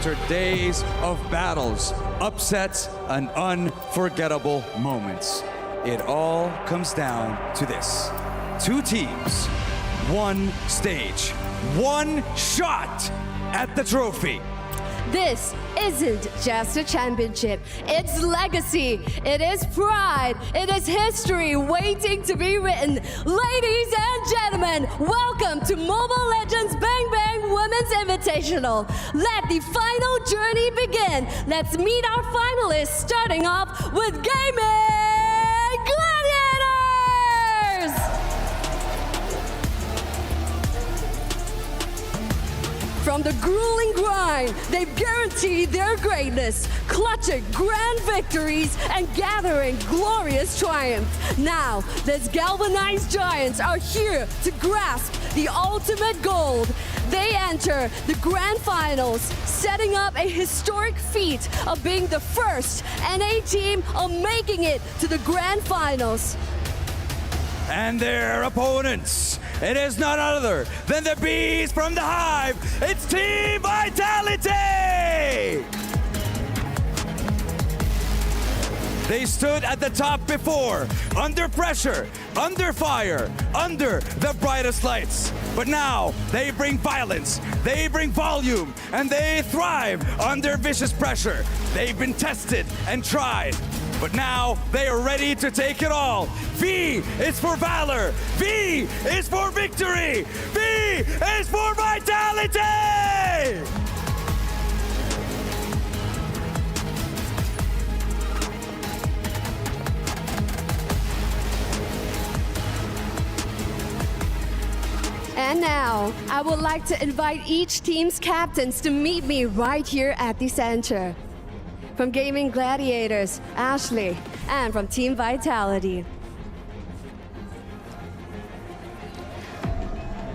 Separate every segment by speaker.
Speaker 1: after days of battles, upsets, and unforgettable moments. It all comes down to this. 2 teams, 1 stage, 1 shot at the trophy.
Speaker 2: This isn't just a championship, it's legacy, it is pride, it is history waiting to be written. Ladies and gentlemen, welcome to Mobile Legends Bang Bang Women's Invitational. Let the final journey begin. Let's meet our finalists, starting off with Gaming Gladiators! From the grueling grind, they've guaranteed their greatness, clutching grand victories and gathering glorious triumphs. Now, these galvanized giants are here to grasp the ultimate gold. They enter the grand finals, setting up a historic feat of being the first NA team of making it to the grand finals.
Speaker 1: And their opponents, it is none other than the bees from the hive. It's Team Vitality! They stood at the top before, under pressure, under fire, under the brightest lights. But now they bring violence, they bring volume, and they thrive under vicious pressure. They've been tested and tried, but now they are ready to take it all. V is for valor, V is for victory, V is for vitality!
Speaker 2: And now, I would like to invite each team's captains to meet me right here at the center. From Gaming Gladiators, Ashley, and from Team Vitality.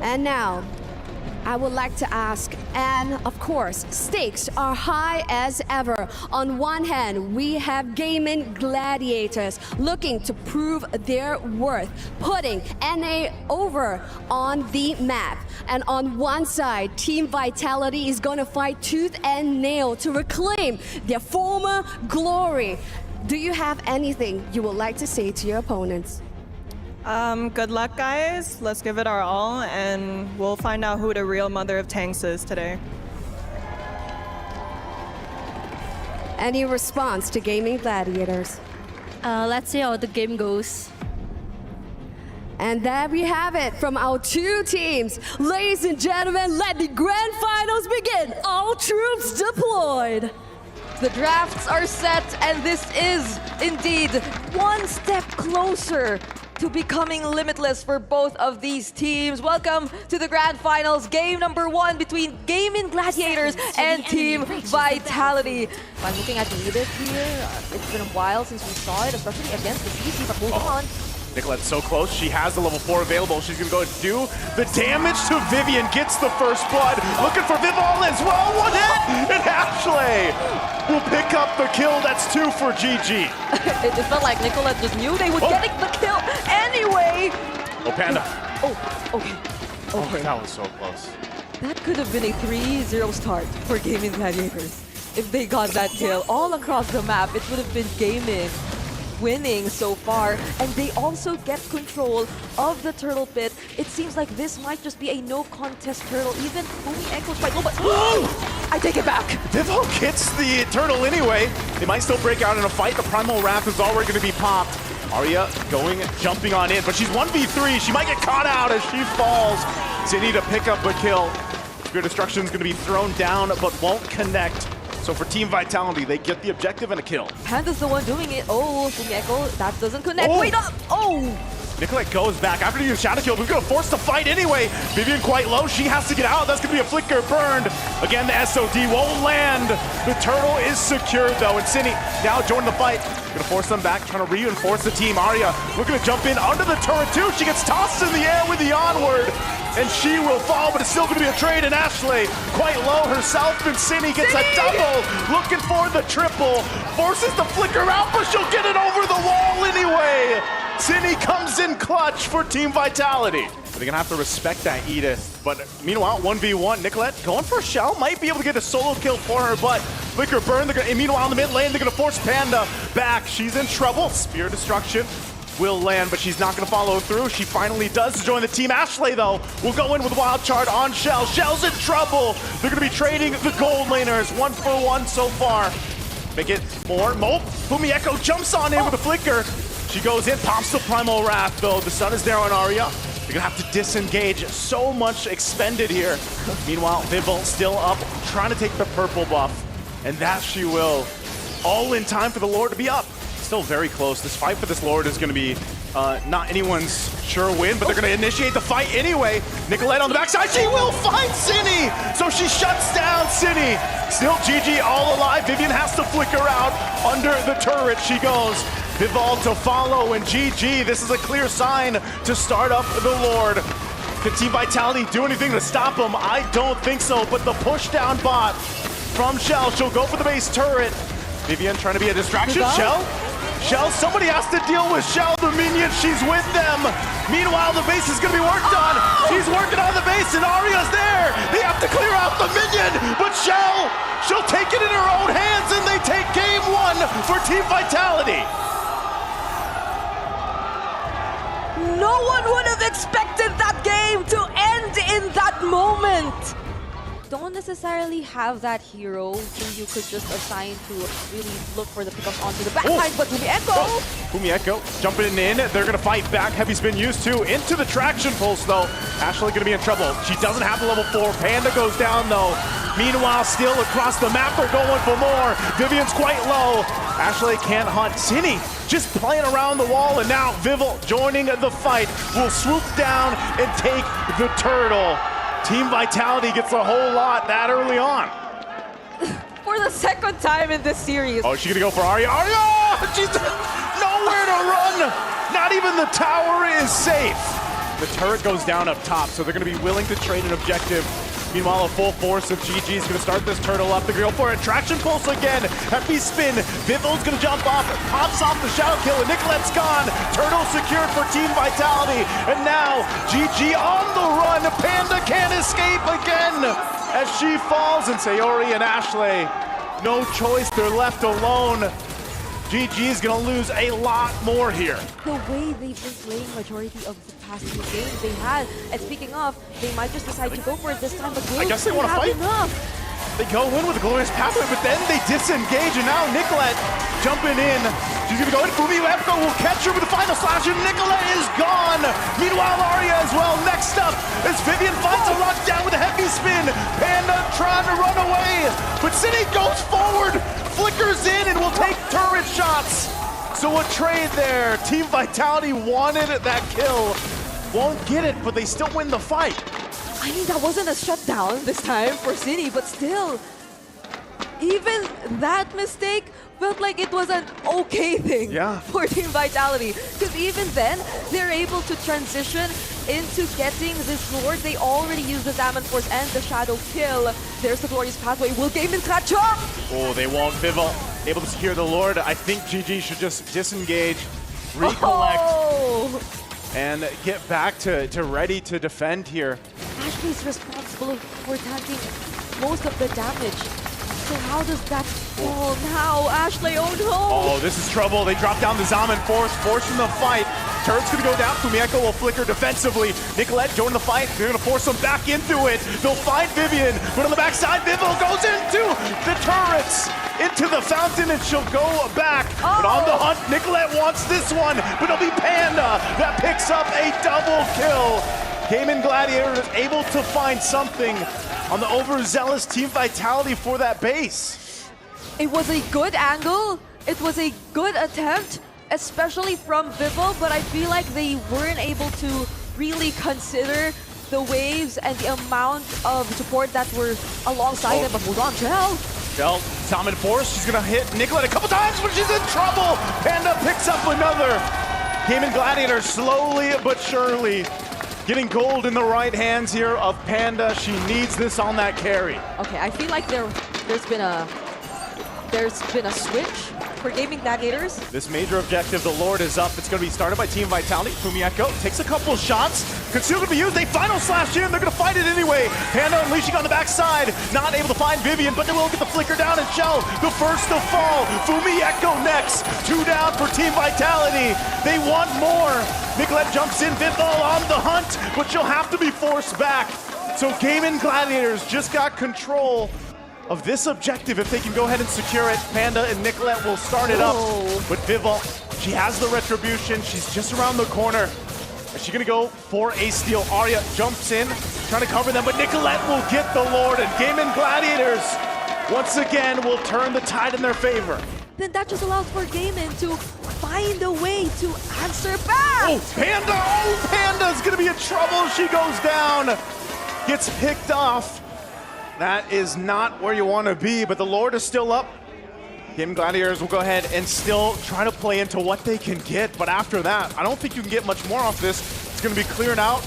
Speaker 2: And now, I would like to ask, and of course, stakes are high as ever. On one hand, we have Gaming Gladiators looking to prove their worth, putting NA over on the map. And on one side, Team Vitality is going to fight tooth and nail to reclaim their former glory. Do you have anything you would like to say to your opponents?
Speaker 3: Good luck, guys. Let's give it our all, and we'll find out who the real mother of tanks is today.
Speaker 2: Any response to Gaming Gladiators?
Speaker 4: Let's see how the game goes.
Speaker 2: And there we have it from our 2 teams. Ladies and gentlemen, let the grand finals begin. All troops deployed.
Speaker 5: The drafts are set, and this is indeed one step closer to becoming limitless for both of these teams. Welcome to the grand finals, game number 1 between Gaming Gladiators and Team Vitality. If I'm looking at the leaders here, it's been a while since we saw it, especially against the CC, but moving on.
Speaker 6: Nicolette's so close, she has the level 4 available. She's gonna go and do the damage to Vivian, gets the first blood. Looking for Viv all as well, 1 hit! And Ashley will pick up the kill, that's 2 for GG.
Speaker 5: It just felt like Nicolette just knew they would get the kill anyway.
Speaker 6: Oh, Panda.
Speaker 5: Oh, okay.
Speaker 6: Oh, that was so close.
Speaker 5: That could have been a 3-0 start for Gaming Gladiators. If they got that kill all across the map, it would have been Gaming winning so far, and they also get control of the turtle pit. It seems like this might just be a no contest turtle. Even Boomy Echo's quite low, but I take it back.
Speaker 6: Divo gets the turtle anyway. They might still break out in a fight. The Primal Wrath is already going to be popped. Arya jumping on in, but she's 1v3. She might get caught out as she falls. Zinni to pick up a kill. Spear Destruction is going to be thrown down, but won't connect. So for Team Vitality, they get the objective and a kill.
Speaker 5: Panda's the one doing it. Oh, Boomy Echo, that doesn't connect.
Speaker 6: Oh.
Speaker 5: Wait up! Oh!
Speaker 6: Nicolette goes back after the shadow kill. We're going to force the fight anyway. Vivian quite low. She has to get out. That's going to be a flicker burned. Again, the SOD won't land. The turtle is secured though. And Zinni now joining the fight. Going to force them back, trying to reinforce the team. Arya looking to jump in under the turret too. She gets tossed in the air with the onward. And she will fall, but it's still going to be a trade. And Ashley quite low herself. And Zinni gets a double. Looking for the triple. Forces the flicker out, but she'll get it over the wall anyway. Zinni comes in clutch for Team Vitality. They're gonna have to respect that, Edith. But meanwhile, 1v1, Nicolette going for a shell, might be able to get a solo kill for her, but Flicker burn, and meanwhile in the mid lane, they're gonna force Panda back. She's in trouble. Spear Destruction will land, but she's not gonna follow through. She finally does join the team. Ashley, though, will go in with Wild Charge on Shell. Shell's in trouble. They're gonna be trading the gold laners 1-for-1 so far. Make it more. Mope. Fumi Echo jumps on in with a flicker. She goes in, pops the Primal Wrath, though. The sun is there on Arya. They're gonna have to disengage. So much expended here. Meanwhile, Vival still up, trying to take the purple buff. And that she will. All in time for the Lord to be up. Still very close. This fight for this Lord is gonna be not anyone's sure win, but they're gonna initiate the fight anyway. Nicolette on the backside, she will find Cinny! So she shuts down Cinny. Still GG all alive. Vivian has to flicker out. Under the turret she goes. Vival to follow, and GG. This is a clear sign to start up the Lord. Can Team Vitality do anything to stop him? I don't think so, but the push down bot from Shell. She'll go for the base turret. Vivian trying to be a distraction. Shell, somebody has to deal with Shell, the minion, she's with them. Meanwhile, the base is gonna be worked on. She's working on the base and Arya's there. They have to clear out the minion, but she'll take it in her own hands and they take game one for Team Vitality.
Speaker 5: No one would have expected that game to end in that moment.
Speaker 4: Don't necessarily have that hero who you could just assign to really look for the pickup onto the backside, but Fumi Echo!
Speaker 6: Fumi Echo jumping in. They're gonna fight back. Heavy spin used to. Into the traction pulse though. Ashley gonna be in trouble. She doesn't have the level 4. Panda goes down though. Meanwhile, still across the map, they're going for more. Vivian's quite low. Ashley can't hunt. Cinny just playing around the wall, and now Vival joining the fight will swoop down and take the turtle. Team Vitality gets a whole lot that early on.
Speaker 5: For the second time in this series.
Speaker 6: Oh, she's gonna go for Arya. Arya! She's nowhere to run! Not even the tower is safe. The turret goes down up top, so they're gonna be willing to trade an objective. Meanwhile, a full force of GG is gonna start this turtle up. They're gonna go for a traction pulse again. Heavy spin. Vival's gonna jump off, pops off the shadow kill, and Nicolette's gone. Turtle secured for Team Vitality. And now, GG on the run. Panda can't escape again as she falls. And Sayori and Ashley, no choice, they're left alone. GG is gonna lose a lot more here.
Speaker 4: The way they've been playing majority of the past few games they had, and speaking of, they might just decide to go for it this time, but
Speaker 6: I guess they want to fight.
Speaker 4: Enough.
Speaker 6: They go in with a glorious pathway, but then they disengage, and now Nicolette jumping in. She's gonna go in. Fumi Echo will catch her with the final slash, and Nicolette is gone. Meanwhile, Arya as well. Next up as Vivian finds a lockdown with a heavy spin. Panda trying to run away, but Cindy goes forward, flickers in, and will take turret shots. So a trade there. Team Vitality wanted that kill. Won't get it, but they still win the fight.
Speaker 5: I mean, that wasn't a shutdown this time for City, but still, even that mistake felt like it was an okay thing for Team Vitality. Because even then, they're able to transition into getting this Lord. They already used the Diamond Force and the Shadow Kill. There's the Glorious Pathway. Will Game catch up?
Speaker 6: Oh, they won't. Vival able to secure the Lord. I think GG should just disengage, recollect, and get back to ready to defend here.
Speaker 4: Ashley's responsible for tanking most of the damage. So how does that fall now? Ashley, oh no!
Speaker 6: Oh, this is trouble. They drop down the Zaman Force, forcing the fight. Turret's gonna go down. Fumi Echo will flicker defensively. Nicolette joining the fight. They're gonna force them back into it. They'll find Vivian, but on the backside, Vival goes into the turrets, into the fountain, and she'll go back. But on the hunt, Nicolette wants this one, but it'll be Panda that picks up a double kill. Gaiman Gladiator is able to find something on the overzealous Team Vitality for that base.
Speaker 5: It was a good angle. It was a good attempt, especially from Vival, but I feel like they weren't able to really consider the waves and the amount of support that were alongside them. But hold on, Shell.
Speaker 6: Shell, Zaman Force, she's gonna hit Nicolette a couple times, but she's in trouble. Panda picks up another. Gaiman Gladiator slowly but surely getting gold in the right hands here of Panda. She needs this on that carry.
Speaker 5: Okay, I feel like there's been a switch for Gaming Gladiators.
Speaker 6: This major objective, the Lord is up. It's going to be started by Team Vitality. Fumieko takes a couple shots. Concealed to be used. They final slash in. They're going to fight it anyway. Panda unleashing on the backside. Not able to find Vivian, but they will get the flicker down and Shell. The first to fall. Fumieko next. 2 down for Team Vitality. They want more. Nicolette jumps in. Vidal on the hunt, but she'll have to be forced back. So Gaming Gladiators just got control of this objective. If they can go ahead and secure it, Panda and Nicolette will start it up. But Vival, she has the retribution. She's just around the corner. Is she gonna go for a steal? Arya jumps in, trying to cover them, but Nicolette will get the Lord, and Gaming Gladiators once again will turn the tide in their favor.
Speaker 4: Then that just allows for Gaimin to find a way to answer back.
Speaker 6: Oh, Panda! Oh, Panda's gonna be in trouble. She goes down, gets picked off. That is not where you want to be, but the Lord is still up. Gaming Gladiators will go ahead and still try to play into what they can get, but after that, I don't think you can get much more off this. It's going to be cleared out.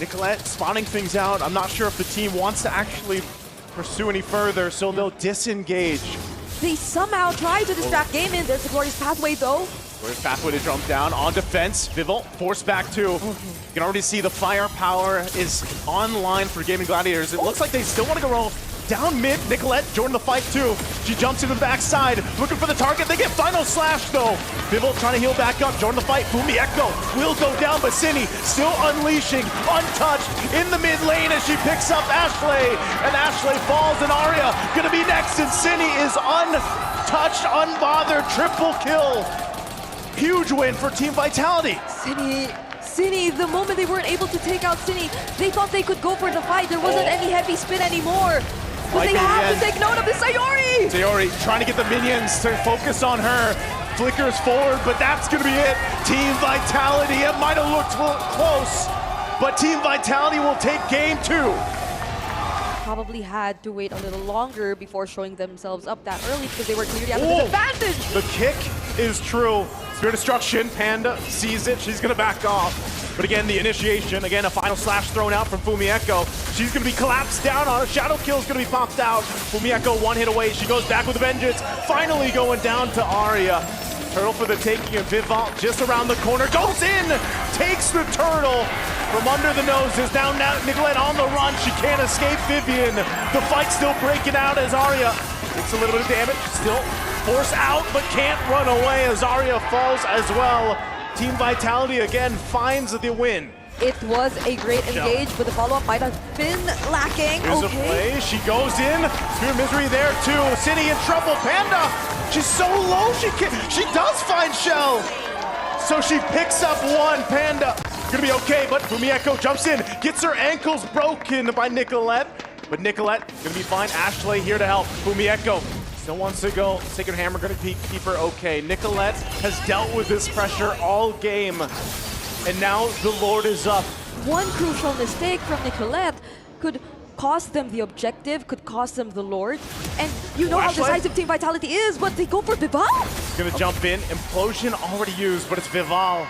Speaker 6: Nicolette spotting things out. I'm not sure if the team wants to actually pursue any further, so they'll disengage.
Speaker 4: They somehow try to distract Gaimin. There's the glorious pathway though.
Speaker 6: Glorious pathway to jump down on defense. Vival forced back too. You can already see the firepower is online for Gaming Gladiators. It looks like they still want to go roll down mid. Nicolette joined the fight too. She jumps into the backside, looking for the target. They get final slash though. Vival trying to heal back up, join the fight. Fumieko will go down, but Cindy still unleashing, untouched in the mid lane as she picks up Ashley. And Ashley falls, and Arya gonna be next, and Cindy is untouched, unbothered, triple kill. Huge win for Team Vitality.
Speaker 4: Cine, the moment they weren't able to take out Cine, they thought they could go for the fight. There wasn't any heavy spin anymore. But they have to take note of the Sayori!
Speaker 6: Sayori trying to get the minions to focus on her. Flickers forward, but that's gonna be it. Team Vitality, it might have looked close, but Team Vitality will take game 2.
Speaker 4: Probably had to wait a little longer before showing themselves up that early because they were clearly at a disadvantage.
Speaker 6: The kick is true. Spear Destruction, Panda sees it, she's gonna back off. But again, the initiation, again, a final slash thrown out from Fumieko. She's gonna be collapsed down on her. Shadow Kill's gonna be popped out. Fumieko 1 hit away, she goes back with a vengeance. Finally going down to Arya. Turtle for the taking, and Vival just around the corner, goes in, takes the turtle from under the noses. Now Nicolette on the run, she can't escape Vivian. The fight's still breaking out as Arya takes a little bit of damage, still forced out, but can't run away as Arya falls as well. Team Vitality again finds the win.
Speaker 4: It was a great engage, but the follow-up might have been lacking.
Speaker 6: Here's a play, she goes in, Spear of Misery there too. City in trouble, Panda, she's so low, she does find Shell. So she picks up one, Panda, gonna be okay, but Fumieko jumps in, gets her ankles broken by Nicolette. But Nicolette gonna be fine, Ashley here to help. Fumieko still wants to go, Sacred Hammer gonna keep her okay. Nicolette has dealt with this pressure all game. And now the Lord is up.
Speaker 4: One crucial mistake from Nicolette could cost them the objective, could cost them the Lord. And you know how decisive Team Vitality is, but they go for Vival.
Speaker 6: Gonna jump in, Implosion already used, but it's Vival.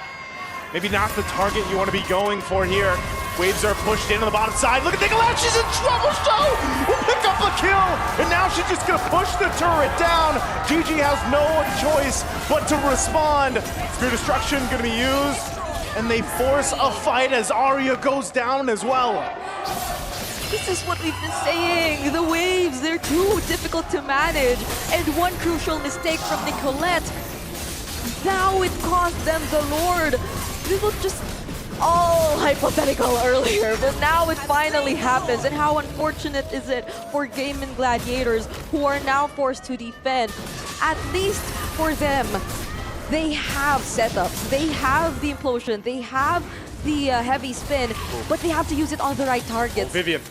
Speaker 6: Maybe not the target you want to be going for here. Waves are pushed in on the bottom side. Look at Nicolette, she's in trouble, will pick up a kill. And now she's just gonna push the turret down. GG has no choice but to respond. Spear Destruction gonna be used. And they force a fight as Arya goes down as well.
Speaker 4: This is what we've been saying. The waves, they're too difficult to manage. And one crucial mistake from Nicolette. Now it cost them the Lord. This was just all hypothetical earlier, but now it finally happens. And how unfortunate is it for Gaming Gladiators, who are now forced to defend? At least for them, they have setups, they have the implosion, they have the heavy spin, but they have to use it on the right targets.
Speaker 6: Vivian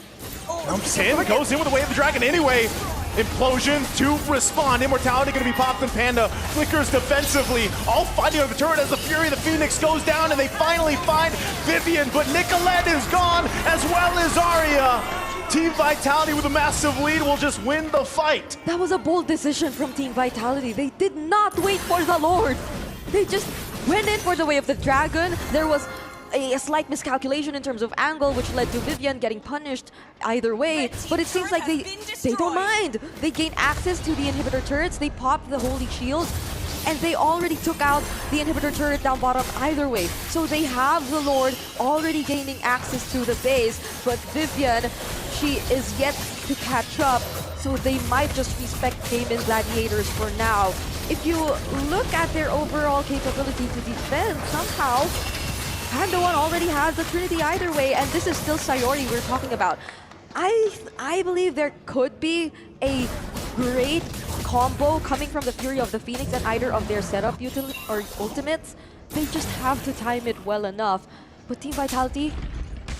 Speaker 6: jumps in, goes in with the Way of the Dragon anyway. Implosion to respond. Immortality going to be popped in Panda. Flickers defensively, all fighting over the turret as the Fury of the Phoenix goes down, and they finally find Vivian, but Nicolette is gone as well as Arya. Team Vitality with a massive lead will just win the fight.
Speaker 4: That was a bold decision from Team Vitality. They did not wait for the Lord. They just went in for the Way of the Dragon. There was a slight miscalculation in terms of angle, which led to Vivian getting punished either way. But it seems like they don't mind. They gain access to the inhibitor turrets. They pop the Holy Shield. and they already took out the inhibitor turret down bottom either way. So they have the Lord already gaining access to the base, but Vivian, she is yet to catch up, so they might just respect Gaming Gladiators for now. If you look at their overall capability to defend, somehow Panda 1 already has the Trinity either way, and this is still Sayori we're talking about. I believe there could be a great combo coming from the Fury of the Phoenix and either of their setup or ultimates. They just have to time it well enough. But Team Vitality,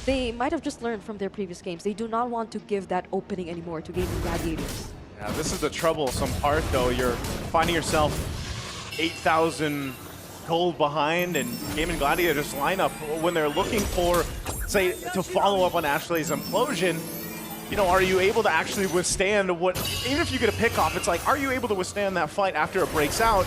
Speaker 4: they might have just learned from their previous games. They do not want to give that opening anymore to Gaming Gladiators.
Speaker 6: Yeah, this is the troublesome part, though. You're finding yourself 8,000 gold behind, and Gaming Gladiators lineup, when they're looking for, say, to follow up on Ashley's implosion, you know, are you able to actually withstand what, even if you get a pick off, it's like, are you able to withstand that fight after it breaks out?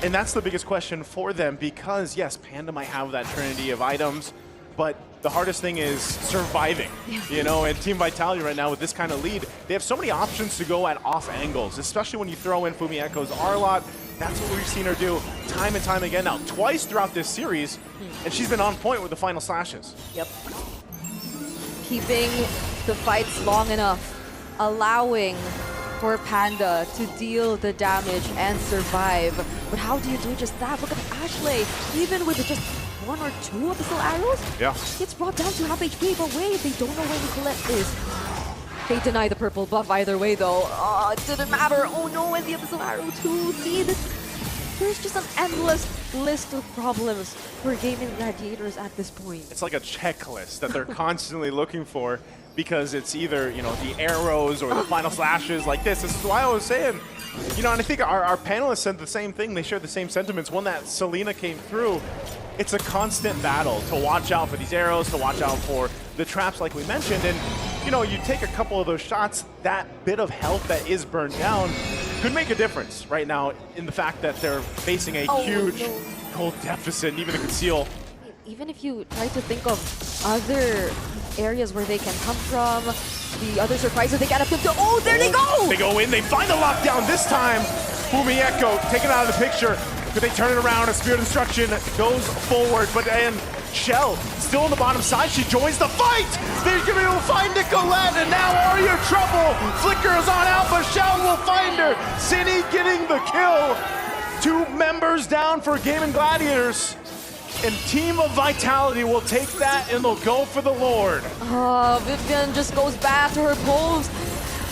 Speaker 6: And that's the biggest question for them, because yes, Panda might have that trinity of items, but the hardest thing is surviving, you know, and Team Vitality right now with this kind of lead, they have so many options to go at off angles, especially when you throw in Fumi Echo's R-Lot. That's what we've seen her do time and time again now, twice throughout this series, and she's been on point with the final slashes.
Speaker 4: Yep. Keeping the fights long enough, allowing for Panda to deal the damage and survive. But how do you do just that? Look at Ashley, even with just 1 or 2 abyssal arrows, gets brought down to half HP. But wait, they don't know where Nicolette is. They deny the purple buff either way, though. Oh, it didn't matter. Oh no, and the abyssal arrow too. See, there's just an endless list of problems for Gaming Gladiators at this point.
Speaker 6: It's like a checklist that they're constantly looking for, because it's either, you know, the arrows or the final slashes like this. This is why I was saying, you know, and I think our panelists said the same thing. They shared the same sentiments. When that Selena came through, it's a constant battle to watch out for these arrows, to watch out for the traps like we mentioned. And, you know, you take a couple of those shots, that bit of health that is burned down could make a difference right now in the fact that they're facing a huge gold deficit, and even the conceal.
Speaker 4: Even if you try to think of other areas where they can come from, the other surprises they get up to, oh, there they go!
Speaker 6: They go in, they find the lockdown this time. Fumi Echo taken out of the picture. Could they turn it around? A Spirit Destruction goes forward, but then Shell still on the bottom side. She joins the fight. They're going to be able to find Nicolette, and now Aria trouble. Flickers on out, but Shell will find her. Cine getting the kill. 2 members down for Gaming Gladiators. And Team of Vitality will take that, and they'll go for the Lord.
Speaker 4: Vivian just goes back to her post.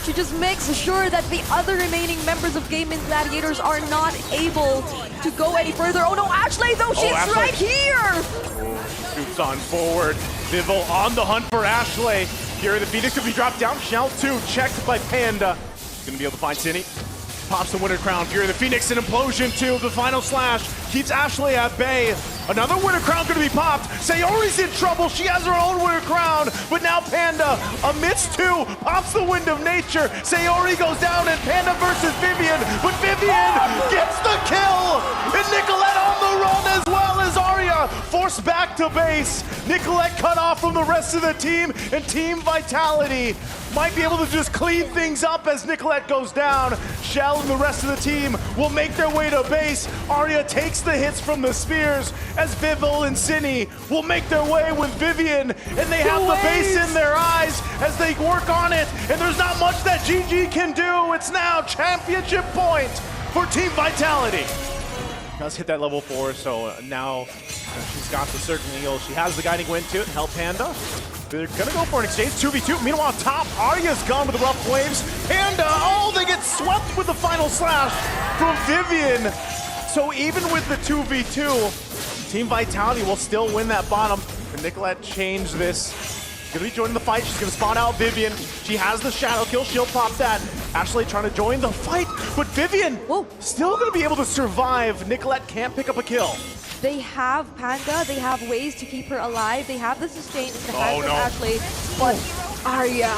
Speaker 4: She just makes sure that the other remaining members of Gaming Gladiators are not able to go any further. Oh no, Ashley though, she's right here!
Speaker 6: Shoots on forward. Vivel on the hunt for Ashley. Here the Phoenix could be dropped down. Shell 2 checked by Panda. She's gonna be able to find Cine. Pops the Winter Crown. Fury of the Phoenix, an implosion too. The final slash keeps Ashley at bay. Another Winter Crown going to be popped. Sayori's in trouble. She has her own Winter Crown. But now Panda, amidst 2, pops the Wind of Nature. Sayori goes down, and Panda versus Vivian. But Vivian gets the kill. And Nicolette on the run, as well as Aria forced back to base. Nicolette cut off from the rest of the team, and Team Vitality might be able to just clean things up as Nicolette goes down. Shell and the rest of the team will make their way to base. Aria takes the hits from the spears as Vivel and Cine will make their way with Vivian, and they have the base in their eyes as they work on it, and there's not much that GG can do. It's now championship point for Team Vitality. Does hit that level 4, so now she's got the Circling Eagle. She has the Guiding Wind to help Panda. They're gonna go for an exchange, 2v2. Meanwhile, top, Aria's gone with the rough waves. Panda, oh, they get swept with the final slash from Vivian. So even with the 2v2, Team Vitality will still win that bottom. Can Nicolette change this? She's gonna be joining the fight. She's gonna spawn out Vivian. She has the shadow kill. She'll pop that. Ashley trying to join the fight, but Vivian still gonna be able to survive. Nicolette can't pick up a kill.
Speaker 4: They have Panda, they have ways to keep her alive, they have the sustain in the hands of Ashley, but Aria,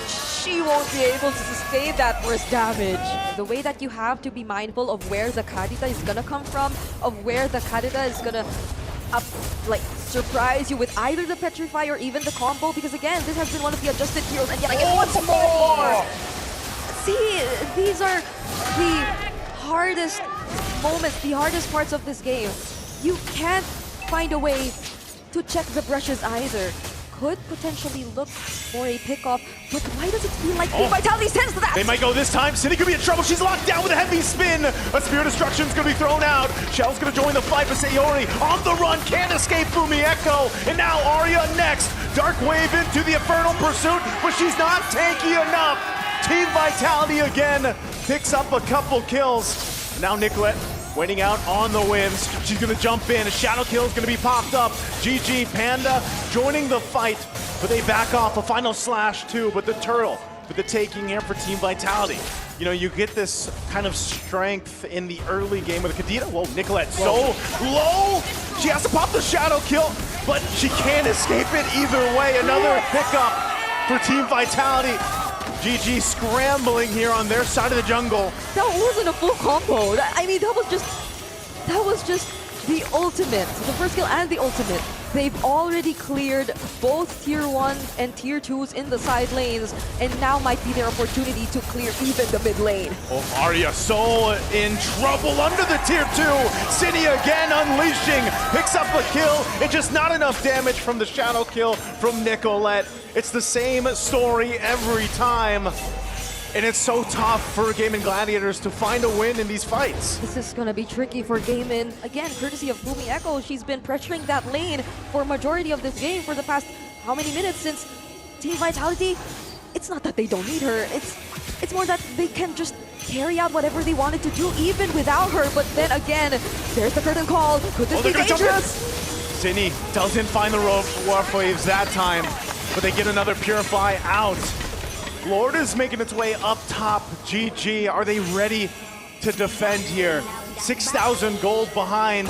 Speaker 4: she won't be able to sustain that burst damage. The way that you have to be mindful of where the Kadita is gonna come from, of where the Kadita is gonna surprise you with either the Petrify or even the combo, because again, this has been one of the adjusted heroes, and yet I get once more! See, these are the hardest moments, the hardest parts of this game, you can't find a way to check the brushes either. Could potentially look for a pickoff, but why does it feel like Team Vitality sends that?
Speaker 6: They might go this time. Cindy could be in trouble. She's locked down with a heavy spin. A Spear of Destruction's gonna be thrown out. Shell's gonna join the fight, but Sayori on the run, can't escape Fumi Echo. And now Arya next. Dark Wave into the Infernal Pursuit, but she's not tanky enough. Team Vitality again picks up a couple kills. Now Nicolette waiting out on the whims. She's gonna jump in. A shadow kill is gonna be popped up. GG Panda joining the fight, but they back off. A final slash too, but the turtle with the taking here for Team Vitality. You know, you get this kind of strength in the early game with Kadena. Whoa, Nicolette so low. She has to pop the shadow kill, but she can't escape it either way. Another pickup for Team Vitality. GG scrambling here on their side of the jungle.
Speaker 4: That wasn't a full combo. I mean, that was just the ultimate. The first kill and the ultimate. They've already cleared both tier 1 and tier 2s in the side lanes, and now might be their opportunity to clear even the mid lane.
Speaker 6: Oh, Arya so in trouble under the tier 2. City again unleashing, picks up a kill, and just not enough damage from the shadow kill from Nicolette. It's the same story every time. And it's so tough for Gaming Gladiators to find a win in these fights.
Speaker 4: This is gonna be tricky for Gaming. Again, courtesy of Fumi Echo, she's been pressuring that lane for a majority of this game for the past how many minutes since Team Vitality. It's not that they don't need her, it's more that they can just carry out whatever they wanted to do even without her. But then again, there's the curtain call. Could this be dangerous?
Speaker 6: Zinni doesn't find the Warp Waves that time, but they get another Purify out. Lord is making its way up top. GG, are they ready to defend here? 6,000 gold behind.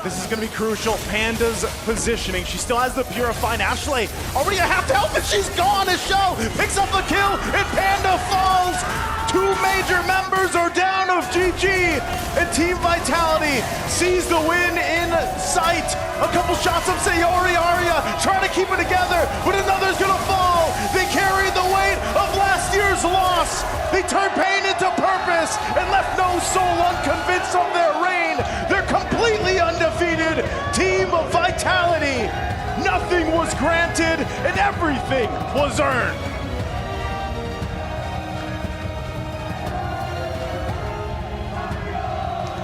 Speaker 6: This is gonna be crucial. Panda's positioning. She still has the Purify. Ashley already at half health and she's gone. A show picks up the kill and Panda falls. Two major members are down of GG, and Team Vitality sees the win in sight. A couple shots of Sayori Arya trying to keep it together, but another's gonna fall. They carried the weight of last year's loss. They turned pain into purpose and left no soul unconvinced of their reign. They're completely undefeated. Team Vitality. Nothing was granted and everything was earned.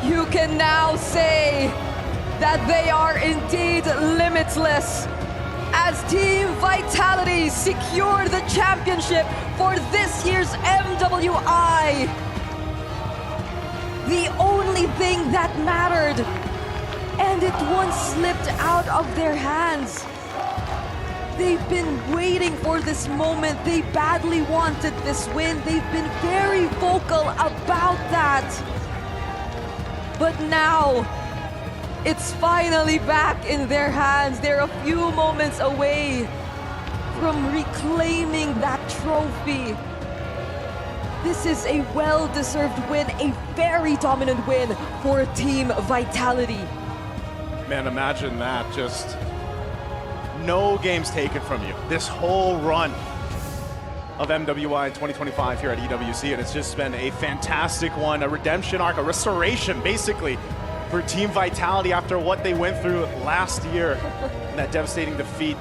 Speaker 5: You can now say that they are indeed limitless as Team Vitality secure the championship for this year's MWI. The only thing that mattered, and it once slipped out of their hands. They've been waiting for this moment. They badly wanted this win. They've been very vocal about that. But now, it's finally back in their hands. They're a few moments away from reclaiming that trophy. This is a well-deserved win, a very dominant win for Team Vitality.
Speaker 6: Man, imagine that, just no games taken from you. This whole run of MWI 2025 here at EWC, and it's just been a fantastic one, a redemption arc, a restoration basically for Team Vitality after what they went through last year in that devastating defeat.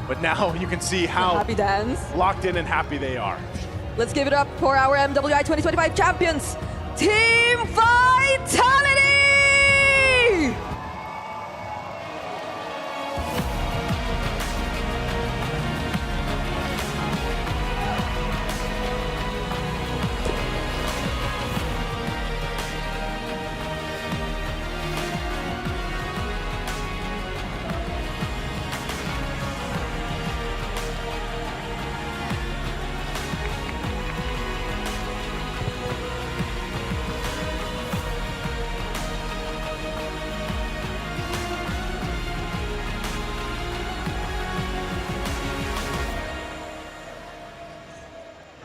Speaker 6: But now you can see how
Speaker 5: Happy dance.
Speaker 6: locked in and happy they are.
Speaker 5: Let's give it up for our MWI 2025 champions, Team Vitality!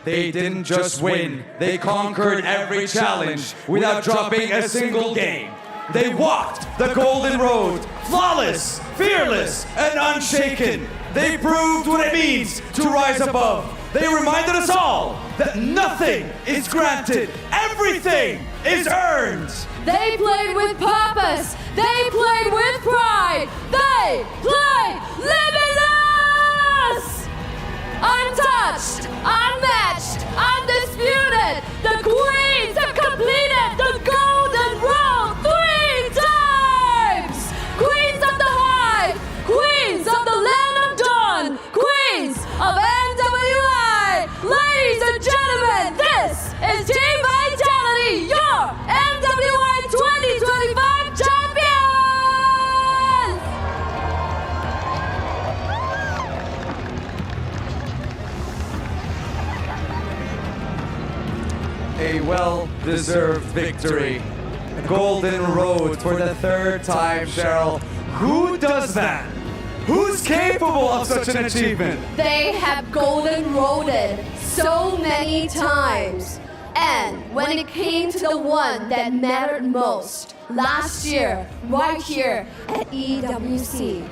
Speaker 1: They didn't just win, they conquered every challenge without dropping a single game. They walked the golden road, flawless, fearless, and unshaken. They proved what it means to rise above. They reminded us all that nothing is granted, everything is earned.
Speaker 2: They played with purpose. They played with pride. They played limitless. Untouched, unmatched, undisputed. The Queens have completed the Golden Road 3 times. Queens of the Hive, Queens of the Land of Dawn, Queens of MWI. Ladies and gentlemen, this is Team Vitality, your MWI 2025 champions!
Speaker 1: A well-deserved victory. A golden road for the third time, Cheryl. Who does that? Who's capable of such an achievement?
Speaker 2: They have golden roaded so many times. And when it came to the one that mattered most, last year, right here at EWC,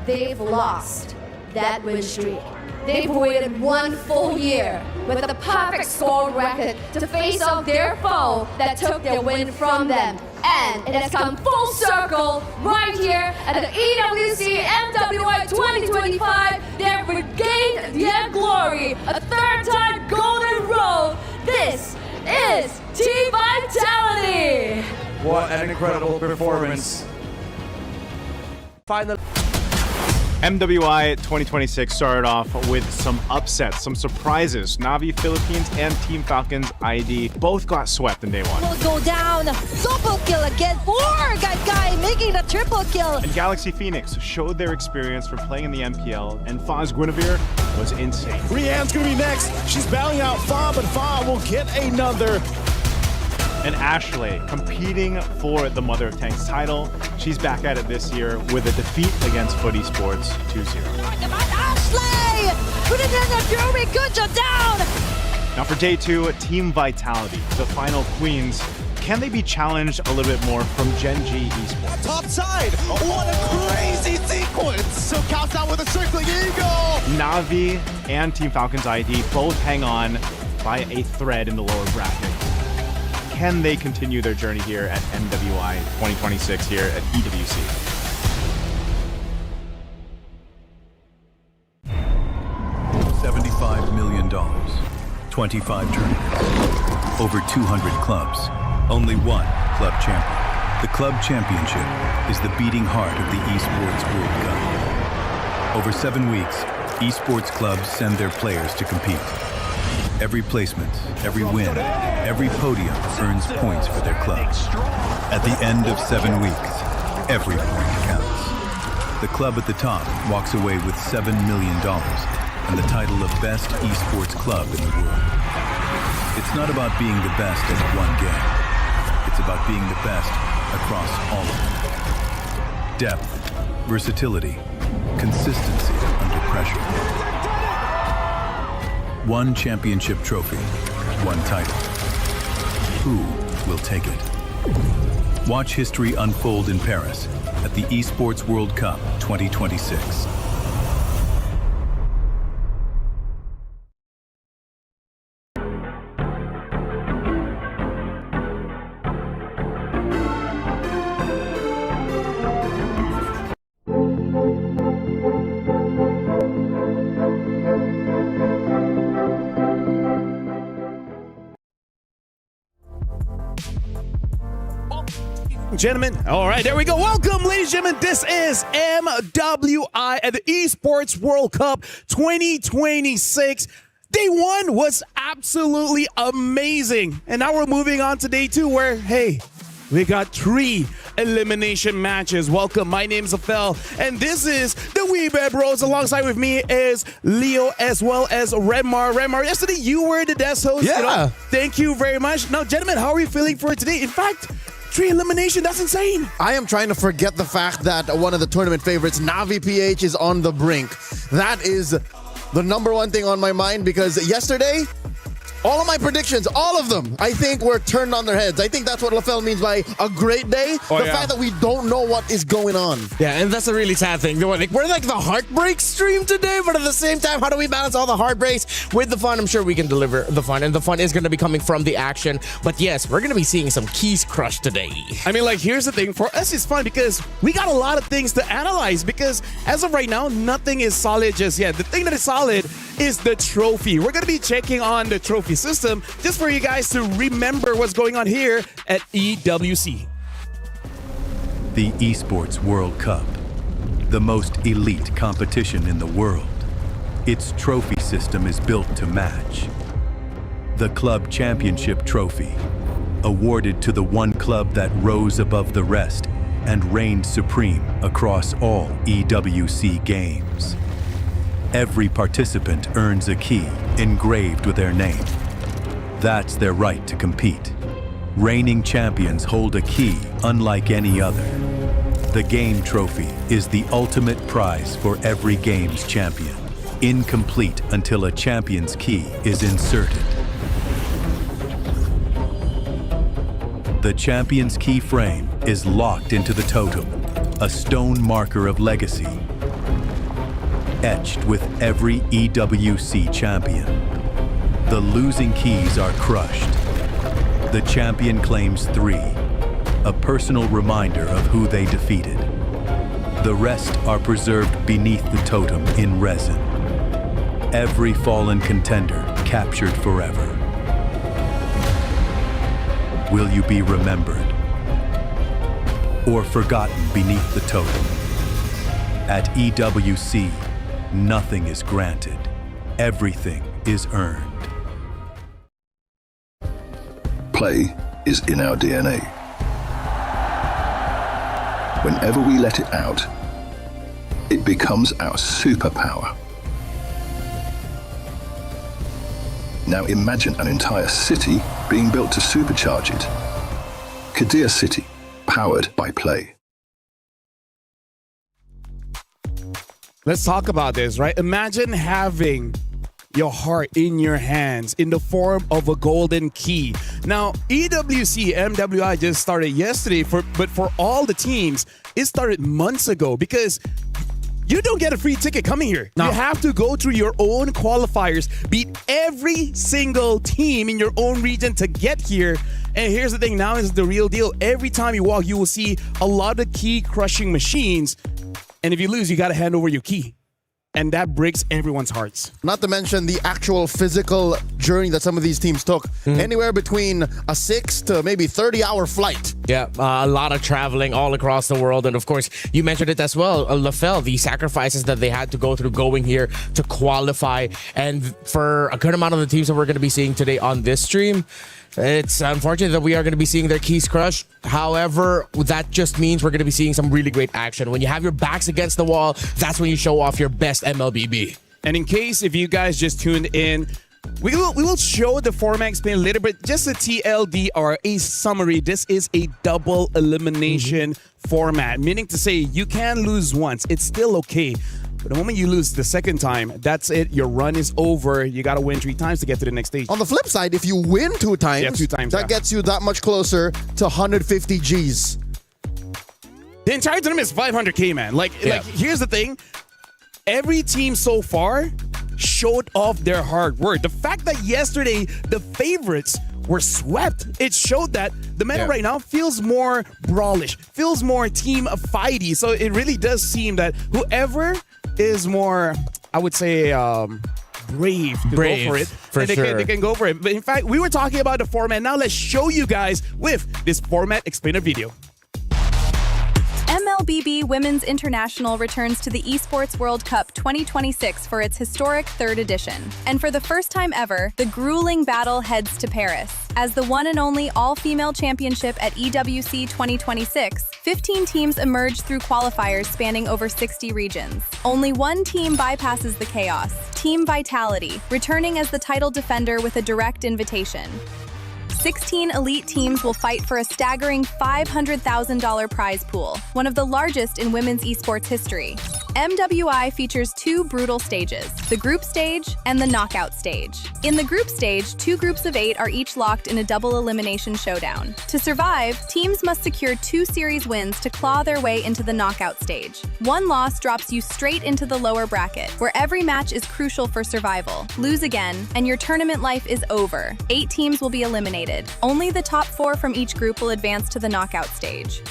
Speaker 2: they've lost that win streak. They've waited 1 full year with the perfect score record to face off their foe that took their win from them. And it has come full circle right here at the EWC MWI 2025. They've regained their glory, a third time golden road. This is Team Vitality.
Speaker 1: What an incredible performance.
Speaker 6: Final. MWI 2026 started off with some upsets, some surprises. Na'Vi Philippines and Team Falcons ID both got swept in day one.
Speaker 7: Will go down. Double kill again for Guy making the triple kill.
Speaker 6: And Galaxy Phoenix showed their experience from playing in the MPL, and Fa's Guinevere was insane.
Speaker 8: Rianne's gonna be next. She's battling out Fa, but Fa will get another.
Speaker 6: And Ashley competing for the Mother of Tanks title. She's back at it this year with a defeat against Foot Esports 2-0.
Speaker 7: Ashley! Put it in the Fury, good job down!
Speaker 6: Now for day 2, Team Vitality, the final queens. Can they be challenged a little bit more from Gen G Esports?
Speaker 8: Top side. What a crazy sequence. So counts out with a circling eagle.
Speaker 6: Na'Vi and Team Falcons ID both hang on by a thread in the lower bracket. Can they continue their journey here at MWI 2026 here at EWC?
Speaker 9: $75 million, 25 tournaments, over 200 clubs, only one club champion. The club championship is the beating heart of the Esports World Cup. Over 7 weeks, esports clubs send their players to compete. Every placement, every win, every podium earns points for their club. At the end of 7 weeks, every point counts. The club at the top walks away with $7 million and the title of Best Esports Club in the world. It's not about being the best at one game. It's about being the best across all of them. Depth, versatility, consistency under pressure. One championship trophy, one title. Who will take it? Watch history unfold in Paris at the Esports World Cup 2026.
Speaker 8: Gentlemen, all right, there we go. Welcome, ladies and gentlemen. This is MWI at the Esports World Cup 2026. Day 1 was absolutely amazing. And now we're moving on to day 2 where, hey, we got 3 elimination matches. Welcome, my name's Afel, and this is the Weebab Bros. Alongside with me is Leo as well as Remar. Remar, yesterday you were the desk host.
Speaker 10: Yeah.
Speaker 8: You know, thank you very much. Now, gentlemen, how are you feeling for today? In fact, 3 elimination, that's insane.
Speaker 10: I am trying to forget the fact that one of the tournament favorites, Na'Vi PH, is on the brink. That is the #1 thing on my mind because yesterday, All of my predictions, all of them, I think were turned on their heads. I think that's what LaFell means by a great day. The fact that we don't know what is going on.
Speaker 11: Yeah, and that's a really sad thing. We're like the heartbreak stream today, but at the same time, how do we balance all the heartbreaks with the fun? I'm sure we can deliver the fun, and the fun is going to be coming from the action. But yes, we're going to be seeing some keys crushed today.
Speaker 8: I mean, like, here's the thing. For us, it's fun because we got a lot of things to analyze because as of right now, nothing is solid just yet. The thing that is solid is the trophy. We're going to be checking on the trophy system just for you guys to remember what's going on here at EWC.
Speaker 9: The Esports World Cup, the most elite competition in the world. Its trophy system is built to match. The Club Championship Trophy, awarded to the one club that rose above the rest and reigned supreme across all EWC games. Every participant earns a key engraved with their name. That's their right to compete. Reigning champions hold a key unlike any other. The game trophy is the ultimate prize for every game's champion, incomplete until a champion's key is inserted. The champion's key frame is locked into the totem, a stone marker of legacy, etched with every EWC champion. The losing keys are crushed. The champion claims 3, a personal reminder of who they defeated. The rest are preserved beneath the totem in resin. Every fallen contender captured forever. Will you be remembered or forgotten beneath the totem? At EWC, nothing is granted. Everything is earned.
Speaker 12: Play is in our DNA. Whenever we let it out, it becomes our superpower. Now imagine an entire city being built to supercharge it. Kadir City, powered by Play.
Speaker 8: Let's talk about this, right? Imagine having your heart in your hands in the form of a golden key. Now, EWC MWI just started yesterday, but for all the teams, it started months ago because you don't get a free ticket coming here. No. You have to go through your own qualifiers, beat every single team in your own region to get here. And here's the thing, now is the real deal. Every time you walk, you will see a lot of key crushing machines. And if you lose, you got to hand over your key. And that breaks everyone's hearts.
Speaker 10: Not to mention the actual physical journey that some of these teams took. Anywhere between a 6 to maybe 30-hour flight.
Speaker 11: Yeah, a lot of traveling all across the world. And of course, you mentioned it as well, LaFell, the sacrifices that they had to go through going here to qualify. And for a good amount of the teams that we're going to be seeing today on this stream, it's unfortunate that we are going to be seeing their keys crushed. However, that just means we're going to be seeing some really great action. When you have your backs against the wall, that's when you show off your best MLBB.
Speaker 8: And in case if you guys just tuned in, we will show the format explain a little bit, just a TLDR, a summary. This is a double elimination format, meaning to say you can lose once. It's still okay. But the moment you lose the second time, that's it. Your run is over. You got to win 3 times to get to the next stage.
Speaker 10: On the flip side, if you win 2 times, that gets you that much closer to 150 Gs.
Speaker 8: The entire tournament is 500K, man. Like, here's the thing. Every team so far showed off their hard work. The fact that yesterday the favorites were swept, it showed that the meta right now feels more brawlish, feels more team fighty. So it really does seem that whoever is more, I would say, brave to go for it. They can go for it. But in fact, we were talking about the format. Now let's show you guys with this format explainer video.
Speaker 13: MLBB Women's International returns to the Esports World Cup 2026 for its historic 3rd edition. And for the first time ever, the grueling battle heads to Paris. As the one and only all-female championship at EWC 2026, 15 teams emerge through qualifiers spanning over 60 regions. Only one team bypasses the chaos, Team Vitality, returning as the title defender with a direct invitation. 16 elite teams will fight for a staggering $500,000 prize pool, one of the largest in women's esports history. MWI features 2 brutal stages, the group stage and the knockout stage. In the group stage, 2 groups of 8 are each locked in a double elimination showdown. To survive, teams must secure 2 series wins to claw their way into the knockout stage. One loss drops you straight into the lower bracket, where every match is crucial for survival. Lose again, and your tournament life is over. 8 teams will be eliminated. Only the top 4 from each group will advance to the knockout stage.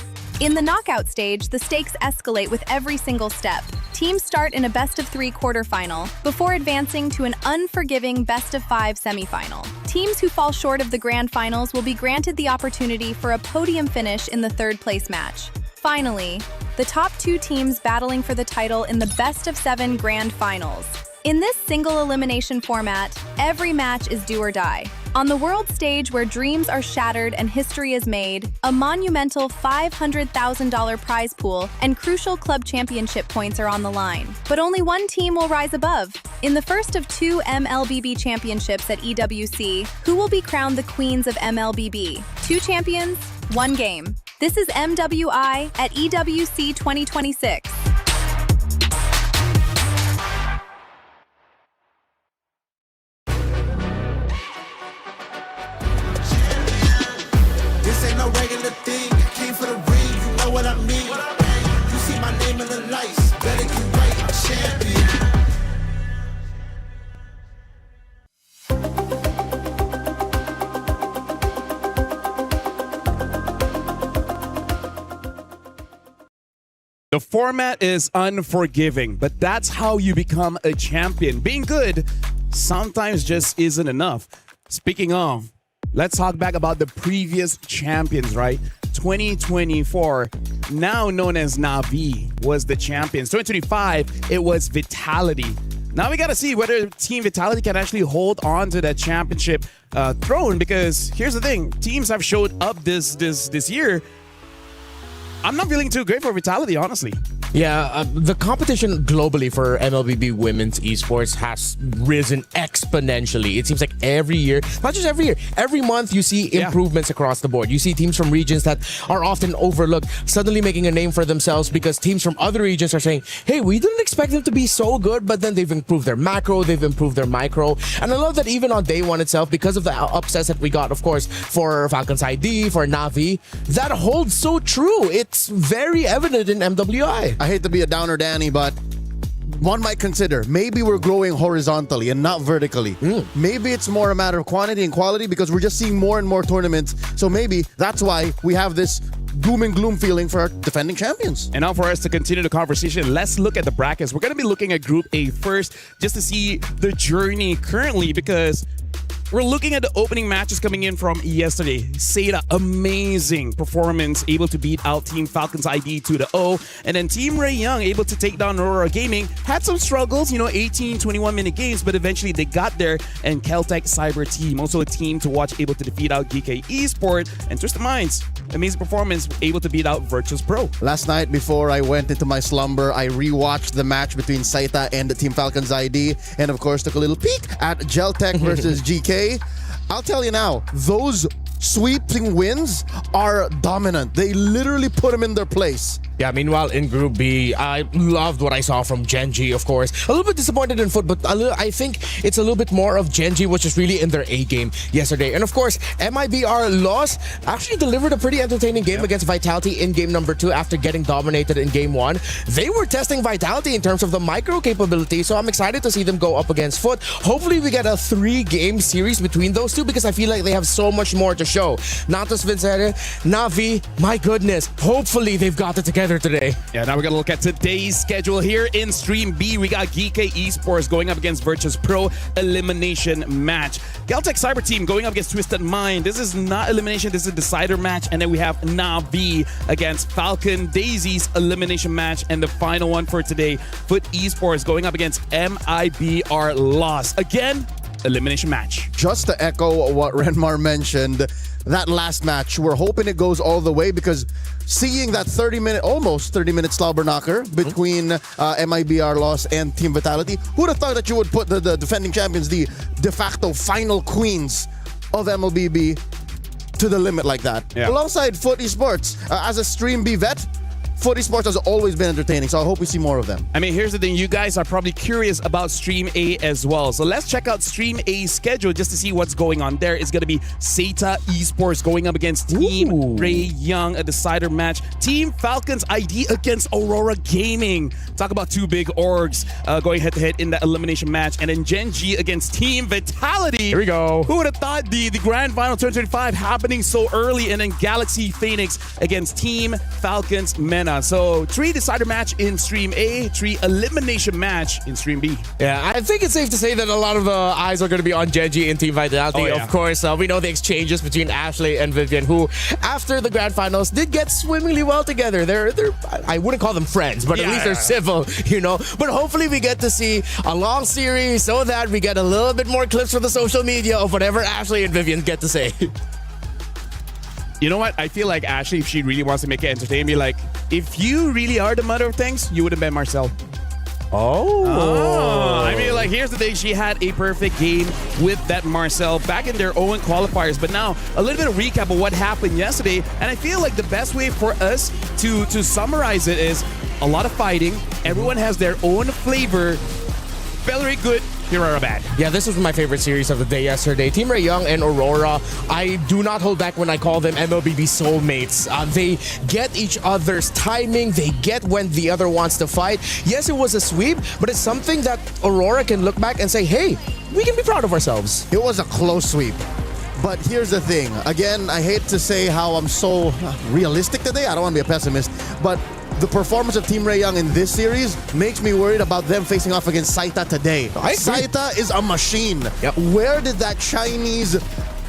Speaker 13: In the knockout stage, the stakes escalate with every single step. Teams start in a best-of-3 quarterfinal before advancing to an unforgiving best-of-5 semifinal. Teams who fall short of the grand finals will be granted the opportunity for a podium finish in the third-place match. Finally, the top 2 teams battling for the title in the best-of-7 grand finals. In this single elimination format, every match is do or die. On the world stage where dreams are shattered and history is made, a monumental $500,000 prize pool and crucial club championship points are on the line. But only one team will rise above. In the first of 2 MLBB championships at EWC, who will be crowned the queens of MLBB? 2 champions, 1 game. This is MWI at EWC26.
Speaker 14: This ain't no regular thing. I came for the ring, you know what I mean. You see my name in the lights, better get right, I'm champion.
Speaker 8: The format is unforgiving, but that's how you become a champion. Being good sometimes just isn't enough. Speaking of, let's talk back about the previous champions, right? 2024, now known as Na'Vi, was the champions. 2025, it was Vitality. Now we got to see whether Team Vitality can actually hold on to that championship throne, because here's the thing, teams have showed up this year. I'm not feeling too great for Vitality, honestly.
Speaker 11: Yeah, the competition globally for MLBB women's esports has risen exponentially. It seems like every year, not just every year, every month you see improvements across the board. You see teams from regions that are often overlooked suddenly making a name for themselves because teams from other regions are saying, hey, we didn't expect them to be so good, but then they've improved their macro, they've improved their micro. And I love that even on day one itself, because of the upsets that we got, of course, for Falcons ID, for Na'Vi, that holds so true. It's very evident in MWI.
Speaker 10: I hate to be a downer, Danny, but one might consider maybe we're growing horizontally and not vertically. Maybe it's more a matter of quantity and quality because we're just seeing more and more tournaments. So maybe that's why we have this doom and gloom feeling for our defending champions.
Speaker 8: And now for us to continue the conversation, let's look at the brackets. We're going to be looking at Group A first just to see the journey currently, because we're looking at the opening matches coming in from yesterday. Seda, amazing performance, able to beat out Team Falcons ID 2-0. And then Team Ray Young able to take down Aurora Gaming. Had some struggles, 18, 21-minute games, but eventually they got there. And Keltec Cyber Team, also a team to watch, able to defeat out GK Esport. And Twisted Minds, amazing performance, able to beat out Virtus Pro.
Speaker 10: Last night, before I went into my slumber, I rewatched the match between Saita and Team Falcons ID. And of course, took a little peek at Geltec versus GK. I'll tell you now, those sweeping wins are dominant. They literally put them in their place.
Speaker 11: Yeah, meanwhile, in Group B, I loved what I saw from Genji, of course. A little bit disappointed in foot, but I think it's a little bit more of Genji, which is really in their A game yesterday. And of course, MIBR lost, actually delivered a pretty entertaining game against Vitality in game number 2 after getting dominated in game 1. They were testing Vitality in terms of the micro capability, so I'm excited to see them go up against Foot. Hopefully, we get a 3-game series between those two because I feel like they have so much more to show. Natos Vincere, Na'Vi, my goodness, hopefully they've got it together today.
Speaker 8: Yeah, now we're gonna look at today's schedule here in Stream B. We got GK Esports going up against Virtus Pro elimination match. Geltec Cyber Team going up against Twisted Mind. This is not elimination, this is a decider match. And then we have Na'Vi against Falcon Daisy's elimination match. And the final one for today, Foot Esports going up against MIBR Lost. Again, elimination match.
Speaker 10: Just to echo what Renmar mentioned, that last match, we're hoping it goes all the way because seeing that almost 30-minute slobber knocker between MIBR Loss and Team Vitality, who would have thought that you would put the defending champions, the de facto final queens of MLBB, to the limit like that?
Speaker 8: Yeah.
Speaker 10: Alongside Foot Esports, as a Stream B vet, Footy Sports has always been entertaining, so I hope we see more of them.
Speaker 8: I mean, here's the thing. You guys are probably curious about Stream A as well. So let's check out Stream A's schedule just to see what's going on there. It's going to be Seta Esports going up against Team Ray Young, a decider match. Team Falcons ID against Aurora Gaming. Talk about two big orgs going head-to-head in the elimination match. And then Gen G against Team Vitality.
Speaker 11: Here we go.
Speaker 8: Who would have thought the Grand Final 2025 happening so early? And then Galaxy Phoenix against Team Falcons Mena. So 3 decider match in Stream A, 3 elimination match in Stream B.
Speaker 11: Yeah, I think it's safe to say that a lot of the eyes are going to be on Genji and Team Vitality.
Speaker 8: Oh, yeah.
Speaker 11: Of course, we know the exchanges between Ashley and Vivian, who, after the grand finals, did get swimmingly well together. They're I wouldn't call them friends, but at least they're civil, you know. But hopefully we get to see a long series so that we get a little bit more clips for the social media of whatever Ashley and Vivian get to say.
Speaker 8: You know what? I feel like Ashley, if she really wants to make it entertaining, be like, if you really are the mother of things, you would have been Marcel. I mean, like, here's the thing. She had a perfect game with that Marcel back in their own qualifiers. But now, a little bit of recap of what happened yesterday. And I feel like the best way for us to summarize it is a lot of fighting. Everyone has their own flavor. Very good. Hirara bad.
Speaker 11: Yeah, this was my favorite series of the day yesterday. Team Ray Young and Aurora, I do not hold back when I call them MLBB soulmates. They get each other's timing. They get when the other wants to fight. Yes, it was a sweep, but it's something that Aurora can look back and say, hey, we can be proud of ourselves.
Speaker 10: It was a close sweep. But here's the thing. Again, I hate to say how I'm so realistic today. I don't want to be a pessimist. But the performance of Team Ray Young in this series makes me worried about them facing off against Saita today. Saita is a machine.
Speaker 11: Yep.
Speaker 10: Where did that Chinese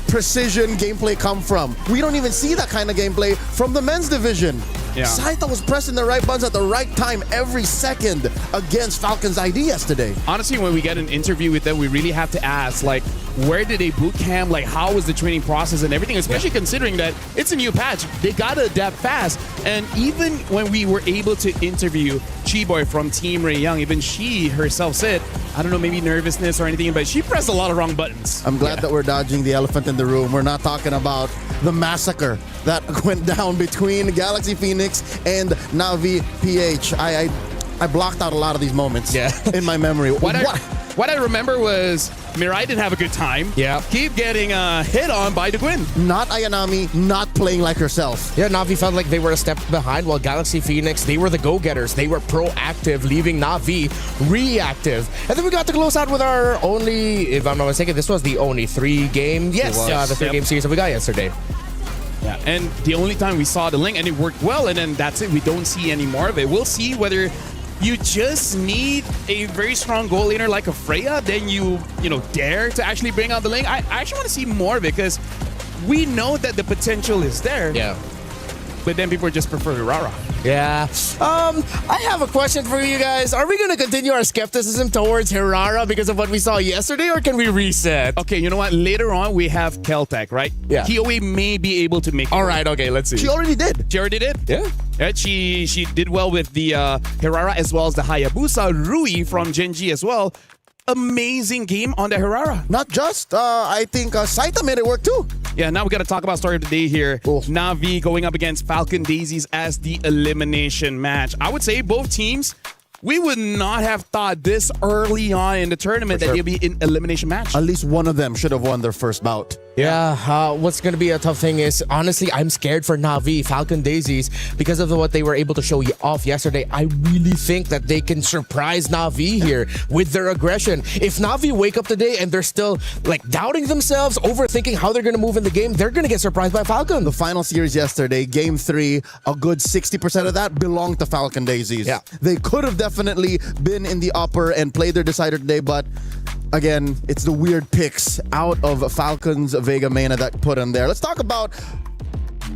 Speaker 10: precision gameplay come from? We don't even see that kind of gameplay from the men's division.
Speaker 8: Yeah.
Speaker 10: Saita was pressing the right buttons at the right time every second against Falcons ID yesterday.
Speaker 8: Honestly, when we get an interview with them, we really have to ask, like, where did they boot camp? Like, how was the training process and everything? Especially considering that it's a new patch. They got to adapt fast. And even when we were able to interview Chiboy from Team Ray Young, even she herself said, I don't know, maybe nervousness or anything, but she pressed a lot of wrong buttons.
Speaker 10: I'm glad that we're dodging the elephant in the room. We're not talking about the massacre that went down between Galaxy Phoenix and Navi PH. I blocked out a lot of these moments in my memory.
Speaker 8: What I remember was Mirai didn't have a good time.
Speaker 11: Yeah.
Speaker 8: Keep getting hit on by the Gwyn.
Speaker 10: Not Ayanami, not playing like herself.
Speaker 11: Yeah, Navi felt like they were a step behind, while Galaxy Phoenix, they were the go-getters. They were proactive, leaving Navi reactive. And then we got to close out with our only, if I'm not mistaken, this was the only 3-game, the 3-game series that we got yesterday.
Speaker 8: Yeah, and the only time we saw the link, and it worked well, and then that's it. We don't see any more of it. We'll see whether you just need a very strong goal laner like a Freya, then you dare to actually bring out the link. I actually want to see more of it because we know that the potential is there.
Speaker 11: Yeah.
Speaker 8: But then people just prefer Rara.
Speaker 11: Yeah. I have a question for you guys. Are we going to continue our skepticism towards Hirara because of what we saw yesterday, or can we reset?
Speaker 8: Okay, you know what? Later on, we have Keltec, right?
Speaker 11: Yeah.
Speaker 8: Kioe may be able to make it.
Speaker 11: All right, okay, let's see.
Speaker 10: She already did.
Speaker 8: She already did?
Speaker 11: Yeah.
Speaker 8: Right, she did well with the Hirara as well as the Hayabusa. Rui from Genji as well. Amazing game on the Hirara.
Speaker 10: Not just, I think Saita made it work too.
Speaker 8: Yeah, now we got to talk about story of the day here. Navi going up against Falcon Daisies as the elimination match. I would say both teams, we would not have thought this early on in the tournament that they'll be in elimination match.
Speaker 10: At least one of them should have won their first bout.
Speaker 11: Yeah, what's going to be a tough thing is, honestly, I'm scared for Navi, Falcon Daisies, because of what they were able to show off yesterday. I really think that they can surprise Navi here with their aggression. If Navi wake up today and they're still like doubting themselves, overthinking how they're going to move in the game, they're going to get surprised by Falcon.
Speaker 10: The final series yesterday, game 3, a good 60% of that belonged to Falcon Daisies.
Speaker 11: Yeah.
Speaker 10: They could have definitely been in the upper and played their decider today, but again, it's the weird picks out of Falcons Vega Mena that put in there. Let's talk about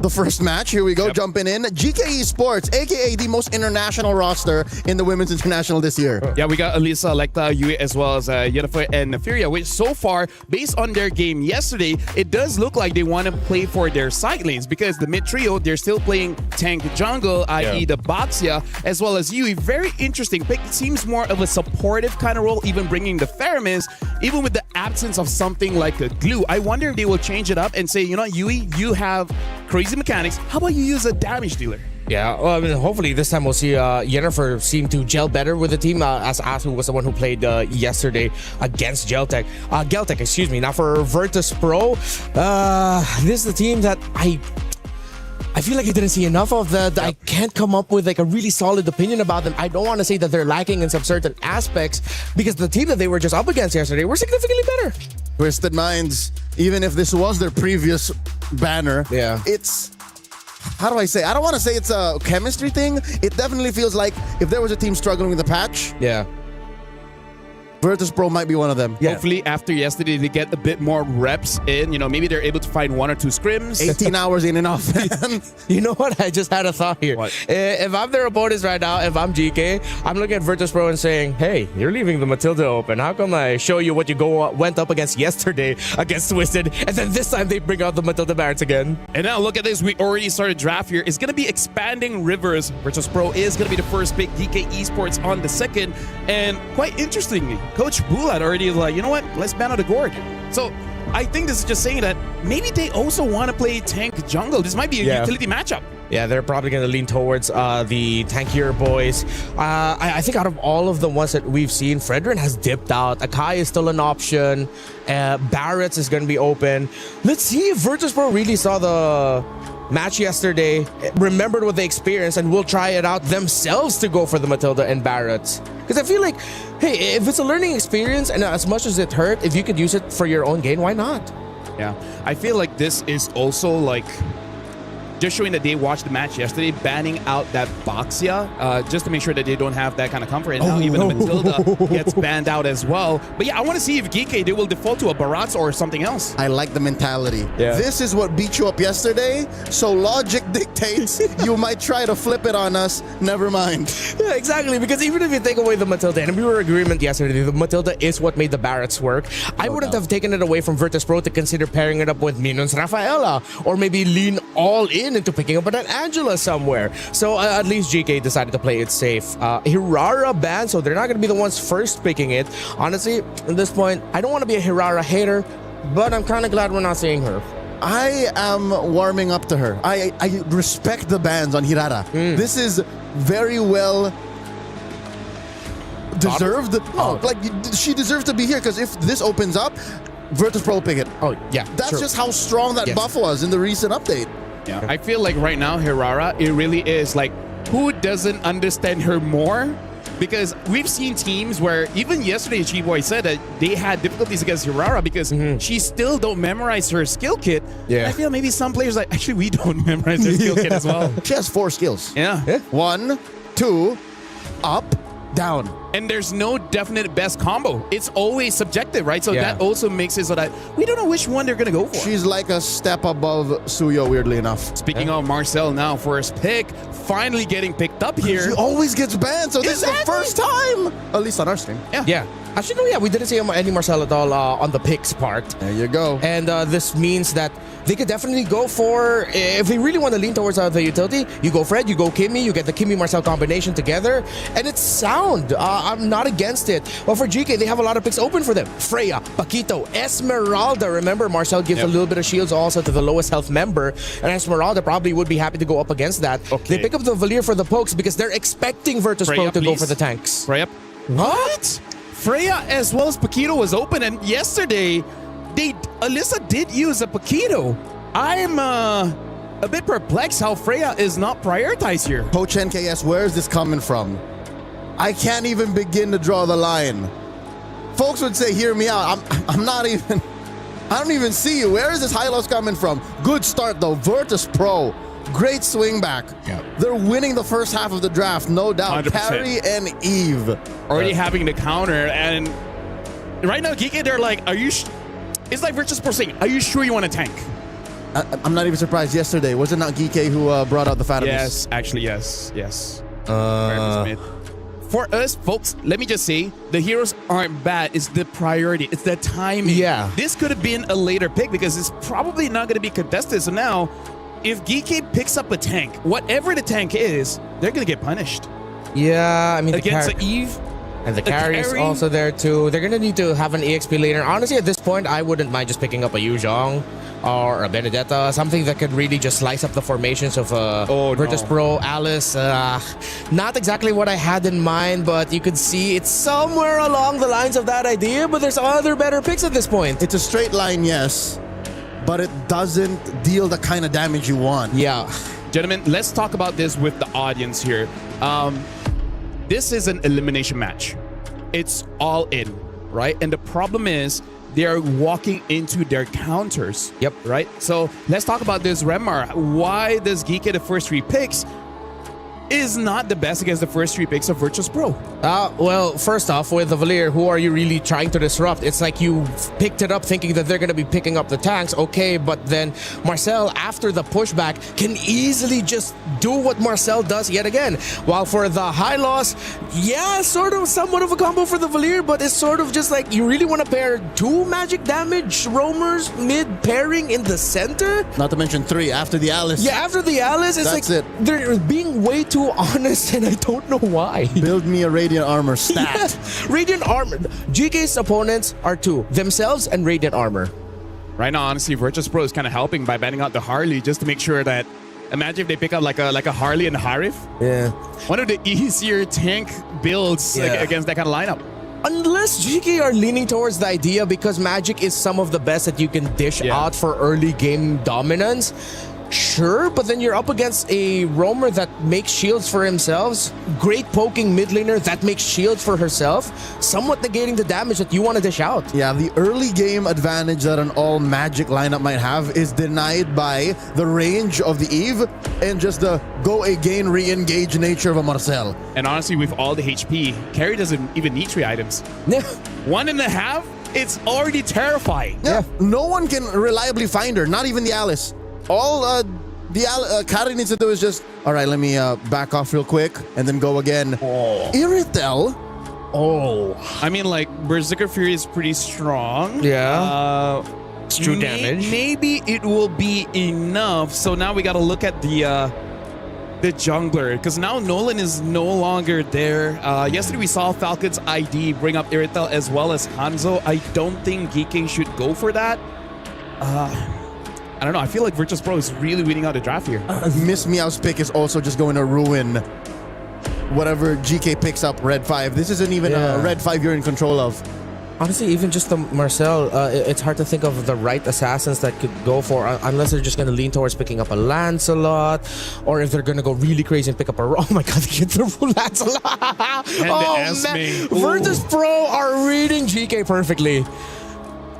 Speaker 10: the first match. Here we go, jumping in. GKE Sports, aka the most international roster in the Women's International this year.
Speaker 8: Yeah, we got Elisa, Lecta, Yui, as well as Yennefer and Neferia, which so far, based on their game yesterday, it does look like they want to play for their side lanes because the mid trio, they're still playing tank jungle, i.e. the Baxia, as well as Yui. Very interesting pick. It seems more of a supportive kind of role, even bringing the Pheromones, even with the absence of something like a glue. I wonder if they will change it up and say, you know, Yui, you have crazy mechanics. How about you use a damage dealer?
Speaker 11: Yeah, well, I mean, hopefully this time we'll see Yennefer seem to gel better with the team, as Asu was the one who played yesterday against Geltec. Geltec, excuse me. Now for Virtus Pro, this is the team that I feel like I didn't see enough of. I can't come up with like a really solid opinion about them. I don't want to say that they're lacking in some certain aspects, because the team that they were just up against yesterday were significantly better.
Speaker 10: Twisted Minds, even if this was their previous banner, it's... How do I say? I don't want to say it's a chemistry thing. It definitely feels like if there was a team struggling with the patch, Virtus Pro might be one of them.
Speaker 8: Hopefully after yesterday they get a bit more reps in. You know, maybe they're able to find 1 or 2 scrims.
Speaker 10: 18 hours in enough.
Speaker 11: You know what? I just had a thought here.
Speaker 8: What?
Speaker 11: If I'm their opponents right now, if I'm GK, I'm looking at Virtus Pro and saying, hey, you're leaving the Matilda open. How come I show you what you went up against yesterday against Twisted, and then this time they bring out the Matilda Barrets again?
Speaker 8: And now look at this. We already started draft here. It's going to be Expanding Rivers. Virtus Pro is going to be the first pick. DK Esports on the second. And quite interestingly, Coach Bulat already is like, you know what? Let's ban out the Gorg. So I think this is just saying that maybe they also want to play tank jungle. This might be a utility matchup.
Speaker 11: Yeah, they're probably going to lean towards the tankier boys. I think out of all of the ones that we've seen, Fredrin has dipped out. Akai is still an option. Barrett's is going to be open. Let's see if Virtus Pro really saw the match yesterday, remembered what they experienced, and will try it out themselves to go for the Matilda and Barrett's. Because I feel like, hey, if it's a learning experience, and as much as it hurt, if you could use it for your own gain, why not?
Speaker 8: Yeah, I feel like this is also like just showing that they watched the match yesterday, banning out that Boxia, just to make sure that they don't have that kind of comfort. And now even the Matilda gets banned out as well. But yeah, I want to see if Geeke, they will default to a Barats or something else.
Speaker 10: I like the mentality. This is what beat you up yesterday, so logic dictates you might try to flip it on us. Never mind.
Speaker 11: Yeah, exactly. Because even if you take away the Matilda, and we were in agreement yesterday, the Matilda is what made the Barretts work. I wouldn't have taken it away from Virtus Pro to consider pairing it up with Minon's Rafaela, or maybe lean all in into picking up an Angela somewhere. So at least GK decided to play it safe. Hirara banned, so they're not going to be the ones first picking it. Honestly, at this point, I don't want to be a Hirara hater, but I'm kind of glad we're not seeing her.
Speaker 10: I am warming up to her. I respect the bans on Hirara. This is very well deserved. No, like she deserves to be here, because if this opens up, Virtus Pro will pick it.
Speaker 11: Oh, yeah.
Speaker 10: That's just how strong that buff was in the recent update.
Speaker 8: Yeah. I feel like right now, Hirara, it really is like, who doesn't understand her more? Because we've seen teams where even yesterday, Chiboy said that they had difficulties against Hirara because she still don't memorize her skill kit. Yeah. And I feel maybe some players like, actually, we don't memorize her skill kit as well.
Speaker 10: She has 4 skills.
Speaker 8: Yeah.
Speaker 10: 1, 2, up, down.
Speaker 8: And there's no definite best combo. It's always subjective, right? So that also makes it so that we don't know which one they're going to go for.
Speaker 10: She's like a step above Suyo, weirdly enough.
Speaker 8: Speaking of Marcel now, first pick, finally getting picked up here.
Speaker 10: She always gets banned, so this is the first time. At least on our stream.
Speaker 11: Yeah. Actually, no, we didn't see any Marcel at all on the picks part.
Speaker 10: There you go.
Speaker 11: And this means that they could definitely go for, if they really want to lean towards the utility, you go Fred, you go Kimmy, you get the Kimmy-Marcel combination together, and it's sound. I'm not against it. But for GK, they have a lot of picks open for them. Freya, Paquito, Esmeralda. Remember, Marcel gives a little bit of shields also to the lowest health member, and Esmeralda probably would be happy to go up against that. They pick up the Valir for the pokes because they're expecting Virtus Pro to go for the tanks.
Speaker 8: Freya. What? Freya as well as Paquito was open, and yesterday, Alyssa did use a Paquito. I'm a bit perplexed how Freya is not prioritized here.
Speaker 10: Coach NKS, where is this coming from? I can't even begin to draw the line. Folks would say, hear me out. I'm not even, I don't even see you. Where is this high loss coming from? Good start though, Virtus Pro. Great swing back. They're winning the first half of the draft, no doubt.
Speaker 8: 100%.
Speaker 10: Carrie and Eve.
Speaker 8: Already having the counter, and right now, Geeke, they're like, are you, it's like Virtus Pro saying, are you sure you want to tank?
Speaker 10: I'm not even surprised yesterday. Was it not Geeke who brought out the Fatamis?
Speaker 8: Yes, actually, yes. For us, folks, let me just say, the heroes aren't bad. It's the priority. It's the timing.
Speaker 11: Yeah.
Speaker 8: This could have been a later pick because it's probably not going to be contested. So now, if Geeke picks up a tank, whatever the tank is, they're going to get punished.
Speaker 11: Yeah, I mean,
Speaker 8: against Eve.
Speaker 11: And the carry is also there too. They're going to need to have an EXP later. Honestly, at this point, I wouldn't mind just picking up a Yu Zhong. or a Benedetta, something that could really just slice up the formations of Virtus Pro, Alice. Not exactly what I had in mind, but you could see it's somewhere along the lines of that idea, but there's other better picks at this point.
Speaker 10: It's a straight line, yes, but it doesn't deal the kind of damage you want.
Speaker 11: Yeah.
Speaker 8: Gentlemen, let's talk about this with the audience here. This is an elimination match. It's all in, right? And the problem is they are walking into their counters.
Speaker 11: Yep.
Speaker 8: Right? So let's talk about this, Remar. Why does Geek get the first 3 picks is not the best against the first 3 picks of Virtus Pro?
Speaker 11: Well, first off, with the Valier, who are you really trying to disrupt? It's like you picked it up thinking that they're going to be picking up the tanks, okay, but then Marcel, after the pushback, can easily just do what Marcel does yet again. While for the high loss, yeah, sort of somewhat of a combo for the Valier, but it's sort of just like you really want to pair 2 magic damage roamers mid pairing in the center?
Speaker 10: Not to mention 3 after the Alice.
Speaker 11: Yeah, after the Alice, it's
Speaker 10: That's
Speaker 11: like
Speaker 10: it.
Speaker 11: they're being way too honest, and I don't know why.
Speaker 10: Build me a Radiant Armor stat.
Speaker 11: Yeah, Radiant Armor. GK's opponents are 2, themselves and Radiant Armor.
Speaker 8: Right now, honestly, Virtus Pro is kind of helping by banning out the Harley just to make sure that, imagine if they pick up like a Harley and a Harif.
Speaker 11: Yeah.
Speaker 8: One of the easier tank builds against that kind of lineup.
Speaker 11: Unless GK are leaning towards the idea because Magic is some of the best that you can dish out for early game dominance. Sure, but then you're up against a roamer that makes shields for himself, great poking mid laner that makes shields for herself, somewhat negating the damage that you want to dish out.
Speaker 10: Yeah, the early game advantage that an all Magic lineup might have is denied by the range of the Eve and just the go again re-engage nature of a Marcel.
Speaker 8: And honestly, with all the HP, Carry doesn't even need 3 items.
Speaker 11: Yeah.
Speaker 8: 1.5, it's already terrifying.
Speaker 10: Yeah, no one can reliably find her, not even the Alice. All Kari needs to do is just, all right, let me back off real quick and then go again. Iritel?
Speaker 8: I mean, like, Berserker Fury is pretty strong.
Speaker 11: Yeah. It's true damage.
Speaker 8: Maybe it will be enough. So now we got to look at the jungler, because now Nolan is no longer there. Yesterday we saw Falcon's ID bring up Iritel as well as Hanzo. I don't think GK should go for that. I don't know. I feel like Virtus Pro is really winning out the draft here.
Speaker 10: Miss Meow's pick is also just going to ruin whatever GK picks up Red 5. This isn't even a Red 5 you're in control of.
Speaker 11: Honestly, even just the Marcel, it's hard to think of the right assassins that could go for, unless they're just going to lean towards picking up a Lancelot, or if they're going to go really crazy and pick up a... Oh my god, they get the Lancelot!
Speaker 8: And
Speaker 11: man, Virtus Pro are reading GK perfectly.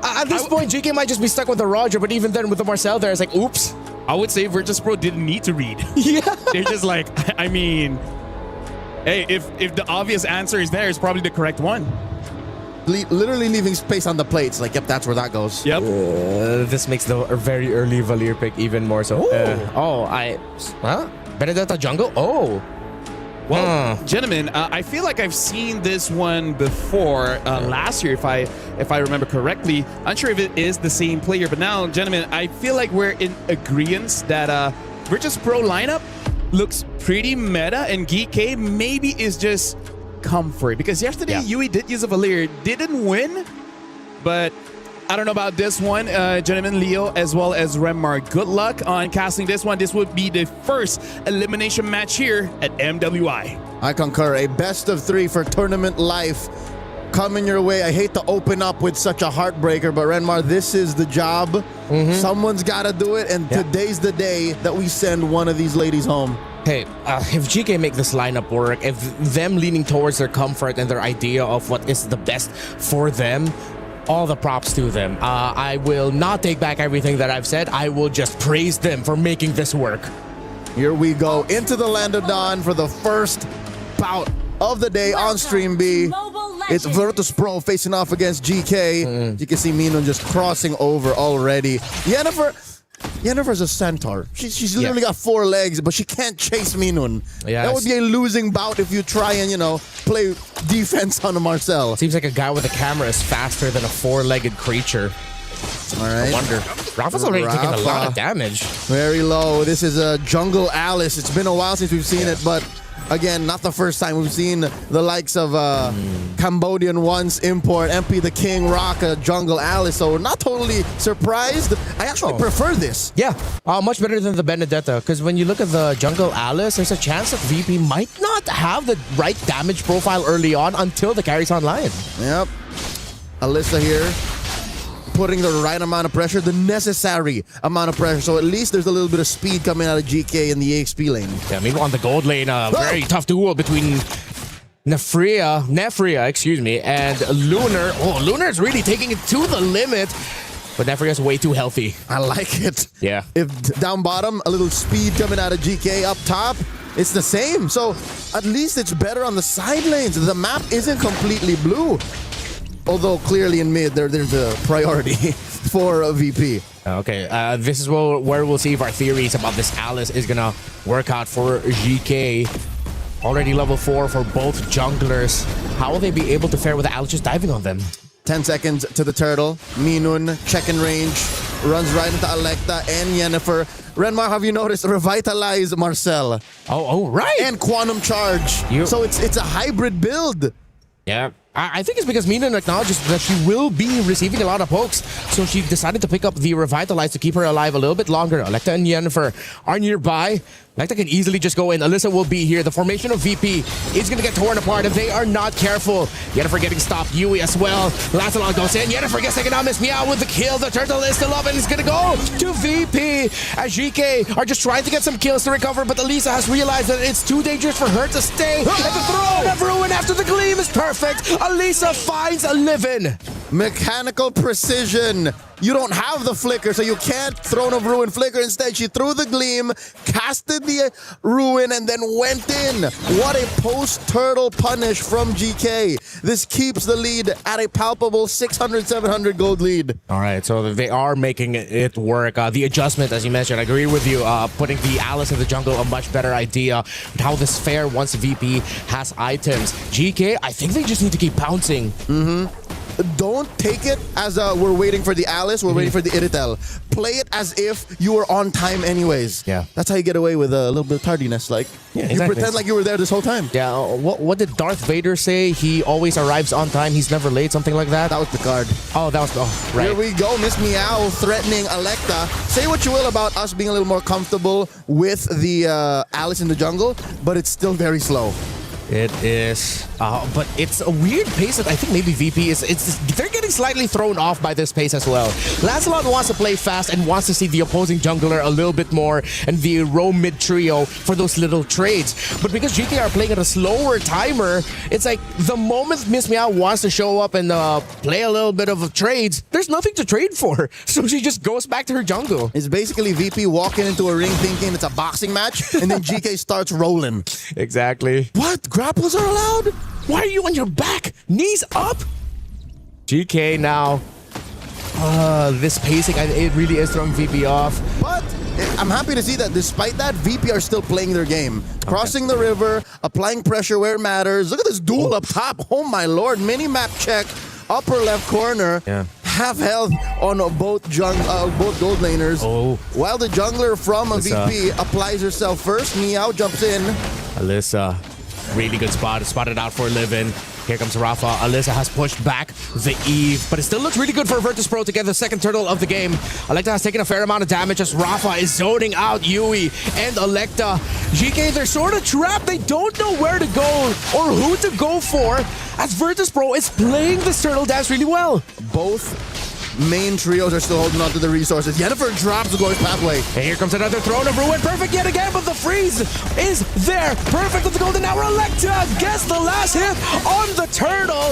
Speaker 11: At this point, GK might just be stuck with the Roger, but even then with the Marcel there, it's like, oops.
Speaker 8: I would say Virtus Pro didn't need to read.
Speaker 11: Yeah.
Speaker 8: They're just like, I mean, hey, if the obvious answer is there, it's probably the correct one.
Speaker 10: Literally leaving space on the plates. Like, yep, that's where that goes.
Speaker 8: Yep.
Speaker 11: This makes the very early Valier pick even more so. Benedetta jungle? Oh.
Speaker 8: Well, gentlemen, I feel like I've seen this one before last year, if I remember correctly. Unsure if it is the same player, but now, gentlemen, I feel like we're in agreement that Virtus Pro lineup looks pretty meta, and GK maybe is just comfort. Because yesterday, Yui did use a Valier, didn't win, but I don't know about this one, gentlemen, Leo, as well as Remar. Good luck on casting this one. This would be the first elimination match here at MWI.
Speaker 10: I concur. A best of 3 for tournament life coming your way. I hate to open up with such a heartbreaker, but Renmar, this is the job. Someone's got to do it, and today's the day that we send one of these ladies home.
Speaker 11: Hey, if GK make this lineup work, if them leaning towards their comfort and their idea of what is the best for them, all the props to them. I will not take back everything that I've said. I will just praise them for making this work.
Speaker 10: Here we go into the Land of Dawn for the first bout of the day on Stream B. It's Virtus Pro facing off against GK. You can see Minun just crossing over already. Yennefer's a centaur. She's literally got 4 legs, but she can't chase Minun.
Speaker 11: Yeah,
Speaker 10: that would be a losing bout if you try and, play defense on a Marcel.
Speaker 11: Seems like a guy with a camera is faster than a 4-legged creature.
Speaker 10: All right.
Speaker 11: I wonder. Rafa's already taking a lot of damage.
Speaker 10: Very low. This is a Jungle Alice. It's been a while since we've seen it, but Again, not the first time we've seen the likes of Cambodian once import MP the King, Raka, Jungle Alice. So not totally surprised. I actually prefer this.
Speaker 11: Yeah, much better than the Benedetta. Because when you look at the Jungle Alice, there's a chance that VP might not have the right damage profile early on until the carry's online.
Speaker 10: Yep. Alyssa here, putting the right amount of pressure, the necessary amount of pressure. So at least there's a little bit of speed coming out of GK in the EXP lane.
Speaker 11: Yeah, meanwhile on the gold lane, very tough duel between Nefria, and Lunar. Oh, Lunar's really taking it to the limit. But Nefria's way too healthy.
Speaker 10: I like it.
Speaker 11: Yeah.
Speaker 10: If down bottom, a little speed coming out of GK. Up top, it's the same. So at least it's better on the side lanes. The map isn't completely blue. Although clearly in mid, there's a priority for a VP.
Speaker 11: Okay, this is where we'll see if our theories about this Alice is gonna work out for GK. Already level 4 for both junglers. How will they be able to fare with Alice just diving on them?
Speaker 10: 10 seconds to the turtle. Minun, check in range, runs right into Alecta and Yennefer. Renmar, have you noticed? Revitalize Marcel.
Speaker 11: Oh, right.
Speaker 10: And Quantum Charge. So it's a hybrid build.
Speaker 11: Yeah. I think it's because Minun acknowledges that she will be receiving a lot of pokes, so she decided to pick up the Revitalize to keep her alive a little bit longer. Alecta and Yennefer are nearby. Alecta can easily just go in. Alyssa will be here. The formation of VP is going to get torn apart if they are not careful. Yennefer getting stopped. Yui as well. Lancelot goes in. Yennefer gets taken out. Miss Meow with the kill. The turtle is still up and it's going to go to VP as GK are just trying to get some kills to recover, but Elisa has realized that it's too dangerous for her to stay. And the throw of Ruin after the gleam is perfect. Elisa finds a living.
Speaker 10: Mechanical precision. You don't have the flicker, so you can't Throne of Ruin flicker. Instead, she threw the gleam, casted the Ruin, and then went in. What a post-turtle punish from GK. This keeps the lead at a palpable 600, 700 gold lead.
Speaker 11: All right, so they are making it work. The adjustment, as you mentioned, I agree with you. Putting the Alice in the jungle, a much better idea. But how this fare once VP has items. GK, I think they just need to keep pouncing.
Speaker 10: Don't take it as we're waiting for the Alice, we're waiting for the Iritel. Play it as if you were on time anyways.
Speaker 11: Yeah.
Speaker 10: That's how you get away with a little bit of tardiness. Like,
Speaker 11: yeah,
Speaker 10: you
Speaker 11: exactly.
Speaker 10: pretend like you were there this whole time.
Speaker 11: Yeah, what did Darth Vader say? He always arrives on time, he's never late, something like that?
Speaker 10: That was Picard.
Speaker 11: Oh, that was, right.
Speaker 10: Here we go, Miss Meow threatening Alecta. Say what you will about us being a little more comfortable with the Alice in the jungle, but it's still very slow.
Speaker 11: It is, but it's a weird pace that I think maybe VP they're getting slightly thrown off by this pace as well. Lancelot wants to play fast and wants to see the opposing jungler a little bit more and the roam mid trio for those little trades. But because GK are playing at a slower timer, it's like the moment Miss Meow wants to show up and play a little bit of trades, there's nothing to trade for. So she just goes back to her jungle.
Speaker 10: It's basically VP walking into a ring thinking it's a boxing match, and then GK starts rolling.
Speaker 11: Exactly.
Speaker 10: What? Grapples are allowed?
Speaker 11: Why are you on your back? Knees up? GK now. This pacing, it really is throwing VP off.
Speaker 10: But I'm happy to see that despite that, VP are still playing their game. Crossing the river, applying pressure where it matters. Look at this duel up top. Oh my lord. Mini-map check. Upper left corner.
Speaker 11: Yeah.
Speaker 10: Half health on both gold laners.
Speaker 11: Oh.
Speaker 10: While the jungler from VP applies herself first. Meow jumps in.
Speaker 11: Alyssa. Really good spot. Spotted out for a living. Here comes Rafa. Alyssa has pushed back the Eve, but it still looks really good for Virtus.pro to get the second turtle of the game. Alecta has taken a fair amount of damage as Rafa is zoning out Yui and Alecta. GK, they're sort of trapped. They don't know where to go or who to go for as Virtus.pro is playing this turtle dance really well.
Speaker 10: Both main trios are still holding on to the resources. Yennefer drops the Glorious Pathway.
Speaker 11: And here comes another Throne of Ruin. Perfect yet again, but the freeze is there. Perfect with the golden hour. Alecta gets the last hit on the turtle.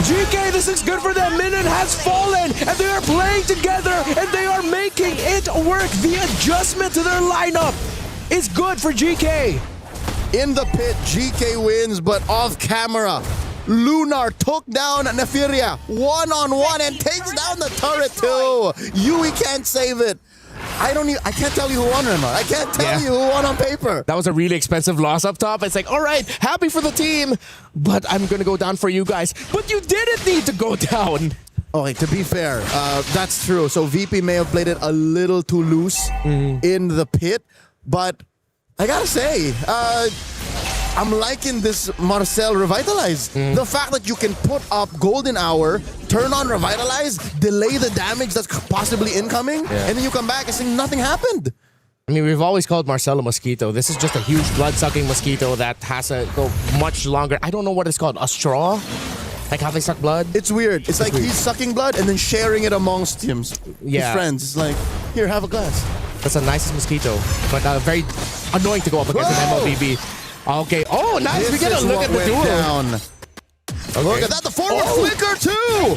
Speaker 11: GK, this is good for them. Minun has fallen, and they are playing together, and they are making it work. The adjustment to their lineup is good for GK.
Speaker 10: In the pit, GK wins, but off camera. Lunar took down Nefiria one-on-one and takes down the turret too. Yui can't save it. I can't tell you who won, Rema. I can't tell you who won on paper.
Speaker 11: That was a really expensive loss up top. It's like, all right, happy for the team, but I'm going to go down for you guys. But you didn't need to go down.
Speaker 10: Okay, to be fair, that's true. So VP may have played it a little too loose in the pit, but I gotta say, I'm liking this Marcel Revitalize. The fact that you can put up Golden Hour, turn on Revitalize, delay the damage that's possibly incoming, and then you come back and say nothing happened.
Speaker 11: I mean, we've always called Marcel a mosquito. This is just a huge blood-sucking mosquito that has to go much longer. I don't know what it's called. A straw? Like how they suck blood?
Speaker 10: It's weird. It's like he's sucking blood and then sharing it amongst his friends. It's like, here, have a glass.
Speaker 11: That's the nicest mosquito, but very annoying to go up against an MLBB. Okay. Oh, nice. We get a look at the duel.
Speaker 10: Okay. Look at that. The forward flicker, too.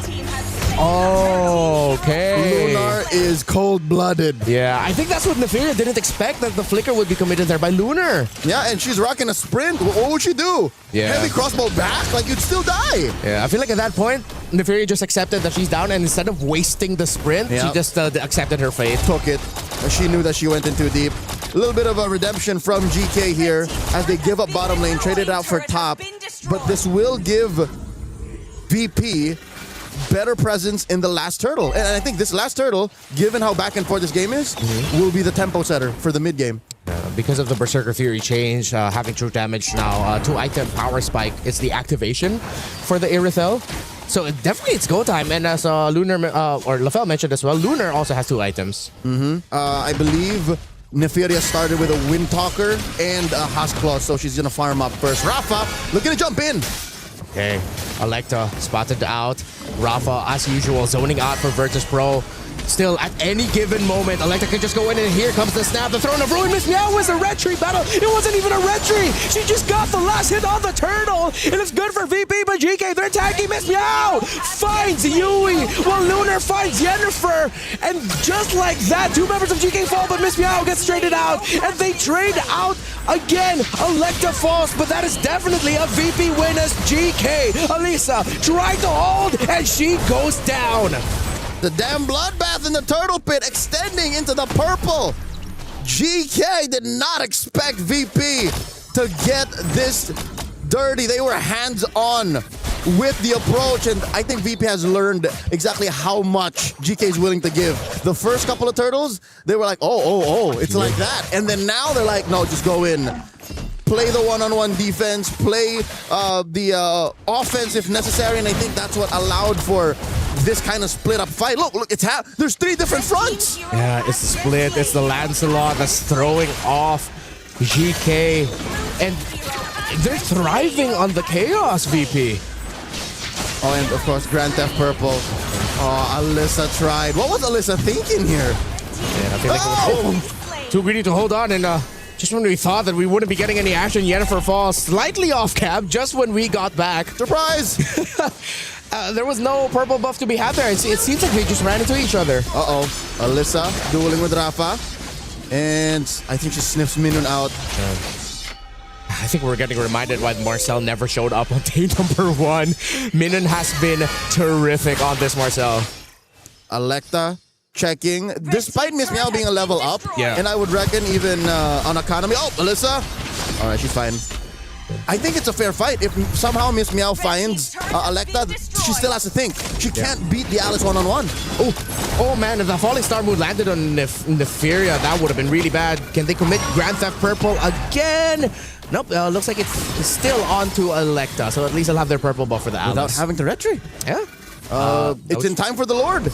Speaker 11: Okay.
Speaker 10: Lunar is cold-blooded.
Speaker 11: Yeah, I think that's what Neferia didn't expect, that the flicker would be committed there by Lunar.
Speaker 10: Yeah, and she's rocking a sprint. What would she do?
Speaker 11: Yeah.
Speaker 10: Heavy crossbow back? Like, you'd still die.
Speaker 11: Yeah, I feel like at that point, Neferia just accepted that she's down, and instead of wasting the sprint, she just accepted her fate.
Speaker 10: Took it. She knew that she went in too deep. A little bit of a redemption from GK here as they give up bottom lane, trade it out for top. But this will give VP better presence in the last turtle. And I think this last turtle, given how back and forth this game is, will be the tempo setter for the mid game.
Speaker 11: Because of the Berserker Fury change, having true damage now, 2-item power spike is the activation for the Irithel. So definitely it's go time. And as Lunar or LaFell mentioned as well, Lunar also has 2 items.
Speaker 10: I believe Neferia started with a Windtalker and a Huskclaw, so she's gonna farm up first. Rafa looking to jump in.
Speaker 11: Okay, Electa spotted out. Rafa, as usual, zoning out for Virtus Pro. Still, at any given moment, Electa can just go in, and here comes the snap. The Throne of Ruin. Miss Meow was a red tree battle. It wasn't even a red tree. She just got the last hit on the turtle. And it's good for VP, but GK, they're attacking. Miss Meow finds Yui, while Lunar finds Yennefer. And just like that, 2 members of GK fall, but Miss Meow gets traded out. And they trade out again. Electa falls, but that is definitely a VP win as GK. Alisa tried to hold, and she goes down.
Speaker 10: The damn bloodbath in the turtle pit extending into the purple. GK did not expect VP to get this dirty. They were hands-on with the approach, and I think VP has learned exactly how much GK is willing to give. The first couple of turtles, they were like, oh, it's like that. And then now they're like, no, just go in. Play the one-on-one defense, play the offense if necessary, and I think that's what allowed for this kind of split-up fight. Look, there's 3 different fronts.
Speaker 11: Yeah, it's the split. It's the Lancelot that's throwing off GK, and they're thriving on the chaos, VP.
Speaker 10: Oh, and of course, Grand Theft Purple. Oh, Alyssa tried. What was Alyssa thinking here?
Speaker 11: Yeah, I feel like it was too greedy to hold on, and just when we thought that we wouldn't be getting any action, Yennefer falls slightly off cap just when we got back.
Speaker 10: Surprise!
Speaker 11: There was no purple buff to be had there. It seems like they just ran into each other.
Speaker 10: Alyssa dueling with Rafa. And I think she sniffs Minun out.
Speaker 11: I think we're getting reminded why Marcel never showed up on day number 1. Minun has been terrific on this Marcel.
Speaker 10: Electa checking, despite Miss Meow being a level up.
Speaker 11: Yeah.
Speaker 10: And I would reckon even on economy. Oh, Alyssa. All right, she's fine. I think it's a fair fight. If somehow Miss Meow finds Electa, she still has to think. She can't beat the Alice one-on-one.
Speaker 11: Oh man, if the Falling Star Mood landed on Neferia, that would have been really bad. Can they commit Grand Theft Purple again? Nope, looks like it's still on to Electa, so at least they'll have their purple buff for the Alice.
Speaker 10: Without having to retry.
Speaker 11: Yeah.
Speaker 10: It's in time for the Lord.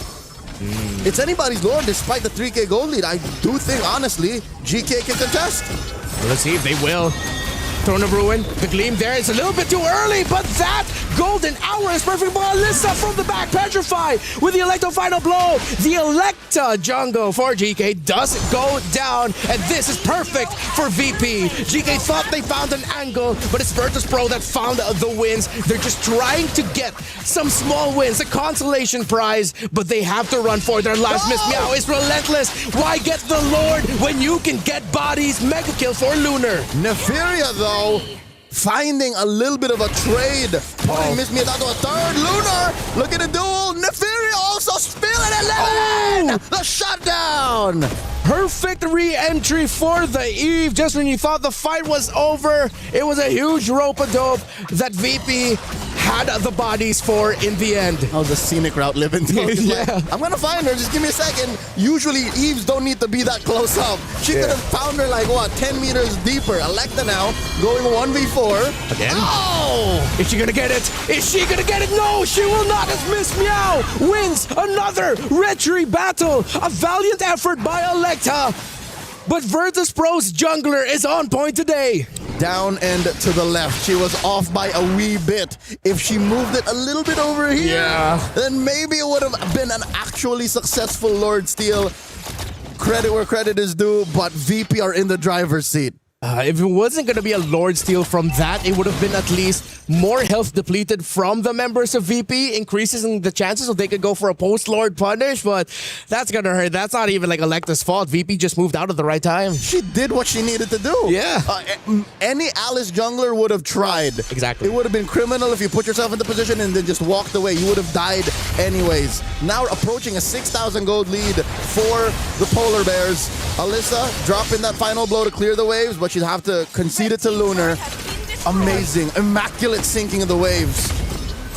Speaker 10: It's anybody's Lord despite the 3K gold lead. I do think, honestly, GK can contest.
Speaker 11: Let's see if they will. Throne of Ruin, the Gleam there. It's a little bit too early, but that golden hour is perfect for Alyssa from the back. Petrify with the Electo final blow. The Electa jungle for GK does go down, and this is perfect for VP. GK thought they found an angle, but it's Virtus Pro that found the wins. They're just trying to get some small wins, a consolation prize, but they have to run for their lives. Miss Meow is relentless. Why get the Lord when you can get bodies? Mega kill for Lunar.
Speaker 10: Neferia, though, finding a little bit of a trade. Putting Miss Meow down to a 3rd. Lunar, look at the duel. Neferia also spilling 11. The shutdown.
Speaker 11: Perfect re-entry for the Eve. Just when you thought the fight was over, it was a huge rope-a-dope that VP had the bodies for in the end.
Speaker 10: How's the scenic route living?
Speaker 11: Yeah.
Speaker 10: I'm gonna find her. Just give me a second. Usually Eves don't need to be that close up. She could have found her like what, 10 meters deeper. Electa now going 1v4
Speaker 11: again.
Speaker 10: Oh!
Speaker 11: Is she gonna get it? Is she gonna get it? No, she will not. As Miss Meow wins another retry battle. A valiant effort by Electa. But Virtus Pro's jungler is on point today.
Speaker 10: Down and to the left. She was off by a wee bit. If she moved it a little bit over here, then maybe it would have been an actually successful Lord Steal. Credit where credit is due, but VP are in the driver's seat.
Speaker 11: If it wasn't going to be a Lord Steal from that, it would have been at least more health depleted from the members of VP, increasing the chances so they could go for a post-Lord punish, but that's going to hurt. That's not even like Electa's fault. VP just moved out at the right time.
Speaker 10: She did what she needed to do.
Speaker 11: Yeah.
Speaker 10: Any Alice jungler would have tried.
Speaker 11: Exactly.
Speaker 10: It would have been criminal if you put yourself in the position and then just walked away. You would have died anyways. Now approaching a 6,000 gold lead for the Polar Bears. Alyssa dropping that final blow to clear the waves, but she'd have to concede it to Lunar. Amazing, immaculate sinking of the waves.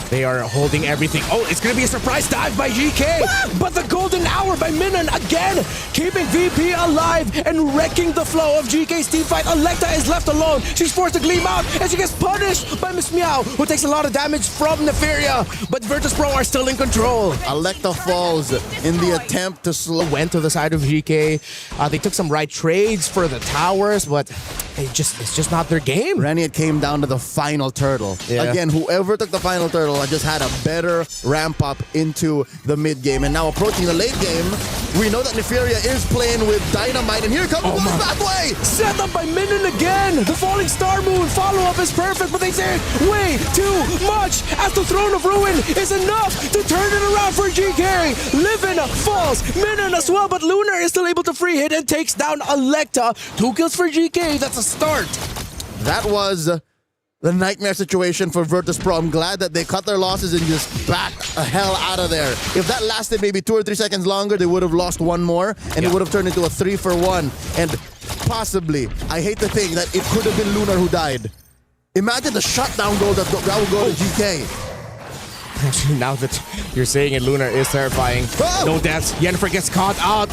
Speaker 11: They are holding everything. Oh, it's going to be a surprise dive by GK. But the golden hour by Minon again, keeping VP alive and wrecking the flow of GK's team fight. Electa is left alone. She's forced to gleam out and she gets punished by Miss Meow, who takes a lot of damage from Nefaria. But Virtus Pro are still in control.
Speaker 10: Electa falls in the attempt to slow.
Speaker 11: Went to the side of GK. They took some right trades for the towers, but it's just not their game.
Speaker 10: Rennie, it came down to the final turtle.
Speaker 11: Yeah.
Speaker 10: Again, whoever took the final turtle just had a better ramp up into the mid game. And now approaching the late game, we know that Nefaria is playing with Dynamite. And here comes the pathway!
Speaker 11: Set up by Minon again! The Falling Star Moon follow-up is perfect, but they say way too much as the Throne of Ruin is enough to turn it around for GK. Livin falls, Minon as well, but Lunar is still able to free hit and takes down Electa. 2 kills for GK, that's a start.
Speaker 10: That was the nightmare situation for Virtus Pro. I'm glad that they cut their losses and just backed the hell out of there. If that lasted maybe 2 or 3 seconds longer, they would have lost one more, and it would have turned into a 3-for-1. And possibly, I hate to think that it could have been Lunar who died. Imagine the shutdown goal that would go to GK.
Speaker 11: Actually, now that you're saying it, Lunar is terrifying. No deaths. Yennefer gets caught out.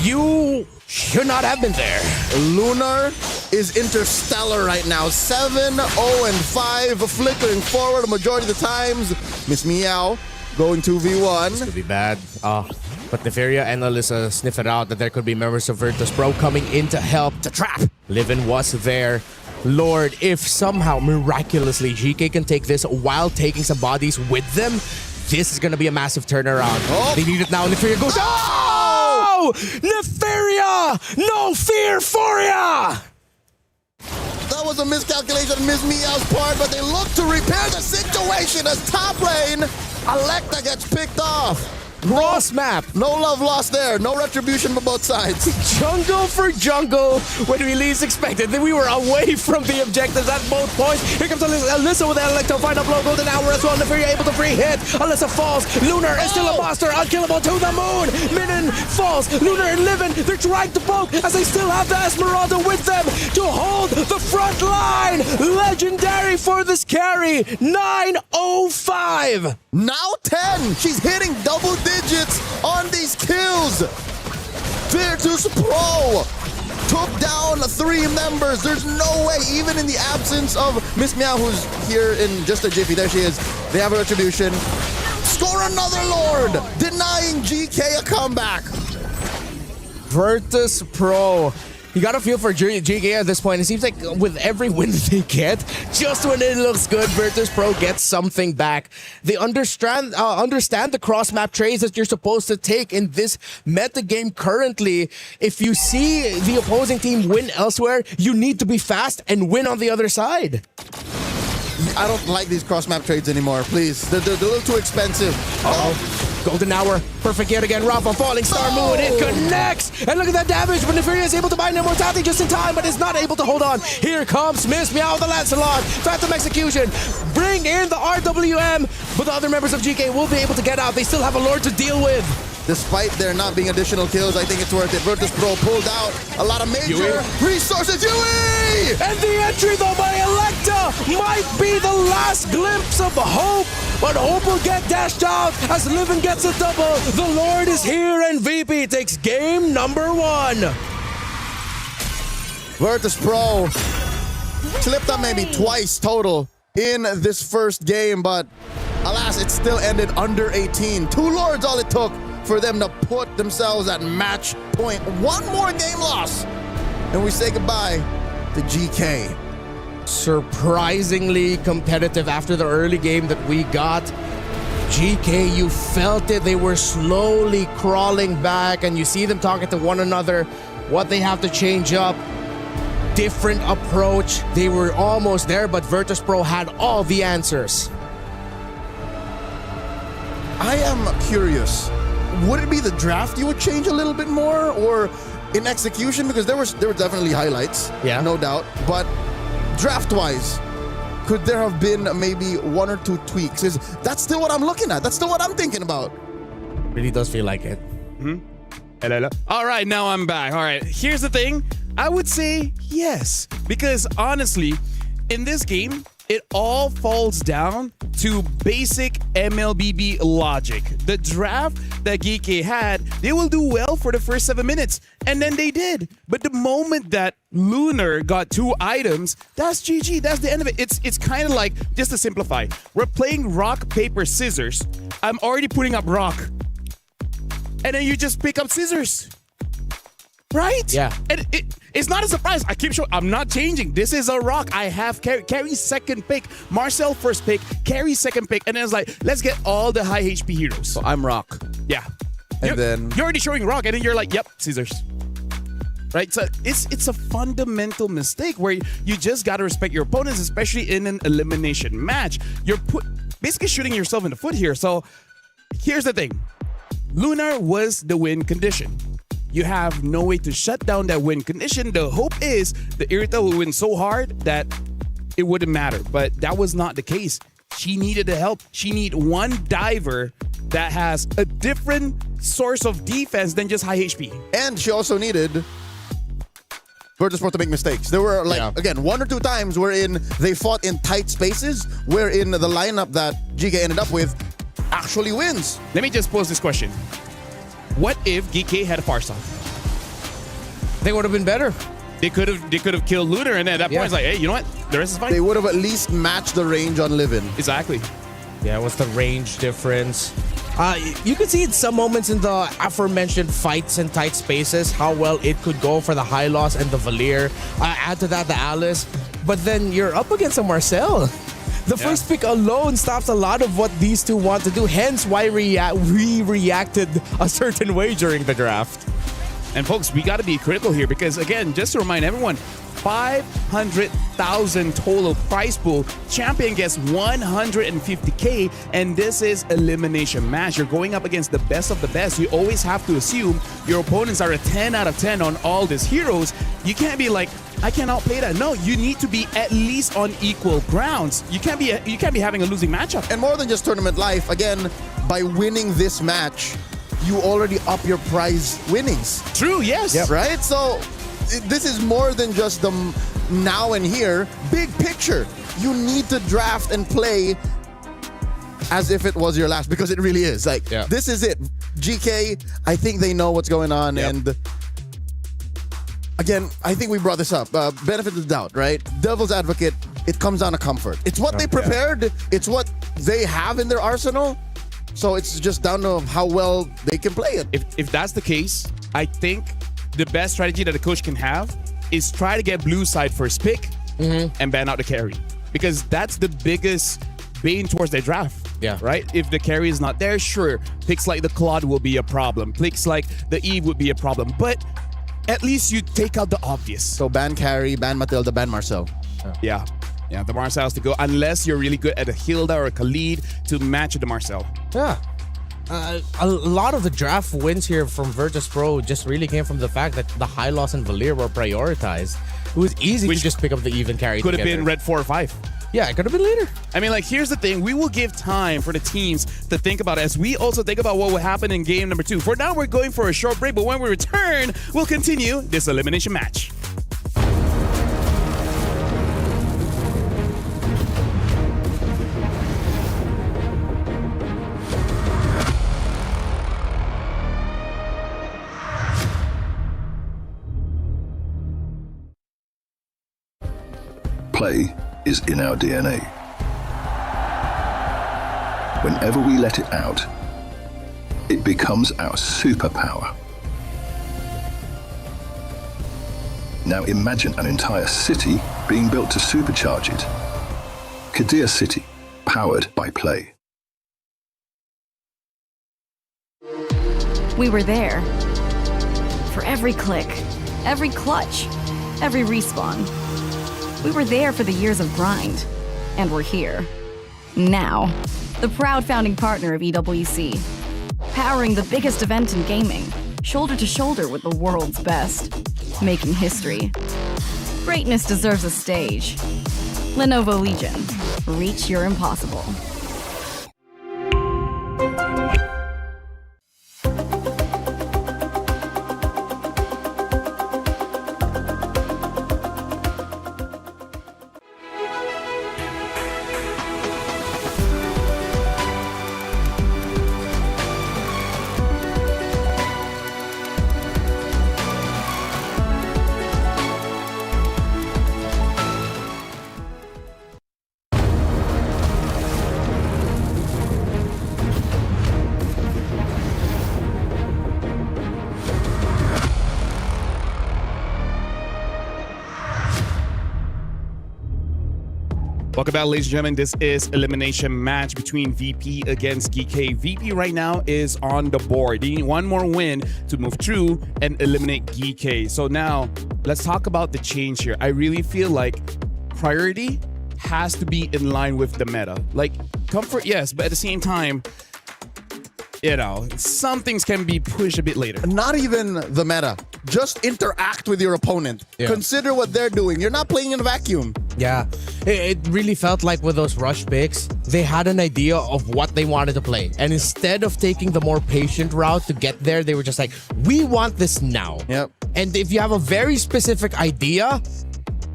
Speaker 11: You should not have been there.
Speaker 10: Lunar is interstellar right now. 7-0-5, flickering forward a majority of the times. Miss Meow going 2v1.
Speaker 11: This could be bad. But Nefaria and Alyssa sniff it out that there could be members of Virtus Pro coming in to help to trap. Livin was there. Lord, if somehow miraculously GK can take this while taking some bodies with them, this is going to be a massive turnaround. They need it now. Nefaria goes. Oh! Nefaria! No fear for ya!
Speaker 10: That was a miscalculation on Miss Meow's part, but they look to repair the situation as top lane, Electa gets picked off.
Speaker 11: Cross map.
Speaker 10: No love lost there. No retribution from both sides.
Speaker 11: Jungle for jungle when we least expected. Then we were away from the objectives at both points. Here comes Alyssa with the Electro final blow. Golden hour as well. Nefaria able to free hit. Alyssa falls. Lunar is still a monster. Unkillable to the moon. Minon falls. Lunar and Livin, they're trying to poke as they still have the Esmeralda with them to hold the front line. Legendary for this carry. 9-0-5.
Speaker 10: Now 10. She's hitting double digits on these kills. Virtus Pro took down 3 members. There's no way, even in the absence of Miss Meow, who's here in just a jiffy. There she is. They have a retribution. Score another Lord, denying GK a comeback.
Speaker 11: Virtus Pro. You got to feel for GK at this point. It seems like with every win they get, just when it looks good, Virtus Pro gets something back. They understand the cross-map trades that you're supposed to take in this meta game currently. If you see the opposing team win elsewhere, you need to be fast and win on the other side.
Speaker 10: I don't like these cross-map trades anymore, please. They're a little too expensive.
Speaker 11: Uh-oh. Golden hour, perfect yet again. Rafa falling star moon, it connects, and look at that damage. But Nefaria is able to bind immortality just in time, but is not able to hold on. Here comes Miss Meow, the Lancelot, Phantom Execution, bring in the RWM, but the other members of GK will be able to get out. They still have a Lord to deal with.
Speaker 10: Despite there not being additional kills, I think it's worth it. Virtus Pro pulled out a lot of major resources. Yui!
Speaker 8: And the entry though by Electa might be the last glimpse of hope. But hope will get dashed out as Livin gets a double. The Lord is here and VP takes game number 1.
Speaker 10: Virtus Pro slipped up maybe twice total in this first game, but alas, it still ended under 18. 2 Lords all it took for them to put themselves at match point. 1 more game loss, and we say goodbye to GK.
Speaker 11: Surprisingly competitive after the early game that we got. GK, you felt it. They were slowly crawling back, and you see them talking to one another, what they have to change up. Different approach. They were almost there, but Virtus Pro had all the answers.
Speaker 10: I am curious. Would it be the draft you would change a little bit more, or in execution? Because there were definitely highlights, no doubt. But draft-wise, could there have been maybe 1 or 2 tweaks? That's still what I'm looking at. That's still what I'm thinking about.
Speaker 11: Really does feel like it.
Speaker 8: Hello. All right, now I'm back. All right, here's the thing. I would say yes, because honestly, in this game, it all falls down to basic MLBB logic. The draft that GK had, they will do well for the first 7 minutes, and then they did. But the moment that Lunar got 2 items, that's GG. That's the end of it. It's kind of like, just to simplify, we're playing rock, paper, scissors. I'm already putting up rock, and then you just pick up scissors. Right?
Speaker 11: Yeah.
Speaker 8: And it's not a surprise. I keep showing, I'm not changing. This is a rock. I have Carrie's second pick, Marcel first pick, Carrie's second pick, and then it's like, let's get all the high HP heroes.
Speaker 10: So I'm rock.
Speaker 8: Yeah.
Speaker 10: And then
Speaker 8: you're already showing rock, and then you're like, yep, scissors. Right? So it's a fundamental mistake where you just got to respect your opponents, especially in an elimination match. You're basically shooting yourself in the foot here. So here's the thing. Lunar was the win condition. You have no way to shut down that win condition. The hope is the Irita will win so hard that it wouldn't matter. But that was not the case. She needed the help. She needed one diver that has a different source of defense than just high HP.
Speaker 10: And she also needed Virtus Pro to make mistakes. There were, like, again, 1 or 2 times wherein they fought in tight spaces, wherein the lineup that GK ended up with actually wins.
Speaker 8: Let me just pose this question. What if GK had a Farsa?
Speaker 11: They would have been better.
Speaker 8: They could have killed Lunar, and at that point, it's like, hey, you know what? The rest is fine.
Speaker 10: They would have at least matched the range on Livin.
Speaker 8: Exactly.
Speaker 11: Yeah, what's the range difference? You could see in some moments in the aforementioned fights in tight spaces how well it could go for the High Loss and the Valier. Add to that the Alice. But then you're up against a Marcel. The first pick alone stops a lot of what these two want to do, hence why we reacted a certain way during the draft.
Speaker 8: And folks, we got to be critical here because, again, just to remind everyone, 500,000 total prize pool. Champion gets 150K, and this is elimination match. You're going up against the best of the best. You always have to assume your opponents are a 10 out of 10 on all these heroes. You can't be like, I can't outplay that. No, you need to be at least on equal grounds. You can't be having a losing matchup.
Speaker 10: And more than just tournament life, again, by winning this match, you already up your prize winnings.
Speaker 8: True, yes.
Speaker 10: Yep. Right? So this is more than just the now and here. Big picture. You need to draft and play as if it was your last, because it really is. Like, this is it. GK, I think they know what's going on. And again, I think we brought this up. Benefit of the doubt, right? Devil's advocate, it comes down to comfort. It's what they prepared. It's what they have in their arsenal. So it's just down to how well they can play it.
Speaker 8: If that's the case, I think the best strategy that a coach can have is try to get blue side first pick and ban out the carry. Because that's the biggest bane towards their draft.
Speaker 11: Yeah.
Speaker 8: Right? If the carry is not there, sure, picks like the Claude will be a problem. Picks like the Eve would be a problem. But at least you take out the obvious.
Speaker 10: So ban carry, ban Matilda, ban Marcel.
Speaker 8: Yeah. Yeah, the Marcel has to go unless you're really good at a Hilda or a Khalid to match the Marcel.
Speaker 11: Yeah. A lot of the draft wins here from Virtus Pro just really came from the fact that the High Loss and Valier were prioritized. It was easy to just pick up the even carry.
Speaker 8: Could have been red 4 or 5.
Speaker 11: Yeah, it could have been later.
Speaker 8: I mean, like, here's the thing. We will give time for the teams to think about it as we also think about what will happen in game number 2. For now, we're going for a short break, but when we return, we'll continue this elimination match.
Speaker 12: Play is in our DNA. Whenever we let it out, it becomes our superpower. Now imagine an entire city being built to supercharge it. Kadir City, powered by play.
Speaker 15: We were there. For every click, every clutch, every respawn. We were there for the years of grind, and we're here. Now, the proud founding partner of EWC, powering the biggest event in gaming, shoulder to shoulder with the world's best, making history. Greatness deserves a stage. Lenovo Legion, reach your impossible.
Speaker 8: Welcome back, ladies and gentlemen. This is elimination match between VP against GK. VP right now is on the board. They need one more win to move through and eliminate GK. So now let's talk about the change here. I really feel like priority has to be in line with the meta. Like, comfort, yes, but at the same time, you know, some things can be pushed a bit later.
Speaker 10: Not even the meta. Just interact with your opponent.
Speaker 11: Yeah.
Speaker 10: Consider what they're doing. You're not playing in a vacuum.
Speaker 11: Yeah, it really felt like with those rush picks, they had an idea of what they wanted to play. And instead of taking the more patient route to get there, they were just like, we want this now.
Speaker 10: Yep.
Speaker 11: And if you have a very specific idea,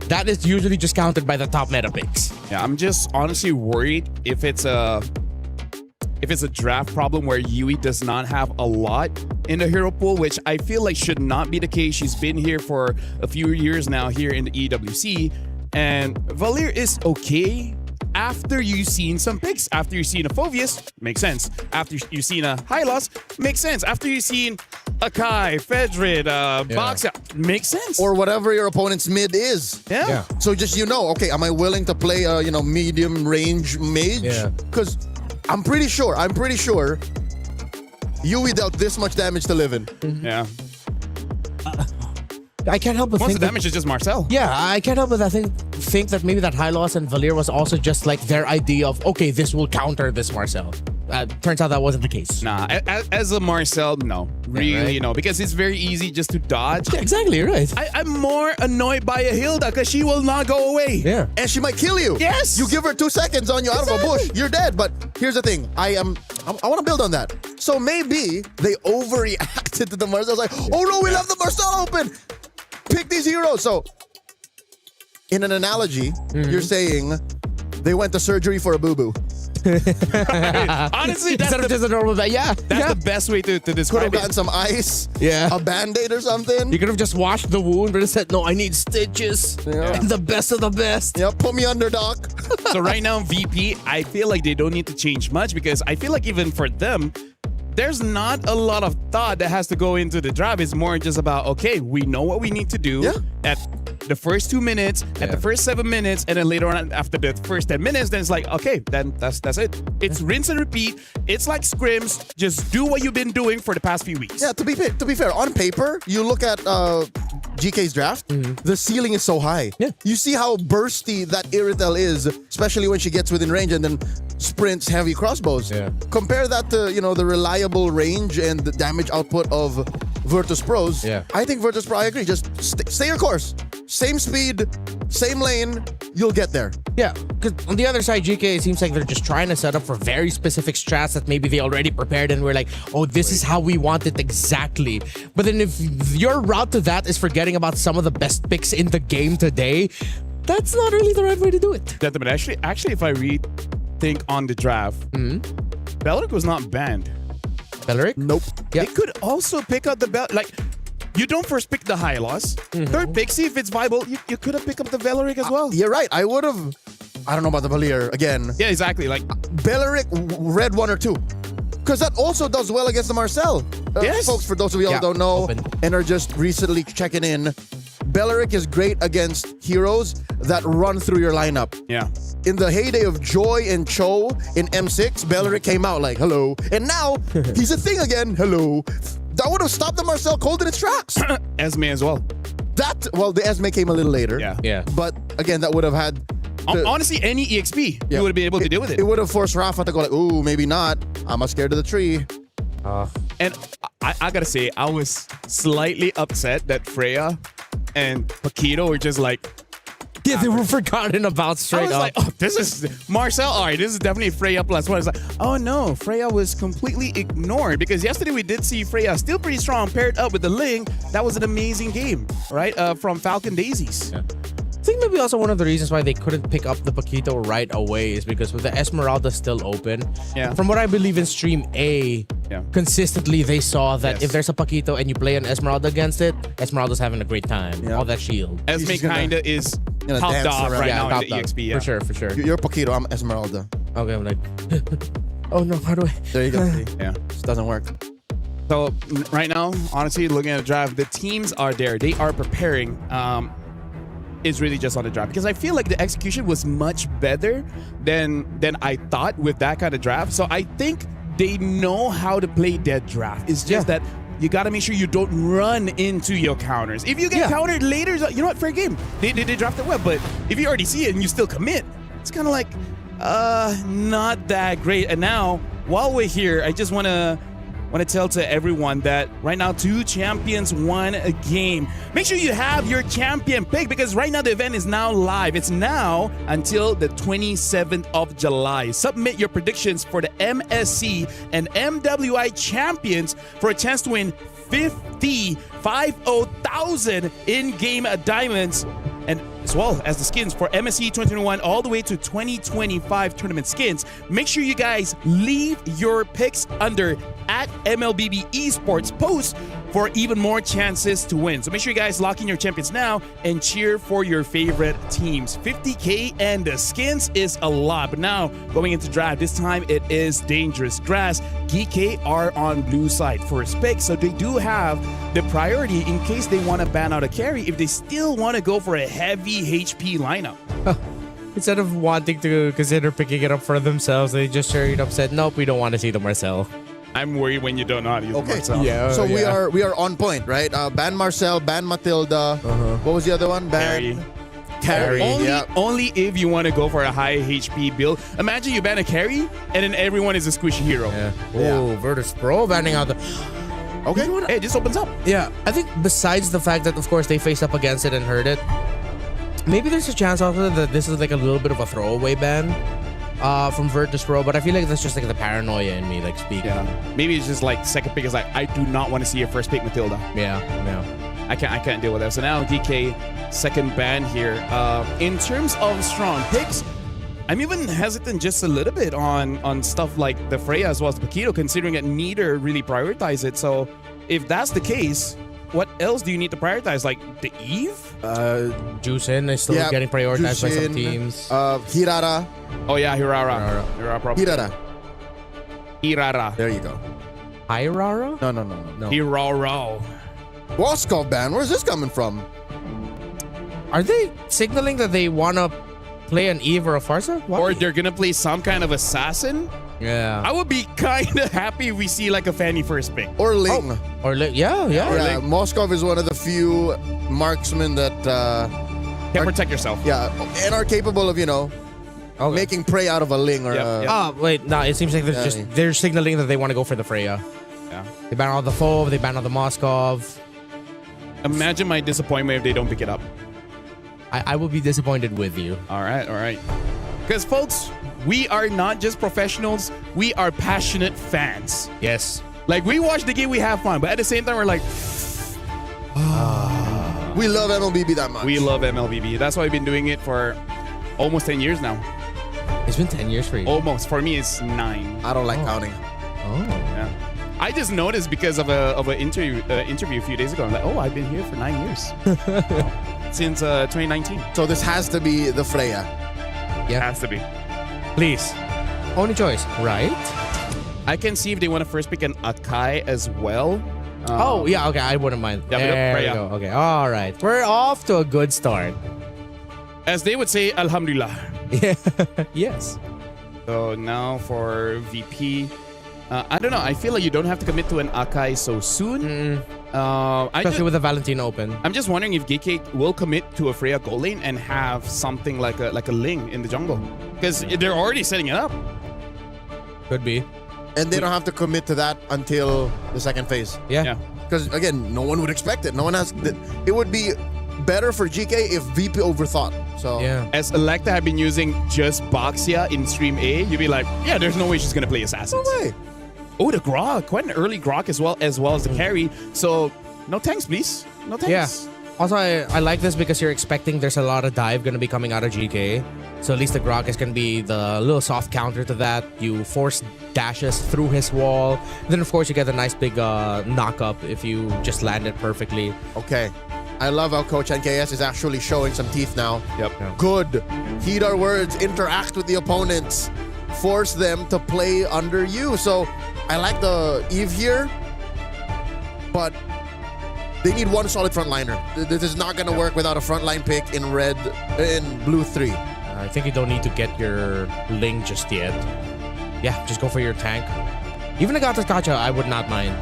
Speaker 11: that is usually just countered by the top meta picks.
Speaker 8: Yeah, I'm just honestly worried if it's a draft problem where Yui does not have a lot in the hero pool, which I feel like should not be the case. She's been here for a few years now here in the EWC, and Valir is okay after you've seen some picks. After you've seen a Phoveus, makes sense. After you've seen a Hylos, makes sense. After you've seen a Kai, Fedrid, Boxer, makes sense.
Speaker 10: Or whatever your opponent's mid is.
Speaker 8: Yeah.
Speaker 10: So just, okay, am I willing to play a, medium range mage?
Speaker 11: Yeah.
Speaker 10: Because I'm pretty sure Yui dealt this much damage to Livin.
Speaker 8: Yeah.
Speaker 11: I can't help but
Speaker 8: Most
Speaker 11: think
Speaker 8: of the damage is just Marcel.
Speaker 11: Yeah, I can't help but think that maybe that Hylos and Valir was also just like their idea of, okay, this will counter this Marcel. Turns out that wasn't the case.
Speaker 8: Nah, as a Marcel, no. Really,
Speaker 11: right?
Speaker 8: because it's very easy just to dodge.
Speaker 11: Yeah, exactly, right.
Speaker 8: I'm more annoyed by a Hilda because she will not go away.
Speaker 11: Yeah.
Speaker 10: And she might kill you.
Speaker 8: Yes.
Speaker 10: You give her 2 seconds on you out of a bush, you're dead. But here's the thing. I want to build on that. So maybe they overreacted to the Marcel. Like, oh no, we left the Marcel open. Pick these heroes. So, in an analogy, you're saying they went to surgery for a boo-boo.
Speaker 8: Honestly, that's
Speaker 11: just a normal bag. Yeah.
Speaker 8: That's the best way to
Speaker 10: Could
Speaker 8: describe
Speaker 10: have gotten
Speaker 8: it.
Speaker 10: some ice,
Speaker 11: Yeah.
Speaker 10: a Band-Aid or something.
Speaker 11: You could have just washed the wound, but instead, no, I need stitches.
Speaker 10: Yeah.
Speaker 11: And the best of the best.
Speaker 10: Yeah, put me under, doc.
Speaker 8: So right now, VP, I feel like they don't need to change much because I feel like even for them, there's not a lot of thought that has to go into the draft. It's more just about, okay, we know what we need to do at the first 2 minutes, at the first 7 minutes, and then later on after the first 10 minutes, then it's like, okay, then that's it. It's rinse and repeat. It's like scrims. Just do what you've been doing for the past few weeks.
Speaker 10: Yeah, to be fair, on paper, you look at GK's draft, the ceiling is so high.
Speaker 11: Yeah.
Speaker 10: You see how bursty that Iritel is, especially when she gets within range and then sprints heavy crossbows.
Speaker 11: Yeah.
Speaker 10: Compare that to, the reliable range and the damage output of Virtus Pros.
Speaker 11: Yeah.
Speaker 10: I think Virtus Pro, I agree, just stay your course. Same speed, Same lane, you'll get there.
Speaker 11: Yeah, because on the other side, GK, it seems like they're just trying to set up for very specific strats that maybe they already prepared and we're like, oh, this is how we want it exactly. But then if your route to that is forgetting about some of the best picks in the game today, that's not really the right way to do it.
Speaker 8: Gentlemen, actually, if I rethink on the draft, Belric was not banned.
Speaker 11: Belric?
Speaker 10: Nope.
Speaker 11: Yeah.
Speaker 8: They could also pick up the belt. Like, you don't first pick the Hylos. Third pick, see if it's viable. You could have picked up the Belric as well.
Speaker 10: You're right. I would have. I don't know about the Valier again.
Speaker 8: Yeah, exactly. Like
Speaker 10: Belric, red 1 or 2. Because that also does well against the Marcel.
Speaker 8: Yes.
Speaker 10: Folks, for those of you who don't know and are just recently checking in, Belric is great against heroes that run through your lineup.
Speaker 8: Yeah.
Speaker 10: In the heyday of Joy and Cho in M6, Belric came out like, hello. And now, he's a thing again, hello. That would have stopped the Marcel cold in its tracks.
Speaker 8: Esme as well.
Speaker 10: The Esme came a little later.
Speaker 11: Yeah.
Speaker 10: But again, that would have had...
Speaker 8: Honestly, any EXP, you would have been able to deal with it.
Speaker 10: It would have forced Rafa to go like, ooh, maybe not. I'm scared of the tree.
Speaker 8: And I gotta say, I was slightly upset that Freya and Paquito were just like...
Speaker 11: Yeah, they were forgotten about straight
Speaker 8: I was
Speaker 11: up.
Speaker 8: like, oh, this is Marcel. All right, this is definitely Freya +1. It's like, oh no, Freya was completely ignored because yesterday we did see Freya still pretty strong paired up with the Ling. That was an amazing game, right? From Falcon Daisies.
Speaker 11: Yeah. I think maybe also one of the reasons why they couldn't pick up the Paquito right away is because with the Esmeralda still open, from what I believe in Stream A, consistently they saw that if there's a Paquito and you play an Esmeralda against it, Esmeralda's having a great time. All that shield.
Speaker 8: Esme kinda is topped off right now in the EXP.
Speaker 11: For sure.
Speaker 10: You're Paquito, I'm Esmeralda.
Speaker 11: Okay, I'm like, oh no, how do I?
Speaker 10: There you go.
Speaker 8: Yeah.
Speaker 10: Just doesn't work.
Speaker 8: So right now, honestly, looking at the draft, the teams are there. They are preparing. Is really just on the draft because I feel like the execution was much better than I thought with that kind of draft. So I think they know how to play dead draft. It's just that you got to make sure you don't run into your counters. If you get countered later, you know what? Fair game. They drafted well, but if you already see it and you still commit, it's kind of like not that great. And now while we're here, I just want to tell to everyone that right now 2 champions won a game. Make sure you have your champion pick because right now the event is now live. It's now until the 27th of July. Submit your predictions for the MSC and MWI champions for a chance to win 50,000 in-game diamonds, and as well as the skins for MSC 2021 all the way to 2025 tournament skins. Make sure you guys leave your picks under @MLBB Esports post for even more chances to win. So make sure you guys lock in your champions now and cheer for your favorite teams. 50K and the skins is a lot, but now going into draft, this time it is dangerous. Grass, GK are on blue side first pick, so they do have the priority in case they want to ban out a carry if they still want to go for a heavy HP lineup.
Speaker 11: Instead of wanting to consider picking it up for themselves, they just straight up said, nope, we don't want to see the Marcel.
Speaker 8: I'm worried when you don't know how to use Marcel.
Speaker 11: Yeah.
Speaker 10: So we are on point, right? Ban Marcel, ban Matilda. What was the other one? Ban
Speaker 8: Carry. Only if you want to go for a high HP build. Imagine you ban a carry and then everyone is a squishy hero.
Speaker 11: Oh, Virtus Pro banning out the...
Speaker 8: Okay. Hey, it just opens up.
Speaker 11: Yeah, I think besides the fact that, of course, they faced up against it and heard it, maybe there's a chance also that this is like a little bit of a throwaway ban from Virtus Pro, but I feel like that's just like the paranoia in me, like speaking.
Speaker 8: Yeah. Maybe it's just like second pick is like, I do not want to see a first pick Matilda.
Speaker 11: Yeah.
Speaker 8: I can't deal with that. So now DK, second ban here. In terms of strong picks, I'm even hesitant just a little bit on stuff like the Freya as well as the Paquito, considering that neither really prioritize it. So if that's the case, what else do you need to prioritize? Like the Eve?
Speaker 11: Juicin is still getting prioritized by some teams.
Speaker 10: Hirara.
Speaker 8: Oh yeah, Hirara probably. Hirara.
Speaker 10: There you go.
Speaker 11: Hirara?
Speaker 10: No.
Speaker 8: Hirara.
Speaker 10: Woskov ban. Where's this coming from?
Speaker 11: Are they signaling that they want to play an Eve or a Farsa? Why?
Speaker 8: Or they're gonna play some kind of assassin?
Speaker 11: Yeah.
Speaker 8: I would be kind of happy if we see like a Fanny first pick.
Speaker 10: Or Ling.
Speaker 11: Or Ling. Yeah.
Speaker 10: Moskov is one of the few marksmen that
Speaker 8: can protect yourself.
Speaker 10: Yeah, and are capable of, making prey out of a Ling or
Speaker 11: wait, no, it seems like they're signaling that they want to go for the Freya.
Speaker 8: Yeah.
Speaker 11: They ban out the Fove, they ban out the Moskov.
Speaker 8: Imagine my disappointment if they don't pick it up.
Speaker 11: I will be disappointed with you.
Speaker 8: All right. Because, folks, we are not just professionals. We are passionate fans.
Speaker 11: Yes.
Speaker 8: Like, we watch the game, we have fun. But at the same time, we're like,
Speaker 10: We love MLBB that much.
Speaker 8: we love MLBB. That's why we've been doing it for almost 10 years now.
Speaker 11: It's been 10 years for you.
Speaker 8: Almost. For me, it's 9.
Speaker 10: I don't like counting.
Speaker 11: Oh.
Speaker 8: Yeah. I just noticed because of an interview a few days ago. I'm like, oh, I've been here for 9 years. Since 2019.
Speaker 10: So this has to be the Freya.
Speaker 11: Yeah.
Speaker 8: Has to be.
Speaker 11: Please. Only choice, right?
Speaker 8: I can see if they want to first pick an Akai as well.
Speaker 11: Oh, yeah, okay, I wouldn't mind.
Speaker 8: Yeah,
Speaker 11: there we
Speaker 8: Freya.
Speaker 11: go. Okay, all right. We're off to a good start.
Speaker 8: As they would say, Alhamdulillah.
Speaker 11: Yeah. Yes.
Speaker 8: So now for VP. I don't know. I feel like you don't have to commit to an Akai so soon.
Speaker 11: Especially with the Valentine Open.
Speaker 8: I'm just wondering if GK will commit to a Freya gold lane and have something like a Ling in the jungle. Because they're already setting it up.
Speaker 11: Could be.
Speaker 10: And they don't have to commit to that until the second phase.
Speaker 11: Yeah.
Speaker 10: Because, again, no one would expect it. No one has... It would be better for GK if VP overthought. So
Speaker 11: yeah.
Speaker 8: As Electa had been using just Boxia in Stream A, you'd be like, yeah, there's no way she's going to play Assassins.
Speaker 10: No way.
Speaker 8: Oh, the Grok. Quite an early Grok as well as the carry. So, no thanks, please. No thanks.
Speaker 11: Yeah. Also, I like this because you're expecting there's a lot of dive going to be coming out of GK. So at least the Grok is going to be the little soft counter to that. You force dashes through his wall. Then, of course, you get a nice big knock-up if you just land it perfectly.
Speaker 10: Okay. I love how Coach NKS is actually showing some teeth now.
Speaker 8: Yep.
Speaker 11: Yeah.
Speaker 10: Good. Heed our words. Interact with the opponents. Force them to play under you. So I like the Eve here, but they need one solid frontliner. This is not going to work without a frontline pick in blue 3.
Speaker 11: I think you don't need to get your Ling just yet. Yeah, just go for your tank. Even a Gatos Gacha, I would not mind.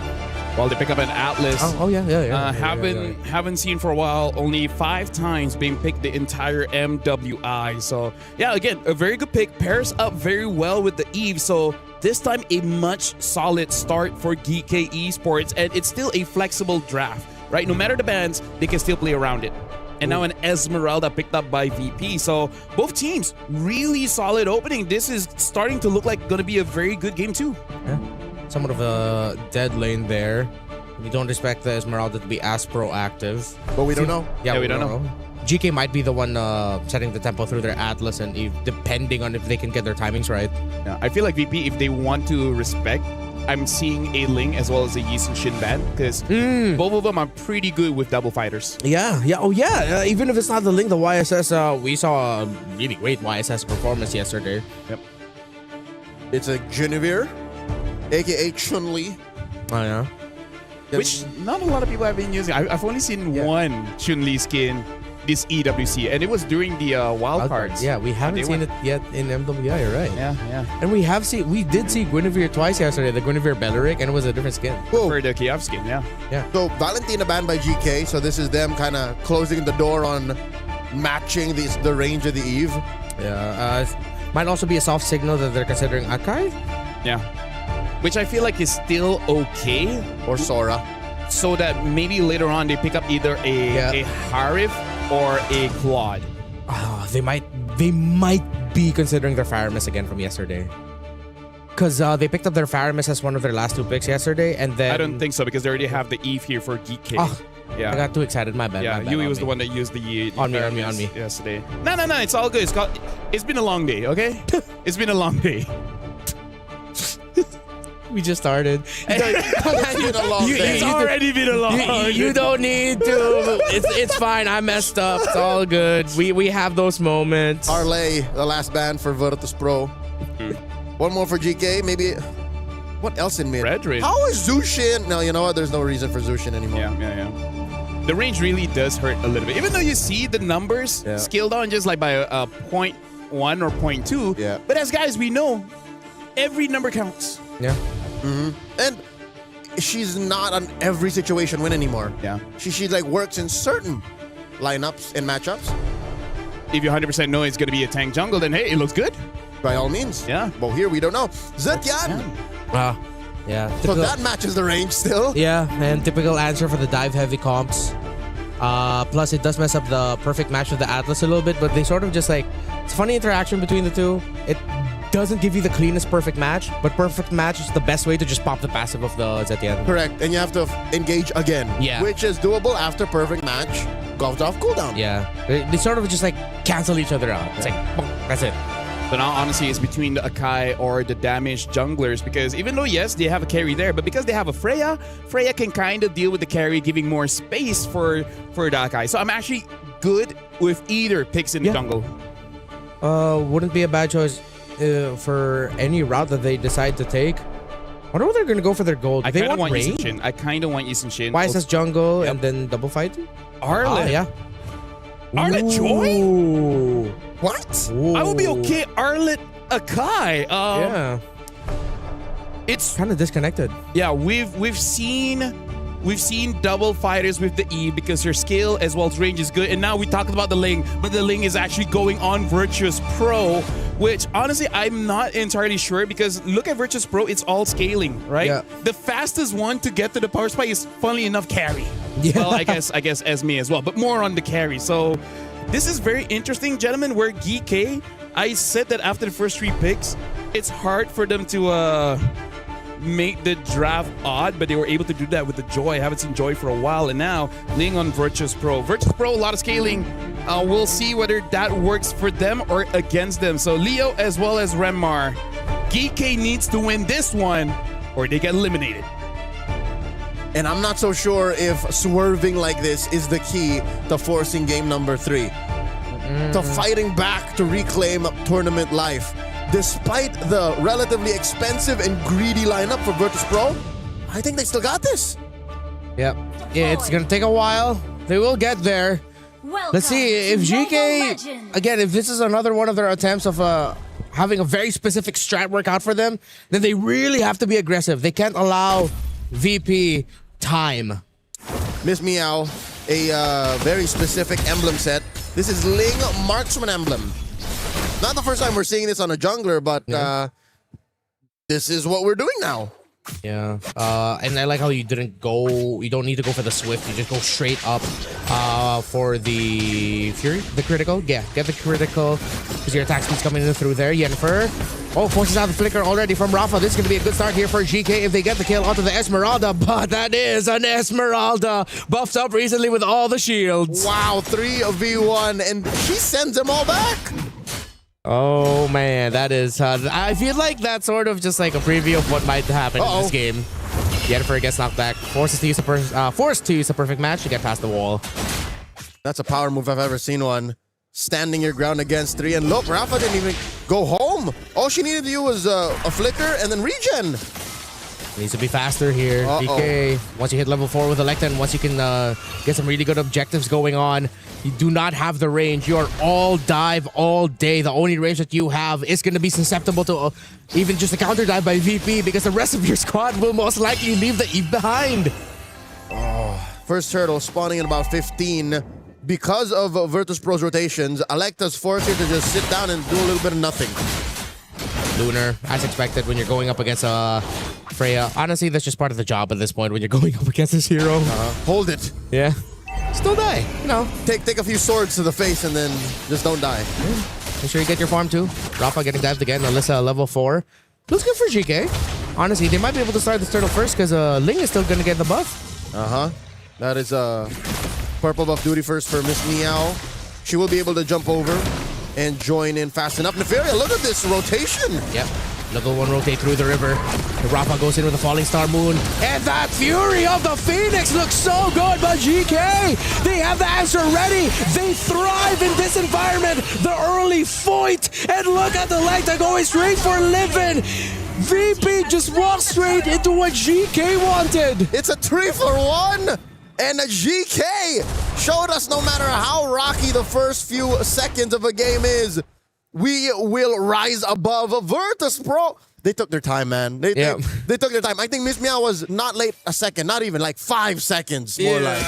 Speaker 8: Well, they pick up an Atlas.
Speaker 11: Oh yeah.
Speaker 8: Haven't seen for a while. Only 5 times being picked the entire MWI. So yeah, again, a very good pick. Pairs up very well with the Eve. So this time a much solid start for GK Esports, and it's still a flexible draft, right? No matter the bans, they can still play around it. And now an Esmeralda picked up by VP. So both teams really solid opening. This is starting to look like going to be a very good game too.
Speaker 11: Yeah. Somewhat of a dead lane there. We don't expect the Esmeralda to be as proactive.
Speaker 10: But we don't know.
Speaker 11: Yeah, we don't know. GK might be the one setting the tempo through their Atlas and Eve, depending on if they can get their timings right.
Speaker 8: Yeah, I feel like VP, if they want to respect, I'm seeing a Ling as well as a Yi Sun Shin ban, because both of them are pretty good with double fighters.
Speaker 11: Yeah. Oh, yeah. Even if it's not the Ling, the YSS, we saw a really great YSS performance yesterday.
Speaker 8: Yep.
Speaker 10: It's a Genevieve, aka Chun-Li.
Speaker 11: Oh, yeah.
Speaker 8: Which not a lot of people have been using. I've only seen one Chun-Li skin this EWC, and it was during the wild cards.
Speaker 11: Yeah, we haven't seen it yet in MWI, you're right.
Speaker 8: Yeah.
Speaker 11: And we did see Guinevere twice yesterday, the Guinevere Belleric, and it was a different skin.
Speaker 8: For the Kiev skin, yeah.
Speaker 10: So Valentina banned by GK, so this is them kind of closing the door on matching the range of the Eve.
Speaker 11: Yeah, might also be a soft signal that they're considering Akai.
Speaker 8: Yeah. Which I feel like is still okay.
Speaker 10: Or Sora.
Speaker 8: So that maybe later on they pick up either a Harif or a Claude.
Speaker 11: Oh, they might be considering their Faramis again from yesterday. Because they picked up their Faramis as one of their last 2 picks yesterday, and then...
Speaker 8: I don't think so, because they already have the Eve here for GK.
Speaker 11: Oh,
Speaker 8: yeah.
Speaker 11: I got too excited, my bad.
Speaker 8: Yeah,
Speaker 11: my bad,
Speaker 8: Yui was the one that used the
Speaker 11: on me
Speaker 8: yesterday. No, it's all good. It's been a long day, okay? It's been a long day.
Speaker 11: We just started.
Speaker 8: It's already been a long day.
Speaker 11: You don't need to. It's fine. I messed up. It's all good. We have those moments.
Speaker 10: Arlay, the last ban for Virtus Pro. One more for GK. Maybe. What else in mid?
Speaker 8: Red Ridge.
Speaker 10: How is Zushin? No, you know what? There's no reason for Zushin anymore.
Speaker 8: Yeah. The range really does hurt a little bit. Even though you see the numbers scaled down just like by a 0.1 or 0.2.
Speaker 10: Yeah.
Speaker 8: But as guys, we know every number counts.
Speaker 11: Yeah.
Speaker 10: And she's not on every situation win anymore.
Speaker 8: Yeah.
Speaker 10: She like works in certain lineups and matchups.
Speaker 8: If you 100% know it's going to be a tank jungle, then hey, it looks good.
Speaker 10: By all means.
Speaker 8: Yeah.
Speaker 10: Well, here we don't know. Zetyan.
Speaker 11: Yeah.
Speaker 10: So that matches the range still.
Speaker 11: Yeah, and typical answer for the dive heavy comps. Plus, it does mess up the perfect match of the Atlas a little bit, but they sort of just like, it's funny interaction between the two. It doesn't give you the cleanest perfect match, but perfect match is the best way to just pop the passive of the Zetian.
Speaker 10: Correct, and you have to engage again, which is doable after perfect match goes off cooldown.
Speaker 11: Yeah, they sort of just like cancel each other out. It's like, boom, that's it.
Speaker 16: So now, honestly, it's between the Akai or the damaged junglers, because even though, yes, they have a carry there, but because they have a Freya, Freya can kind of deal with the carry, giving more space for the Akai. So I'm actually good with either picks in the jungle.
Speaker 11: Wouldn't be a bad choice for any route that they decide to take. I wonder what they're going to go for their gold.
Speaker 16: I
Speaker 11: They
Speaker 16: kind of want
Speaker 11: range?
Speaker 16: Yi Sun Shin. I kind of want Yi Sun Shin.
Speaker 11: Why says jungle and then double fight?
Speaker 16: Arlet.
Speaker 11: Yeah.
Speaker 16: Arlet Joy?
Speaker 11: Ooh.
Speaker 10: What?
Speaker 16: I would be okay. Arlet Akai.
Speaker 11: Yeah.
Speaker 16: It's
Speaker 11: kind of disconnected.
Speaker 16: Yeah, we've seen double fighters with the E because her skill as well as range is good. And now we talked about the Ling, but the Ling is actually going on Virtus Pro, which honestly I'm not entirely sure, because look at Virtus Pro, it's all scaling, right?
Speaker 11: Yeah.
Speaker 16: The fastest one to get to the power spike is, funnily enough, carry.
Speaker 11: Yeah.
Speaker 16: Well, I guess Esme as well, but more on the carry. So this is very interesting, gentlemen, where GK, I said that after the first 3 picks, it's hard for them to make the draft odd, but they were able to do that with the Joy. I haven't seen Joy for a while, and now Ling on Virtus Pro. Virtus Pro, a lot of scaling. We'll see whether that works for them or against them. So Leo as well as Renmar, GK needs to win this one or they get eliminated.
Speaker 10: And I'm not so sure if swerving like this is the key to forcing game number 3. To fighting back to reclaim tournament life. Despite the relatively expensive and greedy lineup for Virtus Pro, I think they still got this.
Speaker 11: Yep. Yeah, it's going to take a while. They will get there. Let's see if GK, again, if this is another one of their attempts of having a very specific strat work out for them, then they really have to be aggressive. They can't allow VP time.
Speaker 10: Miss Meow, a very specific emblem set. This is Ling Marksman emblem. Not the first time we're seeing this on a jungler, but this is what we're doing now.
Speaker 11: Yeah. And I like how you don't need to go for the Swift. You just go straight up for the Fury, the critical. Yeah, get the critical because your attack speed's coming in through there. Yennefer. Oh, forces out the flicker already from Rafa. This is going to be a good start here for GK if they get the kill onto the Esmeralda. But that is an Esmeralda buffed up recently with all the shields.
Speaker 10: Wow, 3v1, and she sends them all back.
Speaker 11: Oh man, that is. I feel like that's sort of just like a preview of what might happen in this game. Yennefer gets knocked back, forced to use a perfect match to get past the wall.
Speaker 10: That's a power move if I've ever seen one. Standing your ground against 3, and look, Rafa didn't even go home. All she needed to do was a flicker and then regen.
Speaker 11: Needs to be faster here. DK, once you hit level 4 with Electa, and once you can get some really good objectives going on, you do not have the range. You are all dive all day. The only range that you have is going to be susceptible to even just a counter dive by VP, because the rest of your squad will most likely leave the Eve behind.
Speaker 10: First turtle spawning in about 15. Because of Virtus Pro's rotations, Electa's forced her to just sit down and do a little bit of nothing.
Speaker 11: Lunar, as expected, when you're going up against Freya. Honestly, that's just part of the job at this point when you're going up against this hero.
Speaker 10: Hold it.
Speaker 11: Yeah. Still die. You know.
Speaker 10: Take a few swords to the face and then just don't die.
Speaker 11: Make sure you get your farm too. Rafa getting dived again. Alyssa level 4. Looks good for GK. Honestly, they might be able to start this turtle first because Ling is still going to get the buff.
Speaker 10: That is purple buff duty first for Miss Meow. She will be able to jump over and join in fast enough. Nefaria, look at this rotation.
Speaker 11: Yep. Level 1 rotate through the river. Rafa goes in with a falling star moon. And that Fury of the Phoenix looks so good, but GK, they have the answer ready. They thrive in this environment. The early fight. And look at the Electa going straight for Livin. VP just walked straight into what GK wanted.
Speaker 10: It's a 3-for-1. And a GK showed us no matter how rocky the first few seconds of a game is, we will rise above Virtus Pro. They took their time, man. They took their time. I think Miss Meow was not late a second, not even like 5 seconds. More like.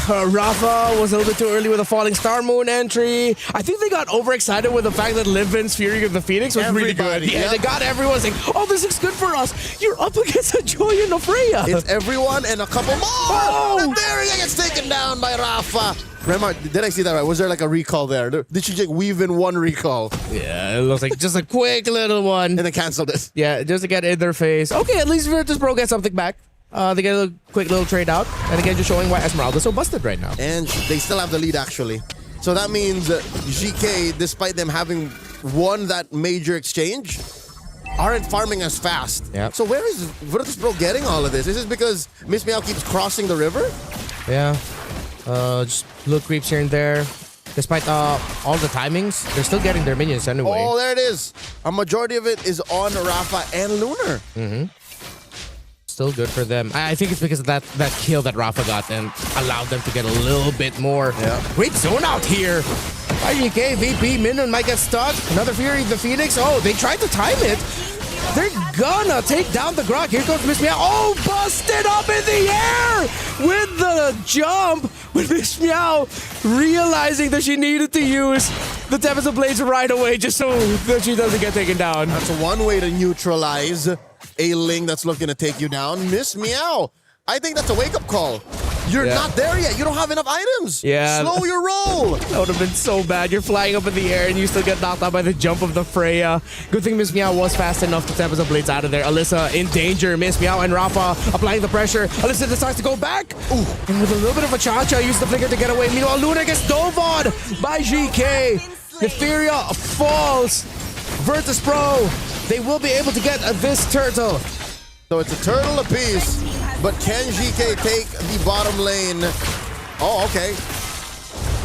Speaker 11: Rafa was a little bit too early with a Falling Star Moon entry. I think they got overexcited with the fact that Livin's Fury of the Phoenix was really good. Yeah, they got everyone saying, oh, this looks good for us. You're up against a Joy and a Freya.
Speaker 10: It's everyone and a couple more.
Speaker 11: Oh.
Speaker 10: And there he gets taken down by Rafa. Remar, did I see that right? Was there like a recall there? Did she just weave in one recall?
Speaker 11: Yeah, it looks like just a quick little one.
Speaker 10: And then canceled it.
Speaker 11: Yeah, just to get in their face. Okay, at least Virtus Pro gets something back. They get a quick little trade out. And again, just showing why Esmeralda's so busted right now.
Speaker 10: And they still have the lead, actually. So that means GK, despite them having won that major exchange, aren't farming as fast.
Speaker 11: Yep.
Speaker 10: So where is Virtus Pro getting all of this? Is this because Miss Meow keeps crossing the river?
Speaker 11: Yeah. Just little creeps here and there. Despite all the timings, they're still getting their minions anyway.
Speaker 10: Oh, there it is. A majority of it is on Rafa and Lunar.
Speaker 11: Mm-hmm. Still good for them. I think it's because of that kill that Rafa got and allowed them to get a little bit more.
Speaker 10: Yeah.
Speaker 11: Great zone out here. IGK, VP, Minion might get stuck. Another Fury, the Phoenix. Oh, they tried to time it. They're gonna take down the Grok. Here comes Miss Meow. Oh, busted up in the air with the jump. With Miss Meow realizing that she needed to use the Tempest of Blades right away just so that she doesn't get taken down.
Speaker 10: That's one way to neutralize a Ling that's looking to take you down. Miss Meow, I think that's a wake-up call. You're not there yet. You don't have enough items.
Speaker 11: Yeah.
Speaker 10: Slow your roll.
Speaker 11: That would have been so bad. You're flying up in the air and you still get knocked out by the jump of the Freya. Good thing Miss Meow was fast enough to Tempest of Blades out of there. Alyssa in danger. Miss Meow and Rafa applying the pressure. Alyssa decides to go back. Ooh. And with a little bit of a cha-cha, used the flicker to get away. Meanwhile, Luna gets dove on by GK. Etheria falls. Virtus Pro, they will be able to get this turtle.
Speaker 10: So it's a turtle apiece. But can GK take the bottom lane? Oh, okay.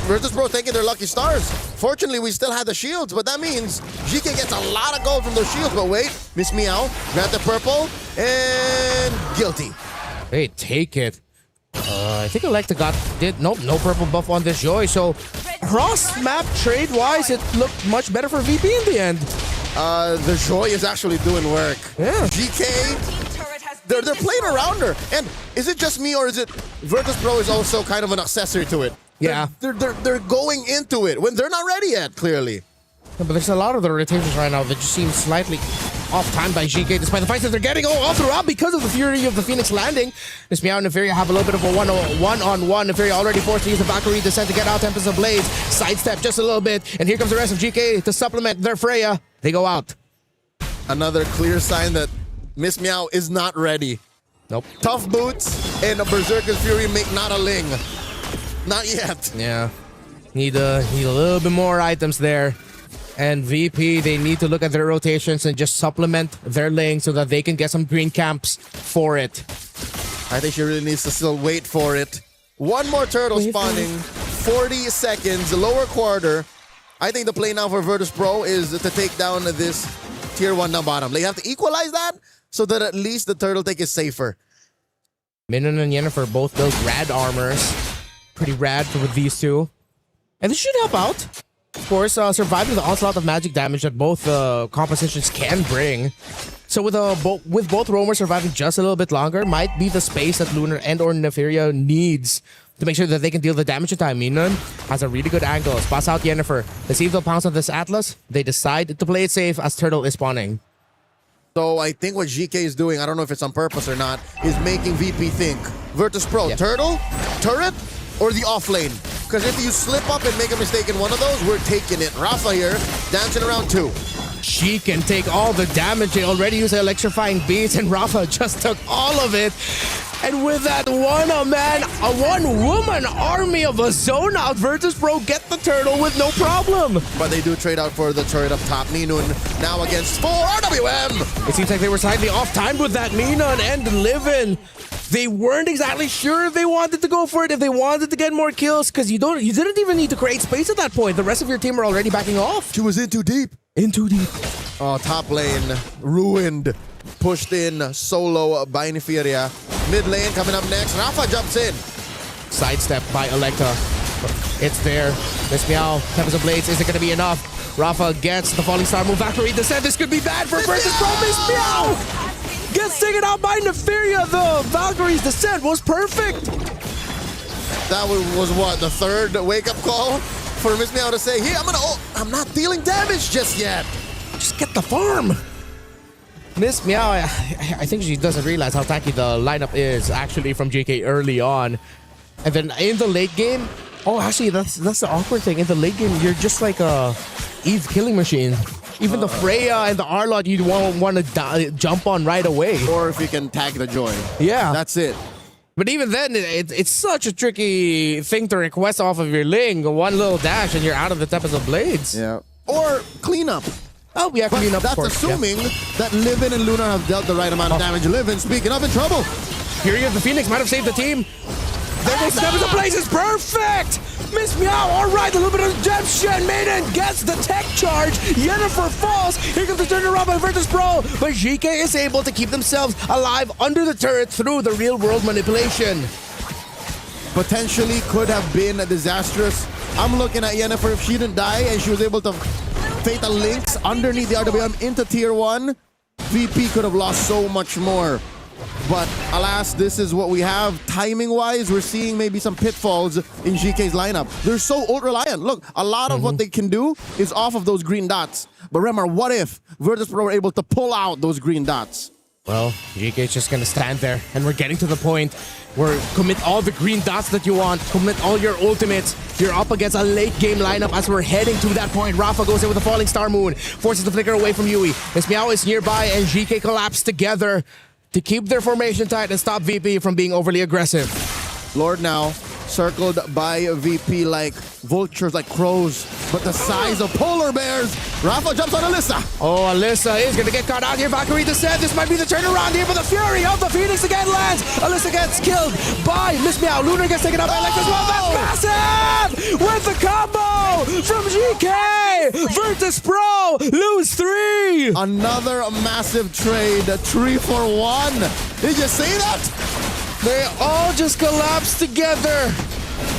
Speaker 10: Virtus Pro taking their lucky stars. Fortunately, we still had the shields, but that means GK gets a lot of gold from those shields. But wait, Miss Meow, grab the purple, and guilty.
Speaker 11: Hey, take it. I think Electa no purple buff on this Joy, so cross-map trade-wise, it looked much better for VP in the end.
Speaker 10: The Joy is actually doing work.
Speaker 11: Yeah.
Speaker 10: GK, they're playing around her. And is it just me or is it Virtus Pro is also kind of an accessory to it?
Speaker 11: Yeah.
Speaker 10: They're going into it when they're not ready yet, clearly.
Speaker 11: Yeah, but there's a lot of the rotations right now that just seem slightly off-timed by GK, despite the fights that they're getting all throughout because of the Fury of the Phoenix landing. Miss Meow and Nefaria have a little bit of a one-on-one. Nefaria already forced to use the Valkyrie descent to get out Tempest of Blades. Sidestep just a little bit, and here comes the rest of GK to supplement their Freya. They go out.
Speaker 10: Another clear sign that Miss Meow is not ready.
Speaker 11: Nope.
Speaker 10: Tough boots and a Berserker's Fury make not a Ling. Not yet.
Speaker 11: Yeah. Need a little bit more items there. And VP, they need to look at their rotations and just supplement their lane so that they can get some green camps for it.
Speaker 10: I think she really needs to still wait for it. One more turtle spawning. 40 seconds, lower quarter. I think the play now for Virtus Pro is to take down this tier 1 down bottom. They have to equalize that so that at least the turtle take is safer.
Speaker 11: Minun and Yennefer both build rad armors. Pretty rad for these two. And this should help out. Of course, surviving the onslaught of magic damage that both compositions can bring. So with both roamers surviving just a little bit longer, might be the space that Lunar and or Nefaria needs to make sure that they can deal the damage in time. Minun has a really good angle. Spots out Yennefer. Let's see if they'll pounce on this Atlas. They decide to play it safe as Turtle is spawning.
Speaker 10: So I think what GK is doing, I don't know if it's on purpose or not, is making VP think. Virtus Pro, turtle, turret, or the off lane? Because if you slip up and make a mistake in one of those, we're taking it. Rafa here, dancing around 2.
Speaker 11: She can take all the damage. They already used the electrifying beats, and Rafa just took all of it. And with that one-woman army of a zone out, Virtus Pro get the turtle with no problem.
Speaker 10: But they do trade out for the turret up top. Minun now against 4 RWM.
Speaker 11: It seems like they were slightly off-timed with that Minun and Livin. They weren't exactly sure if they wanted to go for it, if they wanted to get more kills, because you didn't even need to create space at that point. The rest of your team were already backing off.
Speaker 10: She was in too deep.
Speaker 11: In too deep.
Speaker 10: Oh, top lane ruined. Pushed in solo by Nefaria. Mid lane coming up next. Rafa jumps in.
Speaker 11: Sidestep by Electa. It's there. Miss Meow, Tempest of Blades, is it gonna be enough? Rafa gets the Falling Star move. Valkyrie Descent, this could be bad for Versus Pro. Miss Meow gets taken out by Nefaria. The Valkyrie's Descent was perfect.
Speaker 10: That was what, the third wake-up call for Miss Meow to say, here, I'm not dealing damage just yet.
Speaker 11: Just get the farm. Miss Meow, I think she doesn't realize how tacky the lineup is actually from GK early on. And then in the late game, oh, actually, that's the awkward thing. In the late game, you're just like a Eve killing machine. Even the Freya and the Arlott, you won't want to jump on right away.
Speaker 10: Or if you can tag the Joy.
Speaker 11: Yeah.
Speaker 10: That's it.
Speaker 11: But even then, it's such a tricky thing to request off of your Ling. One little dash and you're out of the Tempest of Blades.
Speaker 10: Yeah. Or cleanup.
Speaker 11: Oh, yeah, clean up.
Speaker 10: That's assuming that Livin and Lunar have dealt the right amount of damage. Livin, speaking of, in trouble.
Speaker 11: Fury of the Phoenix might have saved the team. There goes the Tempest of Blades. It's perfect. Miss Meow, all right, a little bit of redemption. Maiden gets the tech charge. Yennefer falls. Here comes the turnaround by Virtus Pro. But GK is able to keep themselves alive under the turret through the real-world manipulation.
Speaker 10: Potentially could have been disastrous. I'm looking at Yennefer. If she didn't die and she was able to Fatal Links underneath the RWM into Tier 1, VP could have lost so much more. But alas, this is what we have. Timing-wise, we're seeing maybe some pitfalls in GK's lineup. They're so ult-reliant. Look, a lot of what they can do is off of those green dots. But Remar, what if Virtus Pro were able to pull out those green dots?
Speaker 11: Well, GK's just gonna stand there, and we're getting to the point where commit all the green dots that you want, commit all your ultimates. You're up against a late game lineup as we're heading to that point. Rafa goes in with a Falling Star Moon, forces the flicker away from Yui. Miss Meow is nearby, and GK collapse together to keep their formation tight and stop VP from being overly aggressive.
Speaker 10: Lord now circled by VP like vultures, like crows, but the size of polar bears. Rafa jumps on Alyssa.
Speaker 11: Oh, Alyssa is gonna get caught out here. Valkyrie Descent. This might be the turnaround here, but the Fury of the Phoenix again lands. Alyssa gets killed by Miss Meow. Lunar gets taken out by Lex as well. That's massive! With the combo from GK. Virtus Pro lose 3.
Speaker 10: Another massive trade, 3 for 1. Did you see that?
Speaker 11: They all just collapsed together.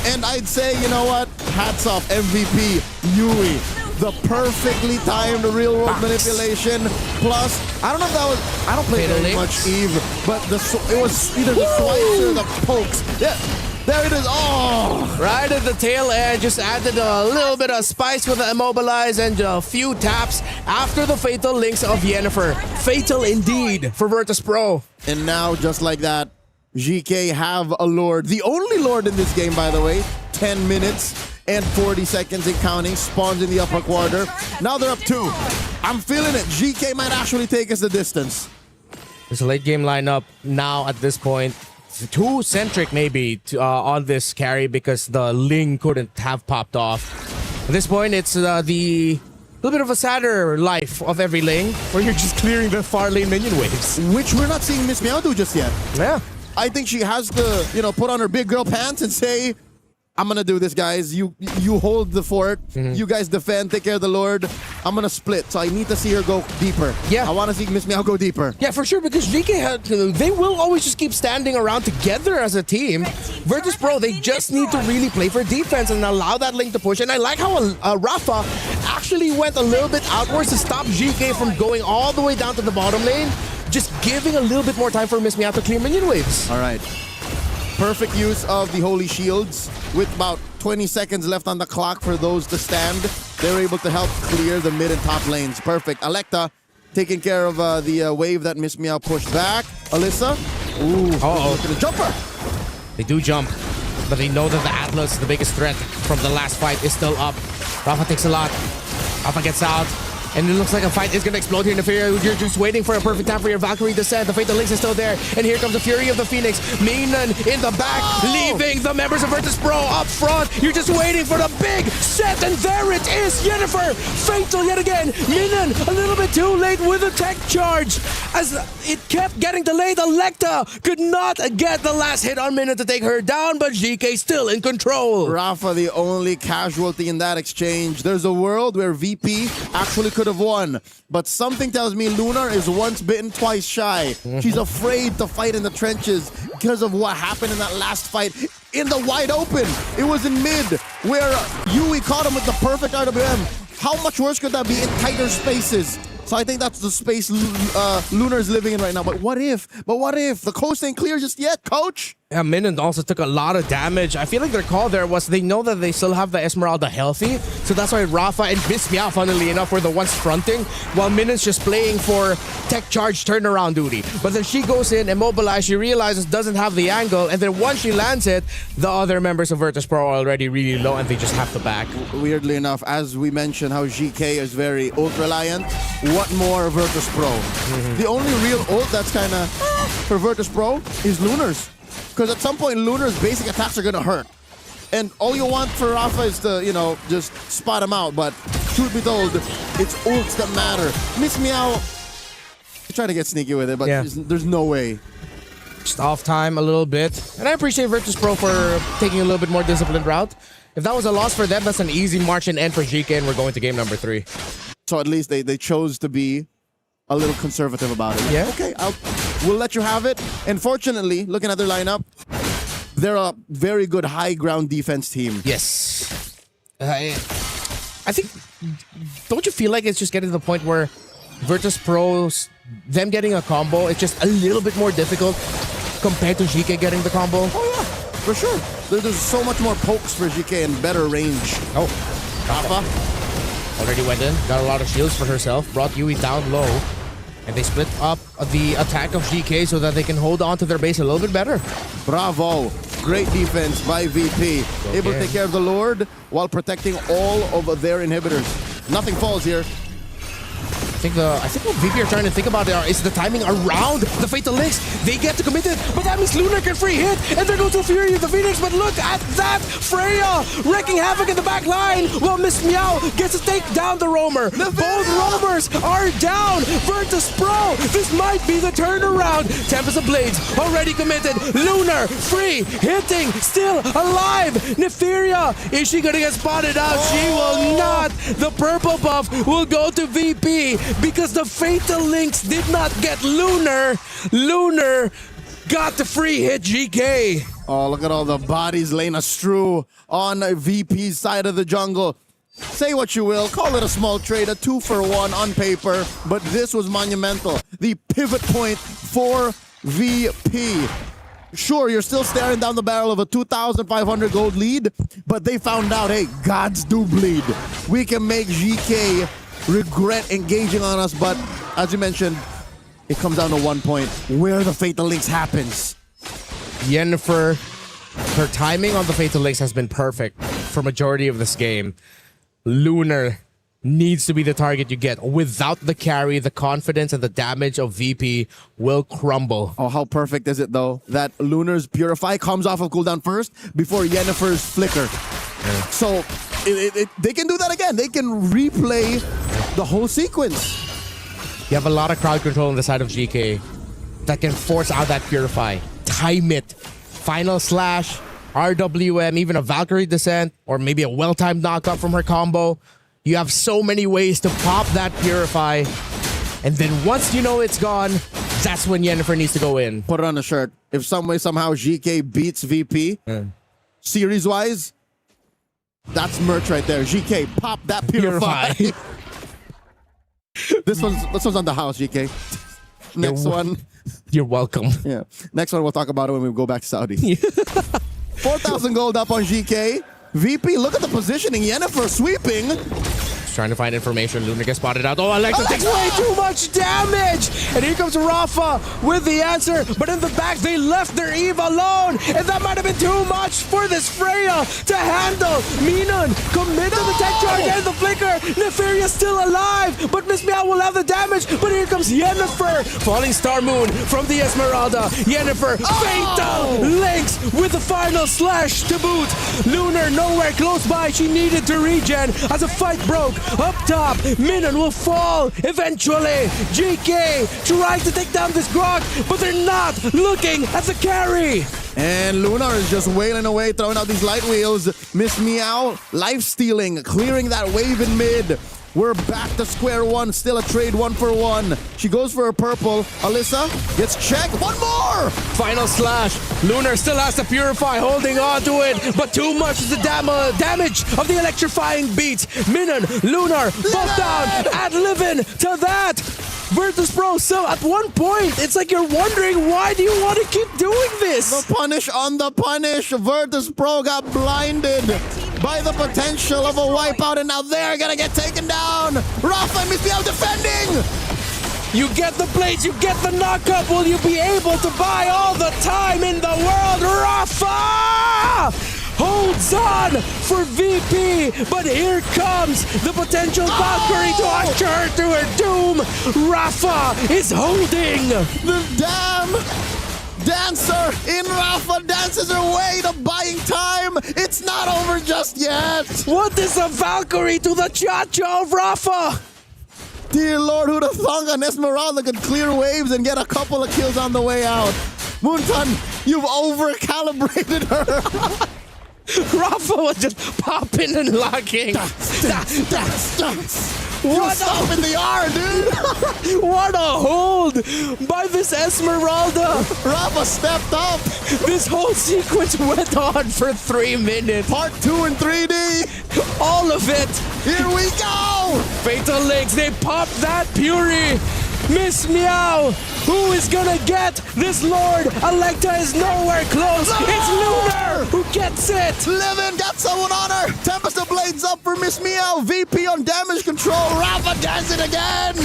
Speaker 10: And I'd say, you know what? Hats off, MVP, Yui. The perfectly timed real-world manipulation. Plus, I don't know if that was... I don't play very much Eve, but it was either the swipes or the pokes. Yeah, there it is. Oh!
Speaker 11: Right at the tail end, just added a little bit of spice with the immobilize and a few taps after the fatal links of Yennefer. Fatal indeed for Virtus Pro.
Speaker 10: And now, just like that, GK have a Lord. The only Lord in this game, by the way. 10 minutes and 40 seconds and counting. Spawns in the upper quarter. Now they're up 2. I'm feeling it. GK might actually take us the distance.
Speaker 11: There's a late game lineup now at this point. Too centric maybe on this carry because the Ling couldn't have popped off. At this point, it's the little bit of a sadder life of every Ling where you're just clearing the far lane minion waves.
Speaker 10: Which we're not seeing Miss Meow do just yet.
Speaker 11: Yeah.
Speaker 10: I think she has to, put on her big girl pants and say, I'm gonna do this, guys. You hold the fort. You guys defend, take care of the Lord. I'm gonna split, so I need to see her go deeper.
Speaker 11: Yeah.
Speaker 10: I want to see Miss Meow go deeper.
Speaker 11: Yeah, for sure, because GK, they will always just keep standing around together as a team. Virtus Pro, they just need to really play for defense and allow that Link to push. And I like how Rafa actually went a little bit outwards to stop GK from going all the way down to the bottom lane. Just giving a little bit more time for Miss Meow to clear minion waves.
Speaker 10: All right. Perfect use of the Holy Shields with about 20 seconds left on the clock for those to stand. They were able to help clear the mid and top lanes. Perfect. Electa taking care of the wave that Miss Meow pushed back. Alyssa. Ooh. Look at the jumper.
Speaker 11: They do jump, but they know that the Atlas, the biggest threat from the last fight, is still up. Rafa takes a lot. Rafa gets out. And it looks like a fight is going to explode here in the Fury. You're just waiting for a perfect time for your Valkyrie Descent. The Fatal Links is still there. And here comes the Fury of the Phoenix. Minen in the back, leaving the members of Virtus Pro up front. You're just waiting for the big set. And there it is. Yennefer, fatal yet again. Minen a little bit too late with a tech charge. As it kept getting delayed, Electa could not get the last hit on Minen to take her down. But GK still in control.
Speaker 10: Rafa, the only casualty in that exchange. There's a world where VP actually could have won, but something tells me Lunar is once bitten, twice shy. She's afraid to fight in the trenches because of what happened in that last fight. in the wide open. It was in mid where Yui caught him with the perfect RWM. How much worse could that be in tighter spaces? So I think that's the space Lunar's living in right now. But what if? The coast ain't clear just yet, coach?
Speaker 11: Yeah, Minion also took a lot of damage. I feel like their call there was they know that they still have the Esmeralda healthy, so that's why Rafa and Miss Meow, funnily enough, were the ones fronting, while Minion's just playing for tech charge turnaround duty. But then she goes in, immobilized, she realizes doesn't have the angle, and then once she lands it, the other members of Virtus Pro are already really low, and they just have to back.
Speaker 10: Weirdly enough, as we mentioned how GK is very ult-reliant, what more Virtus Pro? The only real ult that's kind of for Virtus Pro is Lunar's. Because at some point, Lunar's basic attacks are going to hurt. And all you want for Rafa is to, you know, just spot him out. But truth be told, it's ults that matter. Miss Meow, trying to get sneaky with it, but there's no way.
Speaker 11: Just off time a little bit. And I appreciate Virtus Pro for taking a little bit more disciplined route. If that was a loss for them, that's an easy march and end for GK, and we're going to game number 3.
Speaker 10: So at least they chose to be a little conservative about it.
Speaker 11: Yeah.
Speaker 10: Okay, we'll let you have it. And fortunately, looking at their lineup, they're a very good high ground defense team.
Speaker 11: Yes. I think, don't you feel like it's just getting to the point where Virtus Pros, them getting a combo, it's just a little bit more difficult compared to GK getting the combo?
Speaker 10: Oh yeah, for sure. There's so much more pokes for GK and better range.
Speaker 11: Oh, Rafa already went in, got a lot of shields for herself, brought Yui down low. And they split up the attack of GK so that they can hold on to their base a little bit better.
Speaker 10: Bravo. Great defense by VP.
Speaker 11: Okay.
Speaker 10: Able to take care of the Lord while protecting all of their inhibitors. Nothing falls here.
Speaker 11: I think what VP are trying to think about is the timing around the Fatal Links. They get to commit it, but that means Lunar can free hit, and there goes to Fury of the Phoenix. But look at that! Freya wreaking havoc in the back line while Miss Meow gets to take down the Roamer. Both Roamers are down. Virtus Pro, this might be the turnaround. Tempest of Blades already committed. Lunar free, hitting, still alive. Neferia, is she gonna get spotted out? She will not. The purple buff will go to VP. Because the Fatal Links did not get Lunar. Lunar got the free hit GK.
Speaker 10: Oh, look at all the bodies laying astrew on VP's side of the jungle. Say what you will, call it a small trade, a 2-for-1 on paper, but this was monumental. The pivot point for VP. Sure, you're still staring down the barrel of a 2,500 gold lead, but they found out, hey, gods do bleed. We can make GK regret engaging on us, but as you mentioned, it comes down to one point where the Fatal Links happens.
Speaker 11: Yennefer, her timing on the Fatal Links has been perfect for majority of this game. Lunar needs to be the target you get. Without the carry, the confidence and the damage of VP will crumble.
Speaker 10: Oh, how perfect is it though that Lunar's Purify comes off of cooldown first before Yennefer's Flicker.
Speaker 11: Yeah.
Speaker 10: So they can do that again. They can replay the whole sequence.
Speaker 11: You have a lot of crowd control on the side of GK that can force out that Purify. Time it. Final slash, RWM, even a Valkyrie Descent, or maybe a well-timed knockup from her combo. You have so many ways to pop that Purify. And then once you know it's gone, that's when Yennefer needs to go in.
Speaker 10: Put it on the shirt. If some way, somehow GK beats VP, series-wise, that's merch right there. GK, pop that Purify. This one's on the house, GK. Next one.
Speaker 11: You're welcome.
Speaker 10: Yeah. Next one, we'll talk about it when we go back to Saudi. 4,000 gold up on GK. VP, look at the positioning. Yennefer sweeping.
Speaker 11: Trying to find information. Lunar gets spotted out. Oh, Alexa takes way too much damage. And here comes Rafa with the answer. But in the back, they left their Eve alone. And that might have been too much for this Freya to handle. Minon committed the tech charge and the flicker. Neferia still alive. But Miss Meow will have the damage. But here comes Yennefer. Falling Star Moon from the Esmeralda. Yennefer, Fatal Links with the final slash to boot. Lunar nowhere close by. She needed to regen as a fight broke. Up top, Minon will fall eventually. GK trying to take down this Grog, but they're not looking at the carry.
Speaker 10: And Lunar is just wailing away, throwing out these light wheels. Miss Meow, life stealing, clearing that wave in mid. We're back to square one, still a trade 1-for-1. She goes for a purple. Alyssa gets checked. One more!
Speaker 11: Final slash. Lunar still has to purify, holding on to it, but too much is the damage of the electrifying beats. Minon, Lunar, both down, and Livin to that. Virtus Pro, so at one point, it's like you're wondering, why do you want to keep doing this?
Speaker 10: The punish on the punish. Virtus Pro got blinded by the potential of a wipeout, and now they're gonna get taken down. Rafa and Mispiao defending.
Speaker 11: You get the blades, you get the knockup. Will you be able to buy all the time in the world? Rafa holds on for VP, but here comes the potential Valkyrie to usher her to her doom. Rafa is holding.
Speaker 10: The damn dancer in Rafa dances her way to buying time. It's not over just yet.
Speaker 11: What is a Valkyrie to the cha-cha of Rafa?
Speaker 10: Dear Lord, who'd have thunk an Esmeralda could clear waves and get a couple of kills on the way out. Moonton, you've over-calibrated her.
Speaker 11: Rafa was just popping and locking.
Speaker 10: What stop in the R, dude.
Speaker 11: What a hold by this Esmeralda.
Speaker 10: Rafa stepped up.
Speaker 11: This whole sequence went on for 3 minutes.
Speaker 10: Part 2 in 3D.
Speaker 11: All of it.
Speaker 10: Here we go.
Speaker 11: Fatal Links, they popped that Fury. Miss Meow, who is gonna get this Lord? Electa is nowhere close. It's Lunar who gets it.
Speaker 10: Livin got someone on her. Tempest of Blades up for Miss Meow. VP on damage control. Rafa does it again.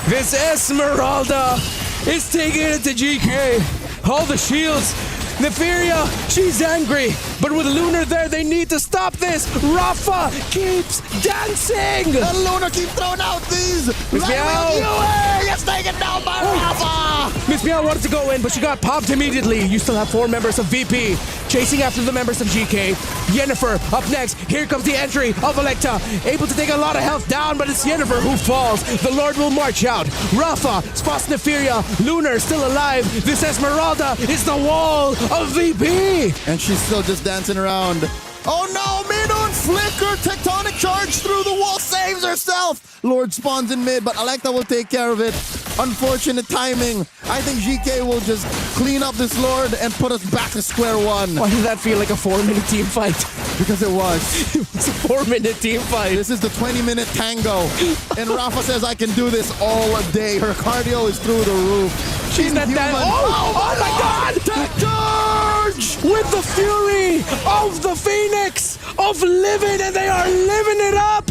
Speaker 11: This Esmeralda is taking it to GK. All the shields. Neferia, she's angry, but with Lunar there, they need to stop this. Rafa keeps dancing.
Speaker 10: And Lunar keeps throwing out these.
Speaker 11: Miss Meow.
Speaker 10: Gets taken down by Rafa.
Speaker 11: Miss Meow wanted to go in, but she got popped immediately. You still have 4 members of VP chasing after the members of GK. Yennefer up next. Here comes the entry of Electa. Able to take a lot of health down, but it's Yennefer who falls. The Lord will march out. Rafa spots Neferia. Lunar still alive. This Esmeralda is the wall of VP.
Speaker 10: And she's still just dancing around. Oh no, Minon flicker, tectonic charge through the wall, saves herself. Lord spawns in mid, but Electa will take care of it. Unfortunate timing. I think GK will just clean up this Lord and put us back to square one.
Speaker 11: Why did that feel like a 4-minute team fight?
Speaker 10: Because it was.
Speaker 11: It was a 4-minute team fight.
Speaker 10: This is the 20-minute tango. And Rafa says, I can do this all day. Her cardio is through the roof.
Speaker 11: She's not that. Oh my God!
Speaker 10: Tech charge!
Speaker 11: With the fury of the Phoenix of living, and they are living it up.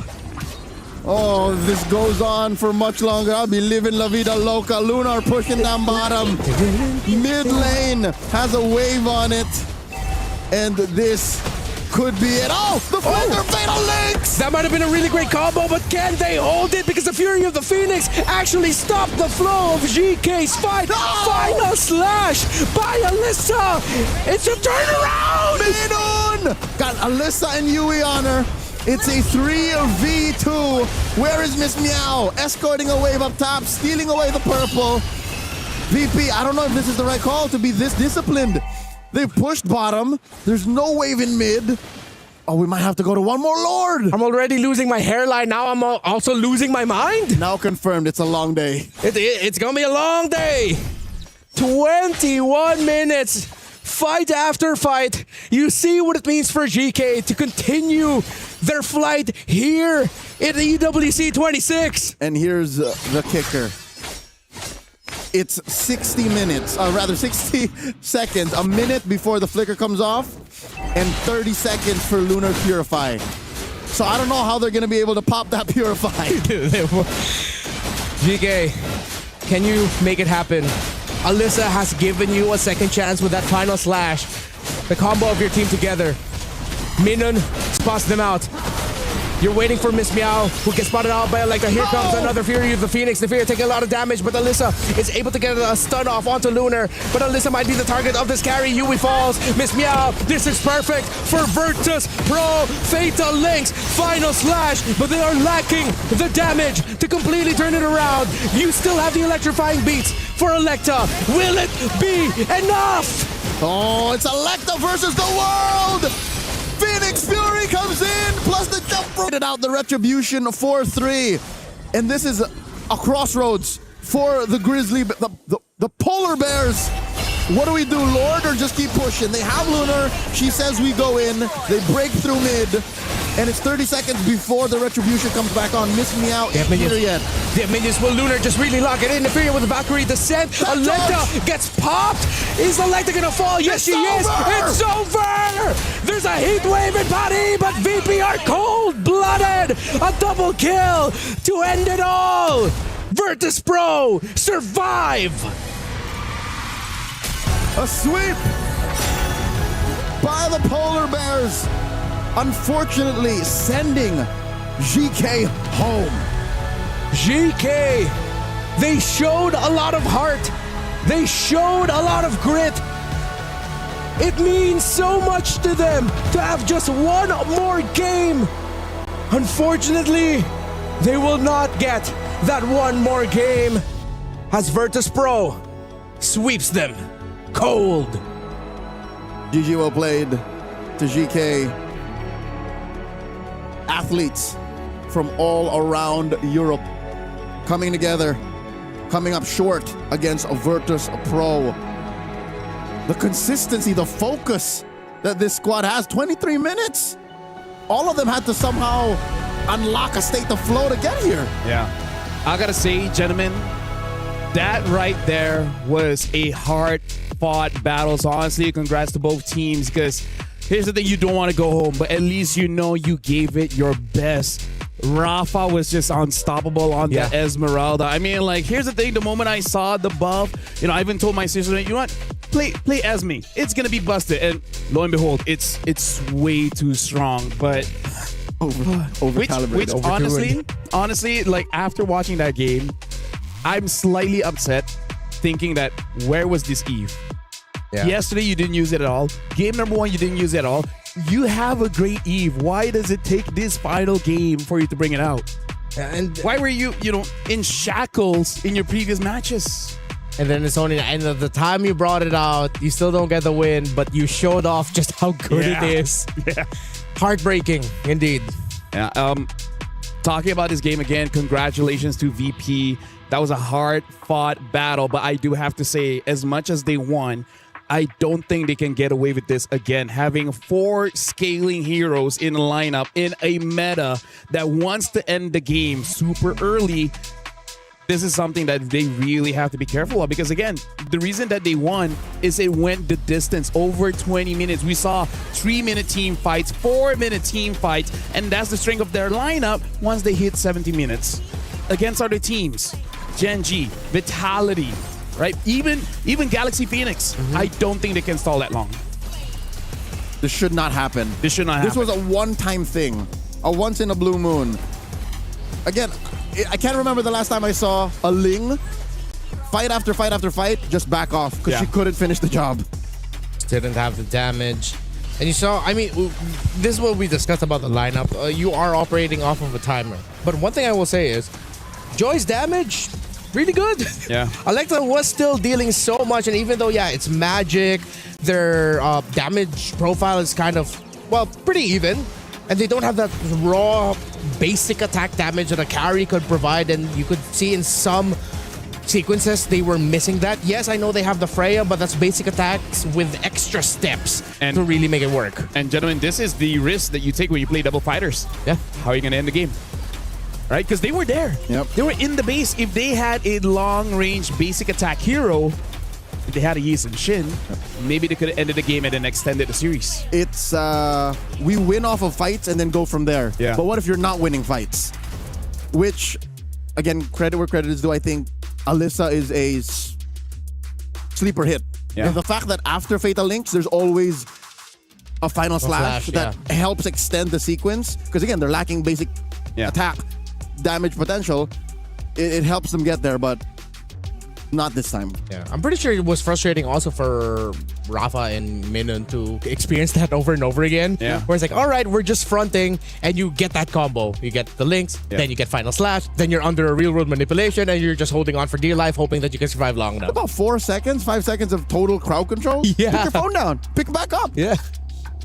Speaker 10: Oh, this goes on for much longer. I'll be living La Vida Loca. Lunar pushing down bottom. Mid lane has a wave on it. And this could be it. Oh, the flicker fatal links!
Speaker 11: That might have been a really great combo, but can they hold it? Because the Fury of the Phoenix actually stopped the flow of GK's fight.
Speaker 10: No!
Speaker 11: Final slash by Alyssa. It's a turnaround!
Speaker 10: Minon! Got Alyssa and Yui on her. It's a 3v2. Where is Miss Meow? Escorting a wave up top, stealing away the purple. VP, I don't know if this is the right call to be this disciplined. They've pushed bottom. There's no wave in mid. Oh, we might have to go to one more Lord.
Speaker 11: I'm already losing my hairline. Now I'm also losing my mind.
Speaker 10: Now confirmed, it's a long day.
Speaker 11: It's gonna be a long day. 21 minutes. Fight after fight. You see what it means for GK to continue their flight here in EWC26.
Speaker 10: And here's the kicker. It's 60 minutes, rather 60 seconds, a minute before the flicker comes off, and 30 seconds for Lunar Purify. So I don't know how they're going to be able to pop that Purify.
Speaker 11: GK, can you make it happen? Alyssa has given you a second chance with that final slash. The combo of your team together. Minon spots them out. You're waiting for Miss Meow, who gets spotted out by Electa. Here comes another Fury of the Phoenix. The Fury taking a lot of damage, but Alyssa is able to get a stun off onto Lunar. But Alyssa might be the target of this carry. Yui falls. Miss Meow, this is perfect for Virtus Pro. Fatal Links, final slash, but they are lacking the damage to completely turn it around. You still have the electrifying beats for Electa. Will it be enough?
Speaker 10: Oh, it's Electa versus the world! Phoenix Fury comes in, plus the jump rotated out the Retribution 4-3. And this is a crossroads for the Grizzly. The Polar Bears. What do we do, Lord, or just keep pushing? They have Lunar. She says we go in. They break through mid. And it's 30 seconds before the Retribution comes back on. Miss me out. Here yet.
Speaker 11: They have minions. Will Lunar just really lock it in? Interfere with the Valkyrie descent. Electa gets popped. Is Electa gonna fall? Yes, she is. It's over. There's a heat wave in Paris, but VP are cold-blooded. A double kill to end it all. Virtus Pro survive.
Speaker 10: A sweep by the Polar Bears. Unfortunately, sending GK home.
Speaker 11: GK, they showed a lot of heart. They showed a lot of grit. It means so much to them to have just one more game. Unfortunately, they will not get that one more game as Virtus Pro sweeps them cold.
Speaker 10: GG well played to GK. Athletes from all around Europe coming together, coming up short against a Virtus Pro. The consistency, the focus that this squad has, 23 minutes. All of them had to somehow unlock a state of flow to get here.
Speaker 16: Yeah. I gotta say, gentlemen, that right there was a hard-fought battle. So honestly, congrats to both teams, because here's the thing, you don't want to go home, but at least you know you gave it your best. Rafa was just unstoppable on the Esmeralda. I mean, like, here's the thing, the moment I saw the buff, you know, I even told my sister, you know what, play Esme. It's gonna be busted. And lo and behold, it's way too strong. But
Speaker 10: over-calibrated.
Speaker 16: Which honestly, like, after watching that game, I'm slightly upset, thinking that where was this Eve? Yeah. Yesterday you didn't use it at all. Game number 1 you didn't use it at all. You have a great Eve. Why does it take this final game for you to bring it out? And why were you in shackles in your previous matches?
Speaker 11: And then it's only, and at the time you brought it out, you still don't get the win, but you showed off just how good it is.
Speaker 16: Yeah.
Speaker 11: Heartbreaking, indeed.
Speaker 16: Yeah. Talking about this game again, congratulations to VP. That was a hard-fought battle, but I do have to say, as much as they won, I don't think they can get away with this again. Having 4 scaling heroes in a lineup in a meta that wants to end the game super early, this is something that they really have to be careful of, because again, the reason that they won is it went the distance over 20 minutes. We saw 3-minute team fights, 4-minute team fights, and that's the strength of their lineup once they hit 70 minutes. Against other teams, Gen.G, Vitality, right? Even Galaxy Phoenix, I don't think they can stall that long.
Speaker 10: This should not happen.
Speaker 16: This should not happen.
Speaker 10: This was a one-time thing, a once in a blue moon. Again, I can't remember the last time I saw a Ling fight after fight after fight just back off because she couldn't finish the job.
Speaker 11: Didn't have the damage. And you saw, I mean, this is what we discussed about the lineup. You are operating off of a timer. But one thing I will say is, Joy's damage, really good.
Speaker 16: Yeah.
Speaker 11: Electa was still dealing so much, and even though, it's magic, their damage profile is kind of, pretty even. And they don't have that raw, basic attack damage that a carry could provide, and you could see in some sequences they were missing that. Yes, I know they have the Freya, but that's basic attacks with extra steps to really make it work.
Speaker 16: And gentlemen, this is the risk that you take when you play double fighters.
Speaker 11: Yeah.
Speaker 16: How are you going to end the game? Right? Because they were there.
Speaker 10: Yep.
Speaker 16: They were in the base. If they had a long-range basic attack hero, if they had a Yi and Shin, maybe they could have ended the game and then extended the series.
Speaker 10: It's, we win off of fights and then go from there.
Speaker 16: Yeah.
Speaker 10: But what if you're not winning fights? Which, again, credit where credit is due, I think Alyssa is a sleeper hit.
Speaker 16: Yeah.
Speaker 10: And the fact that after Fatal Links, there's always a final slash that helps extend the sequence. Because again, they're lacking basic attack damage potential. It helps them get there, but not this time.
Speaker 11: Yeah, I'm pretty sure it was frustrating also for Rafa and Minun to experience that over and over again.
Speaker 16: Yeah.
Speaker 11: Where it's like, all right, we're just fronting, and you get that combo. You get the links, then you get final slash, then you're under a real world manipulation, and you're just holding on for dear life, hoping that you can survive long enough.
Speaker 10: About 4 seconds, 5 seconds of total crowd control.
Speaker 11: Yeah.
Speaker 10: Pick your phone down. Pick it back up.
Speaker 11: Yeah.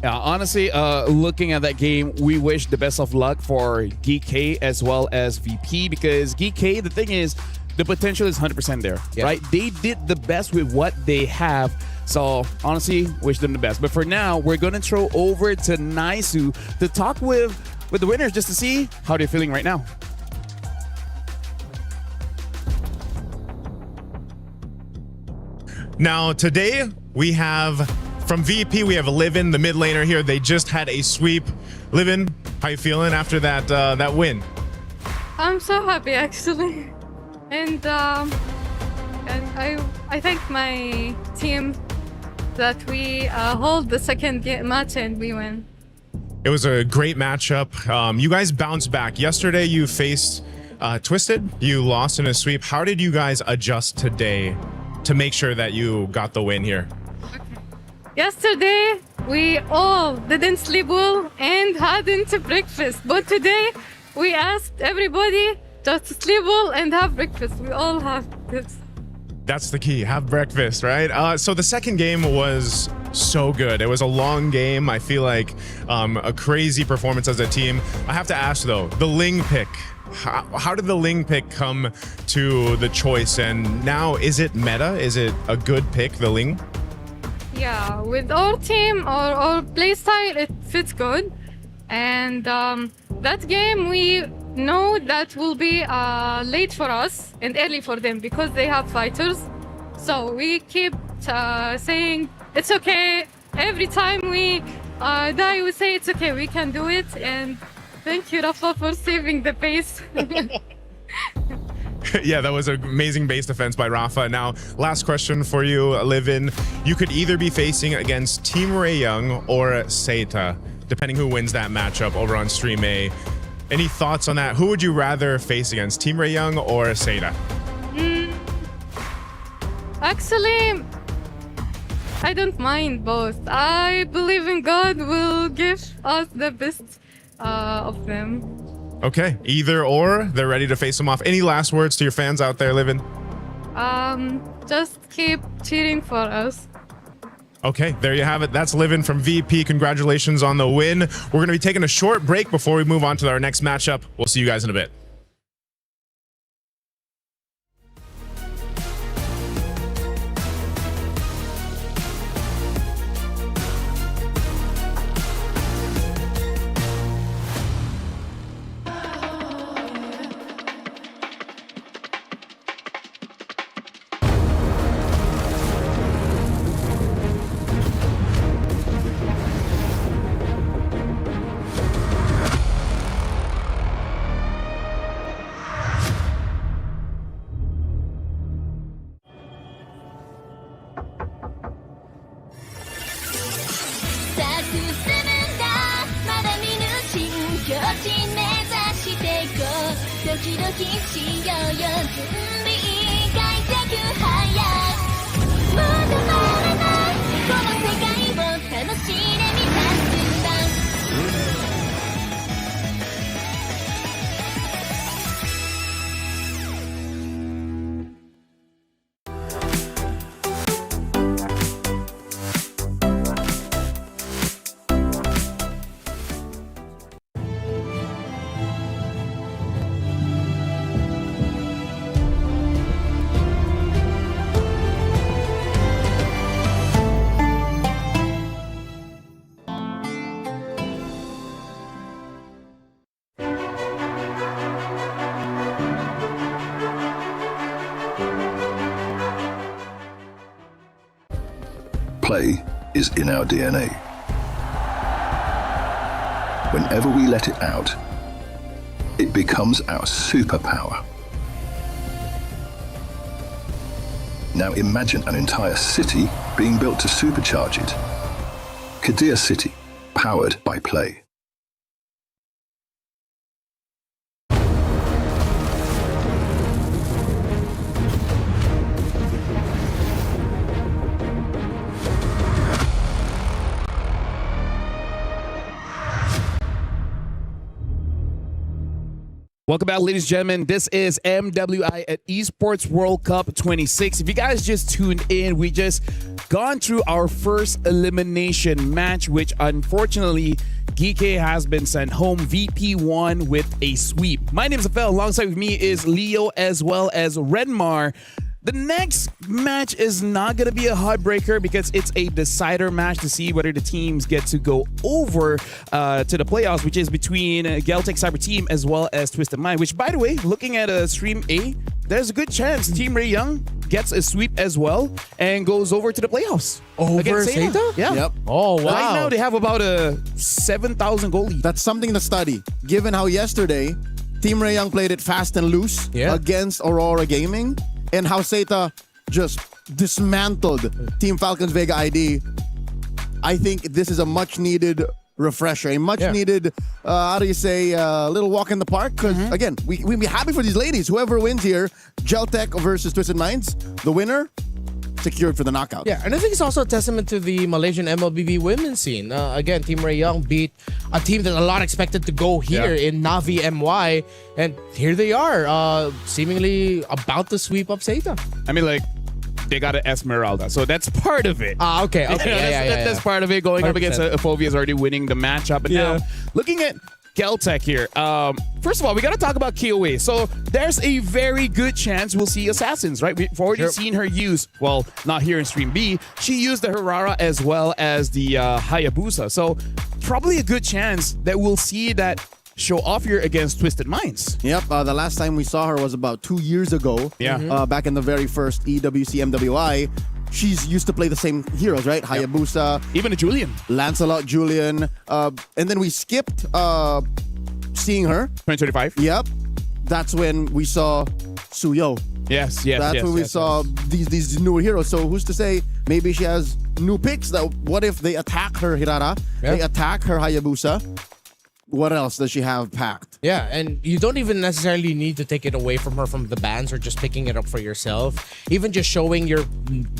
Speaker 16: Yeah, honestly, looking at that game, we wish the best of luck for GK as well as VP, because GK, the thing is, the potential is 100% there,
Speaker 11: Yeah.
Speaker 16: right? They did the best with what they have. So honestly, wish them the best. But for now, we're going to throw over to Naisu to talk with the winners just to see how they're feeling right now.
Speaker 17: Now, today we have from VP, we have Livin, the mid laner here. They just had a sweep. Livin, how you feeling after that win?
Speaker 18: I'm so happy actually, and I thank my team that we hold the second match and we win.
Speaker 17: It was a great matchup. You guys bounced back. Yesterday you faced Twisted. You lost in a sweep. How did you guys adjust today to make sure that you got the win here?
Speaker 18: Yesterday we all didn't sleep well and hadn't breakfast, but today we asked everybody just to sleep well and have breakfast. We all have this.
Speaker 17: That's the key. Have breakfast, right? So the second game was so good. It was a long game. I feel like a crazy performance as a team. I have to ask though, the Ling pick. How did the Ling pick come to the choice? And now, is it meta? Is it a good pick, the Ling?
Speaker 18: Yeah, with our team or our playstyle, it fits good. And that game, we know that will be late for us and early for them because they have fighters. So we keep saying, it's okay. Every time we die, we say, it's okay, we can do it. And thank you, Rafa, for saving the pace.
Speaker 17: Yeah, that was an amazing base defense by Rafa. Now, last question for you, Livin. You could either be facing against Team Ray Young or Seita, depending who wins that matchup over on Stream A. Any thoughts on that? Who would you rather face against, Team Ray Young or Seita?
Speaker 18: Actually, I don't mind both. I believe in God will give us the best of them.
Speaker 17: Okay, either or, they're ready to face them off. Any last words to your fans out there, Livin?
Speaker 18: Just keep cheering for us.
Speaker 17: Okay, there you have it. That's Livin from VP. Congratulations on the win. We're going to be taking a short break before we move on to our next matchup. We'll see you guys in a bit.
Speaker 12: Play is in our DNA. Whenever we let it out, it becomes our superpower. Now imagine an entire city being built to supercharge it. Kadir City, powered by play.
Speaker 16: Welcome back, ladies and gentlemen. This is MWI at Esports World Cup 26. If you guys just tuned in, we just gone through our first elimination match, which unfortunately Geeky has been sent home VP1 with a sweep. My name is Afel. Alongside with me is Leo as well as Redmar. The next match is not going to be a heartbreaker because it's a decider match to see whether the teams get to go over to the playoffs, which is between Geltec Cyber Team as well as Twisted Mind, which, by the way, looking at Stream A, there's a good chance Team Ray Young gets a sweep as well and goes over to the playoffs.
Speaker 11: Over Seta?
Speaker 16: Yeah.
Speaker 10: Yep.
Speaker 11: Oh, wow.
Speaker 16: Right now, they have about a 7,000 goal lead.
Speaker 10: That's something to study, given how yesterday Team Ray Young played it fast and loose against Aurora Gaming, and how Seta just dismantled Team Falcons Vega ID. I think this is a much-needed refresher, a much-needed, little walk in the park. Because, again, we'd be happy for these ladies. Whoever wins here, Geltec versus Twisted Minds, the winner, secured for the knockout.
Speaker 11: Yeah, and I think it's also a testament to the Malaysian MLBB women's scene. Again, Team Ray Young beat a team that a lot expected to go here in Navi MY, and here they are, seemingly about to sweep up Seta.
Speaker 16: I mean, like, they got an Esmeralda, so that's part of it.
Speaker 11: Okay.
Speaker 16: That's part of it. Going 100%. Up against Euphovia is already winning the matchup. And now, looking at Geltec here, first of all, we got to talk about KOA. So there's a very good chance we'll see Assassins, right? We've already seen her use, well, not here in Stream B, she used the Harara as well as the Hayabusa. So probably a good chance that we'll see that show off here against Twisted Minds.
Speaker 10: Yep, the last time we saw her was about 2 years ago.
Speaker 16: Yeah.
Speaker 10: Back in the very first EWC MWI. She's used to play the same heroes, right? Hayabusa.
Speaker 16: Even a Julian.
Speaker 10: Lancelot, Julian. And then we skipped seeing her.
Speaker 16: 2025.
Speaker 10: Yep. That's when we saw Suyo.
Speaker 16: Yes.
Speaker 10: That's when we saw these newer heroes. So who's to say maybe she has new picks? That what if they attack her Hirara? They attack her Hayabusa? What else does she have packed?
Speaker 11: Yeah, and you don't even necessarily need to take it away from her from the bans or just picking it up for yourself. Even just showing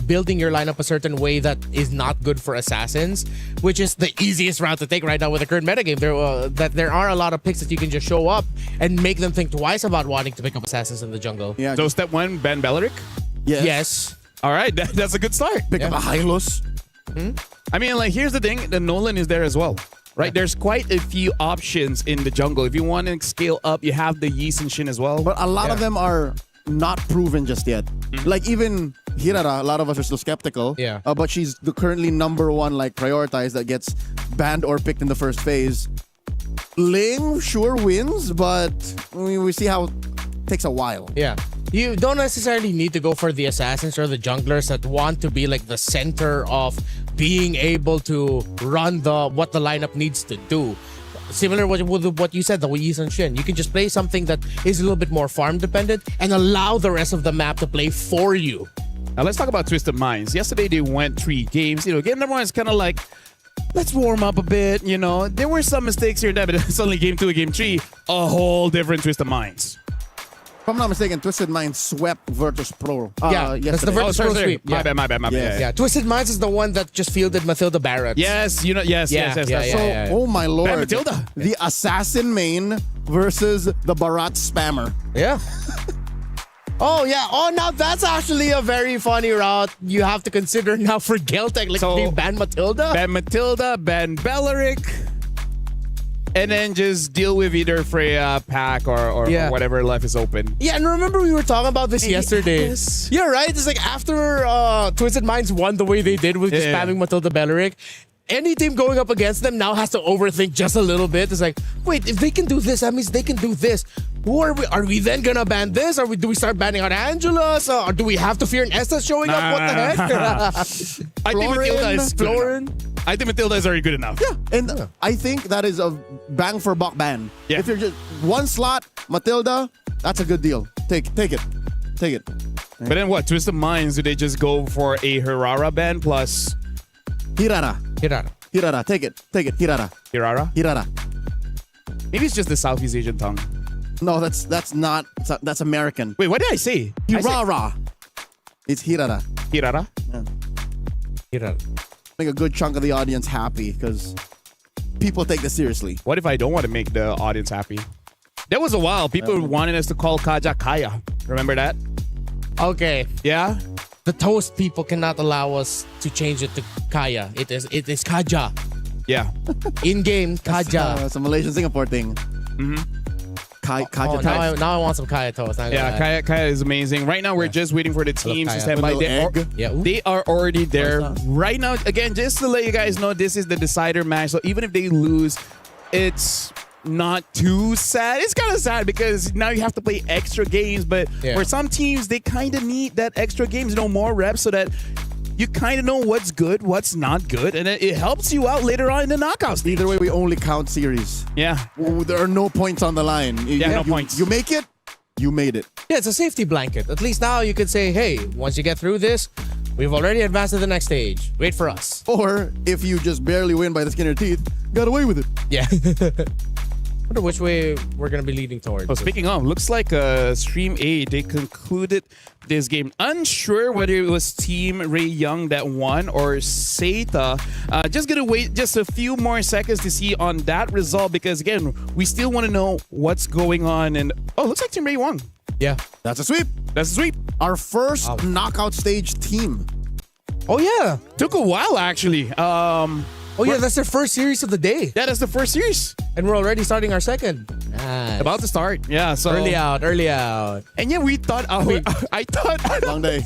Speaker 11: building your lineup a certain way that is not good for Assassins, which is the easiest route to take right now with the current metagame. There are a lot of picks that you can just show up and make them think twice about wanting to pick up Assassins in the jungle.
Speaker 10: Yeah.
Speaker 16: So step one, Ben Belleric?
Speaker 11: Yes.
Speaker 16: All right, that's a good start.
Speaker 10: Pick up a Hylos.
Speaker 16: I mean, like, here's the thing. The Nolan is there as well. Right, there's quite a few options in the jungle. If you want to scale up, you have the Yeast and Shin as well.
Speaker 10: But a lot of them are not proven just yet. Like even Hirara, a lot of us are still skeptical.
Speaker 11: Yeah.
Speaker 10: But she's the currently number one, like, prioritized that gets banned or picked in the first phase. Ling sure wins, but we see how it takes a while.
Speaker 11: Yeah. You don't necessarily need to go for the Assassins or the junglers that want to be like the center of being able to run what the lineup needs to do. Similar with what you said, the Yi and Shin. You can just play something that is a little bit more farm dependent and allow the rest of the map to play for you.
Speaker 16: Now let's talk about Twisted Minds. Yesterday they went 3 games. Game number 1 is kind of like, let's warm up a bit. There were some mistakes here and there, but suddenly game 2 and game 3, a whole different Twisted Minds.
Speaker 10: If I'm not mistaken, Twisted Minds swept Virtus Pro.
Speaker 11: That's the Virtus Pro sweep.
Speaker 16: My bad.
Speaker 11: Yeah, Twisted Minds is the one that just fielded Mathilda Barrett.
Speaker 16: Yes, yes.
Speaker 10: Oh my lord.
Speaker 16: Matilda.
Speaker 10: The Assassin main versus the Barat spammer.
Speaker 11: Yeah. Oh, yeah. Oh, now that's actually a very funny route you have to consider now for Geltec. Like, they ban Matilda?
Speaker 16: Ban Matilda, ban Belleric. And then just deal with either Freya, Pack, or whatever left is open.
Speaker 11: Yeah, and remember we were talking about this yesterday. Yes. Yeah, right? It's like after Twisted Minds won the way they did with just spamming Matilda Belleric, any team going up against them now has to overthink just a little bit. It's like, wait, if they can do this, that means they can do this. Who are we? Are we then gonna ban this? Do we start banning out Angelas? Or do we have to fear an Estes showing up? What the heck?
Speaker 16: I think Matilda is Florin. I think Matilda is already good enough.
Speaker 10: Yeah, and I think that is a bang for buck ban.
Speaker 16: Yeah.
Speaker 10: If you're just one slot, Matilda, that's a good deal. Take it.
Speaker 16: But then what? Twisted Minds, do they just go for a Hirara ban plus
Speaker 10: Hirara? Take it. Hirara.
Speaker 16: Maybe it's just the Southeast Asian tongue.
Speaker 10: No, that's not. That's American.
Speaker 16: Wait, what did I say?
Speaker 10: Hirara. It's Hirara.
Speaker 16: Hirara?
Speaker 10: Yeah.
Speaker 11: Hirara.
Speaker 10: Make a good chunk of the audience happy because people take this seriously.
Speaker 16: What if I don't want to make the audience happy? There was a while people wanted us to call Kaja Kaya. Remember that?
Speaker 11: Okay.
Speaker 16: Yeah?
Speaker 11: The Toast people cannot allow us to change it to Kaya. It is Kaja.
Speaker 16: Yeah.
Speaker 11: In-game, Kaja.
Speaker 10: It's a Malaysian Singapore thing. Kaja toast.
Speaker 11: Now I want some Kaya toast.
Speaker 16: Yeah, Kaya is amazing. Right now, we're just waiting for the teams to stand by. They are already there. Right now, again, just to let you guys know, this is the decider match. So even if they lose, it's not too sad. It's kind of sad because now you have to play extra games. But for some teams, they kind of need that extra games, more reps so that you kind of know what's good, what's not good, and it helps you out later on in the knockouts.
Speaker 10: Either way, we only count series.
Speaker 16: Yeah.
Speaker 10: There are no points on the line.
Speaker 16: No points.
Speaker 10: You make it, you made it.
Speaker 11: Yeah, it's a safety blanket. At least now you could say, hey, once you get through this, we've already advanced to the next stage. Wait for us.
Speaker 10: Or if you just barely win by the skin of your teeth, got away with it.
Speaker 11: Yeah. Wonder which way we're going to be leading towards.
Speaker 16: Oh, speaking of, looks like Stream A, they concluded this game. Unsure whether it was Team Ray Young that won or Seita. Just going to wait just a few more seconds to see on that result because, again, we still want to know what's going on. And looks like Team Ray won.
Speaker 11: Yeah.
Speaker 10: That's a sweep.
Speaker 16: That's a sweep.
Speaker 10: Our first knockout stage team.
Speaker 11: Oh, yeah.
Speaker 16: Took a while, actually.
Speaker 11: Oh, yeah, that's their first series of the day.
Speaker 16: Yeah, that's the first series.
Speaker 11: And we're already starting our second. Nice.
Speaker 16: About to start. Yeah, so
Speaker 11: Early out.
Speaker 16: And yeah, we thought I thought
Speaker 10: long day.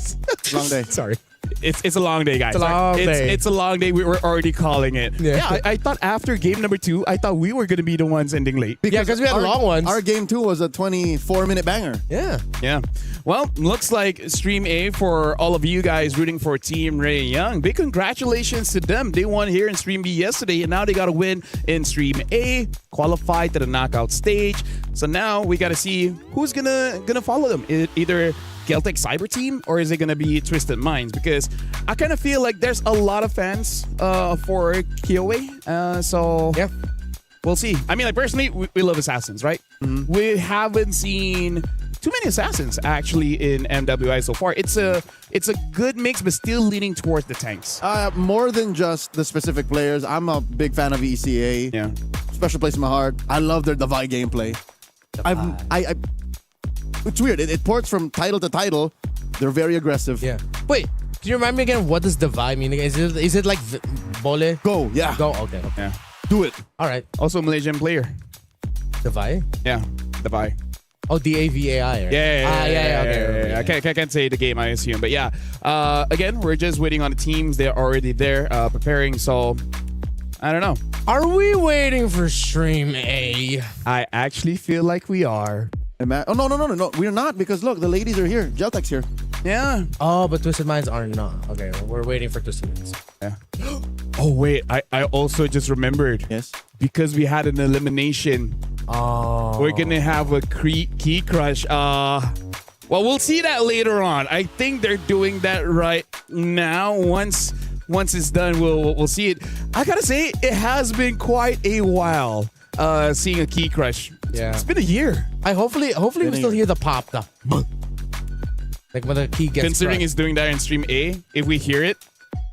Speaker 10: Long day.
Speaker 11: Sorry.
Speaker 16: It's a long day, guys.
Speaker 11: It's a long day.
Speaker 16: It's a long day. We were already calling it. Yeah, I thought after game number 2, I thought we were going to be the ones ending late.
Speaker 11: Because we had long ones.
Speaker 10: Our game 2 was a 24-minute banger.
Speaker 11: Yeah.
Speaker 16: Yeah. Well, looks like Stream A for all of you guys rooting for Team Ray Young. Big congratulations to them. They won here in Stream B yesterday, and now they got to win in Stream A, qualify to the knockout stage. So now we got to see who's gonna follow them. Either Celtic Cyber Team or is it gonna be Twisted Minds? Because I kind of feel like there's a lot of fans for Kyoei. So
Speaker 11: yeah,
Speaker 16: we'll see. I mean, like personally, we love assassins, right? Mm-hmm. We haven't seen too many assassins actually in MWI so far. It's a good mix, but still leaning towards the tanks.
Speaker 10: More than just the specific players. I'm a big fan of ECA.
Speaker 16: Yeah,
Speaker 10: special place in my heart. I love their Divide gameplay. It's weird. It ports from title to title. They're very aggressive.
Speaker 11: Yeah. Wait, can you remind me again? What does Divide mean? Is it like Bole?
Speaker 10: Go. Yeah.
Speaker 11: Go. Okay.
Speaker 16: Yeah.
Speaker 10: Do it.
Speaker 11: All right.
Speaker 16: Also Malaysian player.
Speaker 11: Divide?
Speaker 16: Yeah. Divide.
Speaker 11: Oh, DAVAI. Right?
Speaker 16: Yeah. Okay. I can't say the game, I assume. But yeah. Again, we're just waiting on the teams. They're already there preparing. So I don't know.
Speaker 11: Are we waiting for Stream A?
Speaker 16: I actually feel like we are.
Speaker 10: Oh, no. We're not because look, the ladies are here. Geltec's here.
Speaker 16: Yeah.
Speaker 11: Oh, but Twisted Minds are not. Okay, we're waiting for Twisted Minds.
Speaker 16: Yeah. Oh, wait. I also just remembered.
Speaker 10: Yes.
Speaker 16: Because we had an elimination.
Speaker 11: Oh.
Speaker 16: We're going to have a key crush. Well, we'll see that later on. I think they're doing that right now. Once it's done, we'll see it. I gotta say, it has been quite a while seeing a key crush.
Speaker 11: Yeah.
Speaker 16: It's been a year.
Speaker 11: Hopefully we still hear the pop. Like when the key gets
Speaker 16: Considering
Speaker 11: crushed.
Speaker 16: it's doing that in Stream A, if we hear it,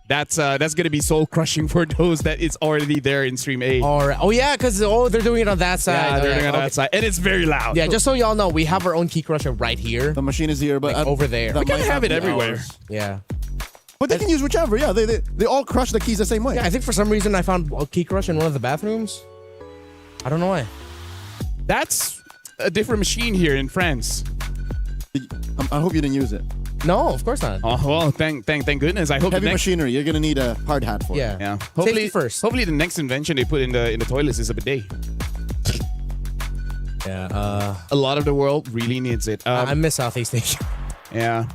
Speaker 16: that's gonna be soul crushing for those that it's already there in Stream A.
Speaker 11: All right. Oh yeah, because they're doing it on that side.
Speaker 16: Yeah, they're doing it on that side, and it's very loud.
Speaker 11: Yeah, just so y'all know, we have our own key crusher right here.
Speaker 10: The machine is here, but
Speaker 11: like over there.
Speaker 16: We can have it everywhere.
Speaker 11: Yeah.
Speaker 10: But they can use whichever. Yeah, they all crush the keys the same way.
Speaker 11: Yeah, I think for some reason I found a key crush in one of the bathrooms. I don't know why.
Speaker 16: That's a different machine here in France.
Speaker 10: I hope you didn't use it.
Speaker 11: No, of course not.
Speaker 16: Oh well, thank goodness. I hope
Speaker 10: heavy machinery. You're gonna need a hard hat for.
Speaker 11: Yeah.
Speaker 16: Yeah. Hopefully
Speaker 11: first.
Speaker 16: Hopefully the next invention they put in the toilets is a bidet.
Speaker 11: Yeah.
Speaker 16: A lot of the world really needs it.
Speaker 11: I miss Southeast Asia.
Speaker 16: Yeah.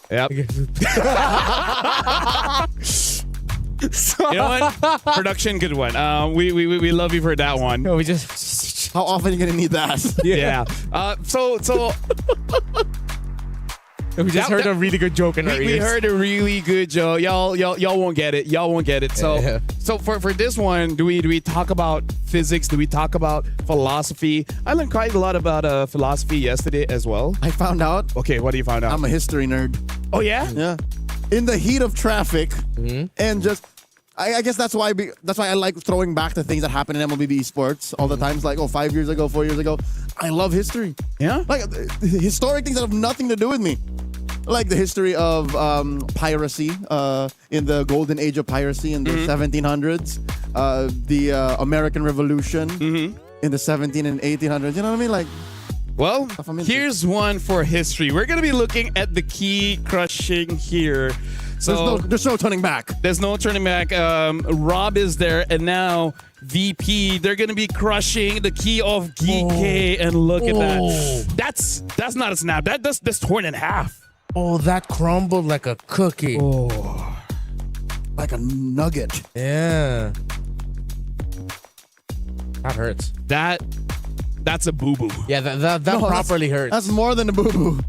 Speaker 16: Yep. You know what? Production, good one. We love you for that one.
Speaker 11: No, we just.
Speaker 10: How often are you gonna need that?
Speaker 16: Yeah. So.
Speaker 11: We just heard a really good joke in our ears.
Speaker 16: We heard a really good joke. Y'all won't get it. Y'all won't get it. So for this one, do we talk about physics? Do we talk about philosophy? I learned quite a lot about philosophy yesterday as well.
Speaker 10: I found out.
Speaker 16: Okay, what do you find out?
Speaker 10: I'm a history nerd.
Speaker 16: Oh yeah?
Speaker 10: Yeah. In the heat of traffic, and just. I guess that's why I like throwing back to things that happen in MLBB esports all the times. Like 5 years ago, 4 years ago. I love history.
Speaker 16: Yeah?
Speaker 10: Like historic things that have nothing to do with me. Like the history of piracy in the golden age of piracy in the 1700s. the American Revolution in the 17 and 1800s. You know what I mean? Like,
Speaker 16: well, here's one for history. We're gonna be looking at the key crushing here. So
Speaker 10: there's no turning back.
Speaker 16: There's no turning back. Rob is there, and now VP. They're gonna be crushing the key of GK, and look at that. That's not a snap. That's torn in half.
Speaker 11: Oh, that crumbled like a cookie.
Speaker 10: Oh, like a nugget.
Speaker 11: Yeah. That hurts.
Speaker 16: That's a boo-boo.
Speaker 11: Yeah, that properly hurts.
Speaker 10: That's more than a boo-boo.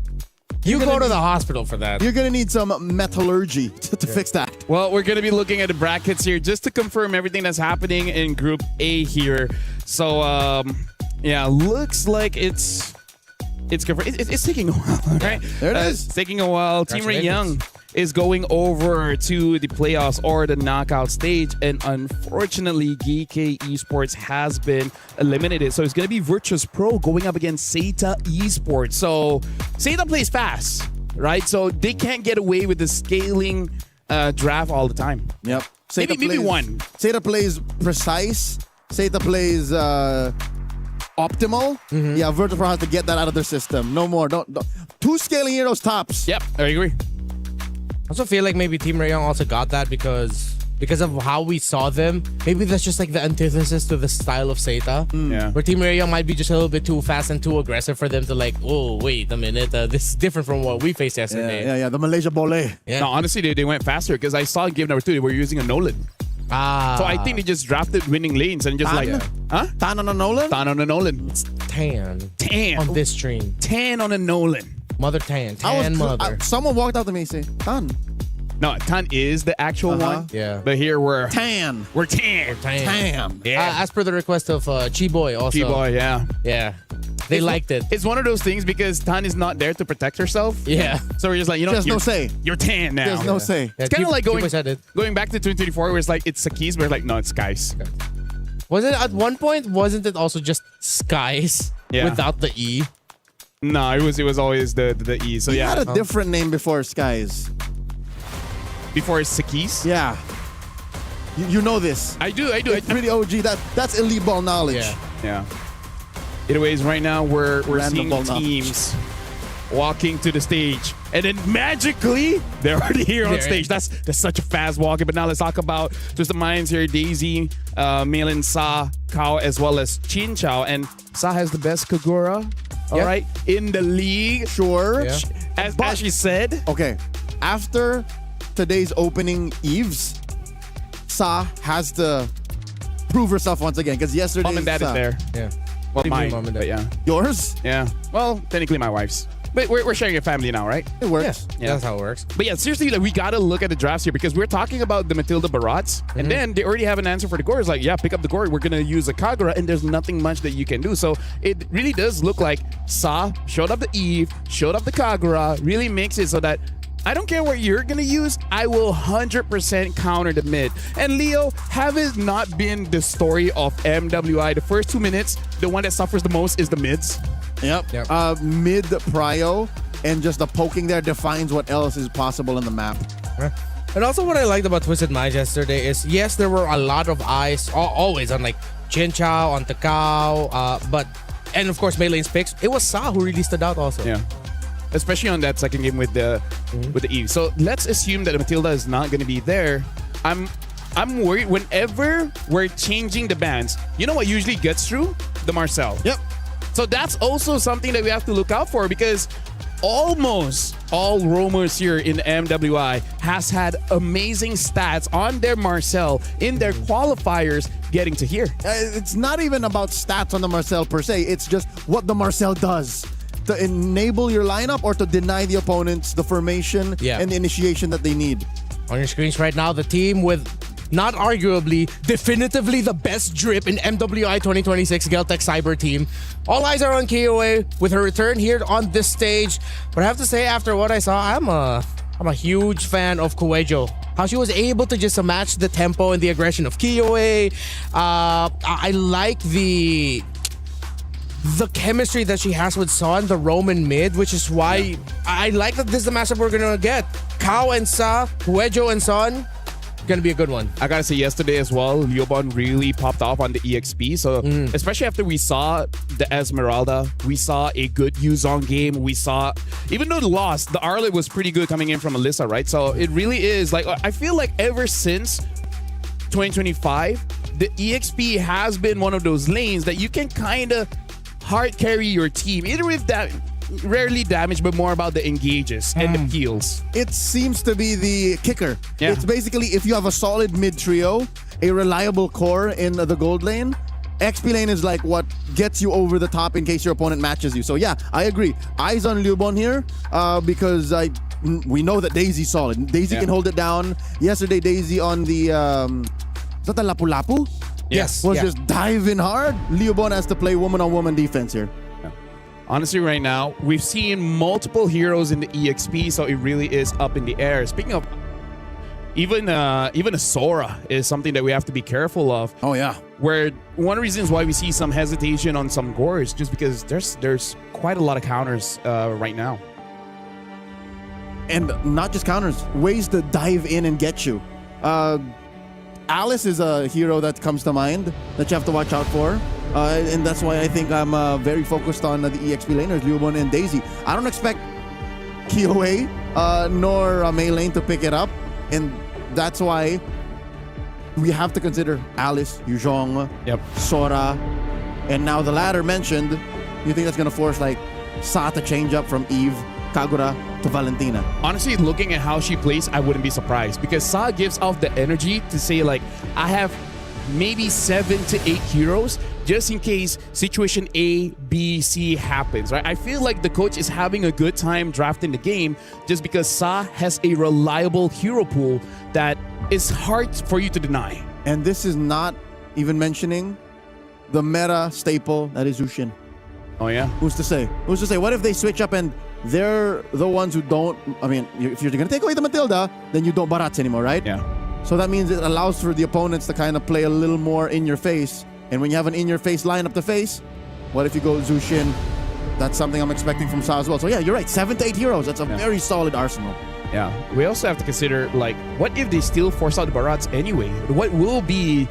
Speaker 11: You go to the hospital for that.
Speaker 10: You're going to need some metallurgy to fix that.
Speaker 16: Well, we're going to be looking at the brackets here just to confirm everything that's happening in Group A here. So, yeah, looks like it's confirmed. It's taking a while, right?
Speaker 10: There it is.
Speaker 16: It's taking a while. Team Ray Young is going over to the playoffs or the knockout stage, and unfortunately GK Esports has been eliminated. So it's going to be Virtus Pro going up against Zeta Esports. So Zeta plays fast, right? So they can't get away with the scaling draft all the time.
Speaker 10: Yep.
Speaker 16: Maybe one.
Speaker 10: Zeta plays precise. Zeta plays optimal. Yeah, Virtus Pro has to get that out of their system. No more. Don't. 2 scaling heroes tops.
Speaker 16: Yep, I agree.
Speaker 11: I also feel like maybe Team Rayong also got that because of how we saw them. Maybe that's just like the antithesis to the style of Zeta.
Speaker 16: Yeah.
Speaker 11: Where Team Rayong might be just a little bit too fast and too aggressive for them to like, oh, wait a minute. This is different from what we faced yesterday.
Speaker 10: Yeah. The Malaysia Bole.
Speaker 11: Yeah.
Speaker 16: No, honestly, they went faster because I saw in game number 2, they were using a Nolan. So I think they just drafted winning lanes and just
Speaker 10: Tan on a Nolan?
Speaker 16: Tan on a Nolan.
Speaker 11: It's tan.
Speaker 16: Tan.
Speaker 11: On this stream.
Speaker 16: Tan on a Nolan.
Speaker 11: Mother Tan. Tan mother.
Speaker 10: Someone walked out to me and said, Tan.
Speaker 16: No, Tan is the actual one.
Speaker 11: Yeah.
Speaker 16: But here we're
Speaker 10: Tan.
Speaker 16: We're tan.
Speaker 10: Tan.
Speaker 16: Yeah.
Speaker 11: As per the request of Chi-Boy also.
Speaker 16: Chi-Boy, yeah.
Speaker 11: Yeah. They liked it.
Speaker 16: It's one of those things because Tan is not there to protect herself.
Speaker 11: Yeah.
Speaker 16: So we're just like,
Speaker 10: There's no say.
Speaker 16: You're tan now.
Speaker 10: There's no say.
Speaker 11: Yeah,
Speaker 16: It's kind of like going back to 2024 where it's like, it's Sakis, but it's like, no, it's Skies.
Speaker 11: Was it at one point, wasn't it also just Skies without the E?
Speaker 16: No, it was always the E. So
Speaker 10: He
Speaker 16: yeah.
Speaker 10: had a different name before Skies.
Speaker 16: Before it's Sakis?
Speaker 10: Yeah. You know this.
Speaker 16: I do.
Speaker 10: It's pretty OG. That's elite ball knowledge.
Speaker 16: Yeah. Anyways, right now we're seeing
Speaker 10: ball
Speaker 16: teams walking to the stage, and then magically they're already here on stage. That's such a fast walking. But now let's talk about just the minds here: Daisy, Malin, Sa, Kao, as well as Chin Chao. And Sa has the best Kagura, all right, in the league.
Speaker 10: Sure.
Speaker 11: Yeah.
Speaker 16: As she said.
Speaker 10: Okay. After today's opening Eves, Sa has to prove herself once again because yesterday
Speaker 16: Mom and Dad is there.
Speaker 11: Yeah.
Speaker 16: Well, mine,
Speaker 11: Mom and Dad.
Speaker 16: but yeah.
Speaker 10: Yours?
Speaker 16: Yeah. Well, technically my wife's. But we're sharing a family now, right?
Speaker 10: It works.
Speaker 11: Yeah. That's how it works.
Speaker 16: But yeah, seriously, like, we gotta look at the drafts here because we're talking about the Matilda Barats, and then they already have an answer for the Gore. It's like, yeah, pick up the Gore. We're gonna use a Kagura, and there's nothing much that you can do. So it really does look like Sa showed up the Eve, showed up the Kagura, really makes it so that I don't care what you're gonna use, I will 100% counter the mid. And Leo, have it not been the story of MWI? The first 2 minutes, the one that suffers the most is the mids.
Speaker 10: Yep. Mid prio and just the poking there defines what else is possible in the map.
Speaker 11: And also what I liked about Twisted Minds yesterday is, yes, there were a lot of eyes, always on like Chin Chao, on Takao, and of course Melee's picks. It was Sa who really stood out also.
Speaker 16: Yeah. Especially on that second game with the Eve. So let's assume that Matilda is not going to be there. I'm worried whenever we're changing the bans. You know what usually gets through? The Marcel.
Speaker 10: Yep.
Speaker 16: So that's also something that we have to look out for because almost all roamers here in MWI has had amazing stats on their Marcel in their qualifiers getting to here.
Speaker 10: It's not even about stats on the Marcel per se. It's just what the Marcel does to enable your lineup or to deny the opponents the formation and the initiation that they need.
Speaker 11: On your screens right now, the team with not arguably, definitively the best drip in MWI 2026 Geltec Cyber team. All eyes are on KOA with her return here on this stage. But I have to say, after what I saw, I'm a huge fan of Kuejo. How she was able to just match the tempo and the aggression of KOA. I like the chemistry that she has with Son, the Roman mid, which is why I like that this is the matchup we're gonna get. Kao and Sa, Kuejo and Son. Gonna be a good one.
Speaker 16: I gotta say, yesterday as well, Liobon really popped off on the EXP. So especially after we saw the Esmeralda, we saw a good Yuzong game. We saw, even though the loss, the Arlet was pretty good coming in from Alyssa, right? So it really is like, I feel like ever since 2025, the EXP has been one of those lanes that you can kind of hard carry your team, either with that rarely damage, but more about the engages and the kills.
Speaker 10: It seems to be the kicker.
Speaker 16: Yeah.
Speaker 10: It's basically if you have a solid mid trio, a reliable core in the gold lane, XP lane is like what gets you over the top in case your opponent matches you. So yeah, I agree. Eyes on Liubon here because we know that Daisy's solid. Daisy can hold it down. Yesterday, Daisy on the is that the Lapu-Lapu?
Speaker 16: Yes.
Speaker 10: Was just diving hard. Liubon has to play woman-on-woman defense here.
Speaker 16: Honestly, right now, we've seen multiple heroes in the EXP, so it really is up in the air. Speaking of, even a Sora is something that we have to be careful of.
Speaker 10: Oh yeah.
Speaker 16: Where one of the reasons why we see some hesitation on some Gores, just because there's quite a lot of counters right now.
Speaker 10: And not just counters, ways to dive in and get you. Alice is a hero that comes to mind that you have to watch out for. And that's why I think I'm very focused on the EXP laners, Liubon and Daisy. I don't expect KOA nor Mei Lane to pick it up. And that's why we have to consider Alice, Yuzhong, Sora, and now the latter mentioned. You think that's going to force like Sa to change up from Eve, Kagura to Valentina?
Speaker 16: Honestly, looking at how she plays, I wouldn't be surprised because Sa gives off the energy to say like, I have maybe 7 to 8 heroes just in case situation A, B, C happens, right? I feel like the coach is having a good time drafting the game just because Sa has a reliable hero pool that is hard for you to deny.
Speaker 10: And this is not even mentioning the meta staple that is Zushin.
Speaker 16: Oh yeah?
Speaker 10: Who's to say? Who's to say? What if they switch up and they're the ones who don't, I mean, if you're going to take away the Matilda, then you don't Barats anymore, right?
Speaker 16: Yeah.
Speaker 10: So that means it allows for the opponents to kind of play a little more in your face. And when you have an in-your-face lineup to face, what if you go Zushin? That's something I'm expecting from Sa as well. So yeah, you're right. 7 to 8 heroes. That's a very solid arsenal.
Speaker 16: Yeah. We also have to consider, like, what if they still force out the Barats anyway? What will be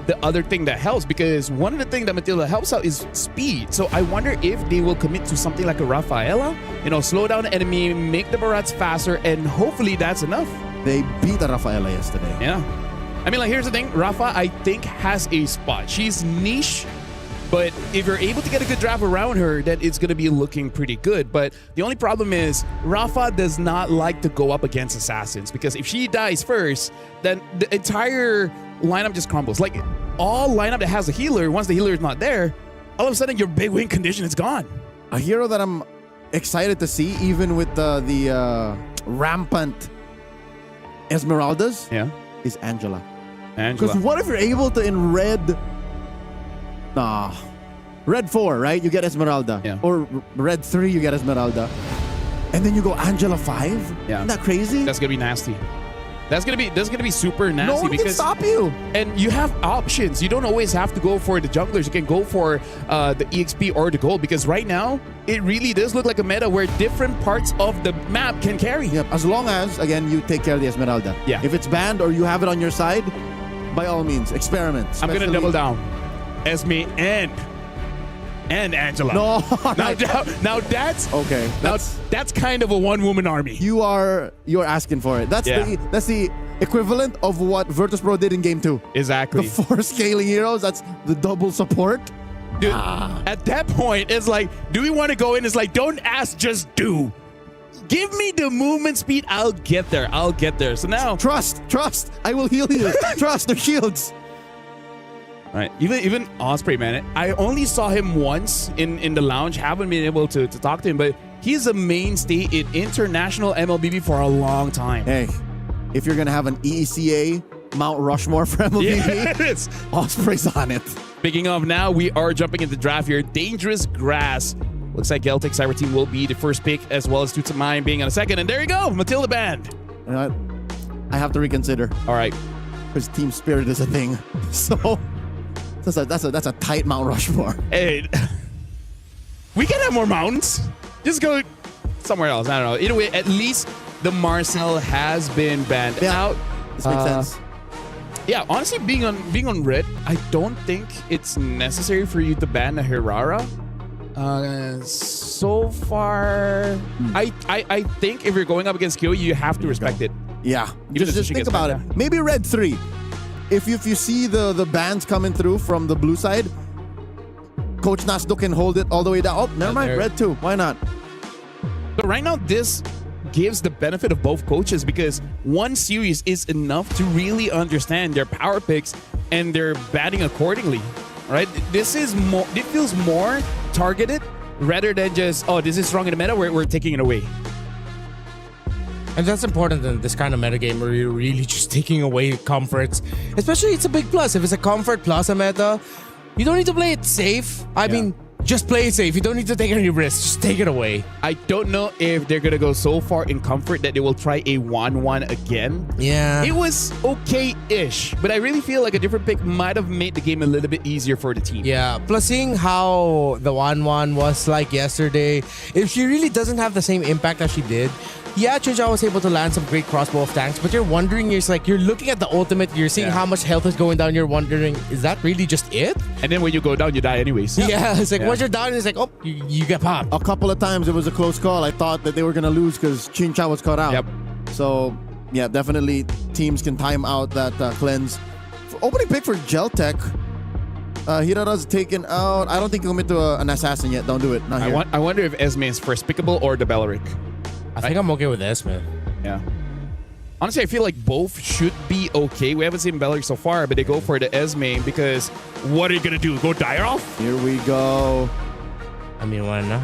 Speaker 16: the other thing that helps? Because one of the things that Matilda helps out is speed. So I wonder if they will commit to something like a Rafaela. You know, slow down the enemy, make the Barats faster, and hopefully that's enough.
Speaker 10: They beat Rafaela yesterday.
Speaker 16: Yeah. I mean, like, here's the thing. Rafa, I think, has a spot. She's niche, but if you're able to get a good draft around her, then it's going to be looking pretty good. But the only problem is Rafa does not like to go up against assassins because if she dies first, then the entire lineup just crumbles. Like, all lineup that has a healer, once the healer is not there, all of a sudden your big win condition is gone.
Speaker 10: A hero that I'm excited to see, even with the rampant Esmeraldas, is Angela. Because what if you're able to, in red 4, right? You get Esmeralda.
Speaker 16: Yeah.
Speaker 10: Or red 3, you get Esmeralda. And then you go Angela 5?
Speaker 16: Yeah.
Speaker 10: Isn't that crazy?
Speaker 16: That's gonna be nasty. That's gonna be super nasty.
Speaker 10: No one
Speaker 16: because
Speaker 10: can stop you.
Speaker 16: And you have options. You don't always have to go for the junglers. You can go for the EXP or the gold because right now it really does look like a meta where different parts of the map can carry.
Speaker 10: Yep. As long as, again, you take care of the Esmeralda.
Speaker 16: Yeah.
Speaker 10: If it's banned or you have it on your side, by all means, experiment.
Speaker 16: I'm gonna double down. Esme and Angela.
Speaker 10: No.
Speaker 16: Now that's
Speaker 10: okay.
Speaker 16: That's kind of a one-woman army.
Speaker 10: You're asking for it. That's the equivalent of what Virtus Pro did in Game 2.
Speaker 16: Exactly.
Speaker 10: The 4 scaling heroes. That's the double support.
Speaker 16: Dude, at that point, it's like, do we want to go in? It's like, don't ask, just do. Give me the movement speed. I'll get there. So now,
Speaker 10: trust. I will heal you. Trust the shields.
Speaker 16: Right. Even Osprey, man. I only saw him once in the lounge. Haven't been able to talk to him, but he's a mainstay in international MLBB for a long time.
Speaker 10: Hey, if you're gonna have an ECA Mount Rushmore for MLBB, Osprey's on it.
Speaker 16: Speaking of, now we are jumping into the draft here. Dangerous Grass. Looks like Celtic Cyber Team will be the first pick, as well as Tutsamine being on a second. And there you go, Matilda banned.
Speaker 10: I have to reconsider.
Speaker 16: All right,
Speaker 10: because Team Spirit is a thing. So that's a tight Mount Rushmore.
Speaker 16: Hey, we can have more mountains. Just go somewhere else. I don't know. Either way, at least the Marcel has been banned.
Speaker 10: Yeah.
Speaker 16: Now,
Speaker 10: This makes sense.
Speaker 16: Yeah, honestly, being on red, I don't think it's necessary for you to ban a Hirara. So far, I think if you're going up against Kyo, you have to respect it.
Speaker 10: Yeah,
Speaker 16: Even if
Speaker 10: just
Speaker 16: she
Speaker 10: think
Speaker 16: gets
Speaker 10: about
Speaker 16: banned,
Speaker 10: it. Maybe red 3. If you see the bans coming through from the blue side, Coach Nasdo can hold it all the way down. Oh, never mind, red 2. Why not?
Speaker 16: So right now, this gives the benefit of both coaches because one series is enough to really understand their power picks and their batting accordingly, right? This is more. It feels more targeted rather than just, oh, this is strong in the meta, we're taking it away.
Speaker 11: And that's important in this kind of metagame where you're really just taking away comforts. Especially, it's a big plus. If it's a comfort plus a meta, you don't need to play it safe. I mean, just play it safe. You don't need to take any risks. Just take it away.
Speaker 16: I don't know if they're going to go so far in comfort that they will try a 1-1 again.
Speaker 11: Yeah.
Speaker 16: It was okay-ish, but I really feel like a different pick might have made the game a little bit easier for the team.
Speaker 11: Yeah. Plus, seeing how the 1-1 was like yesterday, if she really doesn't have the same impact as she did, yeah, Chincha was able to land some great crossbow of tanks, but you're wondering, you're looking at the ultimate, you're seeing how much health is going down, you're wondering, is that really just it?
Speaker 16: And then when you go down, you die anyways.
Speaker 11: Yeah, it's like once you're down, it's like, oh, you get popped.
Speaker 10: A couple of times it was a close call. I thought that they were going to lose because Chincha was caught out.
Speaker 16: Yep.
Speaker 10: So, yeah, definitely teams can time out that cleanse. Opening pick for Geltech. Hirara's taken out. I don't think he'll commit to an assassin yet. Don't do it. Not here.
Speaker 16: I wonder if Esme is first pickable or the Belleric.
Speaker 11: I think I'm okay with Esme.
Speaker 16: Yeah. Honestly, I feel like both should be okay. We haven't seen Belleric so far, but they go for the Esme because what are you going to do? Go dire off?
Speaker 10: Here we go.
Speaker 11: I mean, why not?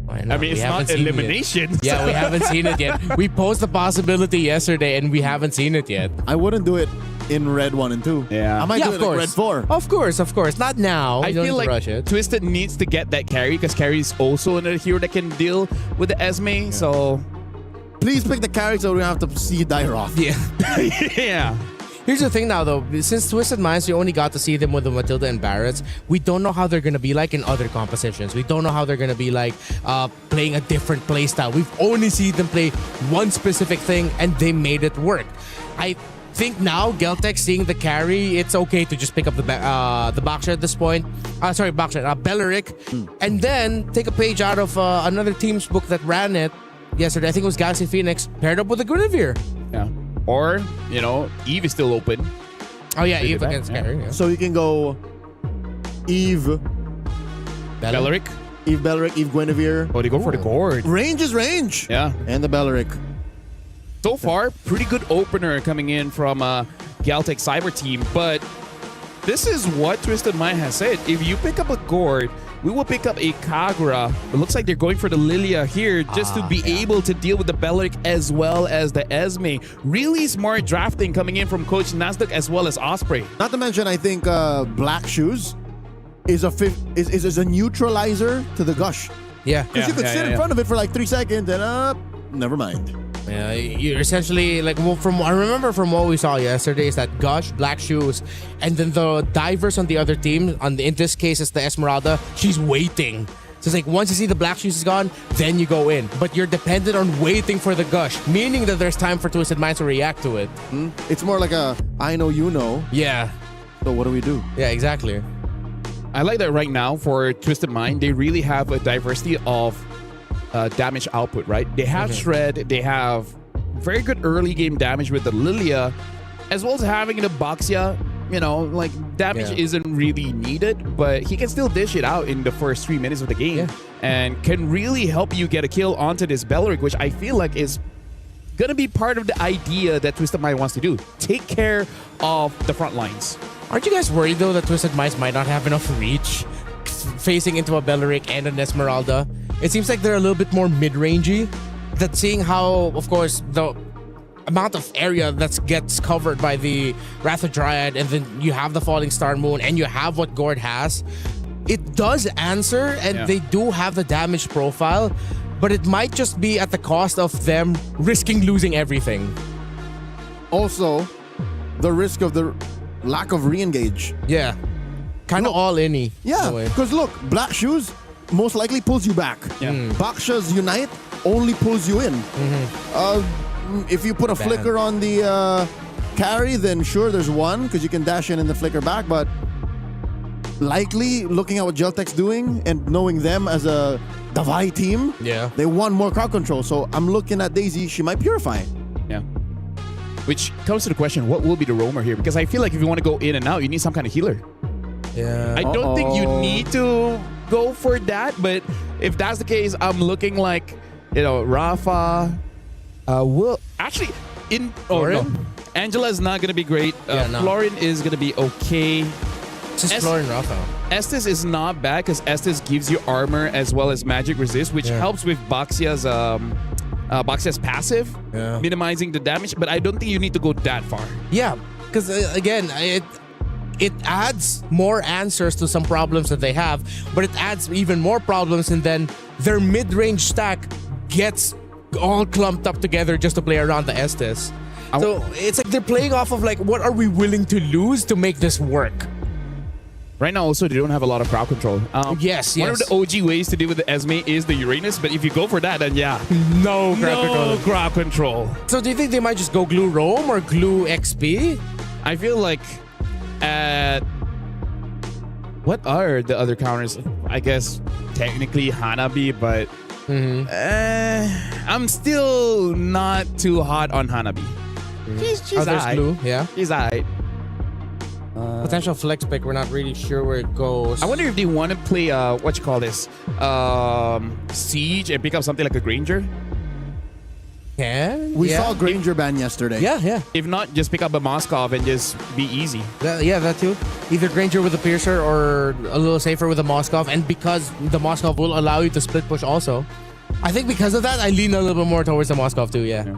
Speaker 11: Why not?
Speaker 16: I mean, it's not elimination.
Speaker 11: Yeah, we haven't seen it yet. We posed the possibility yesterday, and we haven't seen it yet.
Speaker 10: I wouldn't do it in red 1 and 2.
Speaker 16: Yeah.
Speaker 10: I might do it in red 4.
Speaker 11: Of course. Not now.
Speaker 16: I feel like
Speaker 11: rush it.
Speaker 16: Twisted needs to get that carry because carry is also another hero that can deal with the Esme. So
Speaker 10: please pick the carry so we don't have to see dire off.
Speaker 11: Yeah.
Speaker 16: Yeah.
Speaker 11: Here's the thing now, though. Since Twisted Minds, you only got to see them with the Matilda and Barretts, we don't know how they're going to be like in other compositions. We don't know how they're going to be like playing a different playstyle. We've only seen them play one specific thing, and they made it work. I think now, Geltech seeing the carry, it's okay to just pick up the Boxer at this point. Belleric. And then take a page out of another team's book that ran it yesterday. I think it was Galaxy Phoenix, paired up with the Guinevere.
Speaker 16: Yeah. Or, Eve is still open.
Speaker 11: Oh, yeah, Eve against carry. Yeah.
Speaker 10: So you can go Eve,
Speaker 16: Belleric.
Speaker 10: Eve Belleric, Eve Guinevere.
Speaker 16: Oh, they go for the gourd.
Speaker 10: Range is range.
Speaker 16: Yeah.
Speaker 10: And the Belleric.
Speaker 16: So far, pretty good opener coming in from Galtech Cyber team, but this is what Twisted Mind has said. If you pick up a gourd, we will pick up a Kagura. It looks like they're going for the Lilia here just to be able to deal with the Belleric as well as the Esme. Really smart drafting coming in from Coach Nasdaq as well as Osprey.
Speaker 10: Not to mention, I think Black Shoes is a neutralizer to the Gush.
Speaker 11: Yeah.
Speaker 10: Because you could sit in front of it for like 3 seconds and never mind.
Speaker 11: Yeah, you're essentially like I remember from what we saw yesterday is that Gush, Black Shoes, and then the divers on the other team. In this case, it's the Esmeralda. She's waiting. So it's like once you see the Black Shoes is gone, then you go in. But you're dependent on waiting for the Gush, meaning that there's time for Twisted Minds to react to it.
Speaker 10: It's more like a I know you know.
Speaker 11: Yeah.
Speaker 10: So what do we do?
Speaker 11: Yeah, exactly.
Speaker 16: I like that right now for Twisted Mind. They really have a diversity of damage output, right? They have Shred, they have very good early game damage with the Lilia, as well as having the Boxia. Damage isn't really needed, but he can still dish it out in the first 3 minutes of the game and can really help you get a kill onto this Belleric, which I feel like is gonna be part of the idea that Twisted Mind wants to do. Take care of the front lines.
Speaker 11: Aren't you guys worried though that Twisted Minds might not have enough reach facing into a Belleric and an Esmeralda? It seems like they're a little bit more mid-rangey. That seeing how, of course, the amount of area that gets covered by the Wrath of Dryad, and then you have the Falling Star Moon, and you have what Gord has, it does answer, and they do have the damage profile, but it might just be at the cost of them risking losing everything.
Speaker 10: Also, the risk of the lack of re-engage.
Speaker 11: Yeah. Kind of all-in-y.
Speaker 10: Yeah, because look, Black Shoes most likely pulls you back. Baksha's Unite only pulls you in. if you put a flicker on the carry, then sure, there's one because you can dash in and the flicker back. But likely, looking at what Geltec's doing and knowing them as a Davai team, they want more crowd control. So I'm looking at Daisy. She might purify.
Speaker 16: Yeah. Which comes to the question, what will be the roamer here? Because I feel like if you want to go in and out, you need some kind of healer.
Speaker 11: Yeah.
Speaker 16: I don't think you need to go for that, but if that's the case, I'm looking like, Rafa will actually in Angela is not gonna be great. Florin is gonna be okay.
Speaker 11: Just Florin Rafa.
Speaker 16: Estes is not bad because Estes gives you armor as well as magic resist, which helps with Baxia's passive, minimizing the damage. But I don't think you need to go that far.
Speaker 11: Yeah, because again, it adds more answers to some problems that they have, but it adds even more problems, and then their mid-range stack gets all clumped up together just to play around the Estes. So it's like they're playing off of like, what are we willing to lose to make this work?
Speaker 16: Right now, also, they don't have a lot of crowd control.
Speaker 11: Yes.
Speaker 16: One of the OG ways to deal with the Esme is the Uranus, but if you go for that, then
Speaker 11: no
Speaker 16: crowd control.
Speaker 11: So do you think they might just go glue Rome or glue XP?
Speaker 16: I feel like what are the other counters? I guess technically Hanabi, but I'm still not too hot on Hanabi. She's alright.
Speaker 11: Glue, yeah.
Speaker 16: She's alright.
Speaker 11: Potential flex pick, we're not really sure where it goes.
Speaker 16: I wonder if they want to play Siege and pick up something like a Granger.
Speaker 10: We saw Granger ban yesterday.
Speaker 11: Yeah.
Speaker 16: If not, just pick up a Moskov and just be easy.
Speaker 11: That too. Either Granger with a Piercer or a little safer with a Moskov. And because the Moskov will allow you to split push also. I think because of that, I lean a little bit more towards the Moskov too, yeah.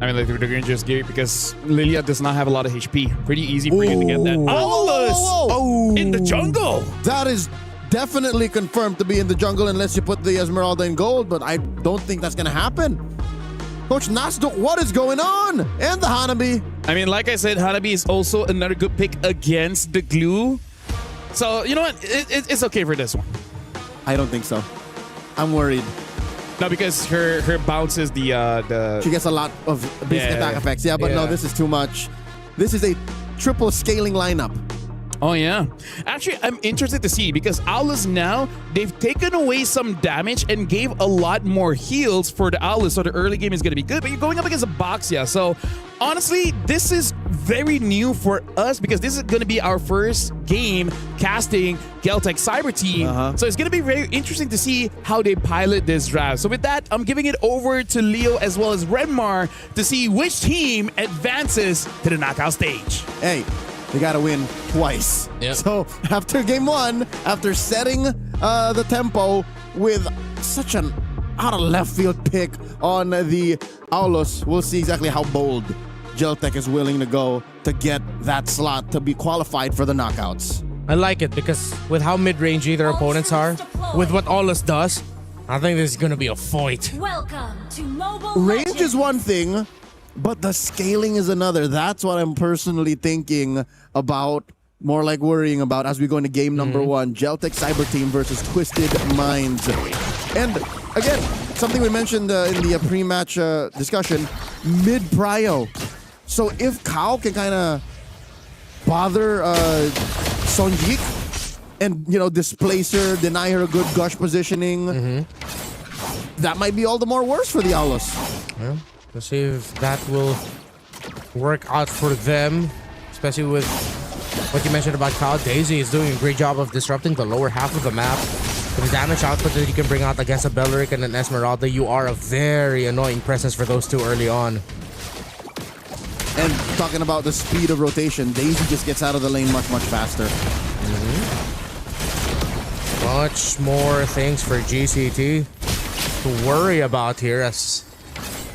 Speaker 16: I mean, like the Granger's gear because Lilia does not have a lot of HP. Pretty easy for you to get that.
Speaker 10: Oh,
Speaker 16: in the jungle.
Speaker 10: That is definitely confirmed to be in the jungle unless you put the Esmeralda in gold, but I don't think that's going to happen. Coach Nasduk, what is going on? And the Hanabi.
Speaker 16: I mean, like I said, Hanabi is also another good pick against the glue. So, you know what? It's okay for this one.
Speaker 10: I don't think so. I'm worried.
Speaker 16: No, because her bounces the
Speaker 10: she gets a lot of basic attack effects. Yeah, but no, this is too much. This is a triple scaling lineup.
Speaker 16: Oh, yeah. Actually, I'm interested to see because Aulus now, they've taken away some damage and gave a lot more heals for the Aulus, so the early game is going to be good, but you're going up against a Boxia. So, honestly, this is very new for us because this is going to be our first game casting Geltec Cyber Team. So, it's going to be very interesting to see how they pilot this draft. So, with that, I'm giving it over to Leo as well as Redmar to see which team advances to the knockout stage.
Speaker 10: Hey. They got to win twice.
Speaker 11: Yep.
Speaker 10: So after game one, after setting the tempo with such an out of left field pick on the Aulus, we'll see exactly how bold Geltec is willing to go to get that slot to be qualified for the knockouts.
Speaker 11: I like it because with how mid-rangey their opponents are, with what Aulus does, I think this is going to be a fight.
Speaker 19: Welcome to Mobile
Speaker 10: Range
Speaker 19: Legends.
Speaker 10: is one thing, but the scaling is another. That's what I'm personally thinking about, more like worrying about as we go into game number one. Geltec Cyber Team versus Twisted Minds. And again, something we mentioned in the pre-match discussion, mid-prio. So if Kao can kind of bother Sonjik and, displace her, deny her a good gush positioning, that might be all the more worse for the Aulus.
Speaker 11: Yeah. Let's see if that will work out for them, especially with what you mentioned about Kyle. Daisy is doing a great job of disrupting the lower half of the map. With the damage output that you can bring out against a Belleric and an Esmeralda, you are a very annoying presence for those two early on.
Speaker 10: And talking about the speed of rotation, Daisy just gets out of the lane much, much faster.
Speaker 11: Much more things for GCT to worry about here as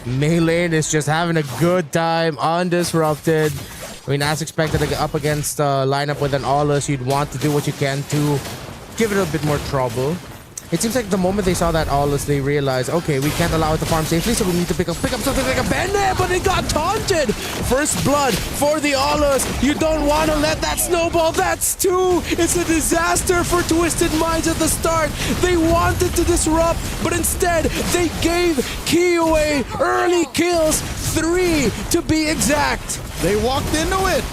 Speaker 11: Melee is just having a good time undisrupted. I mean, as expected, up against a lineup with an Aulus, you'd want to do what you can to give it a bit more trouble. It seems like the moment they saw that Aulus, they realized, okay, we can't allow it to farm safely, so we need to pick up something like a Bennett, but it got taunted. First blood for the Aulus. You don't want to let that snowball. That's 2. It's a disaster for Twisted Minds at the start. They wanted to disrupt, but instead they gave Kiowa early kills, 3 to be exact.
Speaker 10: They walked into it.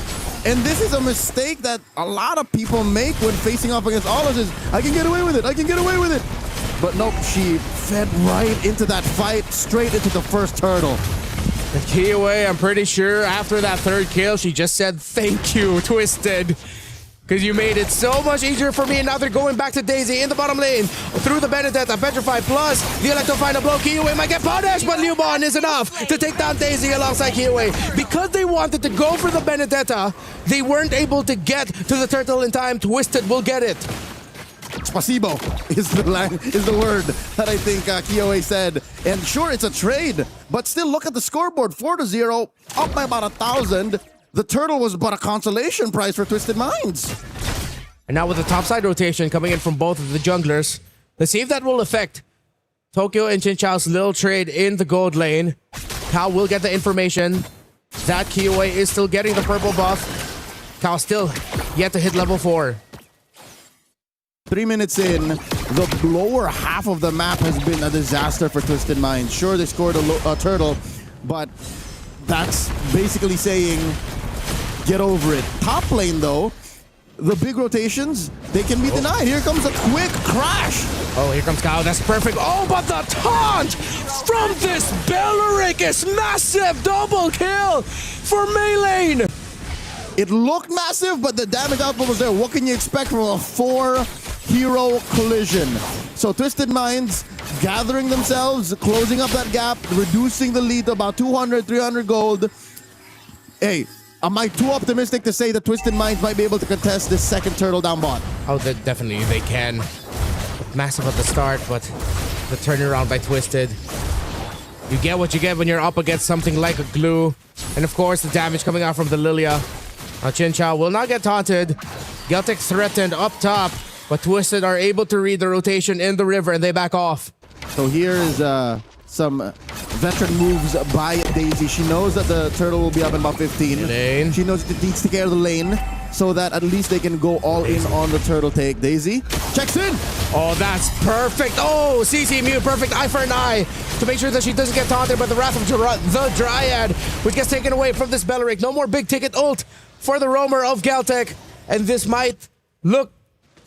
Speaker 10: And this is a mistake that a lot of people make when facing off against Aulus is, I can get away with it, I can get away with it. But nope, she fed right into that fight, straight into the first turtle.
Speaker 11: And Kiowa, I'm pretty sure after that 3rd kill, she just said, thank you, Twisted. Because you made it so much easier for me, and now they're going back to Daisy in the bottom lane. Through the Benedetta, Petrify plus the Electro final blow. Kiowa might get punished, but Liubon is enough to take down Daisy alongside Kiowa. Because they wanted to go for the Benedetta, they weren't able to get to the turtle in time. Twisted will get it.
Speaker 10: Spasibo is the word that I think Kiowa said. And sure, it's a trade, but still look at the scoreboard. 4-0, up by about 1,000. The turtle was but a consolation prize for Twisted Minds.
Speaker 11: And now with the topside rotation coming in from both of the junglers, let's see if that will affect Tokyo and Chin Chao's little trade in the gold lane. Kao will get the information that Kiowa is still getting the purple buff. Kao still yet to hit level 4.
Speaker 10: 3 minutes in, the lower half of the map has been a disaster for Twisted Minds. Sure, they scored a turtle, but that's basically saying get over it. Top lane, though, the big rotations, they can be denied. Here comes a quick crash.
Speaker 11: Oh, here comes Kao. That's perfect. Oh, but the taunt from this Belleric is massive. Double kill for Maylane.
Speaker 10: It looked massive, but the damage output was there. What can you expect from a 4-hero collision? So Twisted Minds gathering themselves, closing up that gap, reducing the lead to about 200, 300 gold. Hey, am I too optimistic to say that Twisted Minds might be able to contest this second turtle down bot?
Speaker 11: Oh, definitely they can. Massive at the start, but the turnaround by Twisted. You get what you get when you're up against something like a glue. And of course, the damage coming out from the Lilia. Now Chin Chao will not get taunted. Geltic threatened up top, but Twisted are able to read the rotation in the river and they back off.
Speaker 10: So here is some veteran moves by Daisy. She knows that the turtle will be up in about 15.
Speaker 11: Lane.
Speaker 10: She knows it needs to take care of the lane so that at least they can go all in on the turtle take. Daisy checks in.
Speaker 11: Oh, that's perfect. Oh, CC Mew, perfect eye for an eye to make sure that she doesn't get taunted by the Wrath of the Dryad, which gets taken away from this Belleric. No more big ticket ult for the roamer of Geltic. And this might look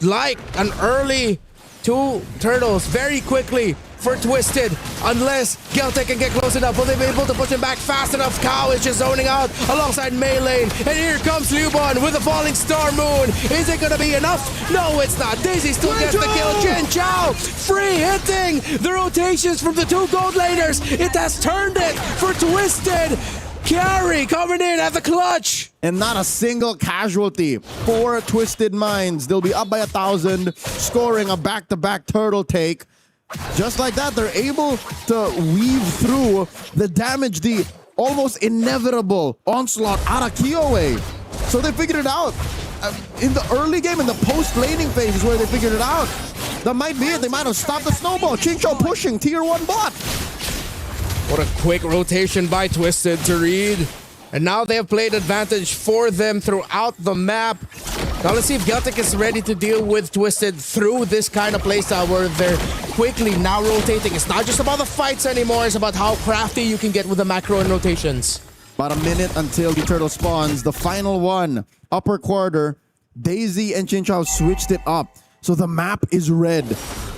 Speaker 11: like an early 2 turtles very quickly for Twisted, unless Geltic can get close enough. Will they be able to push him back fast enough? Kao is just zoning out alongside Maylane. And here comes Liubon with a falling star moon. Is it going to be enough? No, it's not. Daisy still gets the kill. Chin Chao free hitting the rotations from the 2 gold laners. It has turned it for Twisted. Carry coming in at the clutch.
Speaker 10: And not a single casualty for Twisted Minds. They'll be up by 1,000, scoring a back-to-back turtle take. Just like that, they're able to weave through the damage, the almost inevitable onslaught out of Kiowa. So they figured it out. In the early game, in the post-laning phase is where they figured it out. That might be it. They might have stopped the snowball. Chincho pushing tier 1 bot.
Speaker 11: What a quick rotation by Twisted to read. And now they have played advantage for them throughout the map. Now let's see if Geltic is ready to deal with Twisted through this kind of playstyle where they're quickly now rotating. It's not just about the fights anymore, it's about how crafty you can get with the macro and rotations.
Speaker 10: About a minute until the turtle spawns. The final one, upper quarter. Daisy and Chin Chao switched it up. So the map is red.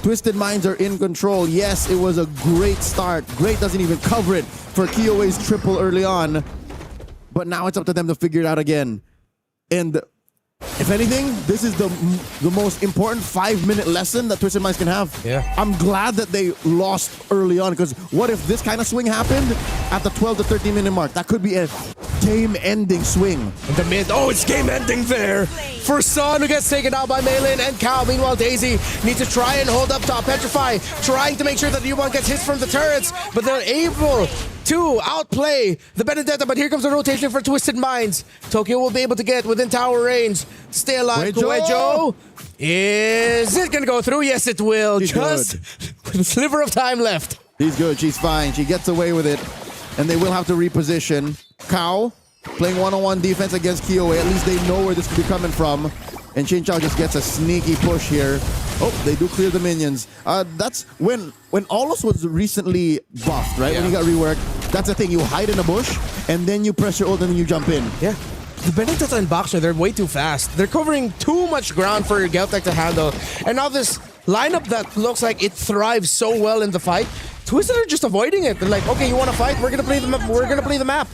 Speaker 10: Twisted Minds are in control. Yes, it was a great start. Great doesn't even cover it for Kiowa's triple early on. But now it's up to them to figure it out again. And if anything, this is the most important 5-minute lesson that Twisted Minds can have.
Speaker 11: Yeah.
Speaker 10: I'm glad that they lost early on, because what if this kind of swing happened at the 12 to 13 minute mark? That could be a game-ending swing.
Speaker 11: In the mid, oh, it's game-ending there for Son, who gets taken out by Maylin and Kao. Meanwhile, Daisy needs to try and hold up top. Petrify trying to make sure that Newborn gets hits from the turrets, but they're able to outplay the Benedetta. But here comes the rotation for Twisted Minds. Tokyo will be able to get within tower range. Stay alive, Kuejo. Is it going to go through? Yes, it will.
Speaker 10: She's
Speaker 11: Just with a sliver of time left.
Speaker 10: She's good. She's fine. She gets away with it. And they will have to reposition. Kao playing one-on-one defense against Kioe. At least they know where this could be coming from. And Chin Chao just gets a sneaky push here. Oh, they do clear the minions. That's when Aulus was recently buffed, right?
Speaker 11: Yeah.
Speaker 10: When he got reworked. That's the thing. You hide in a bush, and then you press your ult, and then you jump in.
Speaker 11: Yeah. The Benedictus and Boxer, they're way too fast. They're covering too much ground for Geltec to handle. And now this lineup that looks like it thrives so well in the fight, Twisted are just avoiding it. They're like, okay, you want to fight? We're gonna play the map. We're gonna play the map.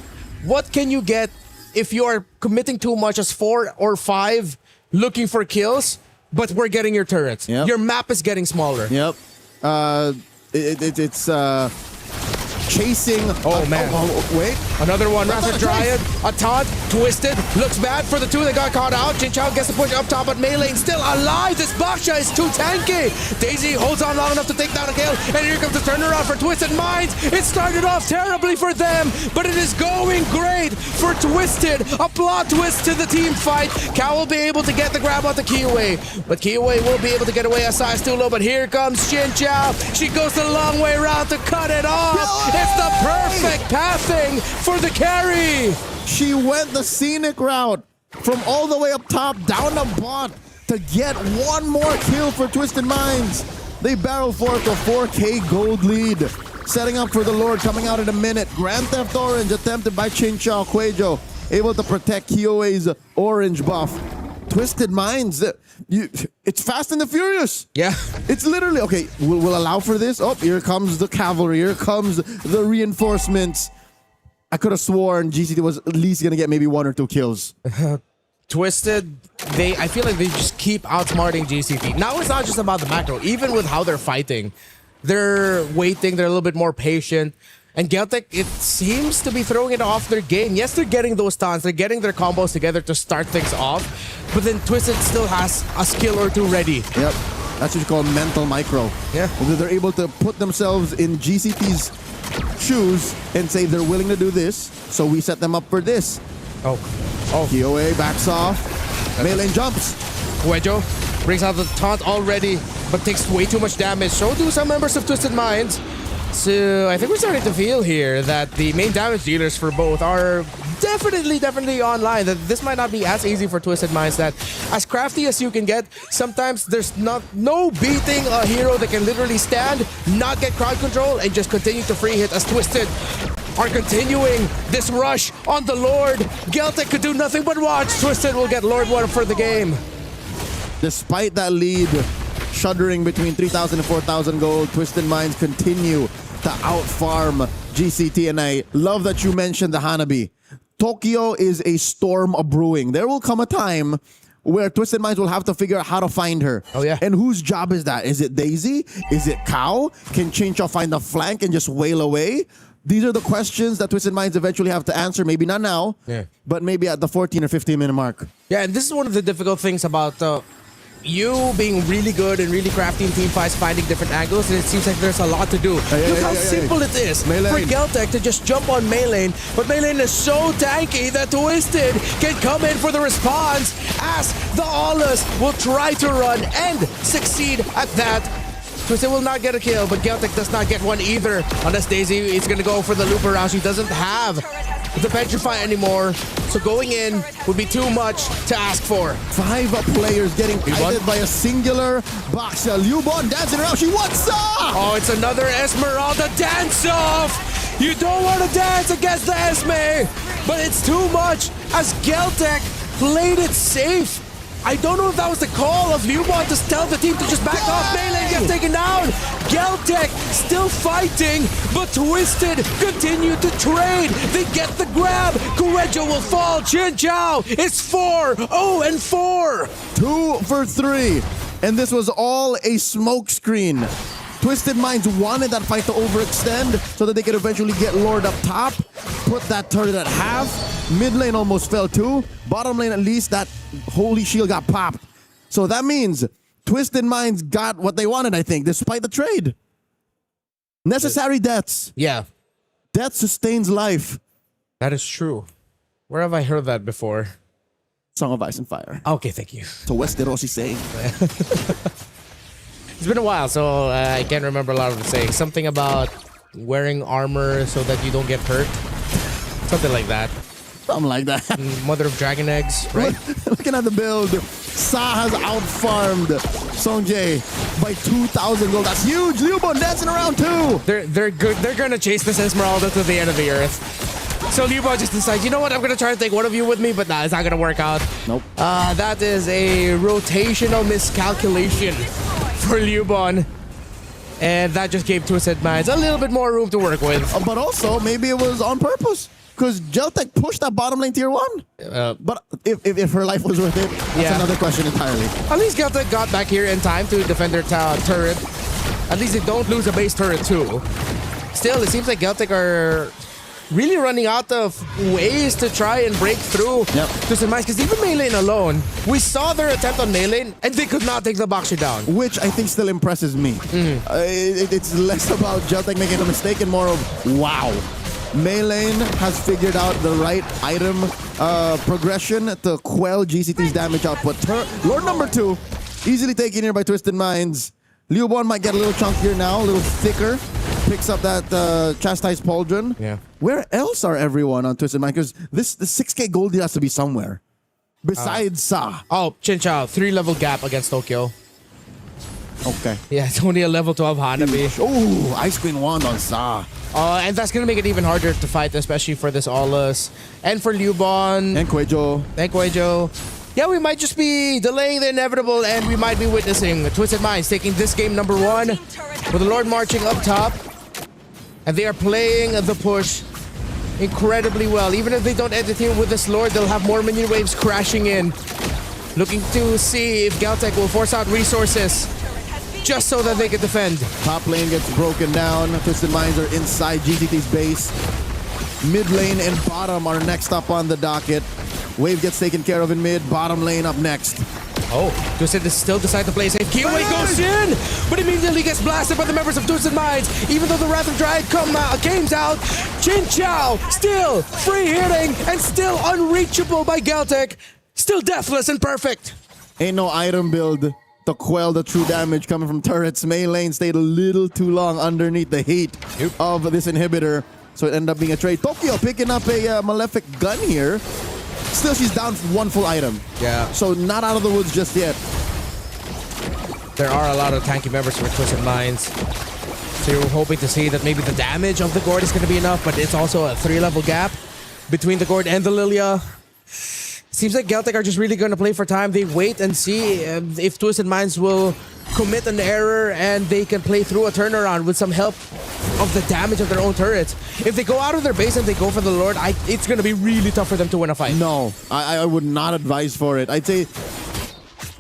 Speaker 11: What can you get if you are committing too much as 4 or 5 looking for kills, but we're getting your turrets?
Speaker 10: Yep.
Speaker 11: Your map is getting smaller.
Speaker 10: Yep. It's chasing.
Speaker 11: Oh, man.
Speaker 10: Wait.
Speaker 11: Another one.
Speaker 10: That's
Speaker 11: Rapid
Speaker 10: not a
Speaker 11: Dryad. A taunt. Twisted. Looks bad for the two that got caught out. Chin Chao gets the push up top, but Melee still alive. This Baksha is too tanky. Daisy holds on long enough to take down a kill. And here comes the turnaround for Twisted Minds. It started off terribly for them, but it is going great for Twisted. A plot twist to the team fight. Kao will be able to get the grab onto Kioe, but Kioe will be able to get away a size too low. But here comes Chin Chao. She goes the long way around to cut it off. It's the perfect pathing for the carry.
Speaker 10: She went the scenic route from all the way up top down the bot to get one more kill for Twisted Minds. They barrel forth a 4K gold lead. Setting up for the Lord coming out in a minute. Grand Theft Orange attempted by Chin Chao. Quejo able to protect Kioe's orange buff. Twisted Minds, it's Fast and the Furious.
Speaker 11: Yeah.
Speaker 10: It's literally, okay, we'll allow for this. Oh, here comes the cavalry. Here comes the reinforcements. I could have sworn GCT was at least going to get maybe 1 or 2 kills.
Speaker 11: Twisted, I feel like they just keep outsmarting GCT. Now it's not just about the macro. Even with how they're fighting, they're waiting, they're a little bit more patient. And Geltec, it seems to be throwing it off their game. Yes, they're getting those taunts, they're getting their combos together to start things off, but then Twisted still has a skill or two ready.
Speaker 10: Yep, that's what you call mental micro.
Speaker 11: Yeah.
Speaker 10: They're able to put themselves in GCT's shoes and say they're willing to do this, so we set them up for this.
Speaker 11: Oh.
Speaker 10: Kioe backs off. Melee jumps.
Speaker 11: Quejo brings out the taunt already, but takes way too much damage. So do some members of Twisted Minds. So I think we're starting to feel here that the main damage dealers for both are definitely online. That this might not be as easy for Twisted Minds. That as crafty as you can get, sometimes there's no beating a hero that can literally stand, not get crowd control, and just continue to free hit as Twisted are continuing this rush on the Lord. Geltec could do nothing but watch. Twisted will get Lord 1 for the game.
Speaker 10: Despite that lead, shuddering between 3,000 and 4,000 gold, Twisted Minds continue to outfarm GCT. And I love that you mentioned the Hanabi. Tokyo is a storm a-brewing. There will come a time where Twisted Minds will have to figure out how to find her.
Speaker 11: Oh, yeah.
Speaker 10: And whose job is that? Is it Daisy? Is it Kao? Can Chin Chao find the flank and just wail away? These are the questions that Twisted Minds eventually have to answer. Maybe not now, but maybe at the 14 or 15 minute mark.
Speaker 11: Yeah, and this is one of the difficult things about you being really good and really crafty in team fights, finding different angles, and it seems like there's a lot to do. Look how simple it is for Geltec to just jump on Melee, but Melee is so tanky that Twisted can come in for the response as the Aulus will try to run and succeed at that. Twisted will not get a kill, but Geltec does not get one either, unless Daisy is going to go for the loop around. She doesn't have the Petrify anymore, so going in would be too much to ask for.
Speaker 10: 5 players getting guided by a singular Baksha. Liubon dancing around. She wants up!
Speaker 11: Oh, it's another Esmeralda dance-off! You don't want to dance against the Esme, but it's too much as Geltec played it safe. I don't know if that was the call of Liubon to tell the team to just back off. Melee gets taken down. Geltec still fighting, but Twisted continue to trade. They get the grab. Quejo will fall. Chin Chao is 4-0-4.
Speaker 10: 2 for 3. And this was all a smoke screen. Twisted Minds wanted that fight to overextend so that they could eventually get Lord up top, put that turret at half. Mid lane almost fell too. Bottom lane, at least, that holy shield got popped. So that means Twisted Minds got what they wanted, I think, despite the trade. Necessary deaths.
Speaker 11: Yeah.
Speaker 10: Death sustains life.
Speaker 11: That is true. Where have I heard that before?
Speaker 10: Song of Ice and Fire.
Speaker 11: Okay, thank you.
Speaker 10: So West Rossi saying.
Speaker 11: It's been a while, so I can't remember a lot of the sayings. Something about wearing armor so that you don't get hurt. Something like that.
Speaker 10: Something like that.
Speaker 11: Mother of dragon eggs, right?
Speaker 10: Looking at the build, Sa has outfarmed Songjae by 2,000 gold. That's huge. Liubon dancing around too.
Speaker 11: They're good. They're gonna chase this Esmeralda to the end of the earth. So Liubon just decides, you know what? I'm gonna try to take one of you with me, but nah, it's not gonna work out.
Speaker 10: Nope.
Speaker 11: That is a rotational miscalculation for Liubon. And that just gave Twisted Minds a little bit more room to work with.
Speaker 10: But also, maybe it was on purpose. Because Geltec pushed that bottom lane tier 1. But if her life was worth it, that's another question entirely.
Speaker 11: At least Geltec got back here in time to defend their turret. At least they don't lose a base turret too. Still, it seems like Geltec are really running out of ways to try and break through Twisted Minds. Because even Melee alone, we saw their attempt on Melee and they could not take the Bakshi down.
Speaker 10: Which I think still impresses me. It's less about Geltec making a mistake and more of, wow. Maylane has figured out the right item progression to quell GCT's damage output. Lord number 2, easily taken here by Twisted Minds. Liubon might get a little chunkier now, a little thicker. Picks up that Chastised Pauldron.
Speaker 11: Yeah.
Speaker 10: Where else are everyone on Twisted Minds? Because the 6k gold has to be somewhere. Besides Sa.
Speaker 11: Oh, Chinchao, 3-level gap against Tokyo.
Speaker 10: Okay.
Speaker 11: Yeah, it's only a level 12 Hanabi.
Speaker 10: Oh, Ice Queen Wand on Sa.
Speaker 11: And that's going to make it even harder to fight, especially for this Aulus. And for Liubon.
Speaker 10: And Kuejo.
Speaker 11: Yeah, we might just be delaying the inevitable, and we might be witnessing Twisted Minds taking this game number 1 with the Lord marching up top. And they are playing the push incredibly well. Even if they don't end the team with this Lord, they'll have more minion waves crashing in. Looking to see if Geltec will force out resources just so that they can defend.
Speaker 10: Top lane gets broken down. Twisted Minds are inside GTT's base. Mid lane and bottom are next up on the docket. Wave gets taken care of in mid. Bottom lane up next.
Speaker 11: Oh, Twisted still decide to play safe. Kiwi goes in, but immediately gets blasted by the members of Twisted Minds. Even though the Wrath of Dryad came out, Chinchao still free hitting and still unreachable by Geltec. Still deathless and perfect.
Speaker 10: Ain't no item build to quell the true damage coming from turrets. Mei lane stayed a little too long underneath the heat of this inhibitor, so it ended up being a trade. Tokyo picking up a Malefic gun here. Still, she's down one full item.
Speaker 11: Yeah.
Speaker 10: So not out of the woods just yet.
Speaker 11: There are a lot of tanky members for Twisted Minds. So you're hoping to see that maybe the damage of the Gourd is going to be enough, but it's also a 3-level gap between the Gourd and the Lilia. Seems like Geltec are just really going to play for time. They wait and see if Twisted Minds will commit an error and they can play through a turnaround with some help of the damage of their own turrets. If they go out of their base and they go for the Lord, it's going to be really tough for them to win a fight.
Speaker 10: No, I would not advise for it. I'd say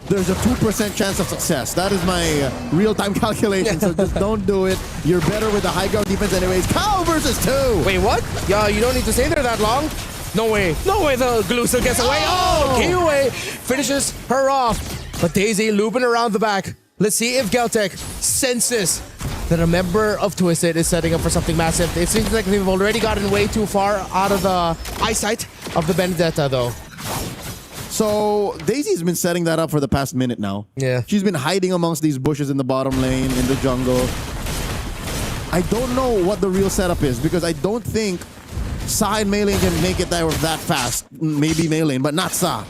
Speaker 10: there's a 2% chance of success. That is my real-time calculation, so just don't do it. You're better with the high ground defense anyways. Cow versus 2!
Speaker 11: Wait, what? Yeah, you don't need to stay there that long. No way. No way the glue still gets away. Oh, Kiwi finishes her off. But Daisy looping around the back. Let's see if Geltec senses that a member of Twisted is setting up for something massive. It seems like they've already gotten way too far out of the eyesight of the Benedetta, though.
Speaker 10: So Daisy's been setting that up for the past minute now.
Speaker 11: Yeah.
Speaker 10: She's been hiding amongst these bushes in the bottom lane, in the jungle. I don't know what the real setup is because I don't think Sa and Meilane can make it there that fast. Maybe Meilane, but not Sa.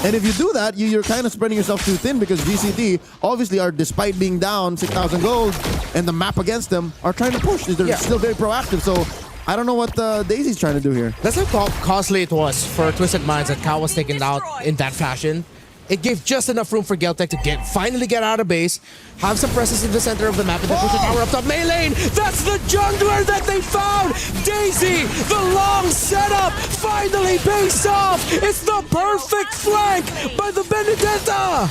Speaker 10: And if you do that, you're kind of spreading yourself too thin because GCT obviously are, despite being down 6,000 gold and the map against them, are trying to push. They're still very proactive. So I don't know what Daisy's trying to do here.
Speaker 11: That's how costly it was for Twisted Minds that Cow was taken out in that fashion. It gave just enough room for Geltec to finally get out of base, have some presence in the center of the map, and then push the tower up top. Meilane, that's the jungler that they found! Daisy, the long setup, finally pays off! It's the perfect flank by the Benedetta!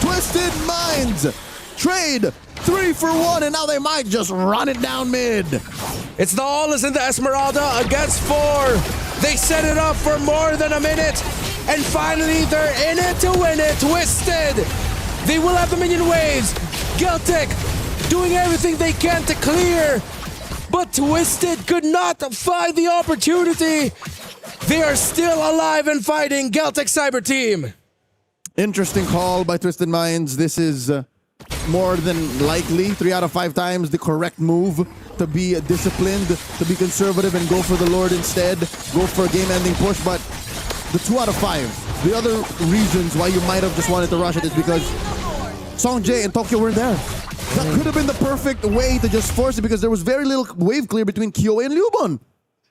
Speaker 10: Twisted Minds trade 3 for 1, and now they might just run it down mid.
Speaker 11: It's the Aulus and the Esmeralda against 4. They set it up for more than a minute. And finally, they're in it to win it. Twisted. They will have the minion waves. Geltec doing everything they can to clear. But Twisted could not find the opportunity. They are still alive and fighting. Geltec Cyber Team.
Speaker 10: Interesting call by Twisted Minds. This is more than likely 3 out of 5 times the correct move to be disciplined, to be conservative and go for the Lord instead, go for a game-ending push. But the 2 out of 5, the other reasons why you might have just wanted to rush it is because Song Jae and Tokyo weren't there. That could have been the perfect way to just force it because there was very little wave clear between Kyoe and Liubon.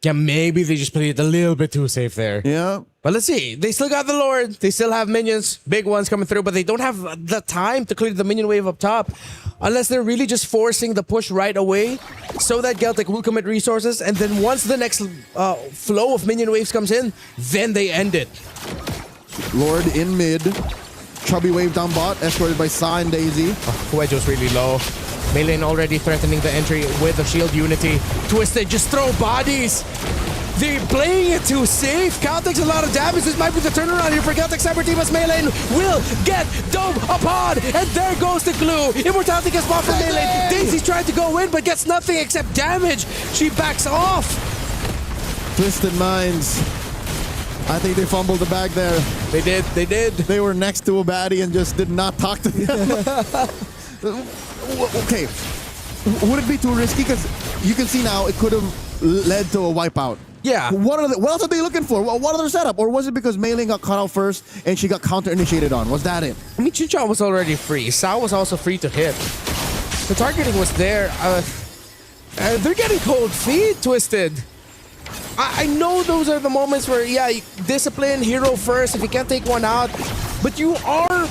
Speaker 11: Yeah, maybe they just played it a little bit too safe there.
Speaker 10: Yeah.
Speaker 11: But let's see. They still got the Lord. They still have minions, big ones coming through, but they don't have the time to clear the minion wave up top. Unless they're really just forcing the push right away so that Geltic will commit resources. And then once the next flow of minion waves comes in, then they end it.
Speaker 10: Lord in mid. Chubby wave down bot, escorted by Sa and Daisy.
Speaker 11: Kuejo's really low. Meilane already threatening the entry with the shield unity. Twisted, just throw bodies. They're playing it too safe. Cal takes a lot of damage. This might be the turnaround here for Celtic Cyber Team as Meilane will get dome upon. And there goes the glue. Immortality gets bought from Meilane. Daisy's trying to go in but gets nothing except damage. She backs off.
Speaker 10: Twisted Minds. I think they fumbled the bag there.
Speaker 11: They did. They did.
Speaker 10: They were next to a baddie and just did not talk to them. Okay. Would it be too risky? Because you can see now it could have led to a wipeout.
Speaker 11: Yeah.
Speaker 10: What else are they looking for? What other setup? Or was it because Meilane got cut out first and she got counter-initiated on? Was that it?
Speaker 11: I mean, Chinchao was already free. Sao was also free to hit. The targeting was there. They're getting cold feet, Twisted. I know those are the moments where, yeah, discipline, hero first, if you can't take one out. But you are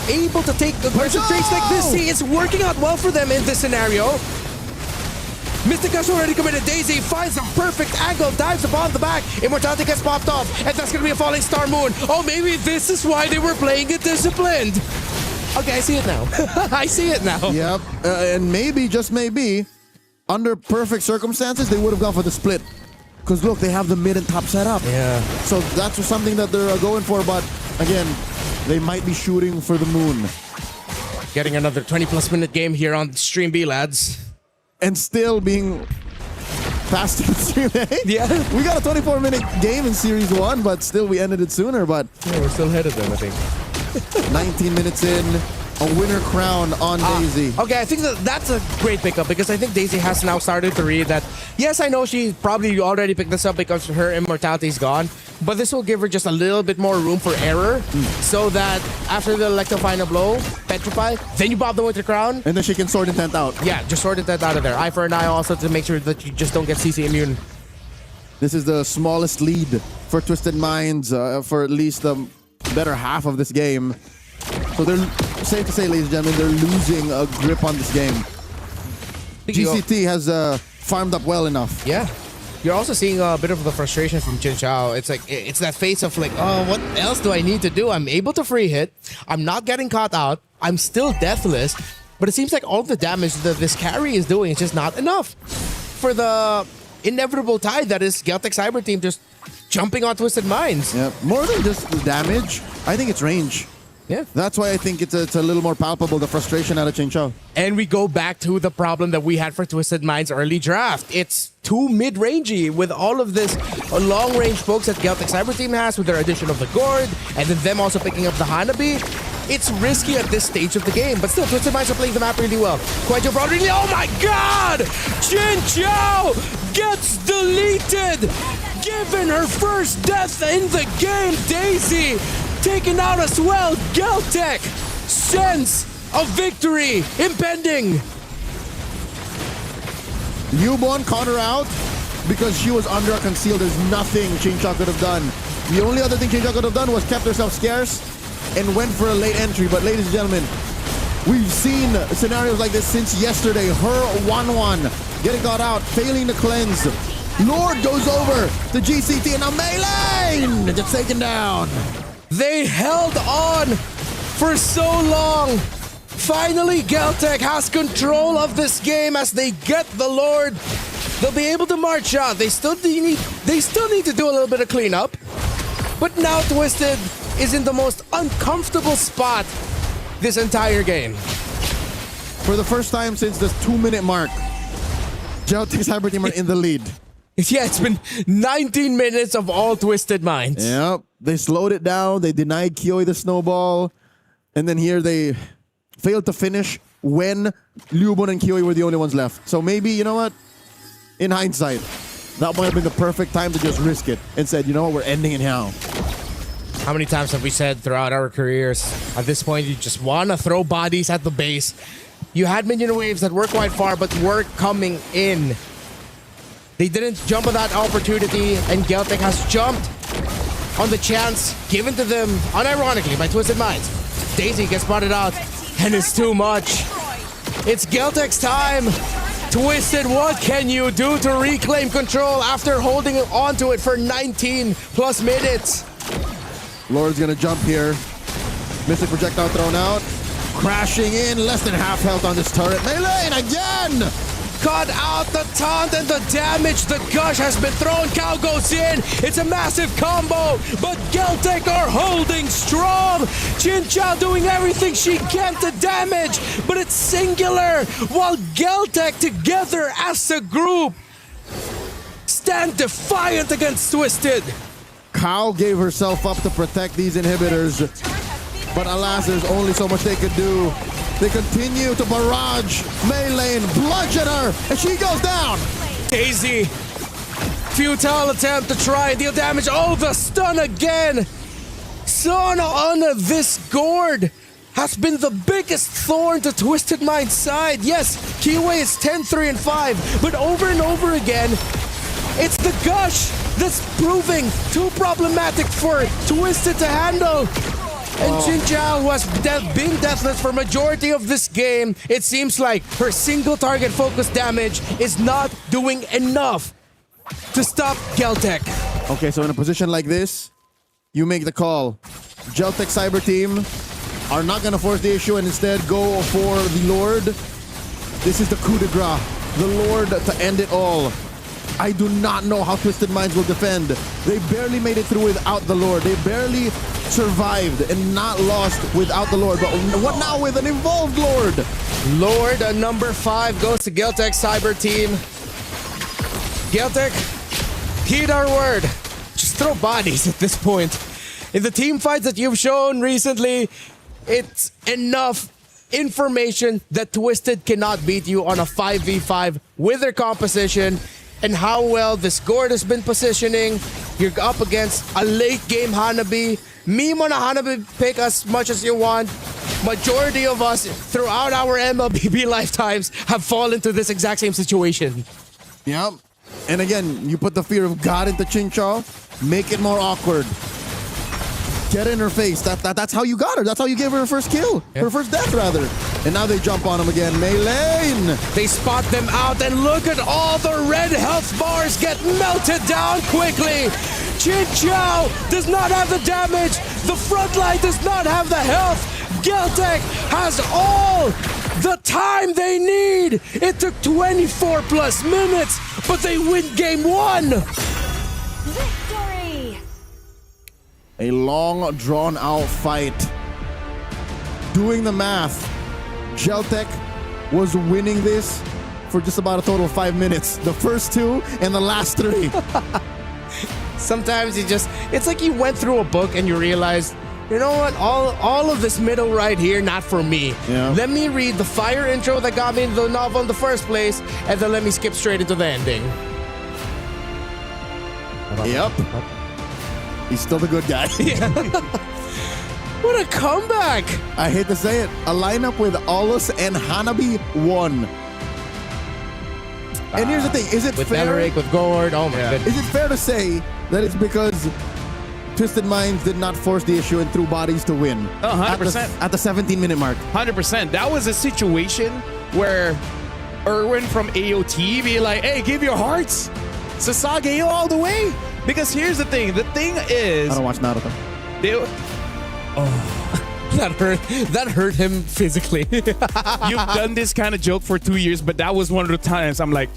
Speaker 11: able to take aggressive traits like this. See, it's working out well for them in this scenario. Mystica's already committed. Daisy finds the perfect angle, dives upon the back. Immortality gets popped off, and that's going to be a falling star moon. Oh, maybe this is why they were playing it disciplined. Okay, I see it now. I see it now.
Speaker 10: Yep, and maybe, just maybe, under perfect circumstances, they would have gone for the split. Because look, they have the mid and top set up.
Speaker 11: Yeah.
Speaker 10: So that's something that they're going for, but again, they might be shooting for the moon.
Speaker 11: Getting another 20-plus minute game here on Stream B, lads.
Speaker 10: And still being fast in Stream A.
Speaker 11: Yeah.
Speaker 10: We got a 24-minute game in Series 1, but still we ended it sooner, but...
Speaker 11: Yeah, we're still ahead of them, I think.
Speaker 10: 19 minutes in, a winner crown on Daisy.
Speaker 11: Okay, I think that's a great pickup because I think Daisy has now started to read that. Yes, I know she probably already picked this up because her immortality is gone, but this will give her just a little bit more room for error so that after the Electro Final Blow, Petrify, then you pop the Winter Crown.
Speaker 10: And then she can Sword Intent out.
Speaker 11: Yeah, just Sword Intent out of there. Eye for an eye also to make sure that you just don't get CC immune.
Speaker 10: This is the smallest lead for Twisted Minds for at least the better half of this game. So they're, safe to say, ladies and gentlemen, they're losing a grip on this game. GCT has farmed up well enough.
Speaker 11: Yeah. You're also seeing a bit of the frustration from Chinchao. It's like, it's that face of like, oh, what else do I need to do? I'm able to free hit. I'm not getting caught out. I'm still deathless. But it seems like all the damage that this carry is doing is just not enough for the inevitable tide that is Celtic Cyber Team just jumping on Twisted Minds.
Speaker 10: Yeah, more than just the damage, I think it's range.
Speaker 11: Yeah.
Speaker 10: That's why I think it's a little more palpable, the frustration out of Chinchao.
Speaker 11: And we go back to the problem that we had for Twisted Minds early draft. It's too mid-rangey with all of this long-range pokes that Celtic Cyber Team has with their addition of the Gourd and then them also picking up the Hanabi. It's risky at this stage of the game, but still, Twisted Minds are playing the map really well. Quite broad, really. Oh my god! Chinchao gets deleted! Given her first death in the game, Daisy taken out as well. Geltec, sense of victory impending.
Speaker 10: Newborn caught her out because she was under a conceal. There's nothing Chinchao could have done. The only other thing Chinchao could have done was kept herself scarce and went for a late entry. But ladies and gentlemen, we've seen scenarios like this since yesterday. Her 1-1, getting caught out, failing to cleanse. Lord goes over to GCT and now Meilane just taken down.
Speaker 11: They held on for so long. Finally, Geltec has control of this game as they get the Lord. They'll be able to march out. They still need to do a little bit of cleanup. But now Twisted is in the most uncomfortable spot this entire game.
Speaker 10: For the first time since the 2-minute mark, Celtic Cyber Team are in the lead.
Speaker 11: Yeah, it's been 19 minutes of all Twisted Minds.
Speaker 10: Yep. They slowed it down. They denied Kioi the snowball. And then here they failed to finish when Liubon and Kioi were the only ones left. So maybe, you know what? In hindsight, that might have been the perfect time to just risk it and said, you know what, we're ending it now.
Speaker 11: How many times have we said throughout our careers, at this point, you just want to throw bodies at the base. You had minion waves that were quite far, but were coming in. They didn't jump on that opportunity, and Geltec has jumped on the chance given to them, unironically, by Twisted Minds. Daisy gets spotted out, and it's too much. It's Geltec's time. Twisted, what can you do to reclaim control after holding on to it for 19 plus minutes?
Speaker 10: Lord's gonna jump here. Mystic projectile thrown out. Crashing in, less than half health on this turret. Melee again!
Speaker 11: Cut out the taunt and the damage. The gush has been thrown. Cow goes in. It's a massive combo, but Geltec are holding strong. Chin Chow doing everything she can to damage, but it's singular. While Geltec together as a group stand defiant against Twisted.
Speaker 10: Cow gave herself up to protect these inhibitors, but alas, there's only so much they could do. They continue to barrage Melee and bludgeon her, and she goes down.
Speaker 11: Daisy, futile attempt to try and deal damage. Oh, the stun again. Son on this gourd has been the biggest thorn to Twisted Mind's side. Yes, Kiwi is 10-3-5, but over and over again, it's the gush that's proving too problematic for Twisted to handle. And Chin Chow, who has been deathless for majority of this game, it seems like her single target focus damage is not doing enough to stop Geltec.
Speaker 10: Okay, so in a position like this, you make the call. Geltec Cyber Team are not going to force the issue and instead go for the Lord. This is the coup de grace. The Lord to end it all. I do not know how Twisted Minds will defend. They barely made it through without the Lord. They barely survived and not lost without the Lord. But what now with an involved Lord?
Speaker 11: Lord, number 5 goes to Geltec Cyber Team. Geltec, heed our word. Just throw bodies at this point. In the team fights that you've shown recently, it's enough information that Twisted cannot beat you on a 5v5 with their composition. And how well this gourd has been positioning. You're up against a late game Hanabi. Meme on a Hanabi pick as much as you want. Majority of us throughout our MLBB lifetimes have fallen to this exact same situation.
Speaker 10: Yep. And again, you put the fear of God into Chin Chow, make it more awkward. Get in her face. That's how you got her. That's how you gave her her first kill. Her first death, rather. And now they jump on him again. Melee.
Speaker 11: They spot them out, and look at all the red health bars get melted down quickly. Chin Chow does not have the damage. The front line does not have the health. Geltec has all the time they need. It took 24 plus minutes, but they win game 1.
Speaker 2: Victory!
Speaker 10: A long, drawn-out fight. Doing the math, Geltec was winning this for just about a total of 5 minutes. The first 2 and the last 3.
Speaker 11: Sometimes it's like you went through a book and you realized, you know what, all of this middle right here, not for me.
Speaker 10: Yeah.
Speaker 11: Let me read the fire intro that got me into the novel in the first place, and then let me skip straight into the ending.
Speaker 10: Yep. He's still the good guy.
Speaker 11: What a comeback!
Speaker 10: I hate to say it, a lineup with Aulus and Hanabi won. And here's the thing, is it
Speaker 11: with
Speaker 10: fair?
Speaker 11: Elric, with Gourd, oh my goodness.
Speaker 10: Is it fair to say that it's because Twisted Minds did not force the issue and threw bodies to win?
Speaker 16: 100%.
Speaker 10: At the 17-minute mark.
Speaker 16: 100%. That was a situation where Erwin from AOT be like, hey, give your hearts. Sasage all the way. Because here's the thing. The thing is...
Speaker 10: I don't watch Naruto.
Speaker 11: That hurt him physically.
Speaker 16: You've done this kind of joke for 2 years, but that was one of the times I'm like,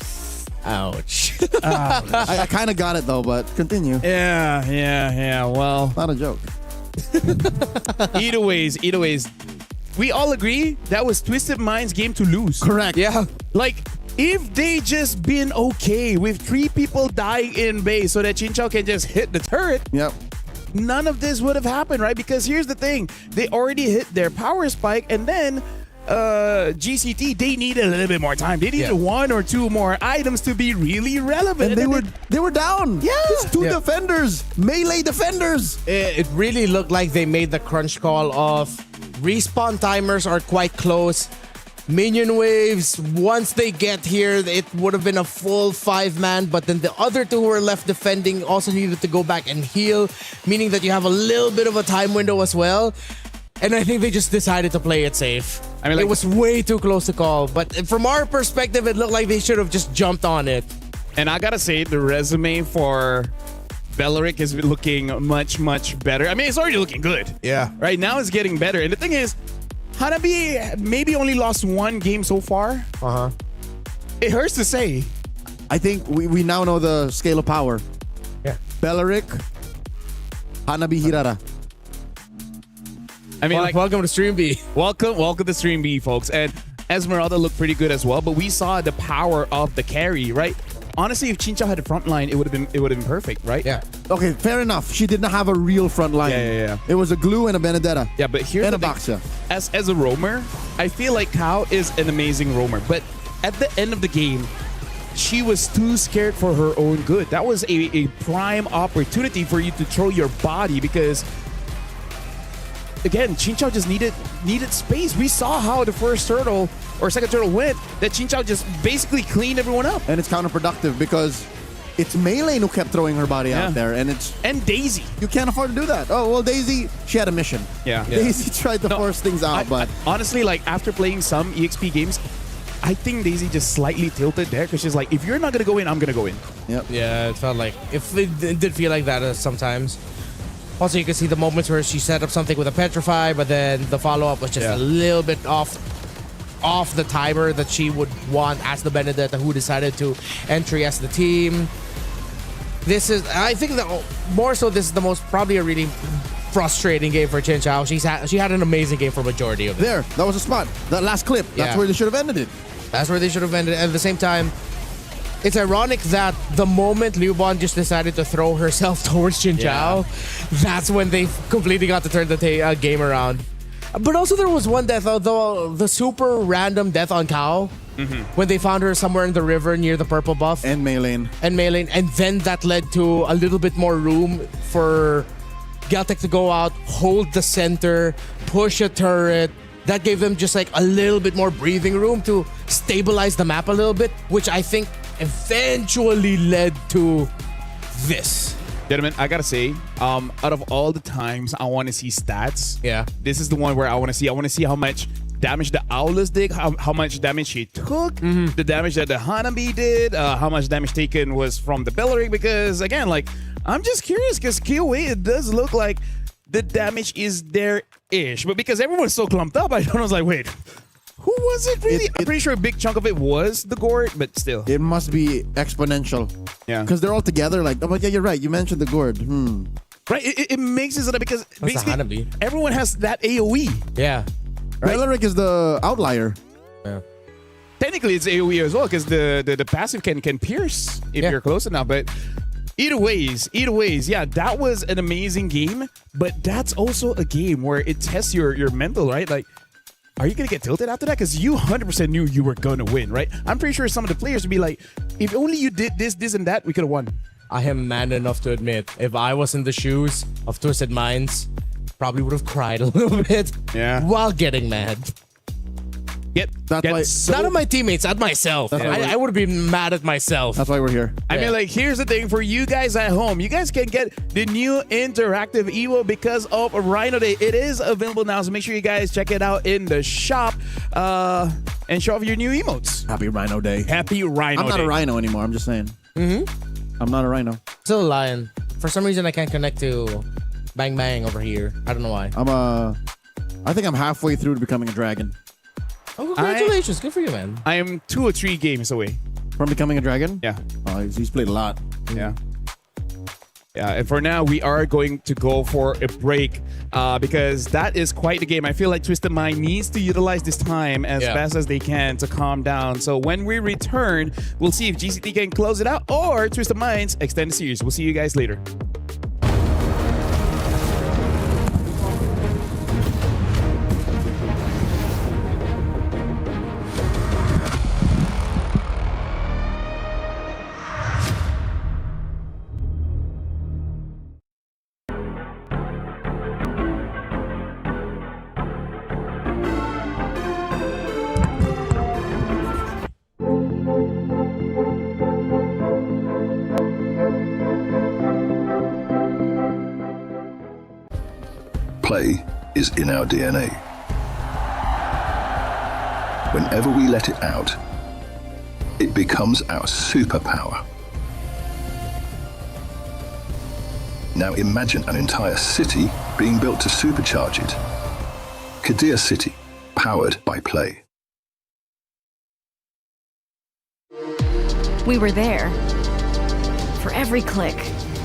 Speaker 11: ouch.
Speaker 10: I kind of got it though, but continue.
Speaker 16: Yeah. Well,
Speaker 10: not a joke.
Speaker 16: Either ways, we all agree that was Twisted Minds' game to lose.
Speaker 10: Correct.
Speaker 11: Yeah.
Speaker 16: Like, if they just been okay with 3 people dying in base so that Chin Chow can just hit the turret,
Speaker 10: yep,
Speaker 16: none of this would have happened, right? Because here's the thing. They already hit their power spike, and then GCT, they needed a little bit more time. They needed 1 or 2 more items to be really relevant.
Speaker 10: And they were down.
Speaker 16: Yeah.
Speaker 10: It's 2 defenders, melee defenders.
Speaker 11: It really looked like they made the crunch call of respawn timers are quite close. Minion waves, once they get here, it would have been a full 5-man, but then the other 2 who were left defending also needed to go back and heal, meaning that you have a little bit of a time window as well. And I think they just decided to play it safe. I mean, it was way too close to call, but from our perspective, it looked like they should have just jumped on it.
Speaker 16: And I gotta say, the resume for Beleric is looking much, much better. I mean, it's already looking good.
Speaker 8: Yeah.
Speaker 16: Right now, it's getting better. And the thing is, Hanabi maybe only lost 1 game so far. It hurts to say.
Speaker 10: I think we now know the scale of power.
Speaker 11: Yeah.
Speaker 10: Beleric, Hanabi Hirara.
Speaker 16: I mean,
Speaker 11: welcome to Stream B.
Speaker 16: Welcome to Stream B, folks. And Esmeralda looked pretty good as well, but we saw the power of the carry, right? Honestly, if Chinchao had a front line, it would have been perfect, right?
Speaker 11: Yeah.
Speaker 10: Okay, fair enough. She did not have a real front line.
Speaker 16: Yeah.
Speaker 10: It was a Glue and a Benedetta.
Speaker 16: Yeah, but here's
Speaker 10: and
Speaker 16: the
Speaker 10: a
Speaker 16: thing.
Speaker 10: Baxia.
Speaker 16: As a roamer, I feel like Kao is an amazing roamer, but at the end of the game, she was too scared for her own good. That was a prime opportunity for you to throw your body because, again, Chinchao just needed space. We saw how the first turtle or second turtle went, that Chinchao just basically cleaned everyone up.
Speaker 10: And it's counterproductive because it's Melee who kept throwing her body out there,
Speaker 16: and Daisy.
Speaker 10: You can't afford to do that. Oh well, Daisy, she had a mission.
Speaker 16: Yeah.
Speaker 10: Daisy tried to force things out, but
Speaker 16: honestly, like after playing some EXP games, I think Daisy just slightly tilted there because she's like, if you're not gonna go in, I'm gonna go in.
Speaker 10: Yep.
Speaker 11: Yeah, it felt like it did feel like that sometimes. Also, you can see the moments where she set up something with a petrify, but then the follow-up was just a little bit off the timer that she would want as the Benedetta who decided to entry as the team. I think that more so this is the most, probably a really frustrating game for Chinchao. She had an amazing game for majority of it.
Speaker 10: That was a spot. That last clip, that's where they should have ended it.
Speaker 11: That's where they should have ended it. And at the same time, it's ironic that the moment Liu Bon just decided to throw herself towards Chinchao, that's when they completely got to turn the game around. But also there was one death, the super random death on Kao, when they found her somewhere in the river near the purple buff.
Speaker 10: And Melee.
Speaker 11: And then that led to a little bit more room for Galtech to go out, hold the center, push a turret. That gave them just like a little bit more breathing room to stabilize the map a little bit, which I think eventually led to this.
Speaker 16: Gentlemen, I gotta say, out of all the times I want to see stats, this is the one where I want to see how much damage the Owless did, how much damage she took, the damage that the Hanabi did, how much damage taken was from the Beleric, because again, like, I'm just curious because KOA, it does look like the damage is there-ish, but because everyone's so clumped up, I was like, wait, who was it really? I'm pretty sure a big chunk of it was the Gourd, but still.
Speaker 10: It must be exponential.
Speaker 16: Yeah.
Speaker 10: Because they're all together like, oh, yeah, you're right. You mentioned the Gourd.
Speaker 16: Right? It makes it so that because basically everyone has that AoE.
Speaker 11: Yeah.
Speaker 10: Right? Beleric is the outlier.
Speaker 11: Yeah.
Speaker 16: Technically, it's AoE as well because the passive can pierce if you're close enough, but either ways, yeah, that was an amazing game, but that's also a game where it tests your mental, right? Like, are you going to get tilted after that? Because you 100% knew you were going to win, right? I'm pretty sure some of the players would be like, if only you did this, and that, we could have won.
Speaker 11: I am man enough to admit, if I was in the shoes of Twisted Minds, probably would have cried a little bit while getting mad. Not at my teammates, at myself. I would have been mad at myself.
Speaker 10: That's why we're here.
Speaker 16: I mean, like, here's the thing for you guys at home. You guys can get the new interactive Evo because of Rhino Day. It is available now, so make sure you guys check it out in the shop and show off your new emotes.
Speaker 10: Happy Rhino Day.
Speaker 16: Happy Rhino Day.
Speaker 10: I'm not a Rhino anymore, I'm just saying. I'm not a Rhino.
Speaker 11: Still a lion. For some reason, I can't connect to Bang Bang over here. I don't know why.
Speaker 10: I think I'm halfway through to becoming a dragon.
Speaker 11: Oh, congratulations. Good for you, man.
Speaker 16: I am 2 or 3 games away.
Speaker 10: From becoming a dragon?
Speaker 16: Yeah.
Speaker 10: Oh, he's played a lot.
Speaker 16: Yeah. Yeah, and for now, we are going to go for a break because that is quite the game. I feel like Twisted Mind needs to utilize this time as fast as they can to calm down. So when we return, we'll see if GCT can close it out or Twisted Minds extend the series. We'll see you guys later.
Speaker 12: is in our DNA. Whenever we let it out, it becomes our superpower. Now imagine an entire city being built to supercharge it. Kadir City, powered by play.
Speaker 15: We were there. For every click,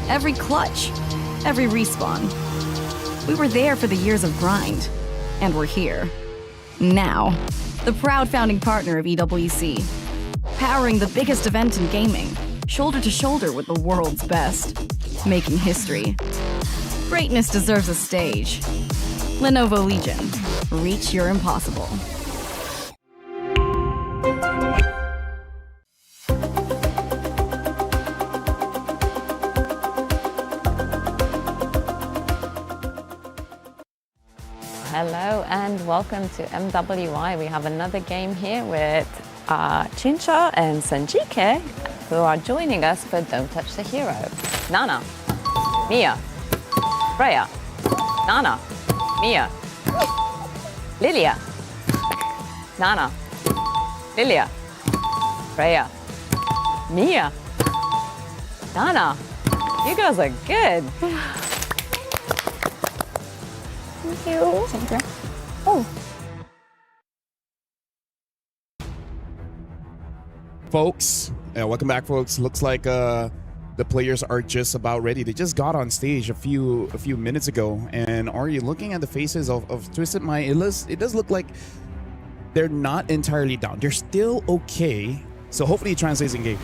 Speaker 15: every clutch, every respawn. We were there for the years of grind. And we're here. Now. The proud founding partner of EWC. Powering the biggest event in gaming. Shoulder to shoulder with the world's best. Making history. Greatness deserves a stage. Lenovo Legion. Reach your impossible.
Speaker 19: Hello and welcome to MWI. We have another game here with Chincha and Sanjike, who are joining us for Don't Touch the Hero. Nana, Mia, Freya, Nana, Mia, Lilia, Nana, Lilia, Freya, Mia, Nana. You girls are good. Thank you. Thank you. Oh.
Speaker 8: Folks, welcome back, folks. Looks like the players are just about ready. They just got on stage a few minutes ago, and are you looking at the faces of Twisted Mind? It does look like they're not entirely down. They're still okay. So hopefully it translates in game.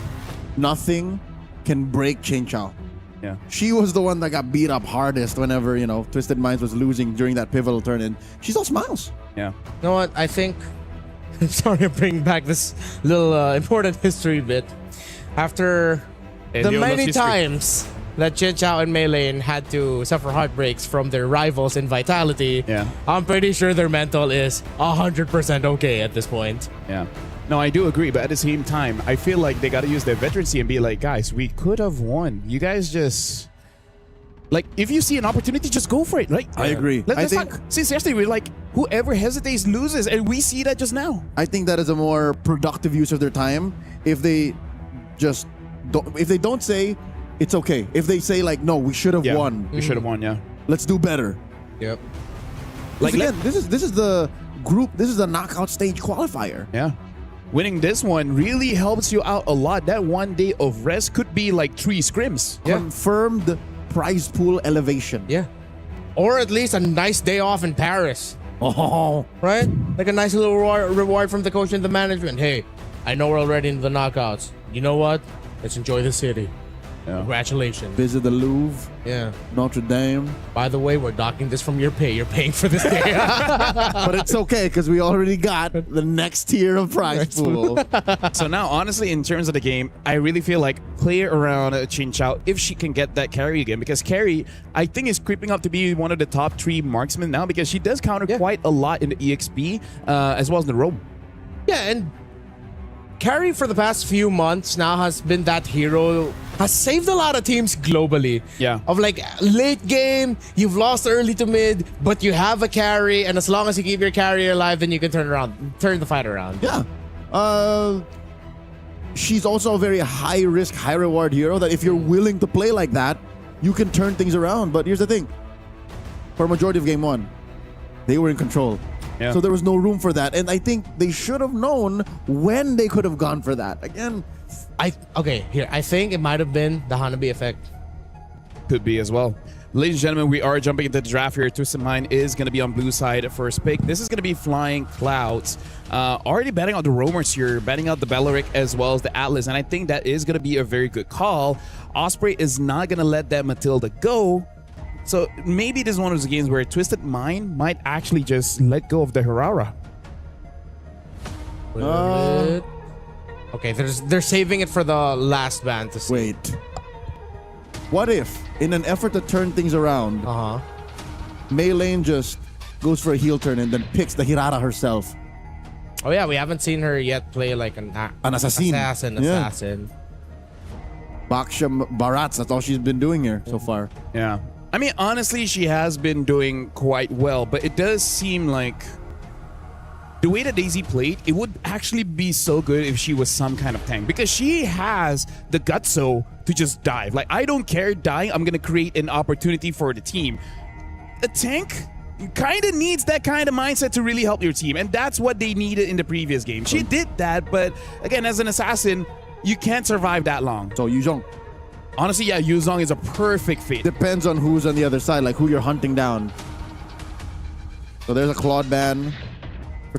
Speaker 10: Nothing can break Chen Chao.
Speaker 8: Yeah.
Speaker 10: She was the one that got beat up hardest whenever, you know, Twisted Minds was losing during that pivotal turn, and she's all smiles.
Speaker 8: Yeah.
Speaker 11: You know what? I think... sorry to bring back this little important history bit. After the many times that Chen Chao and Mei Lane had to suffer heartbreaks from their rivals in Vitality, I'm pretty sure their mental is 100% okay at this point.
Speaker 8: Yeah. No, I do agree, but at the same time, I feel like they got to use their veterancy and be like, guys, we could have won. You guys just... Like, if you see an opportunity, just go for it, right?
Speaker 10: I agree.
Speaker 8: Let's not... Since yesterday, we're like, whoever hesitates loses, and we see that just now.
Speaker 10: I think that is a more productive use of their time if they just... If they don't say, it's okay. If they say, like, no, we should have won.
Speaker 8: We should have won, yeah.
Speaker 10: Let's do better.
Speaker 11: Yep.
Speaker 10: Like, again, this is the group, this is the knockout stage qualifier.
Speaker 8: Yeah. Winning this one really helps you out a lot. That 1 day of rest could be like 3 scrims.
Speaker 10: Confirmed prize pool elevation.
Speaker 11: Yeah. Or at least a nice day off in Paris.
Speaker 10: Oh.
Speaker 11: Right? Like a nice little reward from the coach and the management. Hey, I know we're already in the knockouts. You know what? Let's enjoy the city. Yeah. Congratulations.
Speaker 10: Visit the Louvre.
Speaker 11: Yeah.
Speaker 10: Notre Dame.
Speaker 11: By the way, we're docking this from your pay. You're paying for this day.
Speaker 10: But it's okay because we already got the next tier of prize pool.
Speaker 8: So now, honestly, in terms of the game, I really feel like play around Chin Chao if she can get that carry again. Because carry, I think, is creeping up to be one of the top 3 marksmen now because she does counter quite a lot in the EXP as well as the roam.
Speaker 11: Yeah, and carry for the past few months now has been that hero, has saved a lot of teams globally.
Speaker 8: Yeah.
Speaker 11: Of like late game, you've lost early to mid, but you have a carry, and as long as you keep your carry alive, then you can turn the fight around.
Speaker 10: Yeah. She's also a very high risk, high reward hero that if you're willing to play like that, you can turn things around. But here's the thing. For a majority of game 1, they were in control.
Speaker 8: Yeah.
Speaker 10: So there was no room for that. And I think they should have known when they could have gone for that. Again,
Speaker 11: I think it might have been the Hanabi effect.
Speaker 8: Could be as well. Ladies and gentlemen, we are jumping into the draft here. Twisted Mind is going to be on blue side first pick. This is going to be Flying Clouds. Already betting on the Roamers here, betting out the Bellaric as well as the Atlas. And I think that is going to be a very good call. Osprey is not going to let that Matilda go. So maybe this is one of those games where Twisted Mind might actually just let go of the Hirara.
Speaker 11: Okay, they're saving it for the last band to see.
Speaker 10: Wait. What if, in an effort to turn things around, Mei Lane just goes for a heel turn and then picks the Hirara herself?
Speaker 11: Oh yeah, we haven't seen her yet play like an
Speaker 10: assassin.
Speaker 11: Assassin.
Speaker 10: Baksha Barats, that's all she's been doing here so far.
Speaker 8: Yeah.
Speaker 16: I mean, honestly, she has been doing quite well, but it does seem like the way that Daisy played, it would actually be so good if she was some kind of tank, because she has the gutso to just dive. Like, I don't care dying, I'm gonna create an opportunity for the team. A tank kind of needs that kind of mindset to really help your team, and that's what they needed in the previous game. She did that, but again, as an assassin, you can't survive that long.
Speaker 10: So Yuzhong.
Speaker 16: Honestly, yeah, Yuzhong is a perfect fit.
Speaker 10: Depends on who's on the other side, like who you're hunting down. So there's a Claude ban.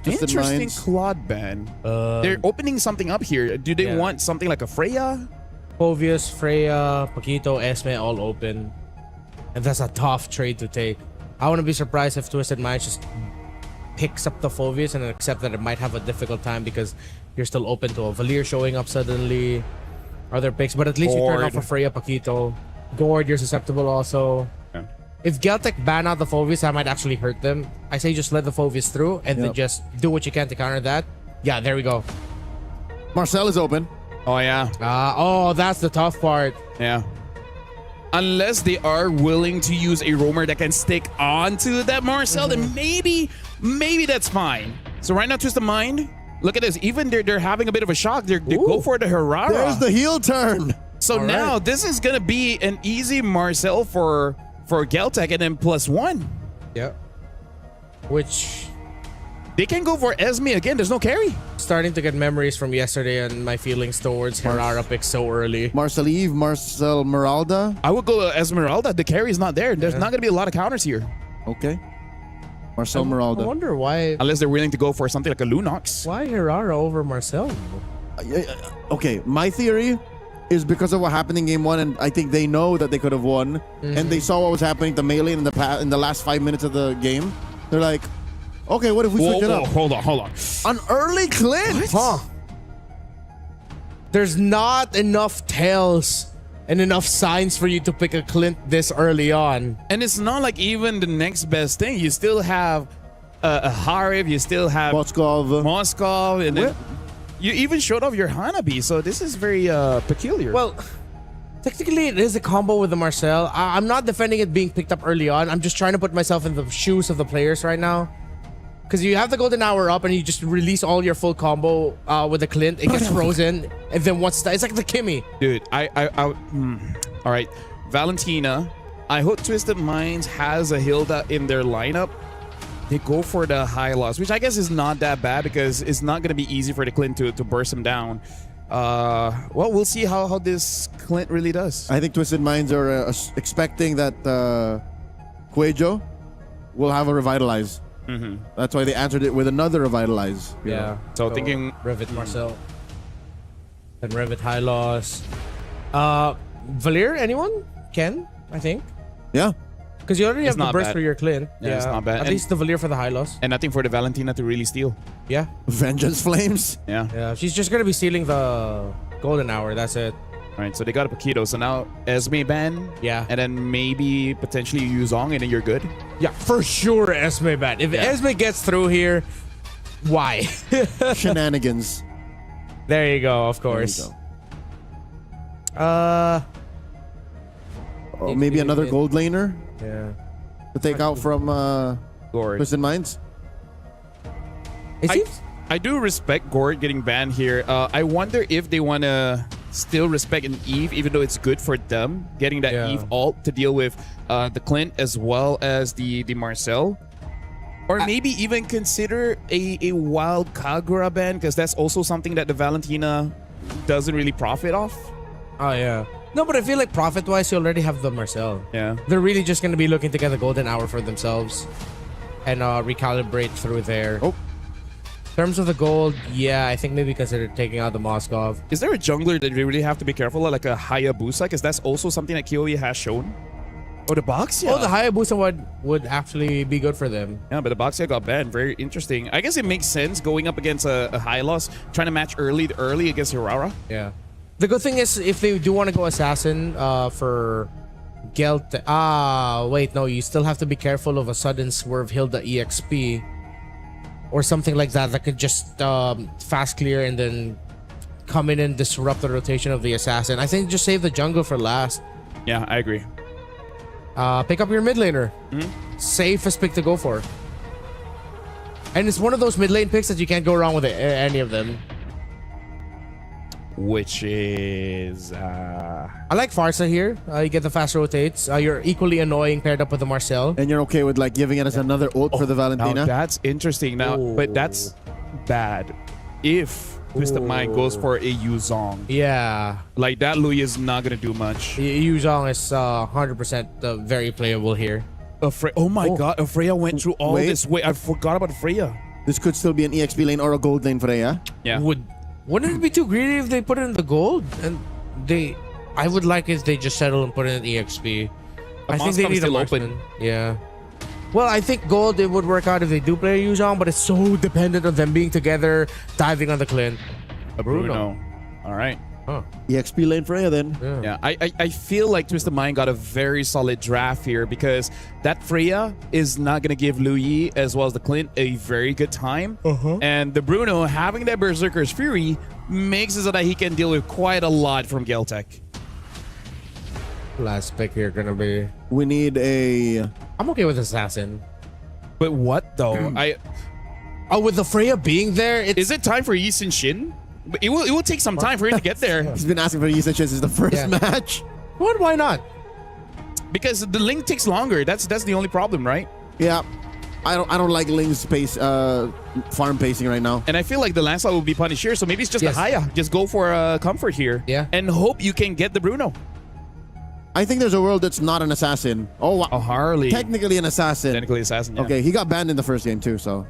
Speaker 16: Interesting Claude ban. They're opening something up here. Do they want something like a Freya?
Speaker 11: Phovius, Freya, Paquito, Esme all open. And that's a tough trade to take. I wouldn't be surprised if Twisted Minds just picks up the Phovius and accept that it might have a difficult time because you're still open to a Valir showing up suddenly. Other picks, but at least you turn off for Freya, Paquito. Gord, you're susceptible also.
Speaker 16: Yeah.
Speaker 11: If Geltec ban out the Phovius, that might actually hurt them. I say just let the Phovius through and then just do what you can to counter that. Yeah, there we go.
Speaker 10: Marcel is open.
Speaker 16: Oh, yeah.
Speaker 11: Oh, that's the tough part.
Speaker 16: Yeah. Unless they are willing to use a roamer that can stick onto that Marcel, then maybe that's fine. So right now, Twist of Mind, look at this. Even they're having a bit of a shock. They go for the Herrera.
Speaker 10: There's the heel turn.
Speaker 16: So now this is gonna be an easy Marcel for Geltec and then +1.
Speaker 11: Yeah. Which
Speaker 16: they can go for Esme again. There's no carry.
Speaker 11: Starting to get memories from yesterday and my feelings towards Herrera pick so early.
Speaker 10: Marcel Eve, Marcel Meralda.
Speaker 16: I would go Esmeralda. The carry is not there. There's not gonna be a lot of counters here.
Speaker 10: Okay. Marcel Meralda.
Speaker 11: I wonder why.
Speaker 16: Unless they're willing to go for something like a Lunox.
Speaker 11: Why Herrera over Marcel?
Speaker 10: Okay, my theory is because of what happened in game 1, and I think they know that they could have won, and they saw what was happening to Melee in the last 5 minutes of the game. They're like, okay, what if we switch it up?
Speaker 16: Hold on.
Speaker 10: An early Clint?
Speaker 11: Huh. There's not enough tails and enough signs for you to pick a Clint this early on.
Speaker 16: And it's not like even the next best thing. You still have a Harib, you still have Moskov, and then you even showed off your Hanabi. So this is very peculiar.
Speaker 11: Well, technically it is a combo with the Marcel. I'm not defending it being picked up early on. I'm just trying to put myself in the shoes of the players right now. Because you have the golden hour up and you just release all your full combo with the Clint. It gets frozen. And then once it's like the Kimmy.
Speaker 16: Dude, all right. Valentina, I hope Twisted Minds has a Hilda in their lineup. They go for the high loss, which I guess is not that bad because it's not going to be easy for the Clint to burst him down. Well, we'll see how this Clint really does.
Speaker 10: I think Twisted Minds are expecting that Cuejo will have a Revitalize. That's why they answered it with another Revitalize.
Speaker 11: Yeah.
Speaker 16: So thinking
Speaker 11: Revit Marcel. And Revit high loss. Valir, anyone? Ken, I think.
Speaker 10: Yeah.
Speaker 11: Because you already have the burst
Speaker 16: bad.
Speaker 11: for your Clint.
Speaker 16: Yeah, it's not bad.
Speaker 11: At least the Valir for the high loss.
Speaker 16: And nothing for the Valentina to really steal.
Speaker 11: Yeah.
Speaker 10: Vengeance Flames.
Speaker 16: Yeah.
Speaker 11: Yeah. She's just going to be stealing the golden hour. That's it.
Speaker 16: All right, so they got a Paquito. So now Esme ban.
Speaker 11: Yeah.
Speaker 16: And then maybe potentially Yuzong, and then you're good.
Speaker 11: Yeah, for sure Esme ban. If Esme gets through here, why?
Speaker 10: Shenanigans.
Speaker 11: There you go, of course.
Speaker 10: Maybe another gold laner.
Speaker 11: Yeah.
Speaker 10: To take out from
Speaker 16: Gord.
Speaker 10: Twisted Minds.
Speaker 16: I do respect Gord getting banned here. I wonder if they want to still respect an Eve, even though it's good for them getting that Eve ult to deal with the Clint as well as the Marcel. Or maybe even consider a wild Kagura ban, because that's also something that the Valentina doesn't really profit off.
Speaker 11: Oh, yeah. No, but I feel like profit-wise, you already have the Marcel.
Speaker 16: Yeah.
Speaker 11: They're really just going to be looking to get the golden hour for themselves and recalibrate through there.
Speaker 16: Oh.
Speaker 11: In terms of the gold, yeah, I think maybe consider taking out the Moskov.
Speaker 16: Is there a jungler that we really have to be careful of, like a Hayabusa? Because that's also something that Kiyomi has shown. Oh, the Boxia.
Speaker 11: Oh, the Hayabusa would actually be good for them.
Speaker 16: Yeah, but the Boxia got banned. Very interesting. I guess it makes sense going up against a high loss, trying to match early against Hirara.
Speaker 11: Yeah. The good thing is, if they do want to go Assassin for Gelt... wait, no, you still have to be careful of a sudden swerve Hilda EXP. Or something like that could just fast clear and then come in and disrupt the rotation of the Assassin. I think just save the jungle for last.
Speaker 16: Yeah, I agree.
Speaker 11: pick up your mid laner. Safest pick to go for. And it's one of those mid lane picks that you can't go wrong with any of them.
Speaker 16: Which is...
Speaker 11: I like Farsa here. You get the fast rotates. You're equally annoying paired up with the Marcel.
Speaker 10: And you're okay with like giving it as another ult for the Valentina?
Speaker 16: Now that's interesting. Now, but that's bad. If Twisted Mind goes for a Yuzong.
Speaker 11: Yeah.
Speaker 16: Like that Louis is not going to do much.
Speaker 11: Yuzong is 100% very playable here.
Speaker 16: Oh my god, Freya went through all this way. I forgot about Freya.
Speaker 10: This could still be an EXP lane or a gold lane, Freya.
Speaker 16: Yeah.
Speaker 11: Wouldn't it be too greedy if they put it in the gold? And I would like if they just settle and put it in EXP. I think they need a marksman. Yeah. Well, I think gold, it would work out if they do play a Yuzong, but it's so dependent on them being together, diving on the Clint.
Speaker 16: A Bruno. All right.
Speaker 11: Huh.
Speaker 10: EXP lane Freya then.
Speaker 16: Yeah, I feel like Twisted Mind got a very solid draft here because that Freya is not going to give Louis as well as the Clint a very good time. And the Bruno, having that Berserker's Fury, makes it so that he can deal with quite a lot from Geltec.
Speaker 11: Last pick here gonna be...
Speaker 10: We need a...
Speaker 11: I'm okay with Assassin.
Speaker 16: But what though?
Speaker 11: With the Freya being there,
Speaker 16: is it time for Yi Sin Shin? It will take some time for him to get there.
Speaker 10: He's been asking for Yi Sin Shin since the first match.
Speaker 11: Why not?
Speaker 16: Because the link takes longer. That's the only problem, right?
Speaker 10: Yeah. I don't like Ling's pace, farm pacing right now.
Speaker 16: And I feel like the landslide will be punished here, so maybe it's just a Haya. Just go for comfort here.
Speaker 11: Yeah.
Speaker 16: And hope you can get the Bruno.
Speaker 10: I think there's a world that's not an assassin. Oh, wow.
Speaker 16: A Harley.
Speaker 10: Technically an assassin.
Speaker 16: Technically assassin, yeah.
Speaker 10: Okay, he got banned in the first game too, so...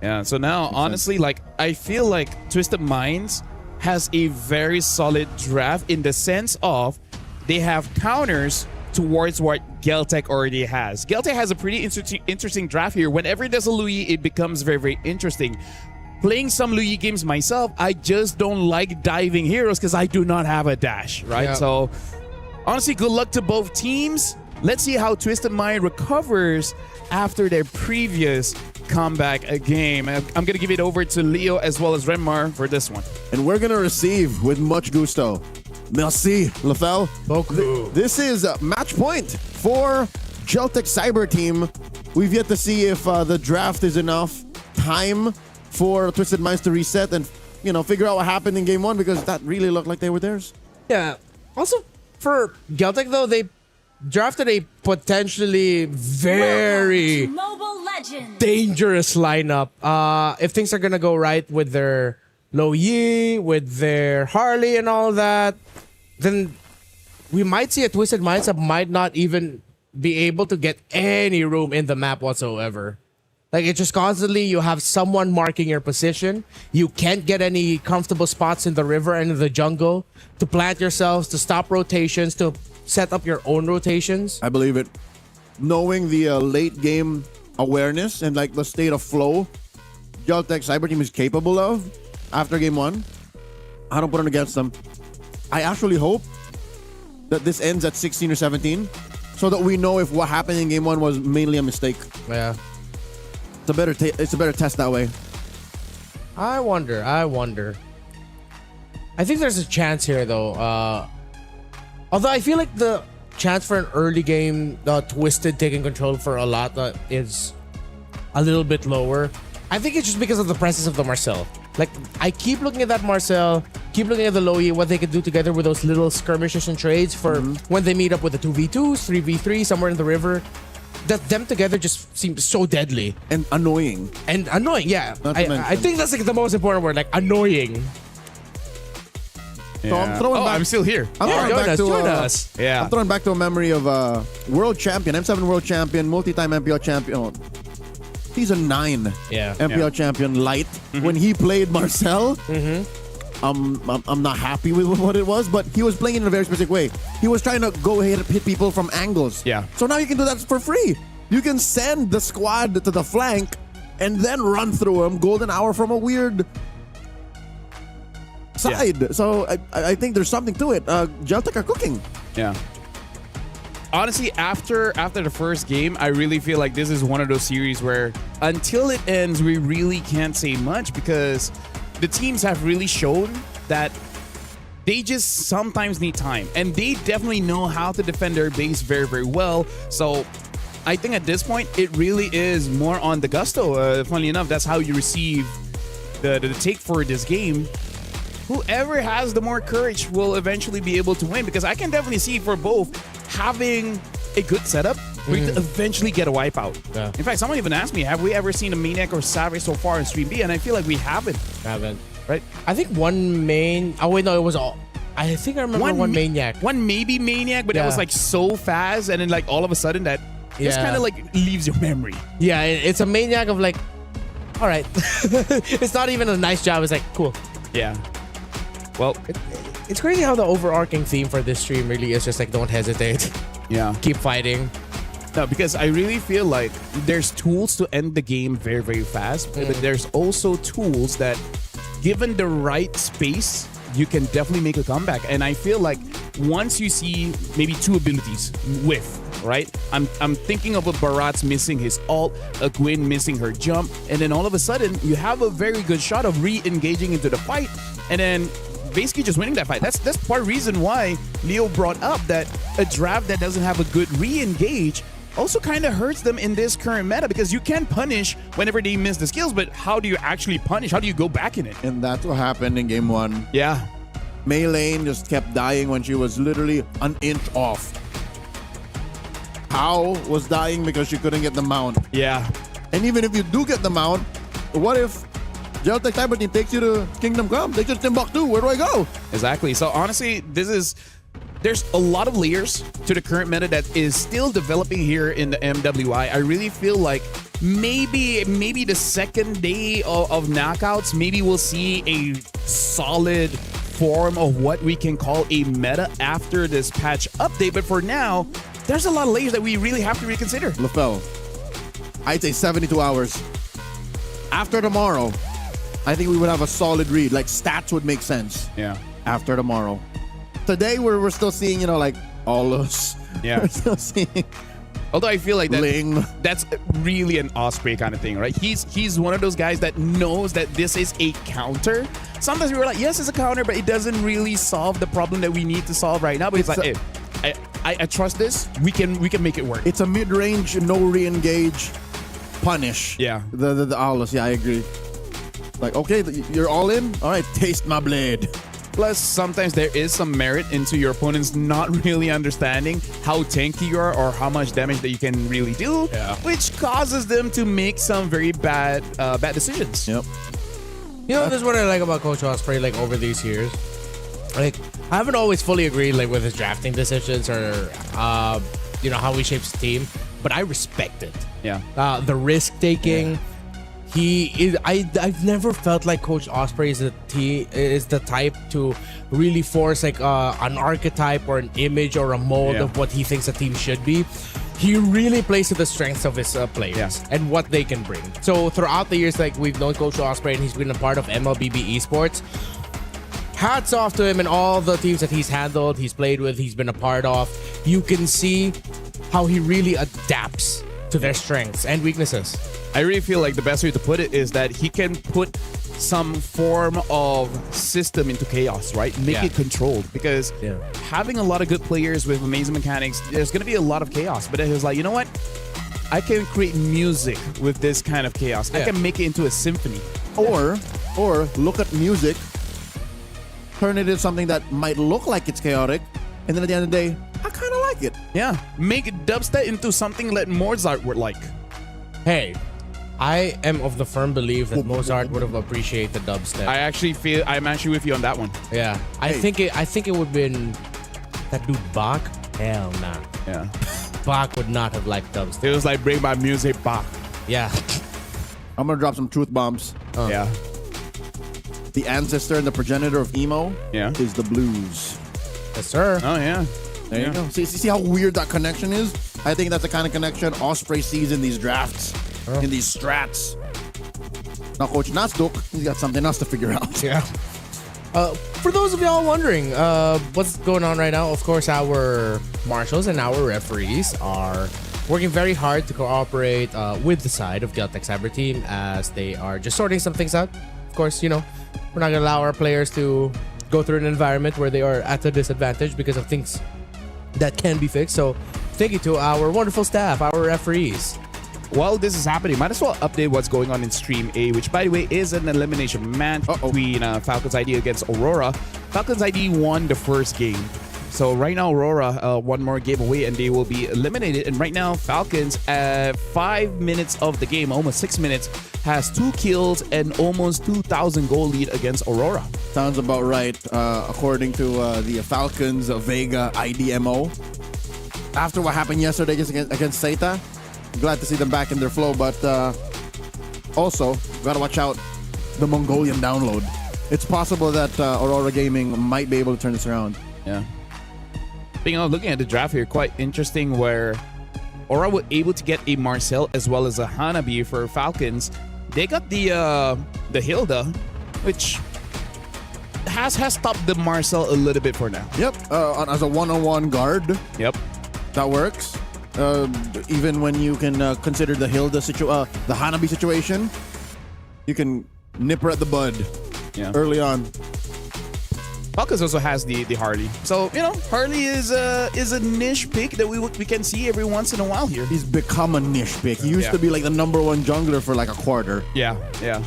Speaker 16: Yeah, so now, honestly, like, I feel like Twisted Minds has a very solid draft in the sense of they have counters towards what Geltec already has. Geltec has a pretty interesting draft here. Whenever there's a Louis, it becomes very, very interesting. Playing some Louis games myself, I just don't like diving heroes because I do not have a dash, right?
Speaker 11: Yeah.
Speaker 16: So, honestly, good luck to both teams. Let's see how Twisted Mind recovers after their previous comeback game. I'm going to give it over to Leo as well as Renmar for this one.
Speaker 10: And we're going to receive with much gusto. Merci, Lefel. This is match point for Geltec Cyber Team. We've yet to see if the draft is enough time for Twisted Minds to reset and, you know, figure out what happened in game one because that really looked like they were theirs.
Speaker 11: Yeah. Also, for Geltec, though, they drafted a potentially very dangerous lineup. If things are gonna go right with their Lo Yi, with their Harley and all that, then we might see a Twisted Minds that might not even be able to get any room in the map whatsoever. Like, it's just constantly you have someone marking your position. You can't get any comfortable spots in the river and in the jungle to plant yourselves, to stop rotations, to set up your own rotations.
Speaker 10: I believe it. Knowing the late game awareness and like the state of flow Geltec Cyber Team is capable of after game one, I don't put it against them. I actually hope that this ends at 16 or 17 so that we know if what happened in game one was mainly a mistake.
Speaker 11: Yeah.
Speaker 10: It's a better test that way.
Speaker 11: I wonder. I think there's a chance here, though. Although I feel like the chance for an early game Twisted taking control for a lot is a little bit lower. I think it's just because of the presence of the Marcel. Like, I keep looking at that Marcel, keep looking at the Loyi, what they could do together with those little skirmishes and trades for when they meet up with the 2v2s, 3v3, somewhere in the river. That them together just seems so deadly.
Speaker 10: And annoying.
Speaker 11: Yeah. I think that's like the most important word, like annoying.
Speaker 10: So I'm throwing back.
Speaker 16: I'm still here.
Speaker 10: Join
Speaker 16: us. Yeah.
Speaker 10: I'm throwing back to a memory of world champion, M7 world champion, multi-time MPL champion. Season 9 MPL champion Light. When he played Marcel, I'm not happy with what it was, but he was playing in a very specific way. He was trying to go ahead and hit people from angles.
Speaker 16: Yeah.
Speaker 10: So now you can do that for free. You can send the squad to the flank and then run through him golden hour from a weird side. Yeah. So I think there's something to it. Geltec are cooking.
Speaker 16: Yeah. Honestly, after the first game, I really feel like this is one of those series where until it ends, we really can't say much because the teams have really shown that They just sometimes need time, and they definitely know how to defend their base very, very well. So I think at this point, it really is more on the gusto. Funnily enough, that's how you receive the take for this game. Whoever has the more courage will eventually be able to win, because I can definitely see for both having a good setup, we eventually get a wipeout.
Speaker 11: Yeah.
Speaker 16: In fact, someone even asked me, have we ever seen a Maniac or Savage so far in Stream B? And I feel like we haven't. Right?
Speaker 11: I think one main. Oh wait, no, it was all. I think I remember one Maniac.
Speaker 16: One maybe Maniac, but that was like so fast, and then like all of a sudden that just kind of like leaves your memory.
Speaker 11: Yeah, it's a Maniac of like, all right, it's not even a nice job. It's like cool.
Speaker 16: Yeah. Well,
Speaker 11: it's crazy how the overarching theme for this stream really is just like don't hesitate.
Speaker 16: Yeah.
Speaker 11: Keep fighting.
Speaker 16: No, because I really feel like there's tools to end the game very, very fast, but there's also tools that, given the right space, you can definitely make a comeback. And I feel like once you see maybe two abilities with, right? I'm thinking of a Barat's missing his ult, a Gwen missing her jump, and then all of a sudden you have a very good shot of re-engaging into the fight, and then basically just winning that fight. That's part of the reason why Leo brought up that a draft that doesn't have a good re-engage also kind of hurts them in this current meta, because you can punish whenever they miss the skills, but how do you actually punish? How do you go back in it?
Speaker 10: And that's what happened in game 1.
Speaker 16: Yeah.
Speaker 10: Mei Lane just kept dying when she was literally an inch off. Hao was dying because she couldn't get the mount.
Speaker 16: Yeah.
Speaker 10: And even if you do get the mount, what if Geltec Cyber Team takes you to Kingdom Come? They just Timbuktu. Where do I go?
Speaker 16: Exactly. So honestly, there's a lot of layers to the current meta that is still developing here in the MWI. I really feel like maybe the second day of knockouts, maybe we'll see a solid form of what we can call a meta after this patch update. But for now, there's a lot of layers that we really have to reconsider.
Speaker 10: LaFell, I'd say 72 hours. After tomorrow, I think we would have a solid read. Like, stats would make sense.
Speaker 16: Yeah.
Speaker 10: After tomorrow. Today, we're still seeing, like, Aulus.
Speaker 16: Yeah.
Speaker 10: We're still seeing...
Speaker 16: Although I feel like
Speaker 10: Ling.
Speaker 16: That's really an Osprey kind of thing, right? He's one of those guys that knows that this is a counter. Sometimes we were like, yes, it's a counter, but it doesn't really solve the problem that we need to solve right now. But it's like, hey, I trust this. We can make it work.
Speaker 10: It's a mid-range, no re-engage punish.
Speaker 16: Yeah.
Speaker 10: The Aulus, yeah, I agree. Like, okay, you're all in? All right, taste my blade.
Speaker 16: Plus, sometimes there is some merit into your opponents not really understanding how tanky you are or how much damage that you can really do, which causes them to make some very bad decisions.
Speaker 10: Yep.
Speaker 11: You know, this is what I like about Coach Osprey, like, over these years. Like, I haven't always fully agreed, like, with his drafting decisions or, you know, how he shapes the team, but I respect it.
Speaker 16: Yeah.
Speaker 11: The risk-taking. Yeah. I've never felt like Coach Osprey is the type to really force like an archetype or an image or a mold of what he thinks a team should be. He really plays to the strengths of his players and what they can bring. So throughout the years, like we've known Coach Osprey and he's been a part of MLBB esports. Hats off to him and all the teams that he's handled, he's played with, he's been a part of. You can see how he really adapts to their strengths and weaknesses.
Speaker 16: I really feel like the best way to put it is that he can put some form of system into chaos, right? Make it controlled, because having a lot of good players with amazing mechanics, there's going to be a lot of chaos. But then he was like, you know what? I can create music with this kind of chaos. I can make it into a symphony.
Speaker 10: Or look at music, turn it into something that might look like it's chaotic, and then at the end of the day, I kind of like it.
Speaker 16: Yeah. Make dubstep into something that Mozart would like.
Speaker 11: Hey, I am of the firm belief that Mozart would have appreciated dubstep.
Speaker 16: I'm actually with you on that one.
Speaker 11: Yeah. I think it would have been that dude Bach. Hell nah.
Speaker 16: Yeah.
Speaker 11: Bach would not have liked dubstep.
Speaker 16: It was like, bring my music back.
Speaker 11: Yeah.
Speaker 10: I'm gonna drop some truth bombs.
Speaker 16: Yeah.
Speaker 10: The ancestor and the progenitor of emo is the blues.
Speaker 11: Yes, sir.
Speaker 16: Oh yeah.
Speaker 10: There you go. See how weird that connection is? I think that's the kind of connection Osprey sees in these drafts, in these strats. Now, Coach Nasduk, he's got something else to figure out.
Speaker 11: Yeah. For those of y'all wondering what's going on right now, of course, our marshals and our referees are working very hard to cooperate with the side of the Geltec Cyber Team as they are just sorting some things out. Of course, you know, we're not going to allow our players to go through an environment where they are at a disadvantage because of things that can be fixed. So thank you to our wonderful staff, our referees.
Speaker 8: While this is happening, might as well update what's going on in Stream A, which, by the way, is an elimination match between Falcons ID against Aurora. Falcons ID won the first game. So right now, Aurora, one more game away, and they will be eliminated. And right now, Falcons, at 5 minutes of the game, almost 6 minutes, has 2 kills and almost 2,000 goal lead against Aurora.
Speaker 10: Sounds about right, according to the Falcons Vega IDMO. After what happened yesterday against Seita, glad to see them back in their flow, but also, gotta watch out the Mongolian download. It's possible that Aurora Gaming might be able to turn this around.
Speaker 8: Yeah. Looking at the draft here, quite interesting where Aurora was able to get a Marcel as well as a Hanabi for Falcons. They got the Hilda, which has stopped the Marcel a little bit for now.
Speaker 10: Yep, as a one-on-one guard.
Speaker 8: Yep.
Speaker 10: That works. Even when you can consider the Hilda the Hanabi situation, you can nip her at the bud early on.
Speaker 8: Falcons also has the Harley. So, Harley is a niche pick that we can see every once in a while here.
Speaker 10: He's become a niche pick. He used to be like the #1 jungler for like a quarter.
Speaker 8: Yeah, yeah.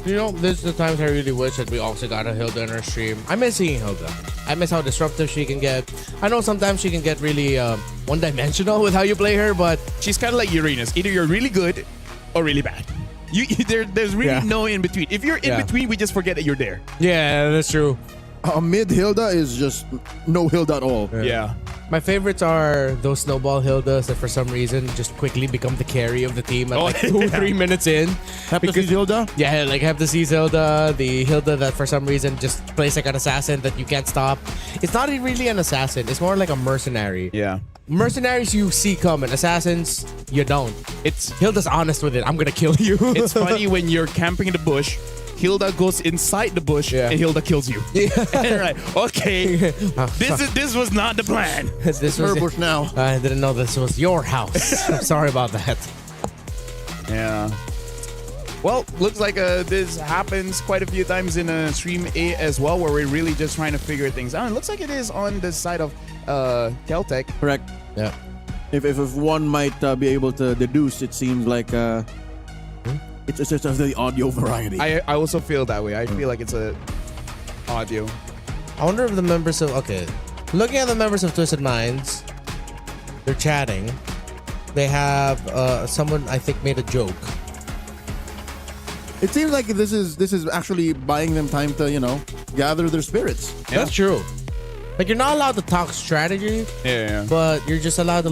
Speaker 11: There's the times I really wish that we also got a Hilda in our stream. I miss seeing Hilda. I miss how disruptive she can get. I know sometimes she can get really one-dimensional with how you play her, but
Speaker 8: she's kind of like Uranus. Either you're really good or really bad. There's really no in between. If you're in between, we just forget that you're there.
Speaker 11: Yeah, that's true.
Speaker 10: Mid Hilda is just no Hilda at all.
Speaker 8: Yeah.
Speaker 11: My favorites are those snowball Hildas that for some reason just quickly become the carry of the team at 2 or 3 minutes in.
Speaker 10: Heptasis Hilda?
Speaker 11: Yeah, like Heptasis Hilda, the Hilda that for some reason just plays like an assassin that you can't stop. It's not really an assassin. It's more like a mercenary.
Speaker 8: Yeah.
Speaker 11: Mercenaries you see coming. Assassins, you don't. Hilda's honest with it. I'm gonna kill you.
Speaker 8: It's funny when you're camping in the bush, Hilda goes inside the bush and Hilda kills you. Yeah. And right. Okay. This was not the plan.
Speaker 11: This was
Speaker 10: her bush now.
Speaker 11: I didn't know this was your house. I'm sorry about that.
Speaker 8: Yeah. Well, looks like this happens quite a few times in Stream A as well, where we're really just trying to figure things out. It looks like it is on the side of Caltech.
Speaker 10: Correct.
Speaker 11: Yeah.
Speaker 10: If one might be able to deduce, it seems like it's just the audio variety.
Speaker 8: I also feel that way. I feel like it's a audio.
Speaker 11: I wonder if the members of looking at the members of Twisted Minds, they're chatting. They have someone I think made a joke.
Speaker 10: It seems like this is actually buying them time to gather their spirits.
Speaker 11: Yeah. That's true. Like you're not allowed to talk strategy.
Speaker 8: Yeah.
Speaker 11: But you're just allowed to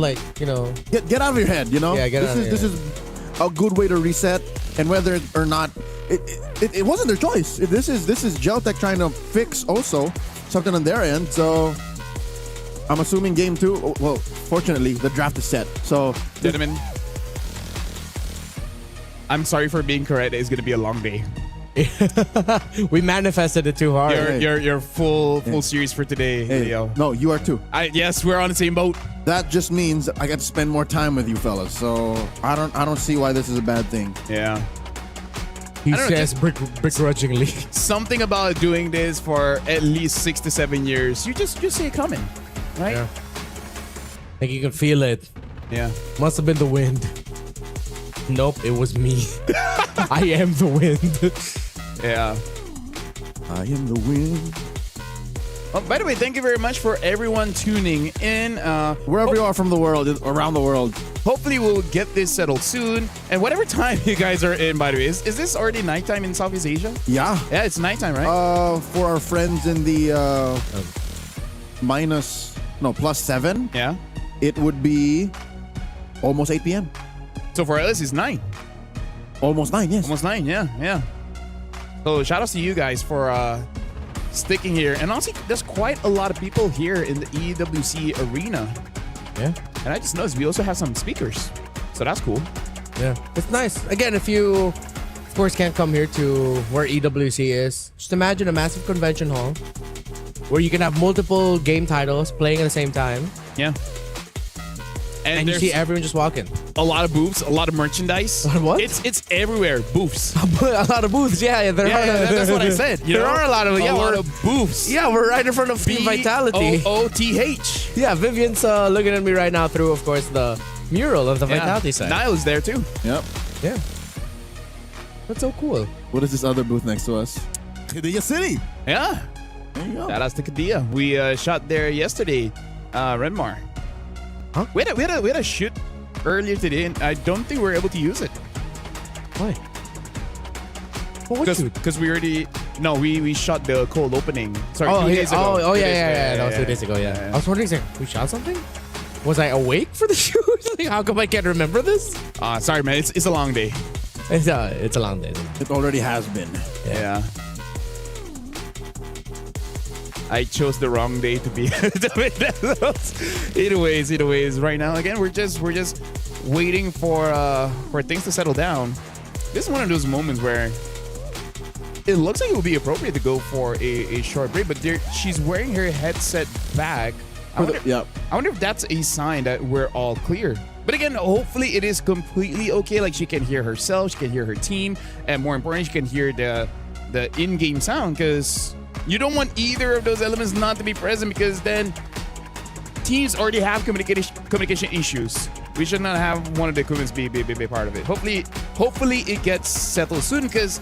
Speaker 10: get out of your head.
Speaker 11: Yeah.
Speaker 10: This is a good way to reset. And whether or not it wasn't their choice. This is Geltech trying to fix also something on their end. So I'm assuming game 2. Well, fortunately, the draft is set. So
Speaker 8: gentlemen, I'm sorry for being correct. It's gonna be a long day.
Speaker 11: We manifested it too hard.
Speaker 8: Your full series for today, Leo.
Speaker 10: No, you are too.
Speaker 8: Yes, we're on the same boat.
Speaker 10: That just means I got to spend more time with you fellas. So I don't see why this is a bad thing.
Speaker 8: Yeah.
Speaker 11: He says begrudgingly.
Speaker 8: Something about doing this for at least 6 to 7 years. You just see it coming, right?
Speaker 11: Yeah. Like you can feel it.
Speaker 8: Yeah.
Speaker 11: Must have been the wind. Nope, it was me. I am the wind.
Speaker 8: Yeah.
Speaker 10: I am the wind.
Speaker 8: Oh, by the way, thank you very much for everyone tuning in.
Speaker 10: Wherever you are from the world, around the world.
Speaker 8: Hopefully we'll get this settled soon. And whatever time you guys are in, by the way, is this already nighttime in Southeast Asia?
Speaker 10: Yeah.
Speaker 8: Yeah, it's nighttime, right?
Speaker 10: For our friends in the +7.
Speaker 8: Yeah.
Speaker 10: It would be almost 8 p.m.
Speaker 8: So for us, it's 9.
Speaker 10: Almost 9, yes.
Speaker 8: Almost 9, yeah. So shout out to you guys for sticking here. And honestly, there's quite a lot of people here in the EWC arena.
Speaker 11: Yeah.
Speaker 8: And I just noticed we also have some speakers. So that's cool.
Speaker 11: Yeah. It's nice. Again, if you, of course, can't come here to where EWC is, just imagine a massive convention hall where you can have multiple game titles playing at the same time.
Speaker 8: Yeah.
Speaker 11: And you see everyone just walking.
Speaker 16: a lot of booths, a lot of merchandise.
Speaker 11: What?
Speaker 16: It's everywhere. Booths.
Speaker 11: A lot of booths. Yeah, there are.
Speaker 16: That's what I said.
Speaker 11: There are a lot of. Yeah,
Speaker 16: a lot of booths.
Speaker 11: Yeah, we're right in front of Team Vitality.
Speaker 16: Vitality.
Speaker 11: Yeah, Vivian's looking at me right now through, of course, the mural of the Vitality side.
Speaker 16: Niall is there too.
Speaker 10: Yep.
Speaker 11: Yeah. That's so cool.
Speaker 10: What is this other booth next to us?
Speaker 8: Qiddiya City.
Speaker 16: Yeah.
Speaker 10: There you go.
Speaker 16: Shout out to Qiddiya. We shot there yesterday. Renmar.
Speaker 11: Huh?
Speaker 16: We had a shoot earlier today, and I don't think we were able to use it.
Speaker 11: Why?
Speaker 16: Because we already we shot the cold opening. Sorry,
Speaker 11: Oh,
Speaker 16: 2 days ago.
Speaker 11: That was 2 days ago. Yeah. I was wondering, we shot something. Was I awake for the shoot? Like, how come I can't remember this?
Speaker 16: Sorry, man. It's a long day.
Speaker 11: It's a long day.
Speaker 10: It already has been.
Speaker 16: Yeah. I chose the wrong day to be. Anyways, right now again we're just waiting for things to settle down. This is one of those moments where it looks like it would be appropriate to go for a short break, but she's wearing her headset back. I wonder if that's a sign that we're all clear. But again, hopefully it is completely okay. Like she can hear herself, she can hear her team, and more importantly, she can hear the in-game sound, because you don't want either of those elements not to be present, because then teams already have communication issues. We should not have one of the equipments be part of it. Hopefully it gets settled soon, because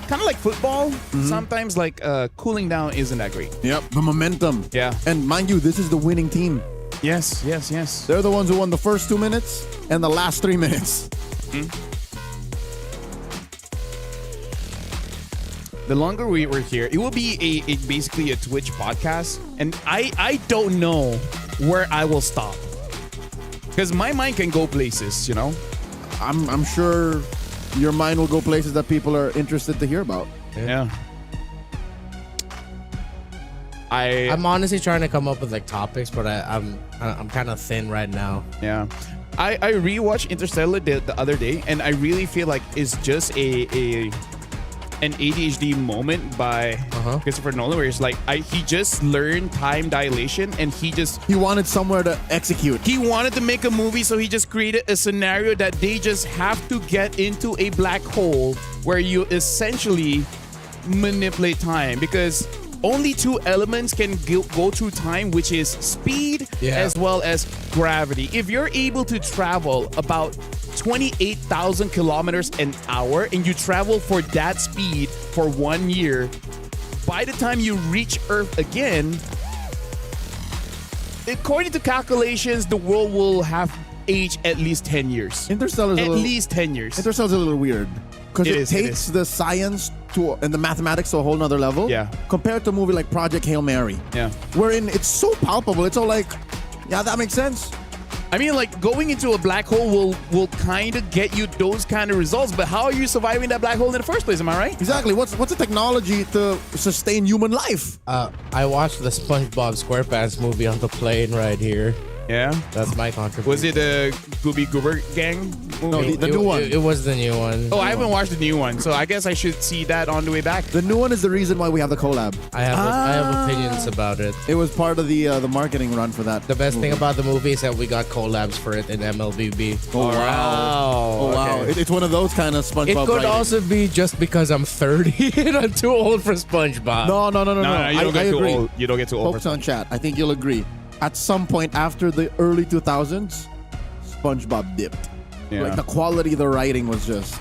Speaker 16: kind of like football, sometimes like cooling down isn't that great.
Speaker 10: Yep, the momentum.
Speaker 16: Yeah.
Speaker 10: And mind you, this is the winning team.
Speaker 16: Yes.
Speaker 10: They're the ones who won the first 2 minutes and the last 3 minutes.
Speaker 16: The longer we were here, it will be basically a Twitch podcast, and I don't know where I will stop, because my mind can go places, you know.
Speaker 10: I'm sure your mind will go places that people are interested to hear about.
Speaker 16: Yeah.
Speaker 11: I'm honestly trying to come up with like topics, but I'm kind of thin right now.
Speaker 16: Yeah. I rewatched Interstellar the other day, and I really feel like it's just an ADHD moment by Christopher Nolan, where it's like he just learned time dilation, and he
Speaker 10: wanted somewhere to execute.
Speaker 16: He wanted to make a movie, so he just created a scenario that they just have to get into a black hole where you essentially manipulate time, because only 2 elements can go through time, which is speed as well as gravity. If you're able to travel about 28,000 kilometers an hour, and you travel for that speed for 1 year, by the time you reach Earth again, according to calculations, the world will have aged at least 10 years.
Speaker 10: Interstellar's
Speaker 16: at least 10 years.
Speaker 10: Interstellar's a little weird, because it takes the science and the mathematics to a whole nother level.
Speaker 16: Yeah.
Speaker 10: Compared to a movie like Project Hail Mary.
Speaker 16: Yeah.
Speaker 10: Wherein it's so palpable. It's all like, yeah, that makes sense.
Speaker 16: I mean, like, going into a black hole will kind of get you those kind of results, but how are you surviving that black hole in the first place? Am I right?
Speaker 10: Exactly. What's the technology to sustain human life?
Speaker 11: I watched the SpongeBob SquarePants movie on the plane right here.
Speaker 16: Yeah?
Speaker 11: That's my contribution.
Speaker 16: Was it a Gooby Goober Gang movie?
Speaker 10: No, the new one.
Speaker 11: It was the new one.
Speaker 16: Oh, I haven't watched the new one, so I guess I should see that on the way back.
Speaker 10: The new one is the reason why we have the collab.
Speaker 11: I have opinions about it.
Speaker 10: It was part of the marketing run for that.
Speaker 11: The best thing about the movie is that we got collabs for it in MLBB.
Speaker 10: Oh, wow. Oh, wow.
Speaker 16: Okay.
Speaker 10: It's one of those kind of SpongeBob
Speaker 11: It could
Speaker 10: writing.
Speaker 11: also be just because I'm 30 and I'm too old for SpongeBob.
Speaker 10: No.
Speaker 16: You don't get
Speaker 10: I
Speaker 16: too
Speaker 10: agree.
Speaker 16: old. You don't get too old.
Speaker 10: Folks on chat, I think you'll agree. At some point after the early 2000s, SpongeBob dipped.
Speaker 16: Yeah.
Speaker 10: Like the quality of the writing was just...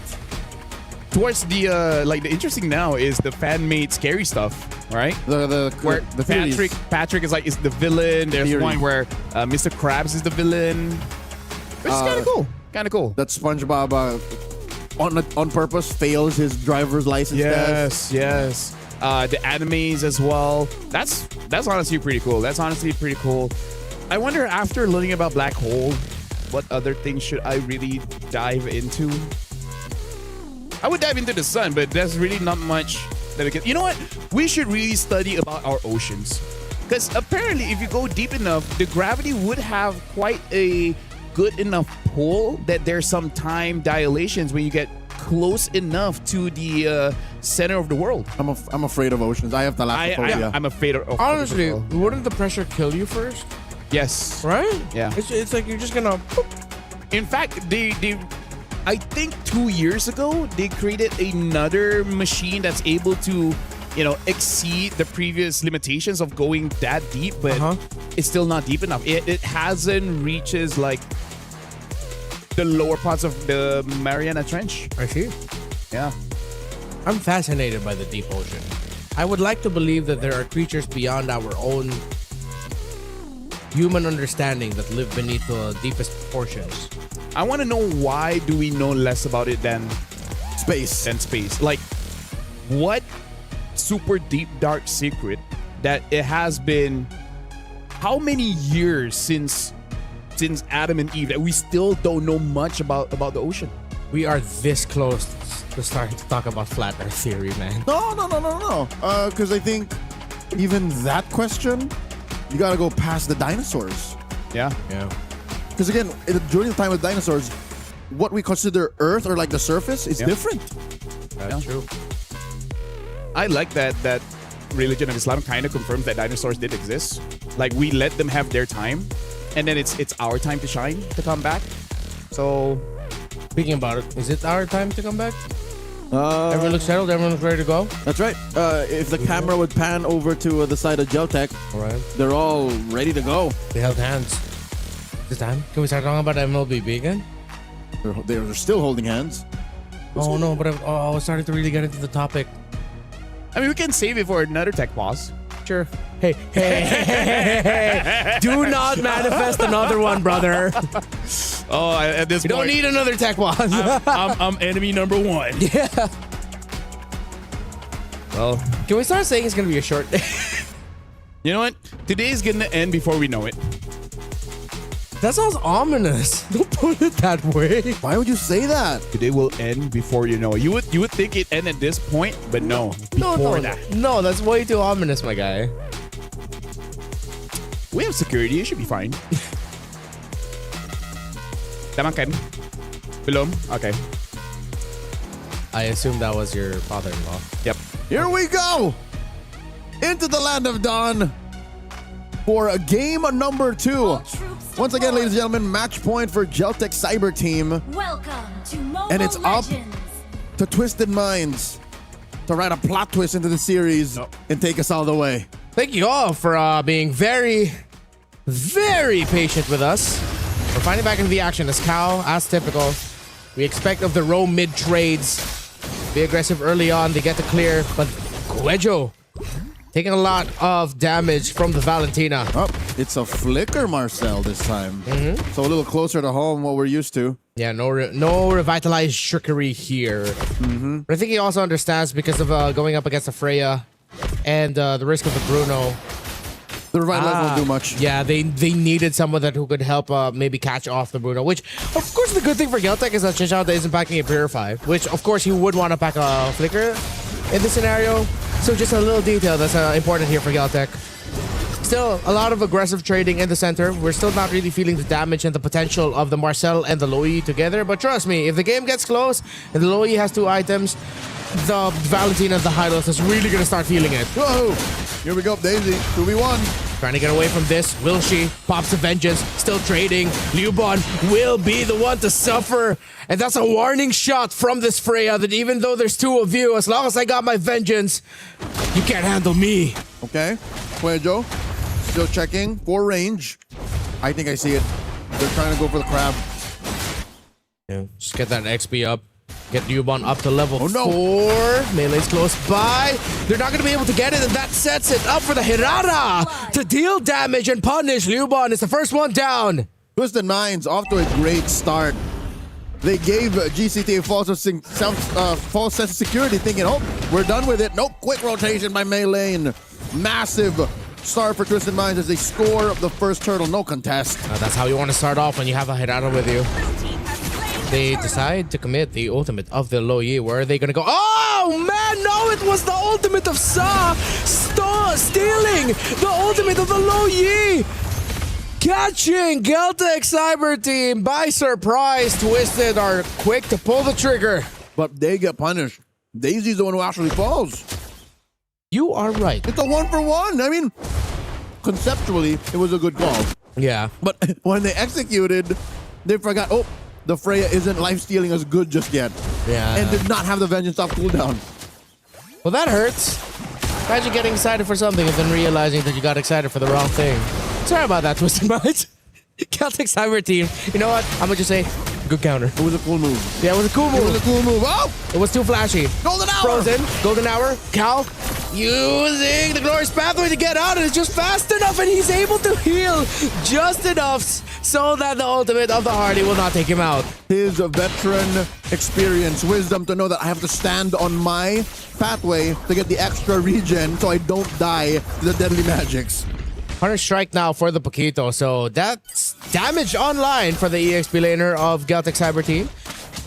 Speaker 16: Towards the the interesting now is the fan-made scary stuff, right?
Speaker 10: The theories.
Speaker 16: Patrick is the villain. There's
Speaker 10: Theory.
Speaker 16: one where Mr. Krabs is the villain. Which is kind of cool. Kind of cool.
Speaker 10: That SpongeBob on purpose fails his driver's license test.
Speaker 16: Yes. The animes as well. That's honestly pretty cool. I wonder, after learning about black hole, what other things should I really dive into? I would dive into the sun, but there's really not much that we can. You know what? We should really study about our oceans, because apparently, if you go deep enough, the gravity would have quite a good enough pull that there's some time dilations when you get close enough to the center of the world.
Speaker 10: I'm afraid of oceans. I have thalassophobia.
Speaker 16: I'm afraid of
Speaker 11: Honestly, wouldn't the pressure kill you first?
Speaker 16: Yes.
Speaker 11: Right?
Speaker 16: Yeah.
Speaker 11: It's like you're just gonna...
Speaker 16: In fact, I think 2 years ago, they created another machine that's able to, exceed the previous limitations of going that deep, but it's still not deep enough. It hasn't reaches like the lower parts of the Mariana Trench.
Speaker 11: I see.
Speaker 16: Yeah.
Speaker 11: I'm fascinated by the deep ocean. I would like to believe that there are creatures beyond our own human understanding that live beneath the deepest portions.
Speaker 16: I want to know, why do we know less about it than
Speaker 10: space?
Speaker 16: Like, what super deep dark secret that it has been how many years since Adam and Eve that we still don't know much about the ocean?
Speaker 11: We are this close to starting to talk about flat earth theory, man.
Speaker 10: No. Because I think even that question, you got to go past the dinosaurs.
Speaker 16: Yeah.
Speaker 10: Because again, during the time of dinosaurs, what we consider Earth or like the surface is different.
Speaker 11: That's true.
Speaker 16: I like that religion of Islam kind of confirms that dinosaurs did exist. Like, we let them have their time, and then it's our time to shine, to come back. So,
Speaker 11: speaking about it, is it our time to come back? Everyone looks settled. Everyone looks ready to go.
Speaker 20: That's right. If the camera would pan over to the side of Geltec, they're all ready to go.
Speaker 11: They held hands. This time, can we start talking about MLBB again?
Speaker 10: They're still holding hands.
Speaker 11: Oh no, but I was starting to really get into the topic.
Speaker 16: I mean, we can save it for another tech pause.
Speaker 11: Sure. Hey. Do not manifest another one, brother.
Speaker 16: Oh, at this
Speaker 11: you
Speaker 16: point,
Speaker 11: don't need another tech pause.
Speaker 16: I'm enemy number one.
Speaker 11: Yeah.
Speaker 16: Well,
Speaker 11: can we start saying it's gonna be a short day?
Speaker 16: You know what? Today's gonna end before we know it.
Speaker 11: That sounds ominous. Don't put it that way.
Speaker 10: Why would you say that?
Speaker 16: Today will end before you know it. You would think it end at this point, but no. Before that.
Speaker 11: No, that's way too ominous, my guy.
Speaker 16: We have security. It should be fine. Tama kan? Belum? Okay.
Speaker 11: I assume that was your father-in-law.
Speaker 16: Yep.
Speaker 10: Here we go! Into the land of dawn for a game number 2. Once again, ladies and gentlemen, match point for Geltec Cyber Team.
Speaker 21: Welcome to Mobile
Speaker 10: And it's up
Speaker 21: Legends.
Speaker 10: to Twisted Minds to write a plot twist into the series and take us all the way.
Speaker 11: Thank you all for being very, very patient with us. We're finally back into the action as Cal, as typical. We expect of the roam mid trades. Be aggressive early on. They get to clear, but Guejo taking a lot of damage from the Valentina.
Speaker 10: Oh, it's a flicker, Marcel, this time. So a little closer to home, what we're used to.
Speaker 11: Yeah, no revitalized trickery here. But I think he also understands because of going up against the Freya and the risk of the Bruno.
Speaker 10: The revitalize won't do much.
Speaker 11: Yeah, they needed someone who could help maybe catch off the Bruno. Which, of course, the good thing for Geltec is that Chinchada isn't packing a Purify. Which, of course, he would want to pack a Flicker in this scenario. So just a little detail that's important here for Geltec. Still, a lot of aggressive trading in the center. We're still not really feeling the damage and the potential of the Marcel and the Loi together. But trust me, if the game gets close and the Loi has 2 items, the Valentina and the Hylos is really going to start feeling it.
Speaker 10: Whoa! Here we go, Daisy. 2v1.
Speaker 11: Trying to get away from this. Will she? Pops a vengeance. Still trading. Liubon will be the one to suffer. And that's a warning shot from this Freya that even though there's 2 of you, as long as I got my vengeance, you can't handle me.
Speaker 10: Okay. Cuejo. Still checking for range. I think I see it. They're trying to go for the crab.
Speaker 11: Yeah, just get that XP up. Get Liubon up to level 4.
Speaker 10: No.
Speaker 11: Melee's close by. They're not going to be able to get it, and that sets it up for the Hirara to deal damage and punish. Liubon is the first one down.
Speaker 10: Twisted Minds off to a great start. They gave GCT a false sense of security, thinking, oh, we're done with it. Nope, quick rotation by Melee. Massive start for Twisted Minds as they score the first turtle. No contest.
Speaker 11: That's how you want to start off when you have a Hirara with you. They decide to commit the ultimate of the Loi. Where are they going to go? Oh, man, no, it was the ultimate of Sa. Stealing the ultimate of the Loi. Catching Geltec Cyber Team by surprise. Twisted are quick to pull the trigger.
Speaker 10: But they get punished. Daisy's the one who actually falls.
Speaker 11: You are right.
Speaker 10: It's a 1-for-1. I mean, conceptually, it was a good call.
Speaker 11: Yeah.
Speaker 10: But when they executed, they forgot, oh, the Freya isn't life-stealing as good just yet.
Speaker 11: Yeah.
Speaker 10: And did not have the Vengeance Top cooldown.
Speaker 11: Well, that hurts. Imagine getting excited for something and then realizing that you got excited for the wrong thing. Sorry about that, Twisted Minds. Celtic Cyber Team. You know what? I'm going to just say, good counter.
Speaker 10: It was a cool move.
Speaker 11: Yeah, it was a cool move.
Speaker 10: It was a cool move. Oh!
Speaker 11: It was too flashy.
Speaker 10: Golden Hour!
Speaker 11: Frozen. Golden Hour. Cal using the Glorious Pathway to get out, and it's just fast enough, and he's able to heal just enough so that the ultimate of the Hardy will not take him out.
Speaker 10: His veteran experience, wisdom to know that I have to stand on my pathway to get the extra regen so I don't die to the deadly magics.
Speaker 11: Hunter Strike now for the Paquito, so that's damage online for the EXP laner of Celtic Cyber Team.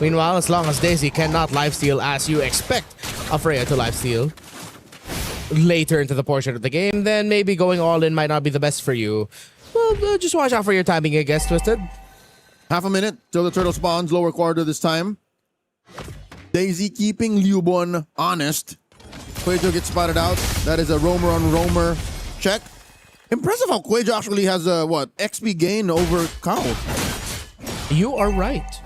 Speaker 11: Meanwhile, as long as Daisy cannot lifesteal as you expect a Freya to lifesteal later into the portion of the game, then maybe going all in might not be the best for you. Well, just watch out for your timing, I guess, Twisted.
Speaker 10: Half a minute till the turtle spawns, lower quarter this time. Daisy keeping Liubon honest. Quajo gets spotted out. That is a roamer on roamer check. Impressive how Quajo actually has a, XP gain over Kao.
Speaker 11: You are right.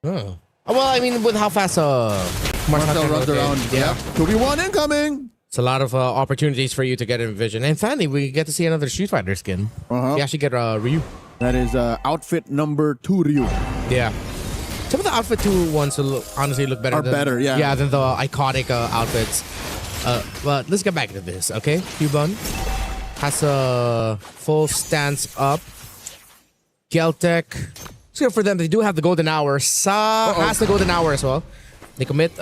Speaker 11: Oh. Well, I mean, with how fast
Speaker 10: Marcel runs around. Yeah. 2v1 incoming.
Speaker 11: It's a lot of opportunities for you to get in vision. And finally, we get to see another Street Fighter skin. You actually get Ryu.
Speaker 10: That is outfit number 2 Ryu.
Speaker 11: Yeah. Some of the outfit 2 ones will honestly look better.
Speaker 10: Yeah,
Speaker 11: than the iconic outfits. But let's get back into this, okay? Cubon has a full stance up. Celtic. It's good for them. They do have the golden hour. Has the golden hour as well. They commit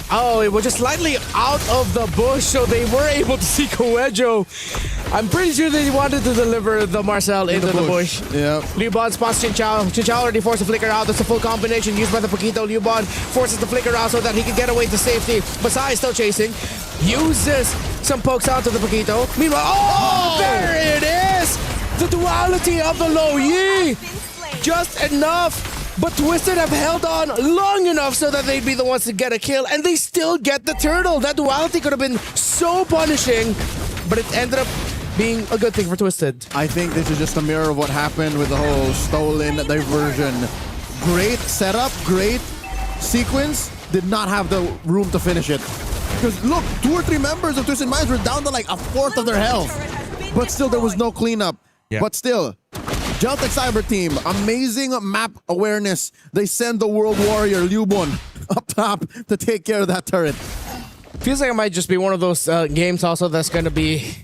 Speaker 11: Oh, it was just slightly out of the bush, so they were able to see Coelho. I'm pretty sure they wanted to deliver the Marcel into the bush.
Speaker 10: Yeah.
Speaker 11: Liubon spots Chinchao. Chinchao already forced the flicker out. That's a full combination used by the Paquito. Liubon forces the flicker out so that he can get away to safety. Versailles still chasing. Uses some pokes out to the Paquito. Meanwhile, there it is! The duality of the low yi! Just enough! But Twisted have held on long enough so that they'd be the ones to get a kill, and they still get the turtle. That duality could have been so punishing, but it ended up being a good thing for Twisted.
Speaker 10: I think this is just a mirror of what happened with the whole stolen diversion. Great setup, great sequence, did not have the room to finish it. Because look, 2 or 3 members of Twisted Minds were down to like a fourth of their health. But still, there was no cleanup.
Speaker 11: Yeah.
Speaker 10: But still, Celtic Cyber Team, amazing map awareness. They send the World Warrior, Liubon, up top to take care of that turret.
Speaker 11: Feels like it might just be one of those games also that's going to be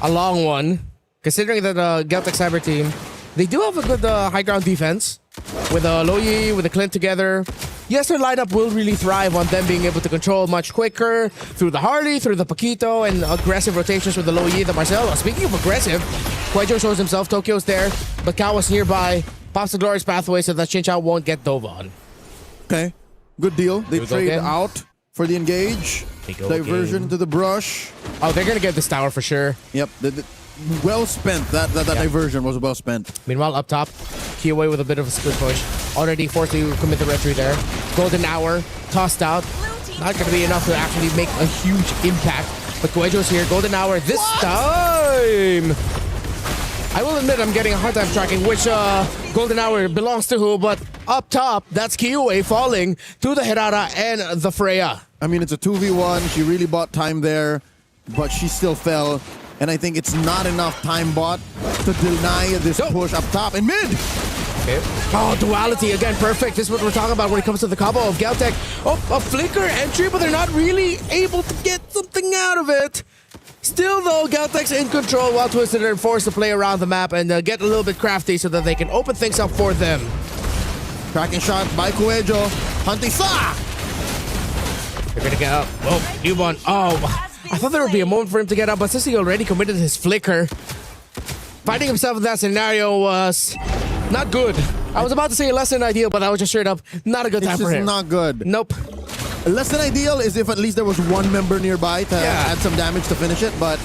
Speaker 11: a long one. Considering that Celtic Cyber Team, they do have a good high ground defense. With Loyi, with the Clint together. Yes, their lineup will really thrive on them being able to control much quicker through the Harley, through the Paquito, and aggressive rotations with the Loyi, the Marcel. Speaking of aggressive, Quajo shows himself, Tokyo's there, but Kao was nearby, pops the Glorious Pathway so that Chinchao won't get dove on.
Speaker 10: Okay, good deal. They trade out for the engage. Diversion to the brush.
Speaker 11: Oh, they're going to get this tower for sure.
Speaker 10: Yep, well spent. That diversion was well spent.
Speaker 11: Meanwhile, up top, Kiyaway with a bit of a split push. Already forced to commit the retreat there. Golden hour, tossed out. Not going to be enough to actually make a huge impact. But Coelho's here. Golden hour this time. I will admit I'm getting a hard time tracking which golden hour belongs to who, but up top, that's Kiyaway falling to the Hirara and the Freya.
Speaker 10: I mean, it's a 2v1. She really bought time there, but she still fell. And I think it's not enough time bought to deny this push up top and mid.
Speaker 11: Okay. Oh, duality again, perfect. This is what we're talking about when it comes to the combo of Celtic. Oh, a flicker entry, but they're not really able to get something out of it. Still, though, Celtic's in control while Twisted are forced to play around the map and get a little bit crafty so that they can open things up for them.
Speaker 10: Cracking shot by Coelho. Hunting Sa!
Speaker 11: They're gonna get up. Oh, Liubon. Oh, I thought there would be a moment for him to get up, but since he already committed his flicker, finding himself in that scenario was not good. I was about to say less than ideal, but that was just straight up not a good time for him.
Speaker 10: This is not good.
Speaker 11: Nope.
Speaker 10: Less than ideal is if at least there was one member nearby to add some damage to finish it, but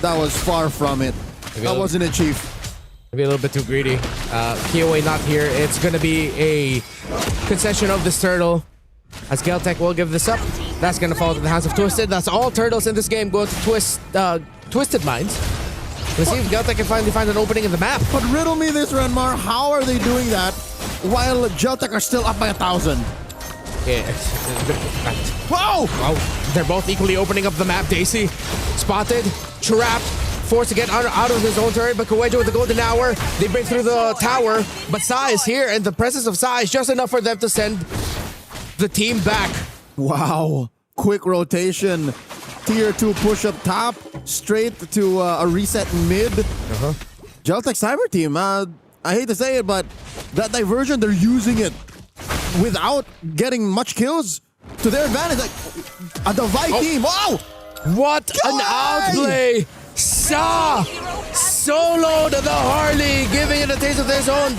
Speaker 10: that was far from it. That wasn't it, Chief.
Speaker 11: Maybe a little bit too greedy. Kiyaway not here. It's going to be a concession of this turtle. As Celtic will give this up. That's going to fall to the hands of Twisted. That's all turtles in this game going to Twisted Minds. Let's see if Celtic can finally find an opening in the map.
Speaker 10: But riddle me this, Renmar. How are they doing that while Geltec are still up by 1,000.
Speaker 11: Yeah.
Speaker 10: Whoa!
Speaker 11: Wow. They're both equally opening up the map. Daisy spotted, trapped, forced to get out of his own turret, but Kuejo with the golden hour. They break through the tower, but Sai is here, and the presence of Sai is just enough for them to send the team back.
Speaker 10: Wow. Quick rotation. Tier 2 push up top, straight to a reset mid. Geltec Cyber Team, I hate to say it, but that diversion, they're using it without getting much kills to their advantage. Like a Divide team. Wow!
Speaker 11: What an outplay! Sa soloed the Harley, giving it a taste of his own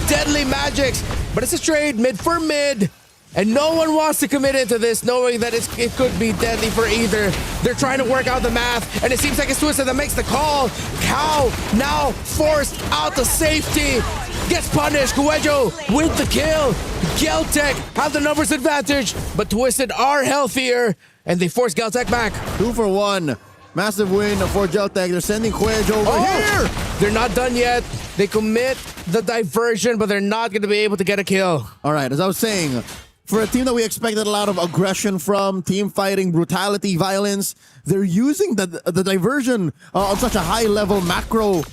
Speaker 11: deadly magics. But it's a trade mid for mid. And no one wants to commit into this, knowing that it could be deadly for either. They're trying to work out the math, and it seems like it's Twisted that makes the call. Cow now forced out to safety. Gets punished. Kuejo with the kill. Geltec have the numbers advantage, but Twisted are healthier, and they force Geltec back.
Speaker 10: 2 for 1. Massive win for Geltec. They're sending Kuejo over here.
Speaker 11: They're not done yet. They commit the diversion, but they're not going to be able to get a kill.
Speaker 10: All right, as I was saying, for a team that we expected a lot of aggression from, team fighting, brutality, violence, they're using the diversion on such a high-level macro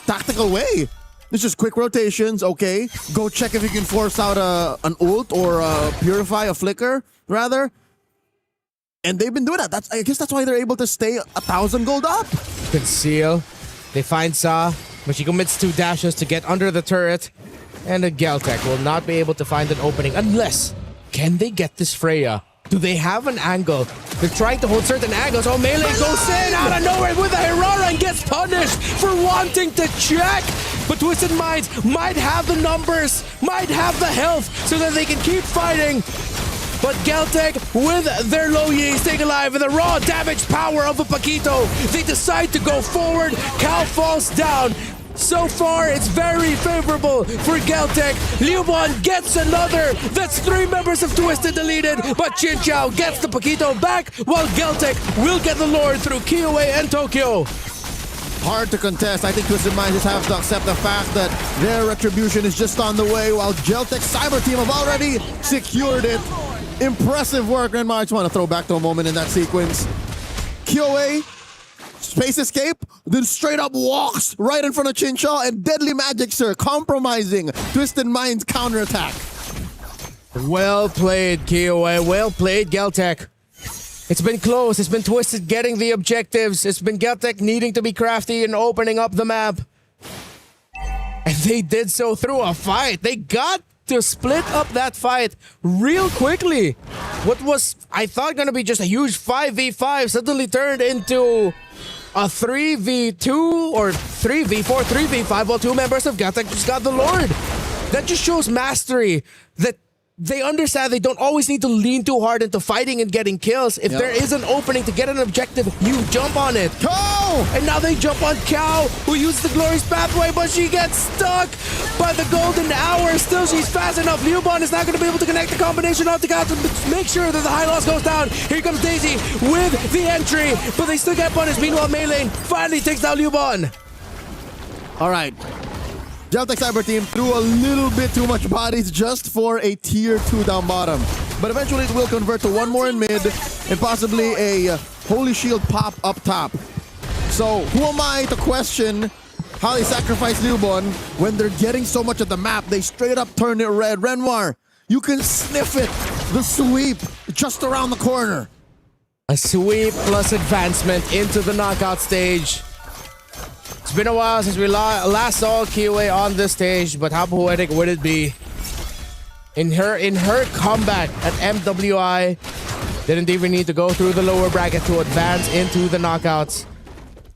Speaker 10: tactical way. It's just quick rotations, okay. Go check if you can force out an ult or purify a flicker, rather. And they've been doing that. I guess that's why they're able to stay 1,000 gold up.
Speaker 11: Conceal. They find Sa, but she commits 2 dashes to get under the turret. And the Geltec will not be able to find an opening unless, can they get this Freya? Do they have an angle? They're trying to hold certain angles. Oh, Melee goes in out of nowhere with a Herrera and gets punished for wanting to check. But Twisted Minds might have the numbers, might have the health so that they can keep fighting. But Geltec, with their low Yi, staying alive with the raw damage power of a Paquito, they decide to go forward. Cal falls down. So far, it's very favorable for Geltec. Liubon gets another. That's 3 members of Twisted deleted, but Chin Chao gets the Paquito back, while Geltec will get the Lord through Kiowa and Tokyo.
Speaker 10: Hard to contest. I think Twisted Minds just have to accept the fact that their retribution is just on the way, while Geltec Cyber Team have already secured it. Impressive work, Renmar. I just want to throw back to a moment in that sequence. Kiowa, space escape, then straight up walks right in front of Chinchaw, and Deadly Magic Sir compromising Twisted Minds counterattack.
Speaker 11: Well played, Kiowa. Well played, Geltec. It's been close. It's been Twisted getting the objectives. It's been Geltec needing to be crafty and opening up the map. And they did so through a fight. They got to split up that fight real quickly. What was, I thought, going to be just a huge 5v5 suddenly turned into a 3v2 or 3v4, 3v5, while 2 members of Geltec just got the Lord. That just shows mastery, that they understand they don't always need to lean too hard into fighting and getting kills. If there is an opening to get an objective, you jump on it.
Speaker 10: Cow!
Speaker 11: And now they jump on Cow, who used the glorious pathway, but she gets stuck by the golden hour. Still, she's fast enough. Liubon is not going to be able to connect the combination on the Cow to make sure that the high loss goes down. Here comes Daisy with the entry, but they still get punished. Meanwhile, Melee finally takes down Liubon.
Speaker 10: All right. Geltec Cyber Team threw a little bit too much bodies just for a tier 2 down bottom. But eventually it will convert to 1 more in mid and possibly a Holy Shield pop up top. So who am I to question how they sacrifice Liubon when they're getting so much of the map? They straight up turn it red. Renoir, you can sniff it. The sweep just around the corner.
Speaker 11: A sweep plus advancement into the knockout stage. It's been a while since we last saw Kiowa on this stage, but how poetic would it be? In her comeback at MWI, didn't even need to go through the lower bracket to advance into the knockouts.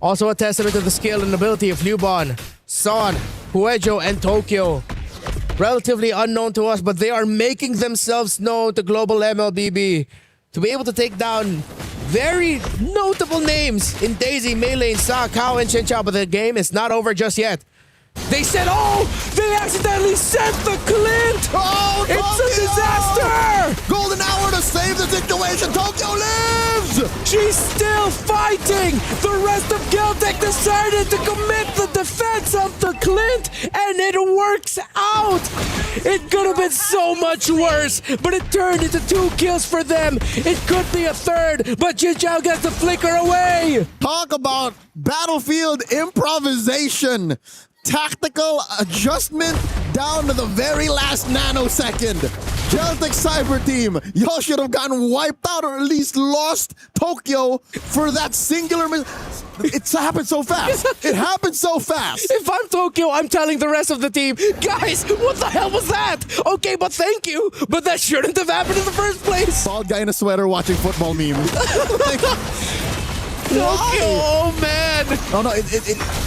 Speaker 11: Also a testament to the skill and ability of Liubon, Son, Kuejo, and Tokyo. Relatively unknown to us, but they are making themselves known to global MLBB to be able to take down very notable names in Daisy, Melee, Sa, Kao, and Chinchao, but the game is not over just yet. They said, oh, they accidentally sent the Clint.
Speaker 10: Oh,
Speaker 11: it's a disaster.
Speaker 10: Golden hour to save the situation. Tokyo lives.
Speaker 11: She's still fighting. The rest of Geltec decided to commit the defense of the Clint, and it works out. It could have been so much worse, but it turned into 2 kills for them. It could be a third, but Jinzhao gets the flicker away.
Speaker 10: Talk about battlefield improvisation. Tactical adjustment down to the very last nanosecond. Geltec Cyber Team, y'all should have gotten wiped out or at least lost Tokyo for that singular It's happened so fast. It happened so fast.
Speaker 11: If I'm Tokyo, I'm telling the rest of the team, guys, what the hell was that? Okay, but thank you, but that shouldn't have happened in the first place.
Speaker 10: Bald guy in a sweater watching football meme.
Speaker 11: Tokyo, oh man.
Speaker 10: Oh no,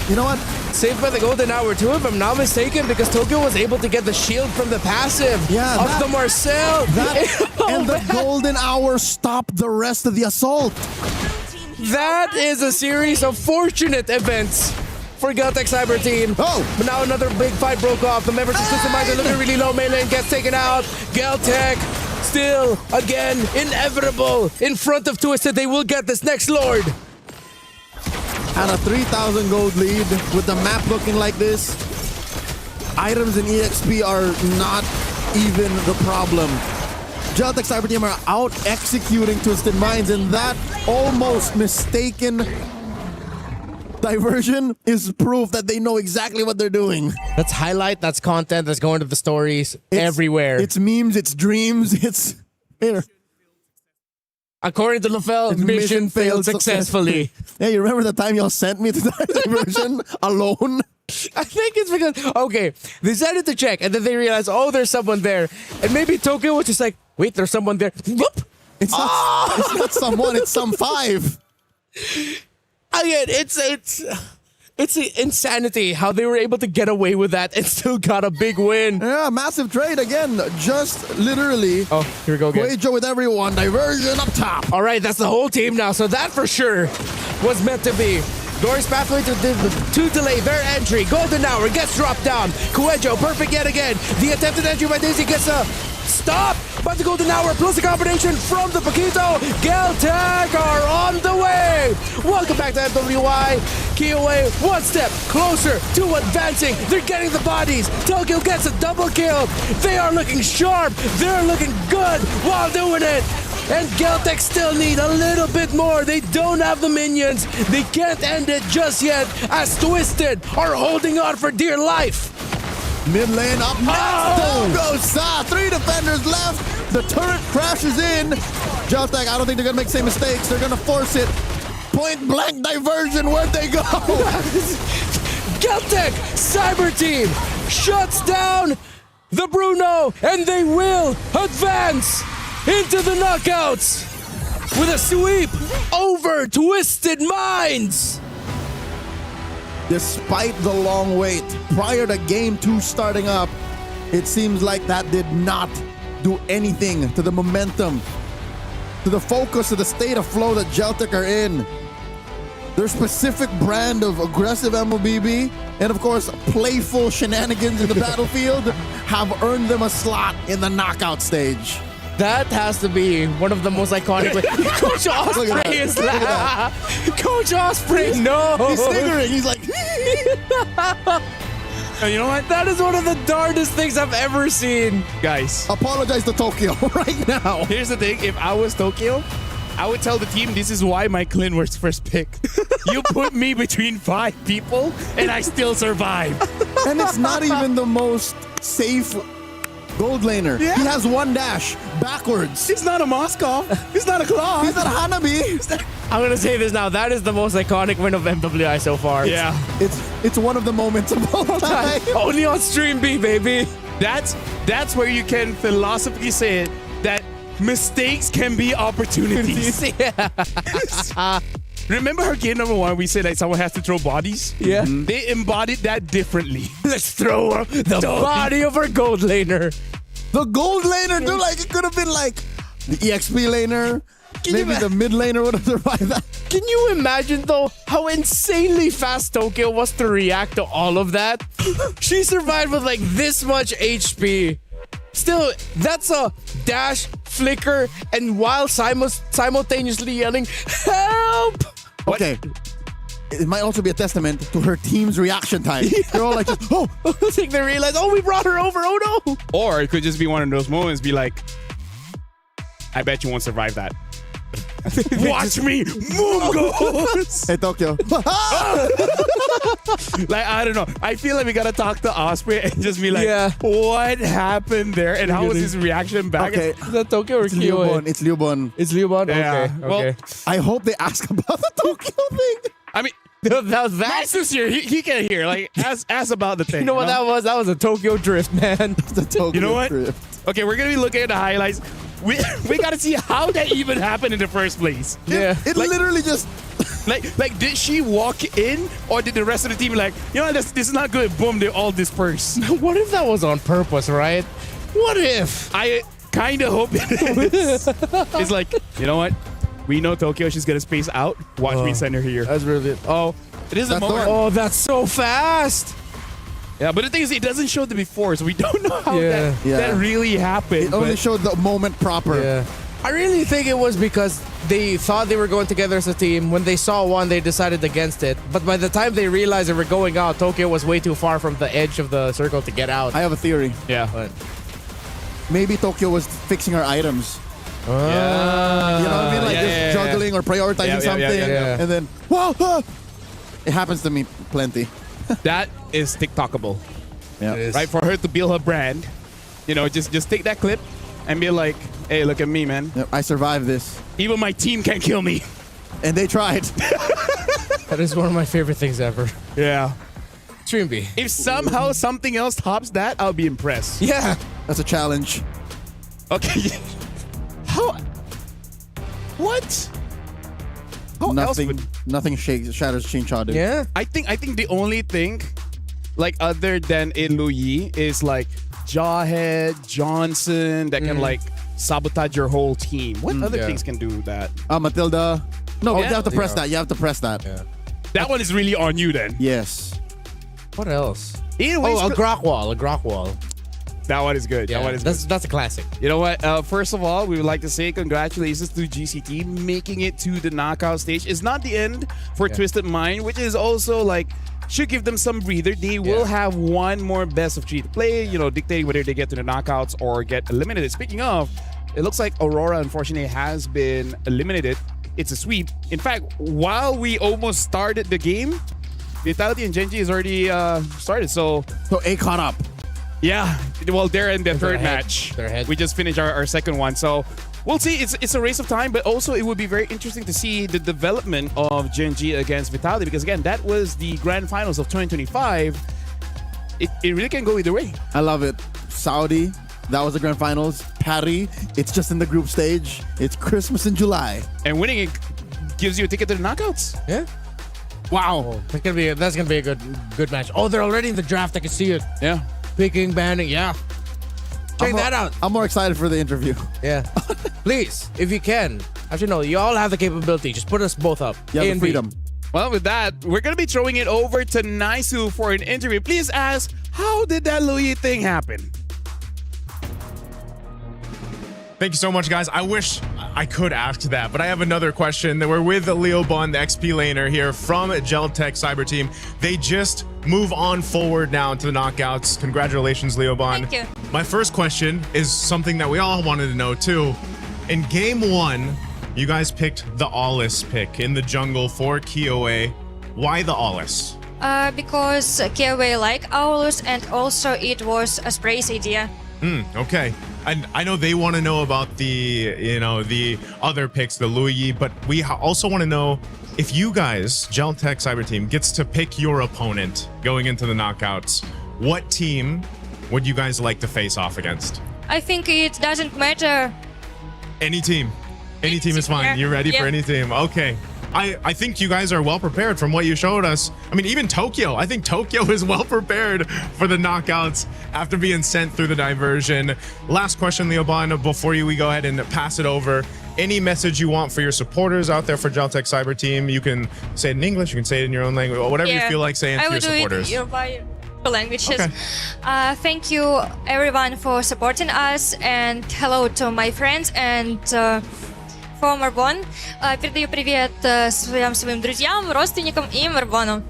Speaker 10: you know what?
Speaker 11: Saved by the golden hour too, if I'm not mistaken, because Tokyo was able to get the shield from the passive of the Marcel.
Speaker 10: And the golden hour stopped the rest of the assault.
Speaker 11: That is a series of fortunate events for Geltec Cyber Team.
Speaker 10: Oh!
Speaker 11: But now another big fight broke off. The members of System Minds are looking really low. Melee gets taken out. Geltec still, again, inevitable. In front of Twisted, they will get this next Lord.
Speaker 10: At a 3,000 gold lead, with the map looking like this, items in EXP are not even the problem. Geltec Cyber Team are out executing Twisted Minds, and that almost mistaken diversion is proof that they know exactly what they're doing.
Speaker 11: That's highlight, that's content, that's going to the stories everywhere.
Speaker 10: It's memes, it's dreams, it's... Here.
Speaker 11: According to LaFell, mission failed successfully.
Speaker 10: Hey, you remember the time y'all sent me to that diversion alone?
Speaker 11: I think it's because, okay, they decided to check, and then they realized, oh, there's someone there. And maybe Tokyo was just like, wait, there's someone there. Whoop!
Speaker 10: It's not someone, it's some 5.
Speaker 11: Again, it's insanity how they were able to get away with that and still got a big win.
Speaker 10: Yeah, massive trade again. Just literally.
Speaker 11: Oh, here we go again.
Speaker 10: Guejo with everyone. Diversion up top.
Speaker 11: All right, that's the whole team now. So that for sure was meant to be. Doris pathway to delay their entry. Golden hour gets dropped down. Guejo, perfect yet again. The attempted entry by Daisy gets a stop. But the golden hour plus the combination from the Paquito. Geltec are on the way. Welcome back to MWI. Kiowa one step closer to advancing. They're getting the bodies. Tokyo gets a double kill. They are looking sharp. They're looking good while doing it. And Geltec still need a little bit more. They don't have the minions. They can't end it just yet as Twisted are holding on for dear life.
Speaker 10: Mid lane up next. Down goes Sa. 3 defenders left. The turret crashes in. Geltec, I don't think they're going to make the same mistakes. They're going to force it. Point blank diversion. Where'd they go?
Speaker 11: Geltec Cyber Team shuts down the Bruno, and they will advance into the knockouts with a sweep over Twisted Minds.
Speaker 10: Despite the long wait, prior to Game 2 starting up, it seems like that did not do anything to the momentum, to the focus, to the state of flow that Geltec are in. Their specific brand of aggressive MLBB and, of course, playful shenanigans in the battlefield have earned them a slot in the knockout stage.
Speaker 11: That has to be one of the most iconic. Coach Osprey is that. Coach Osprey, no.
Speaker 10: He's sniggering. He's like,
Speaker 16: you know what?
Speaker 11: That is one of the darndest things I've ever seen.
Speaker 16: Guys,
Speaker 10: apologize to Tokyo right now.
Speaker 16: Here's the thing. If I was Tokyo, I would tell the team this is why my Clint was first pick. You put me between 5 people and I still survive.
Speaker 10: And it's not even the most safe gold laner. Yeah. He has 1 dash backwards.
Speaker 16: He's not a Moskov. He's not a Claw.
Speaker 10: He's not a Hanabi.
Speaker 11: I'm gonna say this now. That is the most iconic win of MWI so far.
Speaker 16: Yeah.
Speaker 10: It's one of the moments of all time.
Speaker 11: Only on Stream B, baby.
Speaker 16: That's where you can philosophically say it, that mistakes can be opportunities.
Speaker 11: Yeah.
Speaker 16: Remember her game number 1, we said like someone has to throw bodies?
Speaker 11: Yeah.
Speaker 16: They embodied that differently.
Speaker 11: Let's throw the body of our gold laner.
Speaker 10: The gold laner, dude, like it could have been like the EXP laner, maybe the mid laner would have survived that.
Speaker 11: Can you imagine though how insanely fast Tokyo was to react to all of that? She survived with like this much HP. Still, that's a dash, flicker, and while simultaneously yelling, "Help!"
Speaker 10: Okay. It might also be a testament to her team's reaction time. They're all like, oh,
Speaker 11: I think they realize, oh, we brought her over. Oh no!
Speaker 16: Or it could just be one of those moments. Be like, I bet you won't survive that.
Speaker 11: Watch me, Mungos!
Speaker 10: Hey, Tokyo.
Speaker 16: Like, I don't know. I feel like we gotta talk to Osprey and just be like, what happened there? And how was his reaction back?
Speaker 10: Okay.
Speaker 11: Is that Tokyo or
Speaker 10: It's
Speaker 11: Kyo?
Speaker 10: Liubon. It's Liubon.
Speaker 11: It's Liubon?
Speaker 16: Yeah.
Speaker 11: Okay.
Speaker 16: Well,
Speaker 11: okay.
Speaker 10: I hope they ask about the Tokyo thing.
Speaker 16: I mean,
Speaker 11: that
Speaker 16: Maxus here, he can hear. Like, ask about the thing.
Speaker 11: You know what that was? That was a Tokyo drift, man.
Speaker 10: The Tokyo
Speaker 16: You know what?
Speaker 10: drift.
Speaker 16: Okay, we're gonna be looking at the highlights. We gotta see how that even happened in the first place.
Speaker 11: Yeah.
Speaker 10: It literally just...
Speaker 16: Like, did she walk in, or did the rest of the team be like, you know, this is not good? Boom, they all disperse.
Speaker 11: What if that was on purpose, right? What if?
Speaker 16: I kind of hope it is. It's like, you know what? We know Tokyo, she's gonna space out. Watch me send her here.
Speaker 11: That's really... Oh,
Speaker 16: it is a moment.
Speaker 11: Oh, that's so fast.
Speaker 16: Yeah, but the thing is, it doesn't show the before, so we don't know how
Speaker 11: Yeah.
Speaker 16: that really happened.
Speaker 10: It only showed the moment proper.
Speaker 11: Yeah. I really think it was because they thought they were going together as a team. When they saw one, they decided against it. But by the time they realized they were going out, Tokyo was way too far from the edge of the circle to get out.
Speaker 10: I have a theory.
Speaker 16: Yeah.
Speaker 11: But,
Speaker 10: Maybe Tokyo was fixing her items.
Speaker 11: yeah.
Speaker 10: You know what I mean? Like just juggling or prioritizing something.
Speaker 11: yeah.
Speaker 10: And then, whoa! It happens to me plenty.
Speaker 16: That is TikTokable.
Speaker 10: Yeah.
Speaker 11: It is.
Speaker 16: Right? For her to build her brand, you know, just take that clip and be like, hey, look at me, man.
Speaker 10: Yep, I survived this.
Speaker 16: Even my team can't kill me.
Speaker 10: And they tried.
Speaker 11: That is one of my favorite things ever.
Speaker 16: Yeah.
Speaker 11: Trimby.
Speaker 16: If somehow something else tops that, I'll be impressed.
Speaker 11: Yeah.
Speaker 10: That's a challenge.
Speaker 16: Okay. How? What? How else would...
Speaker 10: Nothing shatters Shin Chadu.
Speaker 11: Yeah.
Speaker 16: I think the only thing, like other than Iluyi, is like Jawhead, Johnson, that can like sabotage your whole team. What other things can do that?
Speaker 10: Matilda. No,
Speaker 16: Oh,
Speaker 10: you have to press
Speaker 11: yeah.
Speaker 10: that. You have to press that.
Speaker 11: Yeah.
Speaker 16: That one is really on you then.
Speaker 10: Yes.
Speaker 11: What else?
Speaker 16: Anyways,
Speaker 11: Oh, a Grok wall. A Grok wall.
Speaker 16: that one is good.
Speaker 11: Yeah,
Speaker 16: that one is good.
Speaker 11: that's a classic.
Speaker 16: You know what? First of all, we would like to say congratulations to GCT making it to the knockout stage. It's not the end for Twisted Mind, which is also like should give them some breather. They will have one more best of 3 to play, you know, dictating whether they get to the knockouts or get eliminated. Speaking of, it looks like Aurora unfortunately has been eliminated. It's a sweep. In fact, while we almost started the game, Vitality and Genji has already started. So
Speaker 10: A caught up.
Speaker 16: yeah, well, they're in their third
Speaker 11: ahead.
Speaker 16: match.
Speaker 11: They're ahead.
Speaker 16: We just finished our second one. So we'll see. It's a race of time, but also it would be very interesting to see the development of Genji against Vitality because, again, that was the grand finals of 2025. It really can go either way.
Speaker 10: I love it. Saudi, that was the grand finals. Patty, it's just in the group stage. It's Christmas in July.
Speaker 16: And winning it gives you a ticket to the knockouts.
Speaker 11: Yeah. Wow. That's gonna be a good match. Oh, they're already in the draft. I can see it.
Speaker 16: Yeah.
Speaker 11: Picking, banning. Yeah. Check that out.
Speaker 10: I'm more excited for the interview.
Speaker 11: Yeah. Please, if you can. Actually, no, you all have the capability. Just put us both up.
Speaker 10: You have
Speaker 11: A
Speaker 10: the
Speaker 11: and B.
Speaker 10: freedom.
Speaker 16: Well, with that, we're going to be throwing it over to Naisu for an interview. Please ask, how did that Louis thing happen?
Speaker 17: Thank you so much, guys. I wish I could ask that, but I have another question. We're with Leo Bun, the XP laner here from Geltech Cyber Team. They just move on forward now to the knockouts. Congratulations, Leo Bun.
Speaker 19: Thank you.
Speaker 17: My first question is something that we all wanted to know too. In game 1, you guys picked the Aulis pick in the jungle for KOA. Why the Aulis?
Speaker 19: Because KOA like Aulus and also it was a Spray's idea.
Speaker 17: Okay. And I know they want to know about the, the other picks, the Louis, but we also want to know if you guys, Geltech Cyber Team, gets to pick your opponent going into the knockouts, what team would you guys like to face off against?
Speaker 19: I think it doesn't matter.
Speaker 17: Any team. Any team is fine. You're ready for any team. Okay. I think you guys are well prepared from what you showed us. I mean, even Tokyo. I think Tokyo is well prepared for the knockouts after being sent through the diversion. Last question, Leoban, before we go ahead and pass it over. Any message you want for your supporters out there for Geltec Cyber Team? You can say it in English, you can say it in your own language, whatever you feel like saying to your supporters.
Speaker 19: I would do it by languages. Okay. Thank you everyone for supporting us, and hello to my friends and for Марбон. Передаю привет своим друзьям, родственникам и Марбону.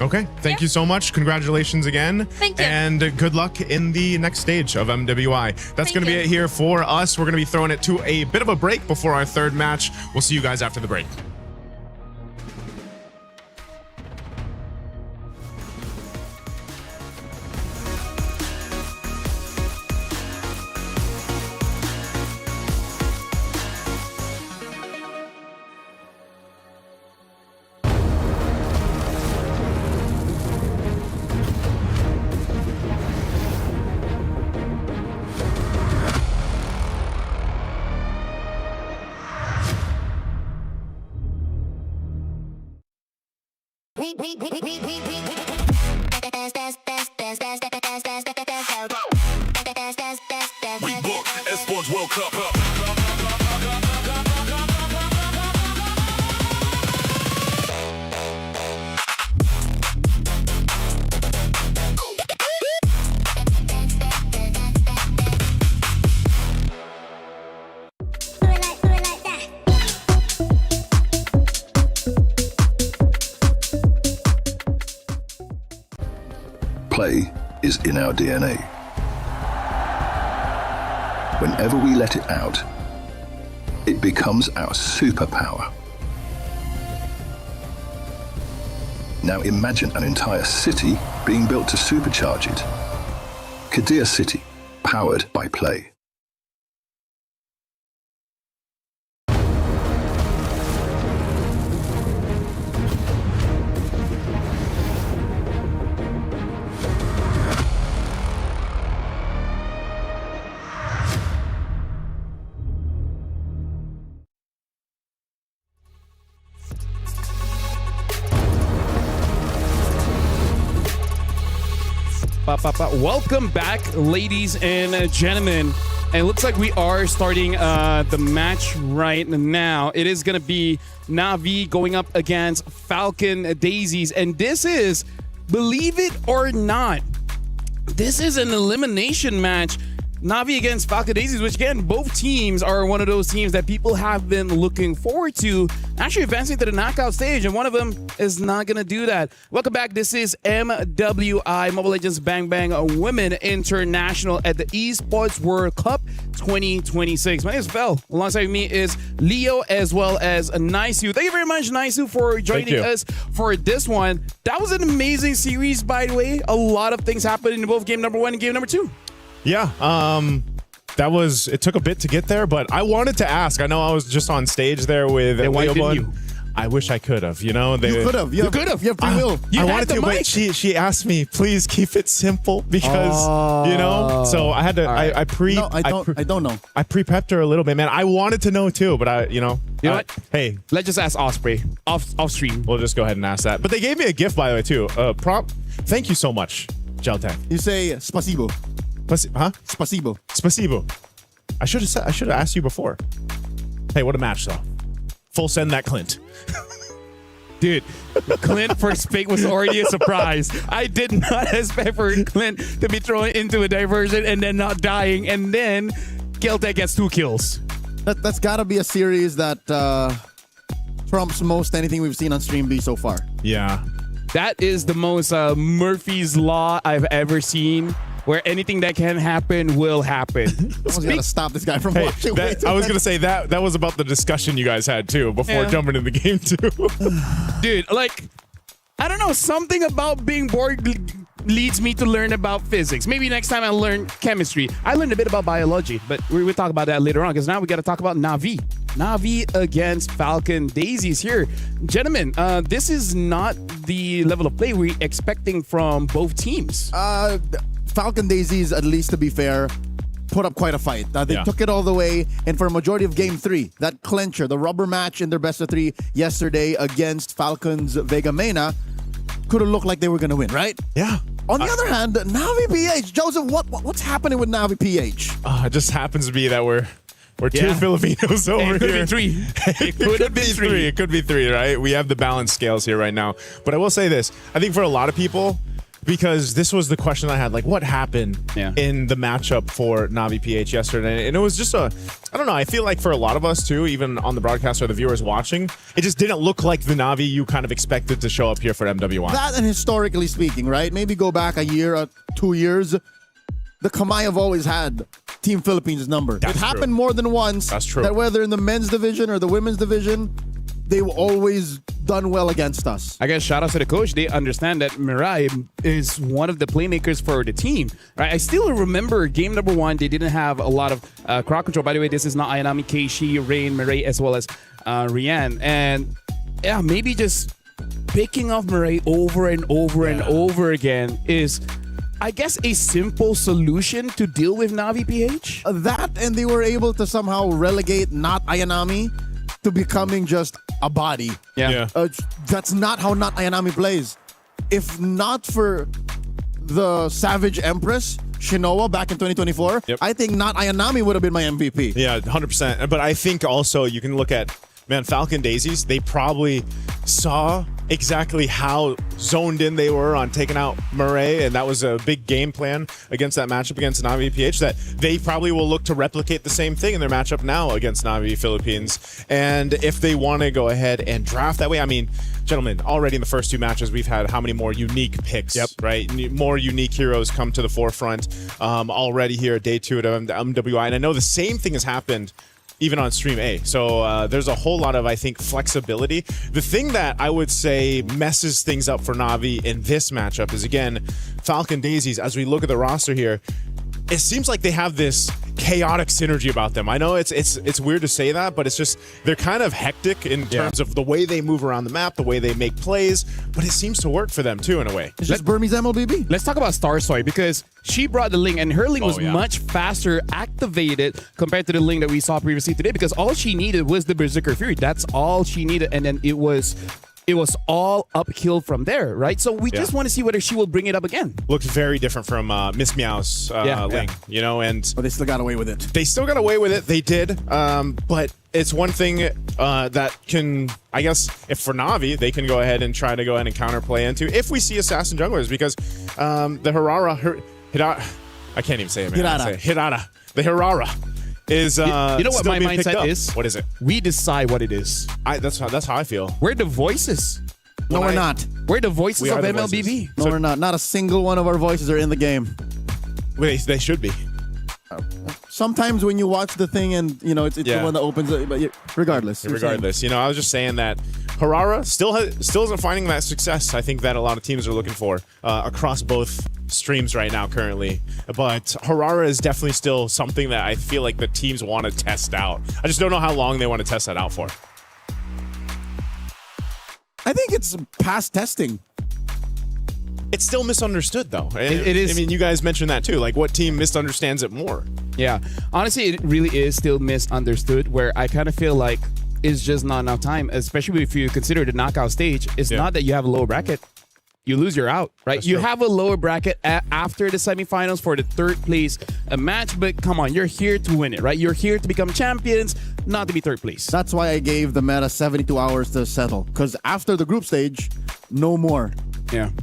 Speaker 17: Okay, thank you so much. Congratulations again.
Speaker 19: Thank you.
Speaker 17: And good luck in the next stage of MWI. That's going to be it here for us. We're going to be throwing it to a bit of a break before our third match. We'll see you guys after the break.
Speaker 12: Play is in our DNA. Whenever we let it out, it becomes our superpower. Now imagine an entire city being built to supercharge it. Kadir City, powered by play.
Speaker 16: Welcome back, ladies and gentlemen. And it looks like we are starting the match right now. It is going to be Na'Vi going up against Falcon Daisies. And this is, believe it or not, this is an elimination match. Na'Vi against Falcon Daisies, which again, both teams are one of those teams that people have been looking forward to actually advancing to the knockout stage, and one of them is not going to do that. Welcome back. This is MWI, Mobile Legends Bang Bang Women International at the Esports World Cup 2026. My name is Fel. Alongside me is Leo as well as Naisu. Thank you very much, Naisu, for joining us for this one. That was an amazing series, by the way. A lot of things happened in both game number 1 and game number 2.
Speaker 17: Yeah, it took a bit to get there, but I wanted to ask. I know I was just on stage there with
Speaker 16: why didn't you?
Speaker 17: I wish I could have, you know.
Speaker 10: You could have. You could have. You have free will.
Speaker 17: I wanted to, but she asked me, please keep it simple because, you know, so I had to,
Speaker 10: right.
Speaker 17: I
Speaker 10: don't know.
Speaker 17: I pre-prepped her a little bit, man. I wanted to know too, but
Speaker 16: you know what?
Speaker 17: Hey.
Speaker 16: Let's just ask Osprey off stream.
Speaker 17: We'll just go ahead and ask that. But they gave me a gift, by the way, too. Thank you so much, Geltec.
Speaker 10: You say spasibo. Spasibo.
Speaker 17: Spasibo. I should have asked you before. Hey, what a match though. Full send that Clint.
Speaker 16: Dude, Clint first pick was already a surprise. I did not expect for Clint to be thrown into a diversion and then not dying, and then Geltec gets 2 kills.
Speaker 10: That's gotta be a series that trumps most anything we've seen on Stream B so far.
Speaker 17: Yeah.
Speaker 16: That is the most Murphy's Law I've ever seen, where anything that can happen will happen.
Speaker 10: Someone's got to stop this guy from watching.
Speaker 17: I was going to say that was about the discussion you guys had too before jumping in the game too.
Speaker 16: Dude, like, I don't know, something about being bored leads me to learn about physics. Maybe next time I learn chemistry. I learned a bit about biology, but we'll talk about that later on because now we got to talk about Na'Vi. Na'Vi against Falcon Daisies here. Gentlemen, this is not the level of play we're expecting from both teams.
Speaker 10: Falcon Daisies, at least to be fair, put up quite a fight. They took it all the way, and for a majority of Game 3, that clincher, the rubber match in their best of 3 yesterday against Falcons Vega Mena, could have looked like they were going to win, right?
Speaker 17: Yeah.
Speaker 10: On the other hand, Navi PH, Joseph, what's happening with Navi PH?
Speaker 17: It just happens to be that we're two Filipinos over
Speaker 16: it could
Speaker 17: here.
Speaker 16: Be three.
Speaker 17: It could be three. It could be three, right? We have the balance scales here right now. But I will say this. I think for a lot of people, because this was the question I had, like, what happened in the matchup for Navi PH yesterday? And it was just I don't know, I feel like for a lot of us too, even on the broadcast or the viewers watching, it just didn't look like the Navi you kind of expected to show up here for MWI.
Speaker 10: That, and historically speaking, right? Maybe go back a year, 2 years. The Kamai have always had Team Philippines' number.
Speaker 17: That's
Speaker 10: it happened
Speaker 17: true.
Speaker 10: more than once.
Speaker 17: That's true.
Speaker 10: That whether in the men's division or the women's division, they've always done well against us.
Speaker 16: I guess shout out to the coach. They understand that Mirai is one of the playmakers for the team. Right? I still remember game number 1. They didn't have a lot of crowd control. By the way, this is not Ayanami, Keishi, Rain, Mirai, as well as Rian. And yeah, maybe just picking off Mirai over and over and over again is, I guess, a simple solution to deal with Navi PH.
Speaker 10: That, and they were able to somehow relegate not Ayanami to becoming just a body.
Speaker 16: Yeah.
Speaker 10: That's not how not Ayanami plays. If not for the Savage Empress, Shinoa, back in 2024, I think not Ayanami would have been my MVP.
Speaker 17: Yeah, 100%. But I think also you can look at, Falcon Daisies, they probably saw exactly how zoned in they were on taking out Murray, and that was a big game plan against that matchup against Navi PH, that they probably will look to replicate the same thing in their matchup now against Navi Philippines. And if they want to go ahead and draft that way, I mean, gentlemen, already in the first 2 matches, we've had how many more unique picks, right? More unique heroes come to the forefront already here at day 2 at MWI. And I know the same thing has happened even on Stream A. So there's a whole lot of, I think, flexibility. The thing that I would say messes things up for Navi in this matchup is, again, Falcon Daisies, as we look at the roster here, it seems like they have this chaotic synergy about them. I know it's weird to say that, but it's just they're kind of hectic in terms of the way they move around the map, the way they make plays, but it seems to work for them too in a way.
Speaker 10: It's just Burmese MLBB.
Speaker 16: Let's talk about Starsoy, because she brought the link, and her link was much faster activated compared to the link that we saw previously today, because all she needed was the Berserker Fury. That's all she needed, and then it was all uphill from there, right? So we just want to see whether she will bring it up again.
Speaker 17: Looks very different from Miss Meow's link, you know, and
Speaker 10: but they still got away with it.
Speaker 17: They still got away with it. They did, but it's one thing that can, I guess, if for Navi, they can go ahead and try to go ahead and counterplay into if we see assassin junglers, because the Hirara, I can't even say it, man. Hirara. The Hirara is
Speaker 16: you know what my mindset is?
Speaker 17: What is it?
Speaker 16: We decide what it is.
Speaker 17: That's how I feel.
Speaker 16: We're the voices.
Speaker 10: No, we're not.
Speaker 16: We're the voices of MLBB.
Speaker 10: No, we're not. Not a single one of our voices are in the game.
Speaker 17: Wait, they should be.
Speaker 10: Sometimes when you watch the thing and, you know, it's the one that opens it, but regardless.
Speaker 17: Regardless, you know, I was just saying that Harara still isn't finding that success I think that a lot of teams are looking for across both streams right now currently. But Harara is definitely still something that I feel like the teams want to test out. I just don't know how long they want to test that out for.
Speaker 10: I think it's past testing.
Speaker 17: It's still misunderstood, though.
Speaker 16: It is.
Speaker 17: I mean, you guys mentioned that, too. Like, what team misunderstands it more?
Speaker 16: Yeah. Honestly, it really is still misunderstood, where I kind of feel like it's just not enough time, especially if you consider the knockout stage. It's not that you have a lower bracket. You lose, you're out, right?
Speaker 17: That's
Speaker 16: you
Speaker 17: true.
Speaker 16: have a lower bracket after the semifinals for the 3rd place match, but come on, you're here to win it, right? You're here to become champions, not to be 3rd place.
Speaker 10: That's why I gave the meta 72 hours to settle, because after the group stage, no more.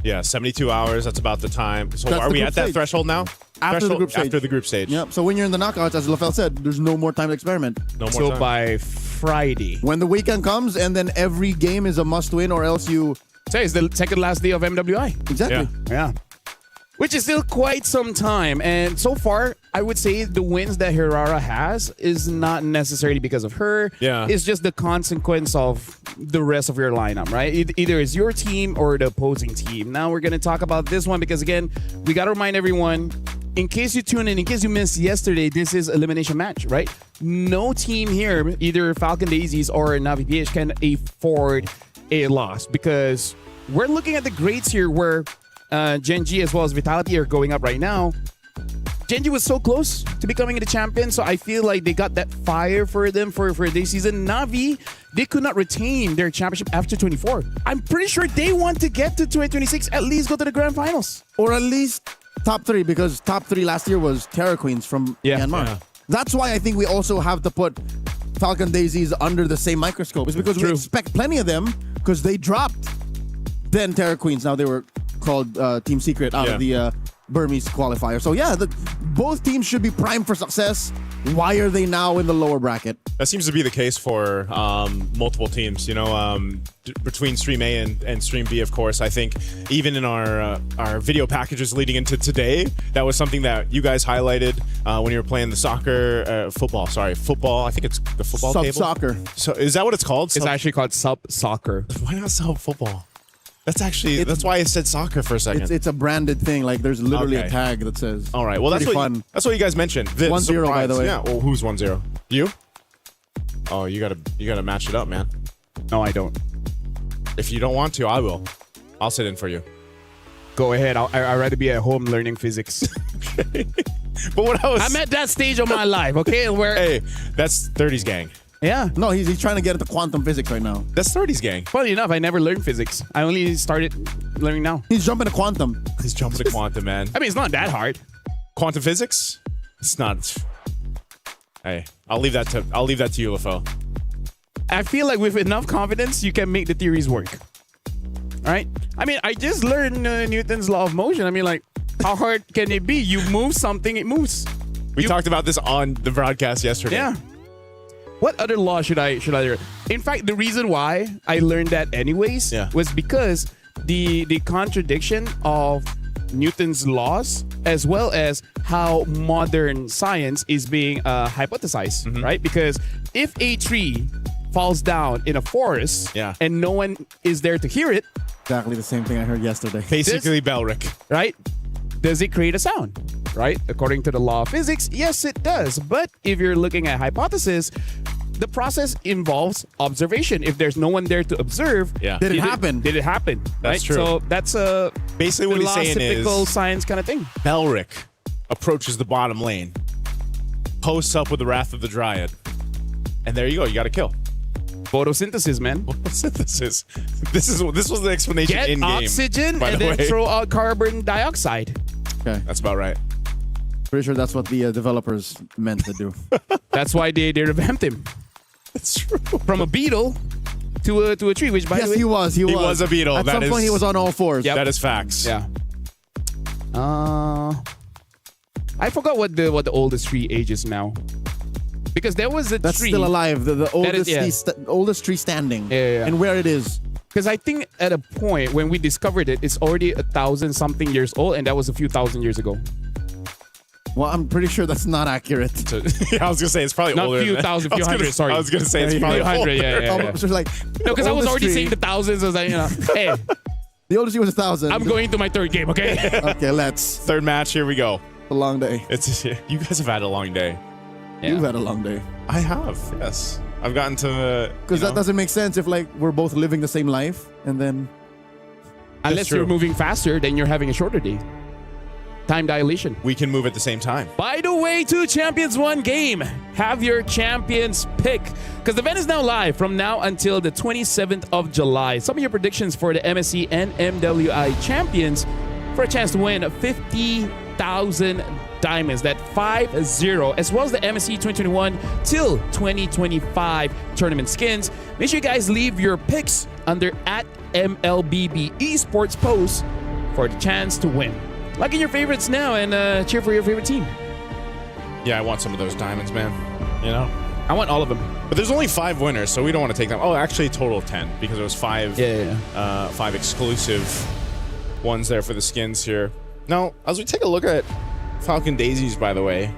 Speaker 16: Yeah,
Speaker 17: 72 hours, that's about the time. So
Speaker 10: That's
Speaker 17: are
Speaker 10: the
Speaker 17: we
Speaker 10: group
Speaker 17: at that
Speaker 10: stage.
Speaker 17: threshold now?
Speaker 10: After the group stage.
Speaker 17: After the group stage.
Speaker 10: Yep. So when you're in the knockouts, as LaFell said, there's no more time to experiment.
Speaker 17: No more
Speaker 16: So
Speaker 17: time.
Speaker 16: by Friday.
Speaker 10: When the weekend comes and then every game is a must-win or else you...
Speaker 16: Say it's the second last day of MWI.
Speaker 10: Exactly.
Speaker 16: Yeah. Which is still quite some time. And so far, I would say the wins that Hirara has is not necessarily because of her.
Speaker 17: Yeah.
Speaker 16: It's just the consequence of the rest of your lineup, right? Either it's your team or the opposing team. Now we're going to talk about this one because, again, we got to remind everyone, in case you tune in case you missed yesterday, this is elimination match, right? No team here, either Falcon Daisies or Navi PH, can afford a loss, because we're looking at the grades here where Gen G as well as Vitality are going up right now. Genji was so close to becoming the champion, so I feel like they got that fire for them for this season. Navi, they could not retain their championship after 24. I'm pretty sure they want to get to 2026, at least go to the grand finals.
Speaker 20: Or at least top 3, because top 3 last year was Terra Queens from Myanmar.
Speaker 16: Yeah.
Speaker 20: That's why I think we also have to put Falcon Daisies under the same microscope. It's because we expect plenty of them, because they dropped then Terra Queens. Now they were called Team Secret out of the Burmese qualifier. So yeah, both teams should be primed for success. Why are they now in the lower bracket?
Speaker 17: That seems to be the case for multiple teams. You know, between Stream A and Stream B, of course. I think even in our video packages leading into today, that was something that you guys highlighted when you were playing the football. I think it's the football table.
Speaker 20: Sub-soccer.
Speaker 17: So is that what it's called?
Speaker 16: It's actually called sub-soccer.
Speaker 17: Why not sub-football? That's why I said soccer for a second.
Speaker 20: It's a branded thing. Like there's literally a tag that says.
Speaker 17: All right. Well, that's what you guys mentioned.
Speaker 20: 1-0, by the way.
Speaker 17: Yeah. Well, who's 1-0? You? Oh, you gotta match it up, man.
Speaker 16: No, I don't.
Speaker 17: If you don't want to, I will. I'll sit in for you.
Speaker 16: Go ahead. I'd rather be at home learning physics.
Speaker 17: Okay. But what I'm
Speaker 16: at that stage of my life, okay? Where
Speaker 17: hey, that's 30s gang.
Speaker 16: Yeah.
Speaker 20: No, he's trying to get into quantum physics right now.
Speaker 17: That's 30s gang.
Speaker 16: Funny enough, I never learned physics. I only started learning now.
Speaker 20: He's jumping to quantum.
Speaker 17: He's jumping to quantum, man.
Speaker 16: I mean, it's not that hard.
Speaker 17: Quantum physics? It's not. Hey, I'll leave that to you, LaFell.
Speaker 16: I feel like with enough confidence, you can make the theories work. All right? I mean, I just learned Newton's law of motion. I mean, like, how hard can it be? You move something, it moves.
Speaker 17: We talked about this on the broadcast yesterday.
Speaker 16: Yeah. What other law should I learn? In fact, the reason why I learned that anyways was because the contradiction of Newton's laws, as well as how modern science is being hypothesized, right? Because if a tree falls down in a forest and no one is there to hear it.
Speaker 20: Exactly the same thing I heard yesterday.
Speaker 17: Basically, Belric.
Speaker 16: Right? Does it create a sound? Right? According to the law of physics, yes, it does. But if you're looking at hypothesis, the process involves observation. If there's no one there to observe,
Speaker 20: did it happen?
Speaker 16: Did it happen?
Speaker 17: That's
Speaker 16: right?
Speaker 17: true.
Speaker 16: So that's a
Speaker 17: basically what he's saying is
Speaker 16: philosophical science kind of thing.
Speaker 17: Belric approaches the bottom lane, posts up with the Wrath of the Dryad, and there you go. You got to kill.
Speaker 16: Photosynthesis, man.
Speaker 17: Photosynthesis. This was the explanation
Speaker 16: Get
Speaker 17: in game.
Speaker 16: oxygen
Speaker 17: by
Speaker 16: and
Speaker 17: the
Speaker 16: then
Speaker 17: way.
Speaker 16: throw out carbon dioxide.
Speaker 20: Okay,
Speaker 17: that's about right.
Speaker 20: Pretty sure that's what the developers meant to do.
Speaker 16: That's why they revamped him.
Speaker 17: That's true.
Speaker 16: From a beetle to a tree, which by the way,
Speaker 20: he was
Speaker 17: a beetle.
Speaker 20: At some point, he was on all fours.
Speaker 17: That is facts.
Speaker 16: Yeah. I forgot what the oldest tree age is now. Because there was a
Speaker 20: That's
Speaker 16: tree
Speaker 20: still alive. The oldest,
Speaker 16: is,
Speaker 20: oldest tree standing.
Speaker 16: Yeah.
Speaker 20: And where it is.
Speaker 16: Because I think at a point when we discovered it, it's already 1,000-something years old, and that was a few thousand years ago.
Speaker 20: Well, I'm pretty sure that's not accurate.
Speaker 17: I was gonna say it's probably
Speaker 16: not
Speaker 17: older.
Speaker 16: a few
Speaker 17: than
Speaker 16: thousand, few hundred. Sorry,
Speaker 17: I was gonna say it's probably
Speaker 16: few hundred.
Speaker 17: older.
Speaker 16: Yeah.
Speaker 20: It's like
Speaker 16: No, because I was
Speaker 20: oldest
Speaker 16: already
Speaker 20: tree.
Speaker 16: saying the thousands. I was like, hey,
Speaker 20: the oldest tree was 1,000.
Speaker 16: I'm going to my third game. Okay.
Speaker 20: Okay, let's.
Speaker 17: Third match. Here we go.
Speaker 20: A long day.
Speaker 17: You guys have had a long day.
Speaker 20: You've had a long day.
Speaker 17: I have. Yes, I've gotten to.
Speaker 20: Because that doesn't make sense if like we're both living the same life and then.
Speaker 16: Unless you're moving faster, then you're having a shorter day. Time dilation.
Speaker 17: We can move at the same time.
Speaker 16: By the way, to Champions 1 game. Have your champions pick. Because the event is now live from now until the 27th of July. Some of your predictions for the MSC and MWI champions for a chance to win 50,000 diamonds. That 5-0, as well as the MSC 2021 till 2025 tournament skins. Make sure you guys leave your picks under @MLBB Esports post for the chance to win. Like in your favorites now and cheer for your favorite team.
Speaker 17: Yeah, I want some of those diamonds, man. You know?
Speaker 16: I want all of them.
Speaker 17: But there's only 5 winners, so we don't want to take them. Oh, actually, a total of 10 because there was 5 5 exclusive ones there for the skins here. Now, as we take a look at Falcon Daisies, by the way,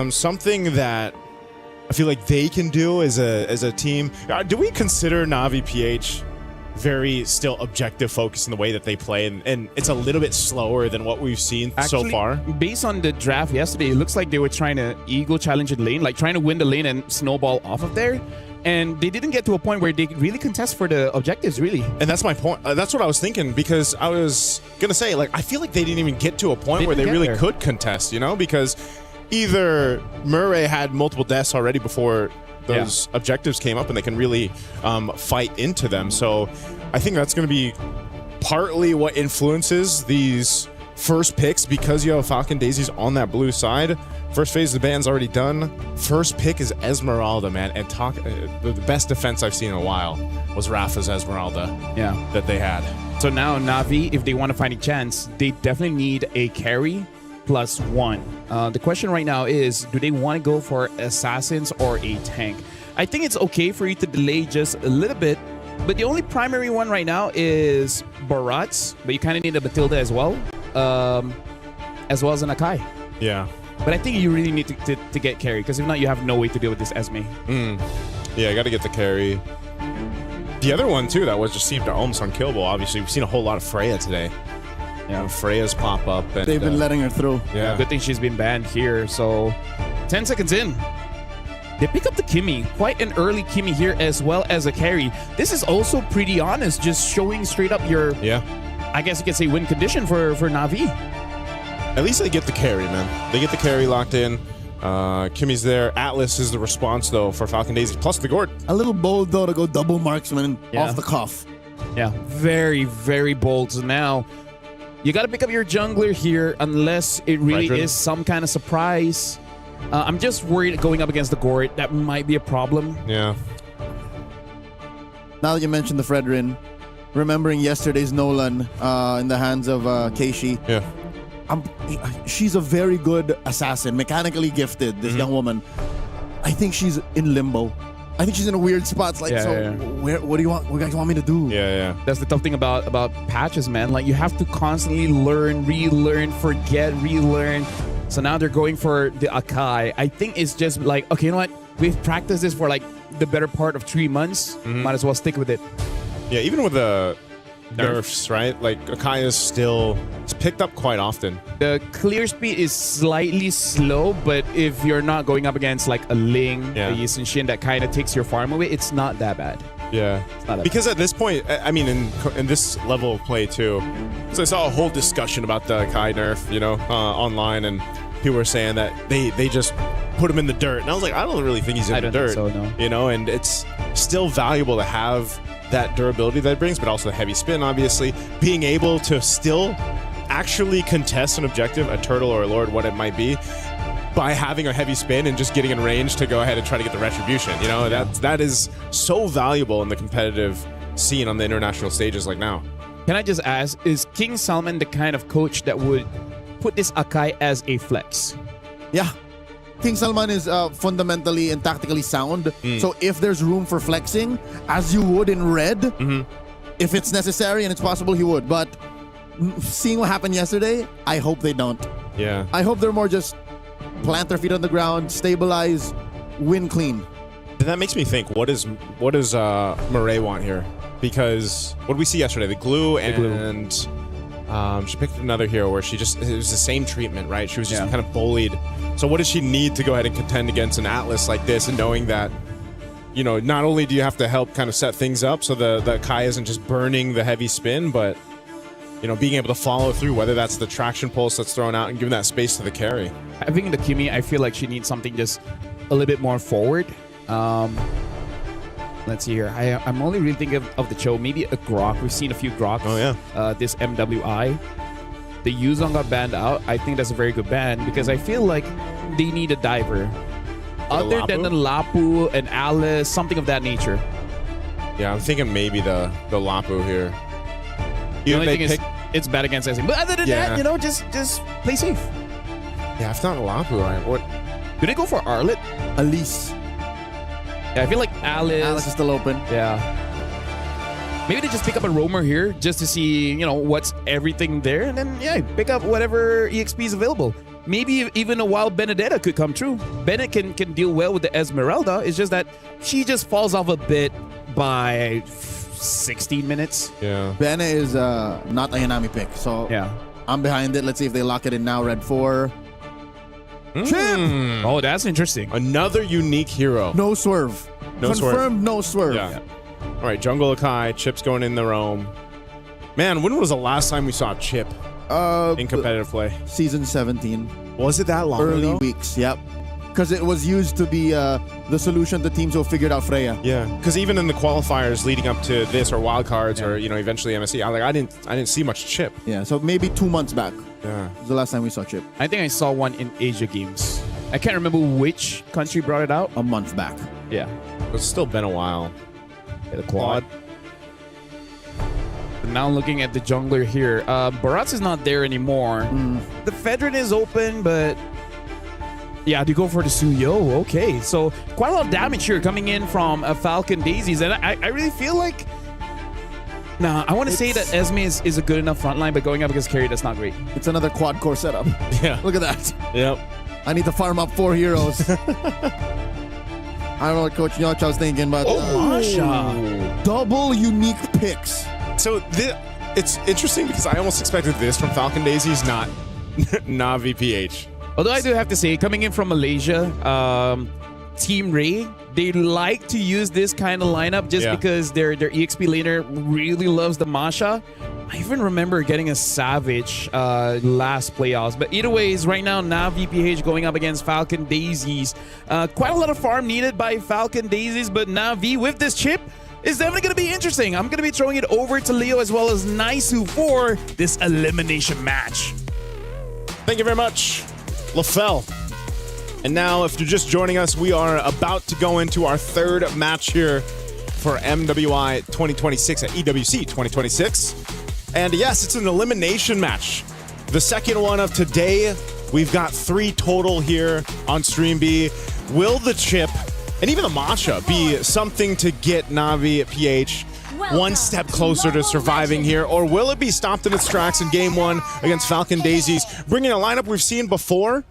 Speaker 17: something that I feel like they can do as a team. Do we consider Navi PH very still objective focused in the way that they play, and it's a little bit slower than what we've seen so far?
Speaker 16: Based on the draft yesterday, it looks like they were trying to ego challenge the lane, like trying to win the lane and snowball off of there. And they didn't get to a point where they really contest for the objectives, really.
Speaker 6: And that's my point. That's what I was thinking, because I was going to say, like, I feel like they didn't even get to a point where they really could contest, you know, because either Murray had multiple deaths already before those objectives came up and they can really fight into them. So I think that's going to be partly what influences these first picks, because you have Falcon Daisies on that blue side. First phase of the ban's already done. First pick is Esmeralda, man. And the best defense I've seen in a while was Rafa's Esmeralda that they had.
Speaker 16: So now Na'Vi, if they want to find a chance, they definitely need a carry +1. The question right now is, do they want to go for assassins or a tank? I think it's okay for you to delay just a little bit, but the only primary one right now is Barats, but you kind of need a Batilda as well as an Akai.
Speaker 6: Yeah.
Speaker 16: But I think you really need to get carry, because if not, you have no way to deal with this Esme.
Speaker 6: Yeah, I got to get the carry. The other one, too, that was just seemed almost unkillable. Obviously, we've seen a whole lot of Freya today. Yeah, Freya's pop up. And,
Speaker 20: they've been letting her through.
Speaker 16: Yeah. Good thing she's been banned here. So 10 seconds in, they pick up the Kimmy. Quite an early Kimmy here, as well as a carry. This is also pretty honest, just showing straight up your, I guess you could say, win condition for Na'Vi.
Speaker 6: At least they get the carry, man. They get the carry locked in. Kimmy's there. Atlas is the response, though, for Falcon Daisy, plus the Gord.
Speaker 20: A little bold, though, to go double marksman off the cuff.
Speaker 16: Yeah, very, very bold. So now you got to pick up your jungler here, unless it really is some kind of surprise. I'm just worried going up against the Gord. That might be a problem.
Speaker 6: Yeah.
Speaker 20: Now that you mentioned the Fredrin, remembering yesterday's Nolan in the hands of Keishi.
Speaker 6: Yeah.
Speaker 20: She's a very good assassin, mechanically gifted, this young woman. I think she's in limbo. I think she's in a weird spot. It's like, what do you want? What do you guys want me to do?
Speaker 6: Yeah.
Speaker 16: That's the tough thing about patches, man. Like, you have to constantly learn, relearn, forget, relearn. So now they're going for the Akai. I think it's just like, okay, you know what? We've practiced this for like the better part of 3 months. Might as well stick with it.
Speaker 6: Yeah, even with the nerfs, right? Like, Akai is still, it's picked up quite often.
Speaker 16: The clear speed is slightly slow, but if you're not going up against like a Ling, a Yi Sun Shin that kind of takes your farm away, it's not that bad.
Speaker 6: Yeah, because at this point, I mean, in this level of play too, so I saw a whole discussion about the Kai nerf, you know, online, and people were saying that they just put him in the dirt, and I was like, I don't really think he's in the dirt,
Speaker 16: think so, no.
Speaker 6: You know, and it's still valuable to have that durability that it brings, but also the heavy spin, obviously, being able to still actually contest an objective, a turtle or a lord, what it might be, by having a heavy spin and just getting in range to go ahead and try to get the retribution. You know, that is so valuable in the competitive scene on the international stages like now.
Speaker 16: Can I just ask, is King Salman the kind of coach that would put this Akai as a flex?
Speaker 20: Yeah. King Salman is fundamentally and tactically sound. So if there's room for flexing, as you would in red, if it's necessary and it's possible, he would. But seeing what happened yesterday, I hope they don't.
Speaker 6: Yeah.
Speaker 20: I hope they're more just plant their feet on the ground, stabilize, win clean.
Speaker 6: And that makes me think, what does Murray want here? Because what did we see yesterday? The glue and she picked another hero where it was the same treatment, right? She was just kind of bullied. So what does she need to go ahead and contend against an Atlas like this, and knowing that, you know, not only do you have to help kind of set things up so the Kai isn't just burning the heavy spin, but, you know, being able to follow through, whether that's the traction pulse that's thrown out and giving that space to the carry.
Speaker 16: Having the Kimmy, I feel like she needs something just a little bit more forward. Let's see here. I'm only really thinking of the show. Maybe a Grok. We've seen a few Groks.
Speaker 6: Oh, yeah.
Speaker 16: This MWI. The Yuzong got banned out. I think that's a very good ban, because I feel like they need a diver. Other than the Lapu and Alice, something of that nature.
Speaker 6: Yeah, I'm thinking maybe the Lapu here.
Speaker 16: The only thing is, it's bad against SC. But other than that, you know, just play safe.
Speaker 6: Yeah, if not a Lapu, right? What?
Speaker 16: Do they go for Arlet?
Speaker 20: Elise.
Speaker 16: Yeah, I feel like Alice
Speaker 20: is still open.
Speaker 16: Yeah. Maybe they just pick up a roamer here just to see, you know, what's everything there, and then pick up whatever EXP is available. Maybe even a wild Benedetta could come true. Bennett can deal well with the Esmeralda. It's just that she just falls off a bit by 16 minutes.
Speaker 6: Yeah.
Speaker 20: Bennett is not a Yanami pick, so I'm behind it. Let's see if they lock it in now. Red 4. Chip!
Speaker 16: Oh, that's interesting.
Speaker 17: Another unique hero.
Speaker 20: No swerve.
Speaker 17: No swerve.
Speaker 20: Confirmed no swerve.
Speaker 17: Yeah. All right, Jungle Akai, Chip's going in the roam. Man, when was the last time we saw Chip in competitive play?
Speaker 20: Season 17.
Speaker 17: Was it that long
Speaker 20: Early
Speaker 17: ago?
Speaker 20: weeks, yep. Because it was used to be the solution to teams who figured out Freya.
Speaker 17: Yeah, because even in the qualifiers leading up to this or wildcards or eventually MSC, I didn't see much Chip.
Speaker 20: Yeah, so maybe 2 months back.
Speaker 17: Yeah,
Speaker 20: was the last time we saw Chip.
Speaker 16: I think I saw one in Asia Games. I can't remember which country brought it out.
Speaker 20: A month back.
Speaker 16: Yeah,
Speaker 17: it's still been a while.
Speaker 16: The quad. But now looking at the jungler here, Baratz is not there anymore. The Fedrin is open, but yeah, they go for the Suyo. Okay, so quite a lot of damage here coming in from Falcon Daisies, and I really feel like. Nah, I want to say that Esme is a good enough frontline, but going up against Carry, that's not great.
Speaker 20: It's another quad core setup.
Speaker 17: Yeah,
Speaker 20: look at that.
Speaker 17: Yep.
Speaker 20: I need to farm up 4 heroes. I don't know what Coach Nyocha's thinking, but
Speaker 16: Masha.
Speaker 20: Double unique picks.
Speaker 17: So it's interesting because I almost expected this from Falcon Daisies, not VPH.
Speaker 16: Although I do have to say, coming in from Malaysia, Team Ray, they like to use this kind of lineup just because their EXP laner really loves the Masha. I even remember getting a Savage last playoffs. But either ways, right now, VPH going up against Falcon Daisies. Quite a lot of farm needed by Falcon Daisies, but Navi with this chip is definitely going to be interesting. I'm going to be throwing it over to Leo as well as Naisu for this elimination match.
Speaker 17: Thank you very much, LaFell. And now, if you're just joining us, we are about to go into our third match here for MWI 2026 at EWC 2026. And yes, it's an elimination match. The second one of today. We've got 3 total here on Stream B. Will the chip and even the Masha be something to get Navi at PH one step closer to surviving here? Or will it be stopped in its tracks in game 1 against Falcon Daisies, bringing a lineup we've seen before?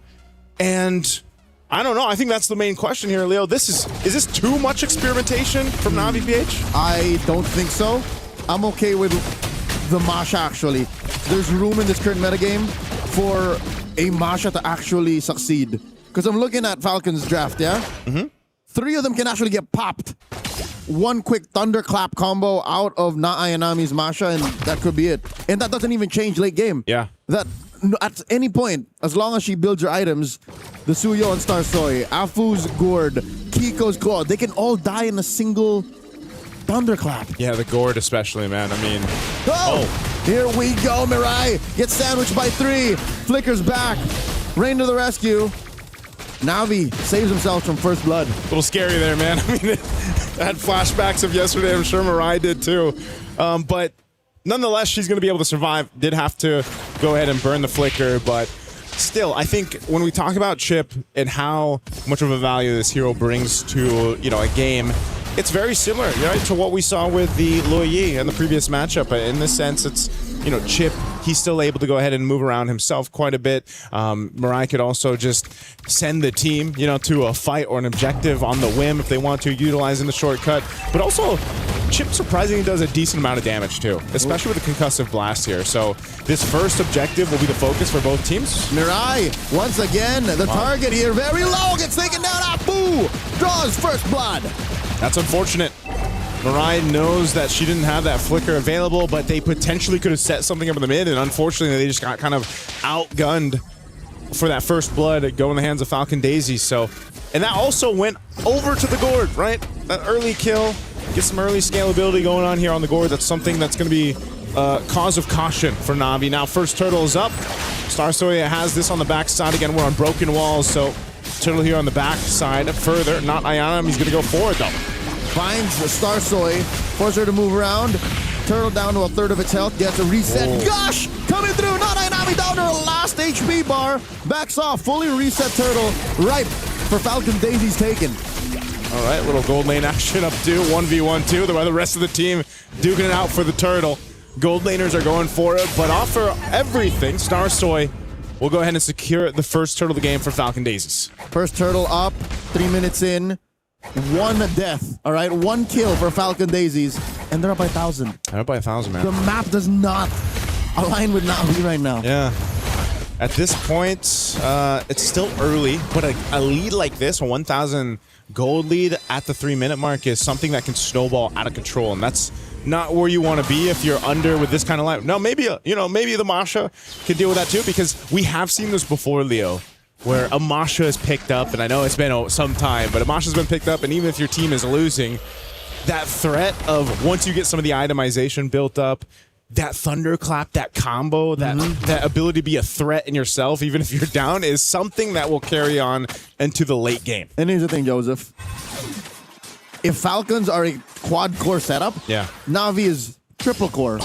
Speaker 17: And I don't know. I think that's the main question here, Leo. Is this too much experimentation from Navi PH?
Speaker 20: I don't think so. I'm okay with the Masha, actually. There's room in this current metagame for a Masha to actually succeed. Because I'm looking at Falcon's draft, yeah? 3 of them can actually get popped. 1 quick thunderclap combo out of Na'Ayanami's Masha, and that could be it. And that doesn't even change late game.
Speaker 17: Yeah.
Speaker 20: That at any point, as long as she builds her items, the Suyo and Star Soy, Afu's Gourd, Kiko's Claw, they can all die in a single thunderclap.
Speaker 17: Yeah, the Gourd especially, man. I mean...
Speaker 20: Here we go, Mirai. Gets sandwiched by 3. Flickers back. Rain to the rescue. Navi saves himself from first blood.
Speaker 17: A little scary there, man. I mean, I had flashbacks of yesterday. I'm sure Mirai did too. But nonetheless, she's going to be able to survive. Did have to go ahead and burn the flicker, but still, I think when we talk about Chip and how much of a value this hero brings to, a game, it's very similar, to what we saw with the Luoyi in the previous matchup. In this sense, it's, Chip, he's still able to go ahead and move around himself quite a bit. Mirai could also just send the team, to a fight or an objective on the whim if they want to, utilizing the shortcut. But also, Chip surprisingly does a decent amount of damage too, especially with the concussive blast here. So this first objective will be the focus for both teams.
Speaker 20: Mirai, once again, the target here, very low, gets taken down. Apu draws first blood.
Speaker 17: That's unfortunate. Mirai knows that she didn't have that flicker available, but they potentially could have set something up in the mid, and unfortunately they just got kind of outgunned for that first blood go in the hands of Falcon Daisy. So, and that also went over to the Gourd, right? That early kill, get some early scalability going on here on the Gourd. That's something that's going to be cause of caution for Navi. Now first turtle is up. Star Soya has this on the backside. Again, we're on broken walls, so turtle here on the backside further. Not Ayana, he's going to go forward though.
Speaker 20: Finds the Star Soy, forces her to move around. Turtle down to 1/3 of its health, gets a reset.
Speaker 17: Whoa.
Speaker 20: Gosh! Coming through, not Ainami down to her last HP bar. Backs off, fully reset Turtle. Ripe for Falcon Daisy's taken.
Speaker 17: All right, little gold lane action up to 1v1-2. The rest of the team duking it out for the turtle. Gold laners are going for it, but offer everything. Star Soy will go ahead and secure the first turtle of the game for Falcon Daisies.
Speaker 20: First turtle up, 3 minutes in. 1 death, all right? 1 kill for Falcon Daisies, and they're up by 1,000.
Speaker 17: They're up by 1,000, man.
Speaker 20: The map does not align with Navi right now.
Speaker 17: Yeah. At this point, it's still early, but a lead like this, a 1,000 gold lead at the 3-minute mark, is something that can snowball out of control, and that's not where you want to be if you're under with this kind of line. No, maybe maybe the Masha can deal with that too, because we have seen this before, Leo, where a Masha is picked up, and I know it's been some time, but a Masha's been picked up, and even if your team is losing, that threat of once you get some of the itemization built up, that thunderclap, that combo, that ability to be a threat in yourself, even if you're down, is something that will carry on into the late game.
Speaker 20: And here's the thing, Joseph. If Falcons are a quad core setup, Na'Vi is triple core,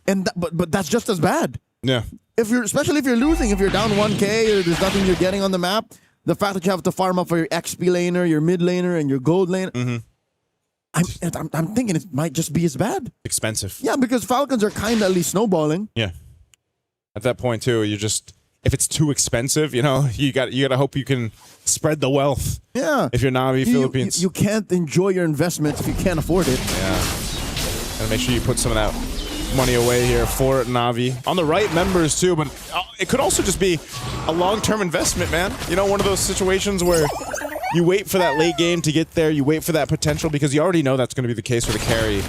Speaker 20: and but that's just as bad.
Speaker 17: Yeah.
Speaker 20: Especially if you're losing, if you're down 1K or there's nothing you're getting on the map, the fact that you have to farm up for your XP laner, your mid laner, and your gold laner. I'm thinking it might just be as bad.
Speaker 17: Expensive.
Speaker 20: Yeah, because Falcons are kind of at least snowballing.
Speaker 17: Yeah. At that point too, you just, if it's too expensive, you got to hope you can spread the wealth.
Speaker 20: Yeah.
Speaker 17: If you're Na'Vi Philippines,
Speaker 20: you can't enjoy your investments if you can't afford it.
Speaker 17: Yeah. And make sure you put some of that money away here for Na'Vi. On the right, members too, but it could also just be a long-term investment, man. One of those situations where you wait for that late game to get there. You wait for that potential because you already know that's going to be the case for the carry.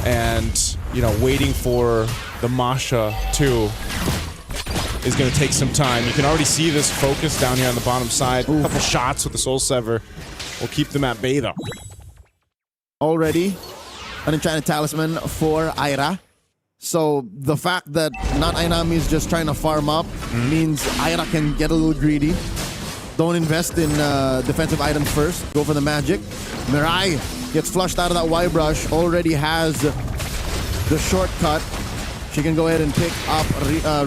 Speaker 17: And, waiting for the Masha, too, is going to take some time. You can already see this focus down here on the bottom side. A couple shots with the Soul Sever will keep them at bay, though.
Speaker 20: Already, an enchanted talisman for Ira. So the fact that not Ainami is just trying to farm up means Ira can get a little greedy. Don't invest in defensive items first. Go for the magic. Mirai gets flushed out of that Y-brush. Already has the shortcut. She can go ahead and pick up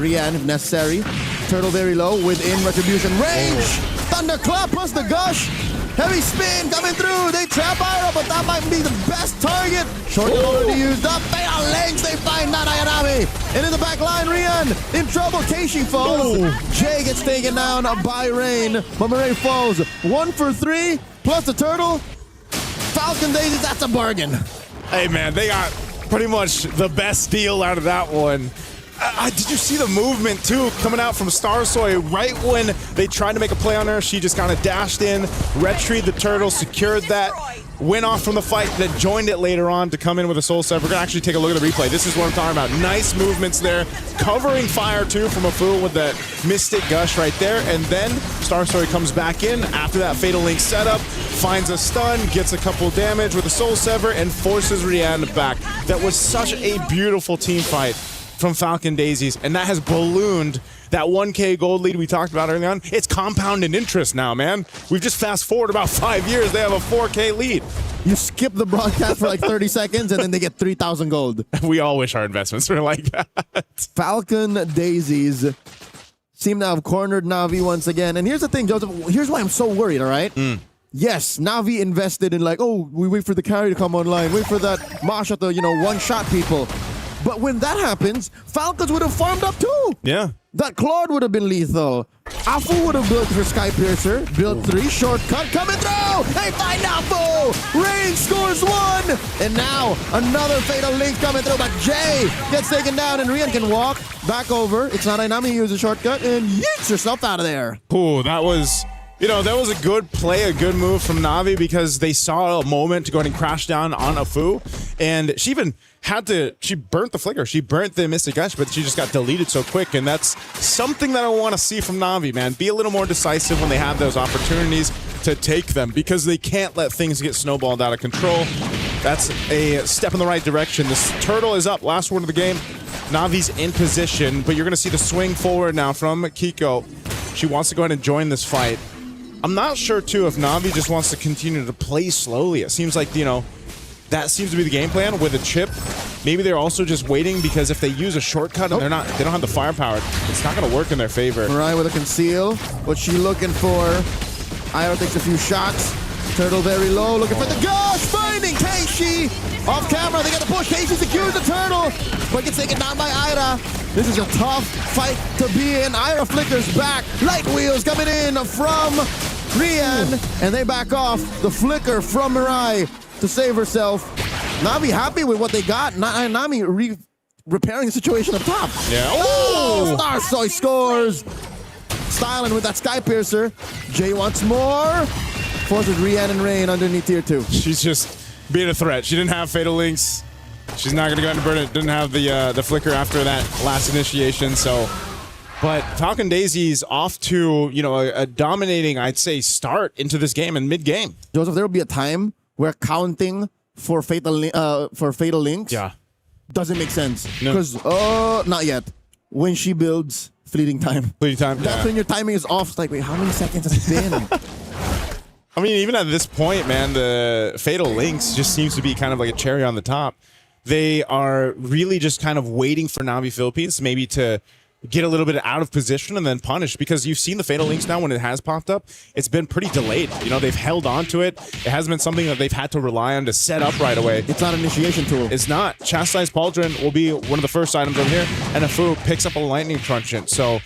Speaker 20: Rian if necessary. Turtle very low within retribution range. Thunderclap plus the gush. Heavy spin coming through. They trap Ira, but that might be the best target. Shortcut already used up. Fatal Lynx. They find not Ayanami. And in the back line, Rian in trouble. Keishi falls. Jay gets taken down by Rain. But Mirai falls. 1 for 3 plus the turtle. Falcon Daisies, that's a bargain.
Speaker 17: Hey, man, they got pretty much the best deal out of that one. Did you see the movement, too, coming out from Starsoy right when they tried to make a play on her? She just kind of dashed in, retrieved the turtle, secured that, went off from the fight, then joined it later on to come in with a Soul Sever. We're going to actually take a look at the replay. This is what I'm talking about. Nice movements there. Covering fire, too, from Afu with that Mystic Gush right there. And then Starsoy comes back in after that Fatal Link setup, finds a stun, gets a couple damage with a Soul Sever, and forces Rihanna back. That was such a beautiful team fight from Falcon Daisies, and that has ballooned that 1K gold lead we talked about early on. It's compounded interest now, man. We've just fast forward about 5 years, they have a 4K lead.
Speaker 20: You skip the broadcast for like 30 seconds, and then they get 3,000 gold.
Speaker 17: We all wish our investments were like that.
Speaker 20: Falcon Daisies seem to have cornered Na'Vi once again. And here's the thing, Joseph. Here's why I'm so worried, all right? Yes, Na'Vi invested in we wait for the carry to come online, wait for that Masha to, one-shot people. But when that happens, Falcons would have farmed up too.
Speaker 17: Yeah.
Speaker 20: That Claude would have been lethal. Afu would have built for Sky Piercer. Built 3, shortcut coming through. They find Afu. Rain scores 1. And now another Fatal Link coming through. But Jay gets taken down and Rian can walk back over. It's not Ainami, he uses a shortcut and yeets herself out of there.
Speaker 17: Ooh, that was a good play, a good move from Na'Vi because they saw a moment to go ahead and crash down on Afu. And she even she burnt the flicker. She burnt the Mystic Gush, but she just got deleted so quick. And that's something that I want to see from Na'Vi, man. Be a little more decisive when they have those opportunities to take them because they can't let things get snowballed out of control. That's a step in the right direction. This turtle is up. Last word of the game. Na'Vi's in position, but you're going to see the swing forward now from Kiko. She wants to go ahead and join this fight. I'm not sure, too, if Na'Vi just wants to continue to play slowly. It seems like, that seems to be the game plan with a chip. Maybe they're also just waiting because if they use a shortcut and they don't have the firepower, it's not going to work in their favor.
Speaker 20: Mirai with a conceal. What's she looking for? Ira takes a few shots. Turtle very low, looking for the gush. Finding Keishi. Off camera, they got to push. Keishi secures the turtle, but gets taken down by Ira. This is a tough fight to be in. Ira flickers back. Light wheels coming in from Rian, and they back off. The flicker from Mirai to save herself. Na'Vi happy with what they got. Na'Vi repairing the situation up top.
Speaker 17: Yeah. Oh!
Speaker 20: Oh, Star Soy scores. Styling with that Sky Piercer. Jay wants more. Forces Rian and Rain underneath tier 2.
Speaker 17: She's just being a threat. She didn't have Fatal Links. She's not going to go ahead and burn it. Didn't have the flicker after that last initiation. So, but Falcon Daisy's off to, you know, a dominating, I'd say, start into this game and mid-game.
Speaker 20: Joseph, there will be a time where counting for Fatal Links doesn't make sense. Because, not yet. When she builds, fleeting time.
Speaker 17: Fleeting time,
Speaker 20: That's when your timing is off. It's like, wait, how many seconds has it been?
Speaker 17: I mean, even at this point, man, the Fatal Links just seems to be kind of like a cherry on the top. They are really just kind of waiting for Navi Philippines maybe to get a little bit out of position and then punish, because you've seen the Fatal Links now when it has popped up. It's been pretty delayed. You know, they've held on to it. It hasn't been something that they've had to rely on to set up right away.
Speaker 20: It's not an initiation tool.
Speaker 17: It's not. Chastised Pauldron will be one of the first items over here, and Afu picks up a Lightning Truncheon. So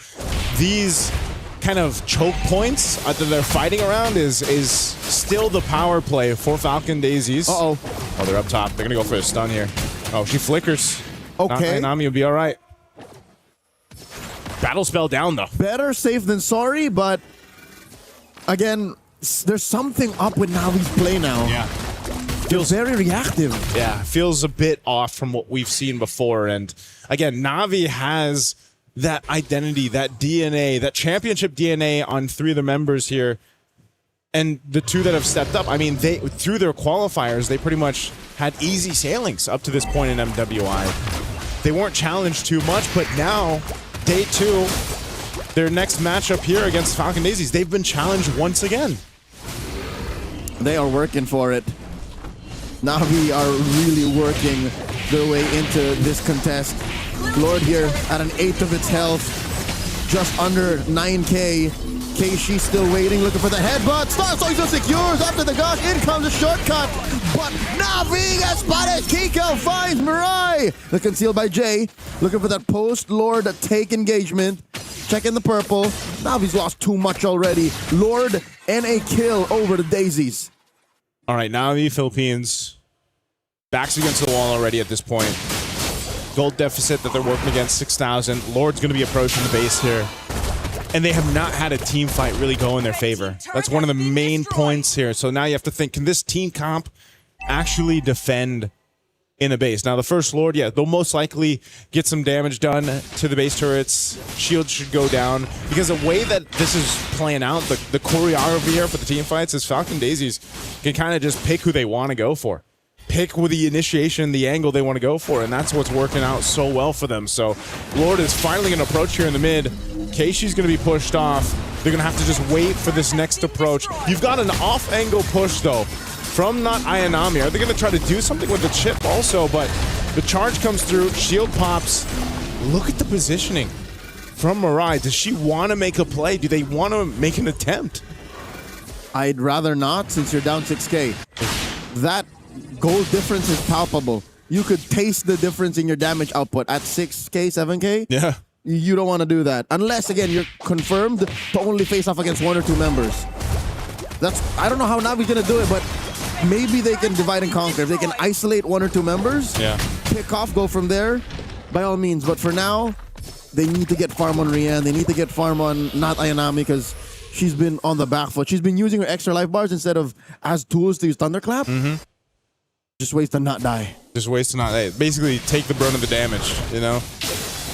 Speaker 17: these kind of choke points that they're fighting around is still the power play for Falcon Daisies.
Speaker 20: Oh,
Speaker 17: they're up top. They're going to go for a stun here. Oh, she flickers.
Speaker 20: Okay.
Speaker 17: Nami will be all right. Battle spell down, though.
Speaker 20: Better safe than sorry, but again, there's something up with Navi's play now.
Speaker 17: Yeah.
Speaker 20: Feels very reactive.
Speaker 17: Yeah, feels a bit off from what we've seen before. And again, Navi has that identity, that DNA, that championship DNA on 3 of the members here. And the 2 that have stepped up, I mean, they through their qualifiers, they pretty much had easy sailings up to this point in MWI. They weren't challenged too much, but now, day 2, their next matchup here against Falcon Daisies, they've been challenged once again.
Speaker 20: They are working for it. Navi are really working their way into this contest. Lord here at an 1/8 of its health, just under 9k. Keishi still waiting, looking for the headbutt. Star Soy still secures after the gosh. In comes a shortcut, but Navi gets spotted. Kiko finds Mirai. The concealed by Jay, looking for that post. Lord take engagement. Checking the purple. Navi's lost too much already. Lord and a kill over the Daisies.
Speaker 17: All right, Navi Philippines backs against the wall already at this point. Gold deficit that they're working against, 6,000. Lord's going to be approaching the base here. And they have not had a team fight really go in their favor. That's one of the main points here. So now you have to think, can this team comp actually defend in a base? Now, the first Lord, yeah, they'll most likely get some damage done to the base turrets. Shields should go down. Because the way that this is playing out, the choreography here for the team fights is Falcon Daisies can kind of just pick who they want to go for. Pick with the initiation, the angle they want to go for, and that's what's working out so well for them. So Lord is finally going to approach here in the mid. Keishi's going to be pushed off. They're going to have to just wait for this next approach. You've got an off-angle push, though, from not Ayanami. Are they going to try to do something with the chip also? But the charge comes through. Shield pops. Look at the positioning from Mirai. Does she want to make a play? Do they want to make an attempt?
Speaker 20: I'd rather not, since you're down 6k. That gold difference is palpable. You could taste the difference in your damage output at 6k, 7k.
Speaker 17: Yeah.
Speaker 20: You don't want to do that. Unless, again, you're confirmed to only face off against 1 or 2 members. I don't know how Navi's going to do it, but maybe they can divide and conquer. If they can isolate 1 or 2 members, pick off, go from there, by all means. But for now, they need to get farm on Rian. They need to get farm on not Ayanami, because she's been on the back foot. She's been using her extra life bars instead of as tools to use Thunderclap. Just ways to not die.
Speaker 17: Just ways to not die. Basically, take the brunt of the damage, you know?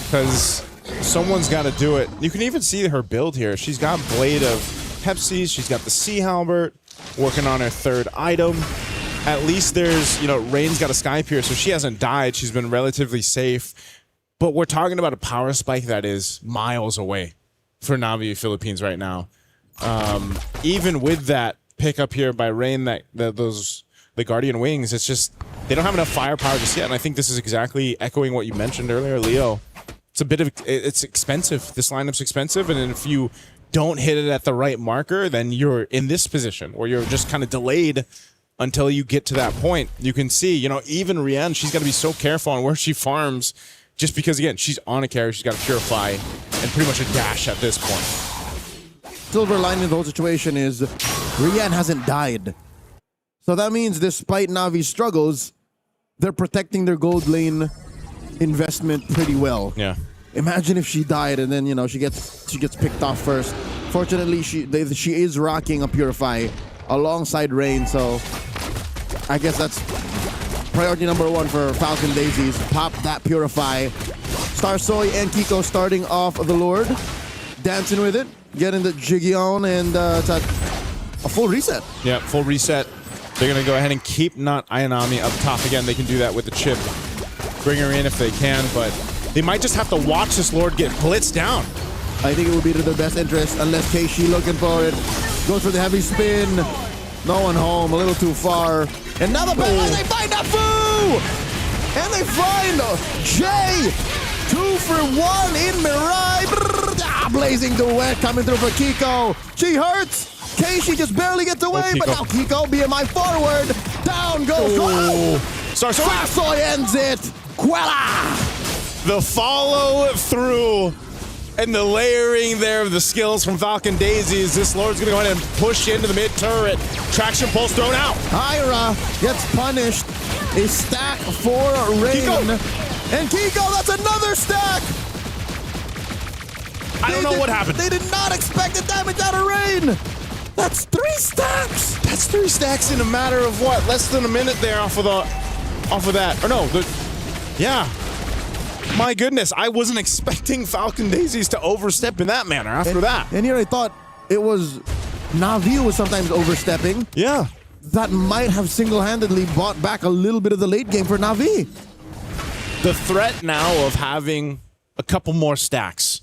Speaker 17: Because someone's got to do it. You can even see her build here. She's got Blade of Pepsi's. She's got the Sea Halbert, working on her 3rd item. At least there's, you know, Rain's got a Sky Pierce, so she hasn't died. She's been relatively safe. But we're talking about a power spike that is miles away for Navi Philippines right now. Even with that pickup here by Rain, the Guardian Wings, it's just, they don't have enough firepower just yet. And I think this is exactly echoing what you mentioned earlier, Leo. It's expensive. This lineup's expensive. And if you don't hit it at the right marker, then you're in this position where you're just kind of delayed until you get to that point. You can see, you know, even Rian, she's got to be so careful on where she farms, just because, again, she's on a carry. She's got to Purify and pretty much a dash at this point.
Speaker 20: Silver lining of the whole situation is Rian hasn't died. So that means despite Navi's struggles, they're protecting their gold lane investment pretty well.
Speaker 17: Yeah.
Speaker 20: Imagine if she died and then she gets picked off first. Fortunately, she is rocking a Purify alongside Rain, so I guess that's priority number one for Falcon Daisies. Pop that Purify. Star Soy and Kiko starting off the Lord, dancing with it, getting the jiggy on, and it's a full reset.
Speaker 17: Yeah, full reset. They're going to go ahead and keep Not Ayanami up top again. They can do that with the chip. Bring her in if they can, but they might just have to watch this Lord get blitzed down.
Speaker 20: I think it would be to their best interest unless Keishi looking for it. Goes for the heavy spin. No one home, a little too far. And now the back, they find Afu! And they find Jay! 2 for 1 in Mirai. Blazing duet coming through for Kiko. She hurts. Keishi just barely gets away, but now Kiko, BMI forward. Down goes. Sarsoy ends it. Quella!
Speaker 17: The follow through and the layering there of the skills from Falcon Daisies. This Lord's going to go ahead and push into the mid turret. Traction pulse thrown out.
Speaker 20: Ira gets punished. A stack for Rain.
Speaker 17: Kiko.
Speaker 20: And Kiko, that's another stack.
Speaker 17: I don't know what happened.
Speaker 20: They did not expect the damage out of Rain. That's 3 stacks.
Speaker 17: That's 3 stacks in a matter of what? Less than a minute there off of that. Or no, yeah. My goodness, I wasn't expecting Falcon Daisies to overstep in that manner after that.
Speaker 20: And here I thought it was Na'Vi was sometimes overstepping.
Speaker 17: Yeah.
Speaker 20: That might have single-handedly bought back a little bit of the late game for Na'Vi.
Speaker 17: The threat now of having a couple more stacks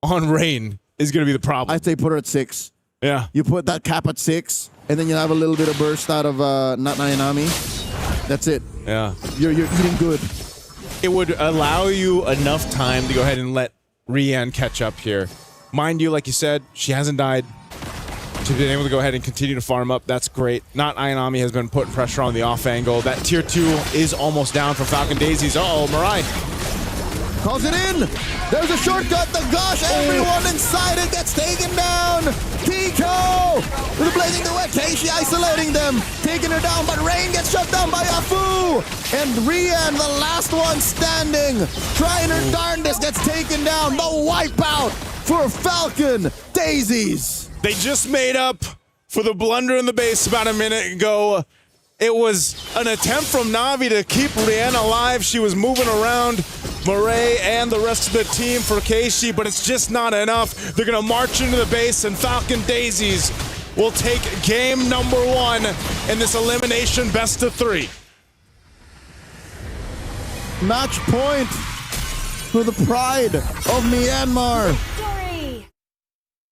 Speaker 17: on Rain is going to be the problem.
Speaker 20: I'd say put her at 6.
Speaker 17: Yeah.
Speaker 20: You put that cap at 6, and then you have a little bit of burst out of Not Ayanami. That's it.
Speaker 17: Yeah.
Speaker 20: You're eating good.
Speaker 17: It would allow you enough time to go ahead and let Rian catch up here. Mind you, like you said, she hasn't died. She's been able to go ahead and continue to farm up. That's great. Not Ayanami has been putting pressure on the off angle. That tier 2 is almost down for Falcon Daisies. Uh-oh, Mirai.
Speaker 20: Calls it in. There's a shortcut. The gosh, everyone inside it gets taken down. Kiko with a blazing duet. Keishi isolating them, taking her down, but Rain gets shut down by Afu. And Rian, the last one standing, trying her darndest, gets taken down. The wipeout for Falcon Daisies.
Speaker 17: They just made up for the blunder in the base about a minute ago. It was an attempt from Na'Vi to keep Rihanna alive. She was moving around Murray and the rest of the team for Keishi, but it's just not enough. They're going to march into the base, and Falcon Daisies will take game number 1 in this elimination best of 3.
Speaker 20: Match point for the pride of Myanmar.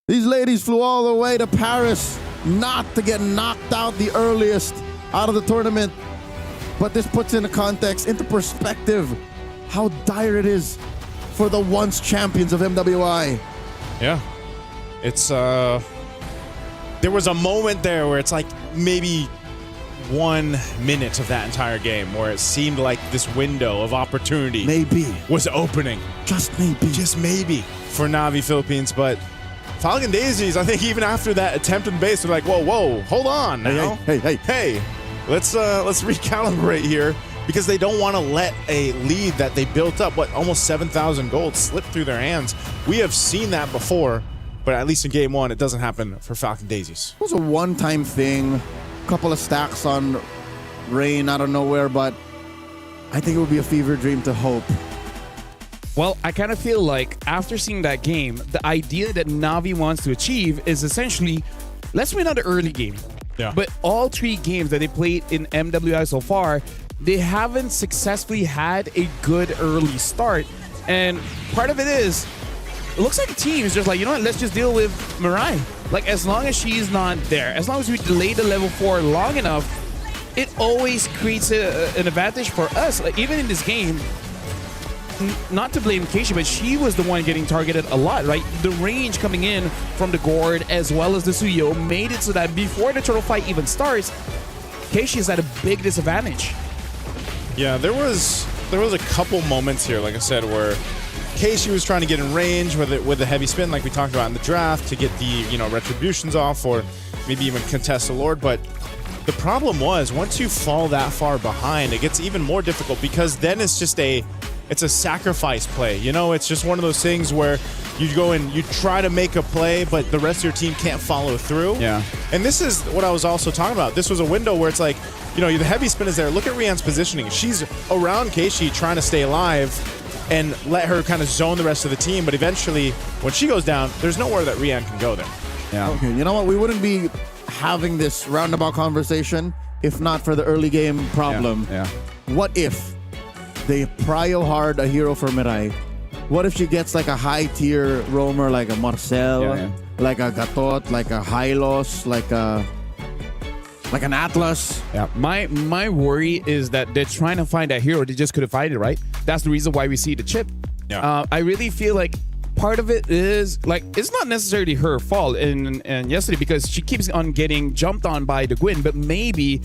Speaker 20: These ladies flew all the way to Paris not to get knocked out the earliest out of the tournament. But this puts into context, into perspective, how dire it is for the once champions of MWI.
Speaker 17: Yeah. It's, there was a moment there where it's like maybe 1 minute of that entire game where it seemed like this window of opportunity was opening.
Speaker 20: Just maybe
Speaker 17: for Na'Vi Philippines, but Falcon Daisies, I think even after that attempt in base, they're like, whoa, hold on now.
Speaker 20: Hey.
Speaker 17: Let's recalibrate here, because they don't want to let a lead that they built up, almost 7,000 gold, slip through their hands. We have seen that before, but at least in game 1, it doesn't happen for Falcon Daisies.
Speaker 20: It was a one-time thing. Couple of stacks on Rain out of nowhere, but I think it would be a fever dream to hope.
Speaker 16: Well, I kind of feel like after seeing that game, the idea that Na'Vi wants to achieve is essentially, let's win on the early game.
Speaker 17: Yeah.
Speaker 16: But all 3 games that they played in MWI so far, they haven't successfully had a good early start. And part of it is, it looks like the team is just like, you know what, let's just deal with Mirai. Like, as long as she's not there, as long as we delay the level 4 long enough, it always creates an advantage for us. Like, even in this game, not to blame Keishi, but she was the one getting targeted a lot, right? The range coming in from the Gourd as well as the Suyo made it so that before the turtle fight even starts, Keishi is at a big disadvantage.
Speaker 17: Yeah, there was a couple moments here, like I said, where Keishi was trying to get in range with the heavy spin, like we talked about in the draft, to get the retributions off, or maybe even contest the Lord. But the problem was, once you fall that far behind, it gets even more difficult, because then it's just a
Speaker 6: it's a sacrifice play. You know, it's just one of those things where you go and you try to make a play, but the rest of your team can't follow through.
Speaker 16: Yeah.
Speaker 6: And this is what I was also talking about. This was a window where it's like, you know, the heavy spin is there. Look at Rian's positioning. She's around Keishi trying to stay alive and let her kind of zone the rest of the team. But eventually, when she goes down, there's nowhere that Rian can go there.
Speaker 16: Yeah.
Speaker 20: Okay, you know what? We wouldn't be having this roundabout conversation if not for the early game problem.
Speaker 16: Yeah.
Speaker 20: What if they prio hard a hero for Mirai? What if she gets like a high tier roamer like a Marcel, like a Gatot, like a Hylos, like an Atlas?
Speaker 16: Yeah. My worry is that they're trying to find that hero. They just couldn't find it, right? That's the reason why we see the chip.
Speaker 6: Yeah.
Speaker 16: I really feel like part of it is like it's not necessarily her fault and yesterday because she keeps on getting jumped on by the Gwyn, but maybe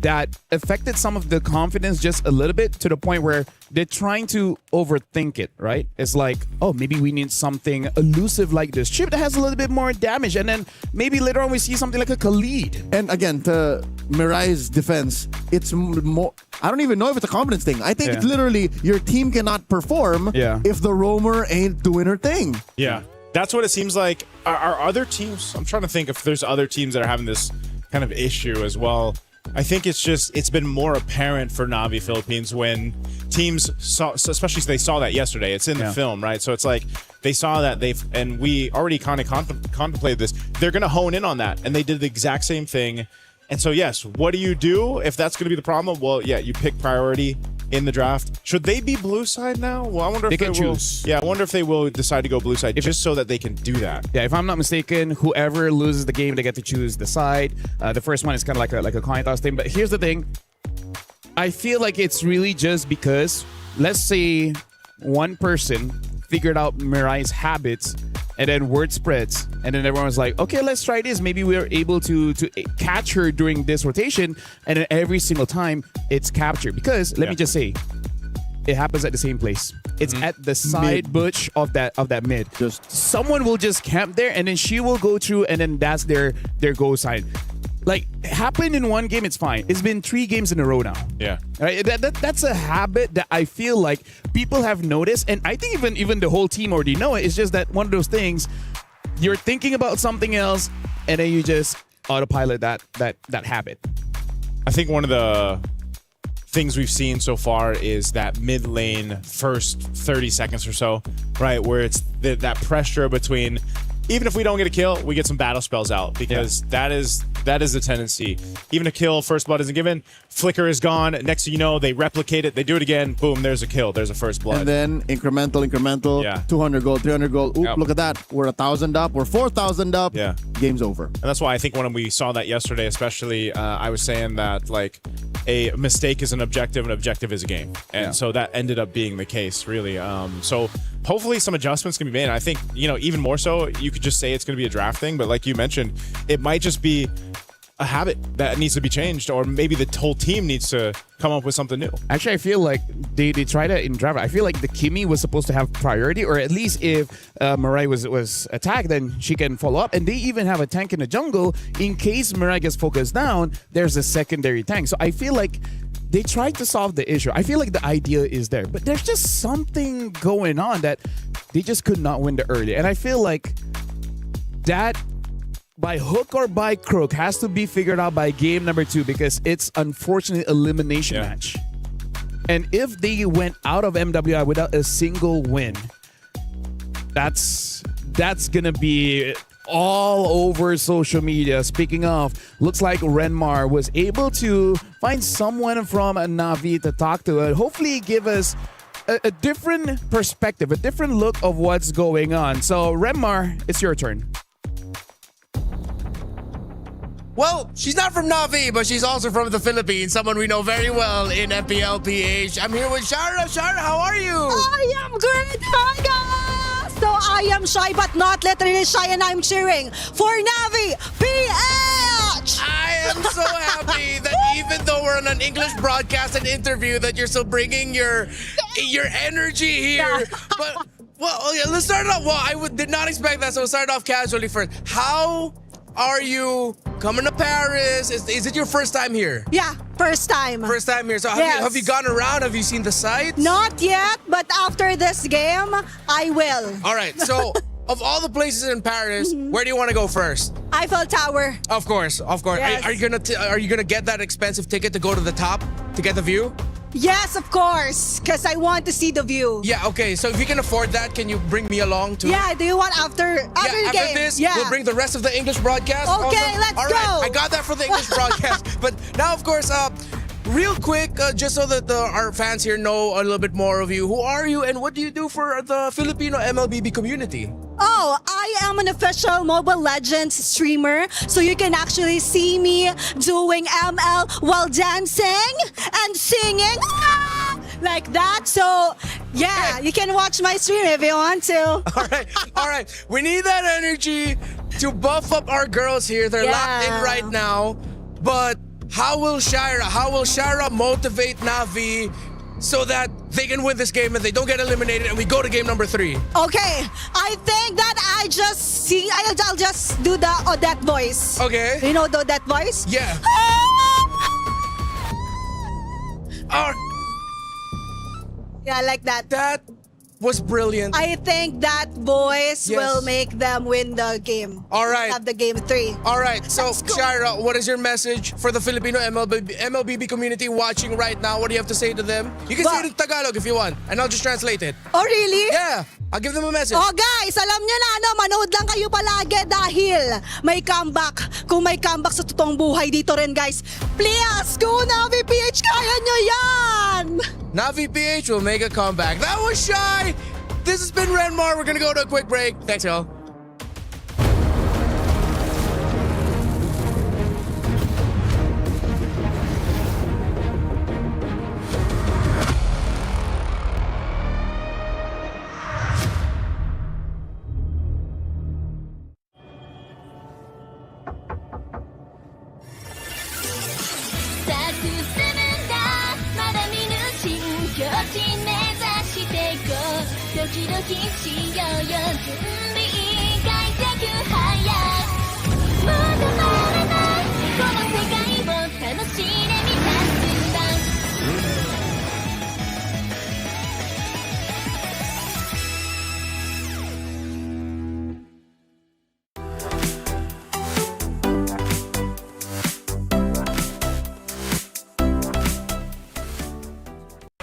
Speaker 16: that affected some of the confidence just a little bit to the point where they're trying to overthink it, right? It's like, oh, maybe we need something elusive like this chip that has a little bit more damage, and then maybe later on we see something like a Khalid.
Speaker 20: And again, to Mirai's defense, it's more, I don't even know if it's a confidence thing. I think it's literally your team cannot perform if the roamer ain't doing her thing.
Speaker 6: Yeah, that's what it seems like. Are other teams, I'm trying to think if there's other teams that are having this kind of issue as well. I think it's been more apparent for Na'Vi Philippines when teams saw, especially they saw that yesterday. It's in the film, right? So it's like they saw that and we already kind of contemplated this. They're going to hone in on that, and they did the exact same thing. And so yes, what do you do if that's going to be the problem? Well, yeah, you pick priority in the draft. Should they be blue side now? Well, I wonder if they will choose. Yeah, I wonder if they will decide to go blue side just so that they can do that.
Speaker 16: Yeah, if I'm not mistaken, whoever loses the game, they get to choose the side. The first one is kind of like a coin toss thing. But here's the thing. I feel like it's really just because, let's say, one person figured out Mirai's habits, and then word spreads, and then everyone was like, okay, let's try this. Maybe we're able to catch her during this rotation, and then every single time it's captured. Because let me just say, it happens at the same place. It's at the side bush of that mid.
Speaker 20: Just
Speaker 16: someone will just camp there, and then she will go through, and then that's their go side. Like, happened in one game, it's fine. It's been 3 games in a row now.
Speaker 6: Yeah.
Speaker 16: Right? That's a habit that I feel like people have noticed, and I think even the whole team already know it. It's just that one of those things, you're thinking about something else, and then you just autopilot that habit.
Speaker 6: I think one of the things we've seen so far is that mid lane first 30 seconds or so, right? Where it's that pressure between, even if we don't get a kill, we get some battle spells out, because that is the tendency. Even a kill, first blood isn't given, flicker is gone, next thing you know, they replicate it, they do it again, boom, there's a kill, there's a first blood.
Speaker 20: And then incremental, 200 gold, 300 gold. Oop, look at that. We're 1,000 up, we're 4,000 up.
Speaker 6: Yeah.
Speaker 20: Game's over.
Speaker 6: And that's why I think when we saw that yesterday, especially, I was saying that, like, a mistake is an objective is a game. And so that ended up being the case, really. So hopefully some adjustments can be made. And I think, even more so, you could just say it's going to be a draft thing. But like you mentioned, it might just be a habit that needs to be changed, or maybe the whole team needs to come up with something new.
Speaker 16: Actually, I feel like they tried it in draft. I feel like the Kimi was supposed to have priority, or at least if Mirai was attacked, then she can follow up. And they even have a tank in the jungle in case Mirai gets focused down. There's a secondary tank. So I feel like they tried to solve the issue. I feel like the idea is there, but there's just something going on that they just could not win the early. And I feel like that, by hook or by crook, has to be figured out by game number 2, because it's unfortunately elimination match. And if they went out of MWI without a single win, that's gonna be all over social media. Speaking of, looks like Renmar was able to find someone from Na'Vi to talk to and hopefully give us a different perspective, a different look of what's going on. So Renmar, it's your turn.
Speaker 11: Well, she's not from Na'Vi, but she's also from the Philippines, someone we know very well in FPLPH. I'm here with Shara. Shara, how are you?
Speaker 7: I am good. Hi, guys. So I am shy, but not literally shy, and I'm cheering for Na'Vi PH.
Speaker 11: I am so happy that even though we're on an English broadcast and interview, that you're still bringing your energy here. But, well, okay, let's start off. Well, did not expect that, so we'll start off casually first. How are you coming to Paris. Is it your first time here?
Speaker 7: Yeah, first time.
Speaker 11: First time here. So
Speaker 7: Yes.
Speaker 11: have you gone around? Have you seen the sights?
Speaker 7: Not yet, but after this game, I will.
Speaker 11: All right. So of all the places in Paris, where do you want to go first?
Speaker 7: Eiffel Tower.
Speaker 11: Of course.
Speaker 7: Yes.
Speaker 11: Are you gonna get that expensive ticket to go to the top to get the view?
Speaker 7: Yes, of course, because I want to see the view.
Speaker 11: Yeah. Okay. So if you can afford that, can you bring me along too?
Speaker 7: Yeah, do you want after the
Speaker 11: After
Speaker 7: game?
Speaker 11: this,
Speaker 7: Yeah.
Speaker 11: we'll bring the rest of the English broadcast.
Speaker 7: Okay, let's
Speaker 11: All right,
Speaker 7: go.
Speaker 11: I got that for the English broadcast. But now, of course, real quick, just so that our fans here know a little bit more of you. Who are you and what do you do for the Filipino MLBB community?
Speaker 7: Oh, I am an official Mobile Legends streamer, so you can actually see me doing ML while dancing and singing like that. So, yeah, you can watch my stream if you want to.
Speaker 11: All right. We need that energy to buff up our girls here. They're locked in right now. But how will Shira motivate Navi so that they can win this game and they don't get eliminated and we go to game number 3?
Speaker 7: Okay, I think that I'll just do the Odette voice.
Speaker 11: Okay.
Speaker 7: You know the Odette voice?
Speaker 11: Yeah.
Speaker 7: Yeah, like that.
Speaker 11: That was brilliant.
Speaker 7: I think that voice
Speaker 11: Yes.
Speaker 7: will make them win the game.
Speaker 11: All right.
Speaker 7: Have the game 3.
Speaker 11: All right, so Shira, what is your message for the Filipino MLBB community watching right now? What do you have to say to them? You can say it in Tagalog if you want, and I'll just translate it.
Speaker 7: Oh, really?
Speaker 11: Yeah, I'll give them a message.
Speaker 7: Oh, guys, alam nyo na, manood lang kayo palagi dahil may comeback. Kung may comeback sa totoong buhay dito rin, guys. Please, go Navi PH, kaya nyo yan!
Speaker 11: Navi PH will make a comeback. That was Shy. This has been Renmar. We're gonna go to a quick break. Thanks, y'all.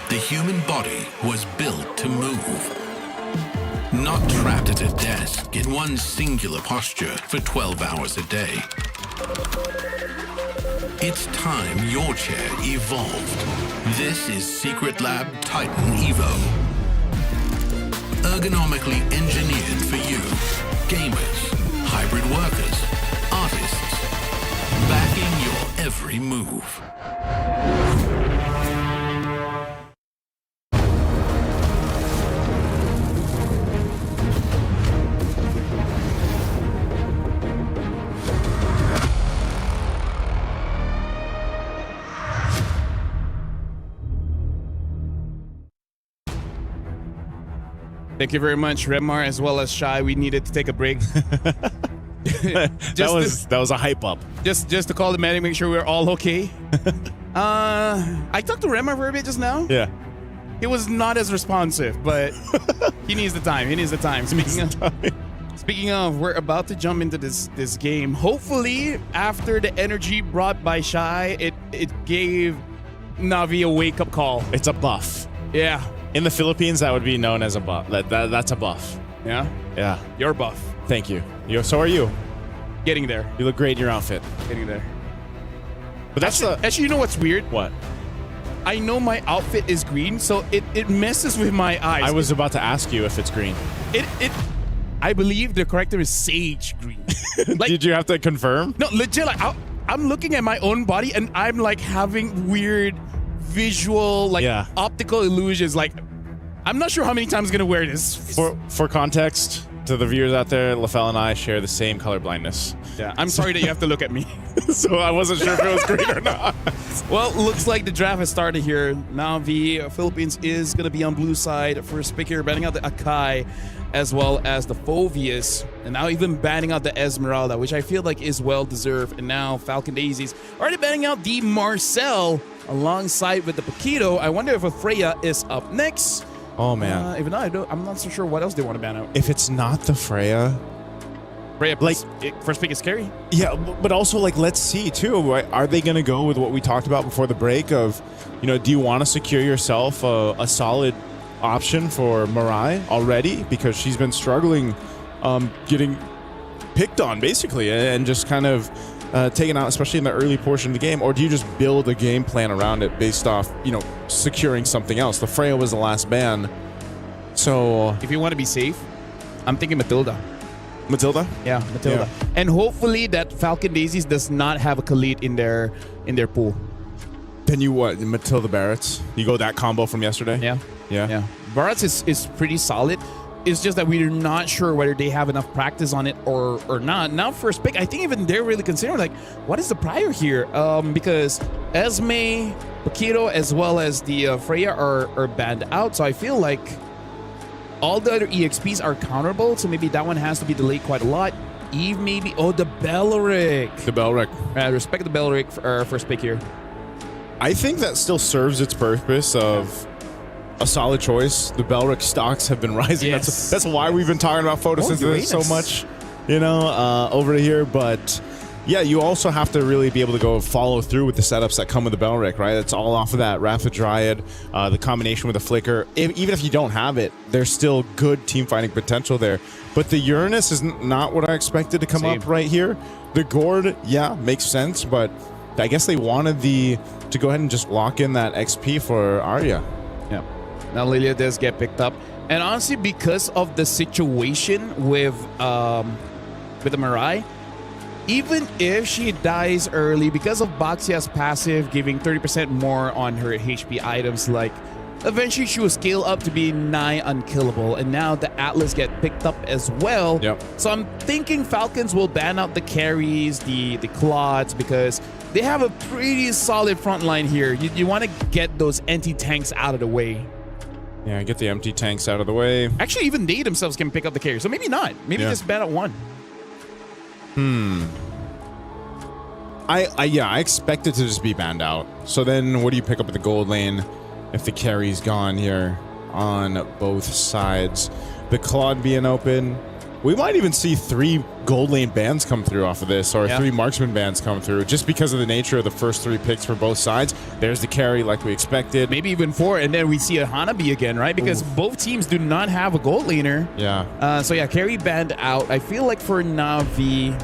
Speaker 21: The human body was built to move. Not trapped at a desk in one singular posture for 12 hours a day. It's time your chair evolved. This is Secret Lab Titan Evo. Ergonomically engineered for you, gamers, hybrid workers, artists, backing your every move.
Speaker 16: Thank you very much, Remar, as well as Shy. We needed to take a break.
Speaker 8: that was a hype up.
Speaker 16: Just to call the medic, make sure we're all okay. I talked to Remar for a bit just now.
Speaker 8: Yeah.
Speaker 16: He was not as responsive, but he needs the time. He needs the time. Speaking of, we're about to jump into this game. Hopefully, after the energy brought by Shy, it gave Navi a wake-up call.
Speaker 8: It's a buff.
Speaker 16: Yeah.
Speaker 8: In the Philippines, that would be known as a buff. That's a buff.
Speaker 16: Yeah?
Speaker 8: Yeah.
Speaker 16: You're buff.
Speaker 8: Thank you. So are you.
Speaker 16: Getting there.
Speaker 8: You look great in your outfit.
Speaker 16: Getting there.
Speaker 8: But that's
Speaker 16: actually, you know what's weird?
Speaker 8: What?
Speaker 16: I know my outfit is green, so it messes with my eyes.
Speaker 8: I was about to ask you if it's green.
Speaker 16: I believe the corrector is sage green.
Speaker 8: Like, did you have to confirm?
Speaker 16: No, legit. Like, I'm looking at my own body and I'm like having weird visual, optical illusions. Like, I'm not sure how many times I'm gonna wear this.
Speaker 8: For context,
Speaker 17: To the viewers out there, LaFell and I share the same color blindness.
Speaker 16: Yeah, I'm sorry that you have to look at me.
Speaker 17: So I wasn't sure if it was green or not.
Speaker 16: Well, looks like the draft has started here. Now the Philippines is going to be on blue side. First pick here, banning out the Akai as well as the Phoveus. And now even banning out the Esmeralda, which I feel like is well-deserved. And now Falcon Daisies already banning out the Marcel alongside with the Paquito. I wonder if a Freya is up next.
Speaker 17: Oh, man.
Speaker 16: Even though I'm not so sure what else they want to ban out.
Speaker 17: If it's not the Freya...
Speaker 16: Freya, like, first pick is scary.
Speaker 17: Yeah, but also, like, let's see, too. Are they going to go with what we talked about before the break of, you know, do you want to secure yourself a solid option for Mirai already? Because she's been struggling getting picked on, basically, and just kind of taken out, especially in the early portion of the game. Or do you just build a game plan around it based off, you know, securing something else? The Freya was the last ban. So
Speaker 16: if you want to be safe, I'm thinking Matilda.
Speaker 17: Matilda?
Speaker 16: Yeah, Matilda. Yeah. And hopefully that Falcon Daisies does not have a Khalid in their pool.
Speaker 17: Then you what? Matilda Barretts? You go that combo from yesterday?
Speaker 16: Yeah.
Speaker 17: Yeah.
Speaker 16: Yeah. Barretts is pretty solid. It's just that we're not sure whether they have enough practice on it or not. Now first pick, I think even they're really considering like, what is the prior here? Because Esme, Paquito, as well as the Freya are banned out. So I feel like all the other EXPs are counterable, so maybe that one has to be delayed quite a lot. Eve maybe. Oh, the Belric.
Speaker 17: The Belric.
Speaker 16: Respect the Belric for our first pick here.
Speaker 17: I think that still serves its purpose of a solid choice. The Belric stocks have been rising.
Speaker 16: Yes.
Speaker 17: That's why we've been talking about photosynthesis so much, you know, over here. But yeah, you also have to really be able to go follow through with the setups that come with the Belric, right? It's all off of that Rapid Dryad, the combination with the Flicker. Even if you don't have it, there's still good team fighting potential there. But the Uranus is not what I expected to come up right here. The Gourd, yeah, makes sense, but I guess they wanted to go ahead and just lock in that XP for Arya.
Speaker 16: Yeah. Now Lilia does get picked up. And honestly, because of the situation with the Mirai, even if she dies early, because of Baxia's passive giving 30% more on her HP items, like eventually she will scale up to be nigh unkillable. And now the Atlas get picked up as well.
Speaker 17: Yep.
Speaker 16: So I'm thinking Falcons will ban out the carries, the Claudes, because they have a pretty solid front line here. You want to get those empty tanks out of the way.
Speaker 17: Yeah, get the empty tanks out of the way.
Speaker 16: Actually, even they themselves can pick up the carry. So maybe not. Maybe just ban out one.
Speaker 17: I expect it to just be banned out. So then what do you pick up at the gold lane if the carry's gone here on both sides? The Claude being open. We might even see 3 gold lane bans come through off of this, or 3 marksman bans come through, just because of the nature of the first 3 picks for both sides. There's the carry like we expected.
Speaker 16: Maybe even 4, and then we see a Hanabi again, right? Because both teams do not have a gold laner.
Speaker 17: Yeah.
Speaker 16: So yeah, carry banned out. I feel like for Navi,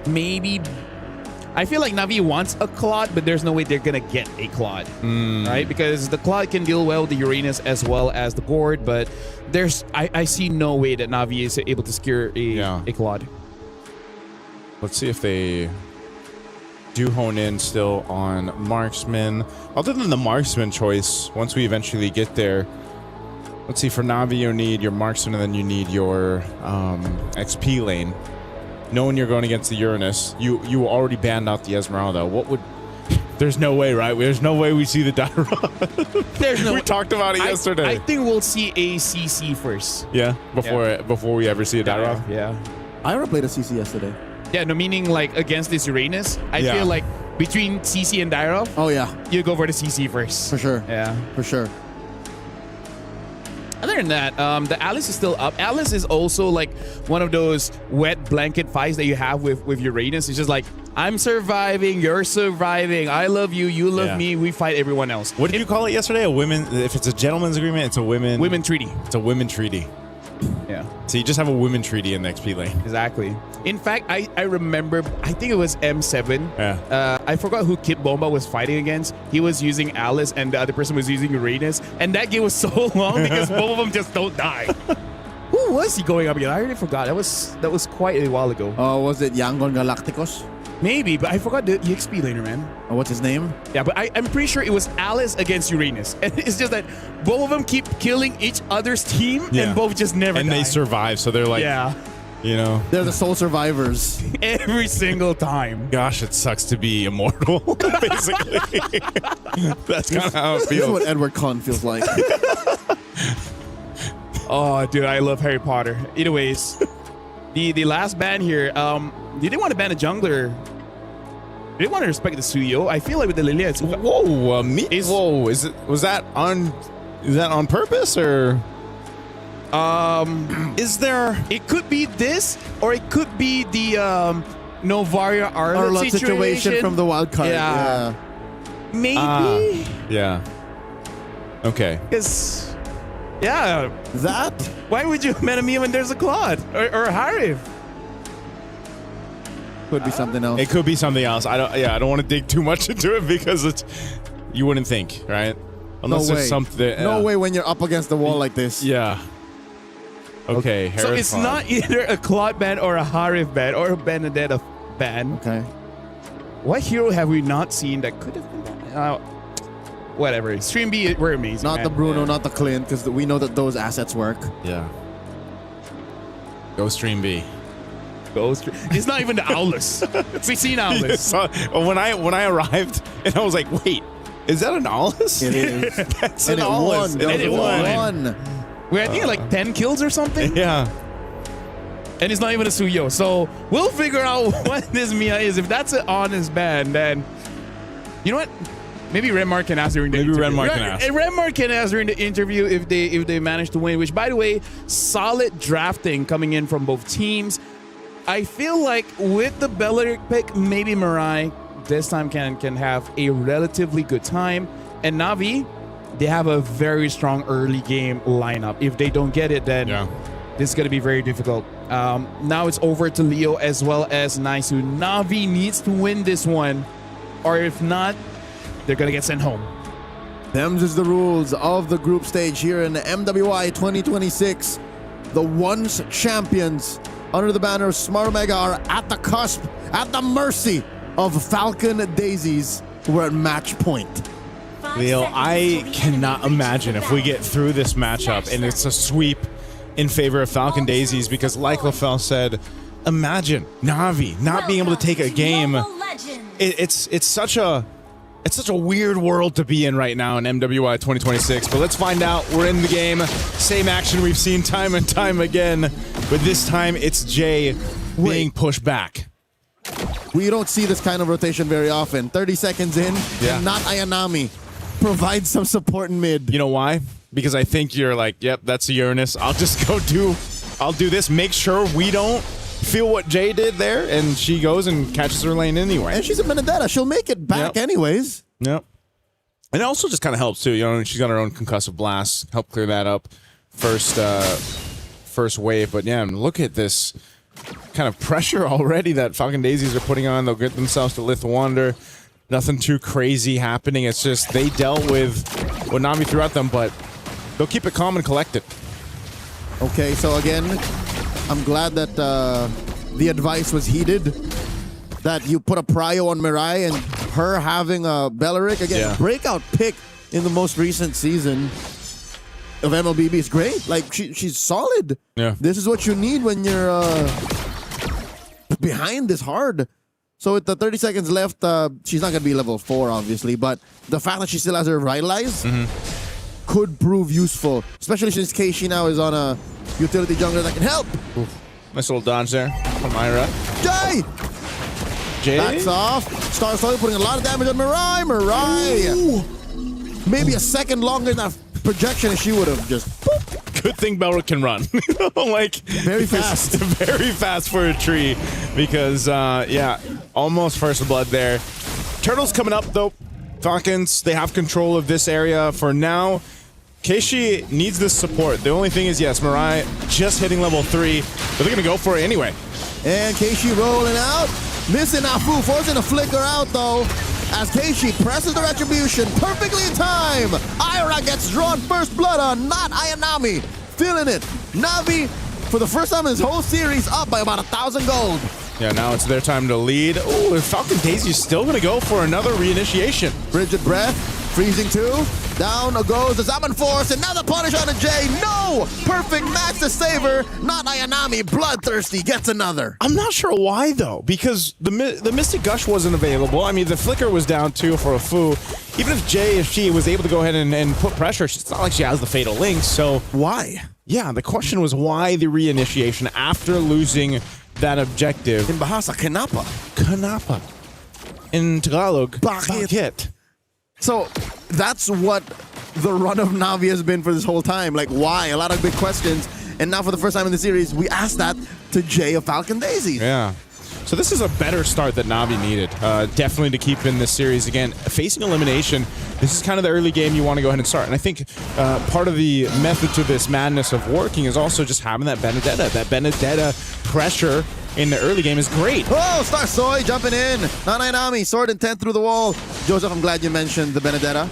Speaker 16: maybe... I feel like Navi wants a Claude, but there's no way they're going to get a Claude, right? Because the Claude can deal well with the Uranus as well as the Gourd, but I see no way that Navi is able to secure a Claude.
Speaker 17: Let's see if they do hone in still on Marksman. Other than the Marksman choice, once we eventually get there, let's see, for Navi you need your Marksman and then you need your XP lane. Knowing you're going against the Uranus, you already banned out the Esmeralda. What would... There's no way, right? There's no way we see the Daira.
Speaker 16: There's no.
Speaker 17: We talked about it yesterday.
Speaker 16: I think we'll see a CC first.
Speaker 17: Yeah, before we ever see a Daira.
Speaker 16: Yeah.
Speaker 20: Ira played a CC yesterday.
Speaker 16: Yeah, no, meaning like against this Uranus, I feel like between CC and Daira, you go for the CC first.
Speaker 20: For sure.
Speaker 16: Yeah.
Speaker 20: For sure.
Speaker 16: Other than that, the Alice is still up. Alice is also like one of those wet blanket fights that you have with Uranus. It's just like, I'm surviving, you're surviving, I love you, you love me, we fight everyone else.
Speaker 17: What did you call it yesterday? A women, if it's a gentleman's agreement, it's a women
Speaker 16: treaty.
Speaker 17: It's a women treaty.
Speaker 16: Yeah.
Speaker 17: So you just have a women treaty in the XP lane.
Speaker 16: Exactly. In fact, I remember, I think it was M7.
Speaker 17: Yeah.
Speaker 16: I forgot who Kit Bomba was fighting against. He was using Alice and the other person was using Uranus. And that game was so long because both of them just don't die. Who was he going up against? I already forgot. That was quite a while ago.
Speaker 20: Was it Yangon Galacticos?
Speaker 16: Maybe, but I forgot the EXP laner, man.
Speaker 20: Oh, what's his name?
Speaker 16: Yeah, but I'm pretty sure it was Alice against Uranus. And it's just that both of them keep killing each other's team and both just never
Speaker 17: And
Speaker 16: die.
Speaker 17: they survive, so they're like, you know.
Speaker 20: They're the sole survivors.
Speaker 16: Every single time.
Speaker 17: Gosh, it sucks to be immortal, basically. That's kind of how it
Speaker 20: This is
Speaker 17: feels.
Speaker 20: what Edward Cullen feels like.
Speaker 16: Oh, dude, I love Harry Potter. Anyways, the last ban here, they didn't want to ban a jungler. They didn't want to respect the Suyo. I feel like with the Lilia, it's
Speaker 17: Whoa, was that on purpose or? Is there?
Speaker 16: It could be this, or it could be the Novaria
Speaker 20: Arlott situation from the wild card.
Speaker 16: Yeah. Maybe.
Speaker 17: Yeah. Okay.
Speaker 16: Because, yeah.
Speaker 20: That?
Speaker 16: Why would you meta me when there's a Claude or a Harif?
Speaker 20: Could be something else.
Speaker 17: It could be something else. I don't want to dig too much into it because you wouldn't think, right? Unless
Speaker 20: no way.
Speaker 17: there's something.
Speaker 20: No way when you're up against the wall like this.
Speaker 17: Yeah. Okay.
Speaker 16: So it's not either a Claude ban or a Harif ban or a Benedetta ban.
Speaker 20: Okay.
Speaker 16: What hero have we not seen that could have been banned? Whatever. Stream B, we're amazing.
Speaker 20: Not
Speaker 16: man.
Speaker 20: the Bruno, not the Clint, because we know that those assets work.
Speaker 17: Yeah. Go Stream B.
Speaker 16: Go Stream. It's not even the Owlus. We seen Owlus.
Speaker 17: When I arrived, and I was like, wait, is that an Owlus?
Speaker 20: It is.
Speaker 17: That's
Speaker 20: And
Speaker 17: an
Speaker 20: it
Speaker 17: Owlus.
Speaker 20: won.
Speaker 16: And it
Speaker 20: won.
Speaker 16: We're I think like 10 kills or something.
Speaker 17: Yeah.
Speaker 16: And it's not even a Suyo. So we'll figure out what this Mia is. If that's an honest ban, then you know what? Maybe Renmar can ask during the interview.
Speaker 17: Renmar can ask.
Speaker 16: Renmar can ask during the interview if they manage to win. Which, by the way, solid drafting coming in from both teams. I feel like with the Belleric pick, maybe Mirai this time can have a relatively good time. And Navi, they have a very strong early game lineup. If they don't get it, then this is going to be very difficult. Now it's over to Leo as well as Naisu. Navi needs to win this one, or if not, they're going to get sent home.
Speaker 20: Them's is the rules of the group stage here in the MWI 2026. The once champions under the banner of Smart Omega are at the cusp, at the mercy of Falcon Daisies, who are at match point.
Speaker 17: Leo, I cannot imagine if we get through this matchup and it's a sweep in favor of Falcon Daisies, because like LaFell said, imagine Navi not being able to take a game. It's such a weird world to be in right now in MWI 2026. But let's find out. We're in the game. Same action we've seen time and time again, but this time it's Jay being pushed back.
Speaker 20: We don't see this kind of rotation very often. 30 seconds in, and not Ayanami provides some support in mid.
Speaker 17: You know why? Because I think you're like, yep, that's a Uranus. I'll just I'll do this. Make sure we don't feel what Jay did there, and she goes and catches her lane anyway.
Speaker 20: And she's a Benedetta. She'll make it back anyways.
Speaker 17: Yep. And it also just kind of helps too. You know, she's got her own concussive blast. Help clear that up. First wave. But yeah, look at this kind of pressure already that Falcon Daisies are putting on. They'll get themselves to Lith Wander. Nothing too crazy happening. It's just they dealt with what Nami threw at them, but they'll keep it calm and collected.
Speaker 20: Okay, so again, I'm glad that the advice was heeded. That you put a prio on Mirai, and her having a Belleric, again, a breakout pick in the most recent season of MLBB is great. Like, she's solid.
Speaker 17: Yeah.
Speaker 20: This is what you need when you're behind this hard. So with the 30 seconds left, she's not going to be level 4, obviously, but the fact that she still has her Revitalize could prove useful, especially since Keishi now is on a utility jungler that can help.
Speaker 17: Oof. Nice little dodge there from Myra.
Speaker 20: Jay! Backs off. Star slowly putting a lot of damage on Mirai. Mirai! Maybe a second longer than projection, and she would have just... Boop.
Speaker 17: Good thing Belric can run. Like
Speaker 20: very fast.
Speaker 17: Very fast for a tree. Because, yeah, almost first blood there. Turtles coming up, though. Falcons, they have control of this area for now. Keishi needs this support. The only thing is, yes, Mirai just hitting level 3, but they're going to go for it anyway.
Speaker 20: And Keishi rolling out. Missing Afu, forcing a flicker out, though. As Keishi presses the retribution perfectly in time. Ira gets drawn first blood on, not Ayanami. Feeling it. Navi, for the first time in this whole series, up by about 1,000 gold.
Speaker 8: Yeah, now it's their time to lead. Oh, Falcon Daisy's still going to go for another reinitiation.
Speaker 20: Frigid Breath, Freezing 2. Down goes the Zaman Force, and now the punish on the J. No! Perfect match to save her. Not Ayanami, bloodthirsty, gets another.
Speaker 8: I'm not sure why, though, because the Mystic Gush wasn't available. I mean, the Flicker was down, too, for a Fu. Even if she was able to go ahead and put pressure, it's not like she has the Fatal Link, so...
Speaker 20: Why?
Speaker 8: Yeah, the question was why the reinitiation after losing that objective.
Speaker 20: In Bahasa, Kanapa.
Speaker 8: Kanapa. In Tagalog, bakit?
Speaker 20: So that's what the run of Navi has been for this whole time. Like, why? A lot of big questions. And now for the first time in the series, we asked that to Jay of Falcon Daisies.
Speaker 8: Yeah. So this is a better start that Navi needed. Definitely to keep in this series. Again, facing elimination, this is kind of the early game you want to go ahead and start. And I think part of the method to this madness of working is also just having that Benedetta. That Benedetta pressure in the early game is great.
Speaker 20: Oh, Star Soy jumping in. Nanainami, sword intent through the wall. Joseph, I'm glad you mentioned the Benedetta.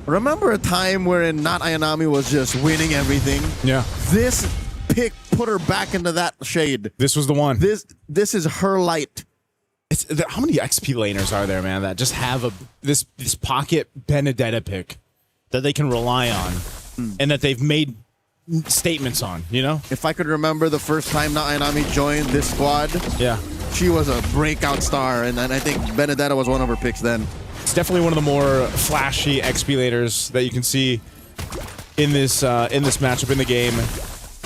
Speaker 20: Remember a time wherein Not Ayanami was just winning everything?
Speaker 8: Yeah.
Speaker 20: This pick put her back into that shade.
Speaker 8: This was the one.
Speaker 20: This is her light.
Speaker 8: How many XP laners are there, man, that just have this pocket Benedetta pick that they can rely on and that they've made statements on, you know?
Speaker 20: If I could remember the first time Not Ayanami joined this squad,
Speaker 8: yeah,
Speaker 20: she was a breakout star, and I think Benedetta was one of her picks then.
Speaker 8: It's definitely one of the more flashy XP laners that you can see in this matchup in the game.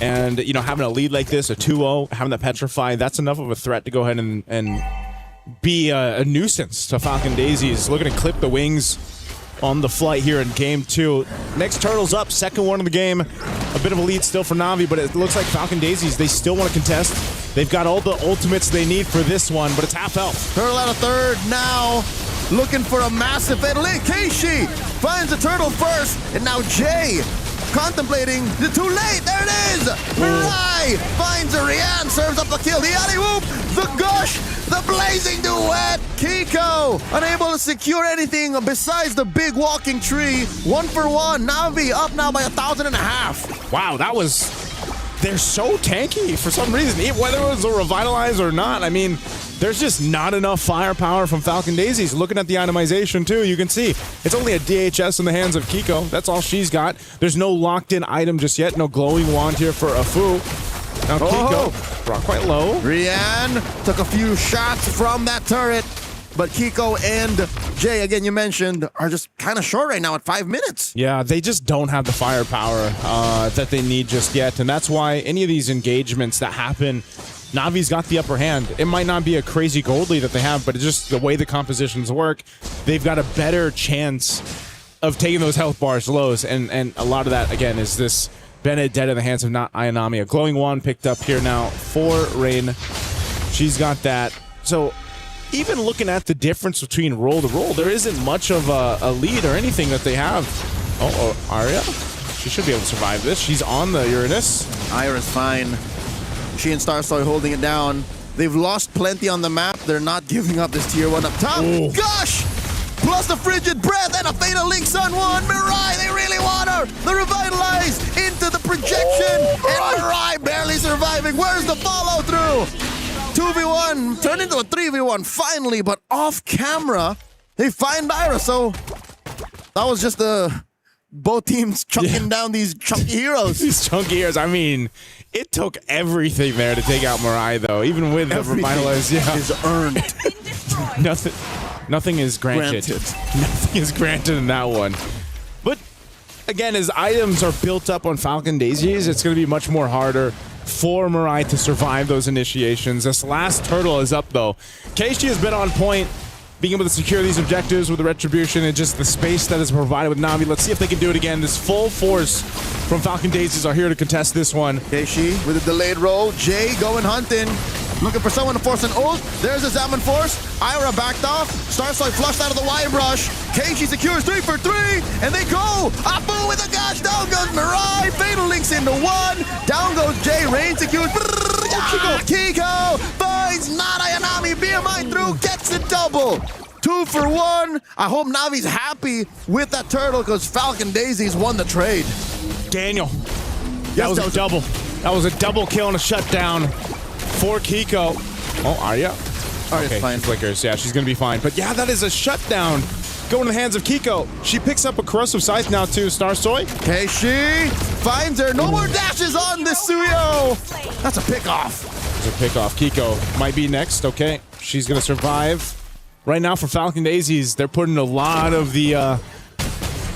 Speaker 8: And, you know, having a lead like this, a 2-0, having that Petrify, that's enough of a threat to go ahead and be a nuisance to Falcon Daisies. Looking to clip the wings on the flight here in game 2. Next Turtle's up, second one of the game. A bit of a lead still for Navi, but it looks like Falcon Daisies, they still want to contest. They've got all the ultimates they need for this one, but it's half health.
Speaker 20: Turtle out of third now, looking for a massive fatal link. Keishi finds the Turtle first, and now Jay contemplating the too late. There it is. Mirai finds a Rian, serves up the kill. The alley-whoop, the gush, the blazing duet. Kiko unable to secure anything besides the big walking tree. 1 for 1. Navi up now by 1,500.
Speaker 8: Wow, that was... They're so tanky for some reason, whether it was a revitalize or not. I mean, there's just not enough firepower from Falcon Daisies. Looking at the itemization, too, you can see it's only a DHS in the hands of Kiko. That's all she's got. There's no locked-in item just yet. No glowing wand here for Afu. Now Kiko brought quite low.
Speaker 20: Rian took a few shots from that turret, but Kiko and Jay, again, you mentioned, are just kind of short right now at 5 minutes.
Speaker 8: Yeah, they just don't have the firepower that they need just yet, and that's why any of these engagements that happen, Navi's got the upper hand. It might not be a crazy gold lead that they have, but it's just the way the compositions work, they've got a better chance of taking those health bars lows, and a lot of that, again, is this Benedetta in the hands of Not Ayanami. A glowing wand picked up here now for Rain. She's got that. So even looking at the difference between roll to roll, there isn't much of a lead or anything that they have. Oh, Arya? She should be able to survive this. She's on the Uranus.
Speaker 20: Ira's fine. She and Starsoy holding it down. They've lost plenty on the map. They're not giving up this tier 1 up top.
Speaker 8: Ooh.
Speaker 20: Gosh! Plus the Frigid Breath and a Fatal Link Sun 1. Mirai, they really want her. The Revitalize into the projection. And Mirai barely surviving. Where's the follow through? 2v1 turned into a 3v1 finally, but off camera, they find Ira. So that was just both teams chunking down these chunky heroes.
Speaker 8: These chunky heroes. I mean, it took everything there to take out Mirai, though. Even with the Revitalize,
Speaker 20: is earned.
Speaker 8: Nothing is granted. Nothing is granted in that one. But again, as items are built up on Falcon Daisies, it's going to be much more harder for Mirai to survive those initiations. This last turtle is up, though. Keishi has been on point, being able to secure these objectives with the retribution and just the space that is provided with Navi. Let's see if they can do it again. This full force from Falcon Daisies are here to contest this one.
Speaker 20: Keishi with a delayed roll. Jay going hunting. Looking for someone to force an ult. There's a Zaman Force. Ira backed off. Starsoy flushed out of the Y brush. Keishi secures 3 for 3. And they go. Apu with a gosh. Down goes Mirai. Fatal links into 1. Down goes Jay. Rain secures. Kiko finds Not Ayanami. BMI through. Gets it double. 2 for 1. I hope Navi's happy with that turtle because Falcon Daisies won the trade.
Speaker 8: Daniel. That was a double. That was a double kill and a shutdown for Kiko. Oh, Arya?
Speaker 10: Arya's
Speaker 8: Okay,
Speaker 10: fine.
Speaker 8: she flickers. Yeah, she's going to be fine. But yeah, that is a shutdown going in the hands of Kiko. She picks up a corrosive scythe now too, Star Soy.
Speaker 10: Okay, she finds her. No more dashes on this Suyo. That's a pick off.
Speaker 8: There's a pick off. Kiko might be next. Okay, she's going to survive. Right now for Falcon Daisies, they're putting a lot of the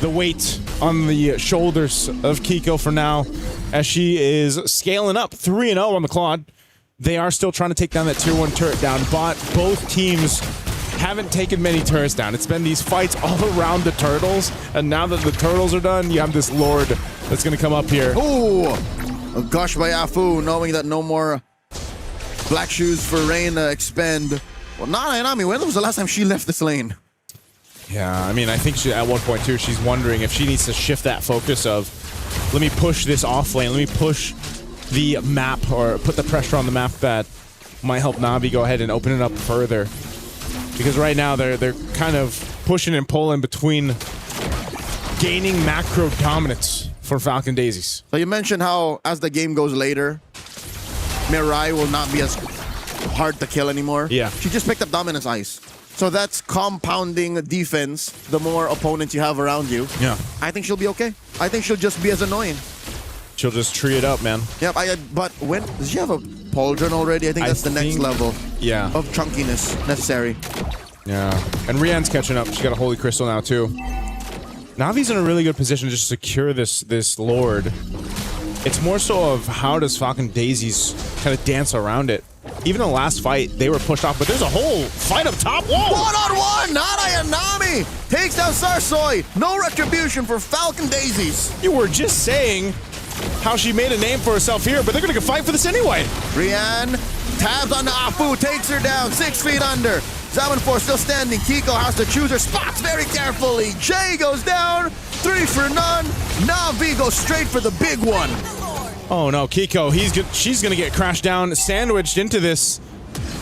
Speaker 8: weight on the shoulders of Kiko for now, as she is scaling up 3-0 on the Claude. They are still trying to take down that tier 1 turret down, but both teams haven't taken many turrets down. It's been these fights all around the turtles, and now that the turtles are done, you have this Lord that's going to come up here.
Speaker 10: Oh, a gush by Afu, knowing that no more black shoes for Rain expend. Well, Nami, when was the last time she left this lane?
Speaker 8: Yeah, I mean, I think at one point, too, she's wondering if she needs to shift that focus of, let me push this off lane, let me push the map, or put the pressure on the map that might help Navi go ahead and open it up further. Because right now, they're kind of pushing and pulling between gaining macro dominance for Falcon Daisies.
Speaker 10: So you mentioned how, as the game goes later, Mirai will not be as hard to kill anymore.
Speaker 8: Yeah.
Speaker 10: She just picked up Dominance Ice. So that's compounding defense the more opponents you have around you.
Speaker 8: Yeah.
Speaker 10: I think she'll be okay. I think she'll just be as annoying.
Speaker 8: She'll just tree it up, man.
Speaker 10: Yep, but when does she have a pauldron already? I think that's the next level of chunkiness necessary.
Speaker 8: Yeah. And Rian's catching up. She got a Holy Crystal now, too. Navi's in a really good position to just secure this Lord. It's more so of how does Falcon Daisies kind of dance around it. Even in the last fight, they were pushed off, but there's a whole fight up top. Whoa!
Speaker 10: One-on-one! Nana and Nami takes down Sarsoy. No retribution for Falcon Daisies.
Speaker 8: You were just saying how she made a name for herself here, but they're going to fight for this anyway.
Speaker 10: Rian tabs on Afu, takes her down, 6 feet under. Zaman4 still standing. Kiko has to choose her spots very carefully. Jay goes down, 3 for none. Navi goes straight for the big one.
Speaker 8: Oh no, Kiko, she's gonna get crashed down, sandwiched into this.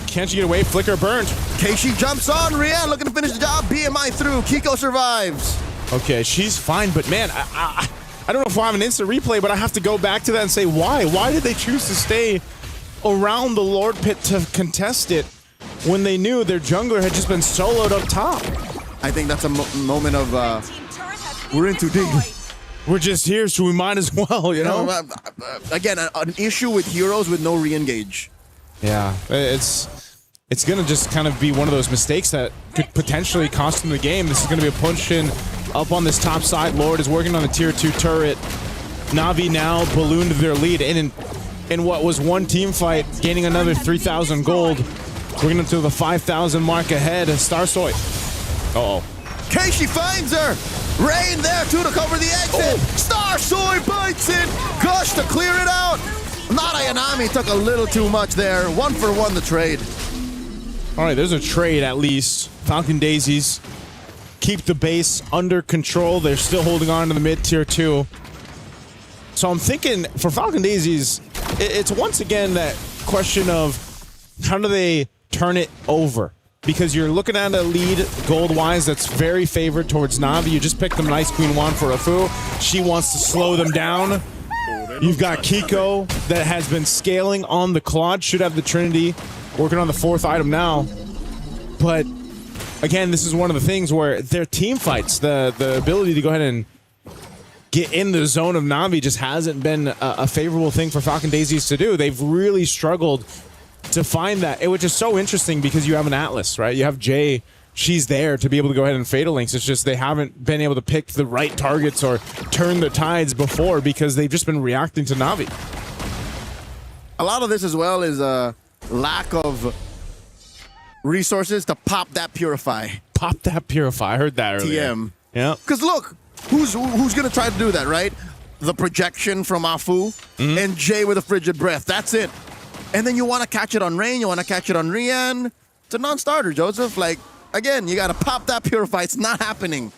Speaker 8: Can't she get away? Flicker burned.
Speaker 10: Keishi jumps on. Rian looking to finish the job. BMI through. Kiko survives.
Speaker 8: Okay, she's fine, but man, I don't know if we'll have an instant replay, but I have to go back to that and say why? Why did they choose to stay around the Lord Pit to contest it when they knew their jungler had just been soloed up top?
Speaker 10: I think that's a moment of we're in too deep.
Speaker 8: We're just here, so we might as well, you know?
Speaker 10: Again, an issue with heroes with no re-engage.
Speaker 8: Yeah, it's going to just kind of be one of those mistakes that could potentially cost them the game. This is going to be a push-in up on this top side. Lord is working on the tier 2 turret. Navi now ballooned their lead in what was one team fight, gaining another 3,000 gold. Bringing them to the 5,000 mark ahead. Starsoy. Uh-oh.
Speaker 10: Keishi finds her. Rain there too to cover the exit. Starsoy bites it. Gush to clear it out. Narayanami took a little too much there. 1 for 1 the trade.
Speaker 8: All right, there's a trade at least. Falcon Daisies keep the base under control. They're still holding on to the mid tier 2. So I'm thinking for Falcon Daisies, it's once again that question of how do they turn it over? Because you're looking at a lead gold-wise that's very favored towards Navi. You just picked them Nice Queen 1 for Afu. She wants to slow them down. You've got Kiko that has been scaling on the Claude. Should have the Trinity. Working on the 4th item now. But, again, this is one of the things where their team fights, the ability to go ahead and get in the zone of Navi just hasn't been a favorable thing for Falcon Daisies to do. They've really struggled to find that, which is so interesting because you have an Atlas, right? You have Jay. She's there to be able to go ahead and Fatal Links. It's just they haven't been able to pick the right targets or turn the tides before because they've just been reacting to Navi.
Speaker 10: A lot of this as well is a lack of resources to pop that Purify.
Speaker 8: Pop that Purify. I heard that earlier.
Speaker 10: TM.
Speaker 8: Yeah.
Speaker 10: Because look, who's going to try to do that, right? The projection from Afu and Jay with a Frigid Breath. That's it. And then you want to catch it on Rain, you want to catch it on Rian. It's a non-starter, Joseph. Like, again, you got to pop that Purify. It's not happening.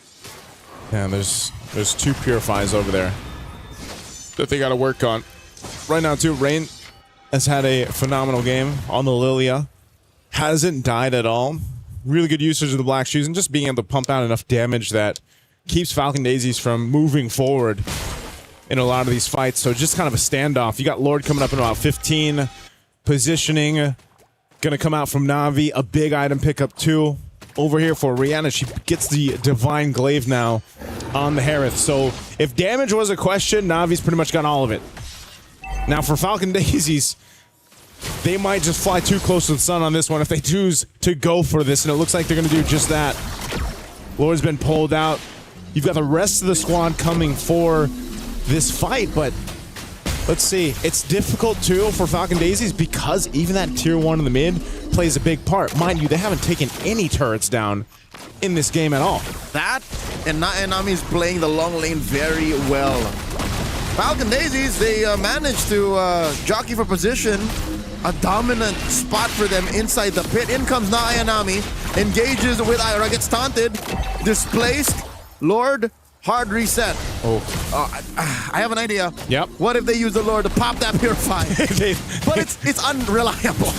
Speaker 8: Yeah, there's 2 Purifies over there that they got to work on. Right now, too, Rain has had a phenomenal game on the Lilia. Hasn't died at all. Really good usage of the Black Shoes and just being able to pump out enough damage that keeps Falcon Daisies from moving forward in a lot of these fights. So just kind of a standoff. You got Lord coming up in about 15. Positioning Gonna come out from Na'Vi. A big item pickup too. Over here for Rihanna, she gets the Divine Glaive now on the Harith. So if damage was a question, Na'Vi's pretty much got all of it. Now for Falcon Daisies, they might just fly too close to the sun on this one if they choose to go for this, and it looks like they're going to do just that. Lord's been pulled out. You've got the rest of the squad coming for this fight, but let's see. It's difficult too for Falcon Daisies because even that tier 1 in the mid plays a big part. Mind you, they haven't taken any turrets down in this game at all.
Speaker 20: That, and Nami's playing the long lane very well. Falcon Daisies, they managed to jockey for position. A dominant spot for them inside the pit. In comes Nami, engages with Ira, gets taunted, displaced. Lord, hard reset. I have an idea.
Speaker 8: Yep.
Speaker 20: What if they use the Lord to pop that Purify? But it's unreliable.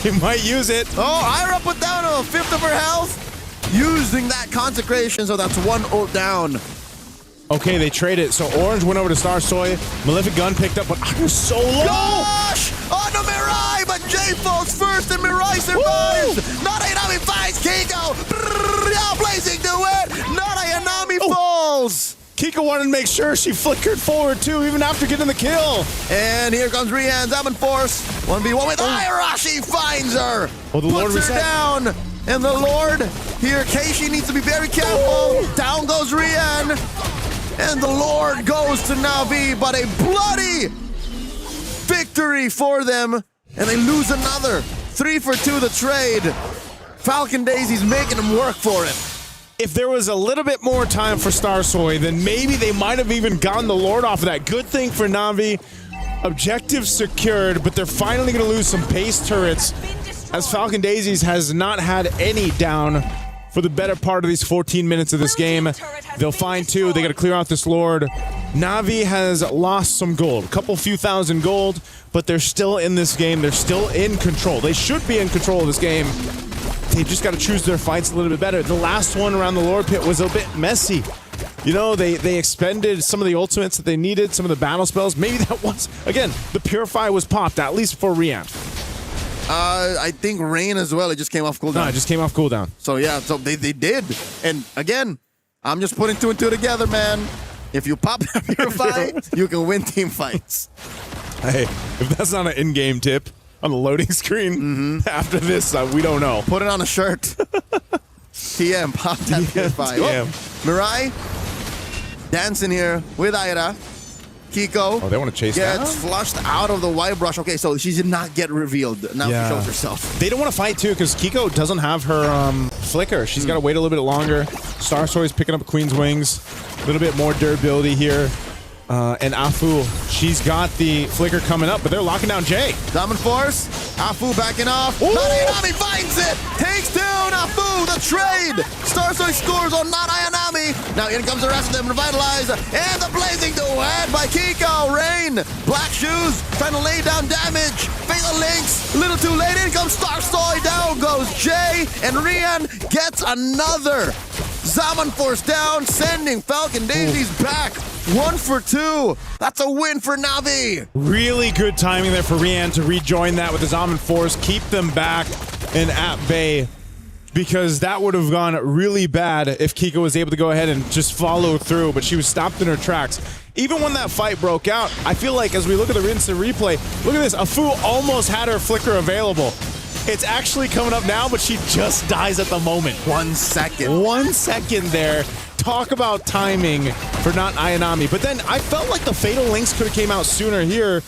Speaker 8: They might use it.
Speaker 20: Oh, Ira put down a fifth of her health, using that consecration, so that's 1 ult down.
Speaker 8: Okay, they traded. So Orange went over to Star Soy. Malefic Gun picked up, but Ira's so low.
Speaker 20: Gosh! On the Mirai, but J falls first and Mirai survives. Not Ayanami finds Kiko. Now blazing to it. Not Ayanami falls.
Speaker 8: Kiko wanted to make sure she flickered forward too, even after getting the kill.
Speaker 20: And here comes Rian, Zaman Force. 1v1 with Ira. She finds her.
Speaker 8: Oh, the Lord
Speaker 20: puts her
Speaker 8: reset.
Speaker 20: down. And the Lord here, Keishi needs to be very careful. Down goes Rian. And the Lord goes to Na'Vi, but a bloody victory for them. And they lose another. 3 for 2 the trade. Falcon Daisy's making them work for it.
Speaker 8: If there was a little bit more time for Star Soy, then maybe they might have even gotten the Lord off of that. Good thing for Na'Vi. Objective secured, but they're finally going to lose some base turrets as Falcon Daisies has not had any down for the better part of these 14 minutes of this game. They'll find 2. They got to clear out this Lord. Na'Vi has lost some gold, a few thousand gold, but they're still in this game. They're still in control. They should be in control of this game. They just got to choose their fights a little bit better. The last one around the Lord Pit was a bit messy. You know, they expended some of the ultimates that they needed, some of the battle spells. Maybe that was, again, the Purify was popped, at least for Rian.
Speaker 20: I think Rain as well. It just came off cooldown.
Speaker 8: No, it just came off cooldown.
Speaker 20: So yeah, so they did. And again, I'm just putting 2 and 2 together, man. If you pop that Purify, you can win team fights.
Speaker 8: Hey, if that's not an in-game tip on the loading screen after this, we don't know.
Speaker 20: Put it on a shirt. TM, pop that Purify.
Speaker 8: TM.
Speaker 20: Mirai dancing here with Ira. Kiko.
Speaker 8: Oh, they want to chase
Speaker 20: gets
Speaker 8: down?
Speaker 20: flushed out of the white brush. Okay, so she did not get revealed. Now she shows herself.
Speaker 8: They don't want to fight too because Kiko doesn't have her flicker. She's got to wait a little bit longer. Star Soy's picking up Queen's Wings. A little bit more durability here. And Afu, she's got the flicker coming up, but they're locking down Jay.
Speaker 20: Diamond Force. Afu backing off. Nanayanami finds it. Takes down Afu. The trade. Star Soy scores on Nanayanami. Now in comes the rest of them. Revitalize. And the blazing duet by Kiko. Rain. Black Shoes. Trying to lay down damage. Fatal Links. A little too late. In comes Star Soy. Down goes Jay. And Rian gets another. Zaman Force down. Sending Falcon Daisies back. 1 for 2. That's a win for Na'Vi.
Speaker 8: Really good timing there for Rian to rejoin that with his Almond Force, keep them back and at bay, because that would have gone really bad if Kiko was able to go ahead and just follow through, but she was stopped in her tracks. Even when that fight broke out, I feel like as we look at the rinse and replay, look at this, Afu almost had her flicker available. It's actually coming up now, but she just dies at the moment.
Speaker 20: 1 second.
Speaker 8: 1 second there. Talk about timing for not Ayanami. But then I felt like the Fatal Links could have came out sooner here,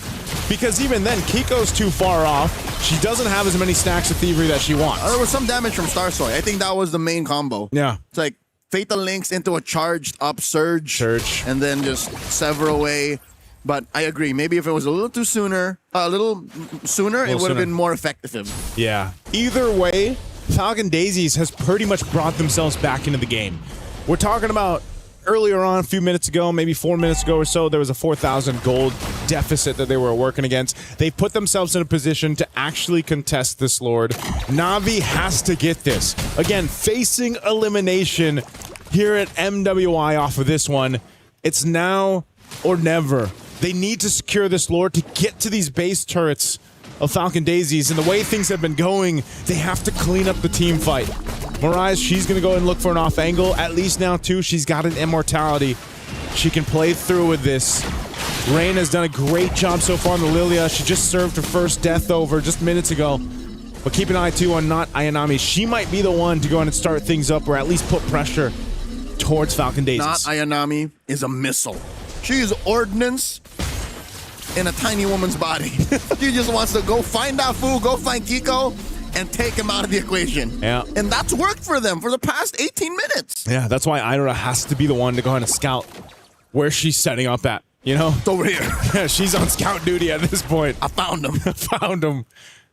Speaker 8: because even then, Kiko's too far off. She doesn't have as many stacks of Thievery that she wants.
Speaker 20: There was some damage from Star Soy. I think that was the main combo.
Speaker 8: Yeah.
Speaker 20: It's like Fatal Links into a charged up Surge. And then just sever away. But I agree. Maybe if it was a little sooner, it would have been more effective.
Speaker 8: Yeah. Either way, Falcon Daisies has pretty much brought themselves back into the game. We're talking about earlier on, a few minutes ago, maybe 4 minutes ago or so, there was a 4,000 gold deficit that they were working against. They put themselves in a position to actually contest this Lord. Na'Vi has to get this. Again, facing elimination here at MWI off of this one. It's now or never. They need to secure this Lord to get to these base turrets of Falcon Daisies, and the way things have been going, they have to clean up the team fight. Mirage, she's going to go and look for an off angle. At least now, too, she's got an immortality. She can play through with this. Rain has done a great job so far on the Lilia. She just served her first death over just minutes ago. But keep an eye, too, on not Ayanami. She might be the one to go in and start things up or at least put pressure towards Falcon Daisies.
Speaker 20: Not Ayanami is a missile. She is ordnance in a tiny woman's body. She just wants to go find Afu, go find Kiko, and take him out of the equation.
Speaker 8: Yeah.
Speaker 20: And that's worked for them for the past 18 minutes.
Speaker 8: Yeah, that's why Ira has to be the one to go ahead and scout where she's setting up at. You know?
Speaker 20: It's over here.
Speaker 8: Yeah, she's on scout duty at this point.
Speaker 20: I found him.
Speaker 8: Found him.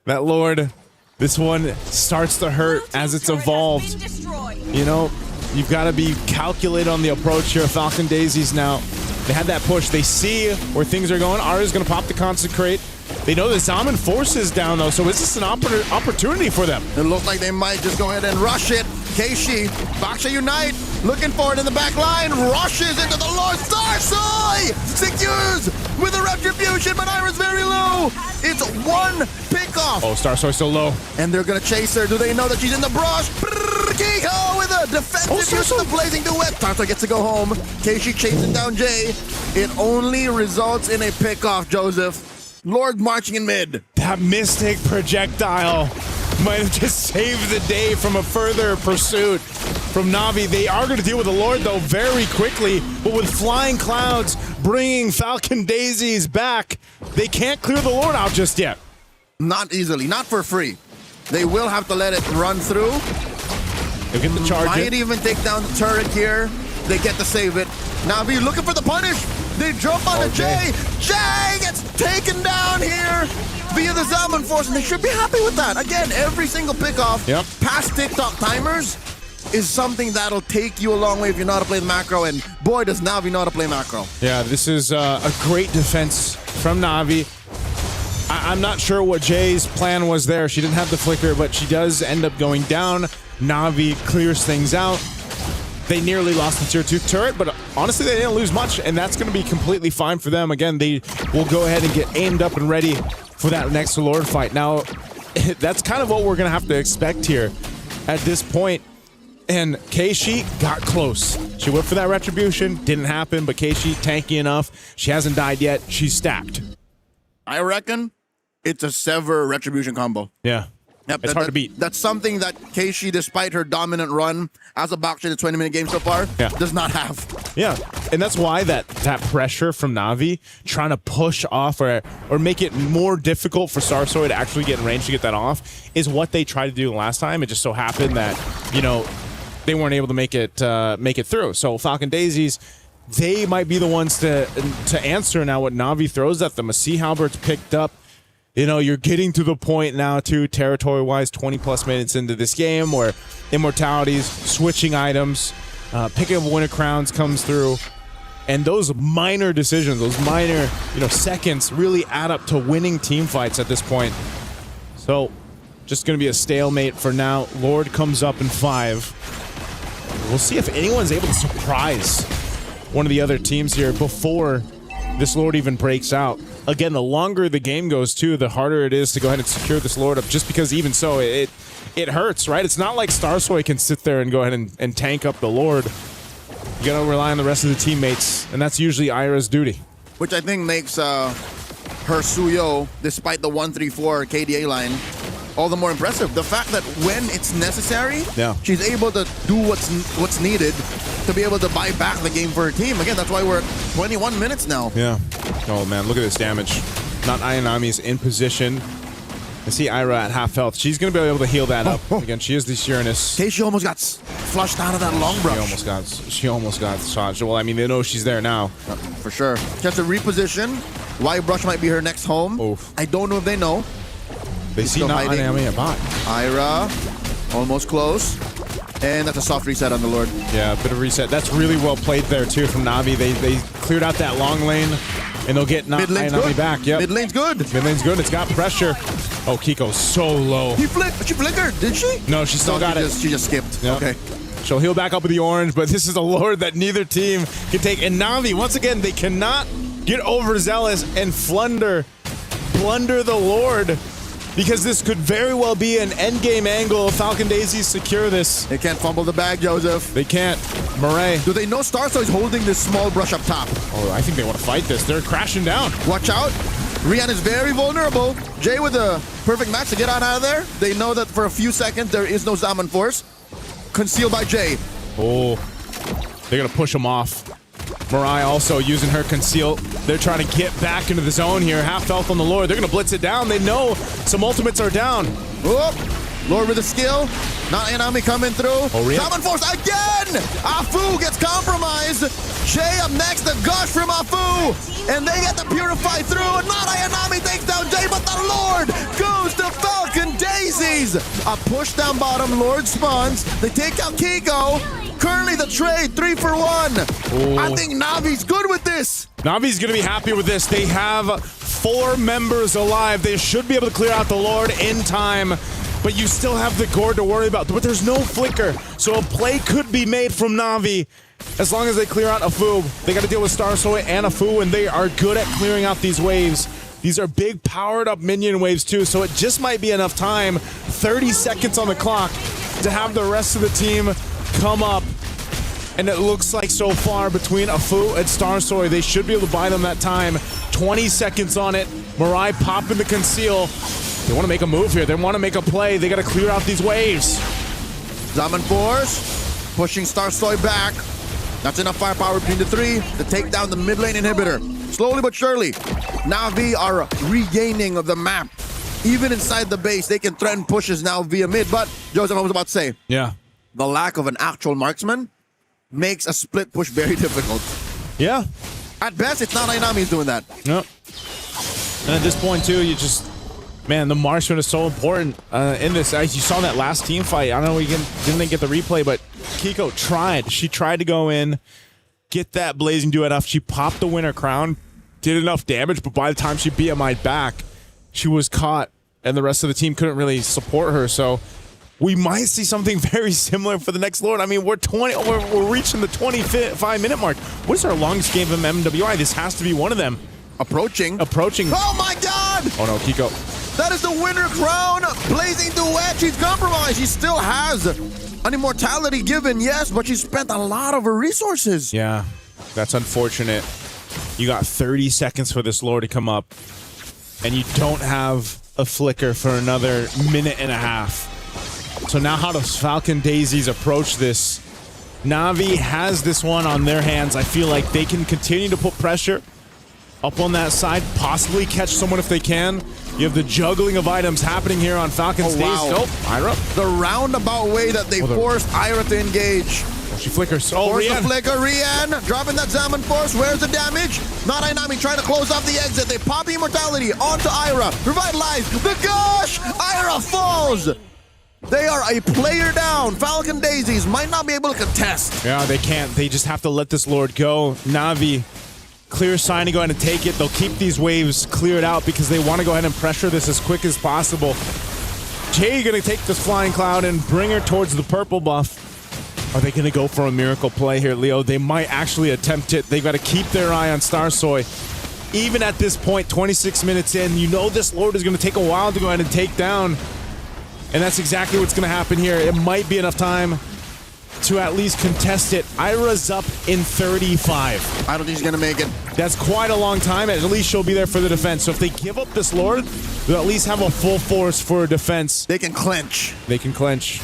Speaker 8: That Lord, this one starts to hurt as it's evolved. You know, you've got to be calculated on the approach here. Falcon Daisies now. They had that push. They see where things are going. Ara's going to pop the Consecrate. They know the Zaman Force is down, though, so is this an opportunity for them?
Speaker 20: It looks like they might just go ahead and rush it. Keishi, Baksha Unite, looking for it in the back line, rushes into the Lord Starsoy! Secures with a Retribution, but Ira's very low. It's one pickoff.
Speaker 8: Oh, Starsoy still low.
Speaker 20: And they're going to chase her. Do they know that she's in the brush? Kiko with a defensive use of the Blazing Duet. Starsoy gets to go home. Keishi chasing down Jay. It only results in a pickoff, Joseph. Lord marching in mid.
Speaker 8: That Mystic projectile might have just saved the day from a further pursuit from Na'Vi. They are going to deal with the Lord, though, very quickly. But with Flying Clouds bringing Falcon Daisies back, they can't clear the Lord out just yet.
Speaker 20: Not easily. Not for free. They will have to let it run through.
Speaker 8: They'll get the charge.
Speaker 20: Might even take down the turret here. They get to save it. Na'Vi looking for the punish. They jump on the Jay. Jay gets taken down here via the Zaman Force, and they should be happy with that. Again, every single pickoff past TikTok timers is something that'll take you a long way if you know how to play the macro, and boy, does Na'Vi know how to play macro.
Speaker 8: Yeah, this is a great defense from Na'Vi. I'm not sure what Jay's plan was there. She didn't have the flicker, but she does end up going down. Na'Vi clears things out. They nearly lost the tier 2 turret, but honestly, they didn't lose much, and that's going to be completely fine for them. Again, they will go ahead and get aimed up and ready for that next Lord fight. Now, that's kind of what we're going to have to expect here at this point. And Keishi got close. She went for that Retribution. Didn't happen, but Keishi, tanky enough. She hasn't died yet. She's stacked.
Speaker 20: I reckon it's a Sever Retribution combo.
Speaker 8: Yeah.
Speaker 20: Yep,
Speaker 8: it's hard to beat.
Speaker 20: That's something that Keishi, despite her dominant run as a Baksha in the 20-minute game so far, does not have.
Speaker 8: Yeah, and that's why that pressure from Na'Vi trying to push off or make it more difficult for Starsoy to actually get in range to get that off is what they tried to do last time. It just so happened that, you know, they weren't able to make it through. So Falcon Daisies, they might be the ones to answer now what Na'Vi throws at them. A Sea Halbert's picked up. You know, you're getting to the point now, too, territory-wise, 20-plus minutes into this game where immortalities, switching items, picking up winter crowns comes through. And those minor decisions, those minor, seconds really add up to winning team fights at this point. So, just going to be a stalemate for now. Lord comes up in 5. We'll see if anyone's able to surprise one of the other teams here before this Lord even breaks out. Again, the longer the game goes, too, the harder it is to go ahead and secure this Lord up, just because even so, it hurts, right? It's not like Starsoy can sit there and go ahead and tank up the Lord. You got to rely on the rest of the teammates, and that's usually Ira's duty.
Speaker 20: Which I think makes her Suyo, despite the 1-3-4 KDA line, all the more impressive. The fact that when it's necessary, she's able to do what's needed to be able to buy back the game for her team. Again, that's why we're at 21 minutes now.
Speaker 8: Yeah. Oh, man, look at this damage. Not Ayanami's in position. I see Ira at half health. She's going to be able to heal that up. Again, she is the Uranus.
Speaker 20: Keishi almost got flushed out of that long brush.
Speaker 8: She almost got shot. Well, I mean, they know she's there now.
Speaker 20: For sure. She has to reposition. Why brush might be her next home.
Speaker 8: Oof.
Speaker 20: I don't know if they know.
Speaker 8: They see not Ayanami a bot.
Speaker 20: Ira, almost close. And that's a soft reset on the Lord.
Speaker 8: Yeah, a bit of reset. That's really well played there, too, from Na'Vi. They cleared out that long lane, and they'll get Ayanami back. Yep.
Speaker 20: Mid lane's good.
Speaker 8: Mid lane's good. It's got pressure. Oh, Kiko's so low.
Speaker 20: She flickered, did she?
Speaker 8: No, she still got it.
Speaker 20: She just skipped.
Speaker 8: Yep.
Speaker 20: Okay.
Speaker 8: She'll heal back up with the orange, but this is a Lord that neither team can take. And Na'Vi, once again, they cannot get overzealous and flunder blunder the Lord, because this could very well be an endgame angle. Falcon Daisies secure this.
Speaker 20: They can't fumble the bag, Joseph.
Speaker 8: They can't. Murray.
Speaker 20: Do they know Starso is holding this small brush up top?
Speaker 8: Oh, I think they want to fight this. They're crashing down.
Speaker 20: Watch out. Rian is very vulnerable. Jay with a perfect match to get out of there. They know that for a few seconds there is no Zaman Force. Concealed by Jay.
Speaker 8: Oh, they're going to push him off. Mirai also using her conceal. They're trying to get back into the zone here. Half health on the Lord. They're going to blitz it down. They know some ultimates are down.
Speaker 20: Oh, Lord with a skill. Not Anami coming through.
Speaker 8: Oh, Rian.
Speaker 20: Zaman Force again! Afu gets compromised. Jay up next, the gush from Afu. And they get the Purify through. Not Anami takes down Jay, but the Lord goes to Falcon Daisies. A push down bottom, Lord spawns. They take out Kiko. Currently the trade, 3 for 1.
Speaker 8: Oh.
Speaker 20: I think Navi's good with this.
Speaker 8: Navi's going to be happy with this. They have 4 members alive. They should be able to clear out the Lord in time. But you still have the Gourd to worry about. But there's no flicker. So a play could be made from Navi as long as they clear out Afu. They got to deal with Starsoy and Afu, and they are good at clearing out these waves. These are big powered up minion waves too, so it just might be enough time, 30 seconds on the clock, to have the rest of the team come up. And it looks like so far between Afu and Starsoy, they should be able to buy them that time. 20 seconds on it. Mirai popping the conceal. They want to make a move here. They want to make a play. They got to clear out these waves.
Speaker 20: Zaman Force pushing Starsoy back. That's enough firepower between the 3 to take down the mid lane inhibitor. Slowly but surely, Navi are regaining the map. Even inside the base, they can threaten pushes now via mid. But, Joseph, I was about to say,
Speaker 8: yeah,
Speaker 20: the lack of an actual marksman makes a split push very difficult.
Speaker 8: Yeah.
Speaker 20: At best, it's not Ainami's doing that.
Speaker 8: Yep. And at this point, too, you just... Man, the marksman is so important in this. You saw that last team fight. I don't know, didn't get the replay, but Kiko tried. She tried to go in, get that blazing duet off. She popped the winner crown, did enough damage, but by the time she BMI'd back, she was caught, and the rest of the team couldn't really support her. So we might see something very similar for the next Lord. I mean, we're reaching the 25-minute mark. What is our longest game of MWI? This has to be one of them.
Speaker 20: Approaching. Oh my God!
Speaker 8: Oh no, Kiko.
Speaker 20: That is the winner crown. Blazing duet. She's compromised. She still has an immortality given, yes, but she spent a lot of her resources.
Speaker 8: Yeah, that's unfortunate. You got 30 seconds for this Lord to come up, and you don't have a flicker for another minute and a half. So now how does Falcon Daisies approach this? Navi has this one on their hands. I feel like they can continue to put pressure up on that side, possibly catch someone if they can. You have the juggling of items happening here on Falcon's Daisies.
Speaker 20: Wow.
Speaker 8: Oh, Ira.
Speaker 20: The roundabout way that they forced Ira to engage.
Speaker 8: Oh, she flickers. Oh,
Speaker 20: Force
Speaker 8: Rian.
Speaker 20: the flicker, Rian. Dropping that Zaman Force. Where's the damage? Not Ainami trying to close off the exit. They pop the immortality onto Ira. Revitalize. The gosh! Ira falls. They are a player down. Falcon Daisies might not be able to contest.
Speaker 8: Yeah, they can't. They just have to let this Lord go. Navi, clear sign to go ahead and take it. They'll keep these waves cleared out because they want to go ahead and pressure this as quick as possible. Jay going to take this Flying Cloud and bring her towards the purple buff. Are they going to go for a miracle play here, Leo? They might actually attempt it. They've got to keep their eye on Starsoy. Even at this point, 26 minutes in, you know this Lord is going to take a while to go ahead and take down. And that's exactly what's going to happen here. It might be enough time to at least contest it. Ira's up in 35.
Speaker 20: I don't think she's going to make it.
Speaker 8: That's quite a long time. At least she'll be there for the defense. So if they give up this Lord, they'll at least have a full force for defense.
Speaker 20: They can clench.
Speaker 8: They can clench.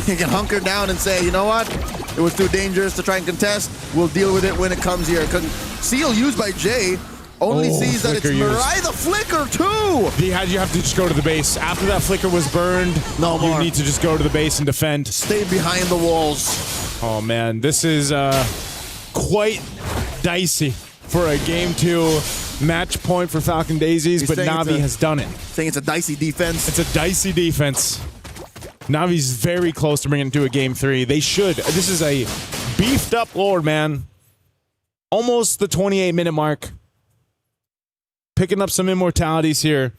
Speaker 20: You can hunker down and say, you know what? It was too dangerous to try and contest. We'll deal with it when it comes here. Seal used by Jay only sees that it's Mirai the flicker too.
Speaker 8: You have to just go to the base. After that flicker was burned,
Speaker 20: no more.
Speaker 8: You need to just go to the base and defend.
Speaker 20: Stay behind the walls.
Speaker 8: Oh man, this is quite dicey for a Game 2 match point for Falcon Daisies, but Navi has done it.
Speaker 20: Saying it's a dicey defense.
Speaker 8: It's a dicey defense. Navi's very close to bringing it to a Game 3. They should. This is a beefed up Lord, man. Almost the 28-minute mark. Picking up some immortalities here.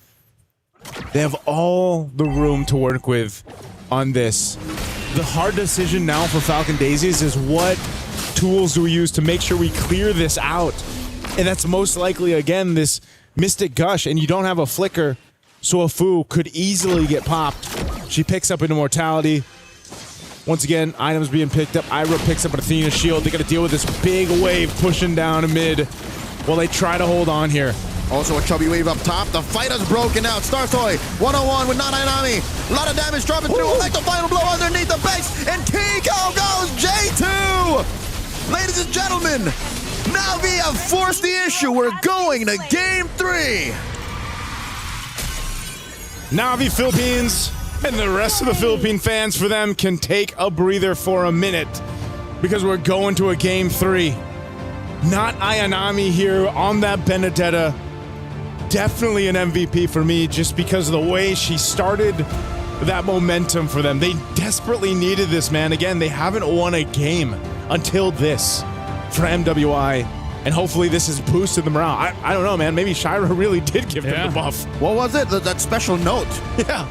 Speaker 8: They have all the room to work with on this. The hard decision now for Falcon Daisies is what tools do we use to make sure we clear this out? And that's most likely, again, this Mystic Gush, and you don't have a flicker, so a Fu could easily get popped. She picks up an Immortality. Once again, items being picked up. Ira picks up an Athena shield. They got to deal with this big wave pushing down to mid while they try to hold on here.
Speaker 20: Also a chubby wave up top. The fight has broken out. Startoy, 101 with Nanainami. A lot of damage dropping through. Like the final blow underneath the base. And Kiko goes J2. Ladies and gentlemen, Navi have forced the issue. We're going to game 3.
Speaker 8: Navi Philippines and the rest of the Philippine fans, for them, can take a breather for a minute because we're going to a game 3. Not Ayanami here on that Benedetta. Definitely an MVP for me just because of the way she started that momentum for them. They desperately needed this, man. Again, they haven't won a game until this for MWI. And hopefully this has boosted the morale. I don't know, man. Maybe Shira really did give them the buff.
Speaker 20: What was it? That special note.
Speaker 8: Yeah.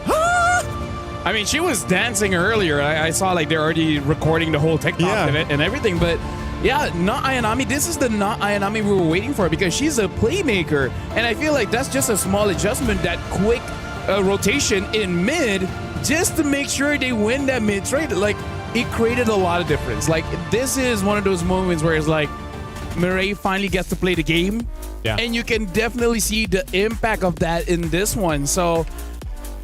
Speaker 16: I mean, she was dancing earlier. I saw like they're already recording the whole TikTok of it and everything. But yeah, not Ayanami. This is the not Ayanami we were waiting for because she's a playmaker. And I feel like that's just a small adjustment, that quick rotation in mid, just to make sure they win that mid trade. Like, it created a lot of difference. Like, this is one of those moments where it's like, Mireille finally gets to play the game. Yeah. And you can definitely see the impact of that in this one. So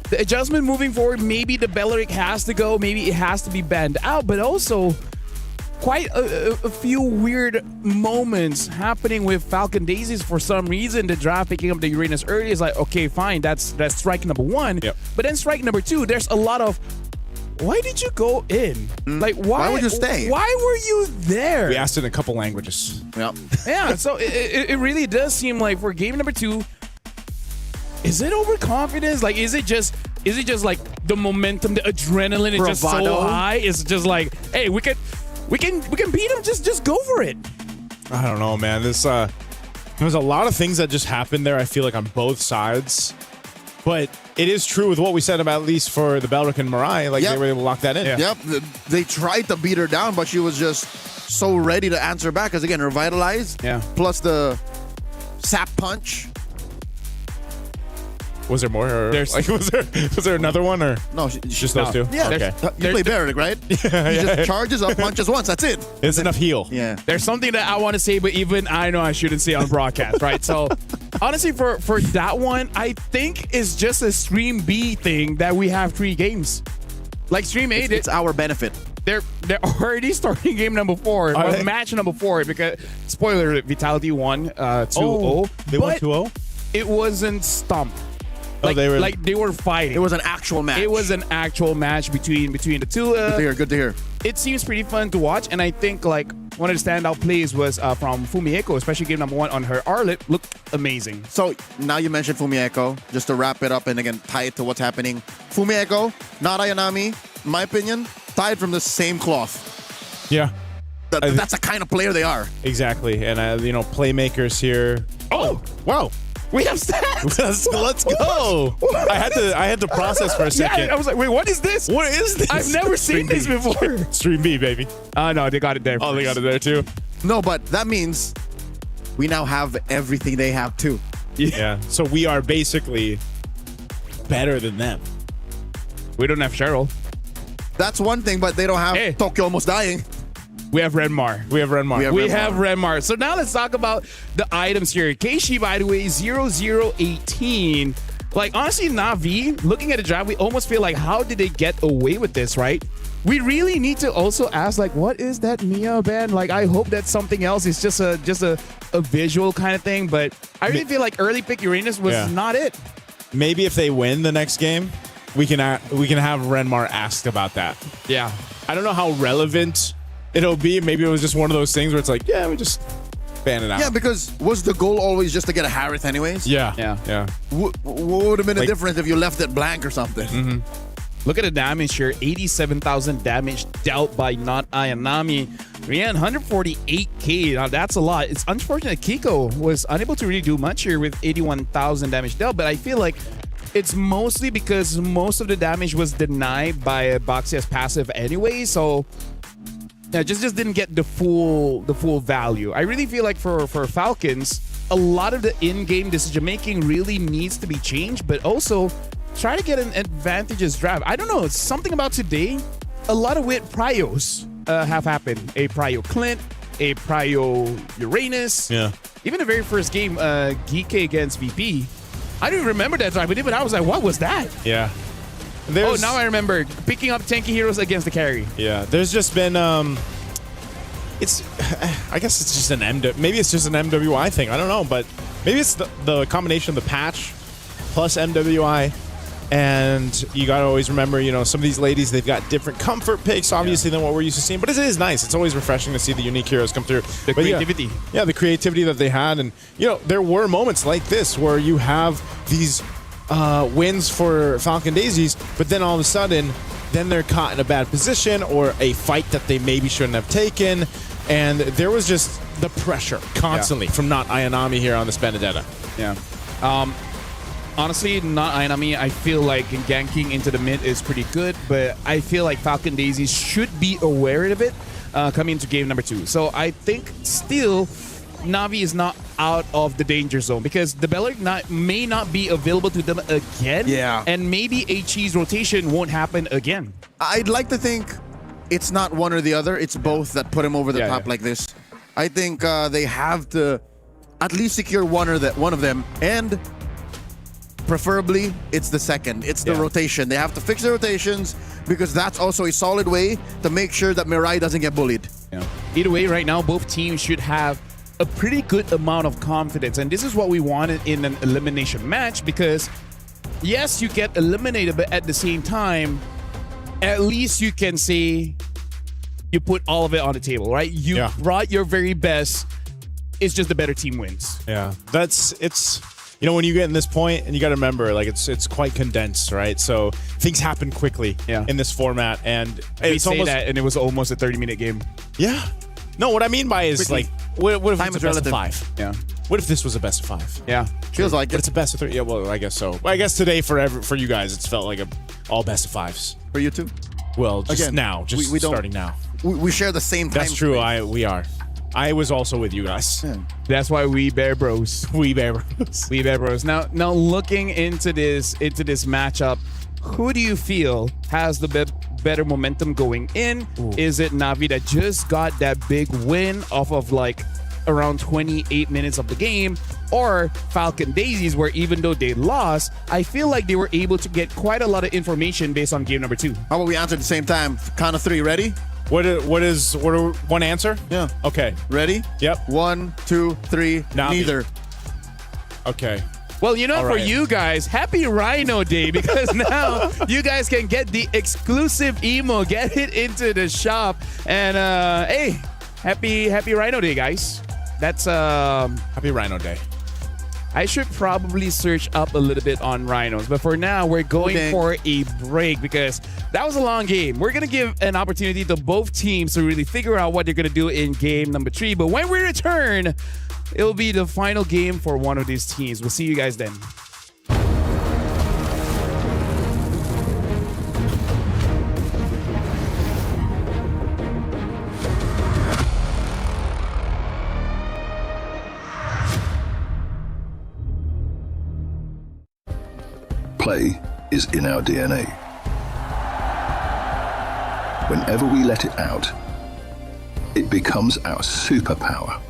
Speaker 16: the adjustment moving forward, maybe the Belleric has to go, maybe it has to be banned out, but also quite a few weird moments happening with Falcon Daisies for some reason. The draft picking up the Uranus early is like, okay, fine, that's strike number 1. Yep. But then strike number 2, there's a lot of, why did you go in? Like, why
Speaker 20: would you stay?
Speaker 16: Why were you there?
Speaker 8: We asked it in a couple languages.
Speaker 20: Yep.
Speaker 16: Yeah, so it really does seem like for game number 2, is it overconfidence? Like, is it just like the momentum, the adrenaline is just so high? It's just like, hey, we can beat them. Just go for it.
Speaker 8: I don't know, man. This there's a lot of things that just happened there. I feel like on both sides, but it is true with what we said about, at least for the Belleric and Mirai. Like they were able to lock that in.
Speaker 20: Yep. They tried to beat her down, but she was just so ready to answer back. Because again, revitalized.
Speaker 8: Yeah.
Speaker 20: Plus the sap punch.
Speaker 8: Was there more? Or, like, was there another one, or
Speaker 20: no?
Speaker 8: Just those two.
Speaker 20: Yeah.
Speaker 8: Okay.
Speaker 20: You play Belleric, right? He just charges up, punches once. That's it.
Speaker 8: It's enough heal.
Speaker 20: Yeah.
Speaker 16: There's something that I want to say, but even I know I shouldn't say on broadcast, right? So honestly, for that one, I think it's just a Stream B thing that we have 3 games. Like Stream A,
Speaker 20: it's our benefit.
Speaker 16: They're already starting game number 4, or match number 4, because spoiler, Vitality won 2-0.
Speaker 8: They won 2-0.
Speaker 16: It wasn't stumped. Like,
Speaker 8: they
Speaker 16: were fighting.
Speaker 20: It was an actual match.
Speaker 16: It was an actual match between the two.
Speaker 20: Good to hear.
Speaker 16: It seems pretty fun to watch, and I think like one of the standout plays was from Fumieko, especially game number 1 on her Arlet. Looked amazing.
Speaker 20: So now you mentioned Fumieko, just to wrap it up and again tie it to what's happening. Fumieko, not Ayanami, in my opinion, tied from the same cloth.
Speaker 8: Yeah.
Speaker 20: That's the kind of player they are.
Speaker 8: Exactly. And playmakers here.
Speaker 16: Oh,
Speaker 8: wow.
Speaker 16: We have stats.
Speaker 8: Let's go. I had to process for a second.
Speaker 16: Yeah, I was like, wait, what is this?
Speaker 8: What is this?
Speaker 16: I've never seen this before.
Speaker 8: Stream B, baby.
Speaker 16: No, they got it there.
Speaker 8: Oh, they got it there too.
Speaker 20: No, but that means we now have everything they have too.
Speaker 8: Yeah. So we are basically better than them.
Speaker 16: We don't have Cheryl.
Speaker 20: That's one thing, but they don't have Tokyo almost dying.
Speaker 16: We have Renmar.
Speaker 8: We have
Speaker 16: Renmar. So now let's talk about the items here. Keishi, by the way, 0018. Like, honestly, Navi, looking at the draft, we almost feel like, how did they get away with this, right? We really need to also ask, like, what is that Mia band? Like, I hope that's something else. It's just a visual kind of thing. But I really feel like early pick Uranus was not it.
Speaker 8: Maybe if they win the next game, we can have Renmar asked about that.
Speaker 16: Yeah.
Speaker 8: I don't know how relevant it'll be. Maybe it was just one of those things where it's like, yeah, we just ban it out.
Speaker 20: Yeah, because was the goal always just to get a Harith anyways?
Speaker 8: Yeah.
Speaker 20: What would have been a difference if you left it blank or something?
Speaker 8: Mm-hmm.
Speaker 16: Look at the damage here. 87,000 damage dealt by not Ayanami. Rian, 148k. Now, that's a lot. It's unfortunate Kiko was unable to really do much here with 81,000 damage dealt, but I feel like it's mostly because most of the damage was denied by Baxia's passive anyway, so yeah, just didn't get the full value. I really feel like for Falcons, a lot of the in-game decision making really needs to be changed, but also try to get an advantageous draft. I don't know, it's something about today. A lot of weird pryos have happened. A prio Clint, a prio Uranus.
Speaker 8: Yeah.
Speaker 16: Even the very first game, Geeky against VP. I didn't remember that time, but even I was like, what was that?
Speaker 17: Yeah.
Speaker 16: Oh, now I remember. Picking up tanky heroes against the carry.
Speaker 17: Yeah, there's just been it's I guess it's just maybe it's just an MWI thing. I don't know, but maybe it's the combination of the patch plus MWI. And you got to always remember, you know, some of these ladies, they've got different comfort picks, obviously, than what we're used to seeing. But it is nice. It's always refreshing to see the unique heroes come through.
Speaker 16: The creativity.
Speaker 17: Yeah, the creativity that they had. And, you know, there were moments like this where you have these wins for Falcon Daisies, but then all of a sudden, then they're caught in a bad position or a fight that they maybe shouldn't have taken. And there was just the pressure constantly from not Ayanami here on this Benedetta.
Speaker 16: Yeah. Honestly, not Ayanami. I feel like ganking into the mid is pretty good, but I feel like Falcon Daisies should be aware of it coming into game number 2. So I think still Navi is not out of the danger zone because the Bellard may not be available to them again.
Speaker 20: Yeah.
Speaker 16: And maybe a cheese rotation won't happen again.
Speaker 20: I'd like to think it's not one or the other. It's both that put him over the top like this. I think they have to at least secure one of them, and preferably it's the second. It's the rotation. They have to fix the rotations because that's also a solid way to make sure that Mirai doesn't get bullied.
Speaker 16: Yeah. Either way, right now, both teams should have a pretty good amount of confidence. And this is what we wanted in an elimination match because, yes, you get eliminated, but at the same time, at least you can say you put all of it on the table, right? You brought your very best. It's just the better team wins.
Speaker 17: Yeah, it's you know, when you get in this point, and you got to remember, like it's quite condensed, right? So things happen quickly in this format, and
Speaker 16: it's almost that, and it was almost a 30-minute game.
Speaker 17: Yeah. No, what I mean by is
Speaker 20: Quickly.
Speaker 17: like, what if
Speaker 20: Time
Speaker 17: it's
Speaker 20: is
Speaker 17: a best of
Speaker 20: relative.
Speaker 17: 5?
Speaker 16: Yeah.
Speaker 17: What if this was a best of 5?
Speaker 16: Yeah.
Speaker 20: Feels like
Speaker 17: But
Speaker 20: it.
Speaker 17: it's a best of 3. Yeah, well, I guess so. I guess today for you guys, it's felt like all best of 5s.
Speaker 20: For you too?
Speaker 17: Well, just
Speaker 20: Again,
Speaker 17: now, just
Speaker 20: we don't-
Speaker 17: starting now.
Speaker 20: We share the same time.
Speaker 17: That's true.
Speaker 20: frame.
Speaker 17: We are. I was also with you guys.
Speaker 20: Yeah.
Speaker 16: That's why we bear bros.
Speaker 17: We bear bros.
Speaker 16: We bear bros. Now looking into this matchup, who do you feel has the better momentum going in? Ooh. Is it Navi that just got that big win off of like around 28 minutes of the game, or Falcon Daisies, where even though they lost, I feel like they were able to get quite a lot of information based on game number 2.
Speaker 20: How about we answer at the same time? Count of 3. Ready?
Speaker 17: What are one answer?
Speaker 20: Yeah.
Speaker 17: Okay.
Speaker 20: Ready?
Speaker 17: Yep.
Speaker 20: 1, 2, 3.
Speaker 17: Navi.
Speaker 20: Neither.
Speaker 17: Okay.
Speaker 16: Well, you know,
Speaker 17: All
Speaker 16: for
Speaker 17: right.
Speaker 16: you guys, happy Rhino Day because now you guys can get the exclusive emo, get it into the shop, and hey, happy Rhino Day, guys. That's
Speaker 17: Happy Rhino Day.
Speaker 16: I should probably search up a little bit on rhinos, but for now, we're going for a break because that was a long game. We're going to give an opportunity to both teams to really figure out what they're going to do in game number 3. But when we return, it'll be the final game for one of these teams. We'll see you guys then.
Speaker 12: Play is in our DNA. Whenever we let it out, it becomes our superpower.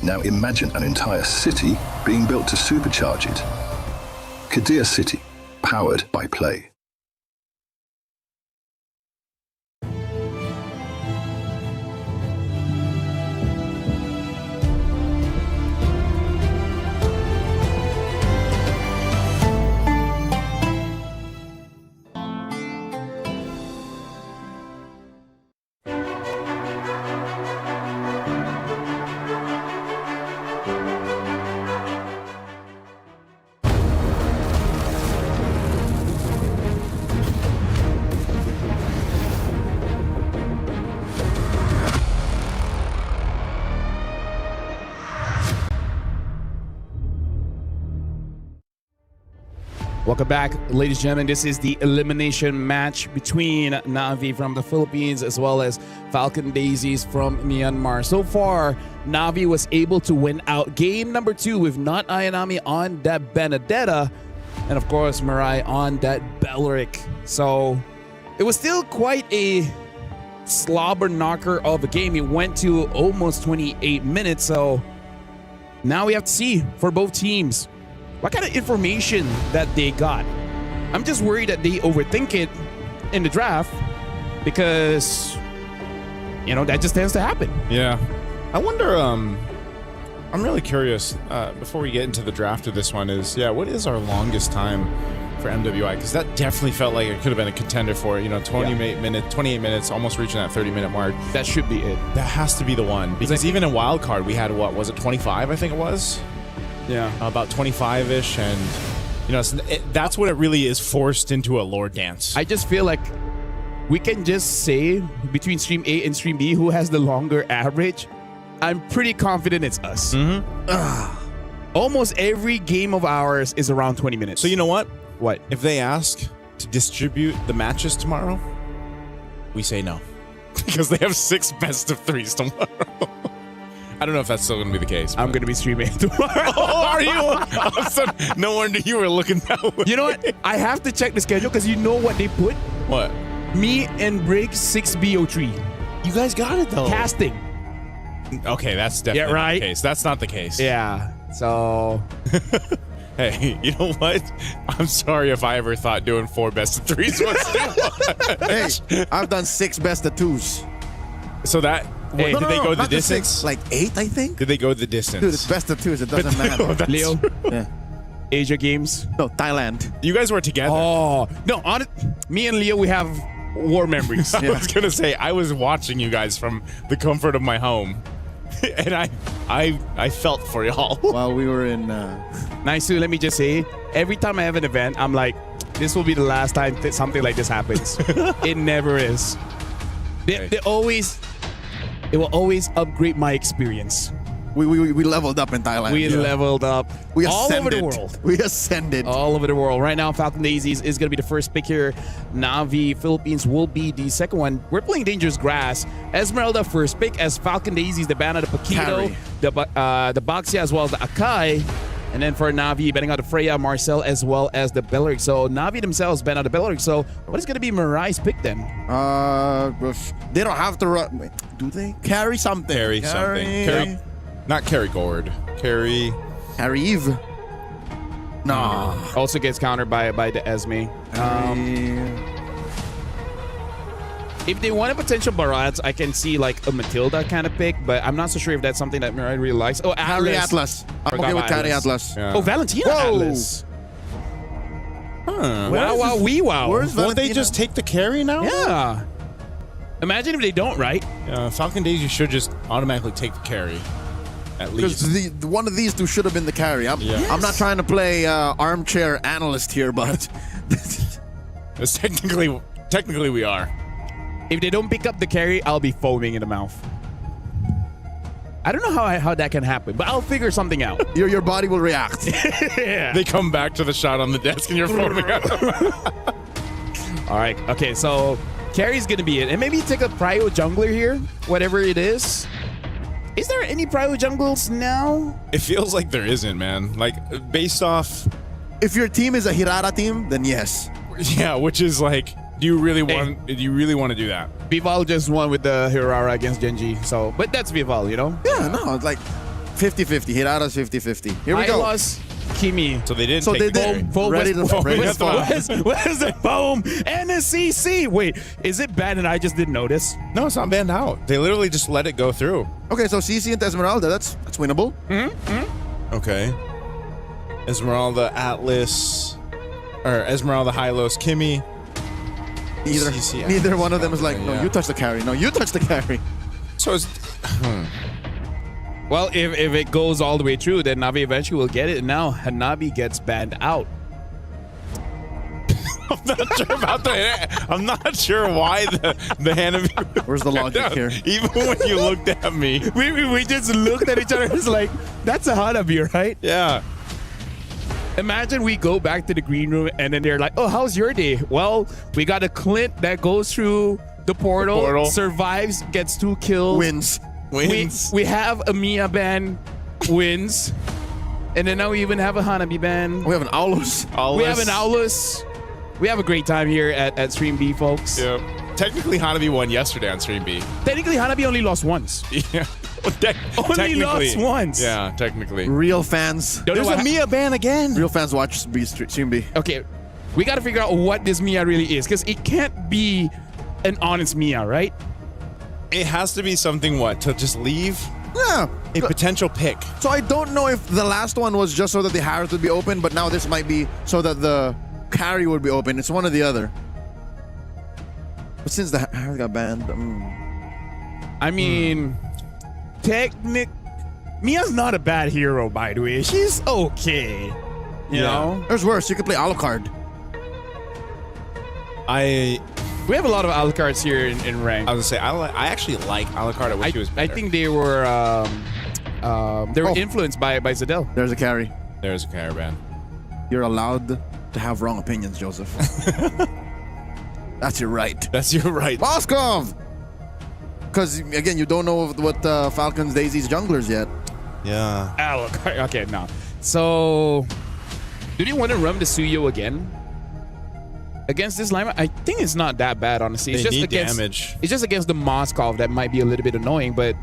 Speaker 12: Now imagine an entire city being built to supercharge it. Kadir City, powered by play.
Speaker 8: Welcome back, ladies and gentlemen. This is the elimination match between Na'Vi from the Philippines as well as Falcon Daisies from Myanmar. So far, Na'Vi was able to win out game number 2 with Not Ayanami on that Benedetta and, of course, Mirai on that Belleric. So it was still quite a slobber knocker of a game. It went to almost 28 minutes. So now we have to see for both teams what kind of information that they got. I'm just worried that they overthink it in the draft because, you know, that just tends to happen.
Speaker 17: Yeah. I wonder, I'm really curious, before we get into the draft of this one is, what is our longest time for MWI? Because that definitely felt like it could have been a contender for it. 28 minutes, almost reaching that 30-minute mark.
Speaker 8: That should be it.
Speaker 17: That has to be the one. Because even in wild card, we had, what was it, 25, I think it was?
Speaker 8: Yeah.
Speaker 17: About 25-ish, and that's when it really is forced into a lore dance.
Speaker 8: I just feel like we can just say between Stream A and Stream B who has the longer average. I'm pretty confident it's us. Almost every game of ours is around 20 minutes.
Speaker 17: So you know what?
Speaker 8: What?
Speaker 17: If they ask to distribute the matches tomorrow, we say no. Because they have 6 best of 3s tomorrow. I don't know if that's still going to be the case.
Speaker 8: I'm going to be streaming tomorrow.
Speaker 17: Oh, are you? All of a sudden, no wonder you were looking that way.
Speaker 8: You know what? I have to check the schedule because you know what they put?
Speaker 17: What?
Speaker 8: Me and Briggs 6BO3.
Speaker 17: You guys got it, though.
Speaker 8: Casting.
Speaker 17: Okay, that's definitely not the case. That's not the case.
Speaker 8: Yeah. So...
Speaker 17: Hey, you know what? I'm sorry if I ever thought doing 4 best of 3s was too much.
Speaker 20: Hey, I've done 6 best of 2s.
Speaker 17: So that... Wait, did they go the distance?
Speaker 20: 6, like 8, I think.
Speaker 17: Did they go the distance?
Speaker 20: Dude, it's best of 2s. It doesn't matter.
Speaker 8: Leo?
Speaker 20: Yeah.
Speaker 8: Asia Games?
Speaker 20: No, Thailand.
Speaker 17: You guys were together.
Speaker 8: Oh, no. Me and Leo, we have war memories.
Speaker 17: I was going to say, I was watching you guys from the comfort of my home. And I felt for y'all.
Speaker 20: While we were in...
Speaker 8: Nice to let me just say, every time I have an event, I'm like, this will be the last time something like this happens. It never is. It will always upgrade my experience.
Speaker 20: We leveled up in Thailand.
Speaker 8: We leveled up
Speaker 20: we
Speaker 8: all over
Speaker 20: ascended.
Speaker 8: the world.
Speaker 20: We ascended.
Speaker 8: All over the world. Right now, Falcon Daisies is going to be the first pick here. Na'Vi Philippines will be the second one. We're playing Dangerous Grass. Esmeralda first pick as Falcon Daisies, the Banner, the Paquito, the Baxia, as well as the Akai. And then for Na'Vi, betting out the Freya, Marcel, as well as the Belleric. So Na'Vi themselves bet out the Belleric. So what is going to be Mirai's pick then?
Speaker 20: They don't have to run. Wait, do they? Carry something.
Speaker 17: Carry. Not Carry Gord. Carry
Speaker 20: Eve. No.
Speaker 8: Also gets countered by the Esme. If they want a potential Barats, I can see like a Matilda kind of pick, but I'm not so sure if that's something that Mirai really likes. Oh,
Speaker 20: Carry Atlas. I'm okay with Carry Atlas.
Speaker 17: Yeah.
Speaker 8: Oh, Valentina Atlas.
Speaker 17: Huh.
Speaker 8: Wow.
Speaker 17: Won't they just take the carry now?
Speaker 8: Yeah. Imagine if they don't, right?
Speaker 17: Falcon Daisy should just automatically take the carry. At least.
Speaker 20: Because one of these two should have been the carry. I'm not trying to play armchair analyst here, but...
Speaker 17: Technically we are.
Speaker 8: If they don't pick up the carry, I'll be foaming in the mouth. I don't know how that can happen, but I'll figure something out.
Speaker 20: Your body will react.
Speaker 8: Yeah.
Speaker 17: They come back to the shot on the desk and you're foaming out.
Speaker 8: All right. Okay, so carry's going to be it. And maybe take a Prio jungler here, whatever it is. Is there any Prio jungles now?
Speaker 17: It feels like there isn't, man. Like, based off...
Speaker 20: If your team is a Hirara team, then yes.
Speaker 17: Yeah, which is like... Do you really want to do that?
Speaker 8: Vival just won with the Hirara against Genji. So, but that's Vival, you know?
Speaker 20: Yeah, no, it's like 50-50. Hirara's 50-50. Here we go.
Speaker 8: Lost Kimi.
Speaker 17: So they didn't take the
Speaker 8: foam.
Speaker 20: Ready to foam.
Speaker 8: Where's the foam and the CC? Wait, is it banned and I just didn't notice?
Speaker 17: No, it's not banned out. They literally just let it go through.
Speaker 20: Okay, so CC and Esmeralda, that's winnable.
Speaker 17: Okay. Esmeralda, Atlas, or Esmeralda, Hylos, Kimi.
Speaker 20: Neither one of them is like, no, you touch the carry. No, you touch the carry.
Speaker 17: So it's...
Speaker 8: Well, if it goes all the way through, then Navi eventually will get it. And now Hanabi gets banned out.
Speaker 17: I'm not sure about that. I'm not sure why the Hanabi...
Speaker 20: Where's the logic here?
Speaker 17: Even when you looked at me.
Speaker 8: We just looked at each other. It's like, that's a Hanabi, right?
Speaker 17: Yeah.
Speaker 16: Imagine we go back to the green room and then they're like, oh, how's your day? Well, we got a Clint that goes through the portal, survives, gets 2 kills.
Speaker 10: Wins.
Speaker 16: We have a Mia ban, wins. And then now we even have a Hanabi ban.
Speaker 10: We have an Aulus.
Speaker 16: We have an Aulus. We have a great time here at Stream B, folks.
Speaker 17: Yeah. Technically, Hanabi won yesterday on Stream B.
Speaker 16: Technically, Hanabi only lost once.
Speaker 17: Yeah.
Speaker 16: Only lost once.
Speaker 17: Yeah, technically.
Speaker 10: Real fans.
Speaker 16: Don't know
Speaker 17: There's
Speaker 16: what
Speaker 17: a Mia ban again.
Speaker 10: Real fans watch Stream B.
Speaker 16: Okay, we got to figure out what this Mia really is, because it can't be an honest Mia, right?
Speaker 17: It has to be something, to just leave?
Speaker 10: Yeah.
Speaker 17: A potential pick.
Speaker 10: So I don't know if the last one was just so that the Harris would be open, but now this might be so that the carry would be open. It's one or the other. But since the Harris got banned,
Speaker 16: I mean, Mia's not a bad hero, by the way. She's okay. You know?
Speaker 10: There's worse. You could play Alucard.
Speaker 16: We have a lot of Alucards here in rank.
Speaker 17: I was gonna say, I actually like Alucard. I wish he was better.
Speaker 16: I think they were influenced by Zadel.
Speaker 10: There's a carry.
Speaker 17: There's a caravan.
Speaker 10: You're allowed to have wrong opinions, Joseph. That's your right.
Speaker 17: That's your right.
Speaker 10: Moskov! Because, again, you don't know what Falcons Daisy's junglers yet.
Speaker 17: Yeah.
Speaker 16: Alucard. Okay, no. So, do you want to run the Suyo again? Against this lineup, I think it's not that bad, honestly. It's
Speaker 17: They
Speaker 16: just
Speaker 17: need
Speaker 16: against
Speaker 17: damage.
Speaker 16: It's just against the Moskov that might be a little bit annoying, but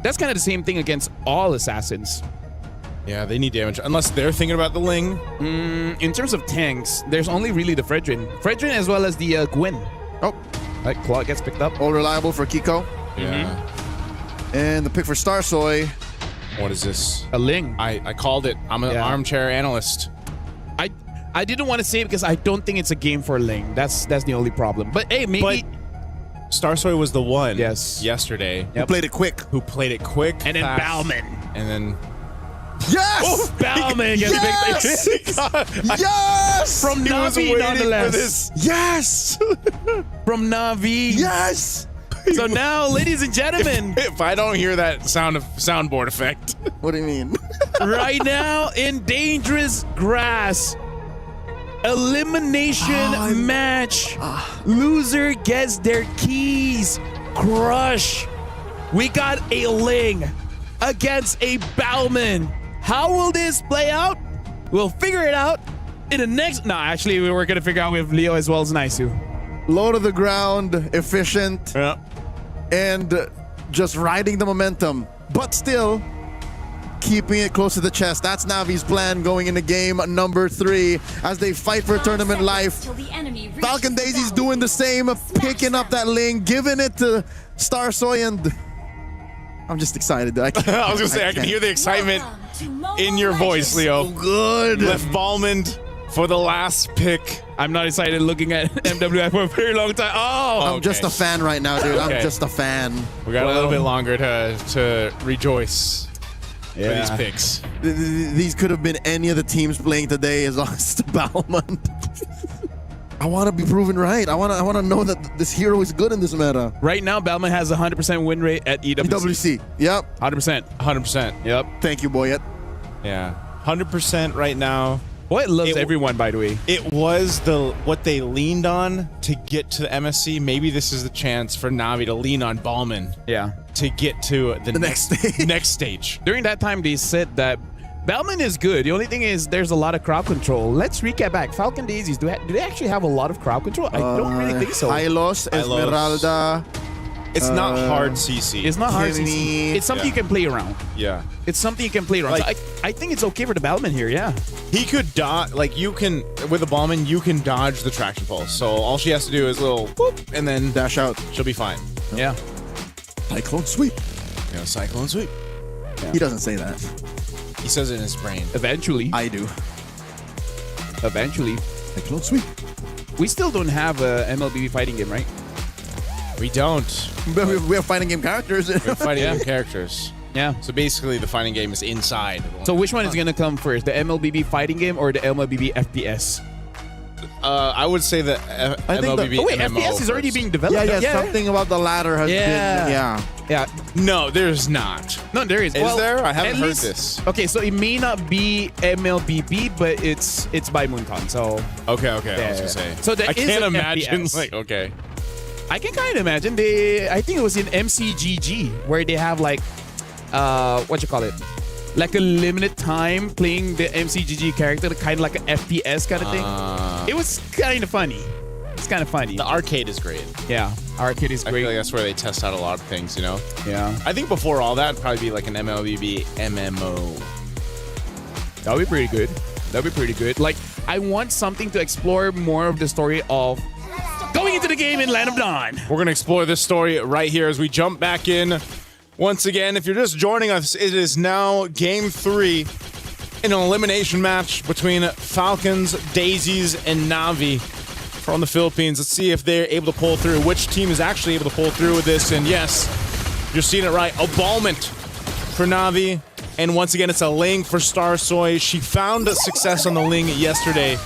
Speaker 16: that's kind of the same thing against all assassins.
Speaker 17: Yeah, they need damage. Unless they're thinking about the Ling.
Speaker 16: In terms of tanks, there's only really the Fredrin. Fredrin as well as the Gwyn.
Speaker 10: Oh.
Speaker 16: Like, Claw gets picked up.
Speaker 10: All reliable for Kiko.
Speaker 17: Yeah.
Speaker 10: And the pick for Starsoy.
Speaker 17: What is this?
Speaker 16: A Ling.
Speaker 17: I called it. I'm an armchair analyst.
Speaker 16: I didn't want to say it because I don't think it's a game for Ling. That's the only problem. But hey, maybe
Speaker 17: Starsoy was the one
Speaker 16: Yep.
Speaker 17: yesterday
Speaker 10: Who played it quick.
Speaker 16: And then
Speaker 17: fast,
Speaker 16: Bauman.
Speaker 17: And then
Speaker 10: Yes!
Speaker 16: Oh, Bauman gets
Speaker 10: Yes! Yes!
Speaker 16: From
Speaker 17: He was
Speaker 16: Navi,
Speaker 17: waiting
Speaker 16: nonetheless.
Speaker 17: for this.
Speaker 10: Yes!
Speaker 16: From Navi.
Speaker 10: Yes!
Speaker 16: So now, ladies and gentlemen,
Speaker 17: if I don't hear that soundboard effect,
Speaker 10: what do you mean?
Speaker 16: right now in dangerous grass, elimination match. Loser gets their keys. Crush. We got a Ling against a Bauman. How will this play out? We'll figure it out in the next. No, actually, we're gonna figure out with Leo as well as Naisu.
Speaker 10: Low to the ground, efficient, and just riding the momentum, but still keeping it close to the chest. That's Navi's plan going into game number 3 as they fight for tournament life. Falcon Daisy's doing the same, picking up that Ling, giving it to Starsoy, and I'm just excited.
Speaker 17: I was gonna say I can hear the excitement in your voice, Leo.
Speaker 10: So good.
Speaker 17: Left Ballman for the last pick.
Speaker 11: I'm not excited looking at MWI for a very long time. Oh,
Speaker 10: I'm just a fan right now, dude.
Speaker 17: Okay.
Speaker 10: I'm just a fan.
Speaker 17: We got a little bit longer to rejoice for these picks.
Speaker 10: These could have been any of the teams playing today as long as it's Bauman. I want to be proven right. I want to know that this hero is good in this meta.
Speaker 11: Right now, Bauman has a 100% win rate at EWC.
Speaker 10: EWC. Yep.
Speaker 11: 100%.
Speaker 17: 100%.
Speaker 11: Yep.
Speaker 10: Thank you, Boyet.
Speaker 17: Yeah. 100% right now.
Speaker 11: Boyet loves everyone, by the way.
Speaker 17: It was what they leaned on to get to the MSC. Maybe this is the chance for Navi to lean on Ballman.
Speaker 11: Yeah.
Speaker 17: To get to the
Speaker 10: next stage.
Speaker 17: Next stage.
Speaker 11: During that time, they said that Bauman is good. The only thing is there's a lot of crowd control. Let's recap back. Falcon Daisies, do they actually have a lot of crowd control? I don't really think so.
Speaker 10: Hylos, Esmeralda.
Speaker 17: It's not hard CC.
Speaker 11: It's not hard CC. It's something you can play around.
Speaker 17: Yeah.
Speaker 11: It's something you can play around.
Speaker 17: Like,
Speaker 11: so I think it's okay for the Bauman here, yeah.
Speaker 17: He could dodge, with a Ballman, you can dodge the traction pulse. So all she has to do is a little whoop, and then
Speaker 10: dash out.
Speaker 17: She'll be fine.
Speaker 11: Yeah.
Speaker 10: Cyclone sweep.
Speaker 17: Yeah, Cyclone sweep.
Speaker 10: Yeah. He doesn't say that.
Speaker 17: He says it in his brain.
Speaker 11: Eventually.
Speaker 10: I do.
Speaker 11: Eventually.
Speaker 10: Cyclone sweep.
Speaker 11: We still don't have a MLBB fighting game, right?
Speaker 17: We don't.
Speaker 10: But we have fighting game characters.
Speaker 17: We have fighting game characters.
Speaker 11: Yeah.
Speaker 17: So basically, the fighting game is inside.
Speaker 11: So which one is going to come first? The MLBB fighting game or the MLBB FPS?
Speaker 17: I would say the MLBB
Speaker 11: Oh wait,
Speaker 17: MMO
Speaker 11: FPS is already
Speaker 17: first.
Speaker 11: being developed.
Speaker 10: Yeah, something about the latter has been. Yeah.
Speaker 16: Yeah, no, there's not. No, there is.
Speaker 17: Is there? I haven't
Speaker 16: at
Speaker 17: heard
Speaker 16: least-
Speaker 17: this.
Speaker 16: Okay, so it may not be MLBB, but it's by Moonton. So
Speaker 17: Okay. I was
Speaker 16: Yeah,
Speaker 17: gonna
Speaker 16: yeah.
Speaker 17: say.
Speaker 16: So there
Speaker 17: I
Speaker 16: is
Speaker 17: can't
Speaker 16: an
Speaker 17: imagine.
Speaker 16: FPS.
Speaker 17: Like, okay.
Speaker 16: I can kind of imagine I think it was in MCGG where they have like, what you call it, like a limited time playing the MCGG character, kind of like an FPS kind of thing. It was kind of funny. It's kind of funny.
Speaker 17: The arcade is great.
Speaker 16: Yeah, arcade is
Speaker 17: I
Speaker 16: great.
Speaker 17: feel like that's where they test out a lot of things, you know?
Speaker 16: Yeah.
Speaker 17: I think before all that, it'd probably be like an MLBB MMO.
Speaker 16: That would be pretty good. That would be pretty good. Like, I want something to explore more of the story of going into the game in Land of Dawn.
Speaker 17: We're going to explore this story right here as we jump back in. Once again, if you're just joining us, it is now Game 3 in an elimination match between Falcons, Daisies, and Na'Vi from the Philippines. Let's see if they're able to pull through. Which team is actually able to pull through with this? And yes, you're seeing it right. A Balmint for Na'Vi. And once again, it's a Ling for Star Soy. She found a success on the Ling yesterday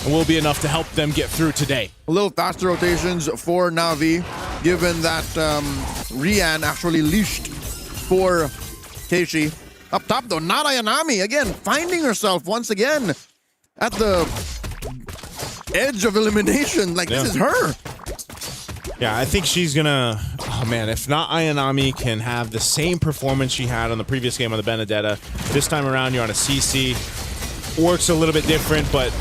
Speaker 17: and will be enough to help them get through today.
Speaker 20: A little faster rotations for Na'Vi, given that Rian actually leashed for Keishi. Up top though, Nara Yanami again finding herself once again at the edge of elimination. Like, this is her.
Speaker 17: Yeah, I think she's gonna. Oh man, if not Ayanami can have the same performance she had on the previous game on the Benedetta, this time around you're on a CC. Works a little bit different, but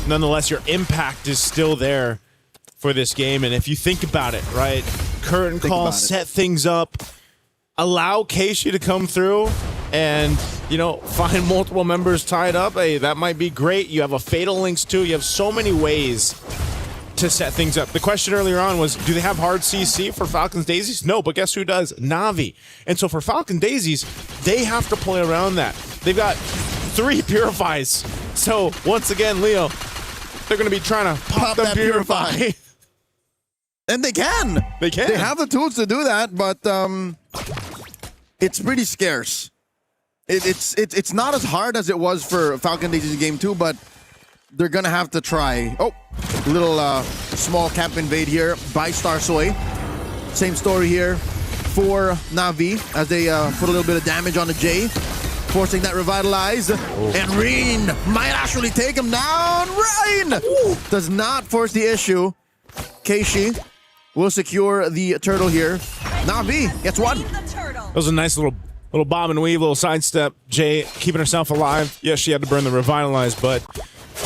Speaker 17: nonetheless, your impact is still there for this game. And if you think about it, right? Curtain call, set things up, allow Keishi to come through, and you know, find multiple members tied up. Hey, that might be great. You have a Fatal Links too. You have so many ways to set things up. The question earlier on was, do they have hard CC for Falcons Daisies? No, but guess who does? Na'Vi. And so for Falcon Daisies, they have to play around that. They've got 3 Purifies. So once again, Leo, they're going to be trying to pop that Purify.
Speaker 20: And they can.
Speaker 17: They can.
Speaker 20: They have the tools to do that, but it's pretty scarce. It's not as hard as it was for Falcon Daisies in Game 2, but they're going to have to try. Oh, little small camp invade here by Star Soy. Same story here for Na'Vi as they put a little bit of damage on the J, forcing that revitalize. And Reen might actually take him down. Reen does not force the issue. Keishi will secure the turtle here. Na'Vi gets one.
Speaker 17: That was a nice little bob and weave, little sidestep. Jay keeping herself alive. Yes, she had to burn the revitalize, but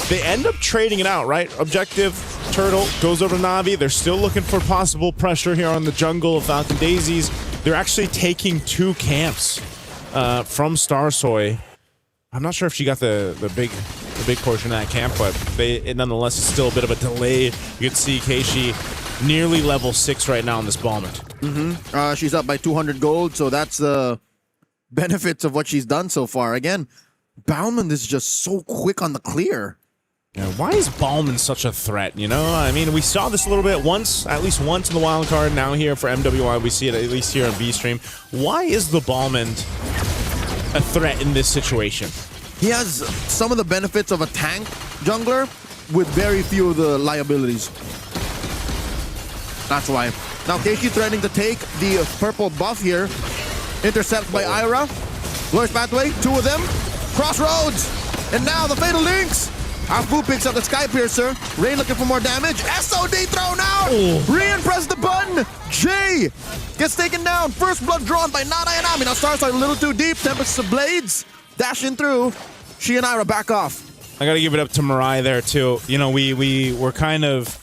Speaker 17: they end up trading it out, right? Objective, Turtle goes over to Na'Vi. They're still looking for possible pressure here on the jungle of Falcon Daisies. They're actually taking 2 camps from Star Soy. I'm not sure if she got the big portion of that camp, but nonetheless, it's still a bit of a delay. You can see Keishi nearly level 6 right now on this Balmint.
Speaker 20: She's up by 200 gold, so that's the benefits of what she's done so far. Again, Bauman is just so quick on the clear.
Speaker 17: Yeah, why is Ballman such a threat, you know? I mean, we saw this a little bit at least once in the wild card. Now here for MWI, we see it at least here on B-Stream. Why is the Ballman a threat in this situation?
Speaker 20: He has some of the benefits of a tank jungler with very few of the liabilities. That's why. Now Keishi threatening to take the purple buff here. Intercept by Ira. Glorious Pathway, 2 of them. Crossroads! And now the Fatal Links! Afu picks up the Sky Piercer. Rain looking for more damage. SOD thrown out! Rian presses the button! Jay gets taken down. First blood drawn by Nara Yanami. Now Stars are a little too deep. Tempest of Blades dashing through. She and Ira back off.
Speaker 17: I got to give it up to Mirai there, too. You know, we were kind of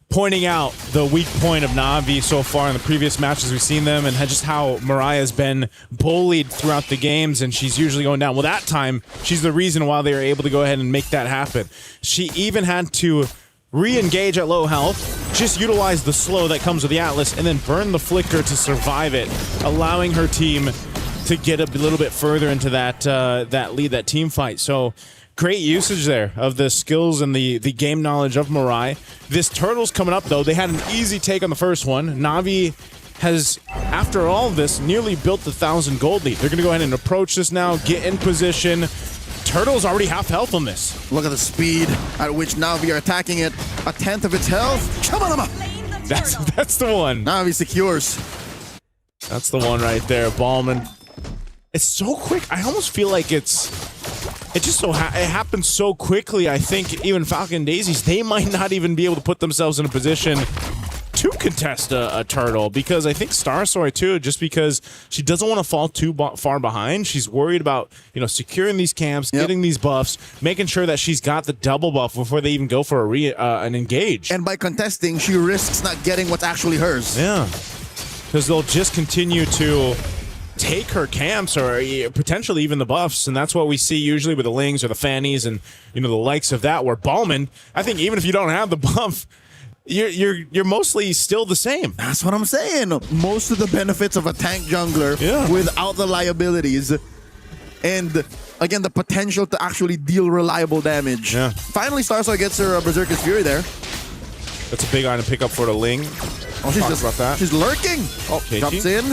Speaker 17: pointing out the weak point of Na'Vi so far in the previous matches we've seen them, and just how Mariah's been bullied throughout the games, and she's usually going down. Well, that time, she's the reason why they were able to go ahead and make that happen. She even had to re-engage at low health, just utilize the slow that comes with the Atlas, and then burn the flicker to survive it, allowing her team to get a little bit further into that lead, that team fight. So great usage there of the skills and the game knowledge of Mirai. This Turtle's coming up, though. They had an easy take on the first one. Na'Vi has, after all of this, nearly built the 1,000 gold lead. They're going to go ahead and approach this now, get in position. Turtle's already half health on this.
Speaker 20: Look at the speed at which Na'Vi are attacking it. 1/10 of its health. Come on,
Speaker 17: That's the one.
Speaker 20: Na'Vi secures.
Speaker 6: That's the one right there, Ballman. It's so quick. I almost feel like it happens so quickly. I think even Falcon Daisies, they might not even be able to put themselves in a position to contest a turtle, because I think Starsoy too, just because she doesn't want to fall too far behind. She's worried about, securing these camps, getting these buffs, making sure that she's got the double buff before they even go for an engage.
Speaker 20: And by contesting, she risks not getting what's actually hers.
Speaker 6: Yeah, because they'll just continue to take her camps or potentially even the buffs, and that's what we see usually with the Lings or the Fannies and the likes of that, where Ballman, I think even if you don't have the buff, you're mostly still the same.
Speaker 20: That's what I'm saying. Most of the benefits of a tank jungler without the liabilities, and again the potential to actually deal reliable damage.
Speaker 6: Yeah.
Speaker 20: Finally, Starsoy gets her Berserker's Fury there.
Speaker 6: That's a big item pick up for the Ling.
Speaker 20: Oh, she's about that. She's lurking. Oh,
Speaker 6: Keishi
Speaker 20: jumps in.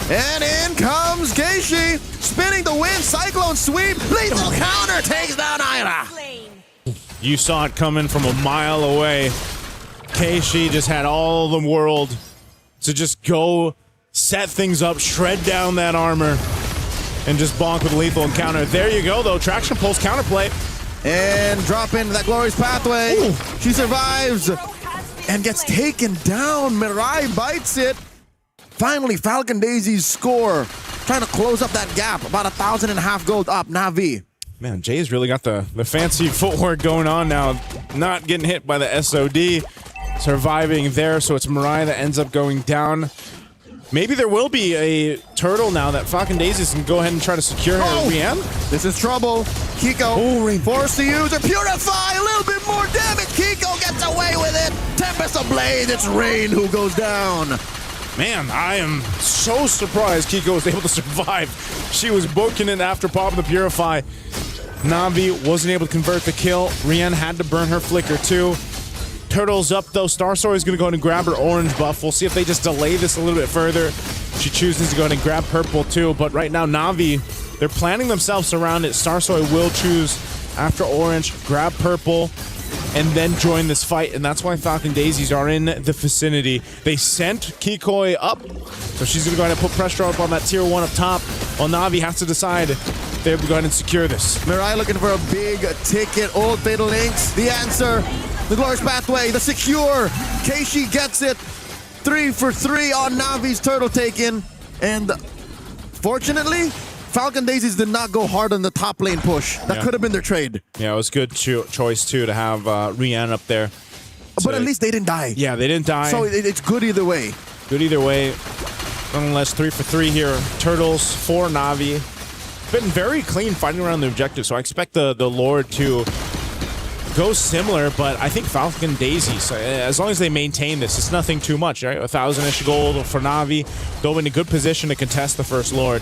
Speaker 20: And in comes Keishi. Spinning the wind. Cyclone sweep. Lethal counter. Takes down Ira.
Speaker 6: You saw it coming from a mile away. Keishi just had all the world to just go set things up, shred down that armor, and just bonk with lethal encounter. There you go, though. Traction pulse counterplay.
Speaker 20: And drop into that glorious pathway. Ooh. She survives and gets taken down. Mirai bites it. Finally, Falcon Daisy's score. Trying to close up that gap. About 1,500 gold up. Na'Vi.
Speaker 6: Man, Jay's really got the fancy footwork going on now. Not getting hit by the SOD. Surviving there, so it's Mirai that ends up going down. Maybe there will be a turtle now that Falcon Daisies can go ahead and try to secure her. Rian?
Speaker 20: This is trouble. Kiko forced to use her Purify. A little bit more damage. Kiko gets away with it. Tempest of Blade. It's Rain who goes down.
Speaker 6: Man, I am so surprised Kiko was able to survive. She was booking it after popping the Purify. Na'Vi wasn't able to convert the kill. Rian had to burn her flicker too. Turtle's up though. Starsoy is going to go ahead and grab her orange buff. We'll see if they just delay this a little bit further. She chooses to go ahead and grab purple too, but right now Na'Vi, they're planning themselves around it. Starsoy will choose after orange, grab purple, and then join this fight, and that's why Falcon Daisies are in the vicinity. They sent Kikoi up, so she's going to go ahead and put pressure up on that tier 1 up top, while Na'Vi has to decide they have to go ahead and secure this.
Speaker 20: Mirai looking for a big ticket. Old Fatal Links. The answer. The glorious pathway. The secure. Keishi gets it. 3 for 3 on Na'Vi's turtle taken. And fortunately, Falcon Daisies did not go hard on the top lane push. That could have been their trade.
Speaker 6: Yeah, it was good choice too to have Rian up there.
Speaker 20: But at least they didn't die.
Speaker 6: Yeah, they didn't die.
Speaker 20: So it's good either way.
Speaker 6: Good either way. Nonetheless, 3 for 3 here. Turtles for Na'Vi. Been very clean fighting around the objective, so I expect the Lord to go similar, but I think Falcon Daisies, as long as they maintain this, it's nothing too much, right? 1,000-ish gold for Na'Vi. They'll be in a good position to contest the first Lord.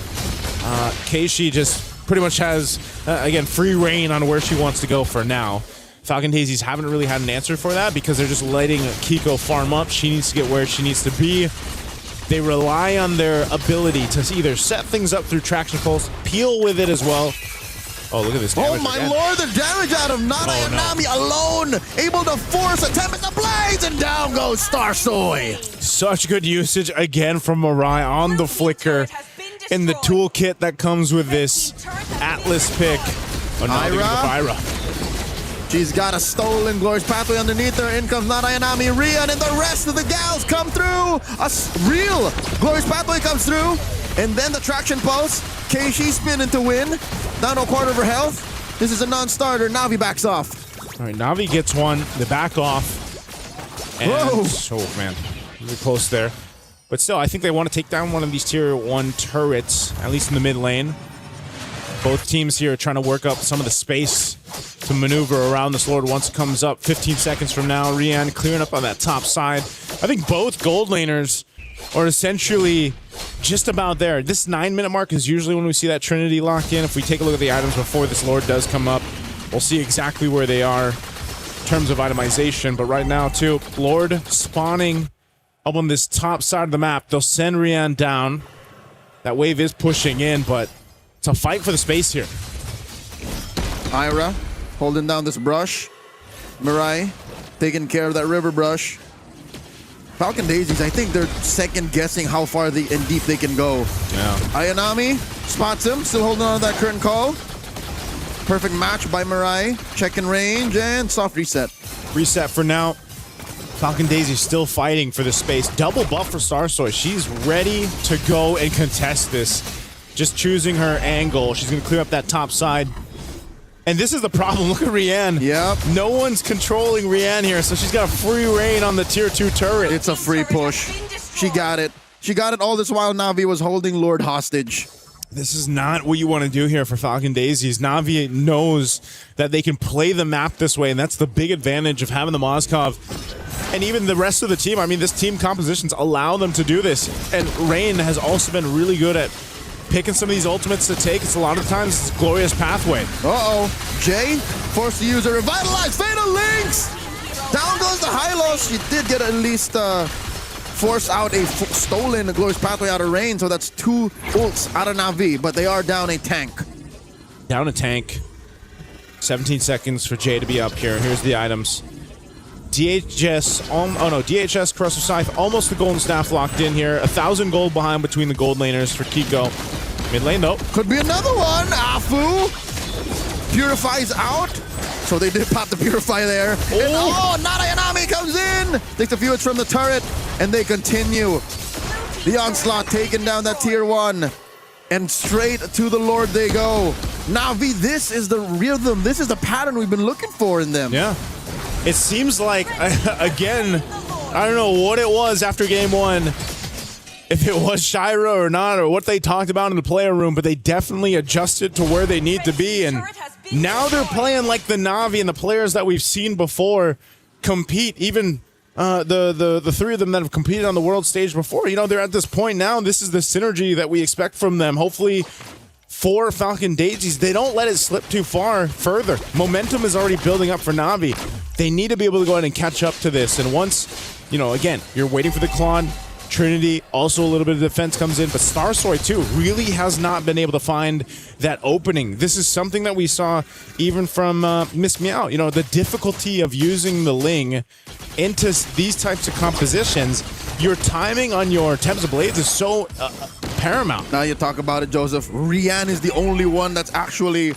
Speaker 6: Keishi just pretty much has, again, free reign on where she wants to go for now. Falcon Daisies haven't really had an answer for that because they're just letting Kiko farm up. She needs to get where she needs to be. They rely on their ability to either set things up through Traction Pulse, peel with it as well. Oh, look at this damage.
Speaker 20: Oh my lord, the damage out of Nana Yanami alone, able to force a Tempest of Blades, and down goes Starsoy.
Speaker 6: Such good usage again from Mirai on the flicker in the toolkit that comes with this Atlas pick.
Speaker 20: Ira. She's got a stolen glorious pathway underneath her. In comes Nana Yanami, Rian, and the rest of the gals come through. A real glorious pathway comes through. And then the Traction Pulse. Keishi spinning to win. Down to a quarter of her health. This is a non-starter. Na'Vi backs off.
Speaker 6: All right, Na'Vi gets one. They back off. And, oh, man. Really close there. But still, I think they want to take down one of these tier 1 turrets, at least in the mid lane. Both teams here are trying to work up some of the space to maneuver around this Lord once it comes up. 15 seconds from now, Rian clearing up on that top side. I think both gold laners are essentially just about there. This 9-minute mark is usually when we see that Trinity lock in. If we take a look at the items before this Lord does come up, we'll see exactly where they are in terms of itemization. But right now, too, Lord spawning up on this top side of the map. They'll send Rian down. That wave is pushing in, but it's a fight for the space here.
Speaker 20: Ira holding down this brush. Mirai taking care of that river brush. Falcon Daisies, I think they're second guessing how far and deep they can go.
Speaker 17: Yeah.
Speaker 20: Ayanami spots him, still holding on to that current call. Perfect match by Mirai. Check in range and soft reset.
Speaker 17: Reset for now. Falcon Daisy still fighting for the space. Double buff for Starsoy. She's ready to go and contest this. Just choosing her angle. She's going to clear up that top side. And this is the problem. Look at Rianne.
Speaker 20: Yep.
Speaker 17: No one's controlling Rianne here, so she's got a free reign on the tier 2 turret.
Speaker 20: It's a free push. She got it. She got it all this while Na'Vi was holding Lord hostage.
Speaker 17: This is not what you want to do here for Falcon Daisies. Na'Vi knows that they can play the map this way, and that's the big advantage of having the Moskov. And even the rest of the team, I mean, this team compositions allow them to do this. And Rain has also been really good at picking some of these ultimates to take. It's a lot of times it's a glorious pathway.
Speaker 20: Uh-oh. Jay forced to use a revitalized Fatal Links. Down goes the Hylos. She did get at least force out a stolen glorious pathway out of Rain. So that's 2 ults out of Na'Vi, but they are down a tank.
Speaker 17: Down a tank. 17 seconds for Jay to be up here. Here's the items. DHS, DHS Corrosive Scythe, almost the golden staff locked in here. 1,000 gold behind between the gold laners for Kiko. Mid lane though.
Speaker 20: Could be another one. Afu purifies out. So they did pop the purify there.
Speaker 17: Oh,
Speaker 20: and Narayanami comes in. Takes a few hits from the turret and they continue. The onslaught taking down that tier 1. And straight to the Lord they go. Na'Vi, this is the rhythm. This is the pattern we've been looking for in them.
Speaker 17: Yeah. It seems like, again, I don't know what it was after game 1, if it was Shira or not, or what they talked about in the player room, but they definitely adjusted to where they need to be, and now they're playing like the Na'Vi and the players that we've seen before compete, even the 3 of them that have competed on the world stage before. You know, they're at this point now, this is the synergy that we expect from them. Hopefully, for Falcon Daisies, they don't let it slip too far further. Momentum is already building up for Na'Vi. They need to be able to go ahead and catch up to this. And once, you know, again, you're waiting for the Klon, Trinity, also a little bit of defense comes in, but Starsoy too really has not been able to find that opening. This is something that we saw even from Miss Meow. You know, the difficulty of using the Ling into these types of compositions. Your timing on your Tempest of Blades is so paramount.
Speaker 20: Now you talk about it, Joseph. Rianne is the only one that's actually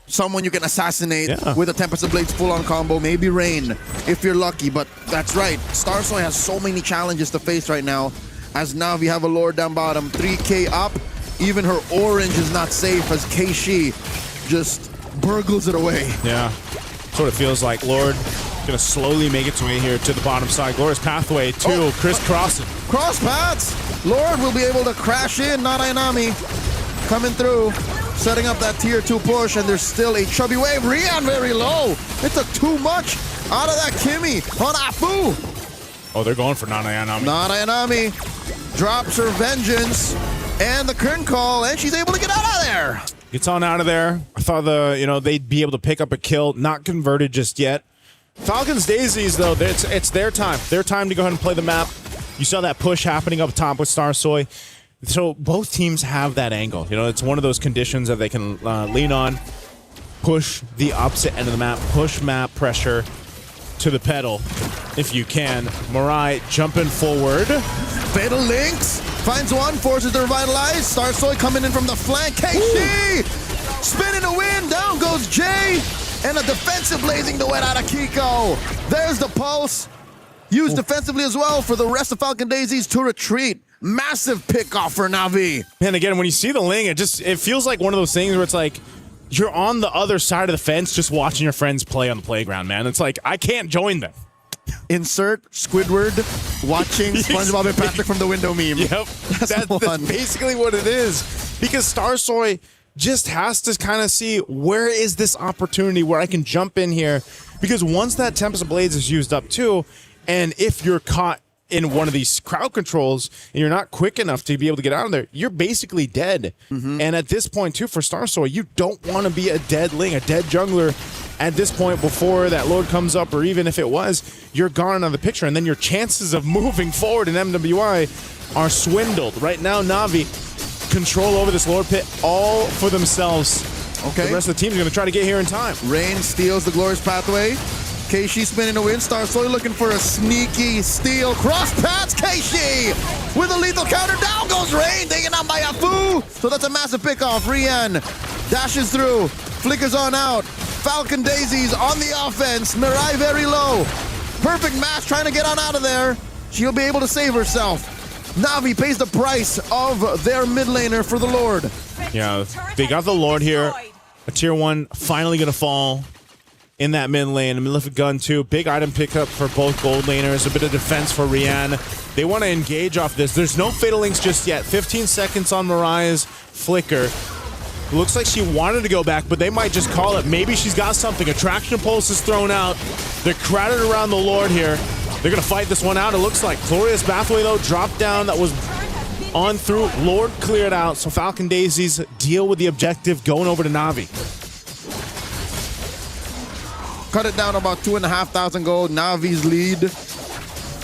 Speaker 20: someone you can assassinate with a Tempest of Blades full-on combo. Maybe Rain, if you're lucky. But that's right. Starsoy has so many challenges to face right now. As Na'Vi have a Lord down bottom. 3K up. Even her orange is not safe as Keishi just burgles it away.
Speaker 17: Yeah. Sort of feels like Lord gonna slowly make its way here to the bottom side. Glorious pathway to crisscrossing.
Speaker 20: Cross paths. Lord will be able to crash in. Narayanami coming through. Setting up that tier 2 push, and there's still a chubby wave. Rian very low. It took too much out of that Kimmy on Afu.
Speaker 17: Oh, they're going for Narayanami.
Speaker 20: Narayanami drops her vengeance and the current call, and she's able to get out of there.
Speaker 17: Gets on out of there. I thought they'd be able to pick up a kill. Not converted just yet. Falcons Daisies, though, it's their time. Their time to go ahead and play the map. You saw that push happening up top with Starsoy. So both teams have that angle. You know, it's one of those conditions that they can lean on. Push the opposite end of the map. Push map pressure to the pedal if you can. Mirai jumping forward.
Speaker 20: Fatal Links finds one, forces to revitalize. Starsoy coming in from the flank. Keishi spinning the wind. Down goes Jay. And a defensive blazing the wet out of Kiko. There's the pulse. Used defensively as well for the rest of Falcon Daisies to retreat. Massive pick off for Na'Vi.
Speaker 17: And again, when you see the Ling, it feels like one of those things where it's like you're on the other side of the fence just watching your friends play on the playground, man. It's like, I can't join them.
Speaker 20: Insert Squidward watching SpongeBob and Patrick from the window meme.
Speaker 17: Yep. That's basically what it is. Because Starsoy just has to kind of see, where is this opportunity where I can jump in here? Because once that Tempest of Blades is used up too, and if you're caught in one of these crowd controls and you're not quick enough to be able to get out of there, you're basically dead. And at this point too, for Starsoy, you don't want to be a dead Ling, a dead jungler at this point before that Lord comes up, or even if it was, you're gone out of the picture, and then your chances of moving forward in MWI are swindled. Right now, Na'Vi control over this Lord pit all for themselves.
Speaker 20: Okay.
Speaker 17: The rest of the team's going to try to get here in time.
Speaker 20: Rain steals the glorious pathway.
Speaker 10: Keishi spinning the Windstar, slowly looking for a sneaky steal. Cross paths, Keishi with a lethal counter. Down goes Rain, taken out by Afu. So that's a massive pickoff. Rian dashes through, flickers on out. Falcon Daisies on the offense. Mirai very low. Perfect match, trying to get on out of there. She'll be able to save herself. Na'Vi pays the price of their mid laner for the Lord.
Speaker 6: Yeah, they got the Lord here. A tier 1 finally going to fall in that mid lane. A Malefic Gun too. Big item pickup for both gold laners. A bit of defense for Rian. They want to engage off this. There's no Fatal Links just yet. 15 seconds on Mariah's flicker. Looks like she wanted to go back, but they might just call it. Maybe she's got something. Attraction Pulse is thrown out. They're crowded around the Lord here. They're going to fight this one out, it looks like. Glorious Pathway, though, dropped down. That was on through. Lord cleared out. So Falcon Daisies deal with the objective, going over to Na'Vi.
Speaker 10: Cut it down about 2,500 gold. Na'Vi's lead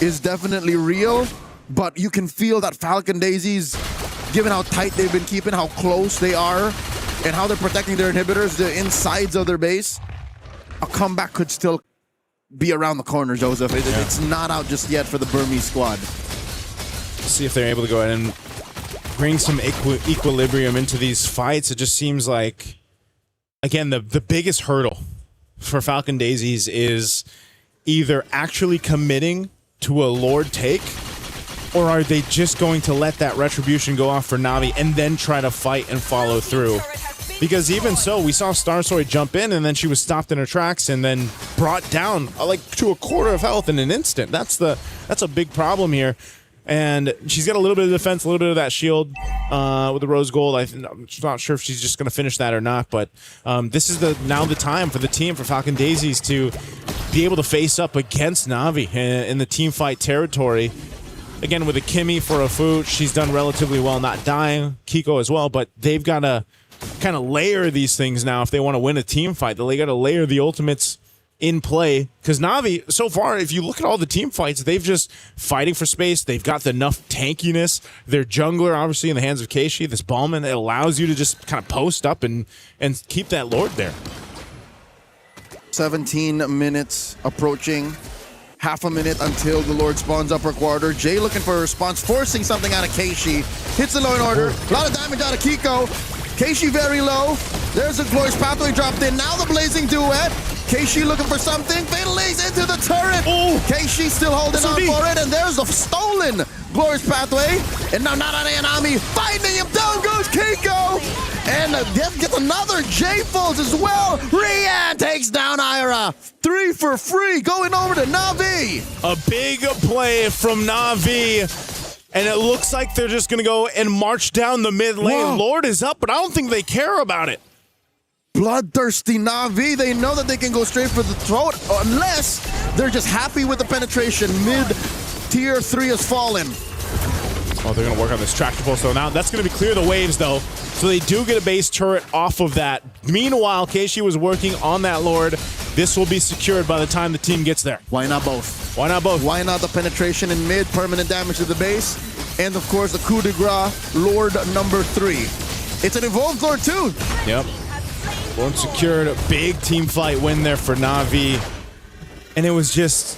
Speaker 10: is definitely real, but you can feel that Falcon Daisies, given how tight they've been keeping, how close they are, and how they're protecting their inhibitors, the insides of their base, a comeback could still be around the corner, Joseph. It's not out just yet for the Burmese squad.
Speaker 6: See if they're able to go ahead and bring some equilibrium into these fights. It just seems like, again, the biggest hurdle for Falcon Daisies is either actually committing to a Lord take, or are they just going to let that retribution go off for Na'Vi and then try to fight and follow through? Because even so, we saw Starsoy jump in and then she was stopped in her tracks and then brought down like to a quarter of health in an instant. That's a big problem here. And she's got a little bit of defense, a little bit of that shield with the rose gold. I'm not sure if she's just going to finish that or not, but this is now the time for the team, for Falcon Daisies, to be able to face up against Na'Vi in the team fight territory. Again, with a Kimmy for a food, she's done relatively well not dying. Kiko as well, but they've got to kind of layer these things now if they want to win a team fight. They got to layer the ultimates in play, because Na'Vi, so far, if you look at all the team fights, they've just fighting for space. They've got enough tankiness. Their jungler, obviously, in the hands of Keishi, this Ballman, it allows you to just kind of post up and keep that Lord there.
Speaker 10: 17 minutes approaching. Half a minute until the Lord spawns upper quarter. Jay looking for a response, forcing something out of Keishi. Hits the Law and Order. A lot of damage out of Kiko. Keishi very low. There's a Glorious Pathway dropped in. Now the Blazing Duet. Keishi looking for something. Fatal Links into the turret. Keishi still holding on for it. And there's the stolen Glorious Pathway. And now Narane and Ami finding him. Down goes Kiko. And Death gets another J-Folds as well. Rian takes down Ira. 3 for free going over to Na'Vi.
Speaker 6: A big play from Na'Vi. And it looks like they're just going to go and march down the mid lane.
Speaker 10: Whoa.
Speaker 6: Lord is up, but I don't think they care about it.
Speaker 10: Bloodthirsty Na'Vi. They know that they can go straight for the throat unless they're just happy with the penetration. Mid tier 3 has fallen.
Speaker 6: Oh, they're going to work on this tractor pulse though. Now that's going to be clear the waves though. So they do get a base turret off of that. Meanwhile, Keishi was working on that Lord. This will be secured by the time the team gets there.
Speaker 10: Why not both?
Speaker 6: Why not both?
Speaker 10: Why not the penetration in mid, permanent damage to the base, and of course the coup de grace Lord number 3. It's an evolved Lord too.
Speaker 6: Yep. Lord secured, a big team fight win there for Na'Vi. And it was just,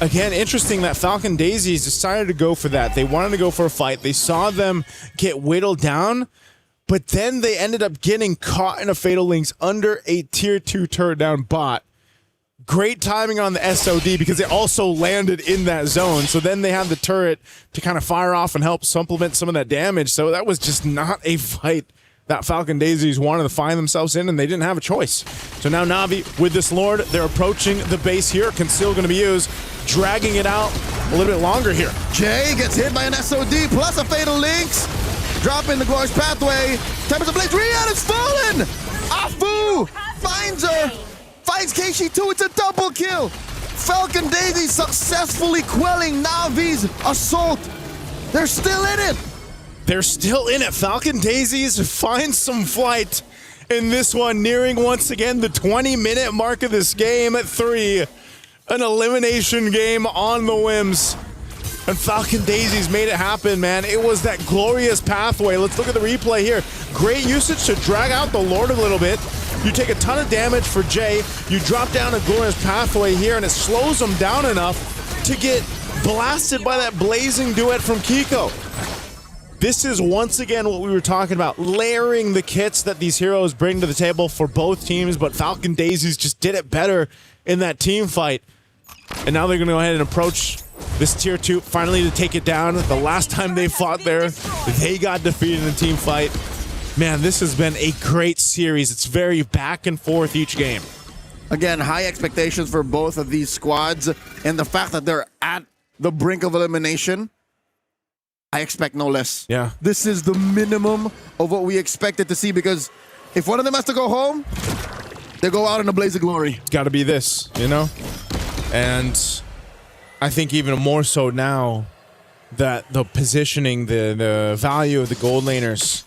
Speaker 6: again, interesting that Falcon Daisies decided to go for that. They wanted to go for a fight. They saw them get whittled down, but then they ended up getting caught in a Fatal Links under a tier 2 turret down bot. Great timing on the SOD because it also landed in that zone. So then they had the turret to kind of fire off and help supplement some of that damage. So that was just not a fight that Falcon Daisies wanted to find themselves in, and they didn't have a choice. So now Na'Vi with this Lord, they're approaching the base here. Conceal going to be used, dragging it out a little bit longer here.
Speaker 10: Jay gets hit by an SOD plus a Fatal Links. Dropping the Glorious Pathway. Tempest of Blaze. Rian is fallen. Afu finds her. Finds Keishi too. It's a double kill. Falcon Daisy successfully quelling Na'Vi's assault. They're still in it.
Speaker 6: They're still in it. Falcon Daisies find some flight in this one, nearing once again the 20-minute mark of this game at 3. An elimination game on the whims. And Falcon Daisies made it happen, man. It was that Glorious Pathway. Let's look at the replay here. Great usage to drag out the Lord a little bit.
Speaker 17: You take a ton of damage for Jay. You drop down a glorious pathway here, and it slows him down enough to get blasted by that blazing duet from Kiko. This is once again what we were talking about, layering the kits that these heroes bring to the table for both teams, but Falcon Daisies just did it better in that team fight. And now they're going to go ahead and approach this tier 2 finally to take it down. The last time they fought there, they got defeated in a team fight. Man, this has been a great series. It's very back and forth each game.
Speaker 20: Again, high expectations for both of these squads, and the fact that they're at the brink of elimination, I expect no less.
Speaker 17: Yeah.
Speaker 20: This is the minimum of what we expected to see, because if one of them has to go home, they go out in a blaze of glory.
Speaker 17: It's got to be this, you know? And I think even more so now that the positioning, the value of the gold laners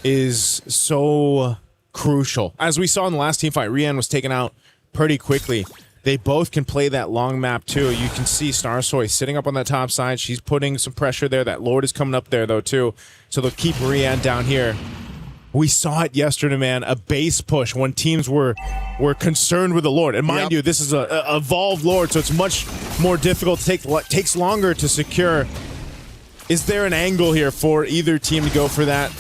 Speaker 17: is so crucial. As we saw in the last team fight, Rian was taken out pretty quickly. They both can play that long map too. You can see Starsoy sitting up on that top side. She's putting some pressure there. That Lord is coming up there though too. So they'll keep Rian down here. We saw it yesterday, man. A base push when teams were concerned with the Lord. And mind you, this is a evolved Lord, so it's much more difficult to takes longer to secure. Is there an angle here for either team to go for that?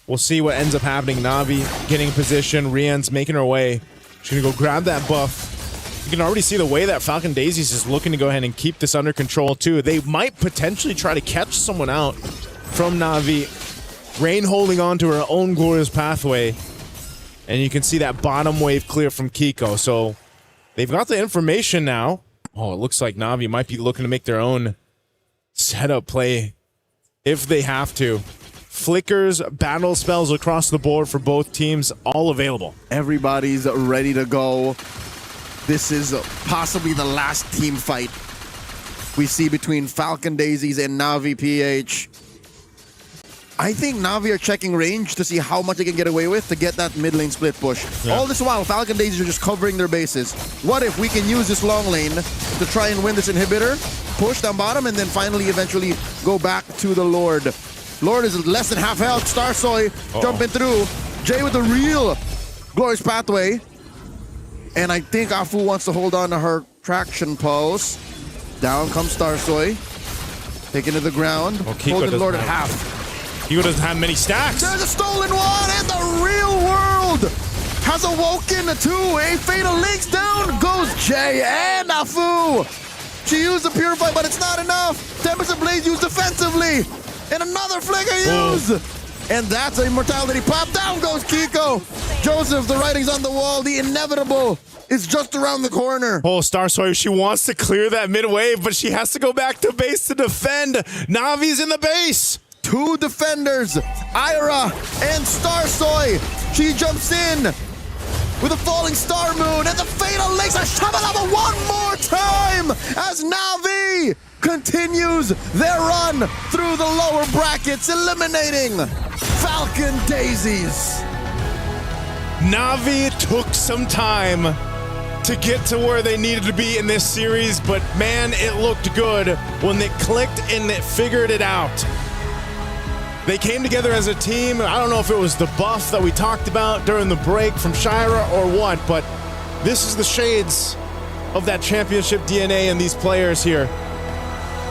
Speaker 17: We'll see what ends up happening. Na'Vi getting in position. Rian's making her way. She's gonna go grab that buff. You can already see the way that Falcon Daisies is looking to go ahead and keep this under control too. They might potentially try to catch someone out from Na'Vi. Rain holding on to her own glorious pathway. And you can see that bottom wave clear from Kiko. So they've got the information now. Oh, it looks like Na'Vi might be looking to make their own setup play if they have to. Flickers, battle spells across the board for both teams, all available.
Speaker 20: Everybody's ready to go. This is possibly the last team fight we see between Falcon Daisies and Na'Vi PH. I think Na'Vi are checking range to see how much they can get away with to get that mid lane split push. Yeah. All this while, Falcon Daisies are just covering their bases. What if we can use this long lane to try and win this inhibitor, push down bottom, and then finally eventually go back to the Lord? Lord is less than half health. Starsoy jumping through. Jay with a real glorious pathway. And I think Afu wants to hold on to her traction pulse. Down comes Starsoy. Taken to the ground. Holding Lord at half.
Speaker 17: Kiko doesn't have many stacks.
Speaker 20: There's a stolen one, and the real world has awoken to a fatal links. Down goes Jay and Afu. She used the Purify, but it's not enough. Tempest Blaze used defensively. And another flicker used. And that's an immortality pop. Down goes Kiko. Joseph, the writing's on the wall. The inevitable is just around the corner.
Speaker 17: Oh, Starsoy, she wants to clear that mid wave, but she has to go back to base to defend. Na'Vi's in the base.
Speaker 20: Two defenders, Ira and Starsoy. She jumps in with a falling star moon, and the fatal links are Shabalaba one more time as Na'Vi continues their run through the lower brackets, eliminating Falcon Daisies.
Speaker 17: Na'Vi took some time to get to where they needed to be in this series, but man, it looked good when they clicked and it figured it out. They came together as a team. I don't know if it was the buff that we talked about during the break from Shira or what, but this is the shades of that championship DNA in these players here.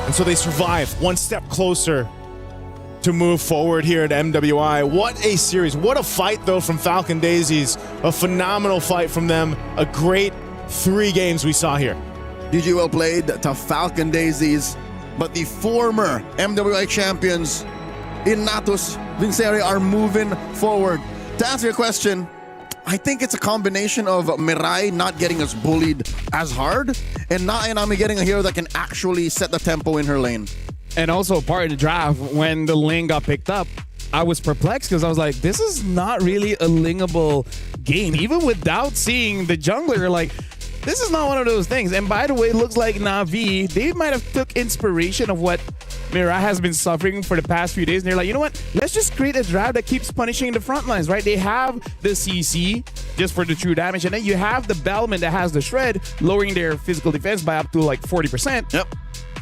Speaker 17: And so they survive one step closer to move forward here at MWI. What a series. What a fight, though, from Falcon Daisies. A phenomenal fight from them. A great 3 games we saw here.
Speaker 20: GG well played to Falcon Daisies, but the former MWI champions in Natus Vincere are moving forward. To answer your question, I think it's a combination of Mirai not getting us bullied as hard and Na'Inami getting a hero that can actually set the tempo in her lane.
Speaker 16: And also part of the draft, when the lane got picked up, I was perplexed because I was like, this is not really a lingable game. Even without seeing the jungler, like, this is not one of those things. And by the way, it looks like Na'Vi, they might have took inspiration of what Mirai has been suffering for the past few days. And they're like, you know what? Let's just create a draft that keeps punishing the front lines, right? They have the CC just for the true damage. And then you have the Bellman that has the Shred, lowering their physical defense by up to like 40%.
Speaker 20: Yep.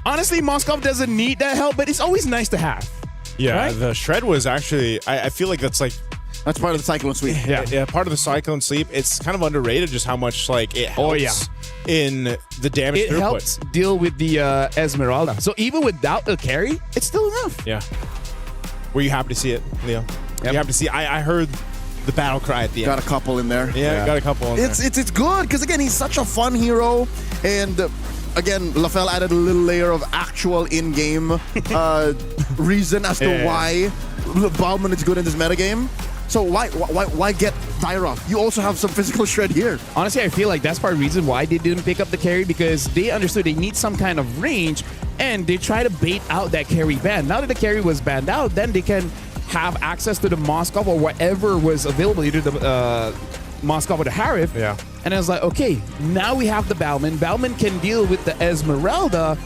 Speaker 16: Honestly, Moskov doesn't need that help, but it's always nice to have.
Speaker 17: Yeah,
Speaker 16: right?
Speaker 17: The Shred was actually, I feel like that's like
Speaker 20: That's part of the cyclone sweep.
Speaker 17: Yeah, part of the cyclone sleep. It's kind of underrated just how much like it helps in the damage
Speaker 16: It
Speaker 17: throughput.
Speaker 16: helps deal with the Esmeralda. So even without a carry, it's still enough.
Speaker 17: Yeah. Were you happy to see it, Leo? Were you happy to see? I heard the battle cry at the end.
Speaker 20: Got a couple in there.
Speaker 17: Yeah, got a couple in there.
Speaker 20: It's good because again he's such a fun hero, and again LaFell added a little layer of actual in-game reason as to why Bauman is good in this metagame. So why get Tyra? You also have some physical shred here.
Speaker 16: Honestly, I feel like that's part of the reason why they didn't pick up the carry, because they understood they need some kind of range, and they try to bait out that carry ban. Now that the carry was banned out, then they can have access to the Moskov or whatever was available, either the Moskov or the Harif.
Speaker 17: Yeah.
Speaker 16: And I was like, okay, now we have the Bauman. Bauman can deal with the Esmeralda,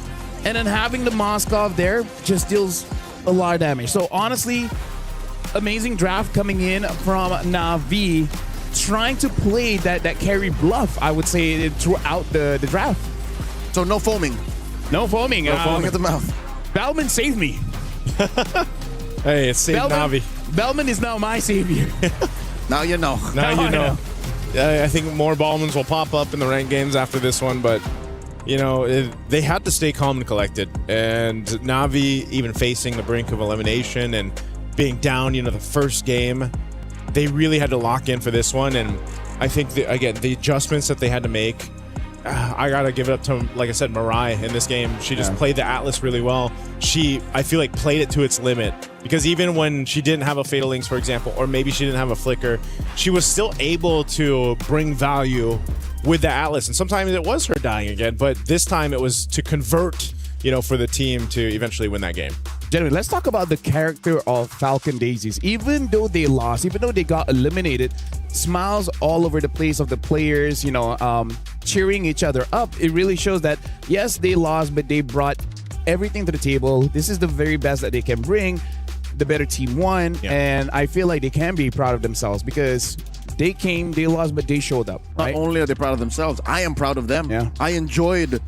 Speaker 16: and then having the Moskov there just deals a lot of damage. So honestly, amazing draft coming in from Na'Vi, trying to play that carry bluff, I would say, throughout the draft.
Speaker 20: So no foaming.
Speaker 16: No foaming.
Speaker 20: No foaming at the mouth.
Speaker 16: Bauman saved me.
Speaker 17: Hey, it's saved Na'Vi.
Speaker 16: Bauman is now my savior.
Speaker 20: Now you know.
Speaker 17: Now you know. I think more Ballmans will pop up in the ranked games after this one, but you know, they had to stay calm and collected. And Na'Vi, even facing the brink of elimination and being down, you know, the first game, they really had to lock in for this one. And I think, again, the adjustments that they had to make, I gotta give it up to, like I said, Mirai in this game. She just played the Atlas really well. She, I feel like, played it to its limit, because even when she didn't have a Fatal Links, for example, or maybe she didn't have a Flicker, she was still able to bring value with the Atlas. And sometimes it was her dying again, but this time it was to convert, you know, for the team to eventually win that game.
Speaker 16: Gentlemen, let's talk about the character of Falcon Daisies. Even though they lost, even though they got eliminated, smiles all over the place of the players, you know, cheering each other up. It really shows that, yes, they lost, but they brought everything to the table. This is the very best that they can bring. The better team won, and I feel like they can be proud of themselves, because they came, they lost, but they showed up. Right?
Speaker 20: Not only are they proud of themselves, I am proud of them.
Speaker 16: Yeah.
Speaker 20: I enjoyed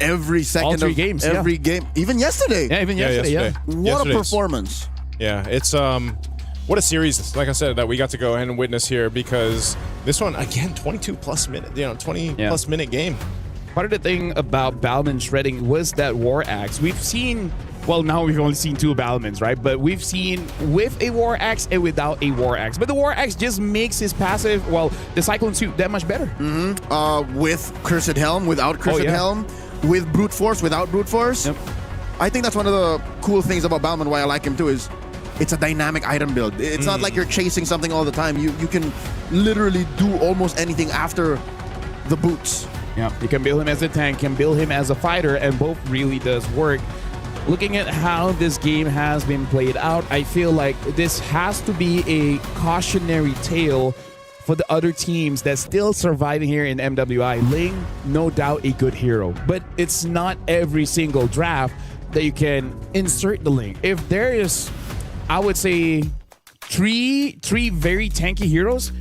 Speaker 20: every second
Speaker 16: all three
Speaker 20: of
Speaker 16: games,
Speaker 20: every game, even yesterday.
Speaker 16: Yeah, even yesterday.
Speaker 20: What a performance!
Speaker 17: Yeah, it's what a series, like I said, that we got to go ahead and witness here, because this one, again, 22 plus minute, you know, 20 plus minute game.
Speaker 16: Part of the thing about Bauman shredding was that War Axe. We've seen, well, now we've only seen two Baumans, right? But we've seen with a War Axe and without a War Axe. But the War Axe just makes his passive, well, the Cyclone Suit, that much better.
Speaker 20: With Cursed Helm, without Cursed Helm, with Brute Force, without Brute Force.
Speaker 16: Yep.
Speaker 20: I think that's one of the cool things about Bauman, why I like him too, is it's a dynamic item build. It's not like you're chasing something all the time. You can literally do almost anything after the boots.
Speaker 16: Yeah, you can build him as a tank, can build him as a fighter, and both really does work. Looking at how this game has been played out, I feel like this has to be a cautionary tale for the other teams that's still surviving here in MWI. Ling, no doubt a good hero, but it's not every single draft that you can insert the Ling. If there is, I would say, three very tanky heroes,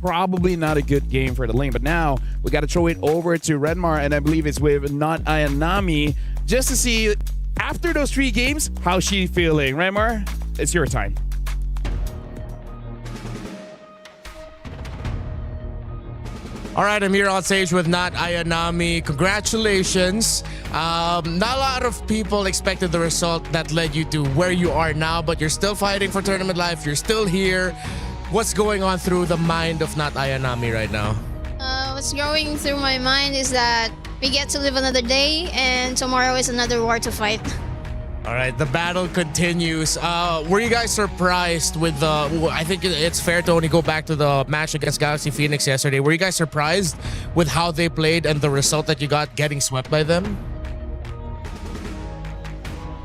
Speaker 16: probably not a good game for the Ling. But now we got to throw it over to Redmar, and I believe it's with Not Ayanami, just to see after those 3 games how she's feeling. Redmar, it's your time.
Speaker 11: All right, I'm here on stage with Not Ayanami. Congratulations. Not a lot of people expected the result that led you to where you are now, but you're still fighting for tournament life. You're still here. What's going on through the mind of Not Ayanami right now?
Speaker 3: What's going through my mind is that we get to live another day, and tomorrow is another war to fight.
Speaker 11: All right, the battle continues. Were you guys surprised with the... I think it's fair to only go back to the match against Galaxy Phoenix yesterday. Were you guys surprised with how they played and the result that you got getting swept by them?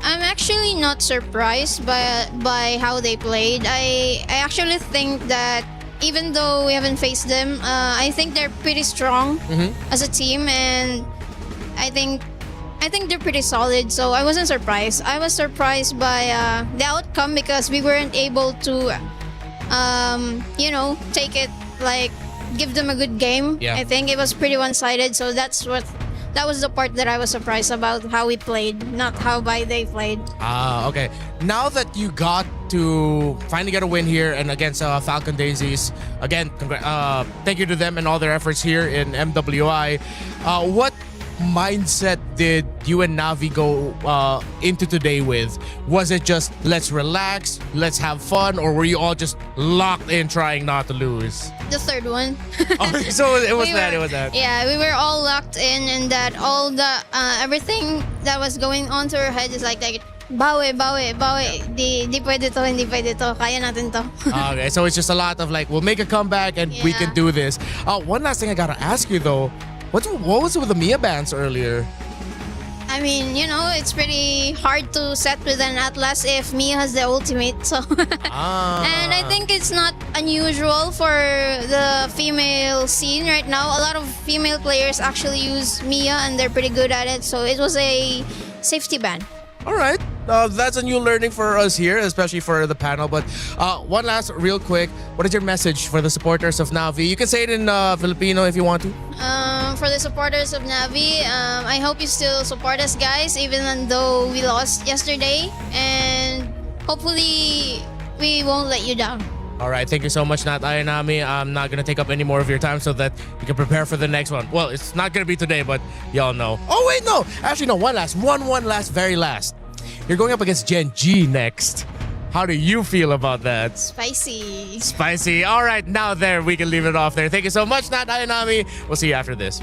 Speaker 3: I'm actually not surprised by how they played. I actually think that even though we haven't faced them, I think they're pretty strong as a team, and I think they're pretty solid, so I wasn't surprised. I was surprised by the outcome, because we weren't able to, you know, take it, like, give them a good game.
Speaker 11: Yeah.
Speaker 3: I think it was pretty one-sided, so that was the part that I was surprised about, how we played, not how they played.
Speaker 11: Okay. Now that you got to finally get a win here and against Falcon Daisies. Again, thank you to them and all their efforts here in MWI. What mindset did you and Navi go into today with? Was it just let's relax, let's have fun, or were you all just locked in trying not to lose?
Speaker 3: The third one.
Speaker 11: So it was it was that.
Speaker 3: Yeah, we were all locked in, and that all the everything that was going on to our head is like bawi. Di pwede to, hindi pwede to. Kaya natin to.
Speaker 11: Okay, so it's just a lot of like, we'll make a comeback and we can do this. One last thing I gotta ask you though. What was it with the Mia bans earlier?
Speaker 3: I mean, you know, it's pretty hard to set with an Atlas if Mia has the ultimate. So, and I think it's not unusual for the female scene right now. A lot of female players actually use Mia and they're pretty good at it. So it was a safety ban.
Speaker 11: All right. That's a new learning for us here, especially for the panel. But one last real quick, what is your message for the supporters of Navi? You can say it in Filipino if you want to.
Speaker 3: For the supporters of Navi, I hope you still support us, guys, even though we lost yesterday. And hopefully, we won't let you down.
Speaker 11: All right, thank you so much, Nat Ayanami. I'm not going to take up any more of your time so that you can prepare for the next one. Well, it's not going to be today, but y'all know. Oh, wait, no. Actually, no, one last, very last. You're going up against Gen G next. How do you feel about that?
Speaker 3: Spicy.
Speaker 11: Spicy. All right, now there, we can leave it off there. Thank you so much, Nat Ayanami. We'll see you after this.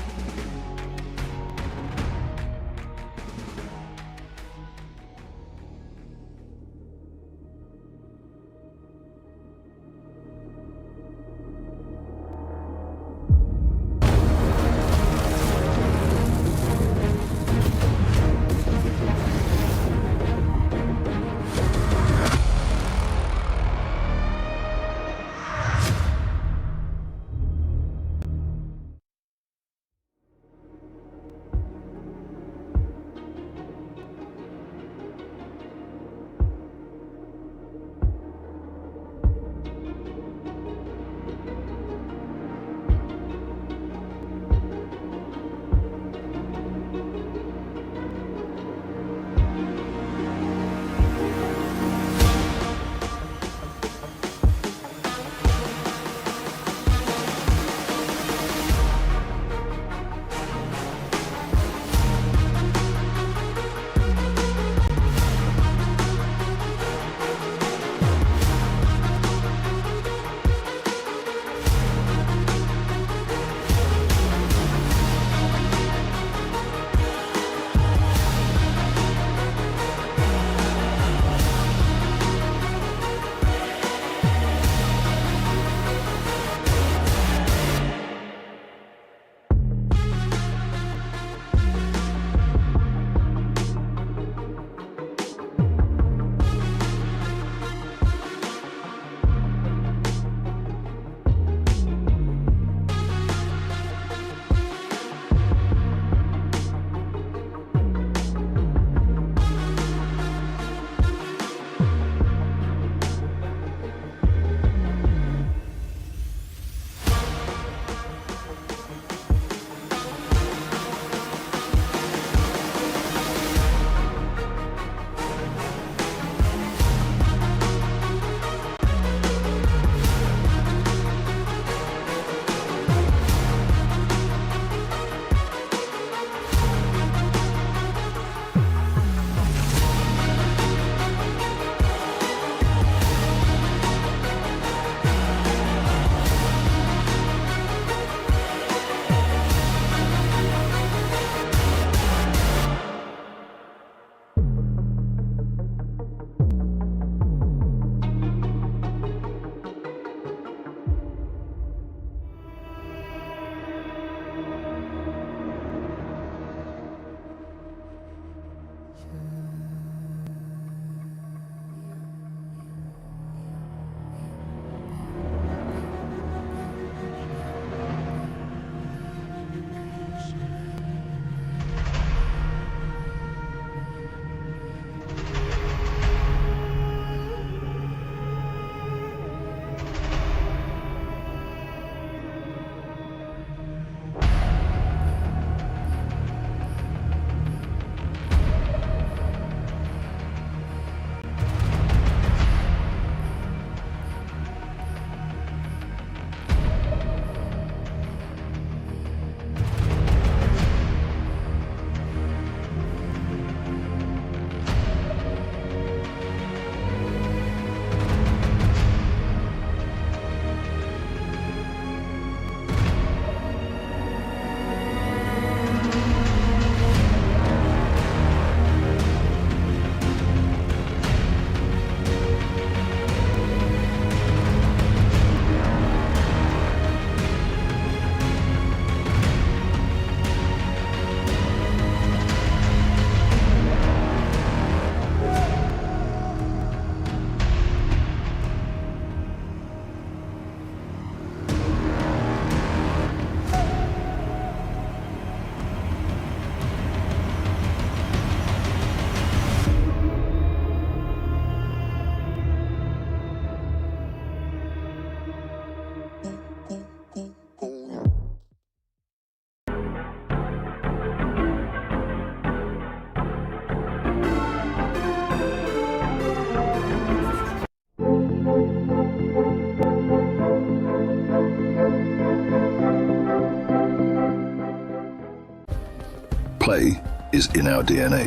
Speaker 12: Play is in our DNA.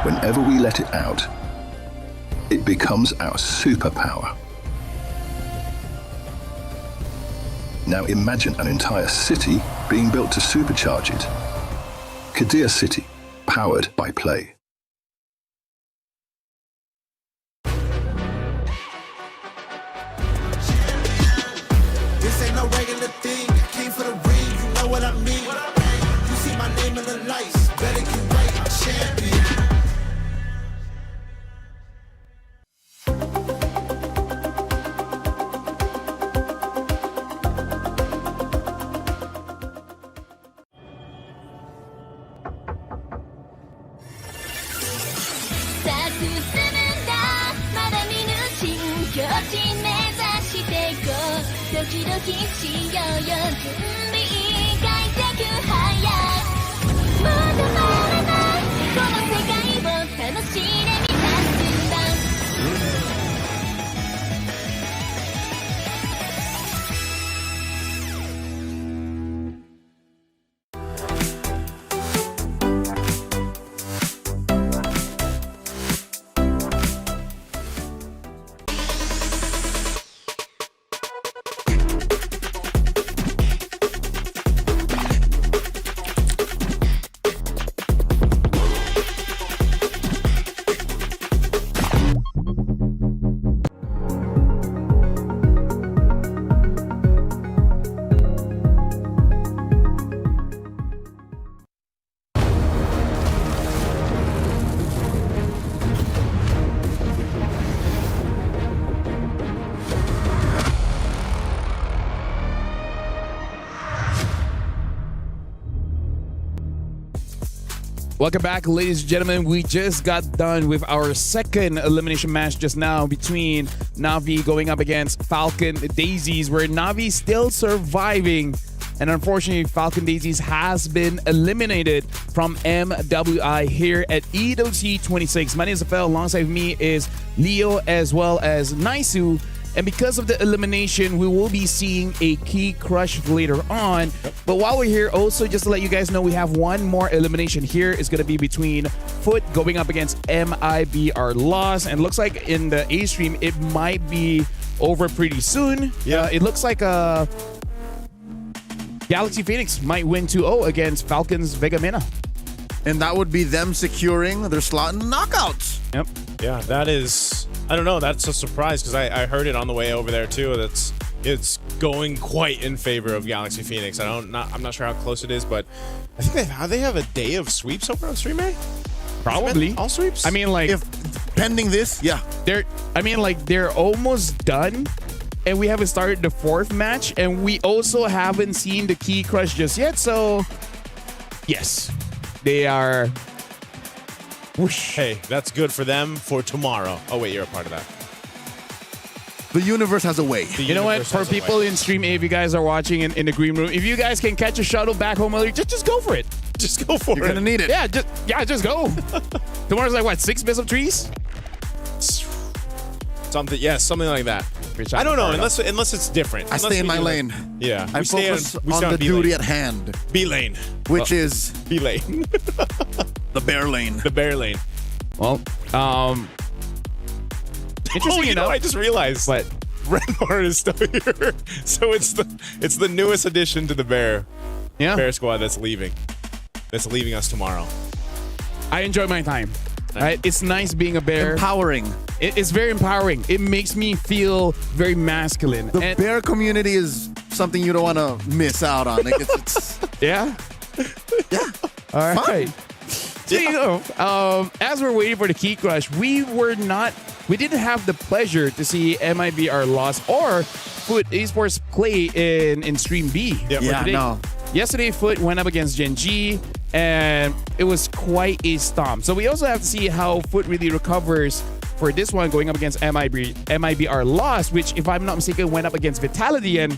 Speaker 12: Whenever we let it out, it becomes our superpower. Now imagine an entire city being built to supercharge it. Kadir City, powered by Play.
Speaker 14: This ain't no regular thing. I came for the ring, you know what I mean. You see my name in the lights, better get right, I'm champion.
Speaker 16: Welcome back, ladies and gentlemen. We just got done with our second elimination match just now between Na'Vi going up against Falcon Daisies, where Na'Vi still surviving. And unfortunately, Falcon Daisies has been eliminated from MWI here at EWC26. My name is Rafael. Alongside me is Leo as well as Naisu. And because of the elimination, we will be seeing a key crush later on. But while we're here, also just to let you guys know, we have one more elimination here. It's going to be between Foot going up against MIBR Loss. And looks like in the A stream, it might be over pretty soon. Yeah, it looks like Galaxy Phoenix might win 2-0 against Falcons Vega Mena.
Speaker 20: And that would be them securing their slot in the knockouts.
Speaker 16: Yep.
Speaker 17: Yeah, that is, I don't know, that's a surprise because I heard it on the way over there too. It's going quite in favor of Galaxy Phoenix. I'm not sure how close it is, but I think they have a day of sweeps over on Stream A?
Speaker 16: Probably.
Speaker 17: All sweeps?
Speaker 16: I mean, like,
Speaker 20: if pending this, yeah.
Speaker 16: They're almost done. And we haven't started the fourth match, and we also haven't seen the key crush just yet. So, yes, they are.
Speaker 17: Whoosh. Hey, that's good for them for tomorrow. Oh wait, you're a part of that.
Speaker 20: The universe has a way.
Speaker 16: You know what? For people in Stream A, if you guys are watching in the green room, if you guys can catch a shuttle back home early, just go for it.
Speaker 17: Just go for it.
Speaker 20: You're gonna need it.
Speaker 16: Yeah, just go. Tomorrow's like what, 6 bits of trees?
Speaker 17: Something like that. I don't know, unless it's different.
Speaker 20: I stay in my lane.
Speaker 17: Yeah.
Speaker 20: I focus on the duty at hand.
Speaker 17: B lane.
Speaker 20: Which is
Speaker 17: B lane.
Speaker 20: the bear lane.
Speaker 17: The bear lane.
Speaker 16: Well, interesting enough.
Speaker 17: I just realized that Renmar is still here. So it's the newest addition to the bear squad that's leaving. That's leaving us tomorrow.
Speaker 16: I enjoy my time. Right? It's nice being a bear.
Speaker 20: Empowering.
Speaker 16: It's very empowering. It makes me feel very masculine.
Speaker 20: The bear community is something you don't want to miss out on. Like it's
Speaker 16: yeah.
Speaker 20: Yeah.
Speaker 16: All right. So you know, as we're waiting for the key crush, we didn't have the pleasure to see MIBR Loss or Foot Esports play in Stream B.
Speaker 20: Yep. Yeah, no.
Speaker 16: Yesterday, Foot went up against Gen G, and it was quite a stomp. So we also have to see how Foot really recovers for this one, going up against MIBR Lost, which, if I'm not mistaken, went up against Vitality, and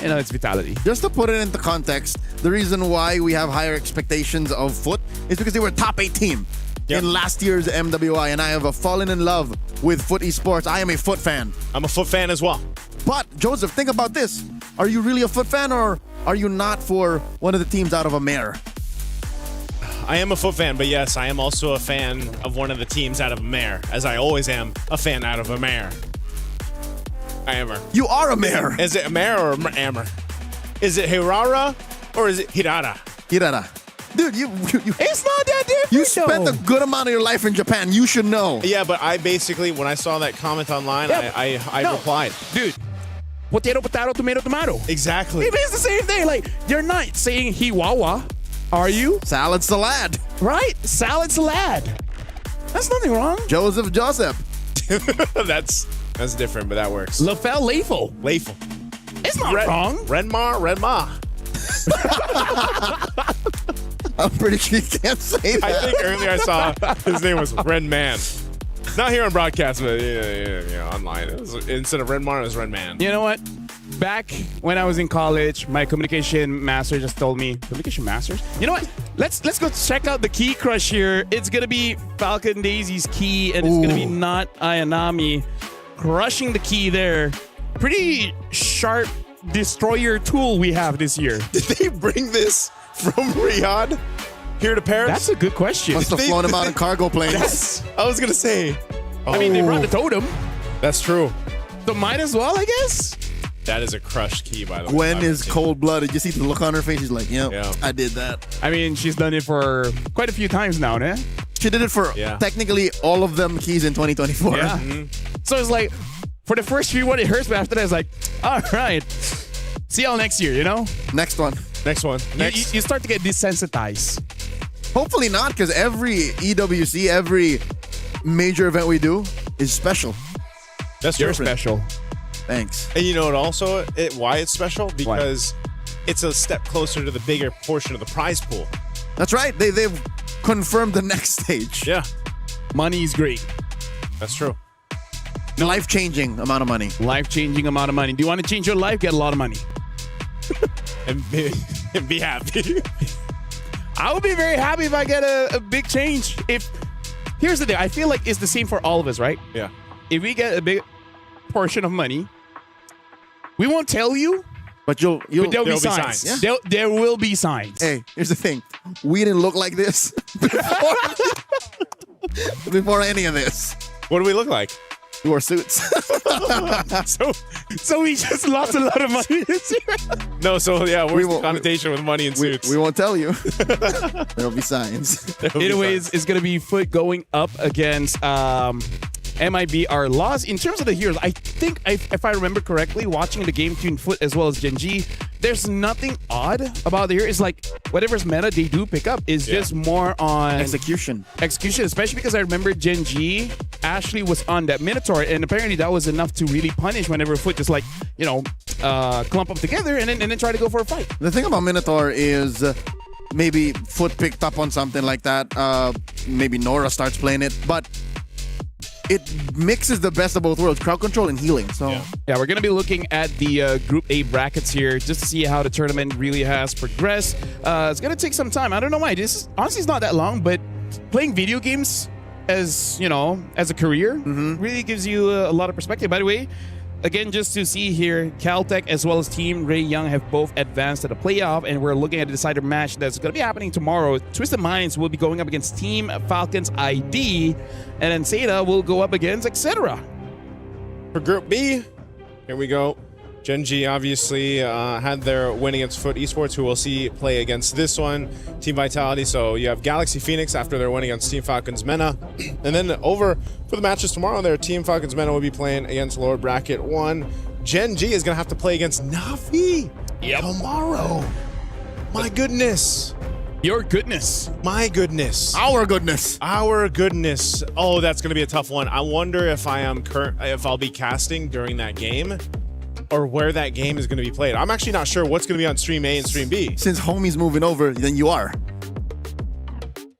Speaker 16: it's Vitality.
Speaker 20: Just to put it into context, the reason why we have higher expectations of Foot is because they were a top 8 team in last year's MWI, and I have fallen in love with Foot Esports. I am a Foot fan.
Speaker 17: I'm a Foot fan as well.
Speaker 20: But, Joseph, think about this. Are you really a Foot fan, or are you not for one of the teams out of a mare?
Speaker 17: I am a foot fan, but yes, I am also a fan of one of the teams out of a mare, as I always am a fan out of a mare. I am.
Speaker 20: You are a mare.
Speaker 17: Is it a mare or ammer? Is it Hirara or is it Hirara?
Speaker 20: Hirara. Dude, you
Speaker 11: it's not that different.
Speaker 20: You spent a good amount of your life in Japan. You should know.
Speaker 17: Yeah, but I basically, when I saw that comment online, I replied.
Speaker 16: Dude, potato, potato, tomato, tomato.
Speaker 17: Exactly.
Speaker 16: It means the same thing. Like, you're not saying hiwawa, are you?
Speaker 20: Salad salad.
Speaker 16: Right? Salad salad. That's nothing wrong.
Speaker 20: Joseph.
Speaker 17: That's different, but that works.
Speaker 16: Lafel Lafel.
Speaker 17: Lafel.
Speaker 16: It's not wrong.
Speaker 17: Redma.
Speaker 20: I'm pretty sure you can't say that.
Speaker 17: I think earlier I saw his name was Red Man. Not here on broadcast, but online. Instead of Redmar, it was Red Man.
Speaker 16: You know what? Back when I was in college, my communication master just told me, communication masters? You know what? Let's go check out the key crush here. It's going to be Falcon Daisy's key, and it's going to be not Ayanami crushing the key there. Pretty sharp destroyer tool we have this year.
Speaker 17: Did they bring this from Riyadh here to Paris?
Speaker 16: That's a good question.
Speaker 20: Must have flown him out in cargo planes.
Speaker 17: I was going to say.
Speaker 16: I mean, they brought the totem.
Speaker 17: That's true.
Speaker 16: So might as well, I guess.
Speaker 17: That is a crushed key, by the way.
Speaker 20: Gwen is cold-blooded. You see the look on her face? She's like, yeah, I did that.
Speaker 16: I mean, she's done it for quite a few times now, eh?
Speaker 20: She did it for technically all of them keys in 2024.
Speaker 16: Yeah. So it's like, for the first few, it hurts, but after that, it's like, all right. See y'all next year, you know?
Speaker 20: Next one.
Speaker 16: You start to get desensitized.
Speaker 20: Hopefully not, because every EWC, every major event we do is special.
Speaker 17: That's
Speaker 16: You're
Speaker 17: different.
Speaker 16: special.
Speaker 20: Thanks.
Speaker 17: And you know what also, why it's special? Because it's a step closer to the bigger portion of the prize pool.
Speaker 20: That's right. They've confirmed the next stage.
Speaker 17: Yeah.
Speaker 16: Money is great.
Speaker 17: That's true.
Speaker 20: Life-changing amount of money.
Speaker 16: Life-changing amount of money. Do you want to change your life? Get a lot of money.
Speaker 17: and be happy.
Speaker 16: I would be very happy if I get a big change. Here's the thing. I feel like it's the same for all of us, right?
Speaker 17: Yeah.
Speaker 16: If we get a big portion of money, we won't tell you.
Speaker 20: But there'll
Speaker 16: be signs. Yeah. There will be signs.
Speaker 20: Hey, here's the thing. We didn't look like this before any of this.
Speaker 17: What do we look like?
Speaker 20: We wore suits.
Speaker 16: So we just lost a lot of money this year.
Speaker 17: No, so yeah, where's the connotation with money and suits?
Speaker 20: We won't tell you. There'll be signs.
Speaker 16: Anyways, it's going to be Foot going up against MIBR Loss. In terms of the heroes, I think, if I remember correctly, watching the game between Foot as well as Genji, there's nothing odd about the hero. It's like whatever's meta they do pick up is just more on
Speaker 20: execution,
Speaker 16: especially because I remember Genji Ashley was on that Minotaur, and apparently that was enough to really punish whenever Foot just clump up together and then try to go for a fight.
Speaker 20: The thing about Minotaur is maybe Foot picked up on something like that. Maybe Nora starts playing it, but it mixes the best of both worlds, crowd control and healing. So
Speaker 16: yeah, we're going to be looking at the Group A brackets here just to see how the tournament really has progressed. It's going to take some time. I don't know why. This honestly is not that long, but playing video games as a career really gives you a lot of perspective. By the way, again, just to see here, Caltech as well as Team Ray Young have both advanced to the playoff, and we're looking at a decider match that's going to be happening tomorrow. Twisted Minds will be going up against Team Falcons ID, and then Seda will go up against etc.
Speaker 17: For Group B, here we go. Genji obviously had their win against Foot Esports, who we'll see play against this one. Team Vitality, so you have Galaxy Phoenix after their win against Team Falcons Mena. And then over for the matches tomorrow there, Team Falcons Mena will be playing against Lord Bracket 1. Genji is going to have to play against Navi tomorrow. My goodness.
Speaker 16: Your goodness.
Speaker 17: My goodness.
Speaker 20: Our goodness.
Speaker 17: Our goodness. Oh, that's going to be a tough one. I wonder if I'll be casting during that game, or where that game is going to be played. I'm actually not sure what's going to be on Stream A and Stream B.
Speaker 20: Since Homie's moving over, then you are.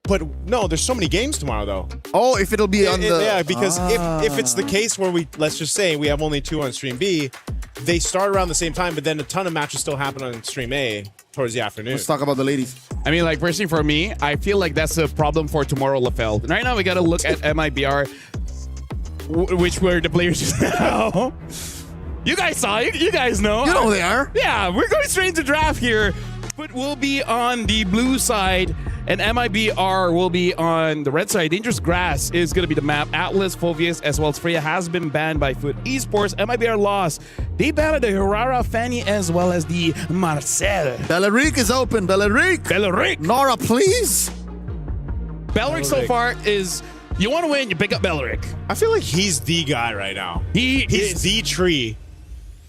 Speaker 17: But no, there's so many games tomorrow, though.
Speaker 20: Oh, if it'll be on the...
Speaker 17: Yeah, because if it's the case where let's just say we have only 2 on Stream B, they start around the same time, but then a ton of matches still happen on Stream A towards the afternoon.
Speaker 20: Let's talk about the ladies.
Speaker 16: I mean, like, personally for me, I feel like that's a problem for tomorrow, LaFell. Right now, we got to look at MIBR, which were the players just now. You guys saw it. You guys know.
Speaker 10: You know who they are.
Speaker 16: Yeah, we're going straight into draft here. But we'll be on the blue side, and MIBR will be on the red side. Dangerous Grass is going to be the map. Atlas, Fovius, as well as Freya has been banned by Foot Esports. MIBR lost. They banned the Hirara, Fanny, as well as the Marcel.
Speaker 10: Belleric is open. Belleric. Nora, please.
Speaker 16: Belleric so far is... You want to win, you pick up Belleric.
Speaker 17: I feel like he's the guy right now. He's the tree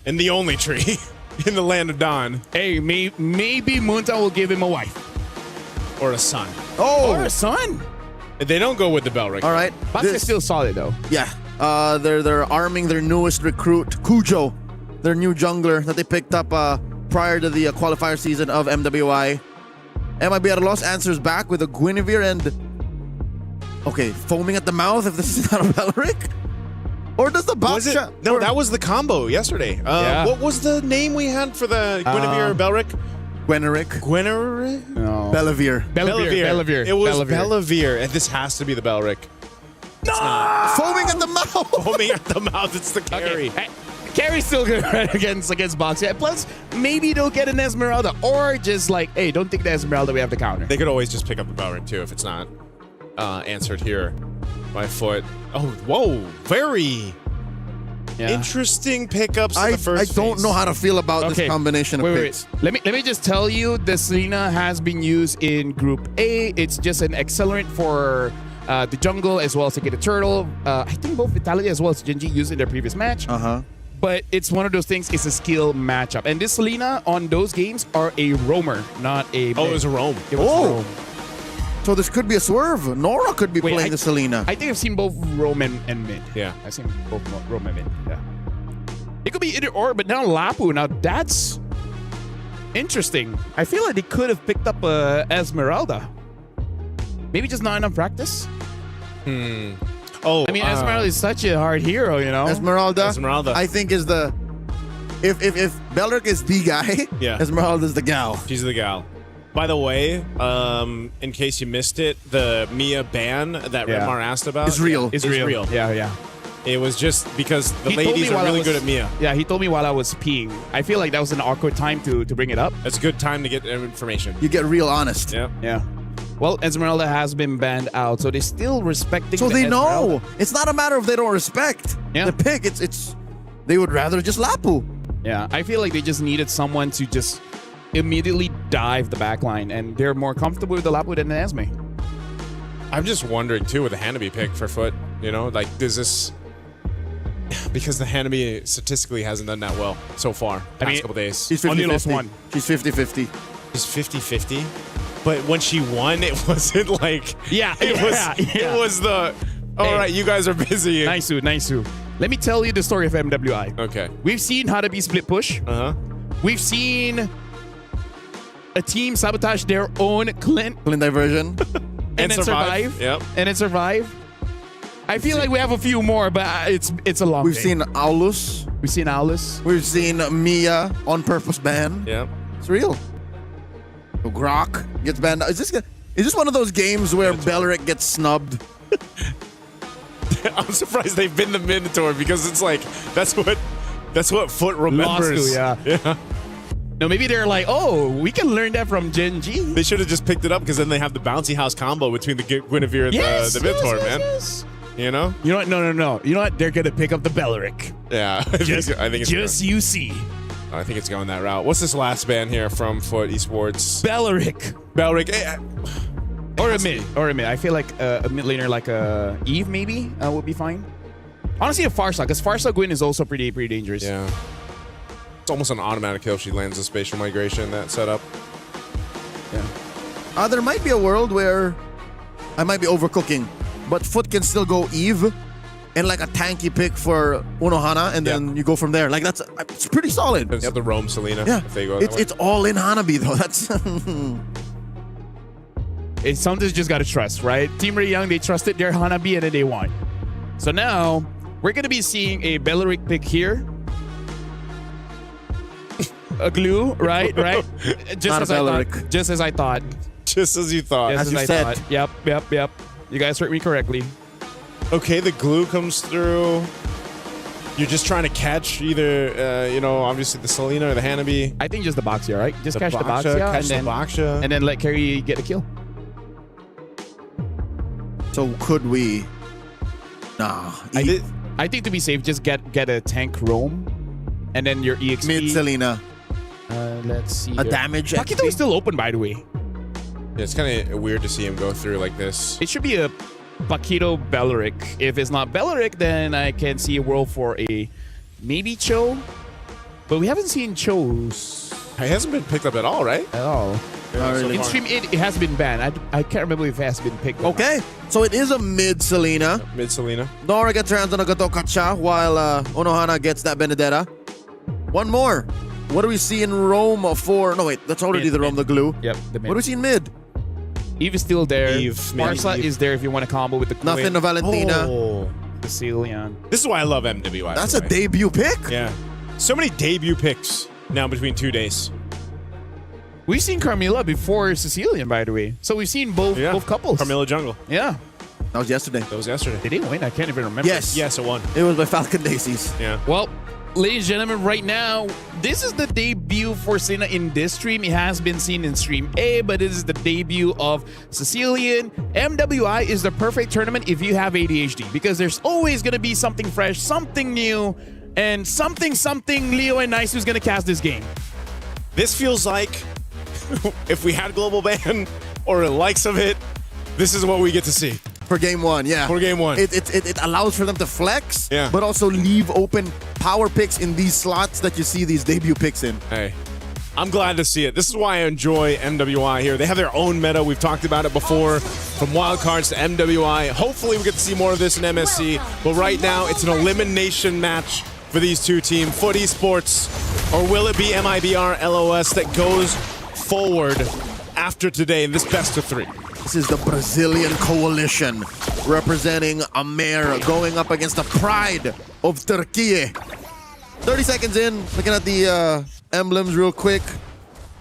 Speaker 17: and the only tree in the land of Dawn.
Speaker 16: Hey, maybe Moontown will give him a wife.
Speaker 17: Or a son.
Speaker 10: Oh.
Speaker 16: Or a son.
Speaker 17: They don't go with the Belleric.
Speaker 10: All right.
Speaker 16: That's still solid, though.
Speaker 10: Yeah. They're arming their newest recruit, Cujo, their new jungler that they picked up prior to the qualifier season of MWI. MIBR Los answers back with a Guinevere and... Okay, foaming at the mouth if this is not a Belleric? Or does the box shot?
Speaker 17: No, that was the combo yesterday. What was the name we had for the Guinevere Belleric?
Speaker 10: Guineric?
Speaker 17: No.
Speaker 10: Bellevere.
Speaker 17: It was Bellevere, and this has to be the Belleric.
Speaker 10: No! Foaming at the mouth!
Speaker 17: Foaming at the mouth, it's the carry.
Speaker 16: Okay. Carry's still good right against Box. Yeah, plus, maybe they'll get an Esmeralda. Or just like, hey, don't take the Esmeralda, we have the counter.
Speaker 17: They could always just pick up the Belleric, too, if it's not answered here by Foot. Oh, whoa. Very interesting pickups in the first
Speaker 10: I don't
Speaker 17: phase.
Speaker 10: know how to feel about this combination of picks.
Speaker 16: Let me just tell you, the Selena has been used in Group A. It's just an accelerant for the jungle as well as to get a turtle. I think both Vitality as well as Genji used in their previous match. But it's one of those things, it's a skill matchup. And this Selena on those games are a roamer, not a mid.
Speaker 17: Oh, it was a roam.
Speaker 16: It was a roam.
Speaker 10: So this could be a swerve. Nora could be playing the Selena.
Speaker 16: I think I've seen both roam and mid.
Speaker 17: Yeah.
Speaker 16: I've seen both roam and mid. Yeah. It could be either or, but now Lapu, now that's interesting. I feel like they could have picked up Esmeralda. Maybe just not enough practice.
Speaker 17: Oh,
Speaker 16: I mean, Esmeralda is such a hard hero, you know.
Speaker 10: Esmeralda, I think is the if Belleric is the guy, Esmeralda is the gal.
Speaker 17: She's the gal. By the way, in case you missed it, the Mia ban that Redmar asked about
Speaker 10: is real.
Speaker 16: Is real. Yeah.
Speaker 17: It was just because the ladies are really good at Mia.
Speaker 16: Yeah, he told me while I was peeing. I feel like that was an awkward time to bring it up.
Speaker 17: It's a good time to get information.
Speaker 10: You get real honest.
Speaker 16: Yeah. Well, Esmeralda has been banned out, so they're still respecting.
Speaker 10: So
Speaker 16: the
Speaker 10: they
Speaker 16: Esmeralda.
Speaker 10: know. It's not a matter of they don't respect the pick. It's they would rather just Lapu.
Speaker 16: Yeah, I feel like they just needed someone to just immediately dive the backline, and they're more comfortable with the Lapu than the Esme.
Speaker 17: I'm just wondering too with the Hanabi pick for Foot. You know, like does this because the Hanabi statistically hasn't done that well so far. Past couple days.
Speaker 10: She's 50-50. She's 50-50.
Speaker 17: She's 50-50. But when she won, it wasn't like it was the all right, you guys are busy.
Speaker 16: Nice. Let me tell you the story of MWI.
Speaker 17: Okay.
Speaker 16: We've seen how to be split push. We've seen a team sabotage their own Clint
Speaker 10: diversion
Speaker 16: and then survive.
Speaker 17: Yep.
Speaker 16: And then survive. I feel like we have a few more, but it's a long
Speaker 10: We've
Speaker 16: day.
Speaker 10: seen Aulus.
Speaker 16: We've seen Aulus.
Speaker 10: We've seen Mia on purpose ban.
Speaker 17: Yeah.
Speaker 10: It's real. So Grok gets banned. Is this one of those games where Belleric gets snubbed?
Speaker 17: I'm surprised they've been the Minotaur because it's like that's what Foot remembers.
Speaker 16: Lost to, yeah. No, maybe they're like, oh, we can learn that from Gen G.
Speaker 17: They should have just picked it up because then they have the bouncy house combo between the Guinevere and the Minotaur, man.
Speaker 16: Yes.
Speaker 17: You know?
Speaker 16: You know what? No. You know what? They're gonna pick up the Belleric.
Speaker 17: Yeah, I think it's
Speaker 16: just you see.
Speaker 17: I think it's going that route. What's this last ban here from Foot Esports?
Speaker 16: Belleric. Or a mid. I feel like a mid laner like Eve maybe would be fine. Honestly, a Farsa, because Farsa Gwyn is also pretty dangerous.
Speaker 17: Yeah. It's almost an automatic kill if she lands a spatial migration, that setup.
Speaker 10: Yeah. There might be a world where I might be overcooking, but Foot can still go Eve and like a tanky pick for Unohana, and then you go from there. Like it's pretty solid.
Speaker 17: It's the Rome Selena.
Speaker 10: Yeah.
Speaker 17: If they go
Speaker 10: it's all in Hanabi though. That's
Speaker 16: it's something you just gotta trust, right? Team Ray Young, they trusted their Hanabi and then they won. So now we're gonna be seeing a Belleric pick here. A glue, right?
Speaker 10: Not a Belleric.
Speaker 16: Just as I thought.
Speaker 17: Just as you thought.
Speaker 16: As
Speaker 10: you
Speaker 16: I
Speaker 10: said.
Speaker 16: thought. Yep. You guys heard me correctly.
Speaker 17: Okay, the glue comes through. You're just trying to catch either, obviously the Selena or the Hanabi.
Speaker 16: I think just the Boxia, right? Just catch the
Speaker 17: Boxia,
Speaker 16: Boxia,
Speaker 17: catch the Boxia.
Speaker 16: and then let Carrie get a kill.
Speaker 20: So could we? Nah.
Speaker 16: I think to be safe, just get a tank roam, and then your EXP.
Speaker 20: Mid Selena.
Speaker 16: Let's see.
Speaker 20: A damage
Speaker 16: Paquito
Speaker 20: XP?
Speaker 16: is still open, by the way.
Speaker 17: Yeah, it's kind of weird to see him go through like this.
Speaker 16: It should be a Paquito Belleric. If it's not Belleric, then I can see a world for a maybe Cho. But we haven't seen Cho's.
Speaker 17: He hasn't been picked up at all, right?
Speaker 16: At all. In stream, it has been banned. I can't remember if it has been picked up.
Speaker 20: Okay, so it is a mid Selena.
Speaker 17: Mid Selena.
Speaker 20: Nora gets her hands on a Gatokacha while Unohana gets that Benedetta. One more. What do we see in Rome for? No, wait, that's already the Rome, the glue.
Speaker 16: Yep, the mid.
Speaker 20: What do we see in mid?
Speaker 16: Eve is still there.
Speaker 17: Eve,
Speaker 16: Marsa
Speaker 17: Eve.
Speaker 16: is there if you want to combo with the Queen.
Speaker 20: Nothing to Valentina.
Speaker 17: Oh.
Speaker 16: Sicilian.
Speaker 17: This is why I love MWI.
Speaker 20: That's a debut pick?
Speaker 17: Yeah. So many debut picks now between 2 days.
Speaker 16: We've seen Carmilla before Sicilian, by the way. So we've seen both couples.
Speaker 17: Carmilla Jungle.
Speaker 16: Yeah.
Speaker 20: That was yesterday.
Speaker 17: That was yesterday.
Speaker 16: Did they win? I can't even remember.
Speaker 20: Yes.
Speaker 17: Yes, it won.
Speaker 20: It was by Falcon Daisies.
Speaker 17: Yeah.
Speaker 16: Well, ladies and gentlemen, right now, this is the debut for Sina in this stream. It has been seen in stream A, but this is the debut of Sicilian. MWI is the perfect tournament if you have ADHD, because there's always going to be something fresh, something new, and something Leo and Nice who's going to cast this game.
Speaker 17: This feels like if we had Global Ban or the likes of it, this is what we get to see.
Speaker 20: For game one, yeah.
Speaker 17: For game one.
Speaker 20: It allows for them to flex,
Speaker 17: Yeah.
Speaker 20: but also leave open power picks in these slots that you see these debut picks in.
Speaker 17: Hey, I'm glad to see it. This is why I enjoy MWI here. They have their own meta. We've talked about it before, from wildcards to MWI. Hopefully we get to see more of this in MSC, but right now it's an elimination match for these two teams. Foot Esports, or will it be MIBR LOS that goes forward after today in this best of 3?
Speaker 20: This is the Brazilian coalition representing Amer going up against the pride of Turkey. 30 seconds in, looking at the emblems real quick.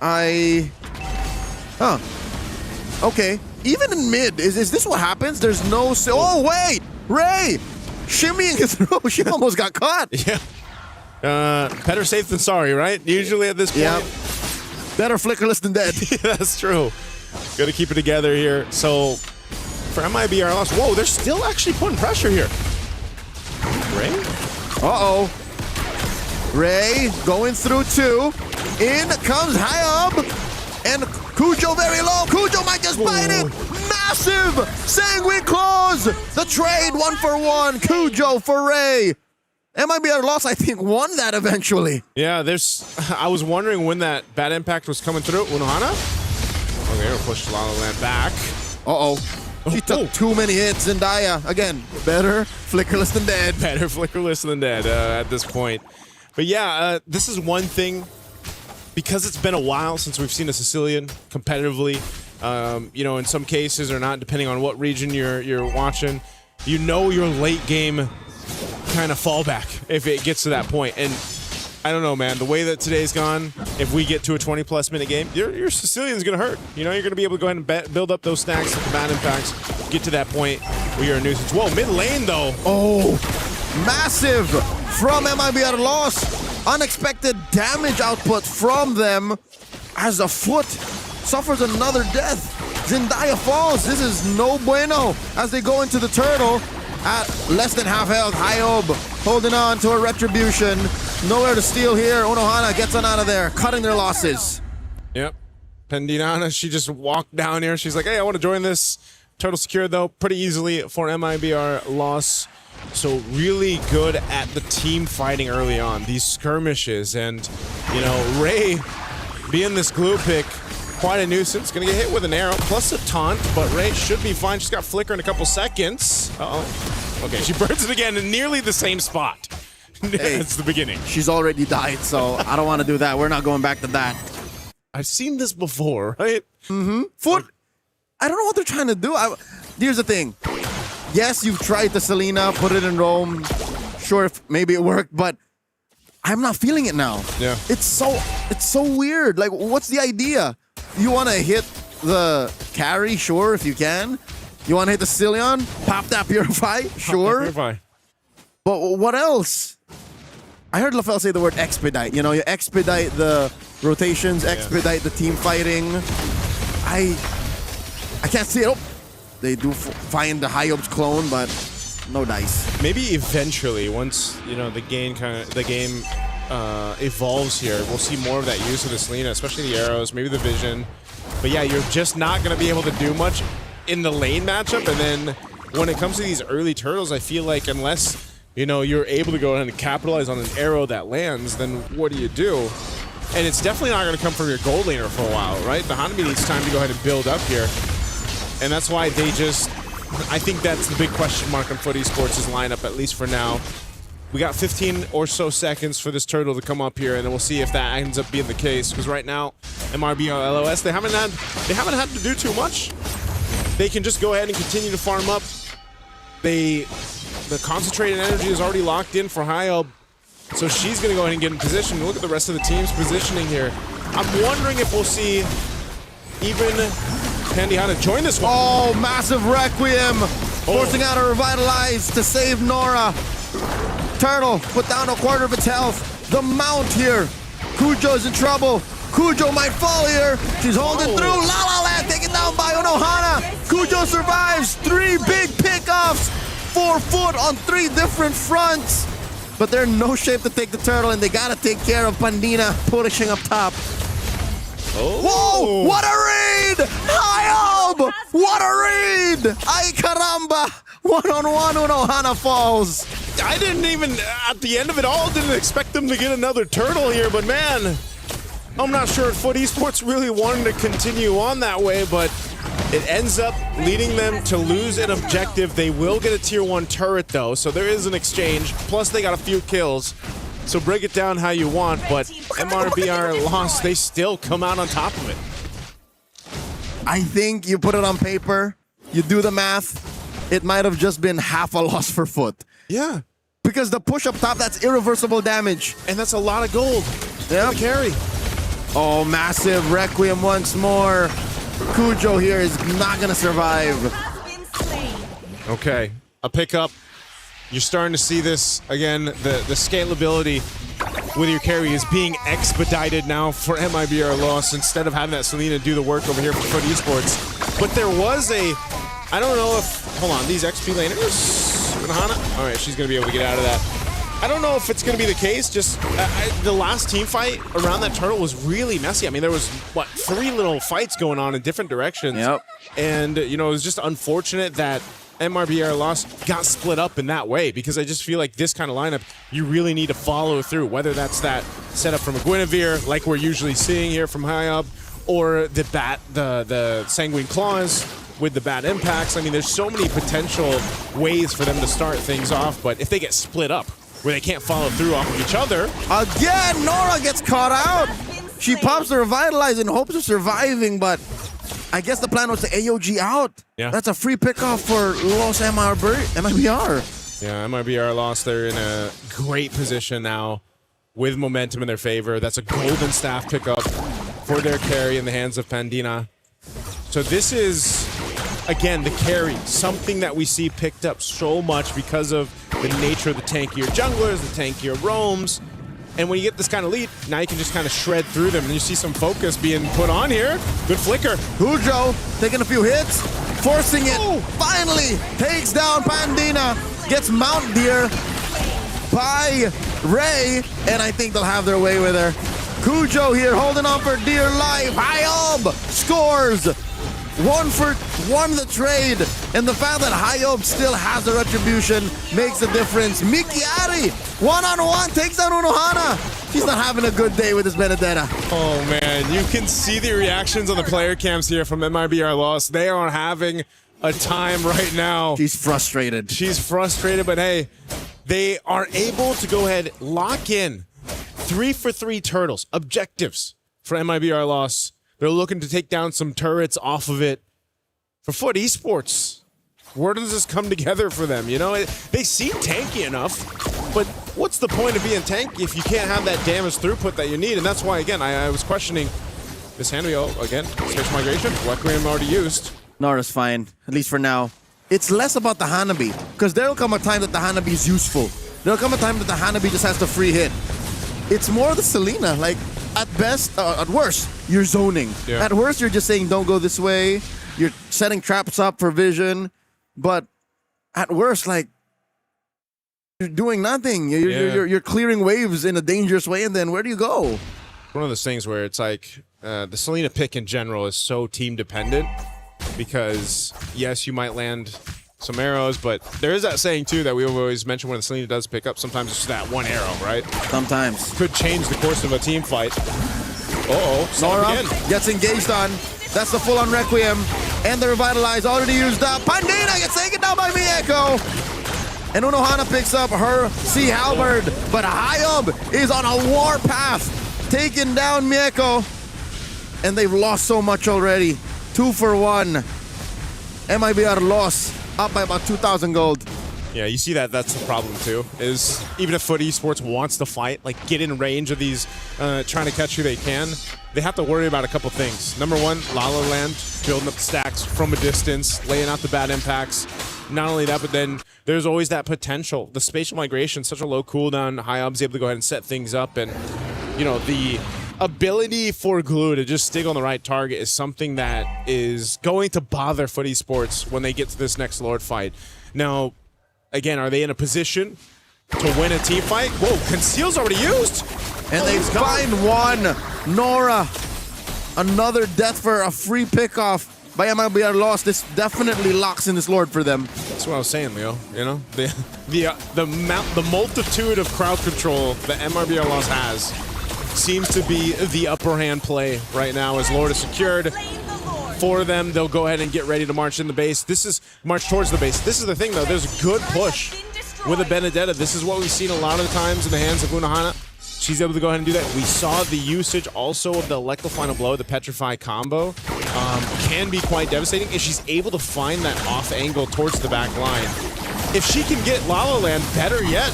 Speaker 20: Okay. Even in mid, is this what happens? There's no... Oh, wait! Ray! Shimmying it through. She almost got caught.
Speaker 17: Yeah. Better safe than sorry, right? Usually at this point.
Speaker 20: Yeah. Better flickerless than dead.
Speaker 17: That's true. Got to keep it together here. So for MIBR loss, whoa, they're still actually putting pressure here. Ray?
Speaker 20: Uh-oh. Ray going through 2. In comes Hyob. And Cujo very low. Cujo might just bite it. Massive sanguine claws. The trade 1-for-1. Cujo for Ray. MIBR loss, I think, won that eventually.
Speaker 17: Yeah, I was wondering when that bad impact was coming through. Unohana? Okay, we'll push La La Land back.
Speaker 20: Uh-oh. She took too many hits. Zendaya, again, better flickerless than dead.
Speaker 17: Better flickerless than dead at this point. But yeah, this is one thing. Because it's been a while since we've seen a Sicilian competitively, in some cases or not, depending on what region you're watching, your late game kind of fallback if it gets to that point. And I don't know, man, the way that today's gone, if we get to a 20-plus minute game, your Sicilian's going to hurt. You're going to be able to go ahead and build up those stacks with the bad impacts, get to that point where you're a nuisance. Whoa, mid lane, though.
Speaker 20: Oh, massive from MIBR loss. Unexpected damage output from them as a Foot suffers another death. Zendaya falls. This is no bueno as they go into the turtle at less than half health. Hyob holding on to a retribution. Nowhere to steal here. Unohana gets on out of there, cutting their losses.
Speaker 17: Yep. Pendinana, she just walked down here. She's like, hey, I want to join this. Turtle secured, though, pretty easily for MIBR loss. So really good at the team fighting early on, these skirmishes. And, Ray being this glue pick, quite a nuisance. Gonna get hit with an arrow plus a taunt, but Ray should be fine. She's got flicker in a couple seconds. Uh-oh. Okay, she burns it again in nearly the same spot.
Speaker 20: Hey,
Speaker 17: it's the beginning.
Speaker 20: She's already died, so I don't want to do that. We're not going back to that.
Speaker 17: I've seen this before, right?
Speaker 20: Mm-hmm. Foot, I don't know what they're trying to do. Here's the thing. Yes, you've tried the Selena, put it in Rome. Sure, maybe it worked, but I'm not feeling it now.
Speaker 17: Yeah.
Speaker 20: It's so weird. Like, what's the idea? You want to hit the carry? Sure, if you can. You want to hit the Sicilian? Pop that Purify? Sure.
Speaker 17: Purify.
Speaker 20: But what else? I heard LaFell say the word expedite. You know, you expedite the rotations, expedite the team fighting. I can't see it. Oh, they do find the Hayob's clone, but no dice.
Speaker 17: Maybe eventually, once the game evolves here, we'll see more of that use of the Selena, especially the arrows, maybe the vision. But yeah, you're just not going to be able to do much in the lane matchup. And then when it comes to these early turtles, I feel like unless you're able to go ahead and capitalize on an arrow that lands, then what do you do? And it's definitely not going to come from your gold laner for a while, right? The Hanami needs time to go ahead and build up here. And that's why I think that's the big question mark on Foot Esports' lineup, at least for now. We got 15 or so seconds for this turtle to come up here, and then we'll see if that ends up being the case. Because right now, MRB or LOS, they haven't had to do too much. They can just go ahead and continue to farm up. The concentrated energy is already locked in for Hayob, so she's going to go ahead and get in position. Look at the rest of the team's positioning here. I'm wondering if we'll see even Pandihana join this one.
Speaker 20: Oh, massive Requiem. Forcing out a Revitalize to save Nora. Turtle put down a quarter of its health. The Mount here. Kujo's in trouble. Kujo might fall here. She's holding through. La La Land taken down by Unohana. Kujo survives. 3 big pickoffs. 4 Foot on 3 different fronts. But they're in no shape to take the turtle, and they gotta take care of Pandina pushing up top. Whoa! What a raid! Hayob! What a raid! Ay caramba! 1-on-1 Unohana falls.
Speaker 17: I didn't even, at the end of it all, didn't expect them to get another turtle here, but man, I'm not sure if Foot Esports really wanted to continue on that way, but it ends up leading them to lose an objective. They will get a tier 1 turret though, so there is an exchange, plus they got a few kills. So break it down how you want, but MRBR lost, they still come out on top of it.
Speaker 20: I think you put it on paper, you do the math, it might have just been half a loss for Foot.
Speaker 17: Yeah.
Speaker 20: Because the push up top, that's irreversible damage.
Speaker 17: And that's a lot of gold.
Speaker 20: Yeah.
Speaker 17: Carry.
Speaker 20: Oh, massive Requiem once more. Kujo here is not going to survive.
Speaker 17: Okay, a pickup. You're starting to see this again. The scalability with your carry is being expedited now for MIBR loss instead of having that Selena do the work over here for Foot Esports. But there was I don't know if, hold on, these XP laners, Hana? All right, she's going to be able to get out of that. I don't know if it's going to be the case. Just the last team fight around that turtle was really messy. I mean, there was, 3 little fights going on in different directions.
Speaker 20: Yep.
Speaker 17: And, it was just unfortunate that MRBR loss got split up in that way, because I just feel like this kind of lineup, you really need to follow through, whether that's that setup from a Guinevere, like we're usually seeing here from Hayob, or the Sanguine Claws with the bad impacts. I mean, there's so many potential ways for them to start things off, but if they get split up, where they can't follow through off of each other.
Speaker 20: Again, Nora gets caught out. She pops the Revitalize in hopes of surviving, but I guess the plan was to AOG out.
Speaker 17: Yeah.
Speaker 20: That's a free pickoff for Los MIBR.
Speaker 17: Yeah, MIBR lost. They're in a great position now with momentum in their favor. That's a golden staff pickup for their carry in the hands of Pandina. So this is, again, the carry, something that we see picked up so much because of the nature of the tankier junglers, the tankier roams. And when you get this kind of lead, now you can just kind of shred through them. And you see some focus being put on here. Good flicker.
Speaker 20: Kujo taking a few hits, forcing it. Finally takes down Pandina. Gets Mount Deer by Ray. And I think they'll have their way with her. Kujo here holding on for dear life. Hayob scores. 1-for-1 the trade. And the fact that Hayob still has the retribution makes a difference. Mikiari, 1-on-1, takes down Unohana. She's not having a good day with this Benedetta.
Speaker 17: Oh man, you can see the reactions on the player cams here from MIBR loss. They are having a time right now.
Speaker 20: She's frustrated.
Speaker 17: She's frustrated, but hey, they are able to go ahead, lock in 3-for-3 turtles, objectives for MIBR loss. They're looking to take down some turrets off of it. For Foot Esports, where does this come together for them? You know, they seem tanky enough, but what's the point of being tanky if you can't have that damage throughput that you need? And that's why, again, I was questioning this Hanami. Again, space migration, Requiem already used.
Speaker 20: Nora's fine, at least for now. It's less about the Hanabi, because there will come a time that the Hanabi is useful. there'll come a time that the Hanabi just has the free hit. It's more the Selena. Like, at best, at worst, you're zoning.
Speaker 17: Yeah.
Speaker 20: At worst, you're just saying, don't go this way. You're setting traps up for vision. But at worst, like, you're doing nothing. You're clearing waves in a dangerous way, and then where do you go?
Speaker 17: One of those things where it's like the Selena pick in general is so team dependent because yes, you might land some arrows, but there is that saying too that we always mention when the Selena does pick up, sometimes it's just that one arrow, right?
Speaker 20: Sometimes.
Speaker 17: Could change the course of a team fight.
Speaker 20: Nora gets engaged on. That's the full-on Requiem. And the Revitalize already used up. Pandina gets taken down by Mieko. And Unohana picks up her Sea Halberd. But Hayab is on a war path. Taking down Mieko. And they've lost so much already. 2 for 1. MIBR lost. Up by about 2,000 gold.
Speaker 17: Yeah, you see that. That's the problem too. Is even if Foot Esports wants to fight, like get in range of these, trying to catch who they can, they have to worry about a couple things. Number one, La La Land building up the stacks from a distance, laying out the bad impacts. Not only that, but then there's always that potential. The spatial migration, such a low cooldown. Hayab's able to go ahead and set things up, and you know the ability for Glue to just stick on the right target is something that is going to bother Foot Esports when they get to this next Lord fight. Now, again, are they in a position to win a team fight? Whoa, Conceal's already used!
Speaker 20: And they find one. Nora. Another death for a free pickoff by MLBR lost. This definitely locks in this Lord for them.
Speaker 17: That's what I was saying, Leo. You know, the multitude of crowd control that MRBR loss has seems to be the upper hand play right now as Lord is secured for them. They'll go ahead and get ready to march in the base. This is march towards the base. This is the thing, though. There's a good push with a Benedetta. This is what we've seen a lot of the times in the hands of Unohana. She's able to go ahead and do that. We saw the usage also of the Electro Blow, the Petrify combo. Can be quite devastating if she's able to find that off angle towards the back line. If she can get La La Land, better yet.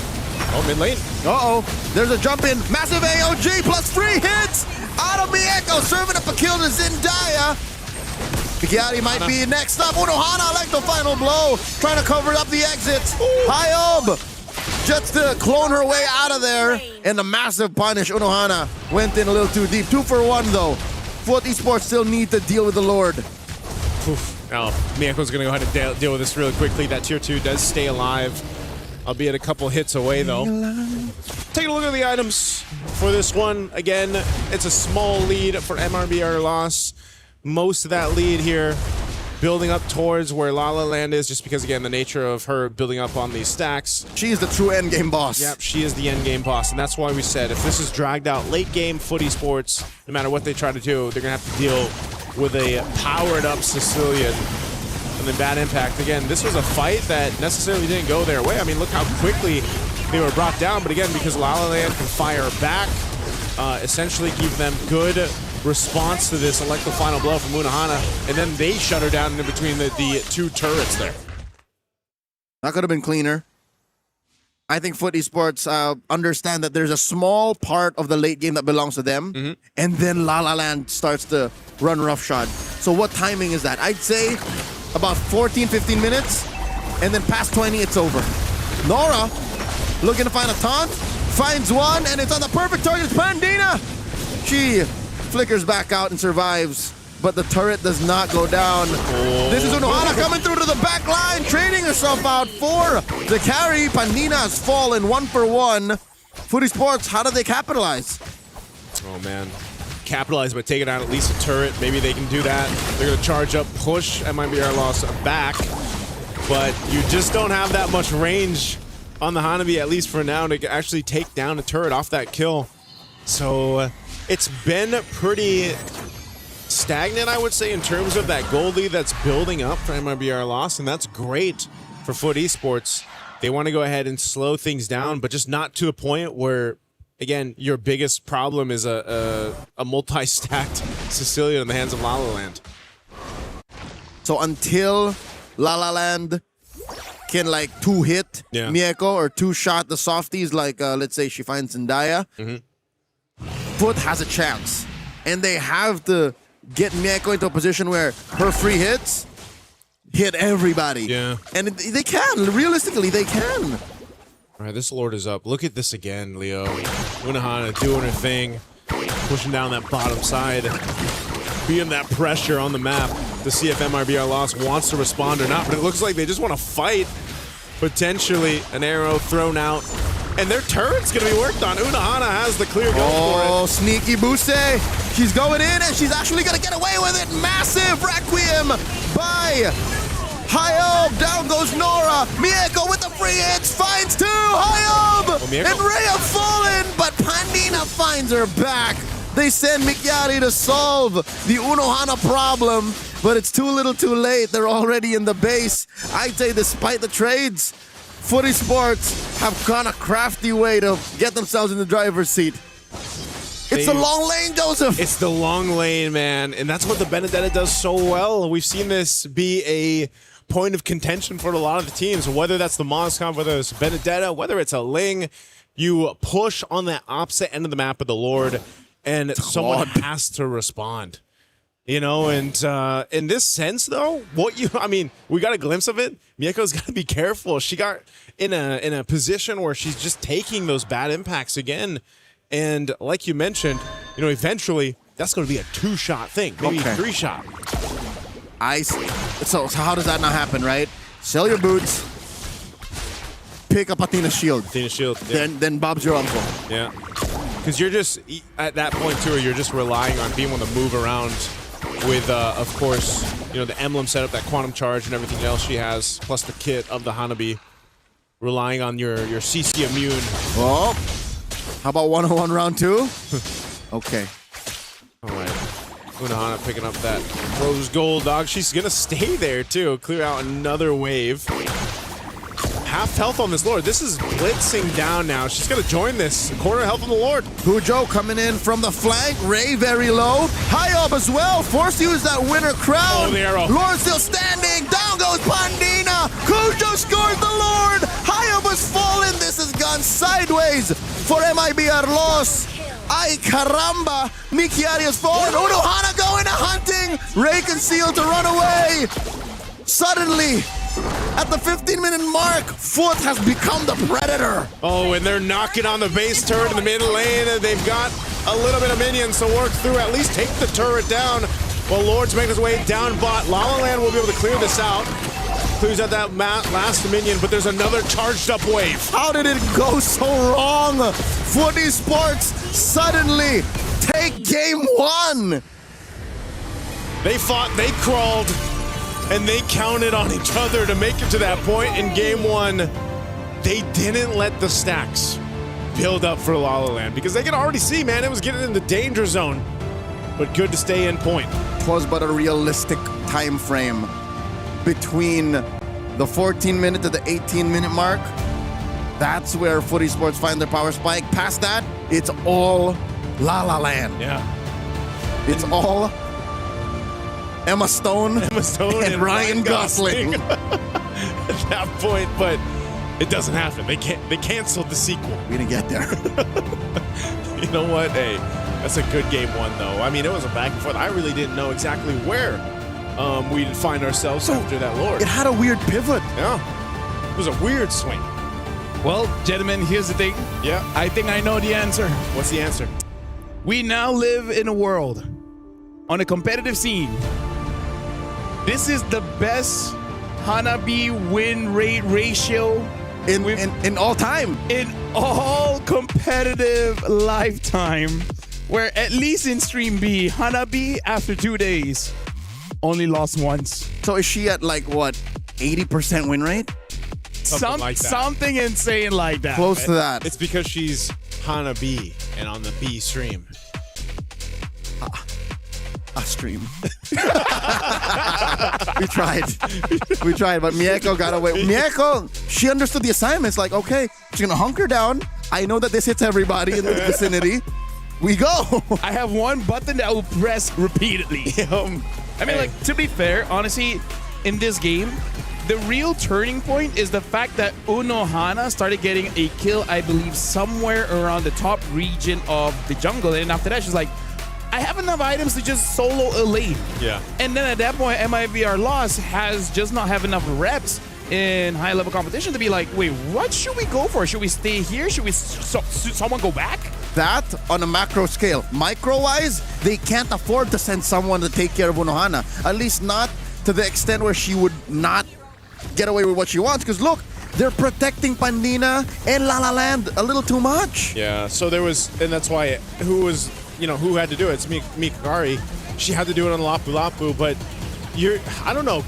Speaker 17: Oh, mid lane.
Speaker 20: Uh-oh. There's a jump in. Massive AOG plus free hits. Out of Mieko, serving up a kill to Zendaya. Pikiati might be next up. Unohana like the final blow. Trying to cover up the exits. Hayab just to clone her way out of there. And the massive punish. Unohana went in a little too deep. 2 for 1 though. Foot Esports still need to deal with the Lord.
Speaker 17: Now, Mieko's going to go ahead and deal with this really quickly. That tier 2 does stay alive, albeit a couple hits away though. Take a look at the items for this one. Again, it's a small lead for MRBR loss. Most of that lead here building up towards where La La Land is, just because, again, the nature of her building up on these stacks.
Speaker 20: She's the true endgame boss.
Speaker 17: Yep, she is the endgame boss, and that's why we said if this is dragged out late game Foot Esports, no matter what they try to do, they're going to have to deal with a powered-up Sicilian. And then bad impact. Again, this was a fight that necessarily didn't go their way. I mean, look how quickly they were brought down, but again, because La La Land can fire back, essentially give them good response to this Electro Final Blow from Unohana, and then they shut her down in between the two turrets there.
Speaker 20: That could have been cleaner. I think Foot Esports understand that there's a small part of the late game that belongs to them, and then La La Land starts to run roughshod. So what timing is that? I'd say about 14, 15 minutes, and then past 20, it's over. Nora, looking to find a taunt, finds one, and it's on the perfect target. It's Pandina. She flickers back out and survives, but the turret does not go down. This is Unohana coming through to the back line, trading herself out for the carry. Pandina has fallen 1 for 1. Foot Esports, how do they capitalize?
Speaker 17: Oh, man. Capitalize by taking out at least a turret. Maybe they can do that. They're going to charge up, push MIBR loss back, but you just don't have that much range on the Hanabi, at least for now, to actually take down a turret off that kill. So it's been pretty stagnant, I would say, in terms of that gold lead that's building up for MIBR loss, and that's great for Foot Esports. They want to go ahead and slow things down, but just not to a point where, again, your biggest problem is a multi-stacked Sicilian in the hands of La La Land.
Speaker 20: So until La La Land can like 2-hit Mieko or 2-shot the softies, like let's say she finds Zendaya, Foot has a chance. And they have to get Mieko into a position where her free hits hit everybody.
Speaker 17: Yeah.
Speaker 20: And they can. Realistically, they can.
Speaker 17: All right, this Lord is up. Look at this again, Leo. Unohana doing her thing, pushing down that bottom side, being that pressure on the map to see if MRBR Lost wants to respond or not. But it looks like they just want to fight. Potentially an arrow thrown out. And their turret's going to be worked on. Unohana has the clear go for it.
Speaker 20: Oh, sneaky Buse. She's going in and she's actually going to get away with it. Massive Requiem by Hyob. Down goes Nora. Mieko with the free hits. Finds two. Hyob and Rhea fallen, but Pandina finds her back. They send Mikyari to solve the Unohana problem, but it's too little too late. They're already in the base. I'd say despite the trades, Footy Sports have gone a crafty way to get themselves in the driver's seat. It's the long lane, Joseph.
Speaker 17: It's the long lane, man. And that's what the Benedetta does so well. We've seen this be a point of contention for a lot of the teams, whether that's the Moscom, whether it's Benedetta, whether it's a Ling. You push on that opposite end of the map with the Lord, and someone has to respond. You know, and in this sense, though, we got a glimpse of it. Mieko's got to be careful. She got in a position where she's just taking those bad impacts again. And like you mentioned, you know, eventually that's going to be a 2-shot thing, maybe 3-shot.
Speaker 20: I see. So how does that not happen, right? Sell your boots, pick up Athena's shield.
Speaker 17: Yeah.
Speaker 20: Then Bob's your uncle.
Speaker 17: Yeah. Because you're just, at that point, too, you're just relying on being able to move around with, of course, you know, the emblem setup, that quantum charge and everything else she has, plus the kit of the Hanabi. Relying on your CC immune.
Speaker 20: Oh, how about 101 round 2? Okay.
Speaker 17: All right. Unohana picking up that rose gold, dog. She's going to stay there, too. Clear out another wave. Half health on this Lord. This is blitzing down now. She's going to join this. Quarter health on the Lord.
Speaker 20: Pujo coming in from the flank. Ray very low. Hyob as well. Forced to use that winner crown.
Speaker 17: Oh, the arrow.
Speaker 20: Lord still standing. Down goes Pandina. Cujo scores the Lord. Hyob has fallen. This has gone sideways for MIBR loss. Ay caramba. Mikyari has fallen. Unohana going to hunting. Ray concealed to run away. Suddenly, at the 15-minute mark, Foot has become the predator.
Speaker 17: Oh, and they're knocking on the base turret in the mid lane. And they've got a little bit of minions to work through. At least take the turret down. Well, Lord's making his way down bot. La La Land will be able to clear this out. Clears out that last minion, but there's another charged up wave.
Speaker 20: How did it go so wrong? Footy Sports suddenly take game 1.
Speaker 17: They fought, they crawled, and they counted on each other to make it to that point in game 1. They didn't let the stacks build up for La La Land because they could already see, man, it was getting in the danger zone. But good to stay in point.
Speaker 20: It was but a realistic time frame between the 14-minute to the 18-minute mark. That's where Footy Sports find their power spike. Past that, it's all La La Land.
Speaker 17: Yeah.
Speaker 20: It's all Emma Stone and Ryan Gosling.
Speaker 17: At that point, but it doesn't happen. They canceled the sequel.
Speaker 20: We didn't get there.
Speaker 17: You know what? Hey, that's a good game 1, though. I mean, it was a back and forth. I really didn't know exactly where we'd find ourselves after that Lord.
Speaker 20: It had a weird pivot.
Speaker 17: Yeah. It was a weird swing.
Speaker 16: Well, gentlemen, here's the thing.
Speaker 17: Yeah.
Speaker 16: I think I know the answer.
Speaker 17: What's the answer?
Speaker 16: We now live in a world on a competitive scene. This is the best Hanabi win rate ratio
Speaker 20: in all time.
Speaker 16: In all competitive lifetime. Where at least in Stream B, Hanabi after 2 days only lost once.
Speaker 20: So is she at like what, 80% win rate?
Speaker 16: Something insane like that.
Speaker 20: Close to that.
Speaker 17: It's because she's Hana B and on the B stream.
Speaker 20: A stream. We tried, but Mieko got away. Mieko, she understood the assignment. It's like, okay, she's gonna hunker down. I know that this hits everybody in the vicinity. We go.
Speaker 16: I have one button that I will press repeatedly. I mean, like, to be fair, honestly, in this game, the real turning point is the fact that Unohana started getting a kill, I believe, somewhere around the top region of the jungle. And after that, she's like, I have enough items to just solo a lane.
Speaker 17: Yeah.
Speaker 16: And then at that point, MIBR Lost has just not have enough reps in high-level competition to be like, wait, what should we go for? Should we stay here? Should we someone go back?
Speaker 20: That on a macro scale. Micro-wise, they can't afford to send someone to take care of Unohana. At least not to the extent where she would not get away with what she wants. Because look, they're protecting Pandina and La La Land a little too much.
Speaker 17: Yeah, so there was, and that's why who had to do it? It's Mikari. She had to do it on Lapu Lapu, but I don't know,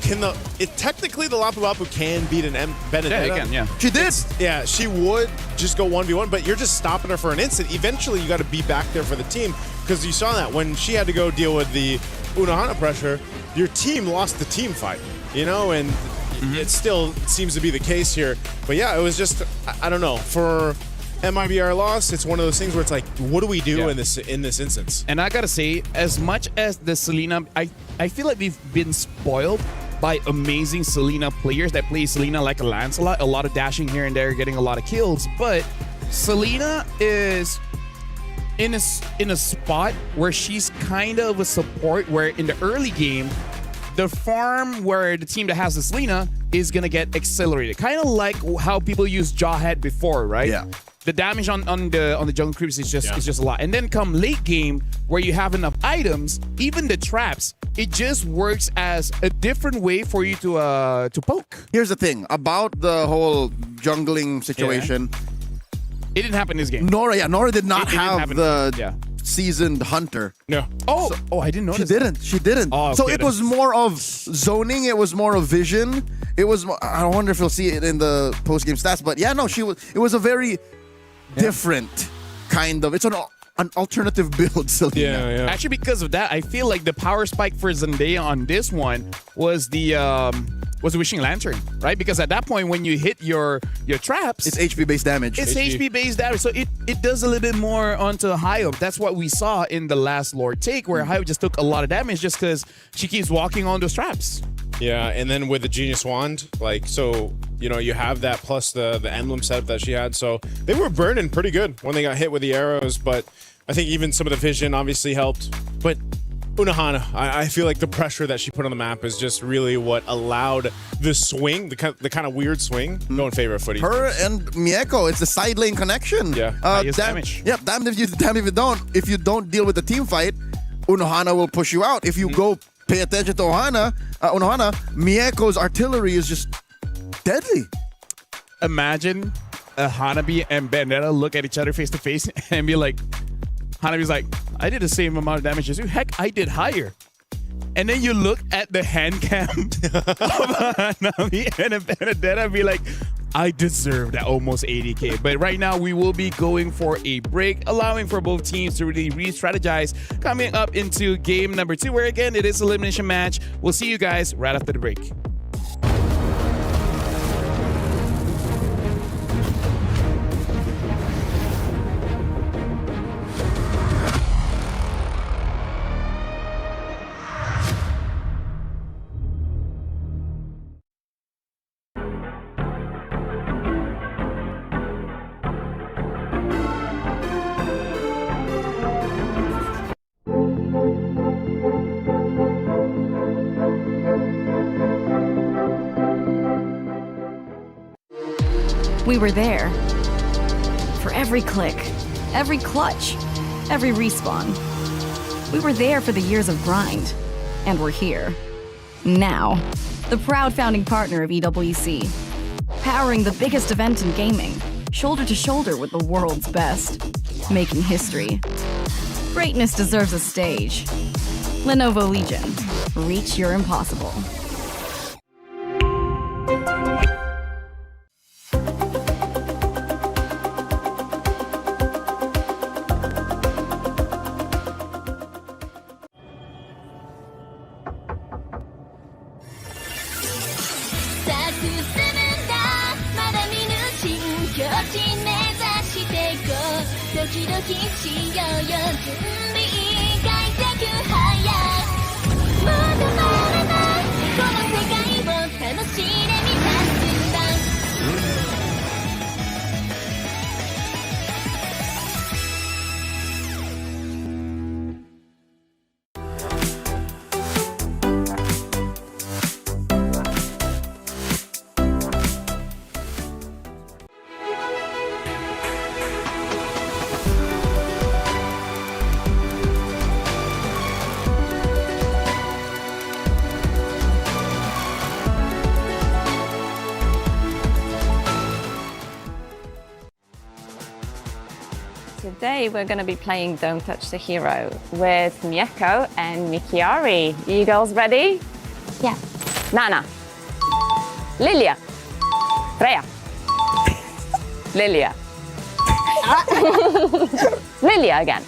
Speaker 17: technically the Lapu Lapu can beat an Benedetta.
Speaker 16: Yeah, it can, yeah.
Speaker 20: She did.
Speaker 17: Yeah, she would just go 1v1, but you're just stopping her for an instant. Eventually, you got to be back there for the team, because you saw that when she had to go deal with the Unohana pressure, your team lost the team fight, and it still seems to be the case here. But yeah, it was just, I don't know, for MIBR loss, it's one of those things where it's like, what do we do in this instance?
Speaker 16: And I gotta say, as much as the Selena, I feel like we've been spoiled by amazing Selena players that play Selena like a Lancelot, a lot of dashing here and there, getting a lot of kills. But Selena is in a spot where she's kind of a support, where in the early game, the farm where the team that has the Selena is gonna get accelerated, kind of like how people use Jawhead before, right?
Speaker 20: Yeah.
Speaker 16: The damage on the jungle creeps is just a lot. And then come late game, where you have enough items, even the traps, it just works as a different way for you to poke.
Speaker 20: Here's the thing about the whole jungling situation.
Speaker 16: It didn't happen this game.
Speaker 20: Nora did not have the
Speaker 16: yeah.
Speaker 20: seasoned hunter.
Speaker 17: No.
Speaker 16: I didn't notice.
Speaker 20: She didn't.
Speaker 16: Oh,
Speaker 20: so
Speaker 16: okay,
Speaker 20: it was more of zoning. It was more of vision. It was. I wonder if you'll see it in the post game stats. But yeah, no, she was. It was a very different kind of. It's an alternative build, Selena.
Speaker 17: Yeah.
Speaker 16: Actually, because of that, I feel like the power spike for Zendaya on this one was the Wishing Lantern, right? Because at that point, when you hit your traps,
Speaker 20: it's HP based damage.
Speaker 16: It's HP based damage, so it does a little bit more onto Hayo. That's what we saw in the last Lord take, where Hayo just took a lot of damage just because she keeps walking on those traps.
Speaker 17: Yeah, and then with the Genius Wand, you have that plus the emblem setup that she had. So they were burning pretty good when they got hit with the arrows, but I think even some of the vision obviously helped. But Unohana, I feel like the pressure that she put on the map is just really what allowed the swing, the kind of weird swing, go in favor of Footy.
Speaker 20: Her and Mieko, it's the side lane connection.
Speaker 17: Yeah,
Speaker 16: damage.
Speaker 20: Yep, damned if you don't. If you don't deal with the team fight, Unohana will push you out. If you go pay attention to Unohana, Mieko's artillery is just deadly.
Speaker 16: Imagine Hanabi and Benedetta look at each other face to face and be like, Hanabi's like, I did the same amount of damage as you. Heck, I did higher. And then you look at the hand cam of Hanabi and Benedetta and be like, I deserve that almost 80k. But right now, we will be going for a break, allowing for both teams to really re-strategize coming up into game number 2, where again, it is an elimination match. We'll see you guys right after the break.
Speaker 15: We were there. For every click, every clutch, every respawn. We were there for the years of grind. And we're here. Now. The proud founding partner of EWC. Powering the biggest event in gaming. Shoulder to shoulder with the world's best. Making history. Greatness deserves a stage. Lenovo Legion. Reach your impossible.
Speaker 4: today we're going to be playing Don't Touch the Hero with Mieko and Mikiari. You girls ready? Yeah. Nana. Lilia. Freya. Lilia. Lilia again.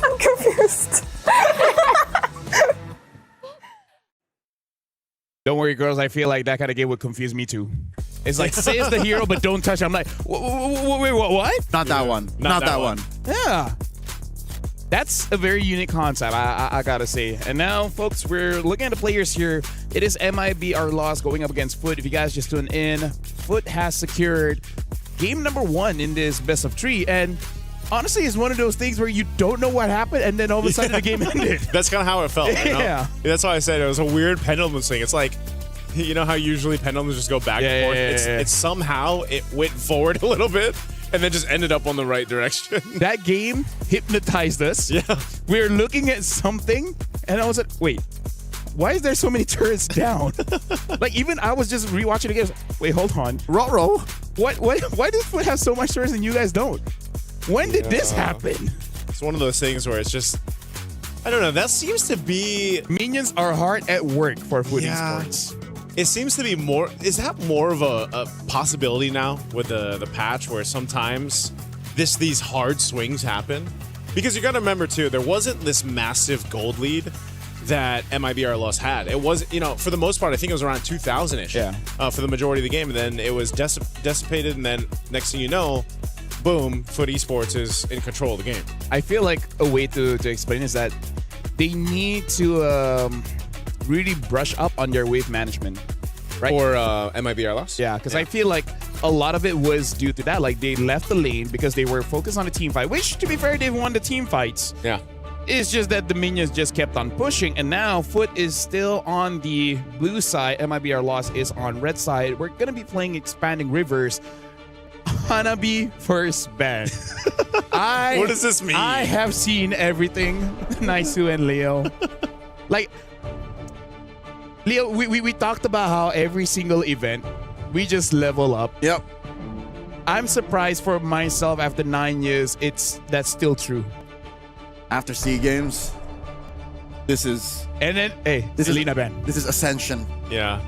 Speaker 22: I'm confused.
Speaker 16: Don't worry, girls. I feel like that kind of game would confuse me too. It's like, say it's the hero, but don't touch. I'm like, wait, what?
Speaker 20: Not that one. Not that one.
Speaker 16: Yeah. That's a very unique concept, I gotta say. And now, folks, we're looking at the players here. It is MIBR Loss going up against Foot. If you guys just tuned in, Foot has secured game number 1 in this best of 3. And honestly, it's one of those things where you don't know what happened, and then all of a sudden the game ended.
Speaker 17: That's kind of how it felt. You know?
Speaker 16: Yeah.
Speaker 17: That's why I said it was a weird pendulum thing. It's like, you know how usually pendulums just go back and forth? It's somehow it went forward a little bit and then just ended up on the right direction.
Speaker 16: That game hypnotized us.
Speaker 17: Yeah.
Speaker 16: We were looking at something, and I was like, wait, why is there so many turrets down? Like, even I was just rewatching the game. Wait, hold on.
Speaker 20: Ruh-roh.
Speaker 16: Why does Foot have so much turrets and you guys don't? When did this happen?
Speaker 17: It's one of those things where it's just, I don't know, that seems to be...
Speaker 16: Minions are hard at work for Foot Esports.
Speaker 17: It seems to be more, is that more of a possibility now with the patch where sometimes these hard swings happen? Because you got to remember too, there wasn't this massive gold lead that MIBR Loss had. It was, you know, for the most part, I think it was around 2000-ish for the majority of the game. And then it was dissipated, and then next thing you know, boom, Foot Esports is in control of the game.
Speaker 16: I feel like a way to explain is that they need to really brush up on their wave management, right?
Speaker 17: For MIBR Loss?
Speaker 16: Yeah, because I feel like a lot of it was due to that. Like, they left the lane because they were focused on the team fight, which, to be fair, they won the team fights.
Speaker 17: Yeah.
Speaker 16: It's just that the minions just kept on pushing, and now Foot is still on the blue side. MIBR Loss is on red side. We're going to be playing Expanding Rivers. Hanabi first ban.
Speaker 17: What does this mean?
Speaker 16: I have seen everything, Naisu and Leo. Like, Leo, we talked about how every single event, we just level up.
Speaker 20: Yep.
Speaker 16: I'm surprised for myself after 9 years, that's still true.
Speaker 20: After SEA Games, this is...
Speaker 16: And then, hey,
Speaker 20: this
Speaker 16: Selena ban.
Speaker 20: This is Ascension.
Speaker 17: Yeah.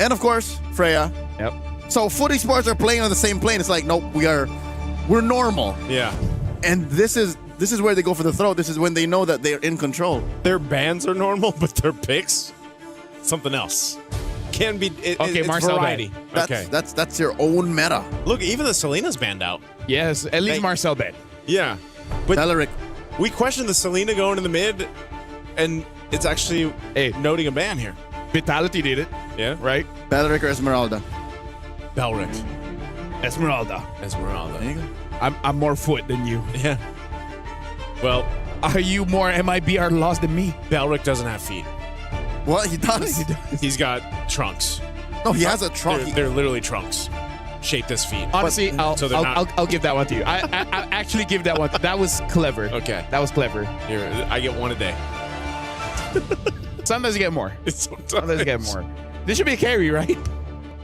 Speaker 20: And of course, Freya.
Speaker 16: Yep.
Speaker 20: So Foot Esports are playing on the same plane. It's like, nope, we're normal.
Speaker 17: Yeah.
Speaker 20: And this is where they go for the throw. This is when they know that they're in control.
Speaker 17: Their bans are normal, but their picks, something else. Can be it's
Speaker 16: Marcel
Speaker 17: variety.
Speaker 20: Ban. That's your own meta.
Speaker 17: Look, even the Selena's banned out.
Speaker 16: Yes, at least Marcel ban.
Speaker 17: Yeah. But
Speaker 20: Beleric.
Speaker 17: We questioned the Selena going in the mid, and it's actually noting a ban here.
Speaker 16: Vitality did it.
Speaker 17: Yeah.
Speaker 16: Right?
Speaker 20: Beleric or Esmeralda?
Speaker 17: Belric.
Speaker 16: Esmeralda.
Speaker 17: There you go.
Speaker 16: I'm more Foot than you.
Speaker 17: Yeah. Well,
Speaker 16: are you more MIBR Loss than me?
Speaker 17: Belric doesn't have feet.
Speaker 20: What? He does?
Speaker 17: He's got trunks.
Speaker 20: No, he has a trunk.
Speaker 17: They're literally trunks. Shaped as feet.
Speaker 16: Honestly, I'll give that one to you. I actually give that one. That was clever.
Speaker 17: Okay.
Speaker 16: That was clever.
Speaker 17: Here, I get one a day.
Speaker 16: Sometimes you get more.
Speaker 17: Sometimes
Speaker 16: you get more. This should be a carry, right?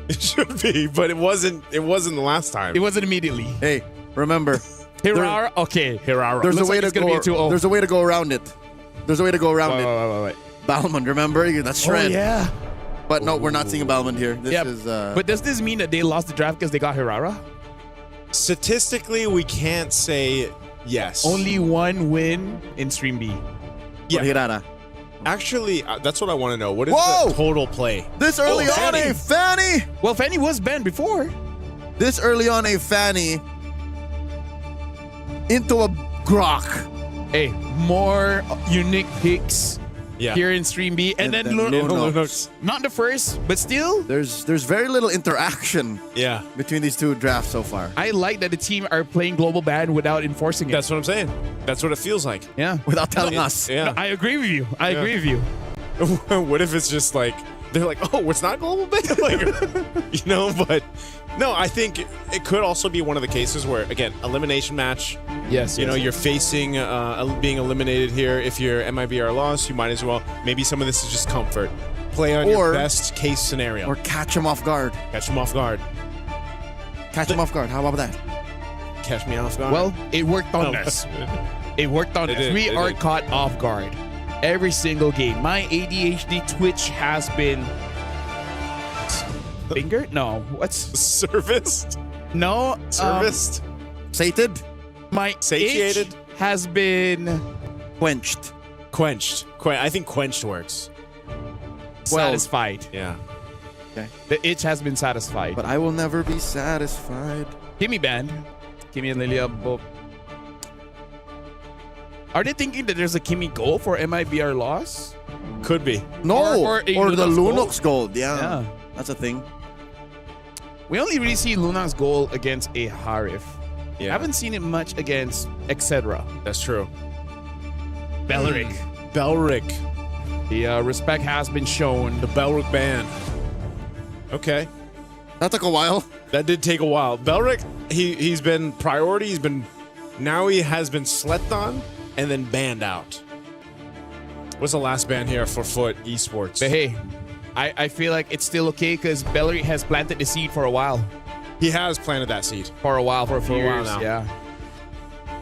Speaker 17: It should be, but it wasn't the last time.
Speaker 16: It wasn't immediately.
Speaker 20: Hey, remember.
Speaker 16: Hirara? Okay.
Speaker 17: Hirara.
Speaker 20: There's
Speaker 16: Looks
Speaker 20: a way
Speaker 16: like
Speaker 20: to
Speaker 16: it's gonna
Speaker 20: go.
Speaker 16: be a 2-0.
Speaker 20: There's a way to go around it. There's a way to go around it.
Speaker 16: Wait.
Speaker 20: Balmond, remember? That's shred.
Speaker 16: Oh, yeah.
Speaker 20: But no, we're not seeing Balmond here. This is.
Speaker 16: But does this mean that they lost the draft because they got Hirara?
Speaker 17: Statistically, we can't say yes.
Speaker 16: Only one win in Stream B.
Speaker 20: Yeah. Hirara.
Speaker 17: Actually, that's what I want to know. What is
Speaker 20: Whoa!
Speaker 17: the total play?
Speaker 20: This early on, a Fanny.
Speaker 16: Well, Fanny was banned before.
Speaker 20: This early on, a Fanny into a Grok.
Speaker 16: Hey, more unique picks here in Stream B. And then
Speaker 20: Lunox.
Speaker 16: Not the first, but still.
Speaker 20: There's very little interaction between these two drafts so far.
Speaker 16: I like that the team are playing global ban without enforcing it.
Speaker 17: That's what I'm saying. That's what it feels like.
Speaker 16: Yeah.
Speaker 20: Without telling us.
Speaker 17: Yeah.
Speaker 16: No, I agree with you. I agree with you.
Speaker 17: What if it's just like, they're like, oh, it's not global ban? Like, you know, but no, I think it could also be one of the cases where, again, elimination match.
Speaker 16: Yes.
Speaker 17: You know, you're facing being eliminated here. If you're MIBR Loss, you might as well. Maybe some of this is just comfort. Play on your best case scenario.
Speaker 20: Or catch him off guard.
Speaker 17: Catch him off guard.
Speaker 20: Catch him off guard. How about that?
Speaker 17: Catch me off guard.
Speaker 16: Well, it worked on
Speaker 17: Oh.
Speaker 16: us. It worked on
Speaker 17: It
Speaker 16: us.
Speaker 17: did,
Speaker 16: We
Speaker 17: it
Speaker 16: are
Speaker 17: did.
Speaker 16: caught off guard every single game. My ADHD twitch has been fingered? No. What's
Speaker 17: serviced?
Speaker 16: No.
Speaker 17: Serviced?
Speaker 20: Sated?
Speaker 16: My
Speaker 17: Satiated?
Speaker 16: itch has been
Speaker 20: Quenched.
Speaker 17: Quenched. I think quenched works.
Speaker 16: satisfied.
Speaker 17: Yeah.
Speaker 20: Okay.
Speaker 16: The itch has been satisfied.
Speaker 20: But I will never be satisfied.
Speaker 16: Kimmy band. Kimmy and Lilia both. Are they thinking that there's a Kimmy goal for MIBR loss?
Speaker 17: Could be.
Speaker 20: No,
Speaker 16: Or a
Speaker 20: or the
Speaker 16: Lunox goal?
Speaker 20: Lunox gold. Yeah.
Speaker 16: Yeah.
Speaker 20: That's a thing.
Speaker 16: We only really see Lunox goal against a Harif.
Speaker 17: Yeah.
Speaker 16: Haven't seen it much against etc.
Speaker 17: That's true.
Speaker 16: Belric.
Speaker 17: Belric.
Speaker 16: The respect has been shown.
Speaker 17: The Belric band. Okay.
Speaker 20: That took a while.
Speaker 17: That did take a while. Belric, he's been priority. Now he has been slept on and then banned out. What's the last ban here for Foot Esports?
Speaker 16: But hey, I feel like it's still okay because Belric has planted the seed for a while.
Speaker 17: He has planted that seed.
Speaker 16: For a while, for a few
Speaker 17: a while
Speaker 16: years.
Speaker 17: now.
Speaker 16: Yeah.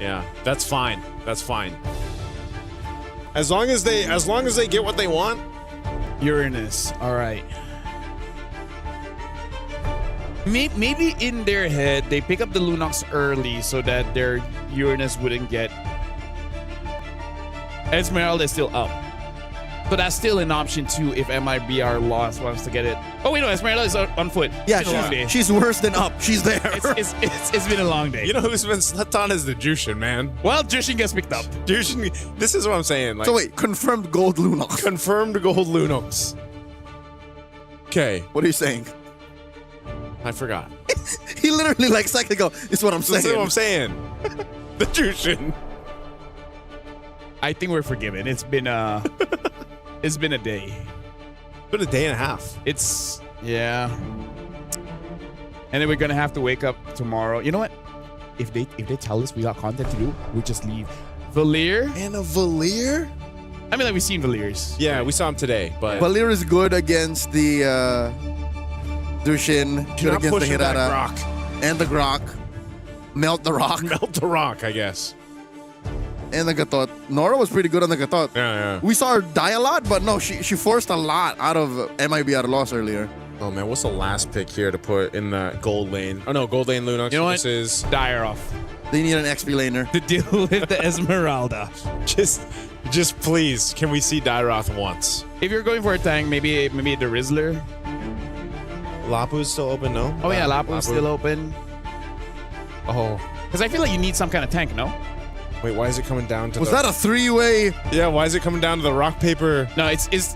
Speaker 17: Yeah, that's fine. That's fine. As long as they get what they want.
Speaker 16: Uranus. All right. Maybe in their head they pick up the Lunox early so that their Uranus wouldn't get. Esmeralda is still up, so that's still an option too if MIBR lost wants to get it. Oh wait, no, Esmeralda is on foot.
Speaker 20: Yeah,
Speaker 16: It's been a long day.
Speaker 20: she's worse than up. She's there.
Speaker 16: It's been a long day.
Speaker 17: You know who's been slept on is the Jushin, man.
Speaker 16: Well, Jushin gets picked up.
Speaker 17: Jushin, this is what I'm saying. Like,
Speaker 20: So wait, confirmed gold Lunox.
Speaker 17: confirmed gold Lunox. Okay,
Speaker 20: What are you saying?
Speaker 17: I forgot.
Speaker 20: He literally like a second ago. This is what I'm saying.
Speaker 17: This is what I'm saying. The Jushin.
Speaker 16: I think we're forgiven. It's been it's been a day.
Speaker 17: It's been a day and a half.
Speaker 16: It's yeah. And then we're gonna have to wake up tomorrow. You know what? If they tell us we got content to do, we just leave. Valir?
Speaker 20: And a Valir?
Speaker 16: I mean, like we've seen Valirs.
Speaker 17: Yeah, we saw him today, but
Speaker 20: Valir is good against the Dushin, good
Speaker 17: Cannot
Speaker 20: against the
Speaker 17: push him back
Speaker 20: Hirara,
Speaker 17: rock.
Speaker 20: and the Grok. Melt the rock.
Speaker 17: Melt the rock, I guess.
Speaker 20: And the Gatot. Nora was pretty good on the Gatot.
Speaker 17: Yeah.
Speaker 20: We saw her die a lot, but no, she forced a lot out of MIBR loss earlier.
Speaker 17: Oh man, what's the last pick here to put in the gold lane? Oh no, gold lane Lunox.
Speaker 16: You know what?
Speaker 17: This is
Speaker 16: Dire off.
Speaker 20: They need an XP laner.
Speaker 16: To deal with the Esmeralda.
Speaker 17: just please, can we see Dyroth once?
Speaker 16: If you're going for a tank, maybe the Rizzler.
Speaker 17: Lapu's still open, no?
Speaker 16: Oh yeah, Lapu's still open.
Speaker 17: Oh.
Speaker 16: Because I feel like you need some kind of tank, no?
Speaker 17: Wait, why is it coming down to
Speaker 20: Was that a three-way?
Speaker 17: Yeah, why is it coming down to the rock, paper?
Speaker 16: No, it's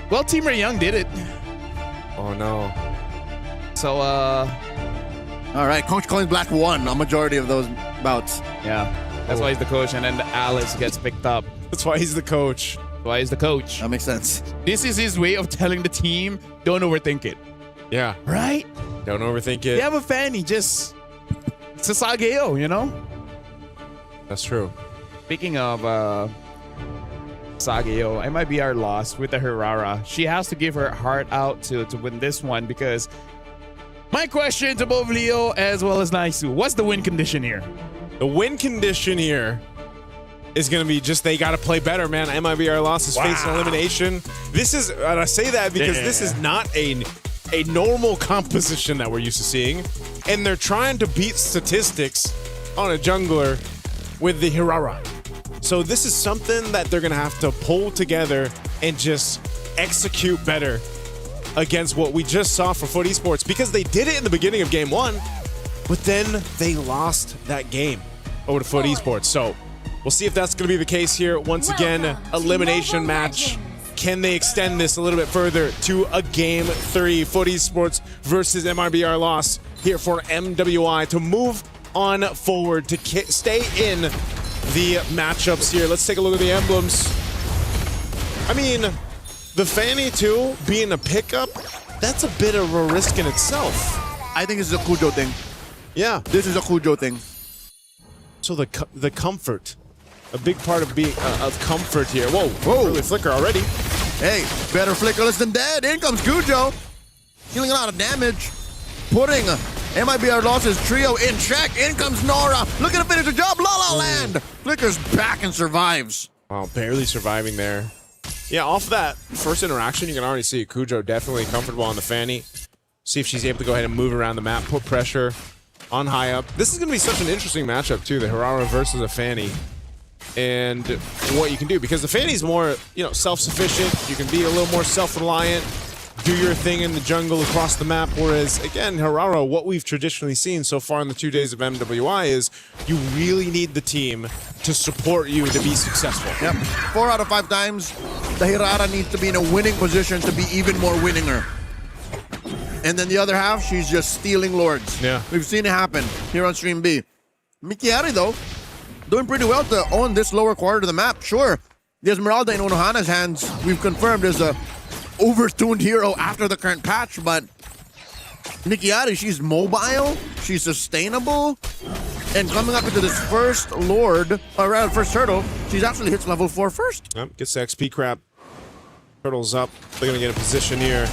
Speaker 16: well, Team Ray Young did it.
Speaker 17: Oh no.
Speaker 16: So
Speaker 20: All right, Coach Collins Black won a majority of those bouts.
Speaker 16: yeah. That's why he's the coach, and then Alice gets picked up.
Speaker 17: That's why he's the coach.
Speaker 16: That's why he's the coach.
Speaker 20: That makes sense.
Speaker 16: This is his way of telling the team, don't overthink it.
Speaker 17: Yeah.
Speaker 16: Right?
Speaker 17: Don't overthink it.
Speaker 16: You have a fan, he just it's a Sageo, you know?
Speaker 17: That's true.
Speaker 16: Speaking of Sageo, it might be our loss with the Hirara. She has to give her heart out to win this one because my question to both Leo as well as Naisu, what's the win condition here?
Speaker 17: The win condition here is going to be just they got to play better, man. MIBR loss is facing elimination. This is, and I say that because this is not a normal composition that we're used to seeing. And they're trying to beat statistics on a jungler with the Hirara. So this is something that they're going to have to pull together and just execute better against what we just saw for Foot Esports because they did it in the beginning of game one, but then they lost that game over to Foot Esports. So we'll see if that's going to be the case here. Once again, elimination match. Can they extend this a little bit further to a game 3? Foot Esports versus MIBR loss here for MWI to move on forward to stay in the matchups here. Let's take a look at the emblems. I mean, the Fanny 2 being a pickup, that's a bit of a risk in itself.
Speaker 20: I think this is a Kujo thing.
Speaker 17: Yeah.
Speaker 20: This is a Kujo thing.
Speaker 17: So the comfort, a big part of being of comfort here. Whoa, early flicker already.
Speaker 20: Hey, better flickerless than dead. In comes Kujo. Dealing a lot of damage. Putting MIBR losses trio in check. In comes Nora. Looking to finish the job. La La Land. Flickers back and survives.
Speaker 17: Wow, barely surviving there. Yeah, off of that first interaction, you can already see Cujo definitely comfortable on the Fanny. See if she's able to go ahead and move around the map, put pressure on high up. This is going to be such an interesting matchup, too, the Hirara versus a Fanny. And what you can do, because the Fanny's more, self-sufficient. You can be a little more self-reliant, do your thing in the jungle across the map. Whereas, again, Hirara, what we've traditionally seen so far in the 2 days of MWI is you really need the team to support you to be successful.
Speaker 20: Yep. 4 out of 5 times, the Hirara needs to be in a winning position to be even more winninger. And then the other half, she's just stealing Lords.
Speaker 17: Yeah.
Speaker 20: We've seen it happen here on Stream B. Mikiari, though, doing pretty well to own this lower quarter of the map. Sure, the Esmeralda in Unohana's hands, we've confirmed, is a overtuned hero after the current patch, but Mikiari, she's mobile, she's sustainable, and coming up into this first Lord, or rather first turtle, she's actually hits level 4 first.
Speaker 17: Yep, gets the XP crap. Turtle's up. They're going to get a position here.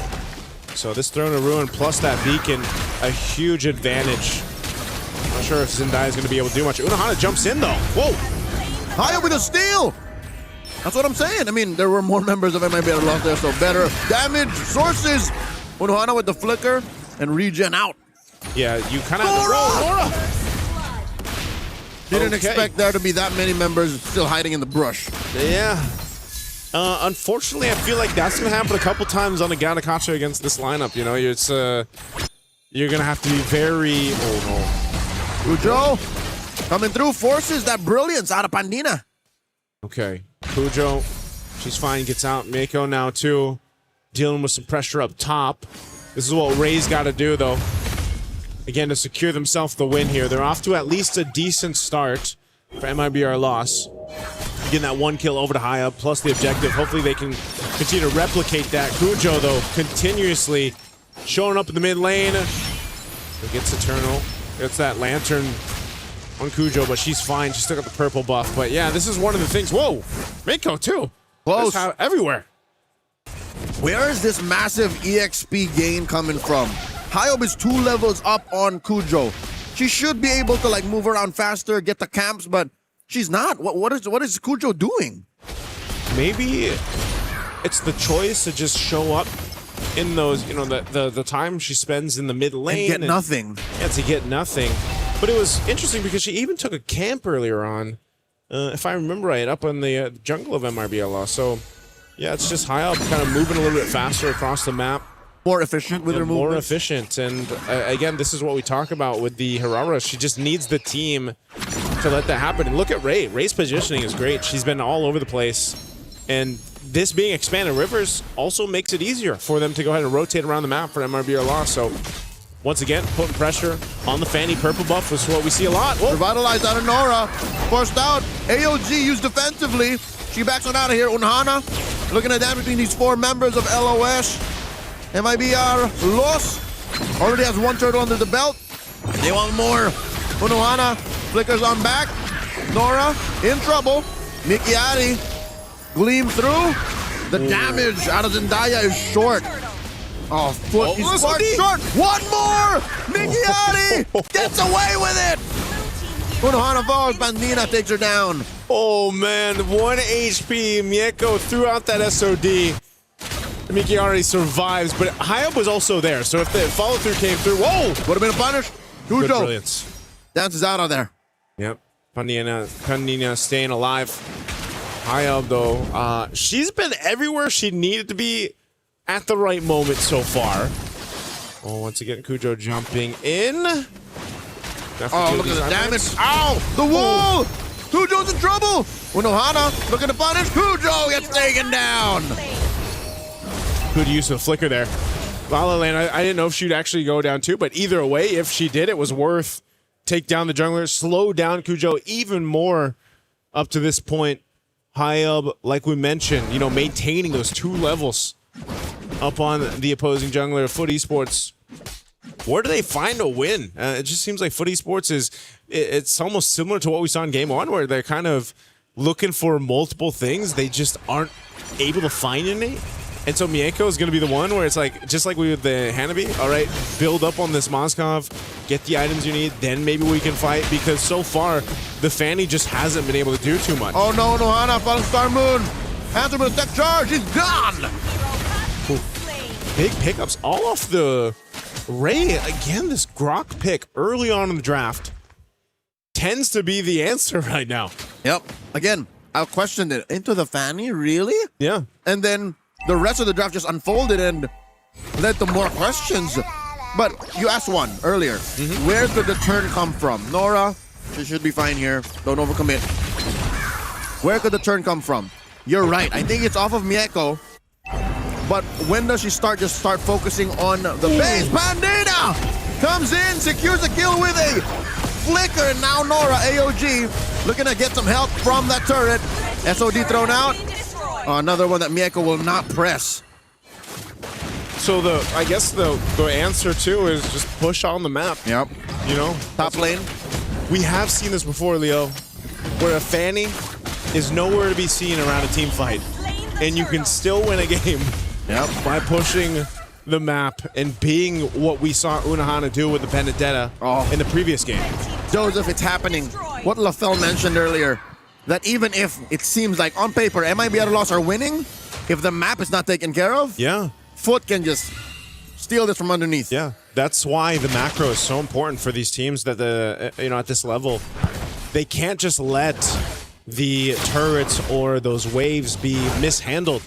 Speaker 17: So this Throne of Ruin plus that beacon, a huge advantage. Not sure if Zendaya is going to be able to do much. Unohana jumps in, though. Whoa!
Speaker 20: High with a steal! That's what I'm saying. I mean, there were more members of MIBR lost there, so better damage sources. Unohana with the flicker and regen out.
Speaker 17: Yeah, you kind of Nora!
Speaker 20: Didn't expect there to be that many members still hiding in the brush.
Speaker 17: Yeah. Unfortunately, I feel like that's going to happen a couple times on a Ganakacha against this lineup. It's you're going to have to be very... Oh,
Speaker 20: no. Cujo coming through, forces that brilliance out of Pandina.
Speaker 17: Okay. Cujo, she's fine, gets out. Mako now, too, dealing with some pressure up top. This is what Ray's got to do, though. Again, to secure themselves the win here. They're off to at least a decent start for MIBR loss. Getting that 1 kill over to high up, plus the objective. Hopefully they can continue to replicate that. Cujo, though, continuously showing up in the mid lane. It gets Eternal. Gets that Lantern on Cujo, but she's fine. She still got the purple buff. But yeah, this is one of the things. Whoa! Mako, too.
Speaker 20: Close.
Speaker 17: Everywhere.
Speaker 20: Where is this massive EXP gain coming from? Hyob is 2 levels up on Cujo. She should be able to move around faster, get the camps, but she's not. What is Cujo doing?
Speaker 17: Maybe it's the choice to just show up in those, the time she spends in the mid lane.
Speaker 20: And get nothing.
Speaker 17: Yeah, to get nothing. But it was interesting because she even took a camp earlier on, if I remember right, up in the jungle of MRBLA. So, yeah, it's just high up, kind of moving a little bit faster across the map.
Speaker 20: More efficient with her movement.
Speaker 17: More efficient. And again, this is what we talk about with the Hirara. She just needs the team to let that happen. And look at Ray. Ray's positioning is great. She's been all over the place. And this being expanded rivers also makes it easier for them to go ahead and rotate around the map for MRBR loss. So once again, putting pressure on the Fanny purple buff, which is what we see a lot. Whoa.
Speaker 20: Revitalized out of Nora. Forced out. AOG used defensively. She backs on out of here. Unohana looking at that between these 4 members of LOS. MIBR lost. Already has 1 turtle under the belt. They want more. Unohana flickers on back. Nora in trouble. Mikiari gleam through. The damage out of Zendaya is short. Oh, foot is short. 1 more. Mikiari gets away with it. Unohana falls. Bandina takes her down.
Speaker 17: Oh, man. 1 HP. Mieko threw out that SOD. Mikiari survives, but Hayab was also there, so if the follow-through came through, whoa!
Speaker 20: Would have been a punish.
Speaker 17: Good
Speaker 20: Cujo
Speaker 17: brilliance.
Speaker 20: dances out of there.
Speaker 17: Yep. Pandina staying alive. Hayab, though, she's been everywhere she needed to be at the right moment so far. Oh, once again, Cujo jumping in.
Speaker 20: Oh, look at the damage. Ow! The wall! Cujo's in trouble! Unohana looking to punish. Cujo gets taken down!
Speaker 17: Good use of flicker there. La La Land, I didn't know if she'd actually go down too, but either way, if she did, it was worth take down the jungler, slow down Cujo even more up to this point. Hayab, like we mentioned, maintaining those 2 levels up on the opposing jungler. Foot Esports, where do they find a win? It just seems like Foot Esports it's almost similar to what we saw in Game 1, where they're kind of looking for multiple things. They just aren't able to find any. And so Mieko is going to be the one where it's like, just like we with the Hanabi, all right, build up on this Moskov, get the items you need, then maybe we can fight, because so far, the Fanny just hasn't been able to do too much.
Speaker 10: Oh no, Nohana, Falling Star Moon. Answer with a tech charge, he's gone!
Speaker 17: Ooh. Big pickups all off the Ray. Again, this Grok pick early on in the draft tends to be the answer right now.
Speaker 10: Yep. Again, I'll question it. Into the Fanny, really?
Speaker 17: Yeah.
Speaker 10: And then the rest of the draft just unfolded and led to more questions. But you asked one earlier. Where did the turn come from? Nora, she should be fine here. Don't overcommit. Where could the turn come from? You're right. I think it's off of Mieko. But when does she start focusing on the base? Bandita comes in, secures a kill with a flicker, and now Nora, AOG, looking to get some help from that turret. SOD thrown out. Another one that Mieko will not press.
Speaker 17: So I guess the answer too is just push on the map.
Speaker 10: Yep.
Speaker 17: You know,
Speaker 10: top lane.
Speaker 17: We have seen this before, Leo, where a Fanny is nowhere to be seen around a team fight, and you can still win a game.
Speaker 10: Yep.
Speaker 17: By pushing the map and being what we saw Unahana do with the Benedetta in the previous game.
Speaker 10: Joseph, it's happening. What LaFell mentioned earlier, that even if it seems like on paper MIBR Loss are winning, if the map is not taken care of, Foot can just steal this from underneath.
Speaker 17: Yeah, that's why the macro is so important for these teams that at this level, they can't just let the turrets or those waves be mishandled.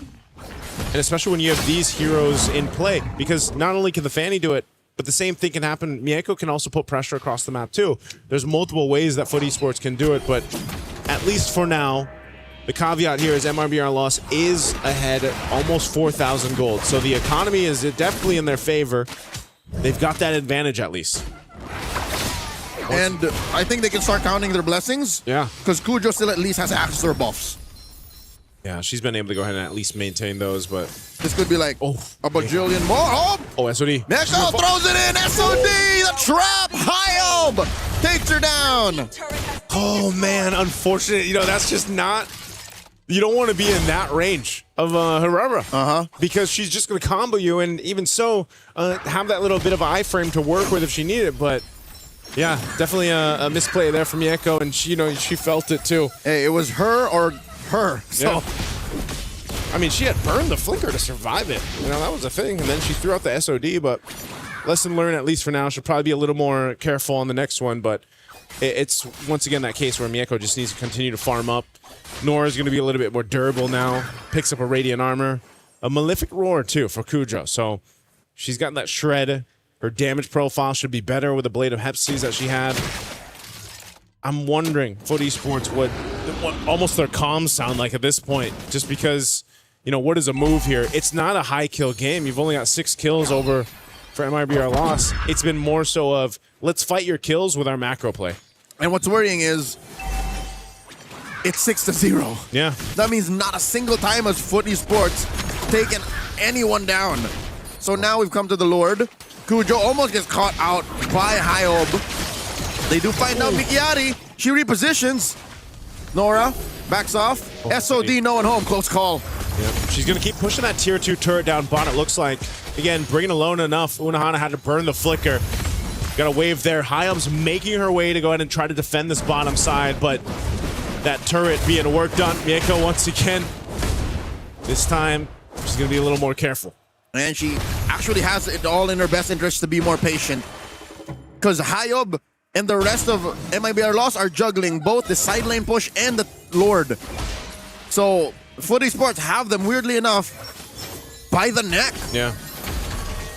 Speaker 17: And especially when you have these heroes in play, because not only can the Fanny do it, but the same thing can happen. Mieko can also put pressure across the map too. There's multiple ways that Foot Esports can do it, but at least for now, the caveat here is MRBR Loss is ahead almost 4,000 gold. So the economy is definitely in their favor. They've got that advantage at least.
Speaker 10: And I think they can start counting their blessings.
Speaker 17: Yeah.
Speaker 10: Because Kujo still at least has access to her buffs.
Speaker 17: Yeah, she's been able to go ahead and at least maintain those, but...
Speaker 10: This could be like a bajillion more.
Speaker 17: Oh, SOD.
Speaker 10: Neko throws it in. SOD, the trap. Hyob takes her down.
Speaker 17: Oh, man, unfortunate. That's just not... You don't want to be in that range of Herrera. Because she's just going to combo you, and even so, have that little bit of iframe to work with if she needed it, but... Yeah, definitely a misplay there from Mieko, and she felt it too.
Speaker 10: Hey, it was her or her. So,
Speaker 17: yeah. I mean, she had burned the flicker to survive it. That was a thing, and then she threw out the SOD, but lesson learned at least for now. She'll probably be a little more careful on the next one, but it's once again that case where Mieko just needs to continue to farm up. Nora's going to be a little bit more durable now. Picks up a Radiant Armor. A Malefic Roar, too, for Kujo. So she's gotten that shred. Her damage profile should be better with the Blade of Hepsies that she had. I'm wondering, Foot Esports, what almost their comms sound like at this point. Just because, what is a move here? It's not a high kill game. You've only got 6 kills over for MIBR Loss. It's been more so of, let's fight your kills with our macro play.
Speaker 10: And what's worrying is, it's 6-0.
Speaker 17: Yeah.
Speaker 10: That means not a single time has Foot Esports taken anyone down. So now we've come to the Lord. Kujo almost gets caught out by Hyob. They do find out Mikiari. She repositions. Nora backs off. SOD, no one home. Close call.
Speaker 17: Yep. She's going to keep pushing that tier 2 turret down bot, it looks like. Again, bringing alone enough. Unahana had to burn the flicker. Got a wave there. Hyob's making her way to go ahead and try to defend this bottom side, but that turret being worked on. Mieko once again. This time, she's going to be a little more careful.
Speaker 10: And she actually has it all in her best interest to be more patient. Because Hyob and the rest of MIBR Loss are juggling both the side lane push and the Lord. So, Foot Esports have them, weirdly enough, by the neck.
Speaker 17: Yeah.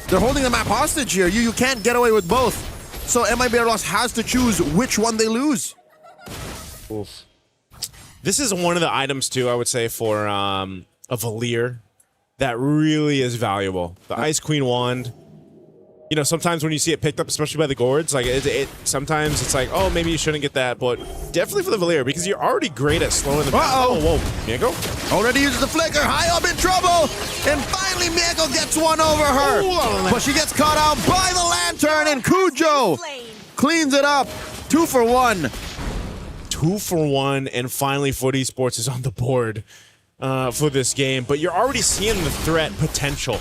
Speaker 10: They're holding the map hostage here. You can't get away with both. So, MIBR Loss has to choose which one they lose.
Speaker 17: Oof. This is one of the items, too, I would say, for a Valier that really is valuable. The Ice Queen Wand. Sometimes when you see it picked up, especially by the Gourds, like sometimes it's like, oh, maybe you shouldn't get that, but definitely for the Valier, because you're already great at slowing them down. Oh, whoa. Mieko?
Speaker 10: Already uses the flicker. Hyob in trouble. And finally, Mieko gets one over her. But she gets caught out by the lantern, and Kujo cleans it up. 2 for 1.
Speaker 17: 2 for 1, and finally Foot Esports is on the board.
Speaker 5: for this game, but you're already seeing the threat potential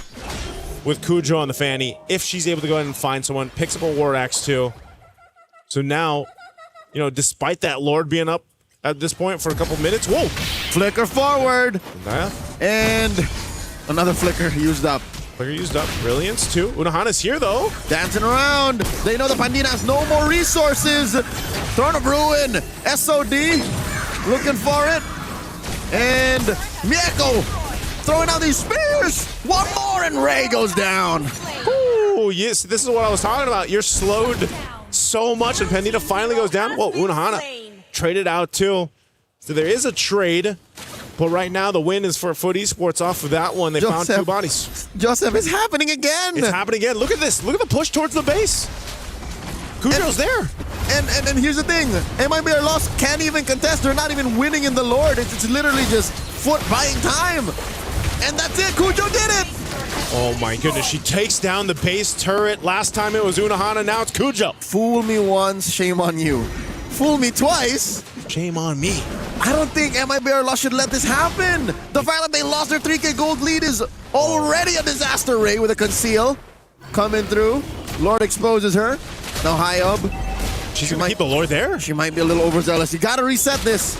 Speaker 5: with Cujo on the Fanny. If she's able to go ahead and find someone, picks up a Ward Axe too. So now, you know, despite that Lord being up at this point for a couple minutes, whoa!
Speaker 20: Flicker forward. And another flicker used up.
Speaker 5: Flicker used up. Brilliance too. Unohana's here though.
Speaker 20: Dancing around. They know the Pandina has no more resources. Throne of Ruin. SOD looking for it. And Mieko throwing out these spears. One more and Ray goes down.
Speaker 5: Ooh, yes, this is what I was talking about. You're slowed so much and Pandina finally goes down. Whoa, Unohana traded out too. So there is a trade. But right now, the win is for Foot Esports off of that one. They found 2 bodies.
Speaker 20: Joseph, it's happening again.
Speaker 5: It's happening again. Look at this. Look at the push towards the base. Cujo's there.
Speaker 20: And here's the thing. MIBR Lost can't even contest. They're not even winning in the Lord. It's literally just Foot buying time. And that's it. Cujo did it.
Speaker 5: Oh my goodness. She takes down the base turret. Last time it was Unohana. Now it's Cujo.
Speaker 20: Fool me once, shame on you. Fool me twice.
Speaker 5: Shame on me.
Speaker 20: I don't think MIBR Lost should let this happen. The fact that they lost their 3K gold lead is already a disaster, Ray, with a conceal. Coming through. Lord exposes her. Now high up.
Speaker 5: She's going to keep the Lord there?
Speaker 20: She might be a little overzealous. You got to reset this.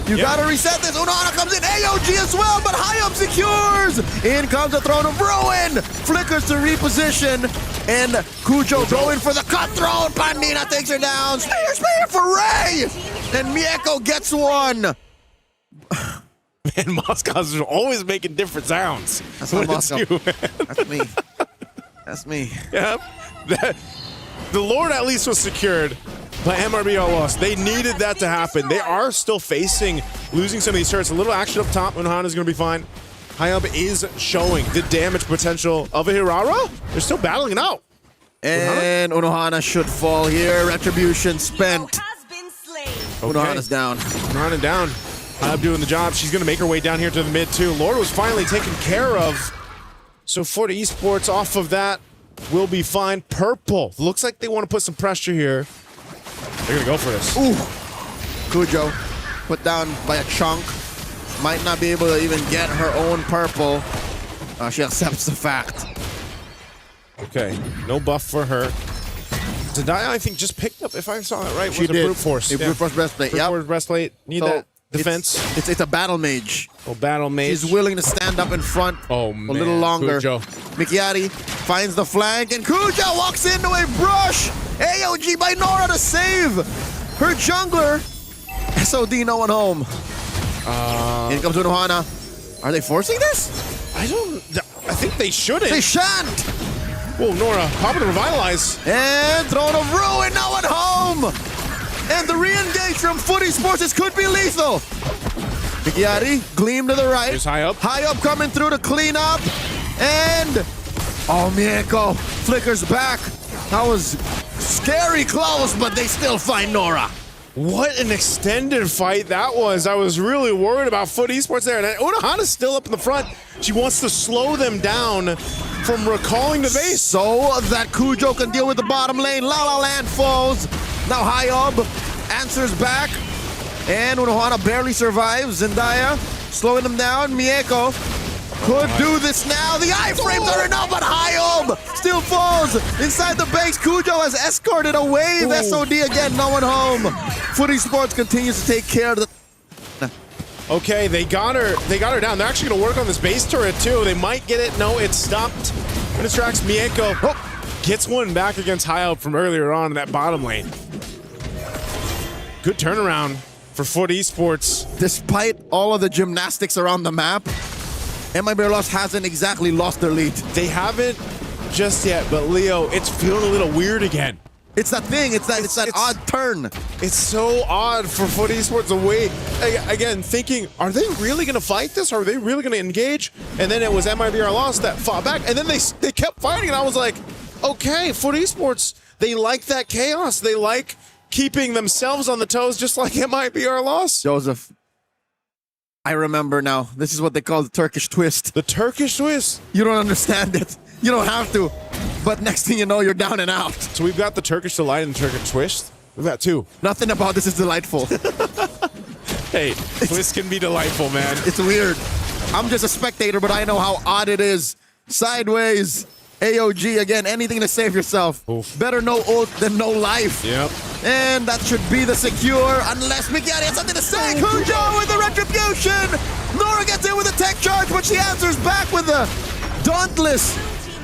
Speaker 20: You got to reset this. Unohana comes in. AOG as well, but high up secures. In comes the Throne of Ruin. Flickers to reposition. And Cujo going for the cutthroat. Pandina takes her down. Spear for Ray. And Mieko gets one.
Speaker 5: Man, Moscow's always making different sounds.
Speaker 20: That's not Moscow. That's me. That's me.
Speaker 5: Yep. The Lord at least was secured, but MRBR lost. They needed that to happen. They are still facing losing some of these turrets. A little action up top. Unohana's going to be fine. Hayab is showing the damage potential of a Hirara. They're still battling it out.
Speaker 20: And Unohana should fall here. Retribution spent.
Speaker 5: Okay.
Speaker 20: Unohana's down.
Speaker 5: Unohana down. Hayab doing the job. She's going to make her way down here to the mid too. Lord was finally taken care of. So Porte Esports off of that will be fine. Purple. Looks like they want to put some pressure here. They're going to go for this.
Speaker 20: Ooh. Cujo put down by a chunk. Might not be able to even get her own purple. She accepts the fact.
Speaker 5: Okay. No buff for her. Zendaya, I think, just picked up, if I saw that right,
Speaker 20: She
Speaker 5: was
Speaker 20: did.
Speaker 5: a brute force.
Speaker 20: A brute force breastplate,
Speaker 5: Brute force breastplate. Need
Speaker 20: So
Speaker 5: that defense.
Speaker 20: It's a battle mage.
Speaker 5: Oh, battle mage.
Speaker 20: She's willing to stand up in front a little longer.
Speaker 5: Cujo.
Speaker 20: Mikiari finds the flank, and Cujo walks into a brush. AOG by Nora to save her jungler. SOD, no one home. In comes Unohana. Are they forcing this?
Speaker 5: I think they shouldn't.
Speaker 20: They shan't.
Speaker 5: Whoa, Nora, popping to revitalize.
Speaker 20: And Throne of Ruin, no one home. And the re-engage from Foot Esports, this could be lethal. Mikiari, gleam to the right.
Speaker 5: Here's high up.
Speaker 20: High up coming through to clean up. And, oh, Mieko flickers back. That was scary close, but they still find Nora.
Speaker 5: What an extended fight that was. I was really worried about Foot Esports there. And Unohana's still up in the front. She wants to slow them down from recalling the base.
Speaker 20: So that Cujo can deal with the bottom lane. La La Land falls. Now Hayab answers back. And Unohana barely survives. Zendaya slowing them down. Mieko could do this now. The iframes are enough, but Hayab still falls inside the base. Cujo has escorted a wave.
Speaker 5: Ooh.
Speaker 20: SOD again, no one home. Foot Esports continues to take care of the...
Speaker 5: Okay, they got her down. They're actually going to work on this base turret too. They might get it. No, it stopped. It distracts Mieko. Oh, gets one back against Hayab from earlier on in that bottom lane. Good turnaround for Foot Esports.
Speaker 20: Despite all of the gymnastics around the map, MIBR Lost hasn't exactly lost their lead.
Speaker 5: They haven't just yet, but Leo, it's feeling a little weird again.
Speaker 20: It's that thing. It's that odd turn.
Speaker 5: It's so odd for Foot Esports away. Again, thinking, are they really going to fight this? Are they really going to engage? And then it was MIBR Lost that fought back, and then they kept fighting, and I was like, okay, Foot Esports, they like that chaos. They like keeping themselves on the toes, just like MIBR Lost.
Speaker 20: Joseph, I remember now. This is what they call the Turkish twist.
Speaker 5: The Turkish twist?
Speaker 20: You don't understand it. You don't have to. But next thing you know, you're down and out.
Speaker 5: So we've got the Turkish delight and the Turkish twist. We've got two.
Speaker 20: Nothing about this is delightful.
Speaker 5: Hey, twist can be delightful, man.
Speaker 20: It's weird. I'm just a spectator, but I know how odd it is. Sideways. AOG again, anything to save yourself. Better no ult than no life.
Speaker 5: Yep.
Speaker 20: And that should be the secure, unless Mikiari has something to say. Kujo with the retribution. Nora gets in with a tech charge, but she answers back with the Dauntless.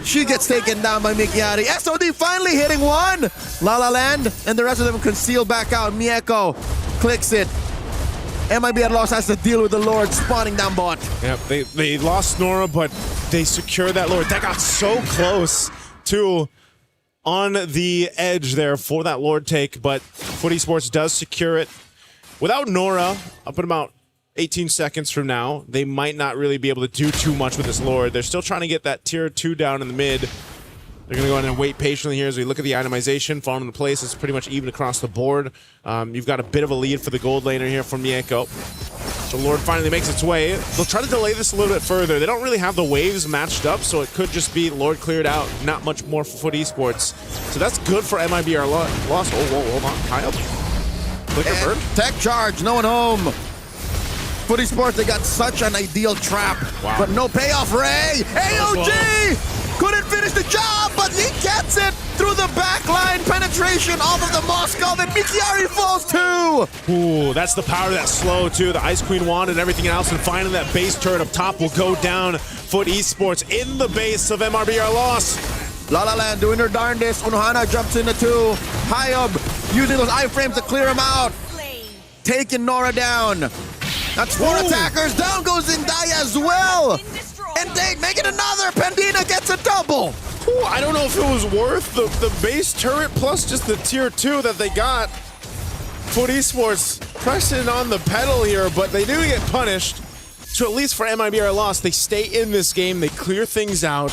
Speaker 20: She gets taken down by Mikiari. SOD finally hitting one. La La Land, and the rest of them conceal back out. Mieko clicks it. MIB at loss has to deal with the Lord spawning down bot.
Speaker 5: Yep, they lost Nora, but they secured that Lord. That got so close to on the edge there for that Lord take, but Foot Esports does secure it. Without Nora, up in about 18 seconds from now, they might not really be able to do too much with this Lord. They're still trying to get that tier 2 down in the mid. They're going to go in and wait patiently here as we look at the itemization. Falling into place, it's pretty much even across the board. You've got a bit of a lead for the gold laner here from Mieko. So Lord finally makes its way. They'll try to delay this a little bit further. They don't really have the waves matched up, so it could just be Lord cleared out. Not much more for Foot Esports. So that's good for MIBR lost. Oh, whoa, hold on. High up. Flicker burn.
Speaker 20: Tech charge, no one home. Foot Esports, they got such an ideal trap.
Speaker 5: Wow.
Speaker 20: But no payoff, Ray. AOG! Couldn't finish the job, but he gets it through the backline penetration off of the Moscow. Then Mikiari falls too.
Speaker 5: Ooh, that's the power of that slow too. The Ice Queen wand and everything else. And finally that base turret up top will go down. Foot Esports in the base of MRBR loss.
Speaker 20: La La Land doing her darndest. Unohana jumps into two. Hayab using those iframes to clear him out. Taking Nora down. That's 4 attackers. Down goes Zendaya as well. And they make it another. Pandina gets a double.
Speaker 5: Ooh, I don't know if it was worth the base turret plus just the tier 2 that they got. Foot Esports pressing on the pedal here, but they do get punished. So at least for MIBR loss, they stay in this game. They clear things out.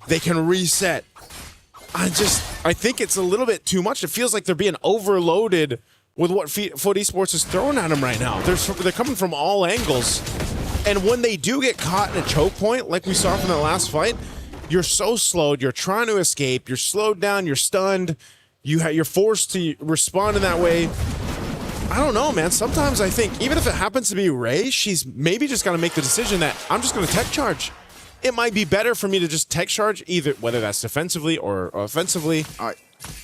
Speaker 5: They can reset. I think it's a little bit too much. It feels like they're being overloaded with what Foot Esports is throwing at them right now. They're coming from all angles. And when they do get caught in a choke point, like we saw from that last fight, you're so slowed, you're trying to escape, you're slowed down, you're stunned, you're forced to respond in that way. I don't know, man. Sometimes I think, even if it happens to be Ray, she's maybe just got to make the decision that I'm just going to tech charge. It might be better for me to just tech charge, either whether that's defensively or offensively.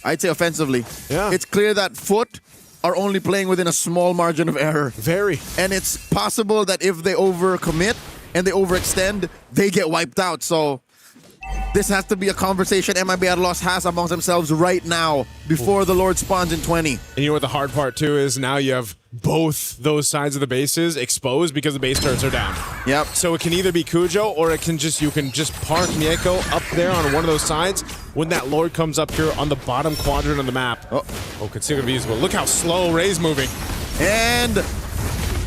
Speaker 20: I'd say offensively.
Speaker 5: Yeah.
Speaker 20: It's clear that Foot are only playing within a small margin of error.
Speaker 5: Very.
Speaker 20: And it's possible that if they overcommit and they overextend, they get wiped out. So this has to be a conversation MIB at loss has amongst themselves right now before the Lord spawns in 20.
Speaker 5: And you know what the hard part too is? Now you have both those sides of the bases exposed because the base turrets are down.
Speaker 20: Yep.
Speaker 5: So it can either be Kujo or you can just park Mieko up there on one of those sides when that Lord comes up here on the bottom quadrant of the map. Oh, consider it visible. Look how slow Ray's moving.
Speaker 20: And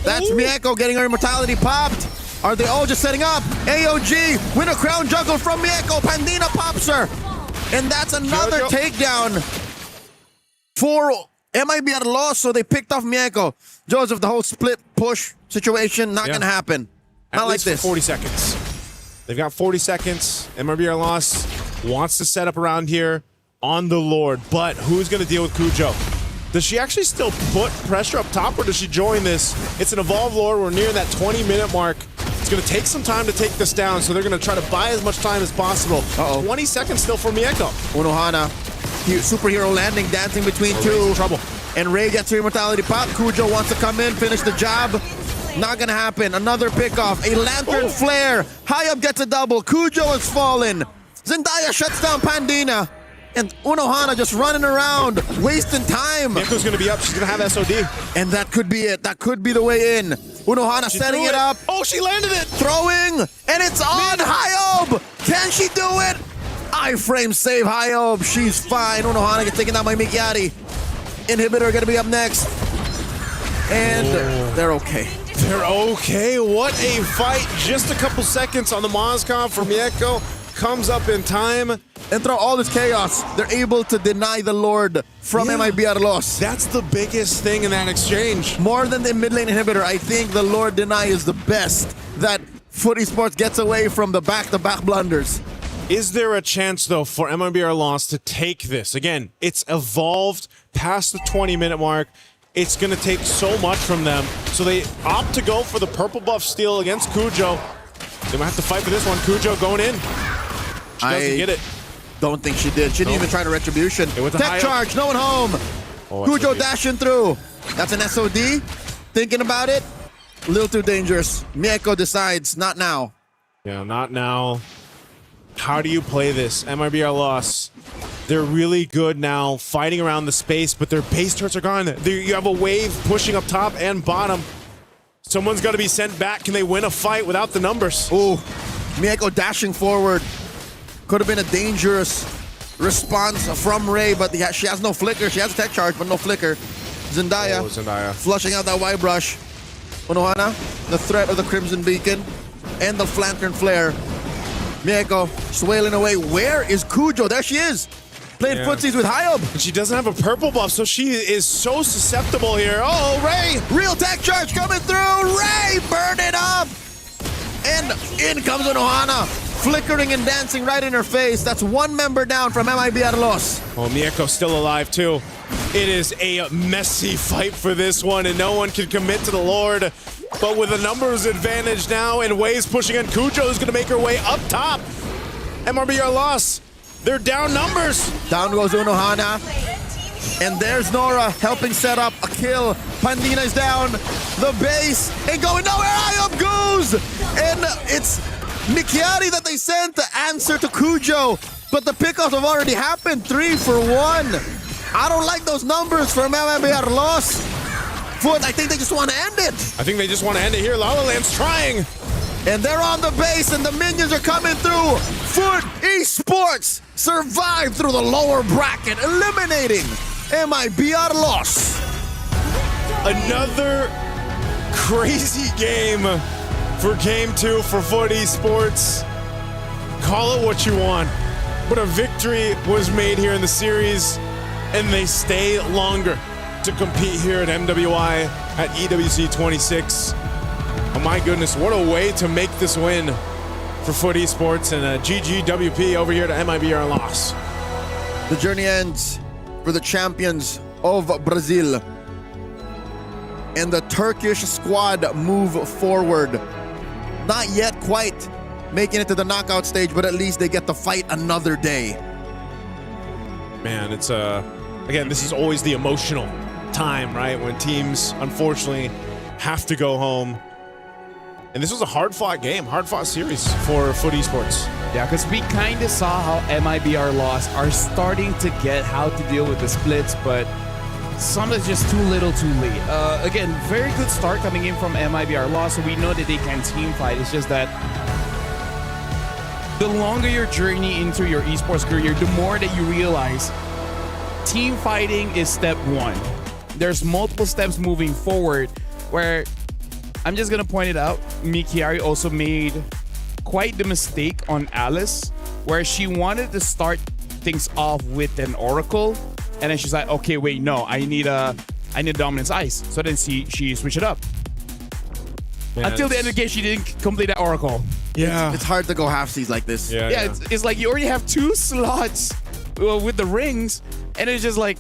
Speaker 20: that's Mieko getting her immortality popped. Are they all just setting up? AOG, win a crown juggle from Mieko. Pandina pops her. And that's another takedown for MIB at a loss, so they picked off Mieko. Joseph, the whole split push situation, not going to happen.
Speaker 5: At
Speaker 20: Not like
Speaker 5: least for
Speaker 20: this.
Speaker 5: 40 seconds. They've got 40 seconds. MRBR loss wants to set up around here on the Lord, but who's going to deal with Kujo? Does she actually still put pressure up top, or does she join this? It's an evolved Lord. We're near that 20-minute mark. It's going to take some time to take this down, so they're going to try to buy as much time as possible. 20 seconds still for Mieko.
Speaker 20: Unohana, superhero landing, dancing between two.
Speaker 5: Trouble.
Speaker 20: And Ray gets her immortality pop. Kujo wants to come in, finish the job. Not going to happen. Another pickoff. A lantern flare. Hayab gets a double. Kujo has fallen. Zendaya shuts down Pandina. And Unohana just running around, wasting time.
Speaker 5: Mieko's going to be up. She's going to have SOD.
Speaker 20: And that could be it. That could be the way in. Unohana setting it up.
Speaker 5: Oh, she landed it.
Speaker 20: Throwing. And it's on Hayab. Can she do it? Iframe save Hayab. She's fine. Unohana gets taken down by Mikiari. Inhibitor going to be up next. And they're okay.
Speaker 5: They're okay. What a fight. Just a couple seconds on the Moscow for Mieko. Comes up in time.
Speaker 20: And through all this chaos, they're able to deny the Lord from MIB at a loss.
Speaker 5: That's the biggest thing in that exchange.
Speaker 20: More than the mid lane inhibitor, I think the Lord deny is the best that Foot Esports gets away from the back-to-back blunders.
Speaker 5: Is there a chance, though, for MIBR loss to take this? Again, it's evolved past the 20-minute mark. It's going to take so much from them. So they opt to go for the purple buff steal against Kujo. They might have to fight for this one. Cujo going in. She doesn't get it.
Speaker 20: Don't think she did. She didn't even try to retribution. Tech charge, no one home. Cujo dashing through. That's an SOD. Thinking about it, a little too dangerous. Mieko decides, not now.
Speaker 5: Yeah, not now. How do you play this? MRBR loss. They're really good now, fighting around the space, but their base turrets are gone. You have a wave pushing up top and bottom. Someone's got to be sent back. Can they win a fight without the numbers?
Speaker 20: Ooh, Mieko dashing forward. Could have been a dangerous response from Ray, but she has no flicker. She has a tech charge, but no flicker. Zendaya, flushing out that white brush. Unohana, the threat of the Crimson Beacon and the Lantern Flare. Mieko swailing away. Where is Cujo? There she is. Playing footsies with Hyob.
Speaker 5: And she doesn't have a purple buff, so she is so susceptible here. Oh, Ray!
Speaker 20: Real tech charge coming through. Ray, burn it up. And in comes Unohana, flickering and dancing right in her face. That's one member down from MIBR loss.
Speaker 5: Oh, Mieko's still alive too. It is a messy fight for this one, and no one can commit to the Lord. But with a numbers advantage now, and Waves pushing in, Cujo is going to make her way up top. MRBR loss. They're down numbers.
Speaker 20: Down goes Unohana. And there's Nora helping set up a kill. Pandina is down. The base ain't going nowhere. Hyob goes. And it's Mikiari that they sent to answer to Cujo. But the pickoffs have already happened. 3 for 1. I don't like those numbers from MMBR loss. Foot, I think they just want to end it.
Speaker 5: I think they just want to end it here. La La Land's trying.
Speaker 20: And they're on the base, and the minions are coming through. Foot Esports survived through the lower bracket, eliminating MIBR loss.
Speaker 5: Another crazy game for Game 2 for Foot Esports. Call it what you want, but a victory was made here in the series, and they stay longer to compete here at MWI at EWC26. Oh my goodness, what a way to make this win for Foot Esports, and GGWP over here to MIBR loss.
Speaker 20: The journey ends for the champions of Brazil. And the Turkish squad move forward. Not yet quite making it to the knockout stage, but at least they get to fight another day.
Speaker 5: Man, it's again, this is always the emotional time, right? When teams, unfortunately, have to go home. And this was a hard-fought game, hard-fought series for Foot Esports.
Speaker 16: Yeah, because we kind of saw how MIBR loss are starting to get how to deal with the splits, but some is just too little too late. Again, very good start coming in from MIBR loss, so we know that they can team fight. It's just that the longer your journey into your esports career, the more that you realize team fighting is step one. There's multiple steps moving forward where I'm just going to point it out. Mikiari also made quite the mistake on Alice where she wanted to start things off with an Oracle. And then she's like, okay, wait, no, I need a Dominance Ice. So then she switched it up.
Speaker 5: Yeah,
Speaker 16: until the end of the game, she didn't complete that Oracle.
Speaker 5: Yeah.
Speaker 20: It's hard to go halfsies like this.
Speaker 16: Yeah. It's like you already have 2 slots with the rings. And it's just like,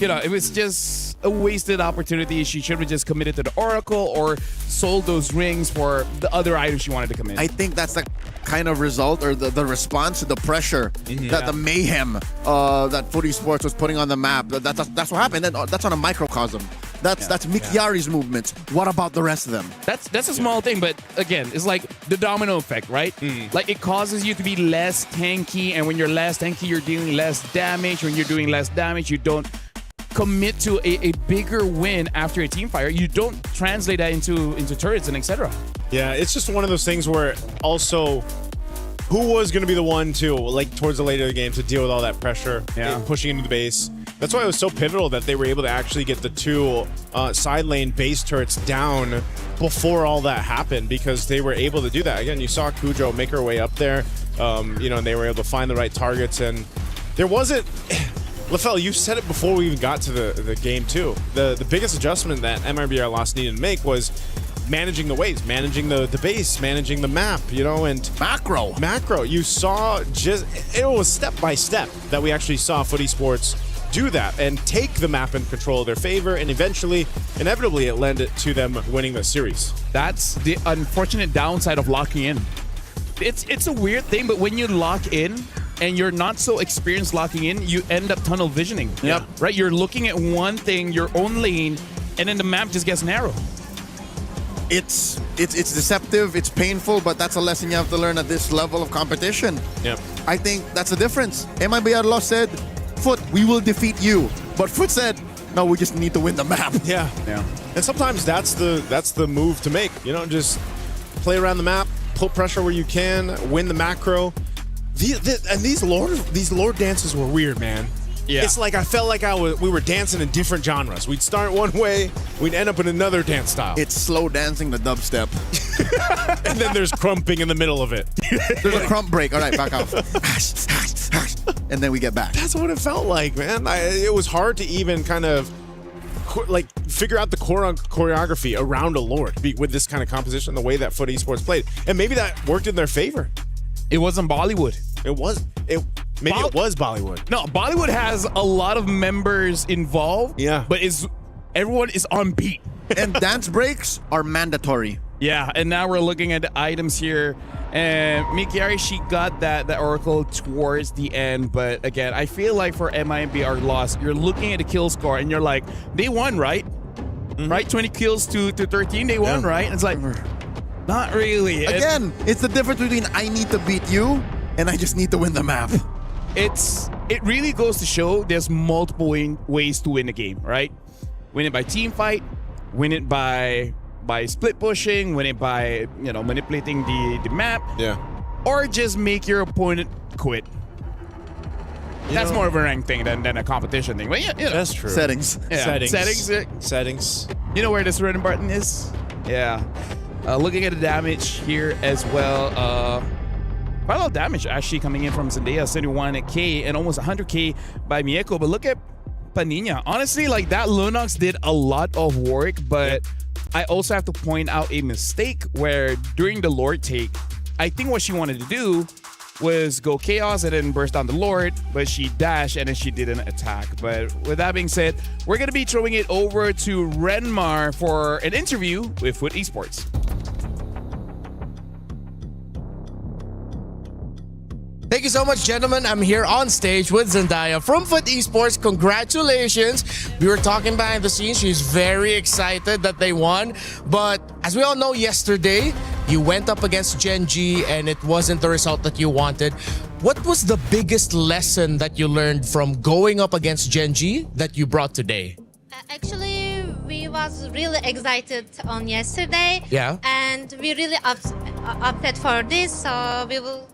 Speaker 16: it was just a wasted opportunity. She should have just committed to the Oracle or sold those rings for the other items she wanted to commit.
Speaker 20: I think that's the kind of result or the response to the pressure that the mayhem that Foot Esports was putting on the map. That's what happened. That's on a microcosm. That's Mikiari's movements. What about the rest of them?
Speaker 16: That's a small thing, but again, it's like the domino effect, right? Like it causes you to be less tanky, and when you're less tanky, you're dealing less damage. When you're doing less damage, you don't commit to a bigger win after a team fire. You don't translate that into turrets and etc.
Speaker 5: Yeah, it's just one of those things where also who was going to be the one to, like, towards the later of the game to deal with all that pressure and pushing into the base. That's why it was so pivotal that they were able to actually get the 2 side lane base turrets down before all that happened, because they were able to do that. Again, you saw Cujo make her way up there, and they were able to find the right targets, and there wasn't... LaFell, you said it before we even got to the game too. The biggest adjustment that MRBR loss needed to make was managing the waves, managing the base, managing the map, and macro. You saw it was step by step that we actually saw Foot Esports do that and take the map in control of their favor, and inevitably, it led to them winning the series.
Speaker 16: That's the unfortunate downside of locking in. It's a weird thing, but when you lock in and you're not so experienced locking in, you end up tunnel visioning.
Speaker 5: Yeah.
Speaker 16: Right? You're looking at one thing, your own lane, and then the map just gets narrow.
Speaker 20: It's deceptive, it's painful, but that's a lesson you have to learn at this level of competition.
Speaker 5: Yeah.
Speaker 20: I think that's the difference. MIBR Law said, Foot, we will defeat you. But Foot said, no, we just need to win the map.
Speaker 5: Yeah. And sometimes that's the move to make. Just play around the map, put pressure where you can, win the macro. And these lore dances were weird, man.
Speaker 16: Yeah.
Speaker 5: It's like I felt like we were dancing in different genres. We'd start one way, we'd end up in another dance style.
Speaker 20: It's slow dancing the dubstep.
Speaker 5: And then there's crumping in the middle of it.
Speaker 20: There's a crump break. All right, back off. And then we get back.
Speaker 5: That's what it felt like, man. It was hard to even kind of figure out the choreography around a Lord with this kind of composition, the way that Foot Esports played. And maybe that worked in their favor.
Speaker 16: It wasn't Bollywood.
Speaker 5: It was Bollywood.
Speaker 16: No, Bollywood has a lot of members involved.
Speaker 5: Yeah.
Speaker 16: But everyone is on beat.
Speaker 20: And dance breaks are mandatory.
Speaker 16: Yeah, and now we're looking at the items here. And Mikiari, she got that Oracle towards the end. But again, I feel like for MIBR loss, you're looking at the kill score and you're like, they won, right? Mm-hmm. Right? 20 kills to 13, they won, right? And it's like, not really.
Speaker 20: Again, it's the difference between I need to beat you and I just need to win the map.
Speaker 16: It really goes to show there's multiple ways to win a game, right? Win it by team fight, win it by split pushing, win it by manipulating the map, or just make your opponent quit. That's more of a ranked thing than a competition thing. But
Speaker 5: that's true.
Speaker 20: Settings.
Speaker 16: Yeah.
Speaker 5: Settings.
Speaker 16: You know where this random button is? Yeah. Looking at the damage here as well. Quite a lot of damage actually coming in from Zendaya, 71k and almost 100k by Mieko. But look at Panina. Honestly, that Lunox did a lot of work, but I also have to point out a mistake where during the Lord take, I think what she wanted to do was go Chaos and then burst down the Lord, but she dashed and then she didn't attack. But with that being said, we're going to be throwing it over to Renmar for an interview with Foot Esports.
Speaker 11: Thank you so much, gentlemen. I'm here on stage with Zendaya from Foot Esports. Congratulations. We were talking behind the scenes. She's very excited that they won. But as we all know, yesterday, you went up against Gen G and it wasn't the result that you wanted. What was the biggest lesson that you learned from going up against Gen G that you brought today?
Speaker 1: Actually, we was really excited on yesterday.
Speaker 11: Yeah.
Speaker 1: And we really upset for this. So we will...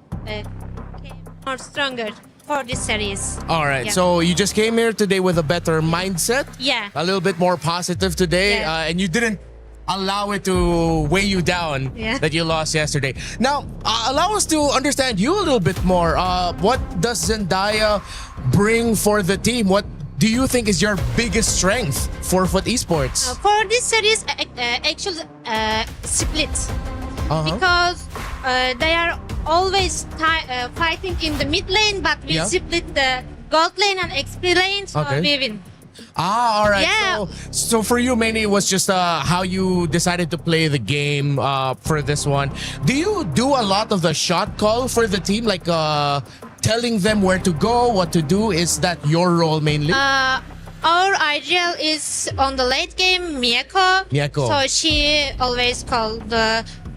Speaker 1: more stronger for this series.
Speaker 11: All right, so you just came here today with a better mindset.
Speaker 1: Yeah.
Speaker 11: A little bit more positive today, and you didn't allow it to weigh you down that you lost yesterday. Now, allow us to understand you a little bit more. What does Zendaya bring for the team? What do you think is your biggest strength for Foot Esports?
Speaker 1: For this series, actually split. Because they are always fighting in the mid lane, but we split the gold lane and XP lane, so we win.
Speaker 11: All right.
Speaker 1: Yeah.
Speaker 11: So for you, mainly, it was just how you decided to play the game for this one. Do you do a lot of the shot call for the team, like telling them where to go, what to do? Is that your role mainly?
Speaker 1: Our ideal is on the late game, Mieko. So she always called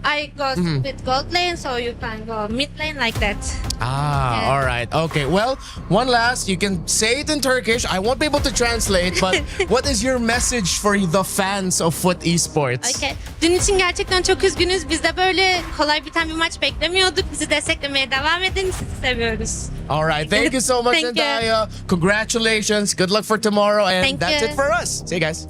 Speaker 1: I go split gold lane, so you can go mid lane like that.
Speaker 11: All right. Okay. Well, one last. You can say it in Turkish. I won't be able to translate, but what is your message for the fans of Foot Esports?
Speaker 1: Okay. Dün için gerçekten çok üzgünüz. Biz de böyle kolay biten bir maç beklemiyorduk. Bizi desteklemeye devam edin. Sizi seviyoruz.
Speaker 11: All right. Thank you so much,
Speaker 1: Thank you.
Speaker 11: Zendaya. Congratulations. Good luck for tomorrow. And that's
Speaker 1: you.
Speaker 11: it for us. See you guys.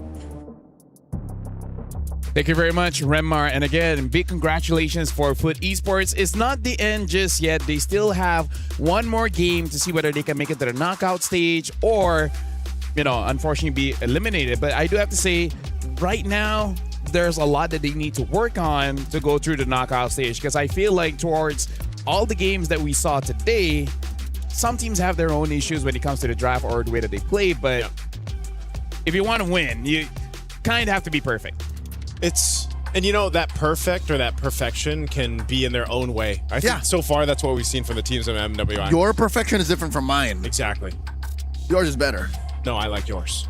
Speaker 16: Thank you very much, Renmar. And again, big congratulations for Foot Esports. It's not the end just yet. They still have one more game to see whether they can make it to the knockout stage or, unfortunately be eliminated. But I do have to say, right now, there's a lot that they need to work on to go through the knockout stage, because I feel like towards all the games that we saw today, some teams have their own issues when it comes to the draft or the way that they play, but if you want to win, you kind of have to be perfect.
Speaker 5: And you know, that perfect or that perfection can be in their own way. I think so far that's what we've seen from the teams in MWI.
Speaker 20: Your perfection is different from mine.
Speaker 5: Exactly.
Speaker 20: Yours is better.
Speaker 5: No, I like yours.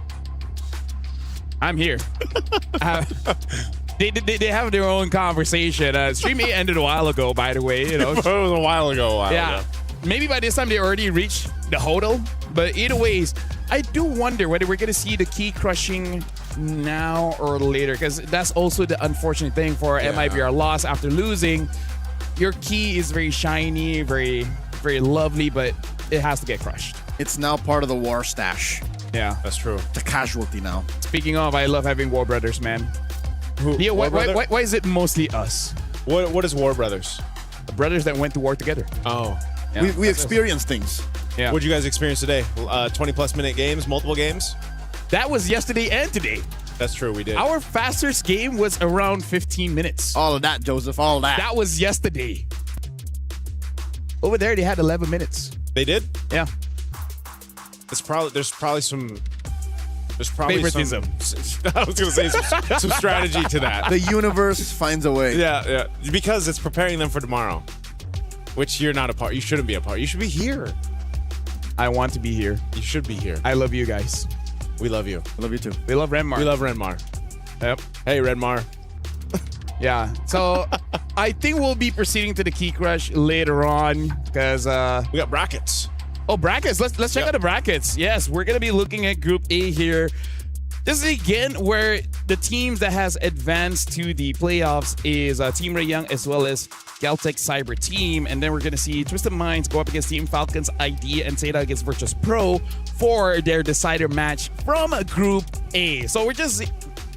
Speaker 16: I'm here. They have their own conversation. Stream 8 ended a while ago, by the way. You know,
Speaker 5: it was a while ago.
Speaker 16: Yeah. Maybe by this time they already reached the hodl. But either ways, I do wonder whether we're going to see the key crushing now or later, because that's also the unfortunate thing for MIBR loss after losing. Your key is very shiny, very, very lovely, but it has to get crushed.
Speaker 20: It's now part of the war stash.
Speaker 16: Yeah,
Speaker 5: that's true.
Speaker 20: It's a casualty now.
Speaker 16: Speaking of, I love having War Brothers, man. Yeah, why is it mostly us?
Speaker 5: What is War Brothers?
Speaker 16: The brothers that went to war together.
Speaker 5: Oh.
Speaker 16: Yeah.
Speaker 20: We experienced things.
Speaker 16: Yeah.
Speaker 5: What'd you guys experience today? 20-plus minute games, multiple games?
Speaker 16: That was yesterday and today.
Speaker 5: That's true, we did.
Speaker 16: Our fastest game was around 15 minutes.
Speaker 20: All of that, Joseph, all of that.
Speaker 16: That was yesterday. Over there, they had 11 minutes.
Speaker 5: They did?
Speaker 16: Yeah.
Speaker 5: There's probably some
Speaker 16: favoritism.
Speaker 5: I was going to say some strategy to that.
Speaker 20: The universe finds a way.
Speaker 5: Yeah. Because it's preparing them for tomorrow, which you're not a part. You shouldn't be a part. You should be here.
Speaker 16: I want to be here.
Speaker 5: You should be here.
Speaker 16: I love you guys.
Speaker 5: We love you.
Speaker 20: I love you too.
Speaker 16: We love Renmar.
Speaker 5: We love Renmar.
Speaker 16: Yep.
Speaker 5: Hey, Renmar.
Speaker 16: Yeah. So I think we'll be proceeding to the key crush later on because
Speaker 5: we got brackets.
Speaker 16: Oh, brackets. Let's check out the brackets. Yes, we're gonna be looking at Group A here. This is again where the teams that has advanced to the playoffs is Team Ray Young as well as Galtech Cyber Team, and then we're gonna see Twisted Minds go up against Team Falcons ID and Zeta against Virtus Pro for their decider match from Group A. So we're just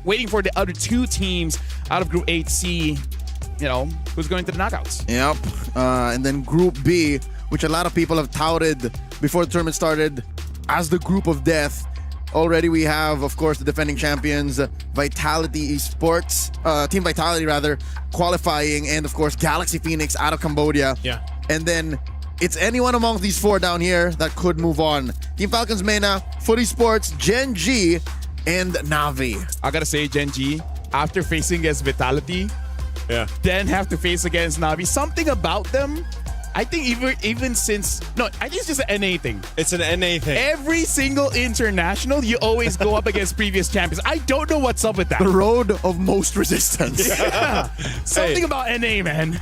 Speaker 16: waiting for the other two teams out of Group A to see, you know, who's going to the knockouts.
Speaker 20: Yep. And then Group B, which a lot of people have touted before the tournament started as the group of death. Already we have, of course, the defending champions, Vitality Esports, Team Vitality rather, qualifying, and of course, Galaxy Phoenix out of Cambodia.
Speaker 5: Yeah.
Speaker 20: And then it's anyone among these four down here that could move on. Team Falcons Mena, Footy Sports, Gen G, and Navi.
Speaker 16: I gotta say, Gen G, after facing against Vitality, then have to face against Navi. Something about them, I think even since, no, I think it's just an NA thing.
Speaker 5: It's an NA thing.
Speaker 16: Every single international, you always go up against previous champions. I don't know what's up with that.
Speaker 20: The road of most resistance.
Speaker 16: Yeah. Something about NA, man.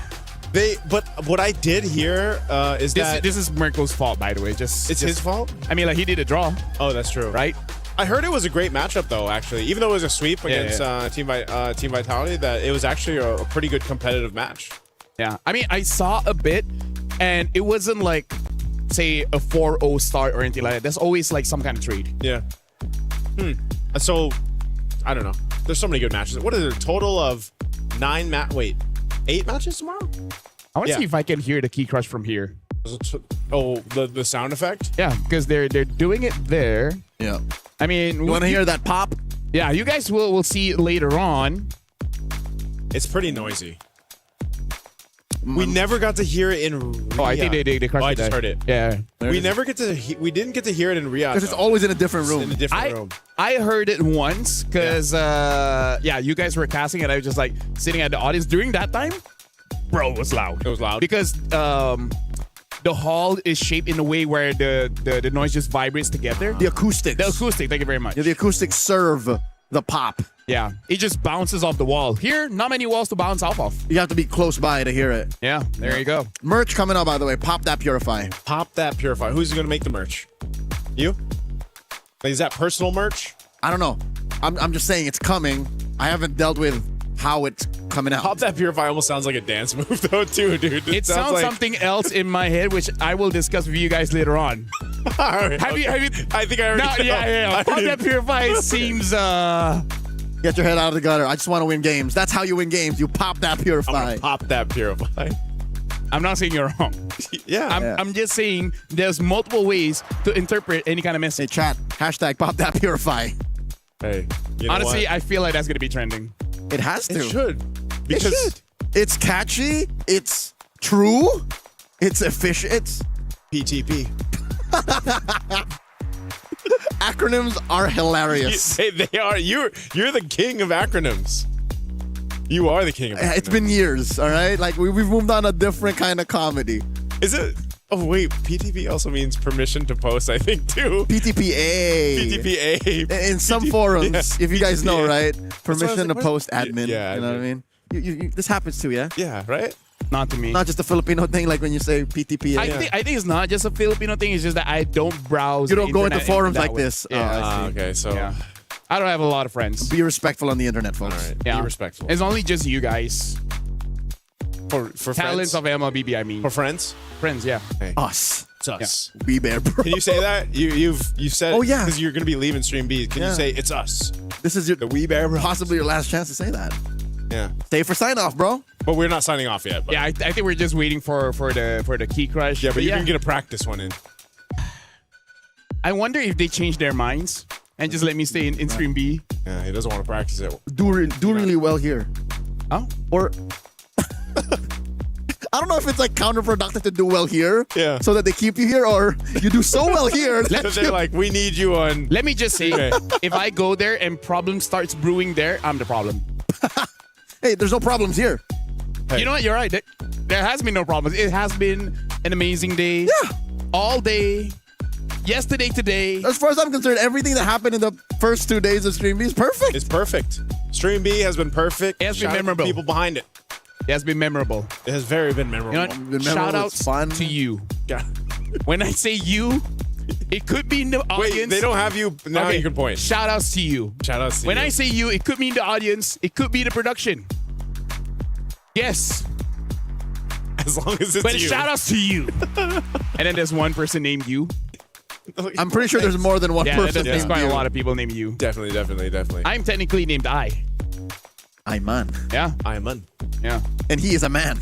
Speaker 5: But what I did hear is that
Speaker 16: this is Mirko's fault, by the way. It's
Speaker 5: his fault.
Speaker 16: I mean, like, he did a draw.
Speaker 5: Oh, that's true.
Speaker 16: Right?
Speaker 5: I heard it was a great matchup, though. Actually, even though it was a sweep against Team Vitality, that it was actually a pretty good competitive match.
Speaker 16: Yeah, I mean, I saw a bit, and it wasn't like, say, a 4-0 start or anything like that. There's always like some kind of trade.
Speaker 5: Yeah. So, I don't know. There's so many good matches. What is it? A total of 8 matches tomorrow?
Speaker 16: I want to see if I can hear the key crush from here.
Speaker 5: Oh, the sound effect?
Speaker 16: Yeah, because they're doing it there.
Speaker 20: Yeah.
Speaker 16: I mean,
Speaker 20: you want to hear that pop?
Speaker 16: Yeah, you guys will see later on.
Speaker 5: It's pretty noisy. We never got to hear it in Riyadh.
Speaker 16: Oh, I think they crushed
Speaker 5: I
Speaker 16: it.
Speaker 5: just heard it.
Speaker 16: Yeah.
Speaker 5: We didn't get to hear it in Riyadh.
Speaker 20: Because it's always in a different room.
Speaker 5: In a different room.
Speaker 16: I heard it once because, you guys were casting and I was just like sitting at the audience. During that time, bro, it was loud.
Speaker 5: It was loud.
Speaker 16: Because the hall is shaped in a way where the noise just vibrates together.
Speaker 20: The acoustics.
Speaker 16: The acoustic, thank you very much.
Speaker 20: Yeah, the acoustics serve the pop.
Speaker 16: Yeah, it just bounces off the wall. Here, not many walls to bounce off of.
Speaker 20: You have to be close by to hear it.
Speaker 16: Yeah, there you go.
Speaker 20: Merch coming up, by the way. Pop That Purify.
Speaker 5: Pop That Purify. Who's going to make the merch? You? Is that personal merch?
Speaker 20: I don't know. I'm just saying it's coming. I haven't dealt with how it's coming out.
Speaker 5: Pop That Purify almost sounds like a dance move, though, too, dude.
Speaker 16: It sounds like something else in my head, which I will discuss with you guys later on.
Speaker 5: All right,
Speaker 16: have you?
Speaker 5: I think I already know.
Speaker 16: Yeah. Pop That Purify seems...
Speaker 20: Get your head out of the gutter. I just want to win games. That's how you win games. You pop that purify.
Speaker 5: Pop that purify.
Speaker 16: I'm not saying you're wrong. I'm just saying there's multiple ways to interpret any kind of message.
Speaker 20: Hey, chat. Hashtag pop that purify.
Speaker 5: Hey, you know
Speaker 16: honestly,
Speaker 5: what?
Speaker 16: I feel like that's going to be trending.
Speaker 20: It has to.
Speaker 5: It should. Because
Speaker 20: it's catchy. It's true. It's efficient. It's
Speaker 5: PTP.
Speaker 20: Acronyms are hilarious.
Speaker 5: They are. You're the king of acronyms. You are the king of acronyms.
Speaker 20: It's been years, all right? Like, we've moved on a different kind of comedy.
Speaker 5: Is it? Oh, wait. PTP also means permission to post, I think, too.
Speaker 20: PTPA.
Speaker 5: PTPA.
Speaker 20: In some forums, if you guys know, right? Permission to
Speaker 5: like,
Speaker 20: post admin.
Speaker 5: Yeah,
Speaker 20: you know what I mean? You, this happens too, yeah?
Speaker 5: Yeah, right?
Speaker 16: Not to me.
Speaker 20: Not just a Filipino thing, like when you say PTPA.
Speaker 16: I think it's not just a Filipino thing. It's just that I don't browse.
Speaker 20: You don't
Speaker 16: the
Speaker 20: go into
Speaker 16: internet
Speaker 20: forums
Speaker 16: that
Speaker 20: like
Speaker 16: way.
Speaker 20: this.
Speaker 16: Yeah.
Speaker 5: Okay, so...
Speaker 16: Yeah. I don't have a lot of friends.
Speaker 20: Be respectful on the internet, folks.
Speaker 5: All right.
Speaker 16: Yeah.
Speaker 5: Be respectful.
Speaker 16: It's only just you guys.
Speaker 5: For
Speaker 16: Talents
Speaker 5: friends?
Speaker 16: of MLBB, I mean.
Speaker 5: For friends?
Speaker 16: Friends, yeah.
Speaker 5: Hey.
Speaker 20: Us.
Speaker 5: It's us.
Speaker 20: We bear, bro.
Speaker 5: Can you say that? You said
Speaker 20: Oh, yeah.
Speaker 5: because you're going to be leaving Stream B. Can you say it's us?
Speaker 20: This is
Speaker 5: The We Bear Bros.
Speaker 20: possibly your last chance to say that.
Speaker 5: Yeah.
Speaker 20: Stay for sign off, bro.
Speaker 5: But we're not signing off yet. But
Speaker 16: Yeah, I think we're just waiting for the key crush.
Speaker 5: yeah, but you can get a practice one in.
Speaker 16: I wonder if they change their minds and just let me stay in Stream B.
Speaker 5: Yeah, he doesn't want to practice it.
Speaker 20: Do really well here.
Speaker 16: Oh?
Speaker 20: Or I don't know if it's like counterproductive to do well here, so that they keep you here, or you do so well here.
Speaker 5: So they're like, we need you on.
Speaker 16: Let me just say, if I go there and problem starts brewing there, I'm the problem.
Speaker 20: Hey, there's no problems here.
Speaker 16: You know what? You're right. There has been no problems. It has been an amazing day.
Speaker 20: Yeah.
Speaker 16: All day. Yesterday, today.
Speaker 20: As far as I'm concerned, everything that happened in the first 2 days of Stream B is perfect.
Speaker 5: It's perfect. Stream B has been perfect.
Speaker 16: It has been
Speaker 5: Shout out to
Speaker 16: memorable.
Speaker 5: People behind it.
Speaker 16: It has been memorable.
Speaker 5: It has very been memorable.
Speaker 16: You know what? Shout outs to you.
Speaker 5: Yeah.
Speaker 16: When I say you, it could be in the audience.
Speaker 5: Wait, they don't have you. Now you can point.
Speaker 16: Shout outs to you.
Speaker 5: Shout outs to
Speaker 16: When
Speaker 5: you.
Speaker 16: I say you, it could mean the audience. It could be the production. Yes.
Speaker 5: As long as it's
Speaker 16: But
Speaker 5: you.
Speaker 16: shout outs to you. And then there's one person named you.
Speaker 20: I'm pretty sure there's more than one person
Speaker 16: There's
Speaker 20: named
Speaker 16: quite
Speaker 20: you.
Speaker 16: a lot of people named you.
Speaker 5: Definitely.
Speaker 16: I'm technically named I.
Speaker 20: man.
Speaker 16: Yeah.
Speaker 5: man.
Speaker 16: Yeah.
Speaker 20: And he is a man.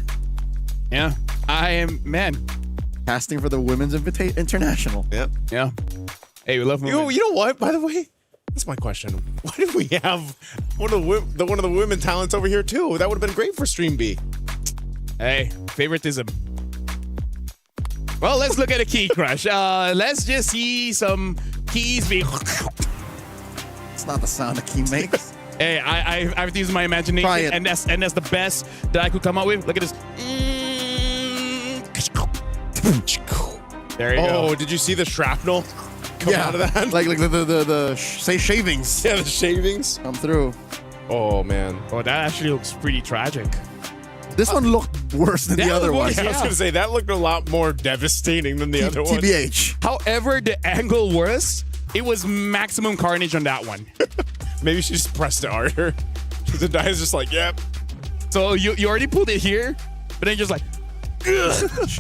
Speaker 16: Yeah. I am man.
Speaker 20: Casting for the Women's International.
Speaker 5: Yep.
Speaker 16: Yeah. Hey, we love women.
Speaker 5: You know what? By the way, that's my question. Why did we have one of the women talents over here too? That would have been great for Stream B.
Speaker 16: Hey, favoritism. Well, let's look at a key crush. Let's just see some keys being.
Speaker 20: It's not the sound a key makes.
Speaker 16: Hey, I have to use my imagination,
Speaker 20: Try it.
Speaker 16: and that's the best that I could come up with. Look at this. There you go.
Speaker 5: Oh, did you see the shrapnel come out of that?
Speaker 20: Like the say shavings.
Speaker 5: Yeah, the shavings
Speaker 20: come through.
Speaker 5: Oh man.
Speaker 16: Oh, that actually looks pretty tragic.
Speaker 20: This one looked worse than the other one.
Speaker 5: I was gonna say that looked a lot more devastating than the other one.
Speaker 20: TBH.
Speaker 16: However, the angle was, it was maximum carnage on that one.
Speaker 5: Maybe she just pressed it harder. The die is just like, yep.
Speaker 16: So you already pulled it here, but then just like,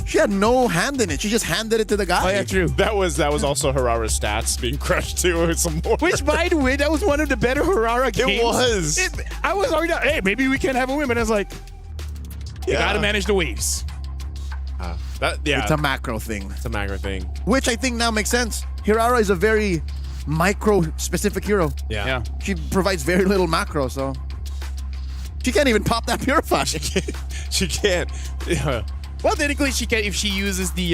Speaker 20: She had no hand in it. She just handed it to the guy.
Speaker 16: oh yeah, true.
Speaker 5: That was also Harara's stats being crushed too with some more.
Speaker 16: Which, by the way, that was one of the better Harara games.
Speaker 5: It was.
Speaker 16: I was already, hey, maybe we can have a win, but I was like, you gotta manage the waves.
Speaker 20: It's a macro thing.
Speaker 5: It's a macro thing.
Speaker 20: Which I think now makes sense. Hirara is a very micro-specific hero.
Speaker 5: Yeah.
Speaker 20: She provides very little macro, so she can't even pop that purify.
Speaker 5: She can't. Yeah.
Speaker 16: Well, technically, she can if she uses the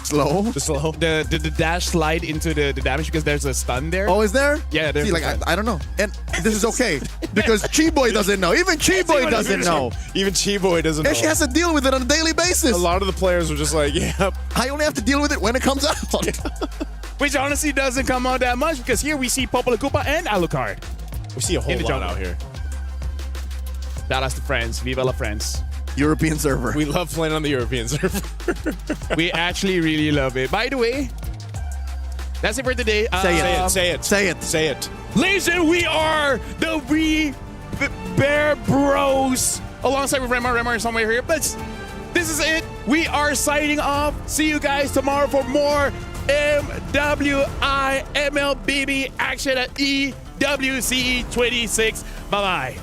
Speaker 20: slow,
Speaker 16: the dash slide into the damage because there's a stun there.
Speaker 20: Oh, is there?
Speaker 16: Yeah, there's
Speaker 20: See,
Speaker 16: a
Speaker 20: like
Speaker 16: stun.
Speaker 20: I don't know, and this is okay because Chi-Boy doesn't know. Even Chi-Boy doesn't know.
Speaker 5: Even Chi-Boy doesn't know.
Speaker 20: And she has to deal with it on a daily basis.
Speaker 5: A lot of the players were just like, yep.
Speaker 20: I only have to deal with it when it comes out.
Speaker 16: Which honestly doesn't come out that much because here we see Popula Koopa and Alucard.
Speaker 5: We see a whole
Speaker 16: In the
Speaker 5: lot
Speaker 16: jungle.
Speaker 5: out here.
Speaker 16: Shout out to friends. Viva la friends.
Speaker 20: European server.
Speaker 5: We love playing on the European server.
Speaker 16: We actually really love it. By the way, that's it for today.
Speaker 5: Say it.
Speaker 16: Listen, we are the Bear Bros. Alongside with Remar is somewhere here. But this is it. We are signing off. See you guys tomorrow for more MWI MLBB action at EWC26. Bye-bye.